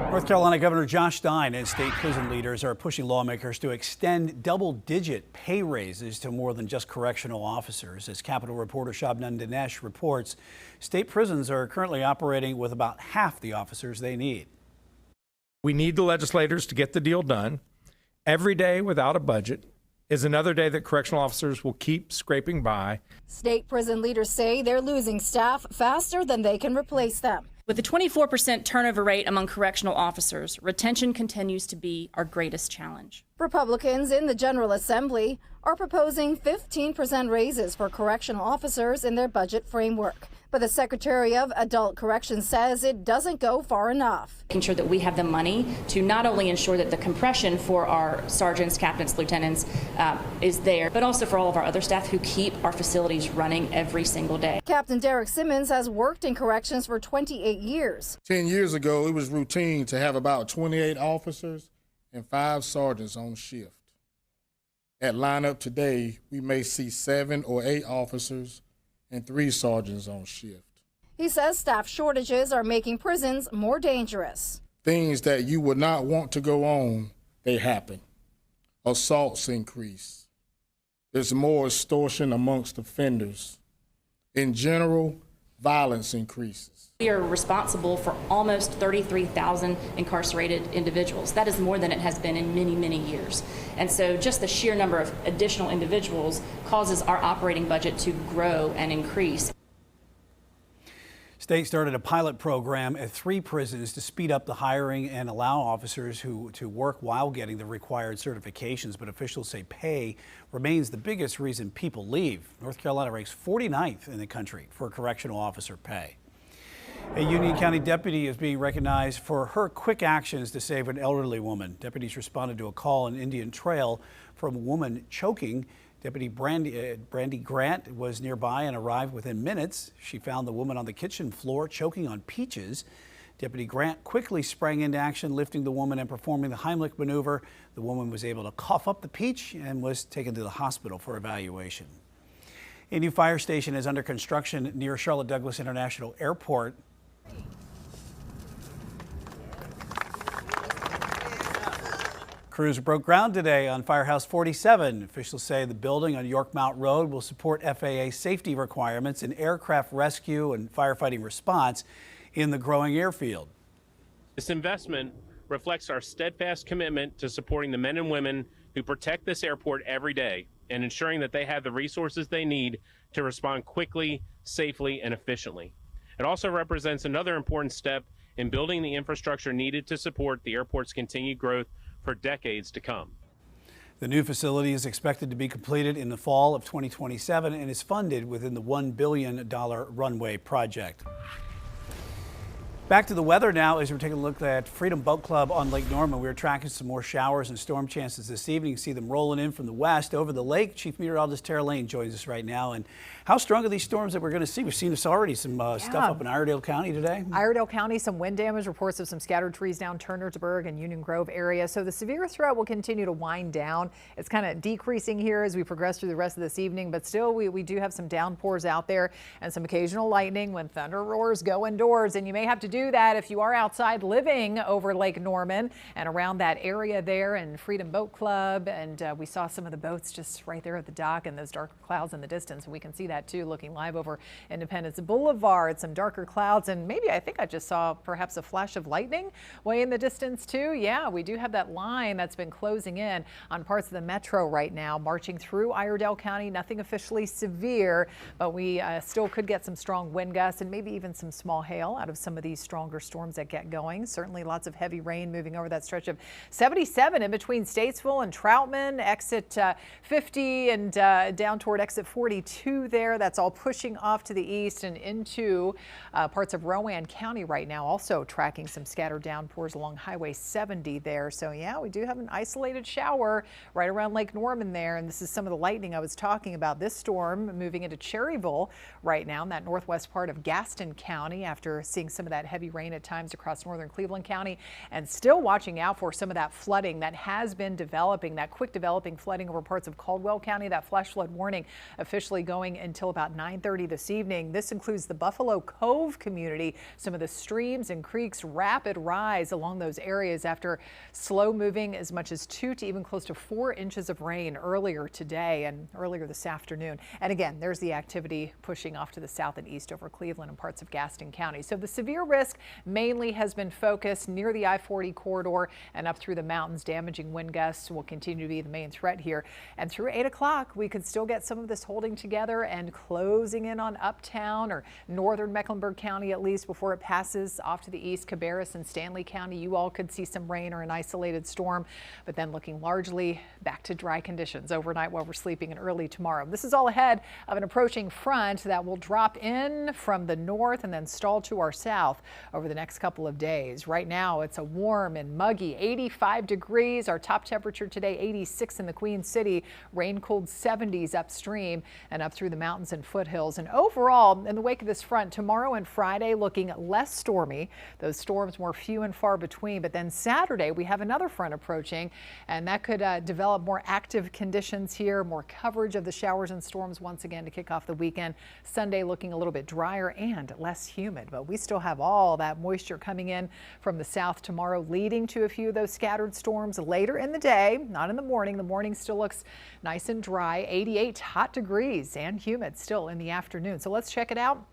North Carolina Governor Josh Stein and state prison leaders are pushing lawmakers to extend double-digit pay raises to more than just correctional officers. As Capitol reporter Shabnam Dinesh reports, state prisons are currently operating with about half the officers they need. We need the legislators to get the deal done. Every day without a budget is another day that correctional officers will keep scraping by. State prison leaders say they're losing staff faster than they can replace them. With a 24% turnover rate among correctional officers, retention continues to be our greatest challenge. Republicans in the General Assembly are proposing 15% raises for correctional officers in their budget framework. But the Secretary of Adult Corrections says it doesn't go far enough. Making sure that we have the money to not only ensure that the compression for our sergeants, captains, lieutenants is there, but also for all of our other staff who keep our facilities running every single day. Captain Derek Simmons has worked in corrections for 28 years. 10 years ago, it was routine to have about 28 officers and 5 sergeants on shift. At lineup today, we may see 7 or 8 officers and 3 sergeants on shift. He says staff shortages are making prisons more dangerous. Things that you would not want to go on, they happen. Assaults increase. There's more extortion amongst offenders. In general, violence increases. We are responsible for almost 33,000 incarcerated individuals. That is more than it has been in many, many years. And so just the sheer number of additional individuals causes our operating budget to grow and increase. State started a pilot program at 3 prisons to speed up the hiring and allow officers to work while getting the required certifications, but officials say pay remains the biggest reason people leave. North Carolina ranks 49th in the country for correctional officer pay. A Union County deputy is being recognized for her quick actions to save an elderly woman. Deputies responded to a call on Indian Trail from a woman choking. Deputy Brandy Grant was nearby and arrived within minutes. She found the woman on the kitchen floor choking on peaches. Deputy Grant quickly sprang into action, lifting the woman and performing the Heimlich maneuver. The woman was able to cough up the peach and was taken to the hospital for evaluation. A new fire station is under construction near Charlotte Douglas International Airport. Crews broke ground today on Firehouse 47. Officials say the building on York Mount Road will support FAA safety requirements in aircraft rescue and firefighting response in the growing airfield. This investment reflects our steadfast commitment to supporting the men and women who protect this airport every day and ensuring that they have the resources they need to respond quickly, safely, and efficiently. It also represents another important step in building the infrastructure needed to support the airport's continued growth for decades to come. The new facility is expected to be completed in the fall of 2027 and is funded within the $1 billion runway project. Back to the weather now as we're taking a look at Freedom Boat Club on Lake Norman. We're tracking some more showers and storm chances this evening. You see them rolling in from the west over the lake. Chief Meteorologist Tara Lane joins us right now. And how strong are these storms that we're going to see? We've seen this already, some stuff up in Iredell County today. Iredell County, some wind damage, reports of some scattered trees down Turnersburg and Union Grove area. So the severe threat will continue to wind down. It's kind of decreasing here as we progress through the rest of this evening, but still we do have some downpours out there and some occasional lightning when thunder roars. Go indoors, and you may have to do that if you are outside living over Lake Norman and around that area there, and Freedom Boat Club. And we saw some of the boats just right there at the dock and those darker clouds in the distance. And we can see that too looking live over Independence Boulevard. Some darker clouds, and maybe I think I just saw perhaps a flash of lightning way in the distance too. Yeah, we do have that line that's been closing in on parts of the metro right now, marching through Iredell County. Nothing officially severe, but we still could get some strong wind gusts and maybe even some small hail out of some of these stronger storms that get going. Certainly lots of heavy rain moving over that stretch of 77 in between Statesville and Troutman, exit 50 and down toward exit 42 there. That's all pushing off to the east and into parts of Rowan County right now, also tracking some scattered downpours along Highway 70 there. So yeah, we do have an isolated shower right around Lake Norman there, and this is some of the lightning I was talking about. This storm moving into Cherryville right now in that northwest part of Gaston County after seeing some of that heavy rain at times across northern Cleveland County, and still watching out for some of that flooding that has been developing, that quick developing flooding over parts of Caldwell County. That flash flood warning officially going until about 9:30 this evening. This includes the Buffalo Cove community. Some of the streams and creeks rapid rise along those areas after slow moving as much as 2 to even close to 4 inches of rain earlier today and earlier this afternoon. And again, there's the activity pushing off to the south and east over Cleveland and parts of Gaston County. So the severe risk risk mainly has been focused near the I-40 corridor and up through the mountains. Damaging wind gusts will continue to be the main threat here. And through 8 o'clock, we could still get some of this holding together and closing in on uptown or northern Mecklenburg County, at least before it passes off to the east. Cabarrus and Stanley County, you all could see some rain or an isolated storm, but then looking largely back to dry conditions overnight while we're sleeping and early tomorrow. This is all ahead of an approaching front that will drop in from the north and then stall to our south over the next couple of days. Right now, it's a warm and muggy 85 degrees. Our top temperature today, 86 in the Queen City. Rain-cooled 70s upstream and up through the mountains and foothills. And overall, in the wake of this front, tomorrow and Friday looking less stormy. Those storms more few and far between. But then Saturday, we have another front approaching, and that could develop more active conditions here, more coverage of the showers and storms once again to kick off the weekend. Sunday looking a little bit drier and less humid, but we still have all that moisture coming in from the south tomorrow, leading to a few of those scattered storms later in the day, not in the morning. The morning still looks nice and dry, 88 hot degrees and humid still in the afternoon. So let's check it out.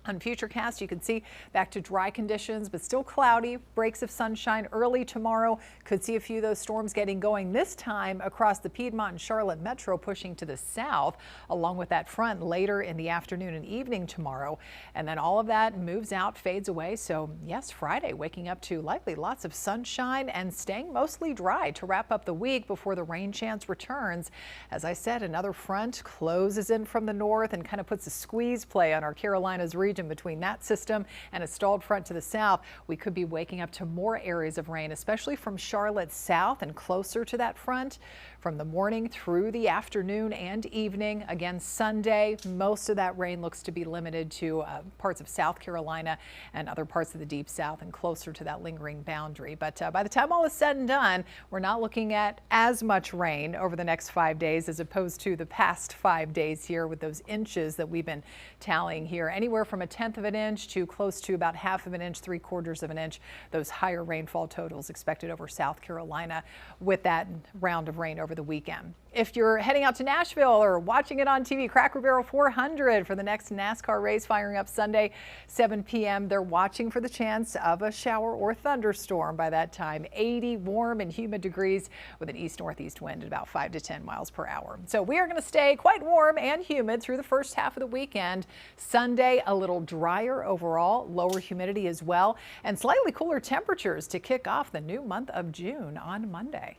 On Futurecast, you can see back to dry conditions, but still cloudy. Breaks of sunshine early tomorrow. Could see a few of those storms getting going this time across the Piedmont and Charlotte metro, pushing to the south, along with that front later in the afternoon and evening tomorrow. And then all of that moves out, fades away. So yes, Friday waking up to likely lots of sunshine and staying mostly dry to wrap up the week before the rain chance returns. As I said, another front closes in from the north and kind of puts a squeeze play on our Carolinas region. Between that system and a stalled front to the south, we could be waking up to more areas of rain, especially from Charlotte south and closer to that front from the morning through the afternoon and evening. Again, Sunday, most of that rain looks to be limited to parts of South Carolina and other parts of the deep south and closer to that lingering boundary. But by the time all is said and done, we're not looking at as much rain over the next 5 days as opposed to the past 5 days here with those inches that we've been tallying here. Anywhere from a 1/10 of an inch to close to about 1/2 of an inch, 3/4 of an inch. Those higher rainfall totals expected over South Carolina with that round of rain over the weekend. If you're heading out to Nashville or watching it on TV, Cracker Barrel 400 for the next NASCAR race firing up Sunday, 7 p.m. They're watching for the chance of a shower or thunderstorm by that time. 80 warm and humid degrees with an east-northeast wind at about 5 to 10 miles per hour. So we are going to stay quite warm and humid through the first half of the weekend. Sunday, a little drier overall, lower humidity as well, and slightly cooler temperatures to kick off the new month of June on Monday.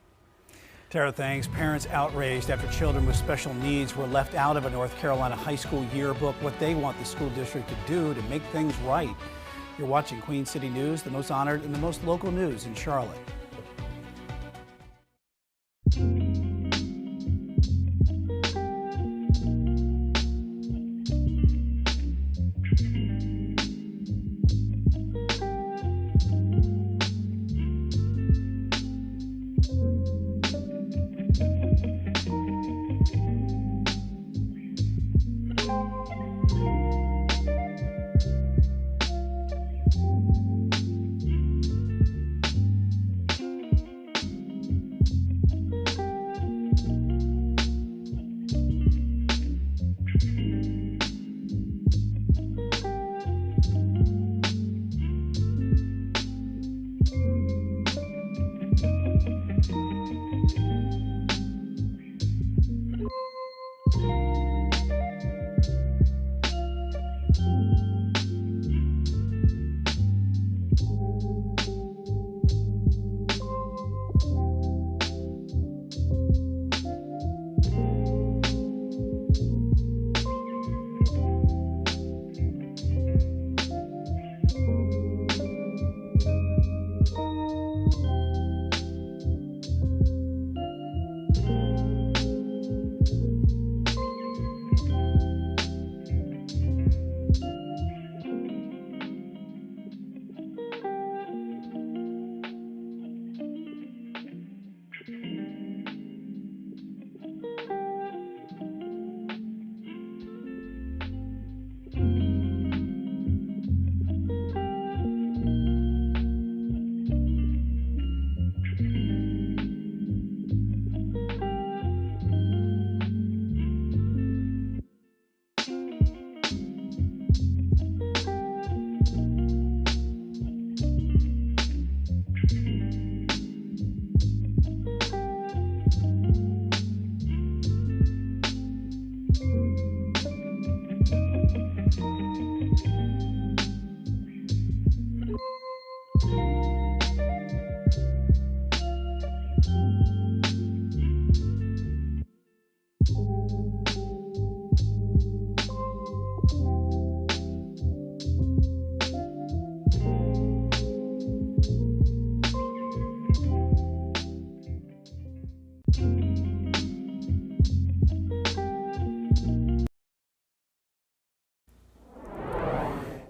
Tara, thanks. Parents outraged after children with special needs were left out of a North Carolina high school yearbook, what they want the school district to do to make things right. You're watching Queen City News, the most honored and the most local news in Charlotte.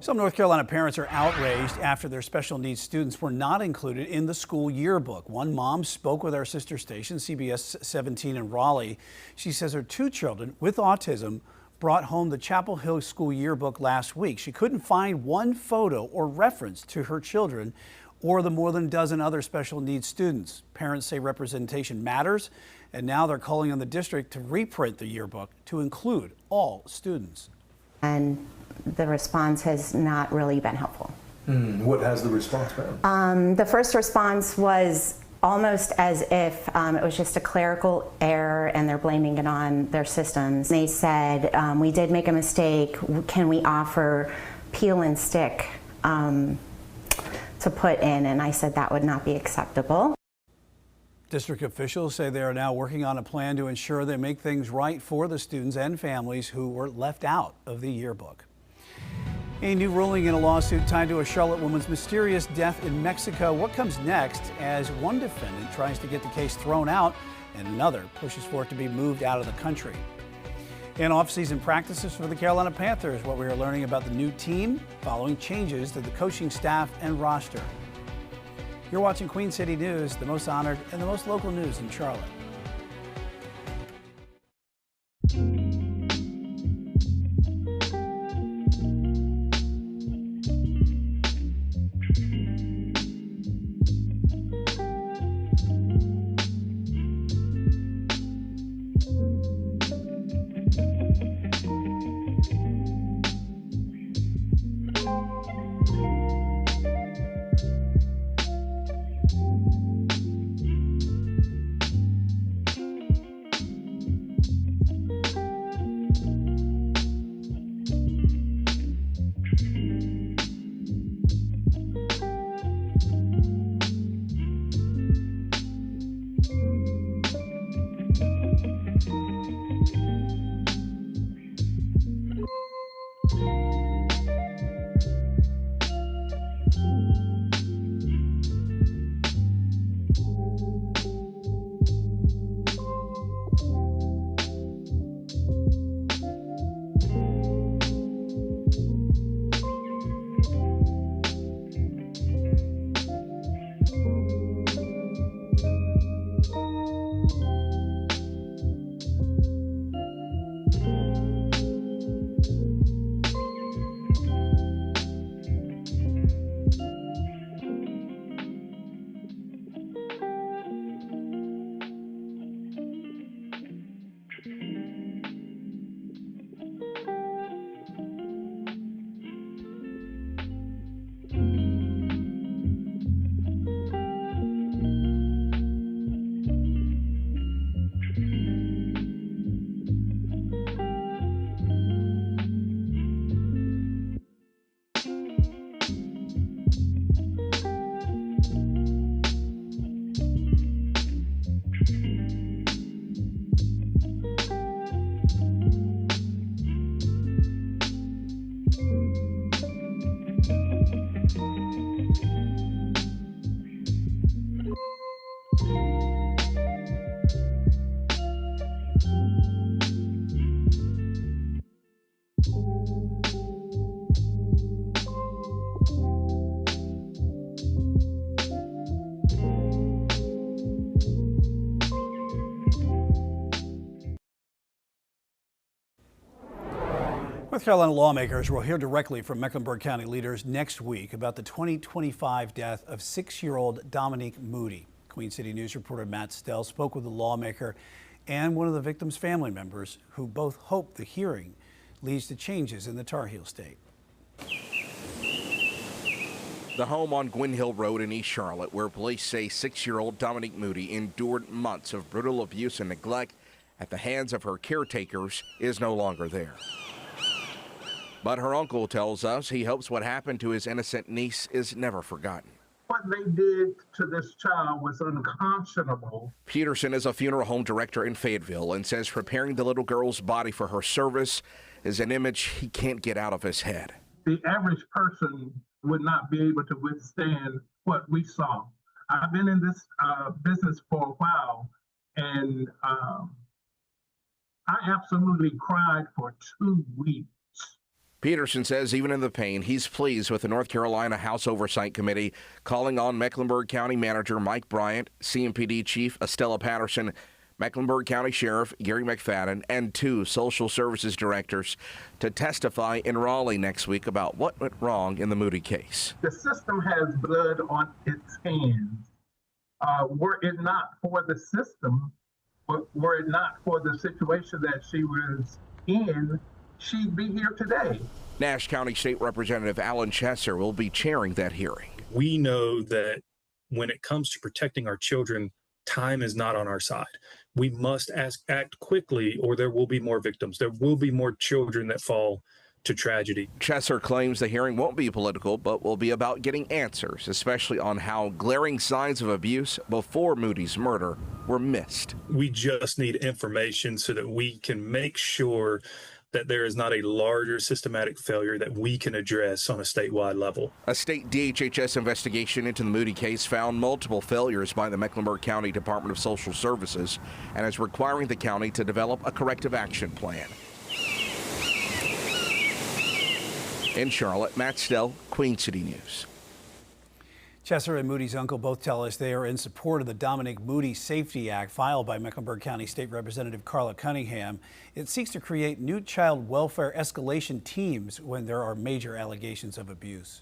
Some North Carolina parents are outraged after their special needs students were not included in the school yearbook. One mom spoke with our sister station, CBS 17 in Raleigh. She says her two children with autism brought home the Chapel Hill School yearbook last week. She couldn't find one photo or reference to her children or the more than a dozen other special needs students. Parents say representation matters, and now they're calling on the district to reprint the yearbook to include all students. And the response has not really been helpful. What has the response been? The first response was almost as if it was just a clerical error and they're blaming it on their systems. They said, we did make a mistake. Can we offer peel and stick to put in? And I said that would not be acceptable. District officials say they are now working on a plan to ensure they make things right for the students and families who were left out of the yearbook. A new ruling in a lawsuit tied to a Charlotte woman's mysterious death in Mexico. What comes next as one defendant tries to get the case thrown out and another pushes for it to be moved out of the country? And off-season practices for the Carolina Panthers, what we are learning about the new team following changes to the coaching staff and roster. You're watching Queen City News, the most honored and the most local news in Charlotte. North Carolina lawmakers will hear directly from Mecklenburg County leaders next week about the 2025 death of 6-year-old Dominique Moody. Queen City News reporter Matt Stell spoke with the lawmaker and one of the victim's family members who both hope the hearing leads to changes in the Tar Heel state. The home on Gwynn Hill Road in East Charlotte, where police say 6-year-old Dominique Moody endured months of brutal abuse and neglect at the hands of her caretakers, is no longer there. But her uncle tells us he hopes what happened to his innocent niece is never forgotten. What they did to this child was unconscionable. Peterson is a funeral home director in Fayetteville and says preparing the little girl's body for her service is an image he can't get out of his head. The average person would not be able to withstand what we saw. I've been in this business for a while, and I absolutely cried for 2 weeks. Peterson says even in the pain, he's pleased with the North Carolina House Oversight Committee calling on Mecklenburg County Manager Mike Bryant, CMPD Chief Estella Patterson, Mecklenburg County Sheriff Gary McFadden, and 2 social services directors to testify in Raleigh next week about what went wrong in the Moody case. The system has blood on its hands. Were it not for the system, were it not for the situation that she was in, she'd be here today. Nash County State Representative Alan Chesser will be chairing that hearing. We know that when it comes to protecting our children, time is not on our side. We must act quickly or there will be more victims. There will be more children that fall to tragedy. Chesser claims the hearing won't be political, but will be about getting answers, especially on how glaring signs of abuse before Moody's murder were missed. We just need information so that we can make sure that there is not a larger systematic failure that we can address on a statewide level. A state DHHS investigation into the Moody case found multiple failures by the Mecklenburg County Department of Social Services and is requiring the county to develop a corrective action plan. In Charlotte, Matt Stell, Queen City News. Chesser and Moody's uncle both tell us they are in support of the Dominic Moody Safety Act filed by Mecklenburg County State Representative Carla Cunningham. It seeks to create new child welfare escalation teams when there are major allegations of abuse.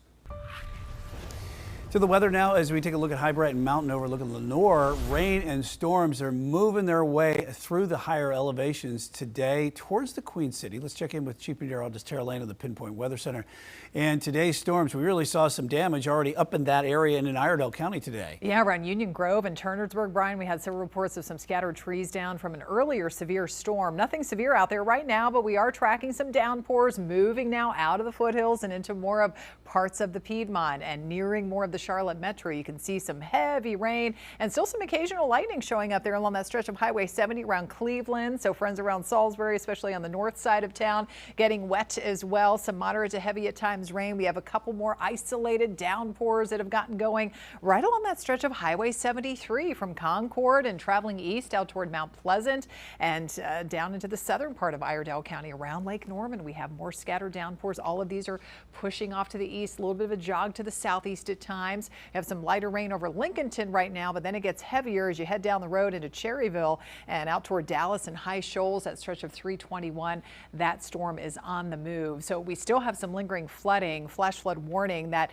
To the weather now as we take a look at High Brighton Mountain overlooking Lenoir. Rain and storms are moving their way through the higher elevations today towards the Queen City. Let's check in with Chief Meteorologist Tara Lane of the Pinpoint Weather Center. And today's storms, we really saw some damage already up in that area and in Iredell County today. Yeah, around Union Grove and Turnersburg, Brian, we had several reports of some scattered trees down from an earlier severe storm. Nothing severe out there right now, but we are tracking some downpours moving now out of the foothills and into more of parts of the Piedmont and nearing more of the Charlotte Metro. You can see some heavy rain and still some occasional lightning showing up there along that stretch of Highway 70 around Cleveland. So friends around Salisbury, especially on the north side of town, getting wet as well. Some moderate to heavy at times rain. We have a couple more isolated downpours that have gotten going right along that stretch of Highway 73 from Concord and traveling east out toward Mount Pleasant and down into the southern part of Iredell County around Lake Norman. We have more scattered downpours. All of these are pushing off to the east, a little bit of a jog to the southeast at times. You have some lighter rain over Lincolnton right now, but then it gets heavier as you head down the road into Cherryville and out toward Dallas and High Shoals, that stretch of 321. That storm is on the move. So we still have some lingering flooding, flash flood warning that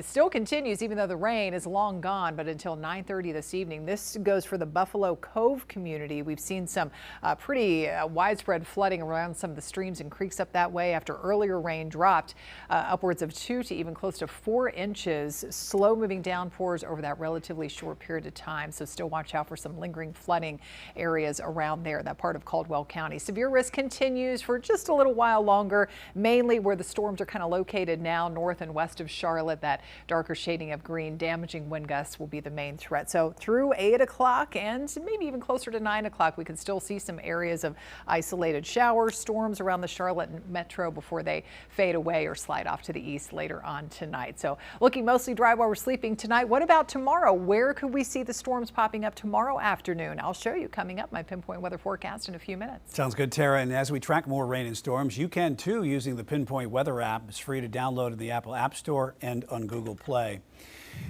still continues even though the rain is long gone, but until 9:30 this evening. This goes for the Buffalo Cove community. We've seen some pretty widespread flooding around some of the streams and creeks up that way after earlier rain dropped upwards of 2 to even close to 4 inches. Slow moving downpours over that relatively short period of time. So still watch out for some lingering flooding areas around there, that part of Caldwell County. Severe risk continues for just a little while longer, mainly where the storms are kind of located now, north and west of Charlotte. That darker shading of green, damaging wind gusts will be the main threat. So through 8 o'clock and maybe even closer to 9 o'clock, we can still see some areas of isolated showers, storms around the Charlotte metro before they fade away or slide off to the east later on tonight. So looking mostly dry while we're sleeping tonight. What about tomorrow? Where could we see the storms popping up tomorrow afternoon? I'll show you coming up my Pinpoint weather forecast in a few minutes. Sounds good, Tara. And as we track more rain and storms, you can too using the Pinpoint Weather app. It's free to download in the Apple App Store and on Google Play.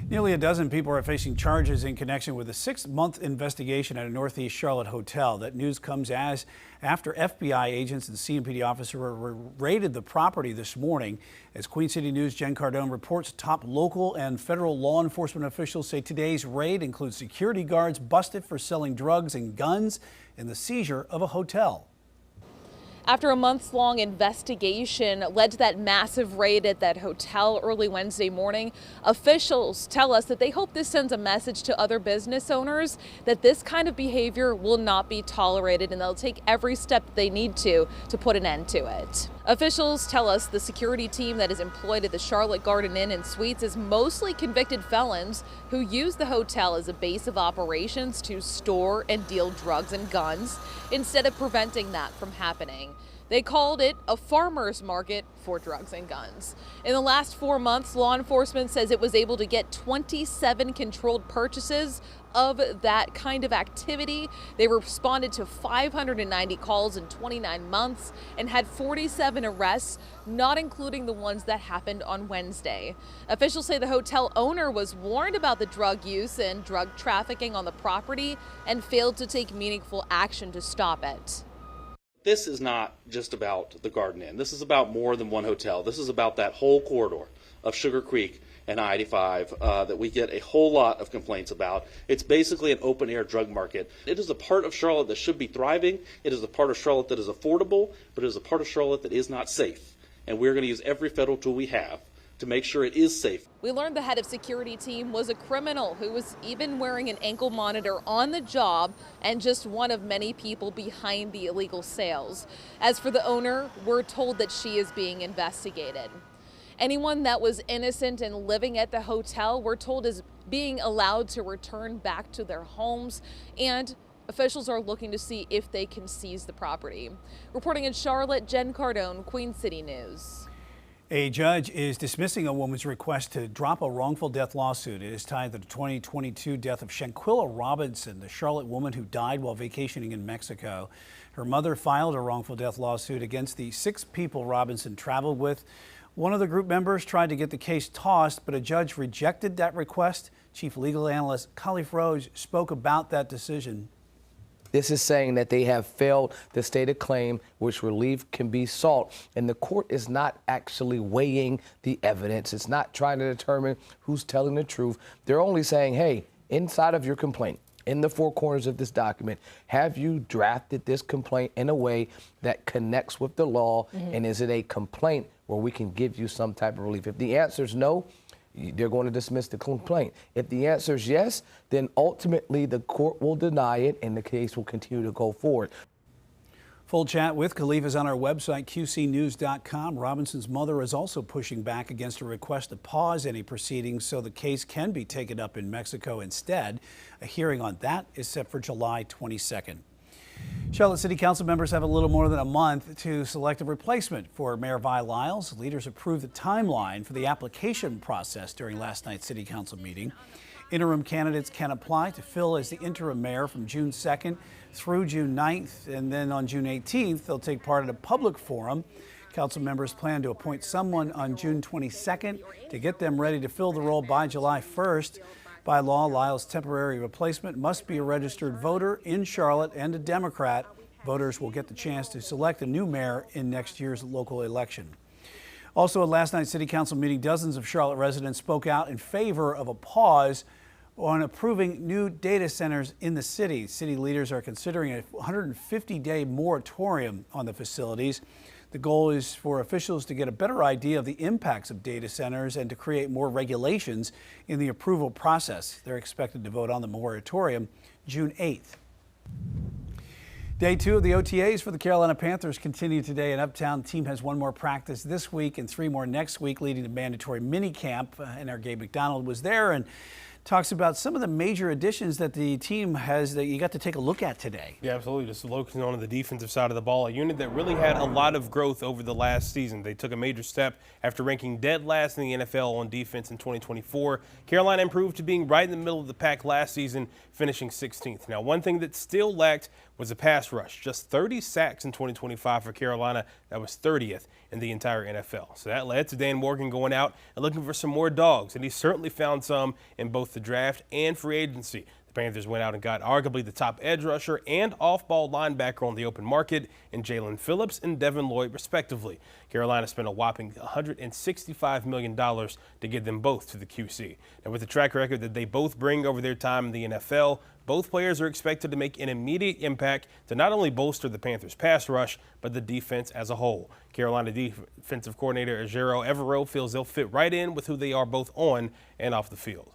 Nearly a dozen people are facing charges in connection with a 6-month investigation at a Northeast Charlotte hotel. That news comes as after FBI agents and CMPD officers raided the property this morning. As Queen City News' Jen Cardone reports, top local and federal law enforcement officials say today's raid includes security guards busted for selling drugs and guns and the seizure of a hotel. After a months-long investigation led to that massive raid at that hotel early Wednesday morning, officials tell us that they hope this sends a message to other business owners that this kind of behavior will not be tolerated and they'll take every step they need to put an end to it. Officials tell us the security team that is employed at the Charlotte Garden Inn and Suites is mostly convicted felons who use the hotel as a base of operations to store and deal drugs and guns instead of preventing that from happening. They called it a farmer's market for drugs and guns. In the last 4 months, law enforcement says it was able to get 27 controlled purchases of that kind of activity. They responded to 590 calls in 29 months and had 47 arrests, not including the ones that happened on Wednesday. Officials say the hotel owner was warned about the drug use and drug trafficking on the property and failed to take meaningful action to stop it. This is not just about the Garden Inn. This is about more than one hotel. This is about that whole corridor of Sugar Creek and I-85 that we get a whole lot of complaints about. It's basically an open-air drug market. It is a part of Charlotte that should be thriving. It is a part of Charlotte that is affordable, but it is a part of Charlotte that is not safe. And we're going to use every federal tool we have to make sure it is safe. We learned the head of security team was a criminal who was even wearing an ankle monitor on the job and just one of many people behind the illegal sales. As for the owner, we're told that she is being investigated. Anyone that was innocent and living at the hotel, we're told, is being allowed to return back to their homes, and officials are looking to see if they can seize the property. Reporting in Charlotte, Jen Cardone, Queen City News. A judge is dismissing a woman's request to drop a wrongful death lawsuit. It is tied to the 2022 death of Shanquilla Robinson, the Charlotte woman who died while vacationing in Mexico. Her mother filed a wrongful death lawsuit against the 6 people Robinson traveled with. One of the group members tried to get the case tossed, but a judge rejected that request. Chief Legal Analyst Khalif Rose spoke about that decision. This is saying that they have failed the stated claim which relief can be sought, and the court is not actually weighing the evidence. It's not trying to determine who's telling the truth. They're only saying, hey, inside of your complaint, in the 4 corners of this document, have you drafted this complaint in a way that connects with the law, and is it a complaint where we can give you some type of relief? If the answer is no, they're going to dismiss the complaint. If the answer is yes, then ultimately the court will deny it and the case will continue to go forward. Full chat with Khalif is on our website, qcnews.com. Robinson's mother is also pushing back against a request to pause any proceedings so the case can be taken up in Mexico instead. A hearing on that is set for July 22nd. Charlotte City Council members have a little more than a month to select a replacement for Mayor Vi Lyles. Leaders approved the timeline for the application process during last night's City Council meeting. Interim candidates can apply to fill as the interim mayor from June 2nd through June 9th, and then on June 18th, they'll take part in a public forum. Council members plan to appoint someone on June 22nd to get them ready to fill the role by July 1st. By law, Lyles' temporary replacement must be a registered voter in Charlotte and a Democrat. Voters will get the chance to select a new mayor in next year's local election. Also, at last night's City Council meeting, dozens of Charlotte residents spoke out in favor of a pause on approving new data centers in the city. City leaders are considering a 150-day moratorium on the facilities. The goal is for officials to get a better idea of the impacts of data centers and to create more regulations in the approval process. They're expected to vote on the moratorium June 8th. Day 2 of the OTAs for the Carolina Panthers continue today. An Uptown team has 1 more practice this week and 3 more next week, leading to mandatory mini camp. And our Gabe McDonald was there and talks about some of the major additions that the team has that you got to take a look at today. Yeah, absolutely. Just focusing on the defensive side of the ball, a unit that really had a lot of growth over the last season. They took a major step after ranking dead last in the NFL on defense in 2024. Carolina improved to being right in the middle of the pack last season, finishing 16th. Now, one thing that still lacked was a pass rush. Just 30 sacks in 2025 for Carolina. That was 30th in the entire NFL. So that led to Dan Morgan going out and looking for some more dogs, and he certainly found some in both the draft and free agency. The Panthers went out and got arguably the top edge rusher and off-ball linebacker on the open market in Jalen Phillips and Devin Lloyd, respectively. Carolina spent a whopping $165 million to get them both to the QC. Now, with the track record that they both bring over their time in the NFL, both players are expected to make an immediate impact to not only bolster the Panthers' pass rush, but the defense as a whole. Carolina defensive coordinator Ejiro Evero feels they'll fit right in with who they are both on and off the field.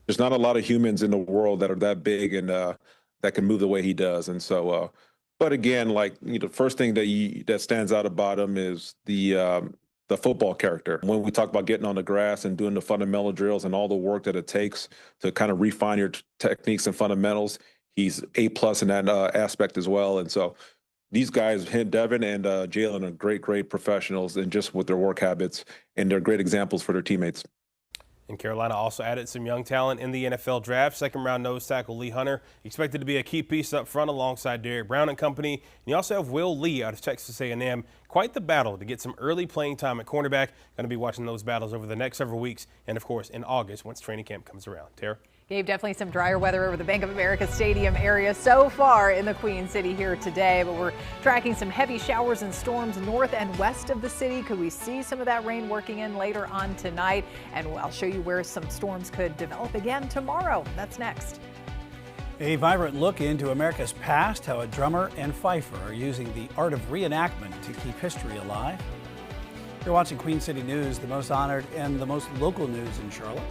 There's not a lot of humans in the world that are that big and that can move the way he does. And so But again, like, the first thing that stands out about him is the football character. When we talk about getting on the grass and doing the fundamental drills and all the work that it takes to kind of refine your techniques and fundamentals, he's A+ in that aspect as well. And so these guys, Devin and Jalen, are great professionals and just with their work habits, and they're great examples for their teammates. And Carolina also added some young talent in the NFL draft. Second-round nose tackle Lee Hunter expected to be a key piece up front alongside Derrick Brown and company. And you also have Will Lee out of Texas A&M. Quite the battle to get some early playing time at cornerback. Going to be watching those battles over the next several weeks and, of course, in August once training camp comes around. Tara? Gabe, definitely some drier weather over the Bank of America Stadium area so far in the Queen City here today, but we're tracking some heavy showers and storms north and west of the city. Could we see some of that rain working in later on tonight? And I'll show you where some storms could develop again tomorrow. That's next. A vibrant look into America's past, how a drummer and fifer are using the art of reenactment to keep history alive. You're watching Queen City News, the most honored and the most local news in Charlotte.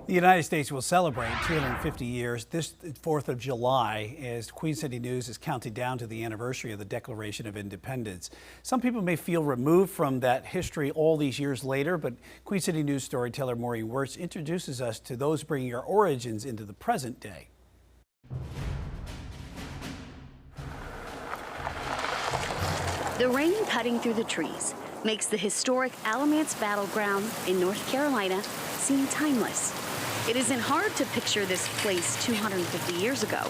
The United States will celebrate 250 years this 4th of July as Queen City News is counting down to the anniversary of the Declaration of Independence. Some people may feel removed from that history all these years later, but Queen City News storyteller Maureen Wirtz introduces us to those bringing our origins into the present day. The rain cutting through the trees makes the historic Alamance Battleground in North Carolina seem timeless. It isn't hard to picture this place 250 years ago.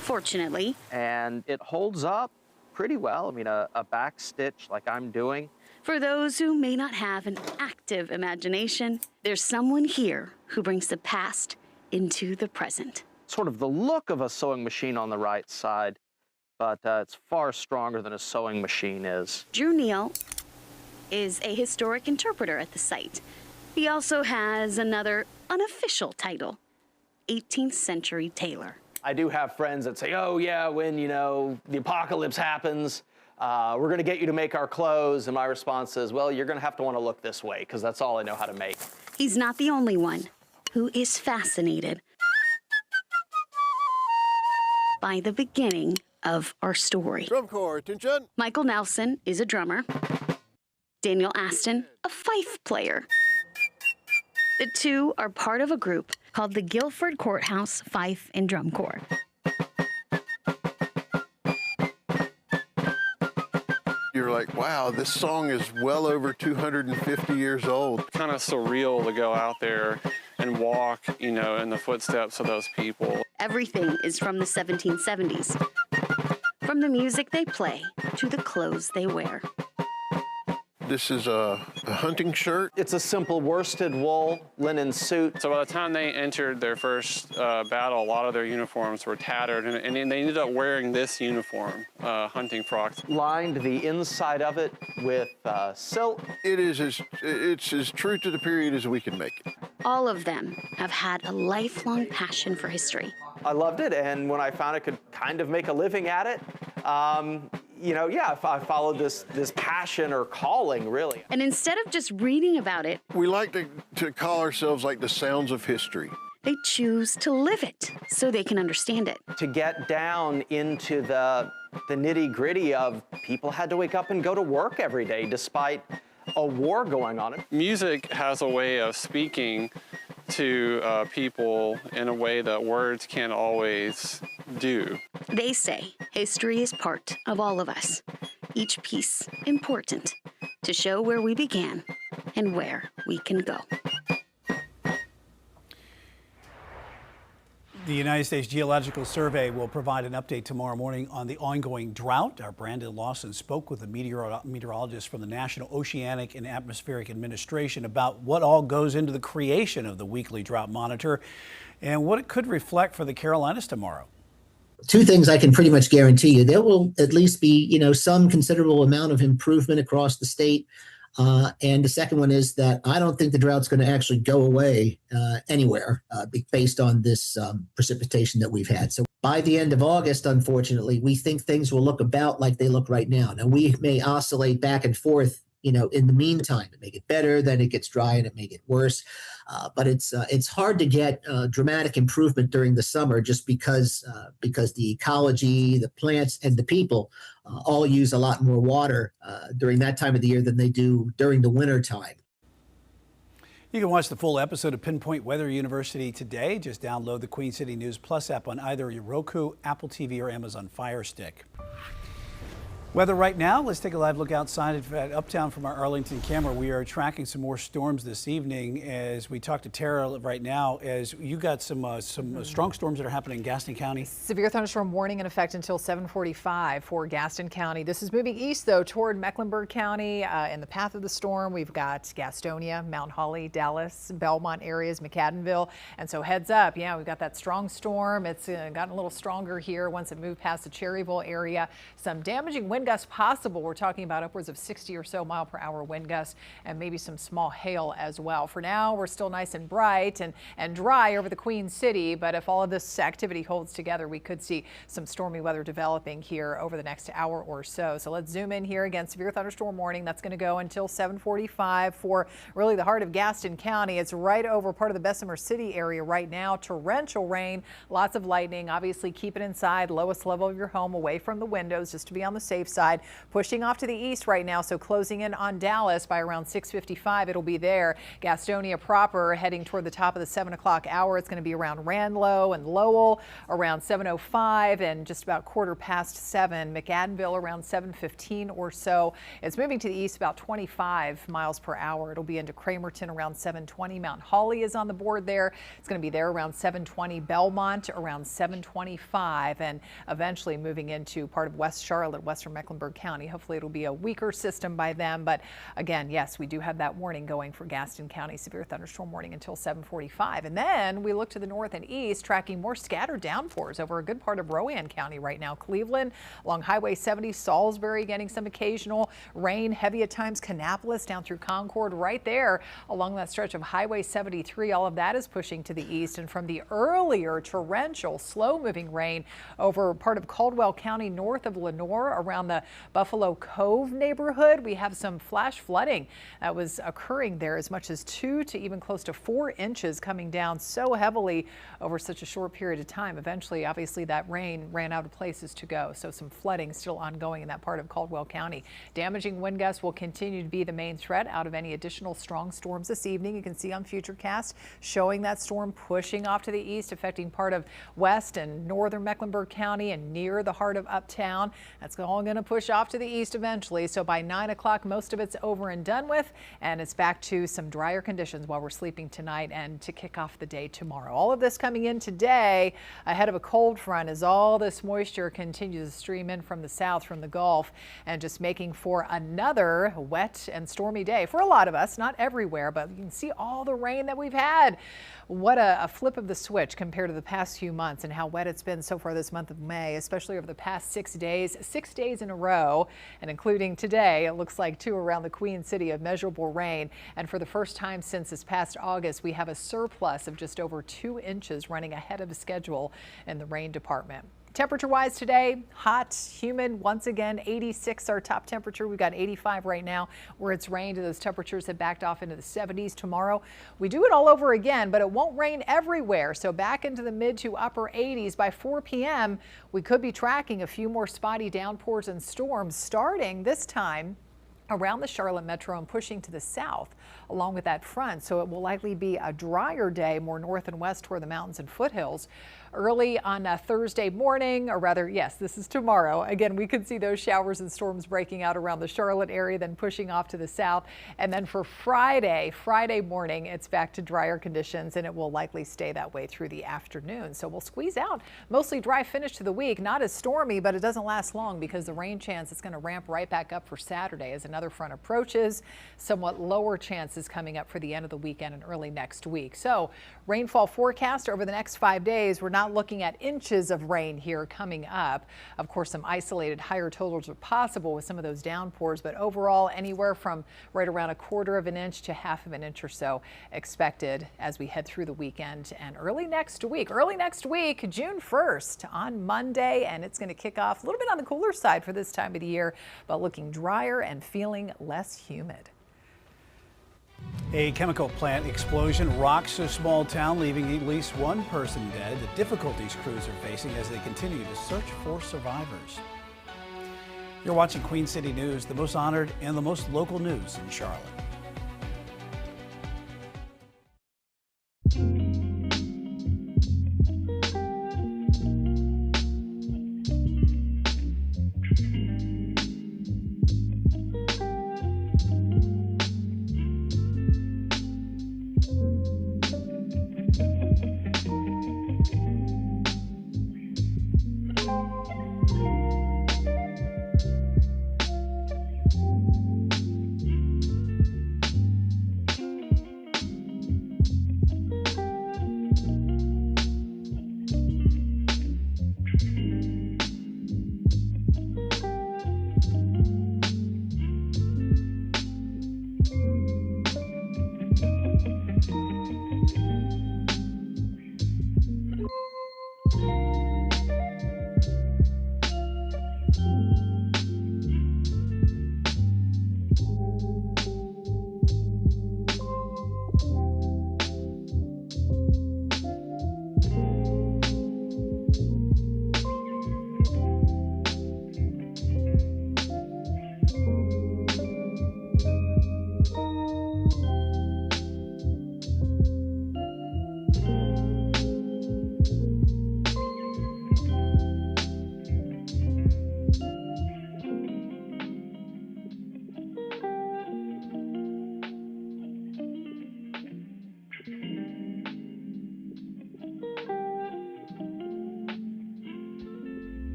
Fortunately. And it holds up pretty well. I mean, a back stitch like I'm doing. For those who may not have an active imagination, there's someone here who brings the past into the present. Sort of the look of a sewing machine on the right side, but it's far stronger than a sewing machine is. Drew Neal is a historic interpreter at the site. He also has another unofficial title, 18th century tailor. I do have friends that say, oh yeah, when, the apocalypse happens, we're gonna get you to make our clothes. And my response is, well, you're gonna have to wanna look this way, because that's all I know how to make. He's not the only one who is fascinated by the beginning of our story. Drum corps, attention. Michael Nelson is a drummer. Daniel Aston, a fife player. The two are part of a group called the Guilford Courthouse Fife and Drum Corps. You're like, wow, this song is well over 250 years old. Kind of surreal to go out there and walk, in the footsteps of those people. Everything is from the 1770s. From the music they play to the clothes they wear. This is a hunting shirt. It's a simple worsted wool linen suit. So by the time they entered their first battle, a lot of their uniforms were tattered, and they ended up wearing this uniform, hunting frocks. Lined the inside of it with silk. It's as true to the period as we can make it. All of them have had a lifelong passion for history. I loved it, and when I found I could kind of make a living at it, I followed this passion or calling, really. And instead of just reading about it, we like to call ourselves like the sounds of history. They choose to live it so they can understand it. To get down into the nitty-gritty of people had to wake up and go to work every day despite a war going on. Music has a way of speaking to people in a way that words can't always do. They say history is part of all of us, each piece important to show where we began and where we can go. The United States Geological Survey will provide an update tomorrow morning on the ongoing drought. Our Brandon Lawson spoke with a meteorologist from the National Oceanic and Atmospheric Administration about what all goes into the creation of the weekly drought monitor and what it could reflect for the Carolinas tomorrow. Two things I can pretty much guarantee you. There will at least be, some considerable amount of improvement across the state. And the second one is that I don't think the drought's going to actually go away anywhere based on this precipitation that we've had. So by the end of August, unfortunately, we think things will look about like they look right now. Now, we may oscillate back and forth, in the meantime. It may get better, then it gets dry, and it may get worse. But it's hard to get dramatic improvement during the summer just because the ecology, the plants, and the people all use a lot more water during that time of the year than they do during the winter time. You can watch the full episode of Pinpoint Weather University today. Just download the Queen City News Plus app on either your Roku, Apple TV, or Amazon Fire Stick. Weather right now, let's take a live look outside at Uptown from our Arlington camera. We are tracking some more storms this evening as we talk to Tara right now, as you got some strong storms that are happening in Gaston County. Severe thunderstorm warning in effect until 7:45 for Gaston County. This is moving east, though, toward Mecklenburg County. In the path of the storm, we've got Gastonia, Mount Holly, Dallas, Belmont areas, McAdenville. And so heads up, we've got that strong storm. It's gotten a little stronger here once it moved past the Cherryville area. Some damaging wind gusts possible. We're talking about upwards of 60 or so mile per hour wind gusts and maybe some small hail as well. For now, we're still nice and bright and dry over the Queen City, but if all of this activity holds together, we could see some stormy weather developing here over the next hour or so. So let's zoom in here again. Severe thunderstorm warning. That's going to go until 7:45 for really the heart of Gaston County. It's right over part of the Bessemer City area right now. Torrential rain, lots of lightning. Obviously, keep it inside, lowest level of your home, away from the windows, just to be on the safe side. Pushing off to the east right now, so closing in on Dallas by around 6:55. It'll be there. Gastonia proper heading toward the top of the 7 o'clock hour. It's going to be around Randlow and Lowell around 7:05 and just about 7:15. McAdenville around 7:15 or so. It's moving to the east about 25 miles per hour. It'll be into Cramerton around 7:20. Mount Holly is on the board there. It's going to be there around 7:20. Belmont around 7:25 and eventually moving into part of West Charlotte, western Mecklenburg County. Hopefully it'll be a weaker system by then. But again, yes, we do have that warning going for Gaston County, severe thunderstorm warning until 7:45. And then we look to the north and east, tracking more scattered downpours over a good part of Rowan County right now. Cleveland along Highway 70, Salisbury getting some occasional rain, heavy at times. Kannapolis down through Concord right there along that stretch of Highway 73. All of that is pushing to the east. And from the earlier torrential, slow moving rain over part of Caldwell County north of Lenoir around the Buffalo Cove neighborhood. We have some flash flooding that was occurring there, as much as 2 to even close to 4 inches coming down so heavily over such a short period of time. Eventually, obviously, that rain ran out of places to go. So some flooding still ongoing in that part of Caldwell County. Damaging wind gusts will continue to be the main threat out of any additional strong storms this evening. You can see on Futurecast showing that storm pushing off to the east, affecting part of west and northern Mecklenburg County and near the heart of Uptown. That's all going to push off to the east eventually. So by 9 o'clock, most of it's over and done with, and it's back to some drier conditions while we're sleeping tonight and to kick off the day tomorrow. All of this coming in today ahead of a cold front as all this moisture continues to stream in from the south, from the Gulf, and just making for another wet and stormy day for a lot of us. Not everywhere, but you can see all the rain that we've had. What a flip of the switch compared to the past few months and how wet it's been so far this month of May, especially over the past 6 days, 6 days in a row, and including today. It looks like 2 around the Queen City of measurable rain. And for the first time since this past August, we have a surplus of just over 2 inches running ahead of schedule in the rain department. Temperature-wise today, hot, humid, once again, 86 our top temperature. We've got 85 right now where it's rained. Those temperatures have backed off into the 70s. Tomorrow, we do it all over again, but it won't rain everywhere. So back into the mid to upper 80s. By 4 p.m., we could be tracking a few more spotty downpours and storms starting this time around the Charlotte metro and pushing to the south along with that front. So it will likely be a drier day more north and west toward the mountains and foothills. Early on Thursday morning, or rather, yes, this is tomorrow. Again, we could see those showers and storms breaking out around the Charlotte area, then pushing off to the south. And then for Friday morning, it's back to drier conditions, and it will likely stay that way through the afternoon. So we'll squeeze out mostly dry finish to the week. Not as stormy, but it doesn't last long because the rain chance is going to ramp right back up for Saturday as another front approaches. Somewhat lower chances coming up for the end of the weekend and early next week. So rainfall forecast over the next 5 days. We're not looking at inches of rain here coming up. Of course, some isolated higher totals are possible with some of those downpours, but overall anywhere from right around 1/4 of an inch to 1/2 of an inch or so expected as we head through the weekend and early next week. June 1st on Monday, and it's going to kick off a little bit on the cooler side for this time of the year, but looking drier and feeling less humid. A chemical plant explosion rocks a small town, leaving at least 1 person dead. The difficulties crews are facing as they continue to search for survivors. You're watching Queen City News, the most honored and the most local news in Charlotte.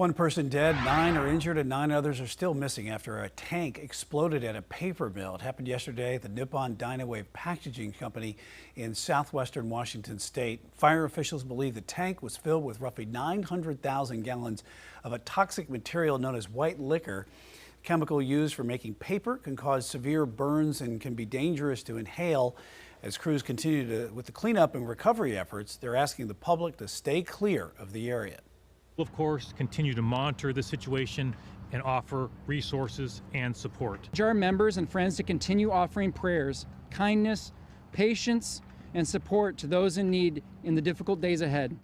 One person dead, 9 are injured, and 9 others are still missing after a tank exploded at a paper mill. It happened yesterday at the Nippon Dynawave Packaging Company in southwestern Washington state. Fire officials believe the tank was filled with roughly 900,000 gallons of a toxic material known as white liquor. Chemical used for making paper can cause severe burns and can be dangerous to inhale. As crews continue with the cleanup and recovery efforts, they're asking the public to stay clear of the area. We'll, of course, continue to monitor the situation and offer resources and support. Urge our members and friends to continue offering prayers, kindness, patience, and support to those in need in the difficult days ahead.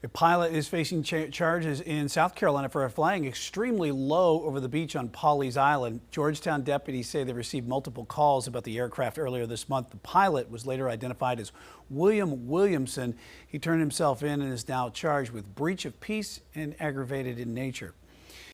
A pilot is facing charges in South Carolina for flying extremely low over the beach on Pawleys Island. Georgetown deputies say they received multiple calls about the aircraft earlier this month. The pilot was later identified as William Williamson. He turned himself in and is now charged with breach of peace and aggravated in nature.